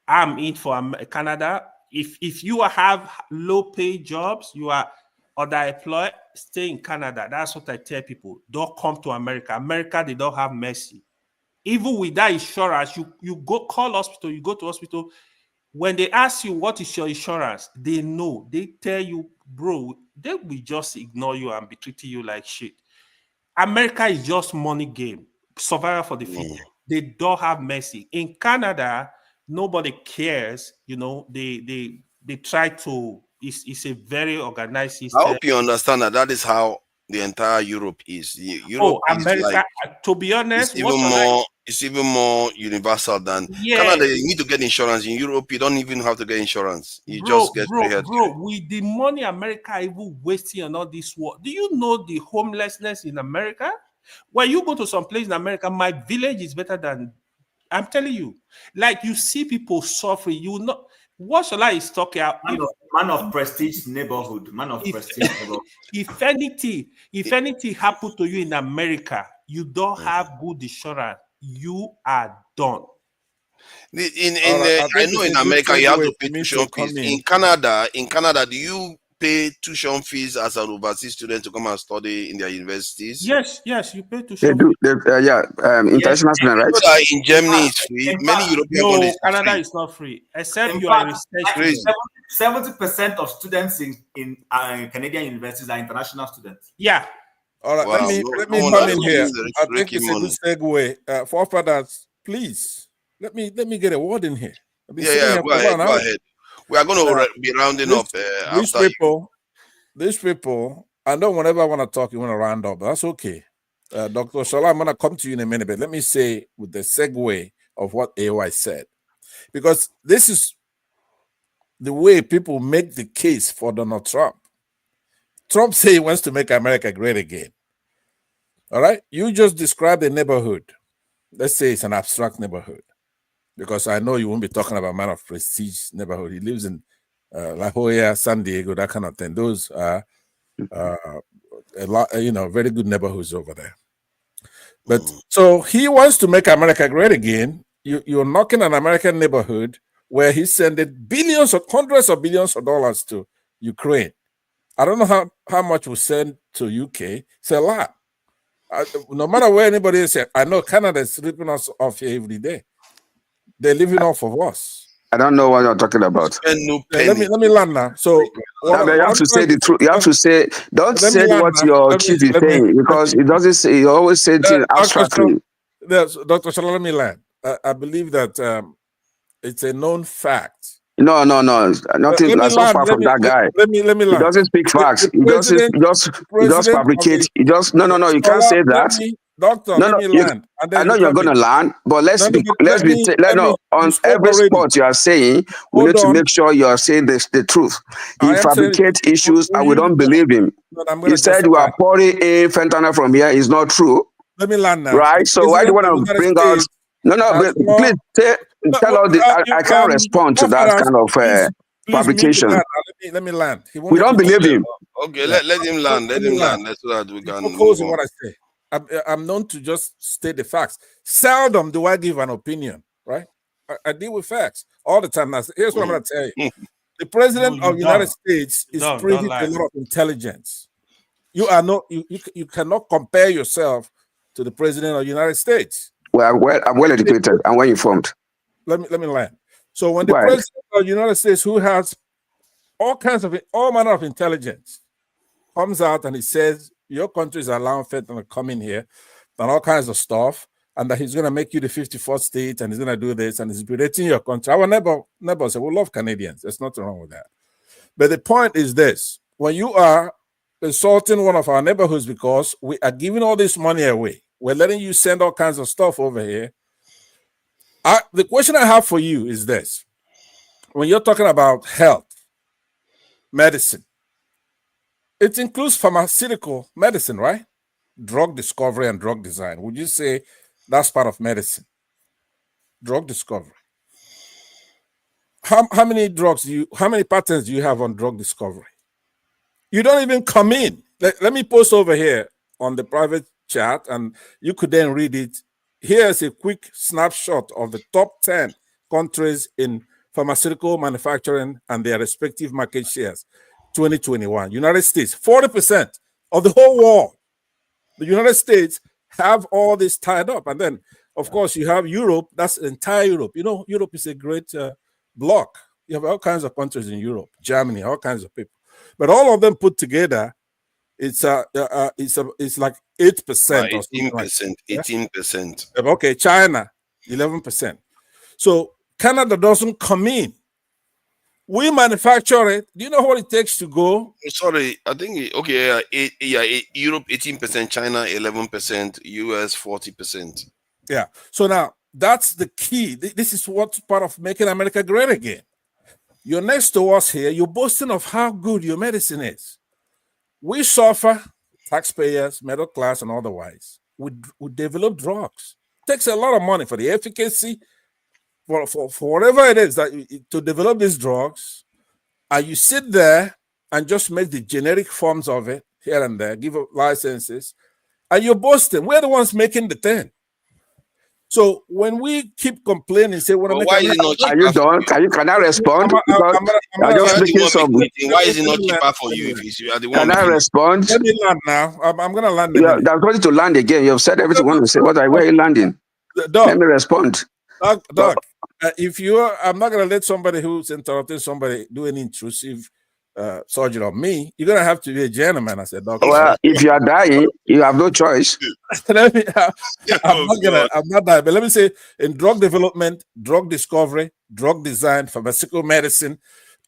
I'm in for Canada. If you have low paid jobs, you are underemployed, stay in Canada. That's what I tell people. Don't come to America. America, they don't have mercy. Even with that insurance, you go call hospital, you go to hospital. When they ask you what is your insurance, they know. They tell you, bro, they will just ignore you and be treating you like shit. America is just money game, survival for the fittest. They don't have mercy. In Canada, nobody cares. You know, they try to. It's a very organized system. I hope you understand that is how the entire Europe is. Europe is America. like, to be honest, it's even more universal than Canada. You need to get insurance. In Europe, you don't even have to get insurance. You just get free health. Bro, with the money America even wasting on all this war, do you know the homelessness in America? When you go to some place in America, my village is better than, I'm telling you. Like, you see people suffering. You know what Shola is talking about. Man of prestige neighborhood. Man of prestige neighborhood. If anything happened to you in America, you don't have good insurance, you are done. I know in America you have to pay tuition fees. In Canada, do you pay tuition fees as an overseas student to come and study in their universities? Yes, you pay tuition fees. International student, right? So that in Germany it's free. Many European countries Canada is not free, except you are a research student. 70% of students in Canadian universities are international students. Yeah. All right, wow. let me come in here. I think it's a good segue. Forefathers, please, let me get a word in here. Go ahead. We are going to be rounding up after these people, I know whenever I want to talk, you want to round up. That's okay. Dr. Shola, I'm going to come to you in a minute, but let me say with the segue of what AY said, because this is the way people make the case for Donald Trump. Trump say he wants to make America great again. All right? You just describe the neighborhood. Let's say it's an abstract neighborhood, because I know you won't be talking about man of prestige neighborhood. He lives in La Jolla, San Diego, that kind of thing. Those are a lot, very good neighborhoods over there. But so he wants to make America great again. You're knocking an American neighborhood where he sent hundreds of billions of dollars to Ukraine. I don't know how much we send to UK. It's a lot. No matter where anybody is, I know Canada is ripping us off here every day. They're living off of us. I don't know what you're talking about. Let me land now. So you have to say the truth. You have to say, don't say what your chief is saying, because it doesn't say. You always say things abstractly. Dr. Shola, let me land. I believe that it's a known fact. No. Nothing so far from that guy. Let me land. He doesn't speak facts. He just fabricate. No. You can't say that. Doctor, let me land. I know you're going to land, but on every spot you are saying, we need to make sure you are saying the truth. He fabricates issues and we don't believe him. He said we are pouring in fentanyl from here. It's not true. Let me land now. Right? So why do you want to bring out... please tell us. I can't respond to that kind of fabrication. Let me land. We don't believe him. Okay, let him land. Let him land. That's what we can move on. What I say. I'm known to just state the facts. Seldom do I give an opinion, right? I deal with facts all the time. Now, here's what I'm going to tell you. The president of the United States is privy to a lot of intelligence. You cannot compare yourself to the president of the United States. Well, I'm well educated and well informed. Let me land. So when the president of the United States, who has all manner of intelligence, comes out and he says, your country is allowing fentanyl to come in here and all kinds of stuff, and that he's going to make you the 54th state and he's going to do this and he's berating your country. Our neighbors say, we love Canadians. There's nothing wrong with that. But the point is this. When you are insulting one of our neighborhoods because we are giving all this money away, we're letting you send all kinds of stuff over here. The question I have for you is this. when you're talking about health, medicine, it includes pharmaceutical medicine, right? Drug discovery and drug design. Would you say that's part of medicine? Drug discovery. How many how many patents do you have on drug discovery? You don't even come in. Let me post over here on the private chat and you could then read it. Here's a quick snapshot of the top 10 countries in pharmaceutical manufacturing and their respective market shares. 2021. United States, 40% of the whole world. The United States have all this tied up. And then, of course, you have Europe. That's entire Europe. You know, Europe is a great bloc. You have all kinds of countries in Europe, Germany, all kinds of people. But all of them put together, it's like 8% or something like that. 18%. Okay, China, 11%. So Canada doesn't come in. We manufacture it. Do you know what it takes to go? Sorry, I think Europe 18%, China 11%, US 40%. Yeah. So now that's the key. This is what's part of making America great again. You're next to us here. You're boasting of how good your medicine is. We suffer, taxpayers, middle class, and otherwise. We develop drugs. It takes a lot of money for the efficacy, for whatever it is that to develop these drugs. And you sit there and just make the generic forms of it here and there, give licenses, and you're boasting. We're the ones making the thing. So when we keep complaining, say, "Well, why is it not cheaper? Are you done? Can I respond? I'm just making some. Why is it not cheaper for you if you are the one? Can I respond? Let me land now. I'm going to land. I'm going to land again. You've said everything you want to say. Where are you landing? Let me respond. Doc, if you are, I'm not going to let somebody who's interrupting somebody do an intrusive surgery on me. You're going to have to be a gentleman. I said, Doc. Well, if you are dying, you have no choice. I'm not dying, but let me say, in drug development, drug discovery, drug design, pharmaceutical medicine,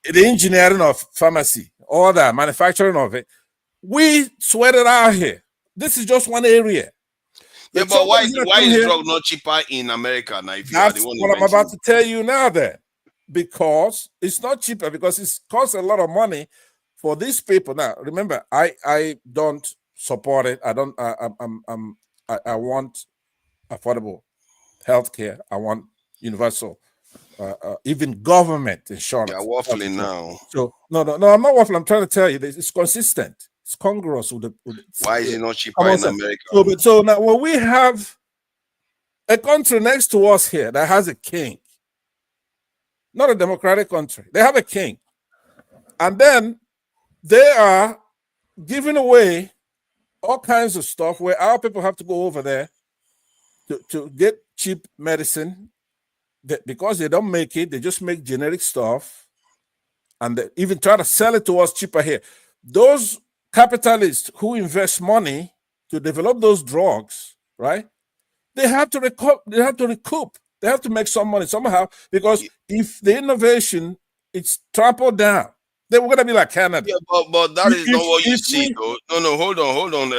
the engineering of pharmacy, all that, manufacturing of it, we sweat it out here. This is just one area. Yeah, but why is drug not cheaper in America now? If you That's are the one what I'm about to tell you now then. Because it's not cheaper, because it costs a lot of money for these people. Now, remember, I don't support it. I want affordable healthcare. I want universal, even government insurance. You're waffling now. So no, I'm not waffling. I'm trying to tell you this. It's consistent. It's congruous with why is it not cheaper in America? So now, when we have a country next to us here that has a king, not a democratic country, they have a king, and then they are giving away all kinds of stuff where our people have to go over there to get cheap medicine, because they don't make it, they just make generic stuff, and they even try to sell it to us cheaper here. Those capitalists who invest money to develop those drugs, right? They have to recoup. They have to make some money somehow, because if the innovation it's trampled down, then we're gonna be like Canada. Yeah, but that is not what you see, though. No, hold on,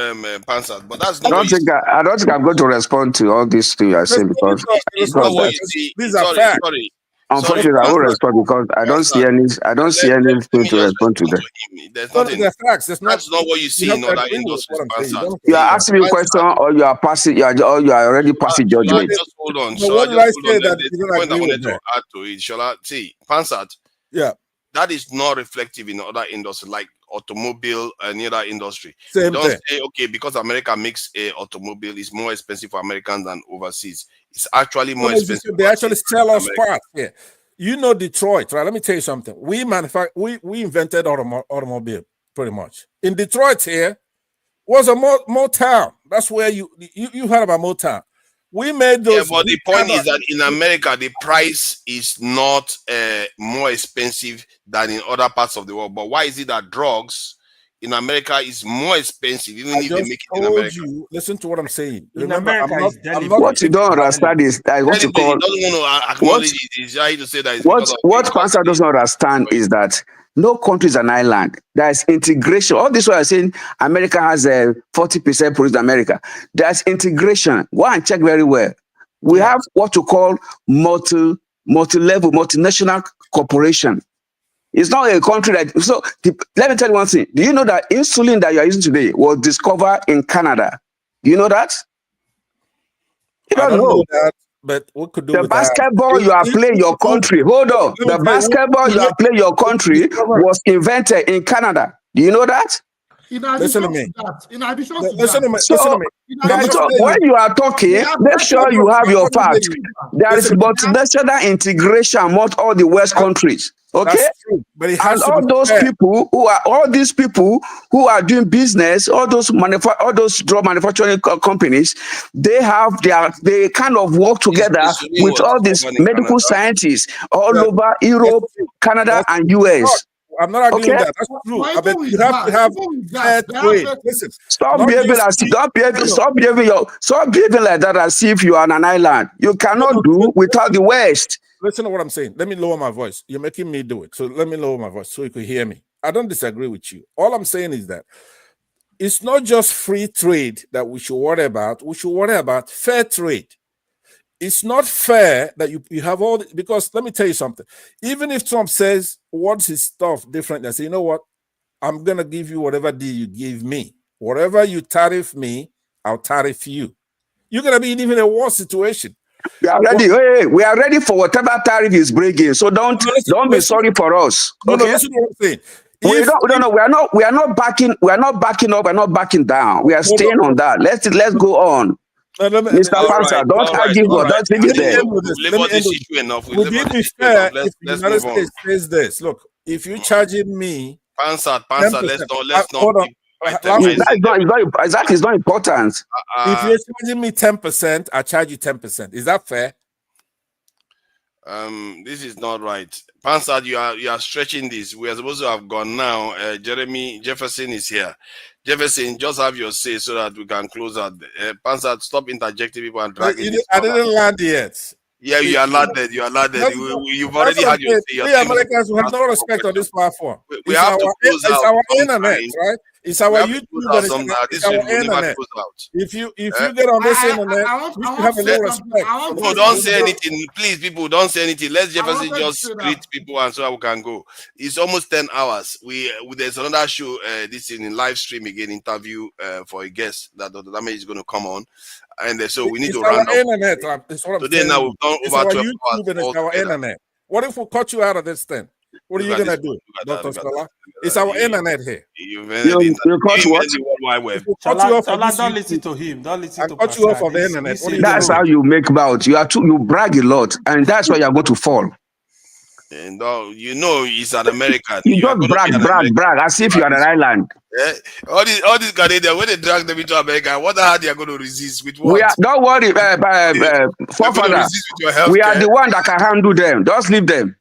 Pansa. But that's not. I don't think I'm going to respond to all these things you are saying, because it's not what you see. These are facts. Unfortunately, I will respond because I don't see anything to respond to that. That's not what you see in other industries. You are asking me a question, or you are passing, you are already passing judgment. Just hold on. The point I wanted to add to it, shall I see, Pansat? Yeah, that is not reflective in other industries like automobile and other industry. Same Don't thing. say, okay, because America makes a automobile, it's more expensive for Americans than overseas. It's actually more expensive. They actually sell us parts here. You know Detroit, right? Let me tell you something. We invented automobile pretty much. In Detroit here was a Motown. That's where you heard about Motown. We made those. Yeah, but the point is that in America, the price is not more expensive than in other parts of the world. But why is it that drugs in America is more expensive, even if they make it in America? Listen to what I'm saying. Remember, what you don't understand is that what you call. What Pastor doesn't understand is that no country is an island. There's integration. All this, what I'm saying, America has a 40% produced in America. There's integration. Go and check very well. We have what you call multi-level, multinational corporation. It's not a country that, so let me tell you one thing. Do you know that insulin that you are using today was discovered in Canada? Do you know that? You don't know that, but what could do the with basketball that? you are playing your country. Hold on. The basketball you are playing your country was invented in Canada. Do you know that? Listen to me. Listen to me. So when you are talking, make sure you have your facts. There is multinational integration among all the West countries. Okay, that's true, but it has and to all be those fair. people who are all these people who are doing business, all those drug manufacturing companies, they kind of work together with all these medical scientists all over Europe, Canada, and US. I'm not arguing that. That's true. I bet you have to have fair trade. Listen, stop behaving like that as if you are on an island. You cannot do without the West. Listen to what I'm saying. Let me lower my voice. You're making me do it. So let me lower my voice so you can hear me. I don't disagree with you. All I'm saying is that it's not just free trade that we should worry about. We should worry about fair trade. It's not fair that you have all this, because let me tell you something. Even if Trump says what's his stuff different, and say, you know what, I'm gonna give you whatever deal you give me. Whatever you tariff me, I'll tariff you. You're gonna be in even a worse situation. We are ready. We are ready for whatever tariff is breaking. So don't be sorry for us. Okay. Listen to what I'm saying. We are not backing up. We're not backing down. We are staying on that. Let's go on. Mr. Panzer, don't argue. Don't leave it there. Would it be fair if the United States says this? Look, if you're charging me, Panzer, let's not. Hold on. That is not important. If you're charging me 10%, I charge you 10%. Is that fair? This is not right. Panzer, you are stretching this. We are supposed to have gone now. Jefferson is here. Jefferson, just have your say so that we can close out. Panzer, stop interjecting people and dragging this. I didn't land yet. Yeah, you are landed. You are landed. You've already had your say. We Americans will have no respect on this platform. We have to close out. It's our internet, right? It's our YouTube. It's our internet. If you get on this internet, you should have a little respect. No, don't say anything. Please, people, don't say anything. Let Jefferson just greet people and so that we can go. It's almost 10 hours. There's another show, this in live stream again, interview for a guest that Dr. Damage is going to come on. And so we need to round up. Internet. That's what I'm Today saying. Now we've done over 12 hours. It's our internet. What if we cut you out of this thing? What are you gonna do, Dr. Scholar? It's our internet here. You cut what? Don't listen to him. Don't listen to cut you off of the internet. That's how you make about. You brag a lot, and that's why you're going to fall. And he's an American. You don't brag, as if you're an island. Yeah. All these Canadians, when they drag them into America, what the hell they are going to resist with what? Don't worry, forefather. We are the one that can handle them. Just leave them.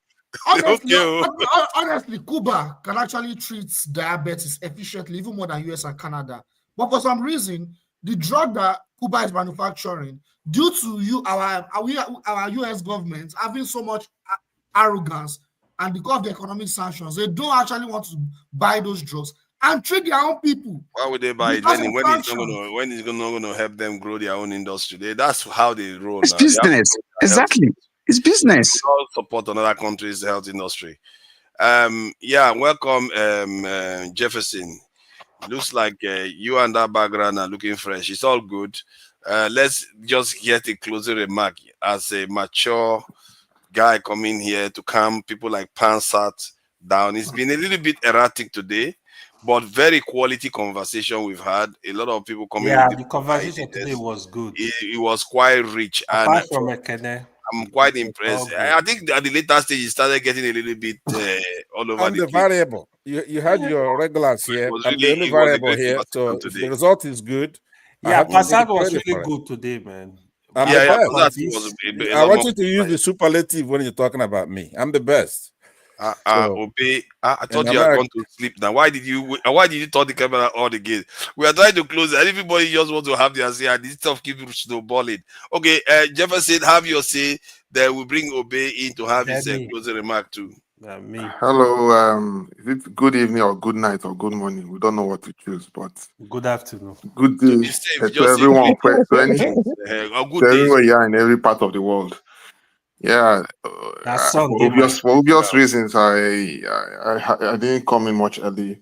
Honestly, Cuba can actually treat diabetes efficiently, even more than US and Canada. But for some reason, the drug that Cuba is manufacturing, due to our US government having so much arrogance and because of the economic sanctions, they don't actually want to buy those drugs and treat their own people. Why would they buy it when it's not going to help them grow their own industry? That's how they roll. It's business. Exactly. It's business. We all support another country's health industry. Welcome, Jefferson. Looks like you and that background are looking fresh. It's all good. Let's just get a closing remark as a mature guy coming here to calm people like Pansat down. It's been a little bit erratic today, but very quality conversation we've had. A lot of people coming. Yeah, the conversation today was good. It was quite rich. Apart from Ekene, I'm quite impressed. I think at the later stage, it started getting a little bit all over the variable. You had your regulars here. I'm the only variable here. So the result is good. Yeah, Passat was really good today, man. I want you to use the superlative when you're talking about me. I'm the best. Obe, I thought you had gone to sleep now. Why did you turn the camera on again? We are trying to close it, and everybody just wants to have their say, and this stuff keeps snowballing. Okay, Jefferson, have your say. Then we bring Obe in to have his closing remark too. Me. Hello, is it good evening or good night or good morning? We don't know what to choose, but good afternoon. Good day to everyone. To everyone you are in every part of the world. Yeah, for obvious reasons, I didn't come in much early.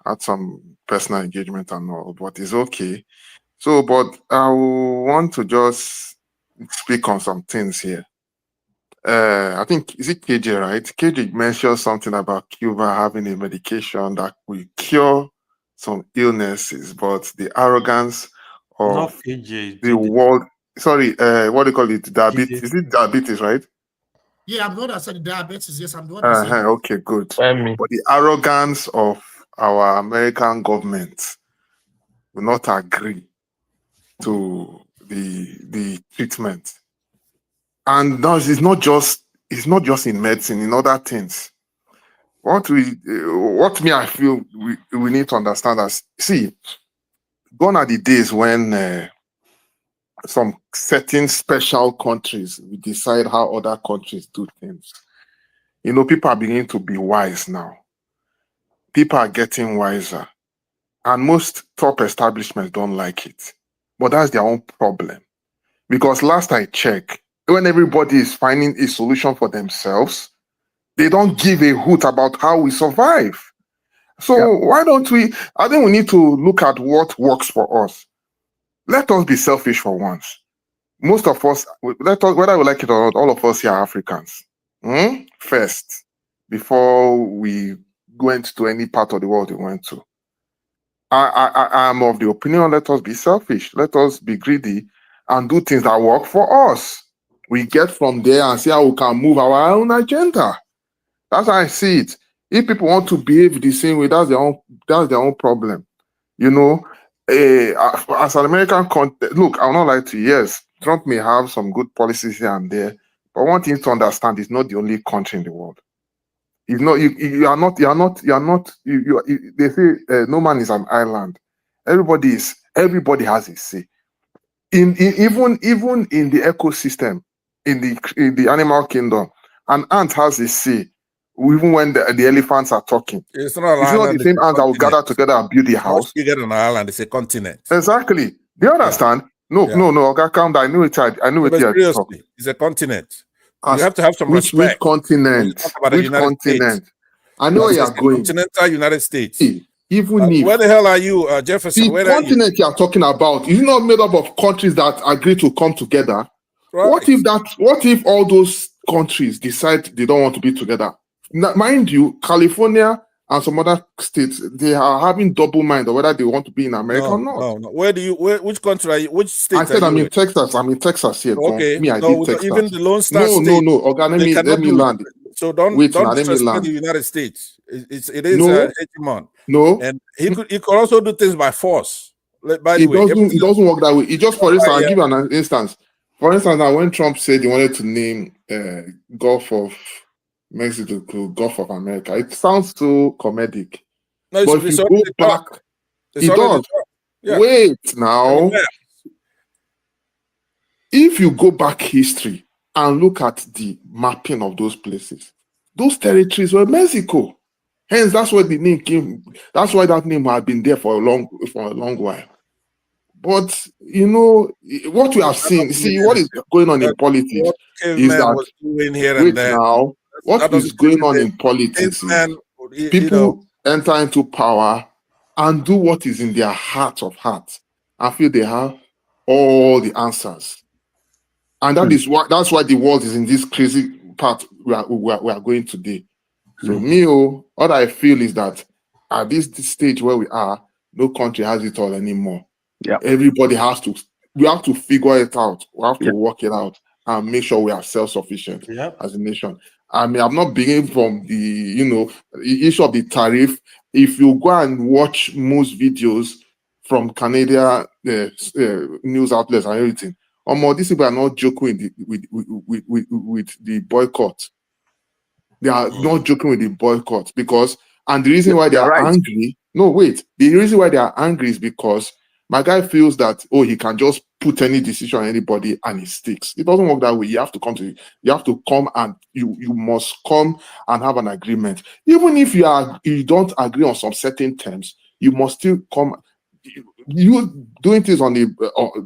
Had some personal engagement and all, but it's okay. So, but I want to just speak on some things here. I think, is it KJ, right? KJ mentioned something about Cuba having a medication that will cure some illnesses, but the arrogance Not of KJ, the world. Sorry, what do you call it? Diabetes. Is it diabetes, right? Yeah, I'm the one that said diabetes. Yes, I'm the one that said that. Okay, good. But the arrogance of our American government will not agree to the treatment. And thus, it's not just in medicine, in other things. What I feel we need to understand as, see, gone are the days when some certain special countries will decide how other countries do things. You know, people are beginning to be wise now. People are getting wiser. And most top establishments don't like it. But that's their own problem. Because last I checked, when everybody is finding a solution for themselves, they don't give a hoot about how we survive. So why don't we? I think we need to look at what works for us. Let us be selfish for once. Most of us, whether we like it or not, all of us here are Africans. First, before we went to any part of the world we went to. I am of the opinion, let us be selfish. Let us be greedy and do things that work for us. We get from there and see how we can move our own agenda. That's how I see it. If people want to behave the same way, that's their own problem. You know, as an American look, I'll not lie to you. Yes, Trump may have some good policies here and there, but one thing to understand, is not the only country in the world. It's not, you are not. They say no man is an island. Everybody has a say. Even in the ecosystem, in the animal kingdom, an ant has a say. Even when the elephants are talking, it's not the same ants that will gather together and build a house. You get an island, it's a continent. Exactly. Do you understand? No. Okay, calm down. I know it. Seriously, it's a continent. You have to have some respect. Which continent? Which continent? I know where you are going. Continental United States. Even if where the hell are you, Jefferson? The continent you are talking about is not made up of countries that agree to come together. Right. What if all those countries decide they don't want to be together? Now, mind you, California and some other states, they are having double mind of whether they want to be in America or not. No. Which country are you? Which state? I said I'm in Texas. I'm in Texas here. Okay. I did Texas. Even the Lone Star State. No. Okay, let me land. So don't disrespect the United States. It is hegemon. No. And he could also do things by force. By the way, it doesn't work that way. It just, for instance, I'll give an instance. For instance, now when Trump said he wanted to name Gulf of Mexico Gulf of America, it sounds so comedic. No, but if you go back, it does. Yeah. Wait now. If you go back history and look at the mapping of those places, those territories were Mexico. Hence, that's where the name came. That's why that name had been there for a long while. But you know what we have seen. See what is going on in politics is that now what is going on in politics is people enter into power and do what is in their heart of hearts and feel they have all the answers. And that's why the world is in this crazy part we are going today. So what I feel is that at this stage where we are, no country has it all anymore. Yeah, everybody we have to figure it out. We have to work it out and make sure we are self-sufficient as a nation. I mean, I'm not beginning from the issue of the tariff. If you go and watch most videos from Canadian news outlets and everything, these people are not joking with the boycott. They are not joking with the boycott because, and the reason why they are angry. No, wait. The reason why they are angry is because my guy feels that he can just put any decision on anybody and it sticks. It doesn't work that way. You have to come and you must come and have an agreement. Even if you don't agree on some certain terms, you must still come. You doing things on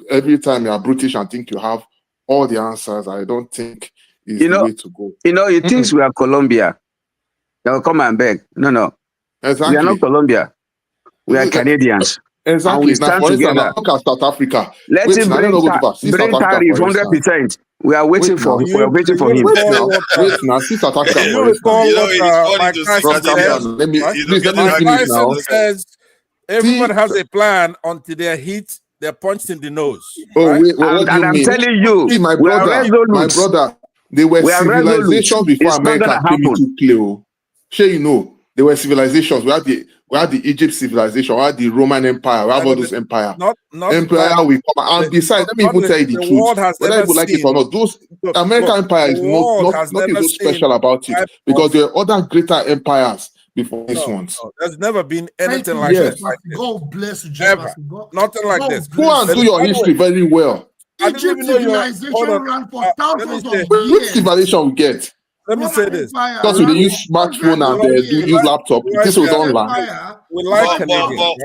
every time you are brutish and think you have all the answers. I don't think is the way to go. He thinks we are Colombia. They'll come and beg. No. Exactly. We are not Colombia. We are Canadians. Exactly. And we stand now, for together. instance, look at South Africa. Let's bring tariff 100%. We are waiting for him. Wait now. See South Africa. You recall what Mike Tyson says? Let me finish now. Says everyone has a plan until they're hit. They're punched in the nose. Oh, right? wait, what do you mean? I'm telling you, see, my brother, they were civilizations before America came into play. Sure, you know, there were civilizations. We had the Egypt civilization, we had the Roman Empire, we have all those empire. Empire we come and besides, let me even tell you the truth. Whether you like it or not, those American empire is nothing so special about it because there are other greater empires before these ones. There's never been anything like this. God bless you, ever. Nothing like this. Go and do your history very well. Egypt civilization ran for thousands of years. Which civilization we get? Let me say this. Because we use smartphone and use laptop. This was online. But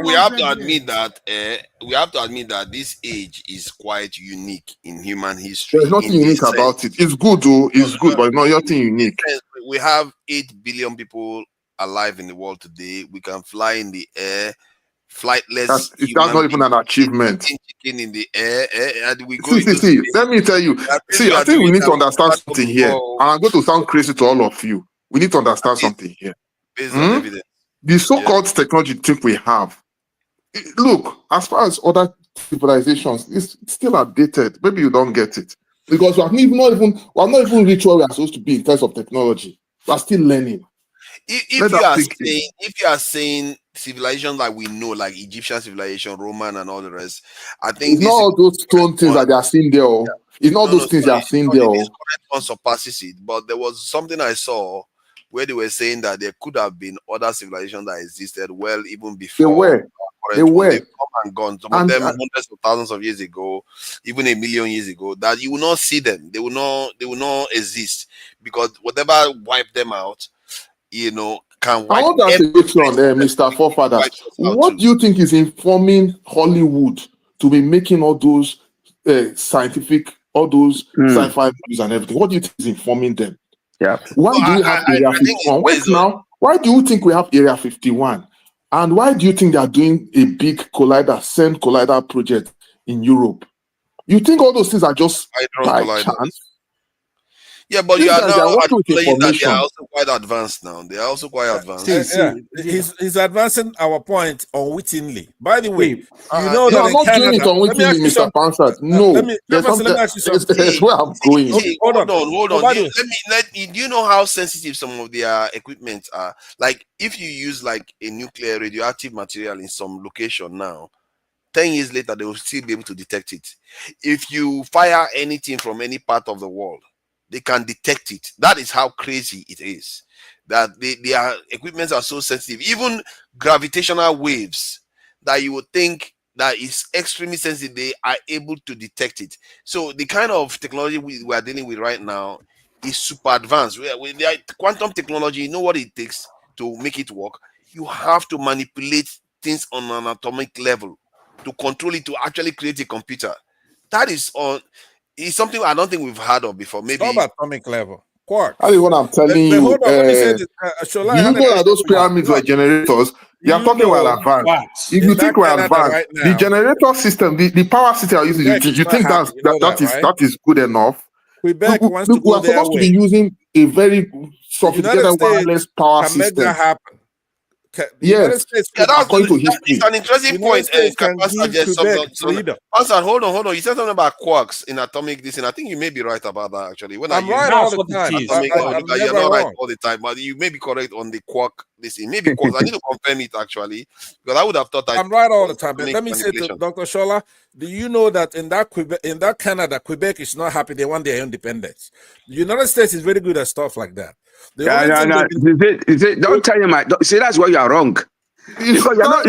we have to admit that this age is quite unique in human history. There's nothing unique about it. It's good though. It's good, but not nothing unique. We have 8 billion people alive in the world today. We can fly in the air. Flightless. That's not even an achievement. In the air, and we go. See. Let me tell you. See, I think we need to understand something here, and I'm going to sound crazy to all of you. We need to understand something here. Based on evidence. The so-called technology think we have. Look, as far as other civilizations, it's still outdated. Maybe you don't get it because we have not even reached where we are supposed to be in terms of technology. We are still learning. If you are saying civilization like we know, like Egyptian civilization, Roman, and all the rest, I think it's not all those stone things that they are seeing there. It's not those things they are seeing there. This current one surpasses it, but there was something I saw where they were saying that there could have been other civilizations that existed well even before. They were. They've come and gone. Some of them hundreds of thousands of years ago, even 1 million years ago. That you will not see them. They will not exist because whatever wiped them out. Can I want to ask a question, Mr. Forefathers. What do you think is informing Hollywood to be making all those scientific, all those sci-fi movies and everything? What do you think is informing them? Yeah. Why do we have Area 51? Wait now. Why do you think we have Area 51? And why do you think they are doing a big collider project in Europe? You think all those things are just by chance? Yeah, but you are now acknowledging that they are also quite advanced now. They are also quite advanced. He's advancing our point unwittingly. By the way, you know that I'm not doing it unwittingly, Mr. Pansat. No, let me ask you something. That's where I'm going. Hold on. Do you know how sensitive some of their equipment are? Like, if you use like a nuclear radioactive material in some location now, 10 years later, they will still be able to detect it. If you fire anything from any part of the world, they can detect it. That is how crazy it is. That their equipments are so sensitive. Even gravitational waves that you would think that is extremely sensitive, they are able to detect it. So the kind of technology we are dealing with right now is super advanced. Quantum technology, you know what it takes to make it work? You have to manipulate things on an atomic level to control it, to actually create a computer. That is it's something I don't think we've heard of before. Maybe it's not atomic level. Quarks. That is what I'm telling you. Hold on, let me say this. You know that those pyramids were generators. You are talking about advanced. If you think we're advanced, the generator system, the power system are using, you think that is good enough? Quebec wants to go we are supposed to be using a very sophisticated wireless power system. Make that happen. Yes, according to history. It's an interesting point. Hold on. You said something about quarks in atomic this, and I think you may be right about that actually. I'm right all the time. You're not right all the time, but you may be correct on the quark this. Maybe quarks. I need to confirm it actually, because I would have thought I'm right all the time. But let me say to Dr. Shola, do you know that in that Canada, Quebec is not happy? They want their independence. The United States is very good at stuff like that. Don't tell him. See, that's why you are wrong. Because let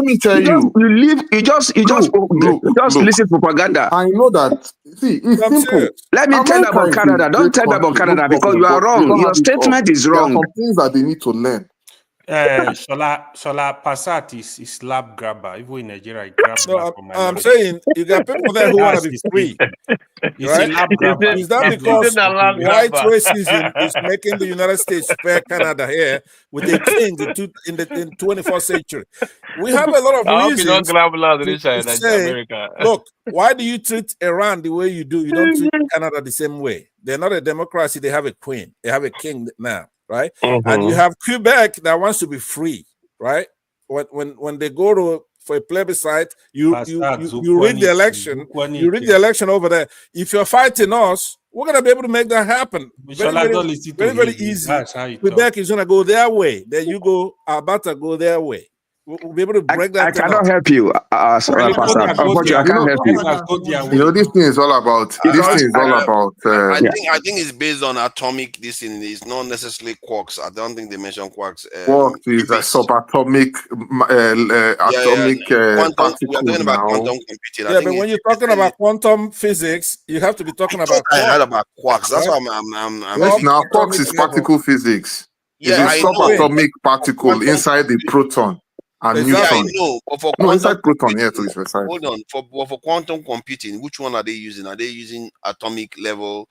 me tell you. You just listen to propaganda. I know that. See, it's simple. Let me tell you about Canada. Don't tell me about Canada because you are wrong. Your statement is wrong. There are some things that they need to learn. Shola Passat is lab grabber. Even in Nigeria, he grabs No, from I'm minority. saying you got people there who want to be free. He's Right? a lab grabber. Is that because white racism is making the United States spare Canada here with a king in the 21st century? We have a lot of I hope you don't reasons grab a lot of to this in say, America. look, why do you treat Iran the way you do? You don't treat Canada the same way. They're not a democracy. They have a queen. They have a king now, right? And you have Quebec that wants to be free, right? When they go for a plebiscite, you read the election. You read the election over there. If you're fighting us, we're gonna be able to make that happen. Very easy. Quebec is gonna go their way. Then you go, Alberta go their way. We'll be able to break that I thing cannot up. help you, Pastor. Unfortunately, I can't help you. This thing is all about. I think it's based on atomic. This thing is not necessarily quarks. I don't think they mention quarks. What is a subatomic quantum. We are talking about quantum computing. Yeah, but when you're talking about quantum physics, you have to be talking about. I heard about quarks. That's why I'm. Yes, now quarks is particle physics. Yeah, it's a subatomic particle inside the proton and Yeah, I neutron. know. But for No, inside quantum proton, yeah, to be precise. hold on. For quantum computing, which one are they using? Are they using atomic level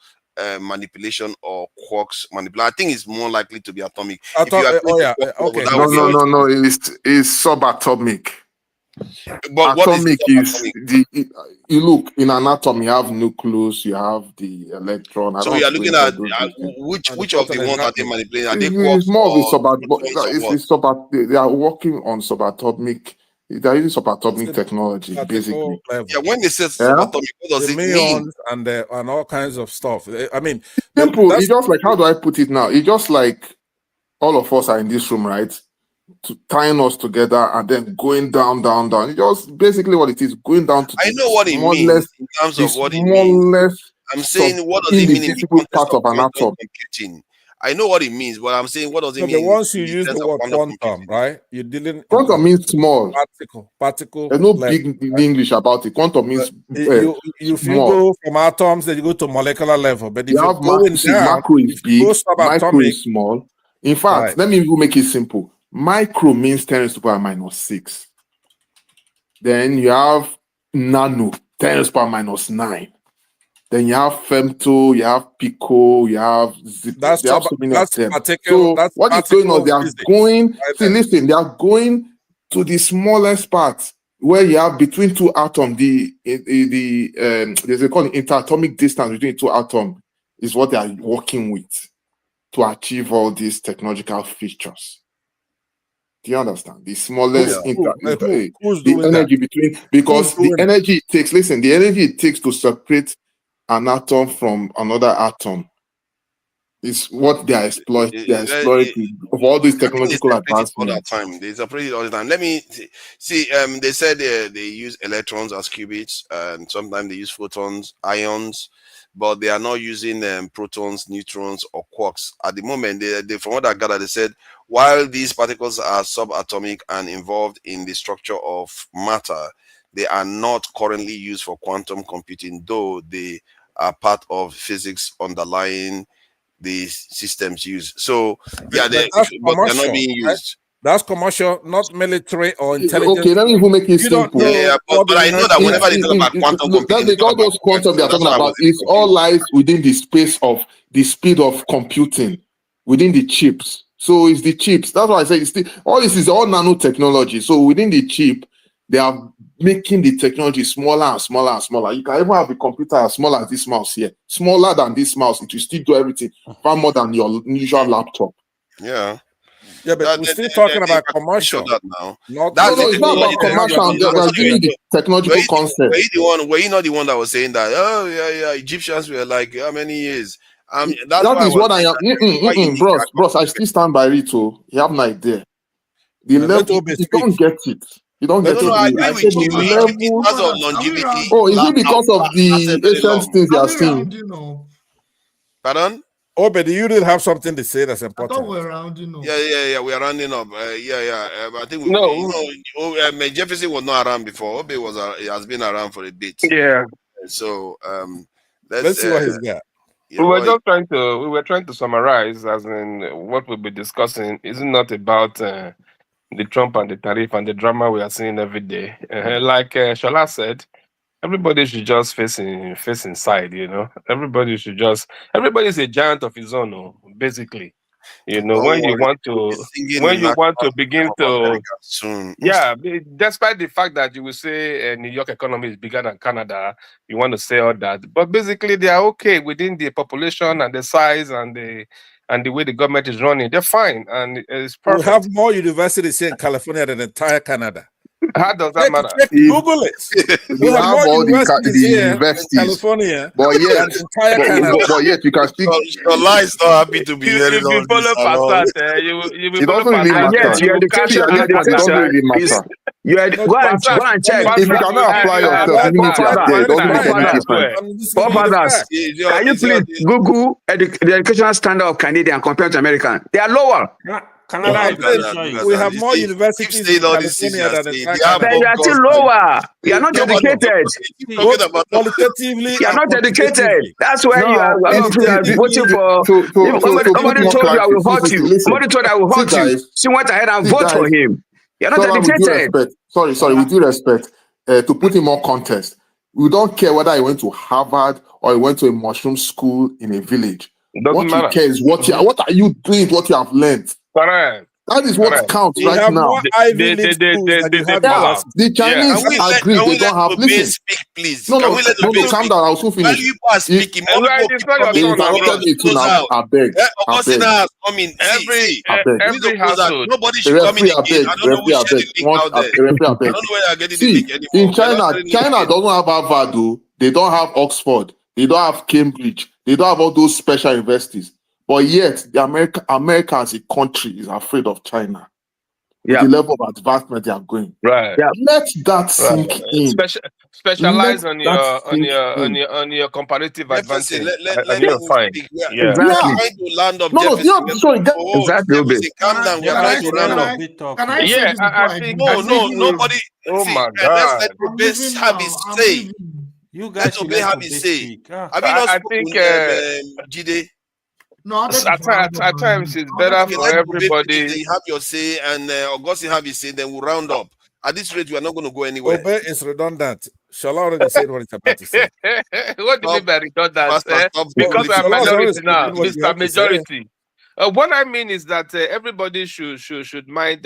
manipulation or quarks manipulation? I think it's more likely to be atomic. No, it's subatomic. But atomic is you look in an atom, you have nucleus, you have the electron. So you are looking at which of the ones are they manipulating? Are they quarks? It's more of a they are working on subatomic. They are using subatomic technology, basically. Yeah, when they say subatomic, what does it mean? And all kinds of stuff. I mean, simple. It's just like, how do I put it now? It's just like all of us are in this room, right? Tying us together and then going down. It's just basically what it is, going down to. I know what it means in terms of what it means. I'm saying, what does it mean in the context of quantum computing? I know what it means, but I'm saying, what does it mean? Once you use the word quantum, right? You're dealing. Quantum means small. Particle. There's no big English about it. Quantum means if you go from atoms, then you go to molecular level. But if you have macro is big, micro is small. In fact, let me even make it simple. Micro means 10 raised to the power minus 6. Then you have nano, 10 raised to the power minus 9. Then you have femto, you have pico, you have zip. They have so many of them. So what is going on? They are going. See, listen, they are going to the smallest part where you have between two atoms. They call it interatomic distance between two atoms is what they are working with to achieve all these technological features. Do you understand? The smallest the energy between, because the energy it takes, listen, the energy it takes to separate an atom from another atom is what they are exploiting. They are exploiting of all these technological advancements. They separate it all the time. Let me see. They said they use electrons as qubits, and sometimes they use photons, ions, but they are not using protons, neutrons, or quarks at the moment. They from what I gathered, they said while these particles are subatomic and involved in the structure of matter, they are not currently used for quantum computing, though they are part of physics underlying the systems used. So yeah, they're not being used. That's commercial, not military or intelligence. Okay, let me even make it simple. But I know that whenever they talk about quantum computing, all those quantum they are talking about is all lies within the space of the speed of computing within the chips. So it's the chips. That's why I say all this is all nanotechnology. So within the chip, they are making the technology smaller and smaller and smaller. You can even have a computer as small as this mouse here, smaller than this mouse. It will still do everything far more than your usual laptop. Yeah. Yeah, but we're still talking about commercial. Now. It's not about commercial. We're giving the technological concept. Were you not the one that was saying that? Oh, yeah, Egyptians were like, how many years? That is what I am. Bros, I still stand by it. You have no idea. The level, you don't get it. You don't get it. I agree with you. Because of longevity. Oh, is it because of the ancient things you are seeing? Pardon? Oh, but you did have something to say that's important. I thought we're rounding up. Yeah, we are rounding up. I think Jefferson was not around before. Obe he has been around for a bit. Yeah. So let's see what he's got. We were trying to summarize, as in what we'll be discussing is not about the Trump and the tariff and the drama we are seeing every day. Like Shola said, everybody should just face inside. Everybody's a giant of his own, basically. When you want to begin to soon. despite the fact that you will say New York economy is bigger than Canada, you want to say all that, but basically they are okay within the population and the size and the way the government is running. They're fine and it's perfect. We have more universities here in California than entire Canada. How does that matter? Google it. We have all the universities, California, but yet, but yet you can speak. Your lie is not happy to be hearing all You follow Passat, you will It doesn't really matter. It doesn't really matter. Go and check. If you cannot apply yourself, even if you are there, it doesn't make any difference. Forefathers, can you please Google the educational standard of Canadian compared to American? They are lower. We have more universities in California than entire But you are still lower. You are not educated. Qualitatively, you are not educated. That's where you are voting for. Somebody told you I will hurt you. Somebody told I will hurt you. She went ahead and vote for him. You are not educated. Sorry, with due respect, to put in more context, we don't care whether I went to Harvard or I went to a mushroom school in a village. What you care is what are you doing, what you have learned. Correct. That is what counts right now. The Chinese agree they don't have. Listen, speak, please. No, calm down. I'll soon finish. You are speaking. They interrupted me too now. I beg. Every household. Nobody should come in again. I don't know who's sharing the link out there. I don't know where you're getting the link anymore. In China doesn't have Harvard, though. They don't have Oxford. They don't have Cambridge. They don't have all those special universities. But yet, America as a country is afraid of China. The level of advancement they are going. Right. Yeah. Let that sink in. Specialize on your comparative advantage. And you're fine. We're trying to land up. Sorry. Exactly. Calm down. We're trying to land up. Can I say this? I think nobody. Oh my God. God. Let's have his say. You guys should have his say. I think Jide. No, at times it's better for everybody. You have your say, and Augustine have his say. Then we'll round up. At this rate, we are not going to go anywhere. Obe is redundant. Shola already said what it's about to say. What do you mean by redundant? Because I'm majority now, Mr. Majority. What I mean is that everybody should mind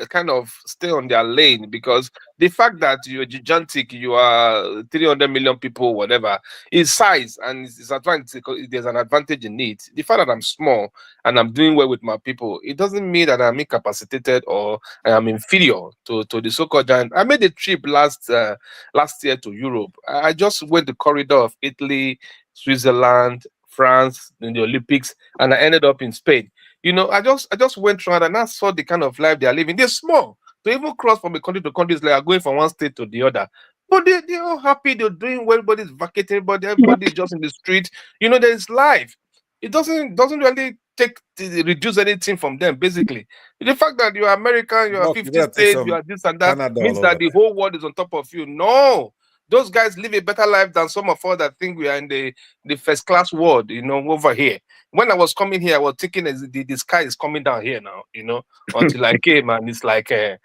kind of stay on their lane, because the fact that you're gigantic, you are 300 million people, whatever, is size, and there's an advantage in it. The fact that I'm small and I'm doing well with my people, it doesn't mean that I'm incapacitated or I am inferior to the so-called giant. I made a trip last year to Europe. I just went the corridor of Italy, Switzerland, France in the Olympics, and I ended up in Spain. I just went around and I saw the kind of life they are living. They're small. To even cross from a country to country is like going from one state to the other. But they're all happy. They're doing well. Everybody's vacating. Everybody's just in the street. There's life. It doesn't really reduce anything from them. Basically, the fact that you are American, you are 50 states, you are this and that means that the whole world is on top of you. No. Those guys live a better life than some of us that think we are in the first class world, over here. When I was coming here, I was thinking the sky is coming down here now, until I came, and it's like the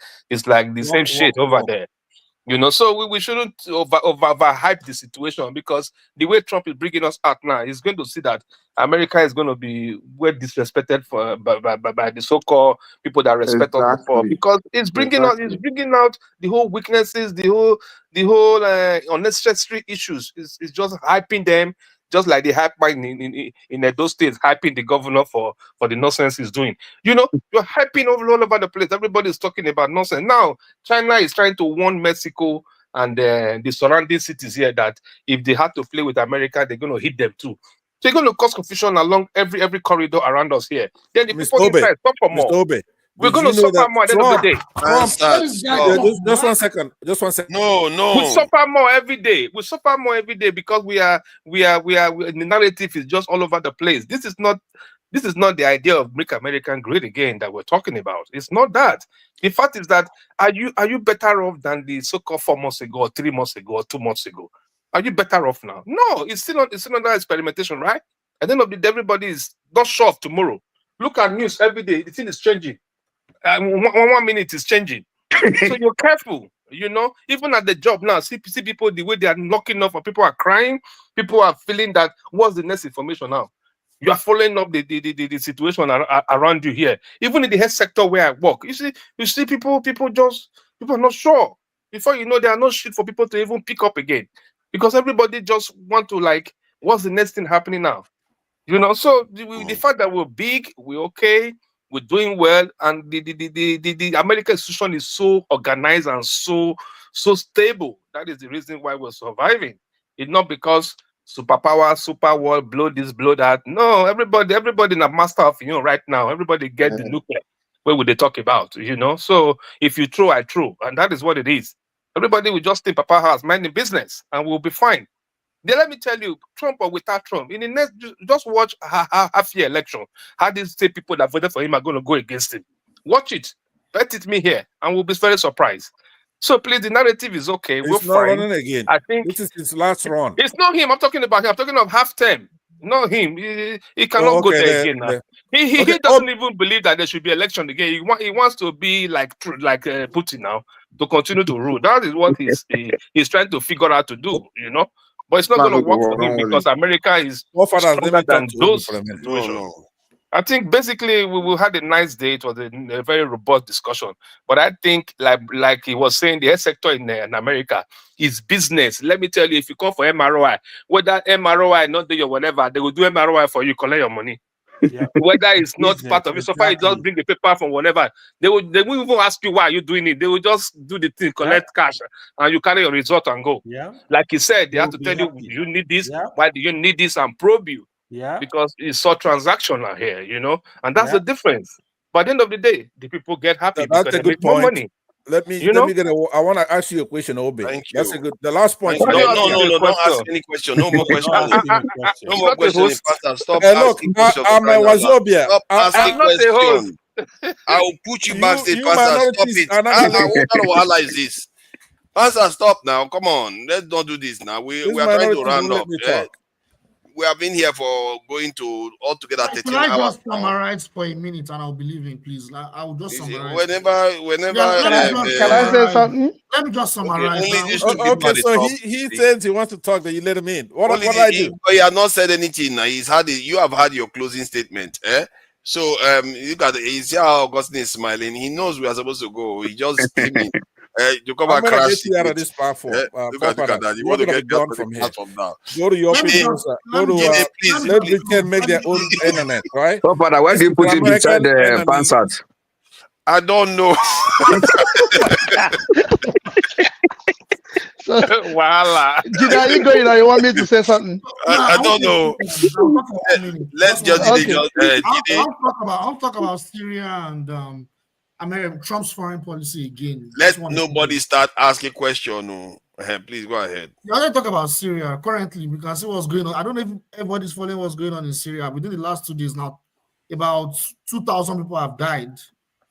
same shit over there. So we shouldn't overhype the situation, because the way Trump is bringing us out now, he's going to see that America is going to be well disrespected by the so-called people that respect us before, because it's bringing out the whole weaknesses, the whole unnecessary issues. It's just hyping them, just like the hype in those states, hyping the governor for the nonsense he's doing. You're hyping all over the place. Everybody's talking about nonsense. Now, China is trying to warn Mexico and the surrounding cities here that if they have to play with America, they're going to hit them too. So you're going to cause confusion along every corridor around us here. Then the people inside suffer more. We're going to suffer more at the end of the day. Just 1 second. No. We suffer more every day. Because the narrative is just all over the place. This is not the idea of make America great again that we're talking about. It's not that. The fact is that are you better off than the so-called 4 months ago, or 3 months ago, or 2 months ago? Are you better off now? No, it's still not experimentation, right? At the end of the day, everybody is not sure of tomorrow. Look at news every day. The thing is changing. 1 minute is changing. So you're careful. Even at the job now, see people, the way they are knocking off, or people are crying, people are feeling that what's the next information now? You are following up the situation around you here. Even in the health sector where I work, you see people are not sure. Before you know, there are no shit for people to even pick up again, because everybody just want to, like, what's the next thing happening now? So the fact that we're big, we're okay, we're doing well, and the American institution is so organized and so stable. That is the reason why we're surviving. It's not because superpower, super world, blow this, blow that. No, everybody in a master of right now. Everybody get the nuclear. What would they talk about? So if you throw, I throw, and that is what it is. Everybody will just think Papa has minding business, and we'll be fine. Then let me tell you, Trump or without Trump, in the next, just watch half-year election, how these same people that voted for him are going to go against him. Watch it. Bet it me here, and we'll be very surprised. So please, the narrative is okay. He's we're not fine. running again. I think this is his last run. It's not him. I'm talking about him. I'm talking of half term. Not him. He cannot go there again. He doesn't even believe that there should be election again. He wants to be like Putin now, to continue to rule. That is what he's trying to figure out to do. But it's not going to work for him, because America is stronger than those situations. I think basically we had a nice day. It was a very robust discussion. But I think, like he was saying, the health sector in America is business. Let me tell you, if you come for MROI, whether MROI not do or whatever, they will do MROI for you, collect your money. Yeah. Whether it's not part of it, so far you just bring the paper from whatever. They won't even ask you why you're doing it. They will just do the thing, collect cash, and you carry your result and go. Yeah. Like he said, they have to tell you, you need this. Yeah. Why do you need this, and probe you? Yeah. Because it's so transactional here, and that's the difference. But at the end of the day, the people get happy because they make more money. Let me get I want to ask you a question, Obi. Thank you. That's a good. The last point. No, don't ask any question. No more questions. No more questions. Stop asking questions. I'm a Wazobia. Stop asking questions. I will put you backstage, Pastor. Stop it. What kind of wahala is this? Pastor, stop now. Come on. Let's not do this now. We are trying to round up. We have been here for going to altogether 13 hours. Can I just summarize for a minute, and I'll be leaving, please? I will just summarize. Whenever. Can I say something? Let me just summarize. Okay, so he says he wants to talk. That you let him in. What I do? He has not said anything. You have had your closing statement. So he's here. Augustine is smiling. He knows we are supposed to go. He just came in. You come and crash. Get you out of this platform. Look at that. You want to get gone from here. Go to your people. Go to please. Let Britain make their own internet, right? So, Father, why do you put it beside the Pansat? I don't know. So, Jida, you going? You want me to say something? I don't know. Let's just I'll talk about Syria and America, Trump's foreign policy again. Let nobody start asking questions. Please go ahead. I want to talk about Syria currently, because it was going on. I don't know if everybody's following what's going on in Syria. Within the last 2 days now, about 2,000 people have died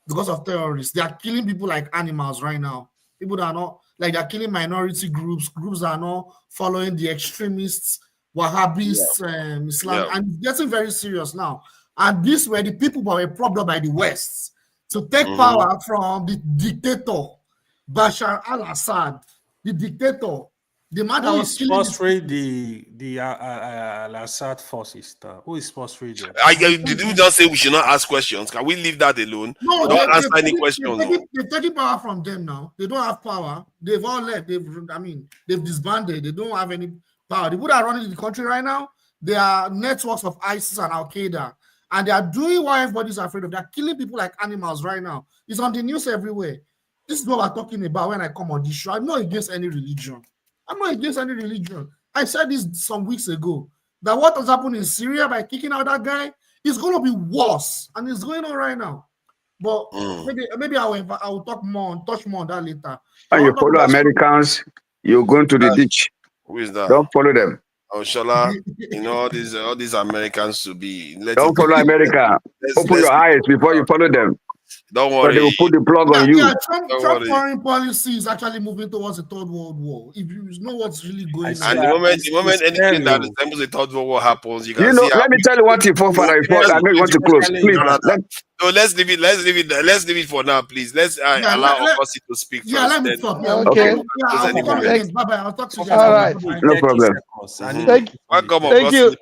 because of terrorists. They are killing people like animals right now. People that are not, like, they're killing minority groups that are not following the extremists, Wahhabis, Islam, and it's getting very serious now. And these were the people that were propped up by the West to take power from the dictator Bashar al-Assad, the dictator, the man that was killing the al-Assad forces. Who is sponsoring them? Did you just say we should not ask questions? Can we leave that alone? No, don't answer any questions. They're taking power from them now. They don't have power. They've all left. They've disbanded. They don't have any power. The people that are running the country right now, they are networks of ISIS and Al-Qaeda. And they are doing what everybody's afraid of. They're killing people like animals right now. It's on the news everywhere. This is what we're talking about when I come on this show. I'm not against any religion. I said this some weeks ago, that what has happened in Syria by kicking out that guy is going to be worse. And it's going on right now. But maybe I will touch more on that later. And you follow Americans, you're going to the ditch. Who is that? Don't follow them. Oshola, all these Americans to be. Don't follow America. Open your eyes before you follow them. Don't But they worry. will put the plug on you. Yeah, Trump worry. foreign policy is actually moving towards a third world war. If you know what's really going on. And the moment anything that resembles a third world war happens, you can see how let me tell you what your forefather before I know you want to close. Please. No, let's leave it. Let's leave it for now, please. Let's allow Okasi to speak first. Yeah, let me talk. Yeah, okay. I'll come again. Bye bye. I'll talk to you guys. All right. No problem. Welcome, Thank you.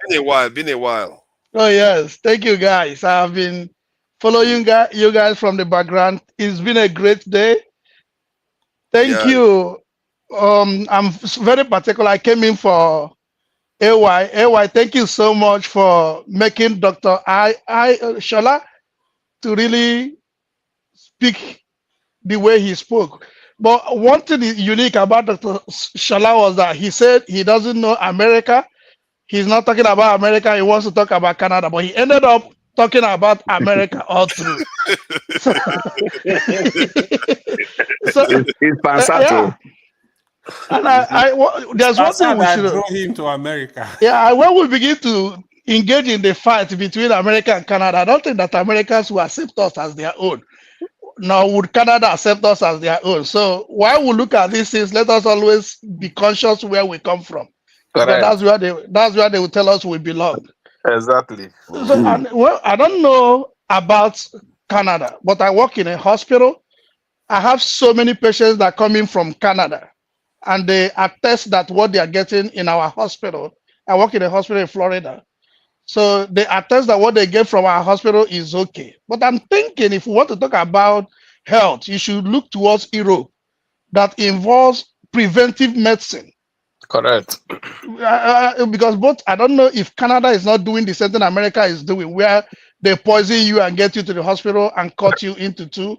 Been a while. Oh yes, thank you guys. I've been following you guys from the background. It's been a great day. Thank you. I'm very particular. I came in for AY. AY, thank you so much for making Dr. Shola to really speak the way he spoke. But one thing unique about Dr. Shola was that he said he doesn't know America. He's not talking about America. He wants to talk about Canada, but he ended up talking about America all through. It's Pansato. And there's one thing we should drove him to America. Yeah, when we begin to engage in the fight between America and Canada, I don't think that Americans will accept us as their own. Nor would Canada accept us as their own. So while we look at these things, let us always be conscious where we come from. That's where they will tell us we belong. Exactly. So, I don't know about Canada, but I work in a hospital. I have so many patients that come in from Canada, and they attest that what they are getting in our hospital. I work in a hospital in Florida. So they attest that what they get from our hospital is okay. But I'm thinking if we want to talk about health, you should look towards Europe that involves preventive medicine. Correct. Because I don't know if Canada is not doing the same thing America is doing, where they poison you and get you to the hospital and cut you into two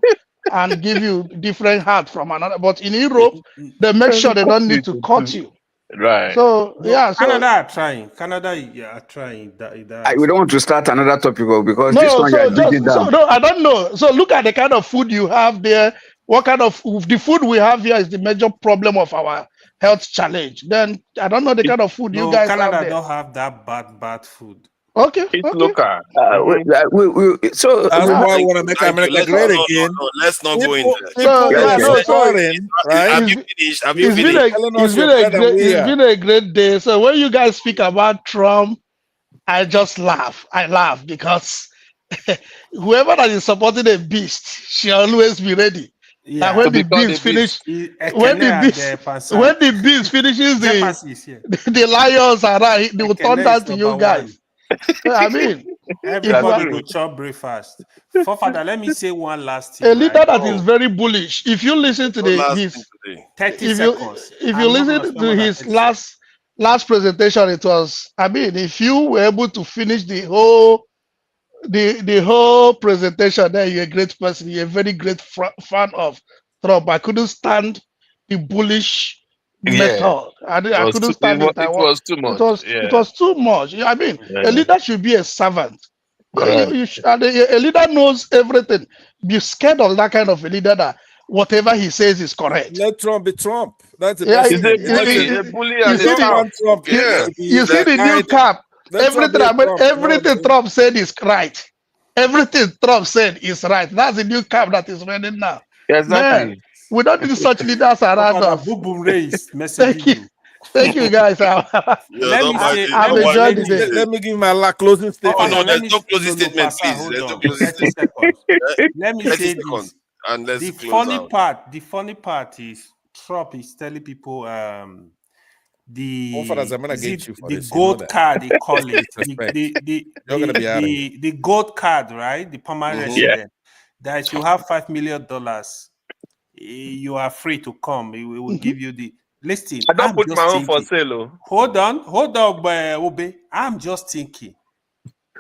and give you different heart from another. But in Europe, they make sure they don't need to cut you. Right. So yeah, Canada are trying. We don't want to start another topic because this one I don't know. So look at the kind of food you have there. What kind of the food we have here is the major problem of our health challenge. Then I don't know the kind of food you guys Canada have there. don't have that bad food. Okay. It's local. So that's why we want to make America great again. No, let's not go in there. Have you finished? It's been a great day. So when you guys speak about Trump, I just laugh. I laugh because whoever that is supporting a beast, she always be ready. Yeah. When the beast finishes the lions around, they will turn down to you guys. I mean, everybody will chop breakfast. Forefather, let me say one last thing. A leader that is very bullish. If you listen to his 30 seconds, if you listen to his last presentation, it was. I mean, if you were able to finish the whole presentation, then you're a great person. You're a very great fan of Trump. I couldn't stand the bullish method. I couldn't stand it. It was too much. It was too much. I mean, a leader should be a servant. A leader knows everything. Be scared of that kind of a leader that whatever he says is correct. Let Trump be Trump. That's the best. He's a bully and Trump. You see the new cap. Everything Trump said is right. Everything Trump said is right. That's the new cap that is running now. Exactly. Man, we don't need such leaders around us. Thank you, guys. Let me give my closing statement. There's no closing statement, please. There's no closing statement. Let me say this. And let's the funny part is Trump is telling people the gold card, they call it the gold card, right? The permanent resident. That if you have $5 million, you are free to come. We will give you the listing. I don't put my own for sale. Hold on, Obe. I'm just thinking.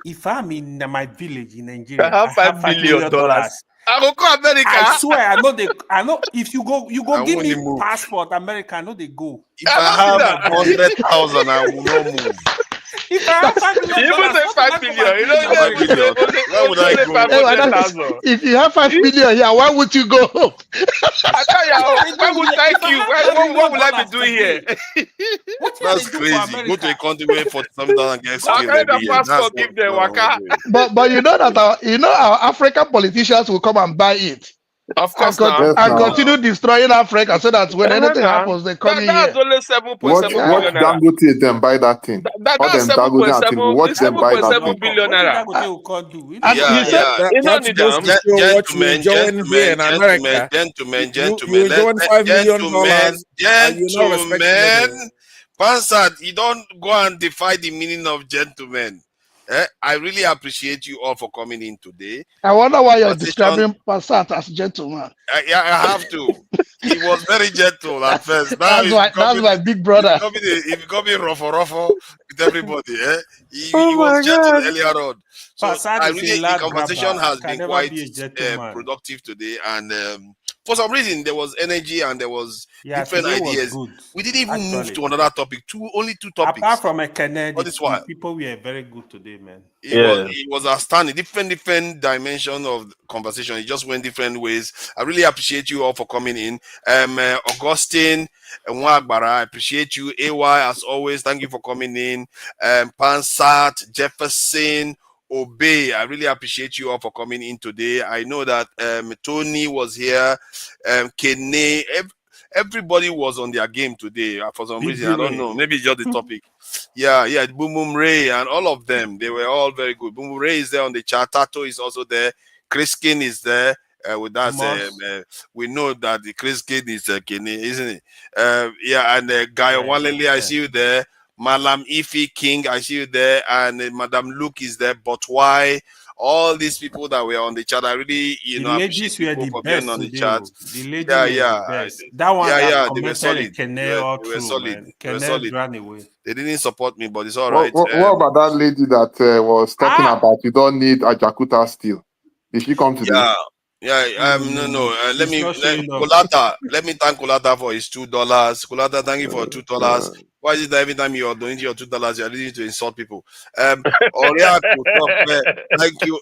If I'm in my village in Nigeria, I have $5 million. I will go America. I swear, I know. If you go give me passport, America. I know they go. If I have 100,000, I will not move. If I have $5 million, even say $5 million, where would I go? If you have 5 million here, why would you go home? Why will I be doing here? That's crazy. Go to a country where for $7 and get skilled every year. That's give them waka. But you know that our African politicians will come and buy it. Of course, and continue destroying Africa so that when anything happens, they come in here. That's only 7.7 Watch billion naira. Dangote them buy that thing. That's 7.7 billion naira. Gentlemen, Pansat, you don't go and defy the meaning of gentlemen. I really appreciate you all for coming in today. I wonder why you're describing Passat as gentleman. I have to. He was very gentle at first. Now that's my big brother. He becoming rough with everybody. He was gentle earlier on. So the conversation has been quite productive today, and for some reason there was energy and there was different ideas. We didn't even move to another topic. Only two topics. Apart from a Kennedy, people were very good today, man. It was outstanding. Different dimension of conversation. It just went different ways. I really appreciate you all for coming in. Augustine Nwagbara, I appreciate you. AY, as always, thank you for coming in. Pansat, Jefferson, Obey, I really appreciate you all for coming in today. I know that Tony was here, Kene, everybody was on their game today for some reason. I don't know. Maybe it's just the topic. Yeah, Boom Boom Ray and all of them. They were all very good. Boom Boom Ray is there on the chat. Tato is also there. Chriskin is there. With that, we know that the Chriskin is Kene, isn't it? And Guy Walele, I see you there. Malam Ifi King, I see you there, and Madam Luke is there. But why? All these people that were on the chat, I really, the ladies were the best on the today. chat. The ladies were the best. That one, they were solid. They were solid. Ran away. They didn't support me, but it's all right. What about that lady that was talking about you don't need a Jakuta steel? Did she come today? No. Let me thank Kulata for his $2. Kulata, thank you for $2. Why is it that every time you are doing your $2, you are needing to insult people? Oriako Tokpe, thank you,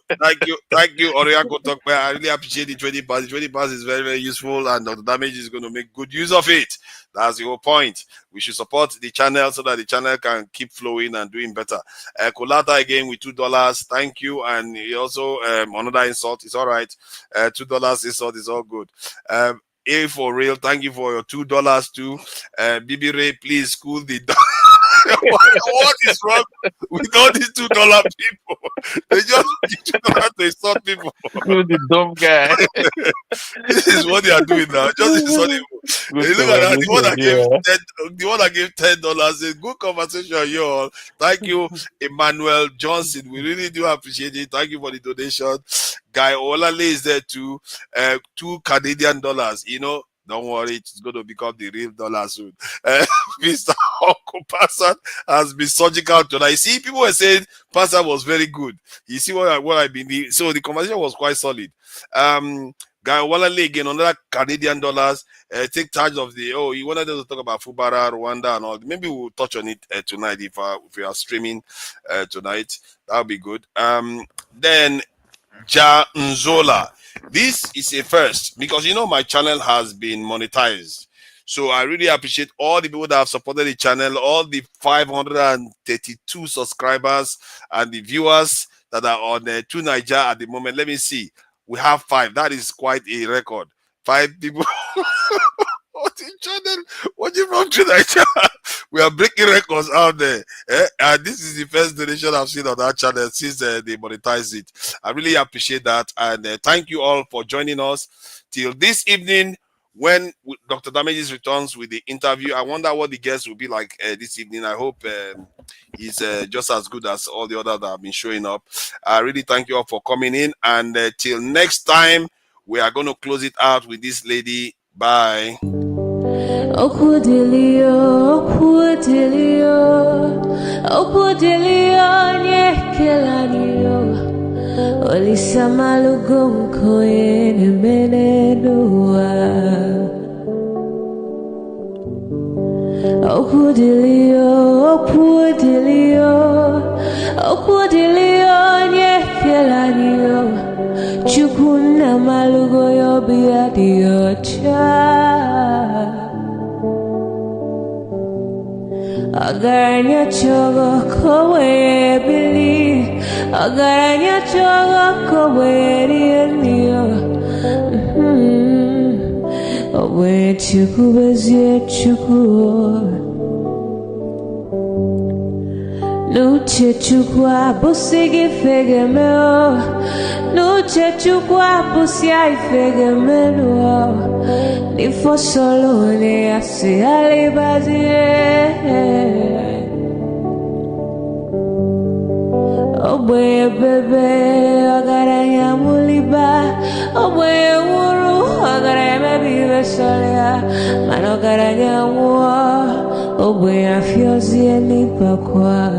Oriako Tokpe. I really appreciate the 20 pass. The 20 pass is very, very useful, and Dr. Damage is going to make good use of it. That's the whole point. We should support the channel so that the channel can keep flowing and doing better. Kulata again with $2. Thank you. And he also another insult. It's all right. $2 insult is all good. A for real, thank you for your $2 too. Bibi Ray, please cool the what is wrong with all these $2 people? They just $2 to insult people. You're the dumb guy. This is what they are doing now. Just insulting people. Look at that. The one that gave $10 is good conversation, y'all. Thank you, Emmanuel Johnson. We really do appreciate it. Thank you for the donation. Guy Olale is there too. $2 Canadian. You know, don't worry, it's going to become the real dollar soon. Mr. Okupe has been surgical tonight. See, people were saying Pastor was very good. You see what I've been. So the conversation was quite solid. Guy Walale again, another Canadian dollars. Take charge of he wanted us to talk about Fubara, Rwanda, and all. Maybe we'll touch on it tonight if we are streaming tonight. That'll be good. Then Ja Nzola. This is a first because my channel has been monetized. So I really appreciate all the people that have supported the channel, all the 532 subscribers and the viewers that are on to Niger at the moment. Let me see. We have 5. That is quite a record. 5 people. What you from to Niger? We are breaking records out there. And this is the first donation I've seen on that channel since they monetized it. I really appreciate that. And thank you all for joining us till this evening when Dr. Damages returns with the interview. I wonder what the guests will be like this evening. I hope he's just as good as all the others that have been showing up. I really thank you all for coming in. And till next time, we are going to close it out with this lady. Bye. Okudilio, nyekelanio, olisa malugo koyene menenua. Okudilio, nyekelanio. Agaranya chogo kowe bili, agaranya chogo kowe rienio. Owe chuku bezie chuku. Nuche chukwa busigi fege meo, nuche chukwa busia ifege meo. Ni fosolo ni asi alibazie. Owe bebe agaranya muliba, owe wuru agaranya mebibe solia, mano agaranya mua. Owe afyozi elipakwa.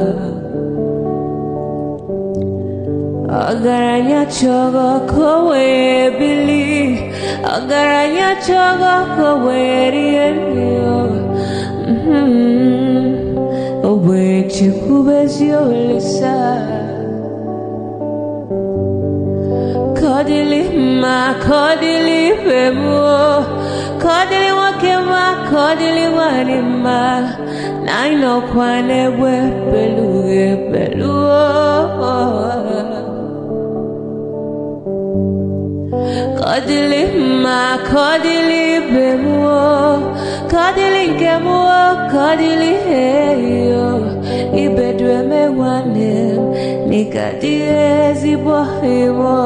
Agaranya chogo kowe bili, agaranya chogo kowe rienio. Owe chikubezi olisa. Kodili ma, kodili bemo, kodili wakema, kodili wanima. Naino kwane we beluge beluo. Kodili ma, kodili bemo, kodili kemo, kodili heyo. Ibedwe me wane, nikadiezi bohimo.